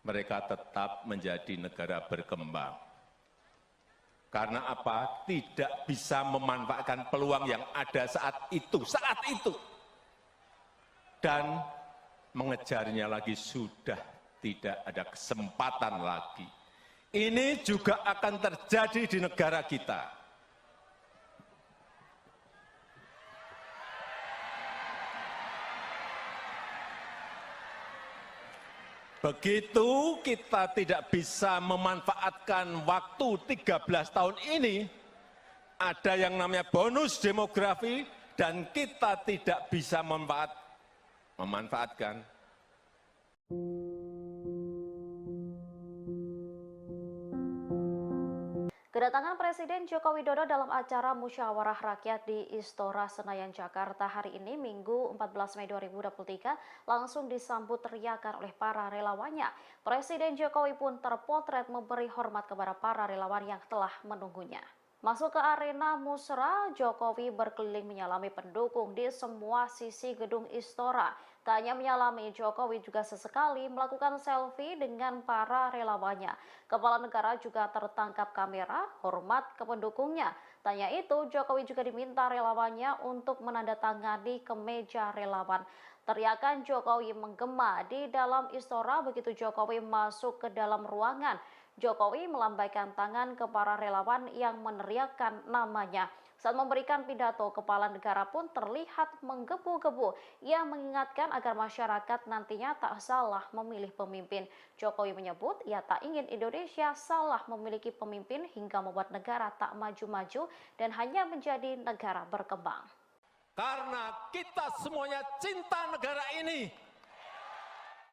mereka tetap menjadi negara berkembang. Karena apa? Tidak bisa memanfaatkan peluang yang ada saat itu. Dan mengejarnya lagi sudah tidak ada kesempatan lagi. Ini juga akan terjadi di negara kita. Begitu kita tidak bisa memanfaatkan waktu 13 tahun ini, ada yang namanya bonus demografi, dan kita tidak bisa memanfaatkan. Kedatangan Presiden Joko Widodo dalam acara Musyawarah Rakyat di Istora Senayan, Jakarta hari ini, Minggu 14 Mei 2023, langsung disambut teriakan oleh para relawannya. Presiden Jokowi pun terpotret memberi hormat kepada para relawan yang telah menunggunya. Masuk ke arena Musra, Jokowi berkeliling menyalami pendukung di semua sisi gedung Istora. Tak hanya menyalami, Jokowi juga sesekali melakukan selfie dengan para relawannya. Kepala negara juga tertangkap kamera, hormat ke pendukungnya. Tanya itu, Jokowi juga diminta relawannya untuk menandatangani kemeja relawan. Teriakan Jokowi menggema di dalam Istora begitu Jokowi masuk ke dalam ruangan. Jokowi melambaikan tangan ke para relawan yang meneriakkan namanya. Saat memberikan pidato, kepala negara pun terlihat menggebu-gebu. Ia mengingatkan agar masyarakat nantinya tak salah memilih pemimpin. Jokowi menyebut ia tak ingin Indonesia salah memiliki pemimpin hingga membuat negara tak maju-maju dan hanya menjadi negara berkembang. Karena kita semuanya cinta negara ini.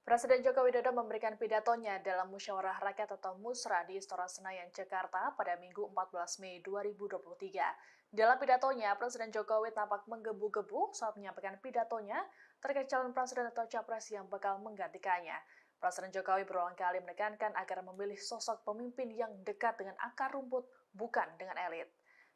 Presiden Joko Widodo memberikan pidatonya dalam Musyawarah Rakyat atau Musra di Istora Senayan, Jakarta pada Minggu 14 Mei 2023. Dalam pidatonya, Presiden Jokowi tampak menggebu-gebu saat menyampaikan pidatonya terkait calon presiden atau capres yang bakal menggantikannya. Presiden Jokowi berulang kali menekankan agar memilih sosok pemimpin yang dekat dengan akar rumput, bukan dengan elit.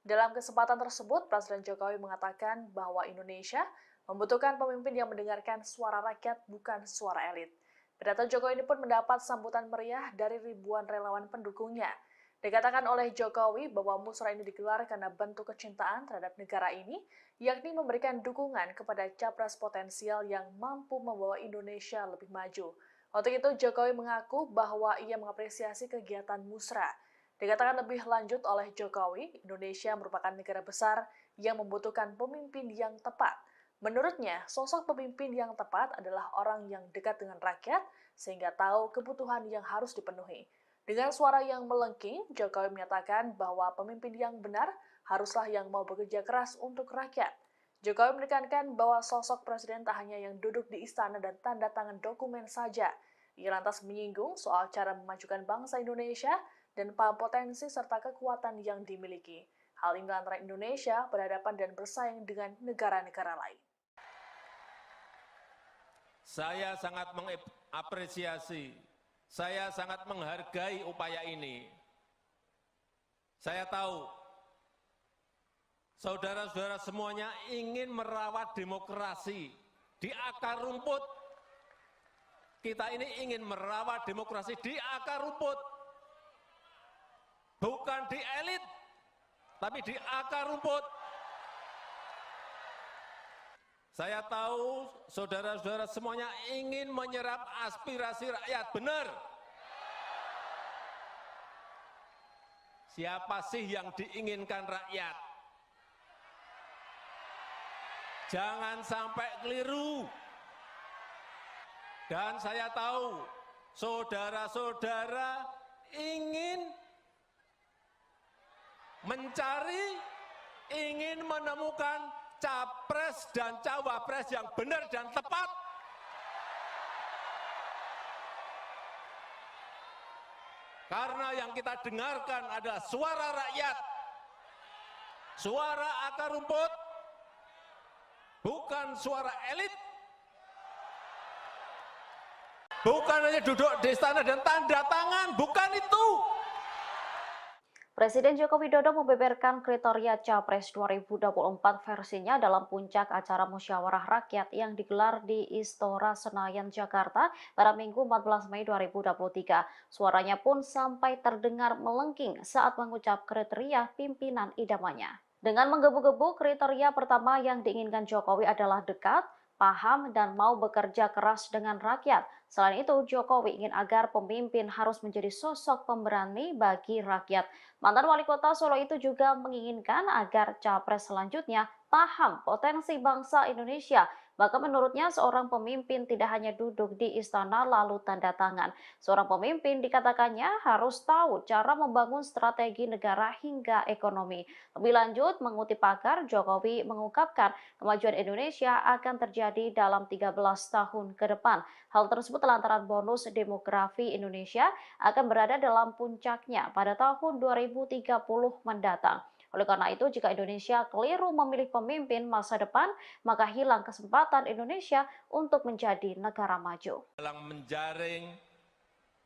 Dalam kesempatan tersebut, Presiden Jokowi mengatakan bahwa Indonesia membutuhkan pemimpin yang mendengarkan suara rakyat, bukan suara elit. Pidato Jokowi ini pun mendapat sambutan meriah dari ribuan relawan pendukungnya. Dikatakan oleh Jokowi bahwa musra ini digelar karena bentuk kecintaan terhadap negara ini, yakni memberikan dukungan kepada capres potensial yang mampu membawa Indonesia lebih maju. Untuk itu, Jokowi mengaku bahwa ia mengapresiasi kegiatan musra. Dikatakan lebih lanjut oleh Jokowi, Indonesia merupakan negara besar yang membutuhkan pemimpin yang tepat. Menurutnya, sosok pemimpin yang tepat adalah orang yang dekat dengan rakyat sehingga tahu kebutuhan yang harus dipenuhi. Dengan suara yang melengking, Jokowi menyatakan bahwa pemimpin yang benar haruslah yang mau bekerja keras untuk rakyat. Jokowi menekankan bahwa sosok presiden tak hanya yang duduk di istana dan tanda tangan dokumen saja. Ia lantas menyinggung soal cara memajukan bangsa Indonesia dan potensi serta kekuatan yang dimiliki. Hal ini antara Indonesia berhadapan dan bersaing dengan negara-negara lain. Saya sangat mengapresiasi, saya sangat menghargai upaya ini. Saya tahu, saudara-saudara semuanya ingin merawat demokrasi di akar rumput. Kita ini ingin merawat demokrasi di akar rumput. Bukan di elit, tapi di akar rumput. Saya tahu saudara-saudara semuanya ingin menyerap aspirasi rakyat, benar. Siapa sih yang diinginkan rakyat? Jangan sampai keliru. Dan saya tahu saudara-saudara ingin mencari ingin menemukan capres dan cawapres yang benar dan tepat. Karena yang kita dengarkan adalah suara rakyat, suara akar rumput, bukan suara elit. Bukan hanya duduk di istana dan tanda tangan, bukan itu. Presiden Joko Widodo membeberkan kriteria Capres 2024 versinya dalam puncak acara musyawarah rakyat yang digelar di Istora Senayan, Jakarta pada Minggu 14 Mei 2023. Suaranya pun sampai terdengar melengking saat mengucap kriteria pimpinan idamannya. Dengan menggebu-gebu, kriteria pertama yang diinginkan Jokowi adalah dekat, paham, dan mau bekerja keras dengan rakyat. Selain itu, Jokowi ingin agar pemimpin harus menjadi sosok pemberani bagi rakyat. Mantan wali kota Solo itu juga menginginkan agar capres selanjutnya paham potensi bangsa Indonesia. Bahkan menurutnya seorang pemimpin tidak hanya duduk di istana lalu tanda tangan. Seorang pemimpin dikatakannya harus tahu cara membangun strategi negara hingga ekonomi. Lebih lanjut, mengutip pakar, Jokowi mengungkapkan kemajuan Indonesia akan terjadi dalam 13 tahun ke depan. Hal tersebut lantaran bonus demografi Indonesia akan berada dalam puncaknya pada tahun 2030 mendatang. Oleh karena itu, jika Indonesia keliru memilih pemimpin masa depan, maka hilang kesempatan Indonesia untuk menjadi negara maju. Dalam menjaring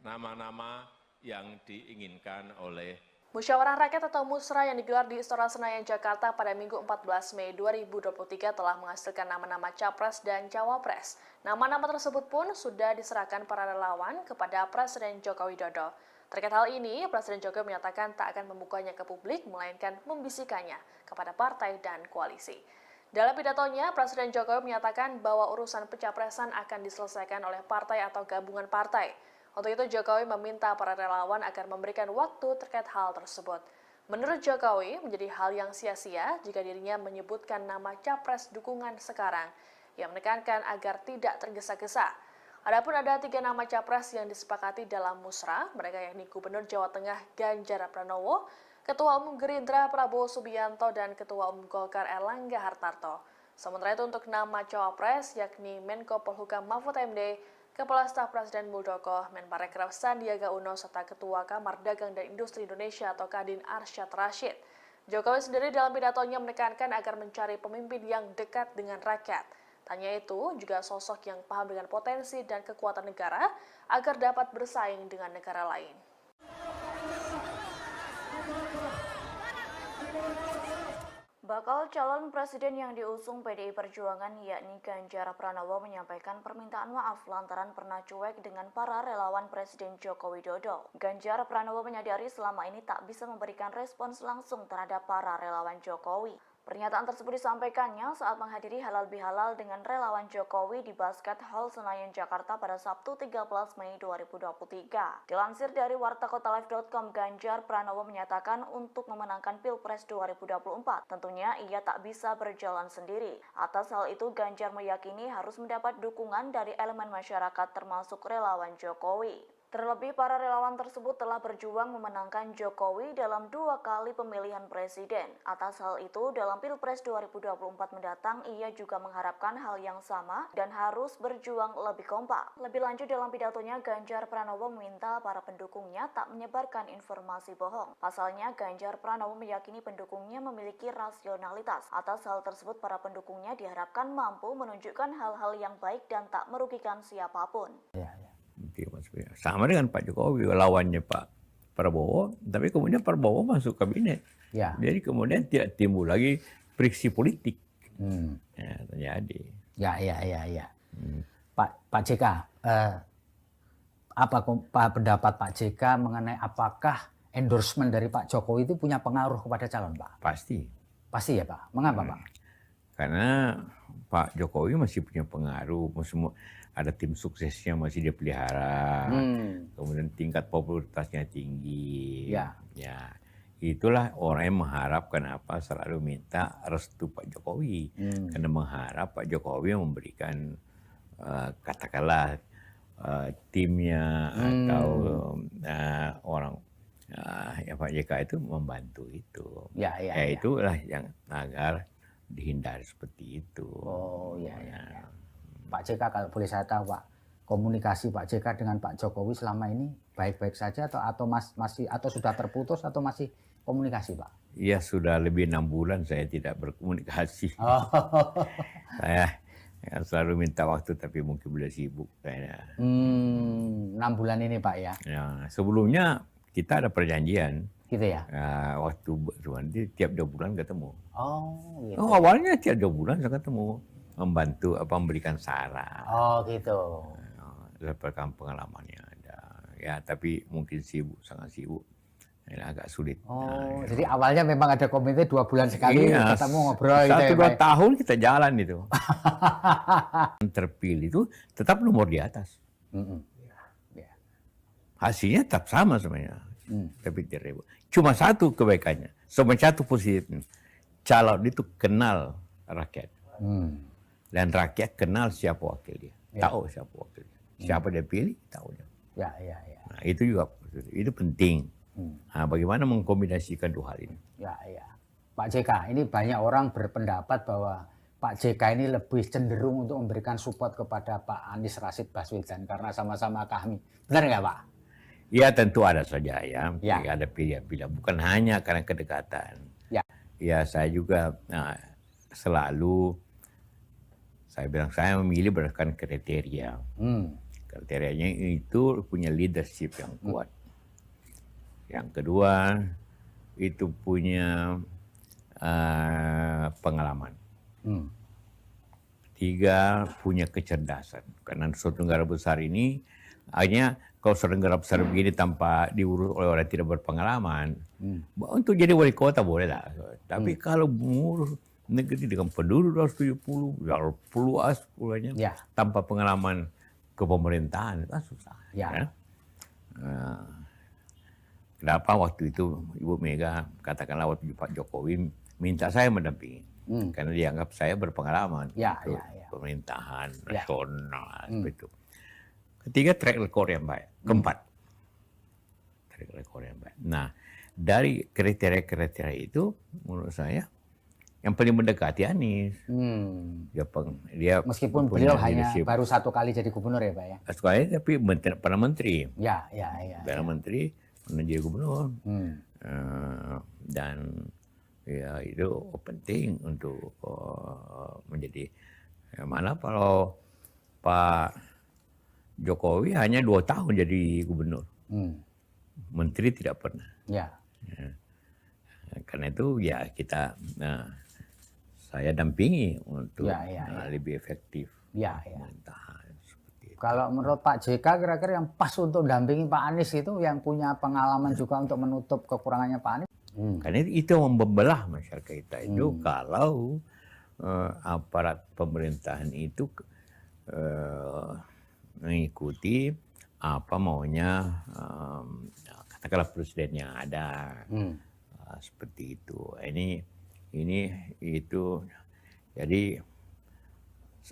nama-nama yang diinginkan oleh Musyawarah Rakyat atau Musra yang digelar di Istora Senayan, Jakarta pada Minggu 14 Mei 2023 telah menghasilkan nama-nama Capres dan Cawapres. Nama-nama tersebut pun sudah diserahkan para relawan kepada Presiden Joko Widodo. Terkait hal ini, Presiden Jokowi menyatakan tak akan membukanya ke publik, melainkan membisikannya kepada partai dan koalisi. Dalam pidatonya, Presiden Jokowi menyatakan bahwa urusan pencapresan akan diselesaikan oleh partai atau gabungan partai. Untuk itu, Jokowi meminta para relawan agar memberikan waktu terkait hal tersebut. Menurut Jokowi, menjadi hal yang sia-sia jika dirinya menyebutkan nama capres dukungan sekarang. Ia menekankan agar tidak tergesa-gesa. Adapun ada 3 nama capres yang disepakati dalam musra, mereka yakni Gubernur Jawa Tengah Ganjar Pranowo, Ketua Umum Gerindra Prabowo Subianto, dan Ketua Umum Golkar Erlangga Hartarto. Sementara itu untuk nama cawapres yakni Menko Polhukam Mahfud MD, Kepala Staf Presiden Muldoko, Menparekraf Sandiaga Uno, serta Ketua Kamar Dagang dan Industri Indonesia atau Kadin Arsyad Rashid. Jokowi sendiri dalam pidatonya menekankan agar mencari pemimpin yang dekat dengan rakyat. Tanya itu juga sosok yang paham dengan potensi dan kekuatan negara agar dapat bersaing dengan negara lain. Bakal calon presiden yang diusung PDI Perjuangan yakni Ganjar Pranowo menyampaikan permintaan maaf lantaran pernah cuek dengan para relawan Presiden Joko Widodo. Ganjar Pranowo menyadari selama ini tak bisa memberikan respons langsung terhadap para relawan Jokowi. Pernyataan tersebut disampaikannya saat menghadiri halal bihalal dengan relawan Jokowi di Basket Hall Senayan, Jakarta pada Sabtu 13 Mei 2023. Dilansir dari wartakotalive.com, Ganjar Pranowo menyatakan untuk memenangkan Pilpres 2024, tentunya ia tak bisa berjalan sendiri. Atas hal itu, Ganjar meyakini harus mendapat dukungan dari elemen masyarakat termasuk relawan Jokowi. Terlebih, para relawan tersebut telah berjuang memenangkan Jokowi dalam 2 kali pemilihan presiden. Atas hal itu, dalam Pilpres 2024 mendatang, ia juga mengharapkan hal yang sama dan harus berjuang lebih kompak. Lebih lanjut dalam pidatonya, Ganjar Pranowo meminta para pendukungnya tak menyebarkan informasi bohong. Pasalnya, Ganjar Pranowo meyakini pendukungnya memiliki rasionalitas. Atas hal tersebut, para pendukungnya diharapkan mampu menunjukkan hal-hal yang baik dan tak merugikan siapapun. Sama dengan Pak Jokowi, lawannya Pak Prabowo, tapi kemudian Prabowo masuk kabinet. Ya. Jadi kemudian tidak timbul lagi friksi politik. Ya, terjadi. Ya. Pak JK, apa pendapat Pak JK mengenai apakah endorsement dari Pak Jokowi itu punya pengaruh kepada calon, Pak? Pasti. Pasti ya, Pak. Mengapa, Pak? Karena Pak Jokowi masih punya pengaruh, ada tim suksesnya masih dia pelihara, kemudian tingkat popularitasnya tinggi. Ya, itulah orang yang mengharapkan selalu minta restu Pak Jokowi, karena mengharap Pak Jokowi memberikan katakanlah timnya atau orang Ya Pak JK itu membantu itu. Ya, itulah yang agar dihindari seperti itu. Oh ya. Pak JK kalau boleh saya tahu Pak, komunikasi Pak JK dengan Pak Jokowi selama ini baik-baik saja atau masih atau sudah terputus atau masih komunikasi Pak? Ya sudah lebih 6 bulan saya tidak berkomunikasi. Saya selalu minta waktu tapi mungkin beliau sibuk kayaknya. 6 bulan ini Pak ya? Ya sebelumnya kita ada perjanjian. Gitu ya? Waktu nanti tiap 2 bulan ketemu. Gitu. Awalnya tiap 2 bulan saya ketemu, membantu memberikan saran. Gitu. Dapatkan pengalamannya ada. Ya tapi mungkin sibuk, sangat sibuk. Ini agak sulit. Jadi awalnya memang ada komite 2 bulan sekali ketemu ngobrol gitu ya, 1-2 tahun kita jalan itu. Terpilih itu tetap nomor di atas. Hasilnya tetap sama sebenarnya. Tapi tidak. Cuma satu kebaikannya, cuma satu positifnya. Calon itu kenal rakyat. Dan rakyat kenal siapa wakil dia. Tahu siapa wakil dia. Siapa dia pilih, tahu dia. Nah, itu juga itu penting. Nah, bagaimana mengkombinasikan dua hal ini? Pak JK, ini banyak orang berpendapat bahwa Pak JK ini lebih cenderung untuk memberikan support kepada Pak Anies Rashid Baswedan karena sama-sama kami. Benar nggak Pak? Ya tentu ada saja ya. Ada pilihan-pilihan. Bukan hanya karena kedekatan. Ya saya juga selalu saya bilang saya memilih berdasarkan kriteria. Kriterianya itu punya leadership yang kuat. Yang kedua itu punya pengalaman. 3 punya kecerdasan. Karena suatu negara besar ini hanya kalau suatu negara besar begini tanpa diurus oleh orang tidak berpengalaman, untuk jadi wali kota boleh lah. Tapi kalau mengurus negeri dengan penduduk 270, puluhannya tanpa pengalaman kepemerintahan itu susah. Kenapa waktu itu Ibu Mega katakanlah waktu Pak Jokowi minta saya mendampingi, karena dianggap saya berpengalaman pemerintahan nasional seperti itu. Ketiga, track record yang baik. Keempat, track record yang baik. Nah, dari kriteria-kriteria itu, menurut saya, yang paling mendekati Anies. Dia meskipun beliau hanya baru 1 kali jadi gubernur ya Pak ya? 1 kali, tapi pernah menteri. Pernah menteri, pernah jadi gubernur. Dan ya itu penting untuk menjadi. Mana kalau Pak Jokowi hanya 2 tahun jadi gubernur, menteri tidak pernah. Karena itu ya kita, saya dampingi untuk lebih efektif pemerintahan. Kalau menurut Pak JK kira-kira yang pas untuk dampingi Pak Anies itu yang punya pengalaman juga untuk menutup kekurangannya Pak Anies? Karena itu yang membelah masyarakat kita itu kalau aparat pemerintahan itu mengikuti apa maunya katakanlah presiden yang ada, seperti itu. Ini itu jadi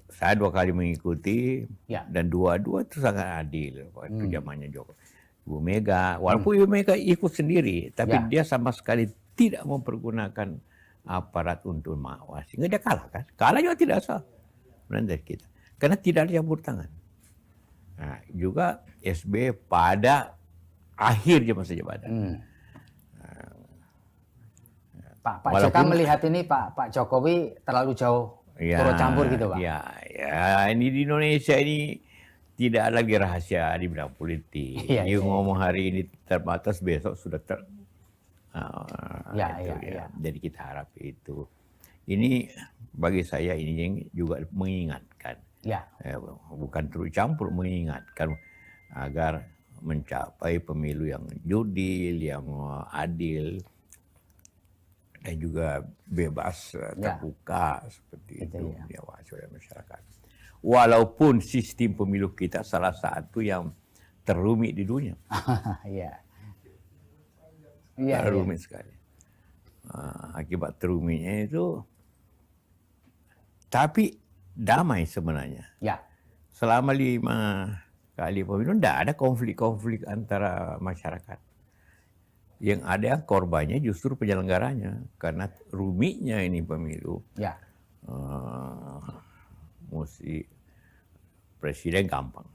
saya 2 kali mengikuti dan dua-dua itu sangat adil waktu zamannya Ibu Mega. Walaupun Ibu Mega ikut sendiri, tapi dia sama sekali tidak mempergunakan aparat untuk mengawasi. Sehingga dia kalah kan? Kalah juga tidak sah dari kita, karena tidak ada campur tangan. Nah, juga SBY pada akhir masa jabatan. Pak JK melihat ini Pak Jokowi terlalu jauh turut campur gitu Pak? Ini di Indonesia ini tidak lagi rahasia di bidang politik. Ngomong hari ini terbatas, besok sudah Jadi kita harap itu. Ini bagi saya ini juga mengingatkan. Bukan terus campur, mengingatkan agar mencapai pemilu yang jurdil, yang adil, dan juga bebas, terbuka seperti itu diawasi oleh masyarakat. Walaupun sistem pemilu kita salah satu yang terumit di dunia. Rumit sekali. Akibat terumitnya itu, tapi damai sebenarnya. Selama 5 kali pemilu tidak ada konflik-konflik antara masyarakat. Yang ada korbannya justru penyelenggaranya, karena rumitnya ini pemilu. Ya. Mesti presiden gampang,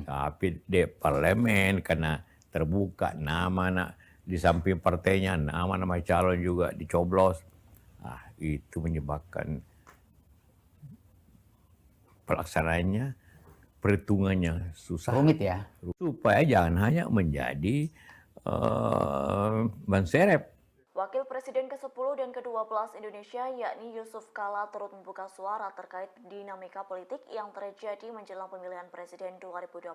tapi di parlemen karena terbuka nama di samping partainya nama-nama calon juga dicoblos, itu menyebabkan pelaksanaannya, perhitungannya susah. Rumit ya. Supaya jangan hanya menjadi ban serep. Wakil Presiden ke-10 dan ke-12 Indonesia yakni Yusuf Kala turut membuka suara terkait dinamika politik yang terjadi menjelang pemilihan presiden 2024.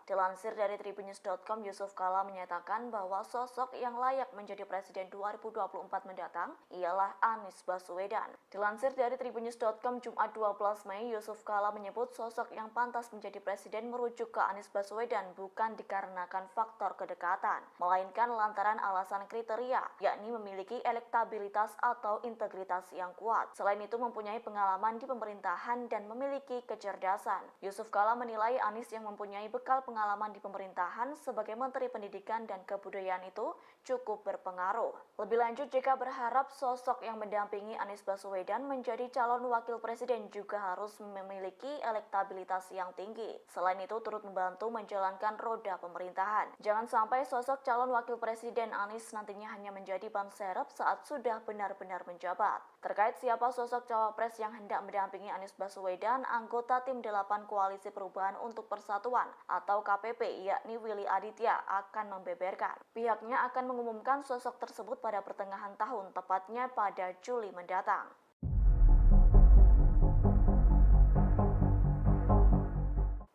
Dilansir dari tribunnews.com, Yusuf Kala menyatakan bahwa sosok yang layak menjadi presiden 2024 mendatang ialah Anies Baswedan. Dilansir dari tribunnews.com Jumat 12 Mei, Yusuf Kala menyebut sosok yang pantas menjadi presiden merujuk ke Anies Baswedan bukan dikarenakan faktor kedekatan, melainkan lantaran alasan kriteria, yakni memiliki elektabilitas atau integritas yang kuat. Selain itu mempunyai pengalaman di pemerintahan dan memiliki kecerdasan. Yusuf Kala menilai Anies yang mempunyai bekal pengalaman di pemerintahan sebagai Menteri Pendidikan dan Kebudayaan itu cukup berpengaruh. Lebih lanjut, JK berharap sosok yang mendampingi Anies Baswedan menjadi calon wakil presiden juga harus memiliki elektabilitas yang tinggi. Selain itu turut membantu menjalankan roda pemerintahan. Jangan sampai sosok calon wakil presiden Anies nantinya hanya menjadi ban serep saat sudah benar-benar menjabat. Terkait siapa sosok cawapres yang hendak mendampingi Anies Baswedan, anggota tim 8 Koalisi Perubahan untuk Persatuan atau KPP yakni Willy Aditya akan membeberkan. Pihaknya akan mengumumkan sosok tersebut pada pertengahan tahun, tepatnya pada Juli mendatang.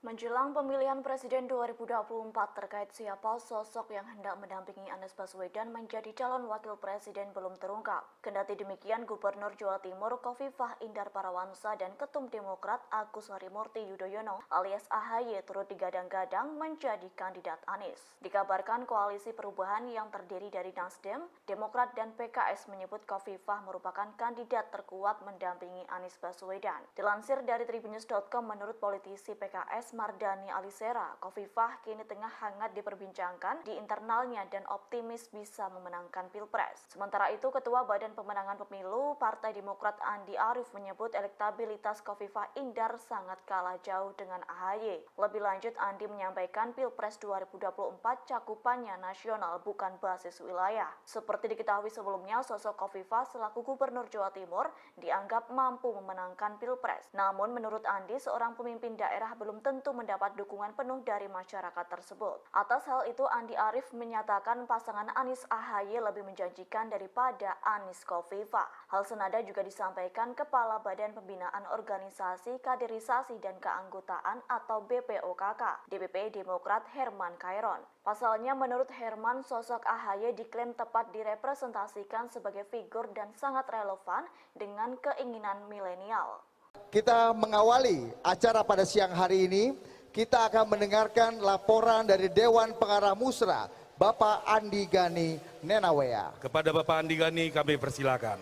Menjelang pemilihan Presiden 2024 terkait siapa sosok yang hendak mendampingi Anies Baswedan menjadi calon wakil presiden belum terungkap. Kendati demikian, Gubernur Jawa Timur Khofifah Indar Parawansa dan Ketum Demokrat Agus Harimurti Yudhoyono alias AHY turut digadang-gadang menjadi kandidat Anies. Dikabarkan koalisi perubahan yang terdiri dari Nasdem, Demokrat dan PKS menyebut Khofifah merupakan kandidat terkuat mendampingi Anies Baswedan. Dilansir dari tribunnews.com, menurut politisi PKS Mardani Alisera, Khofifah kini tengah hangat diperbincangkan di internalnya dan optimis bisa memenangkan Pilpres. Sementara itu, Ketua Badan Pemenangan Pemilu Partai Demokrat Andi Arief menyebut elektabilitas Khofifah Indar sangat kalah jauh dengan AHY. Lebih lanjut, Andi menyampaikan Pilpres 2024 cakupannya nasional bukan basis wilayah. Seperti diketahui sebelumnya, sosok Khofifah selaku Gubernur Jawa Timur dianggap mampu memenangkan Pilpres. Namun menurut Andi, seorang pemimpin daerah belum tentu mendapat dukungan penuh dari masyarakat tersebut. Atas hal itu, Andi Arief menyatakan pasangan Anies AHY lebih menjanjikan daripada Anies Khofifah. Hal senada juga disampaikan Kepala Badan Pembinaan Organisasi Kaderisasi dan Keanggotaan atau BPOKK, DPP Demokrat Herman Khairon. Pasalnya, menurut Herman, sosok AHY diklaim tepat direpresentasikan sebagai figur dan sangat relevan dengan keinginan milenial. Kita mengawali acara pada siang hari ini, kita akan mendengarkan laporan dari Dewan Pengarah Musra, Bapak Andi Gani Nenawea. Kepada Bapak Andi Gani kami persilakan.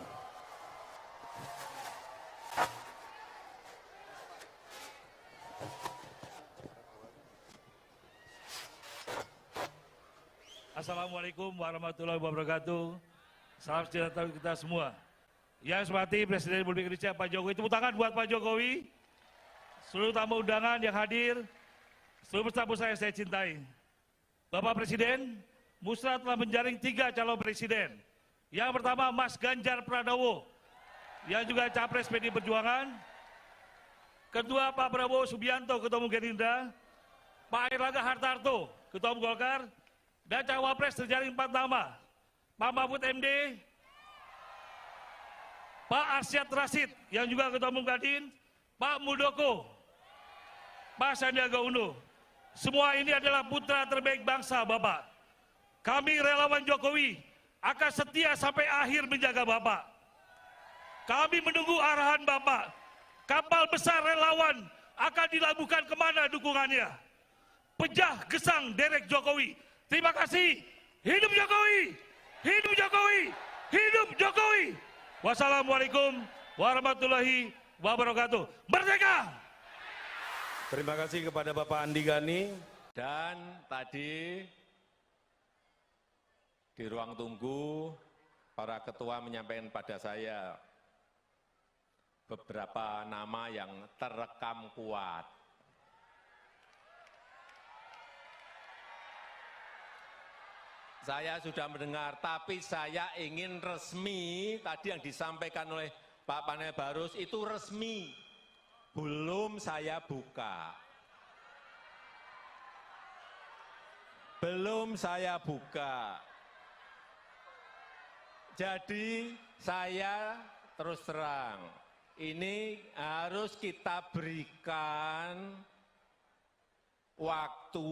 Assalamualaikum warahmatullahi wabarakatuh. Salam sejahtera kita semua. Yang saya hormati Presiden Republik Indonesia Pak Jokowi, tepuk tangan buat Pak Jokowi, seluruh tamu undangan yang hadir, seluruh peserta saya cintai. Bapak Presiden, Musra telah menjaring 3 calon presiden. Yang pertama Mas Ganjar Pranowo, yang juga Capres PDI Perjuangan. Kedua Pak Prabowo Subianto, Ketua Umum Gerindra. Pak Airlangga Hartarto, Ketua Umum Golkar. Dan Cawapres terjaring 4 nama, Pak Mahfud MD, Pak Arsyad Rashid, yang juga Ketua Umum Kadin, Pak Muldoko, Pak Sandiaga Uno. Semua ini adalah putra terbaik bangsa, Bapak. Kami relawan Jokowi akan setia sampai akhir menjaga Bapak. Kami menunggu arahan Bapak. Kapal besar relawan akan dilabuhkan kemana dukungannya. Pejah gesang derek Jokowi. Terima kasih. Hidup Jokowi! Hidup Jokowi! Hidup Jokowi! Wassalamualaikum warahmatullahi wabarakatuh. Merdeka! Terima kasih kepada Bapak Andi Gani. Dan tadi Di ruang tunggu, para ketua menyampaikan pada saya beberapa nama yang terekam kuat. Saya sudah mendengar, tapi saya ingin resmi, tadi yang disampaikan oleh Pak Panel Barus itu resmi, belum saya buka. Belum saya buka. Jadi saya terus terang, ini harus kita berikan waktu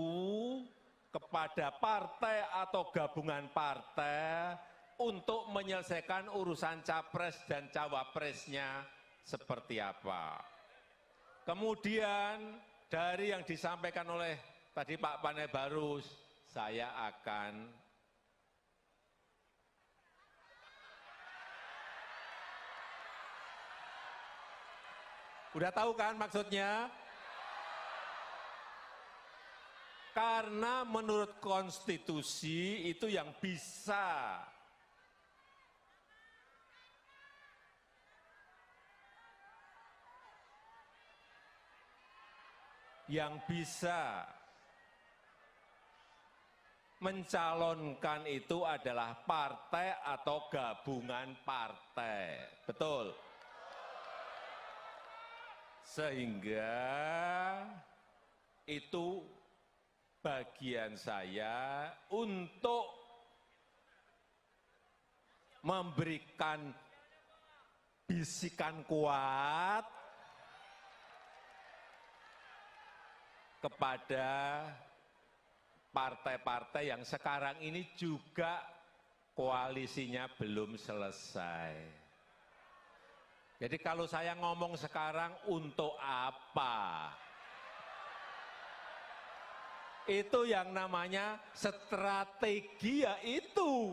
kepada partai atau gabungan partai untuk menyelesaikan urusan capres dan cawapresnya seperti apa. Kemudian dari yang disampaikan oleh tadi Pak Panel Barus, saya akan udah tahu kan maksudnya? Karena menurut konstitusi itu yang bisa mencalonkan itu adalah partai atau gabungan partai. Betul? Sehingga itu bagian saya untuk memberikan bisikan kuat kepada partai-partai yang sekarang ini juga koalisinya belum selesai. Jadi kalau saya ngomong sekarang untuk apa? Itu yang namanya strategi, ya itu.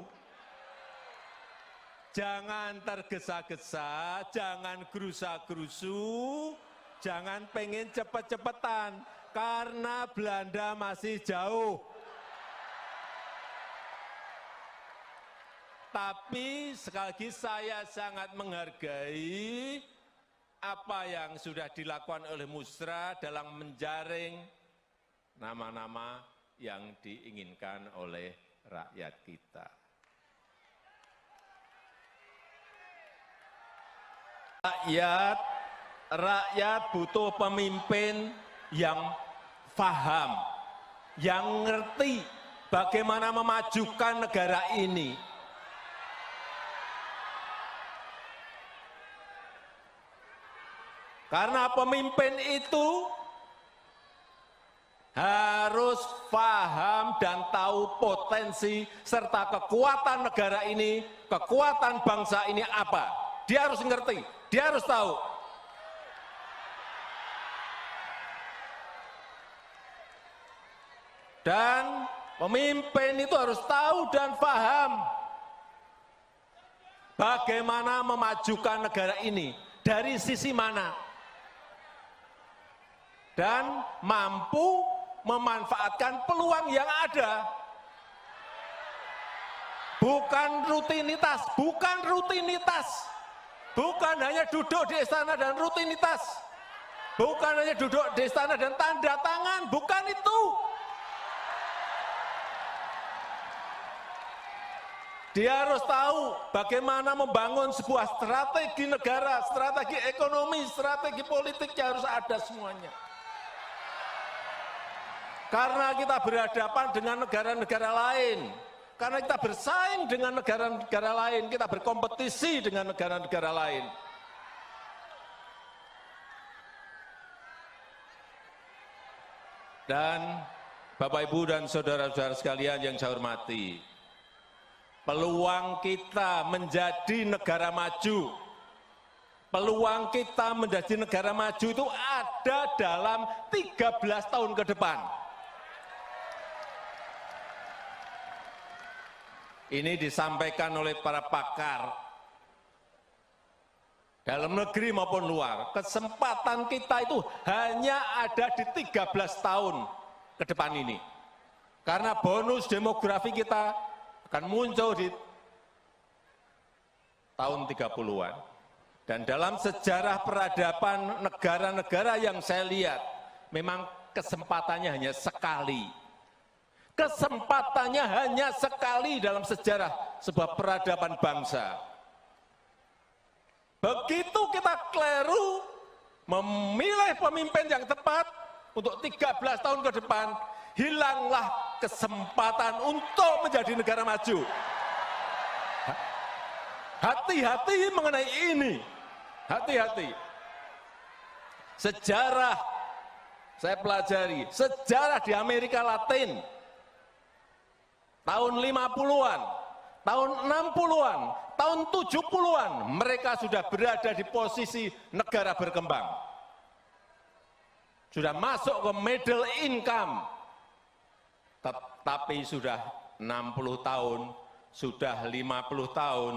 Jangan tergesa-gesa, jangan gerusa-gerusu, jangan pengen cepet-cepetan, karena Belanda masih jauh. Tapi sekali lagi saya sangat menghargai apa yang sudah dilakukan oleh Musra dalam menjaring nama-nama yang diinginkan oleh rakyat kita. Rakyat butuh pemimpin yang paham, yang ngerti bagaimana memajukan negara ini. Karena pemimpin itu harus paham dan tahu potensi serta kekuatan negara ini, kekuatan bangsa ini apa. Dia harus ngerti, dia harus tahu. Dan pemimpin itu harus tahu dan paham bagaimana memajukan negara ini, dari sisi mana. Dan mampu memanfaatkan peluang yang ada. Bukan rutinitas, bukan rutinitas. Bukan hanya duduk di istana dan rutinitas. Bukan hanya duduk di istana dan tanda tangan, bukan itu. Dia harus tahu bagaimana membangun sebuah strategi negara, strategi ekonomi, strategi politiknya harus ada semuanya. Karena kita berhadapan dengan negara-negara lain, karena kita bersaing dengan negara-negara lain, kita berkompetisi dengan negara-negara lain. Dan Bapak, Ibu, dan saudara-saudara sekalian yang saya hormati, peluang kita menjadi negara maju, peluang kita menjadi negara maju itu ada dalam 13 tahun ke depan. Ini disampaikan oleh para pakar dalam negeri maupun luar. Kesempatan kita itu hanya ada di 13 tahun ke depan ini. Karena bonus demografi kita, akan muncul di tahun 30-an. Dan dalam sejarah peradaban negara-negara yang saya lihat, memang kesempatannya hanya sekali. Kesempatannya hanya sekali dalam sejarah sebuah peradaban bangsa. Begitu kita keliru memilih pemimpin yang tepat untuk 13 tahun ke depan, hilanglah kesempatan untuk menjadi negara maju. Hati-hati mengenai ini. Hati-hati. Sejarah, saya pelajari, sejarah di Amerika Latin, tahun 50-an, tahun 60-an, tahun 70-an, mereka sudah berada di posisi negara berkembang. Sudah masuk ke middle income. Tapi sudah 60 tahun, sudah 50 tahun,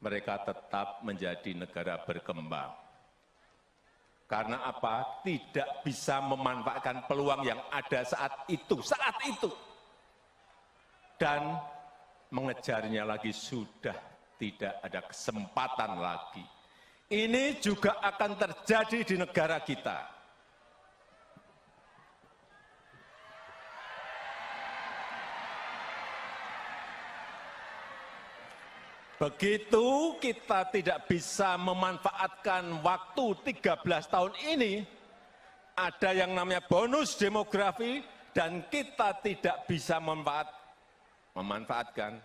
mereka tetap menjadi negara berkembang. Karena apa? Tidak bisa memanfaatkan peluang yang ada saat itu. Dan mengejarnya lagi sudah tidak ada kesempatan lagi. Ini juga akan terjadi di negara kita. Begitu kita tidak bisa memanfaatkan waktu 13 tahun ini, ada yang namanya bonus demografi, dan kita tidak bisa memanfaatkan.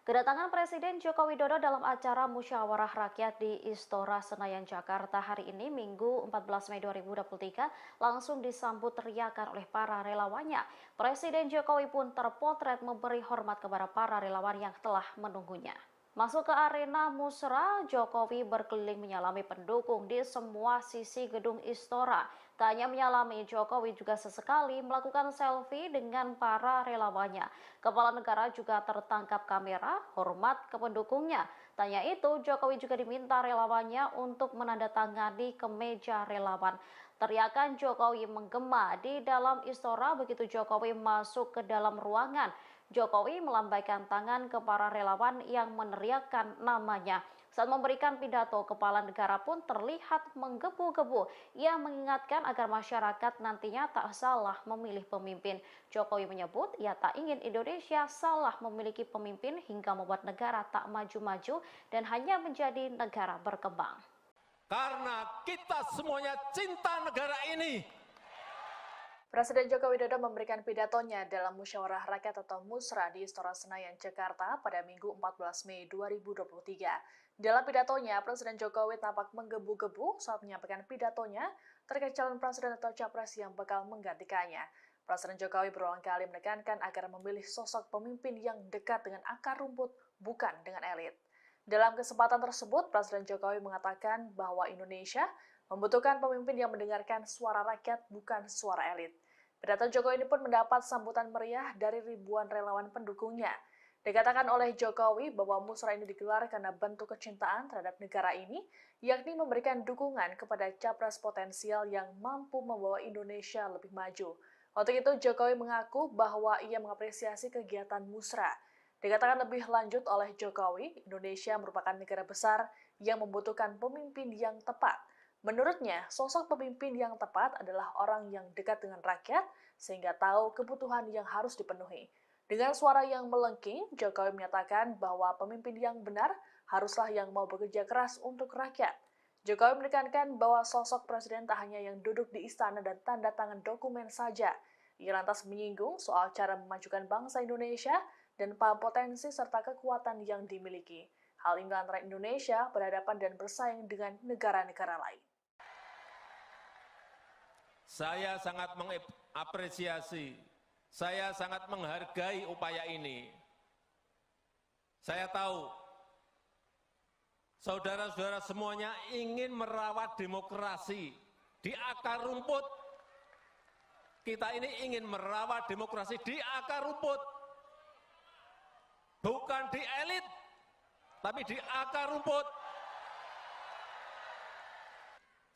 Kedatangan Presiden Joko Widodo dalam acara Musyawarah Rakyat di Istora Senayan, Jakarta hari ini, Minggu 14 Mei 2023, langsung disambut teriakan oleh para relawannya. Presiden Jokowi pun terpotret memberi hormat kepada para relawan yang telah menunggunya. Masuk ke arena Musra, Jokowi berkeliling menyalami pendukung di semua sisi gedung Istora. Tak hanya menyalami, Jokowi juga sesekali melakukan selfie dengan para relawannya. Kepala negara juga tertangkap kamera, hormat ke pendukungnya. Tanya itu, Jokowi juga diminta relawannya untuk menandatangani kemeja relawan. Teriakan Jokowi menggema di dalam Istora begitu Jokowi masuk ke dalam ruangan. Jokowi melambaikan tangan ke para relawan yang meneriakkan namanya. Saat memberikan pidato, kepala negara pun terlihat menggebu-gebu. Ia mengingatkan agar masyarakat nantinya tak salah memilih pemimpin. Jokowi menyebut ia tak ingin Indonesia salah memiliki pemimpin hingga membuat negara tak maju-maju dan hanya menjadi negara berkembang. Karena kita semuanya cinta negara ini. Presiden Joko Widodo memberikan pidatonya dalam Musyawarah Rakyat atau Musra di Istora Senayan, Jakarta pada Minggu 14 Mei 2023. Dalam pidatonya, Presiden Jokowi tampak menggebu-gebu saat menyampaikan pidatonya terkait calon presiden atau capres yang bakal menggantikannya. Presiden Jokowi berulang kali menekankan agar memilih sosok pemimpin yang dekat dengan akar rumput, bukan dengan elit. Dalam kesempatan tersebut, Presiden Jokowi mengatakan bahwa Indonesia membutuhkan pemimpin yang mendengarkan suara rakyat, bukan suara elit. Pidato Jokowi ini pun mendapat sambutan meriah dari ribuan relawan pendukungnya. Dikatakan oleh Jokowi bahwa musra ini digelar karena bentuk kecintaan terhadap negara ini, yakni memberikan dukungan kepada capres potensial yang mampu membawa Indonesia lebih maju. Untuk itu, Jokowi mengaku bahwa ia mengapresiasi kegiatan musra. Dikatakan lebih lanjut oleh Jokowi, Indonesia merupakan negara besar yang membutuhkan pemimpin yang tepat. Menurutnya, sosok pemimpin yang tepat adalah orang yang dekat dengan rakyat sehingga tahu kebutuhan yang harus dipenuhi. Dengan suara yang melengking, Jokowi menyatakan bahwa pemimpin yang benar haruslah yang mau bekerja keras untuk rakyat. Jokowi menekankan bahwa sosok presiden tak hanya yang duduk di istana dan tanda tangan dokumen saja. Ia lantas menyinggung soal cara memajukan bangsa Indonesia dan potensi serta kekuatan yang dimiliki. Hal ini antara Indonesia berhadapan dan bersaing dengan negara-negara lain. Saya sangat mengapresiasi, saya sangat menghargai upaya ini. Saya tahu, saudara-saudara semuanya ingin merawat demokrasi di akar rumput. Kita ini ingin merawat demokrasi di akar rumput. Bukan di elit, tapi di akar rumput.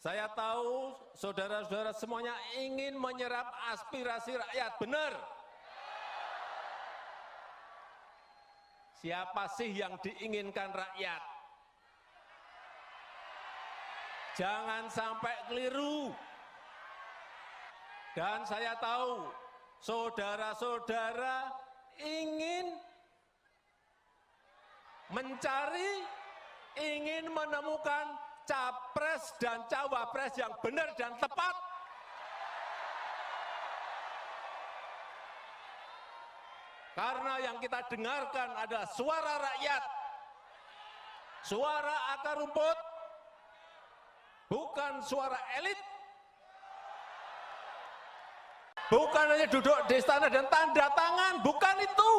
Saya tahu saudara-saudara semuanya ingin menyerap aspirasi rakyat, benar. Siapa sih yang diinginkan rakyat? Jangan sampai keliru. Dan saya tahu saudara-saudara ingin mencari, ingin menemukan capres dan cawapres yang benar dan tepat. Karena yang kita dengarkan adalah suara rakyat, suara akar rumput, bukan suara elit. Bukan hanya duduk di istana dan tanda tangan, bukan itu.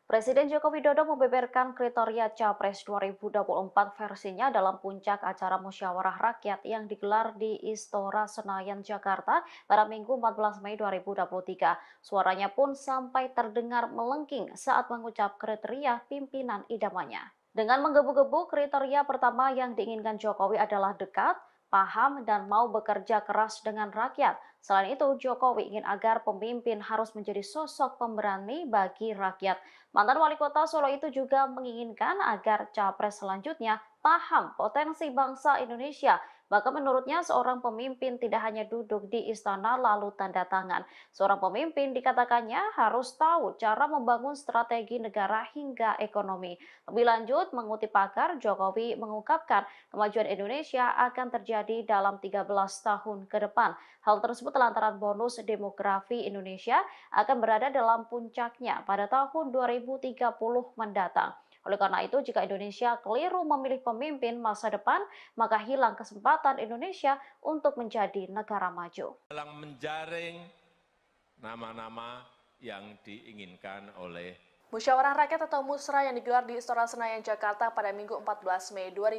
Presiden Joko Widodo membeberkan kriteria Capres 2024 versinya dalam puncak acara musyawarah rakyat yang digelar di Istora Senayan, Jakarta pada Minggu 14 Mei 2023. Suaranya pun sampai terdengar melengking saat mengucap kriteria pimpinan idamannya. Dengan menggebu-gebu, kriteria pertama yang diinginkan Jokowi adalah dekat, paham, dan mau bekerja keras dengan rakyat. Selain itu, Jokowi ingin agar pemimpin harus menjadi sosok pemberani bagi rakyat. Mantan wali kota Solo itu juga menginginkan agar capres selanjutnya paham potensi bangsa Indonesia. Bahkan menurutnya seorang pemimpin tidak hanya duduk di istana lalu tanda tangan. Seorang pemimpin dikatakannya harus tahu cara membangun strategi negara hingga ekonomi. Lebih lanjut, mengutip pakar, Jokowi mengungkapkan kemajuan Indonesia akan terjadi dalam 13 tahun ke depan. Hal tersebut lantaran bonus demografi Indonesia akan berada dalam puncaknya pada tahun 2030 mendatang. Oleh karena itu, jika Indonesia keliru memilih pemimpin masa depan, maka hilang kesempatan Indonesia untuk menjadi negara maju. Dalam menjaring nama-nama yang diinginkan oleh Musyawarah Rakyat atau Musra yang digelar di Istora Senayan, Jakarta pada Minggu 14 Mei 2023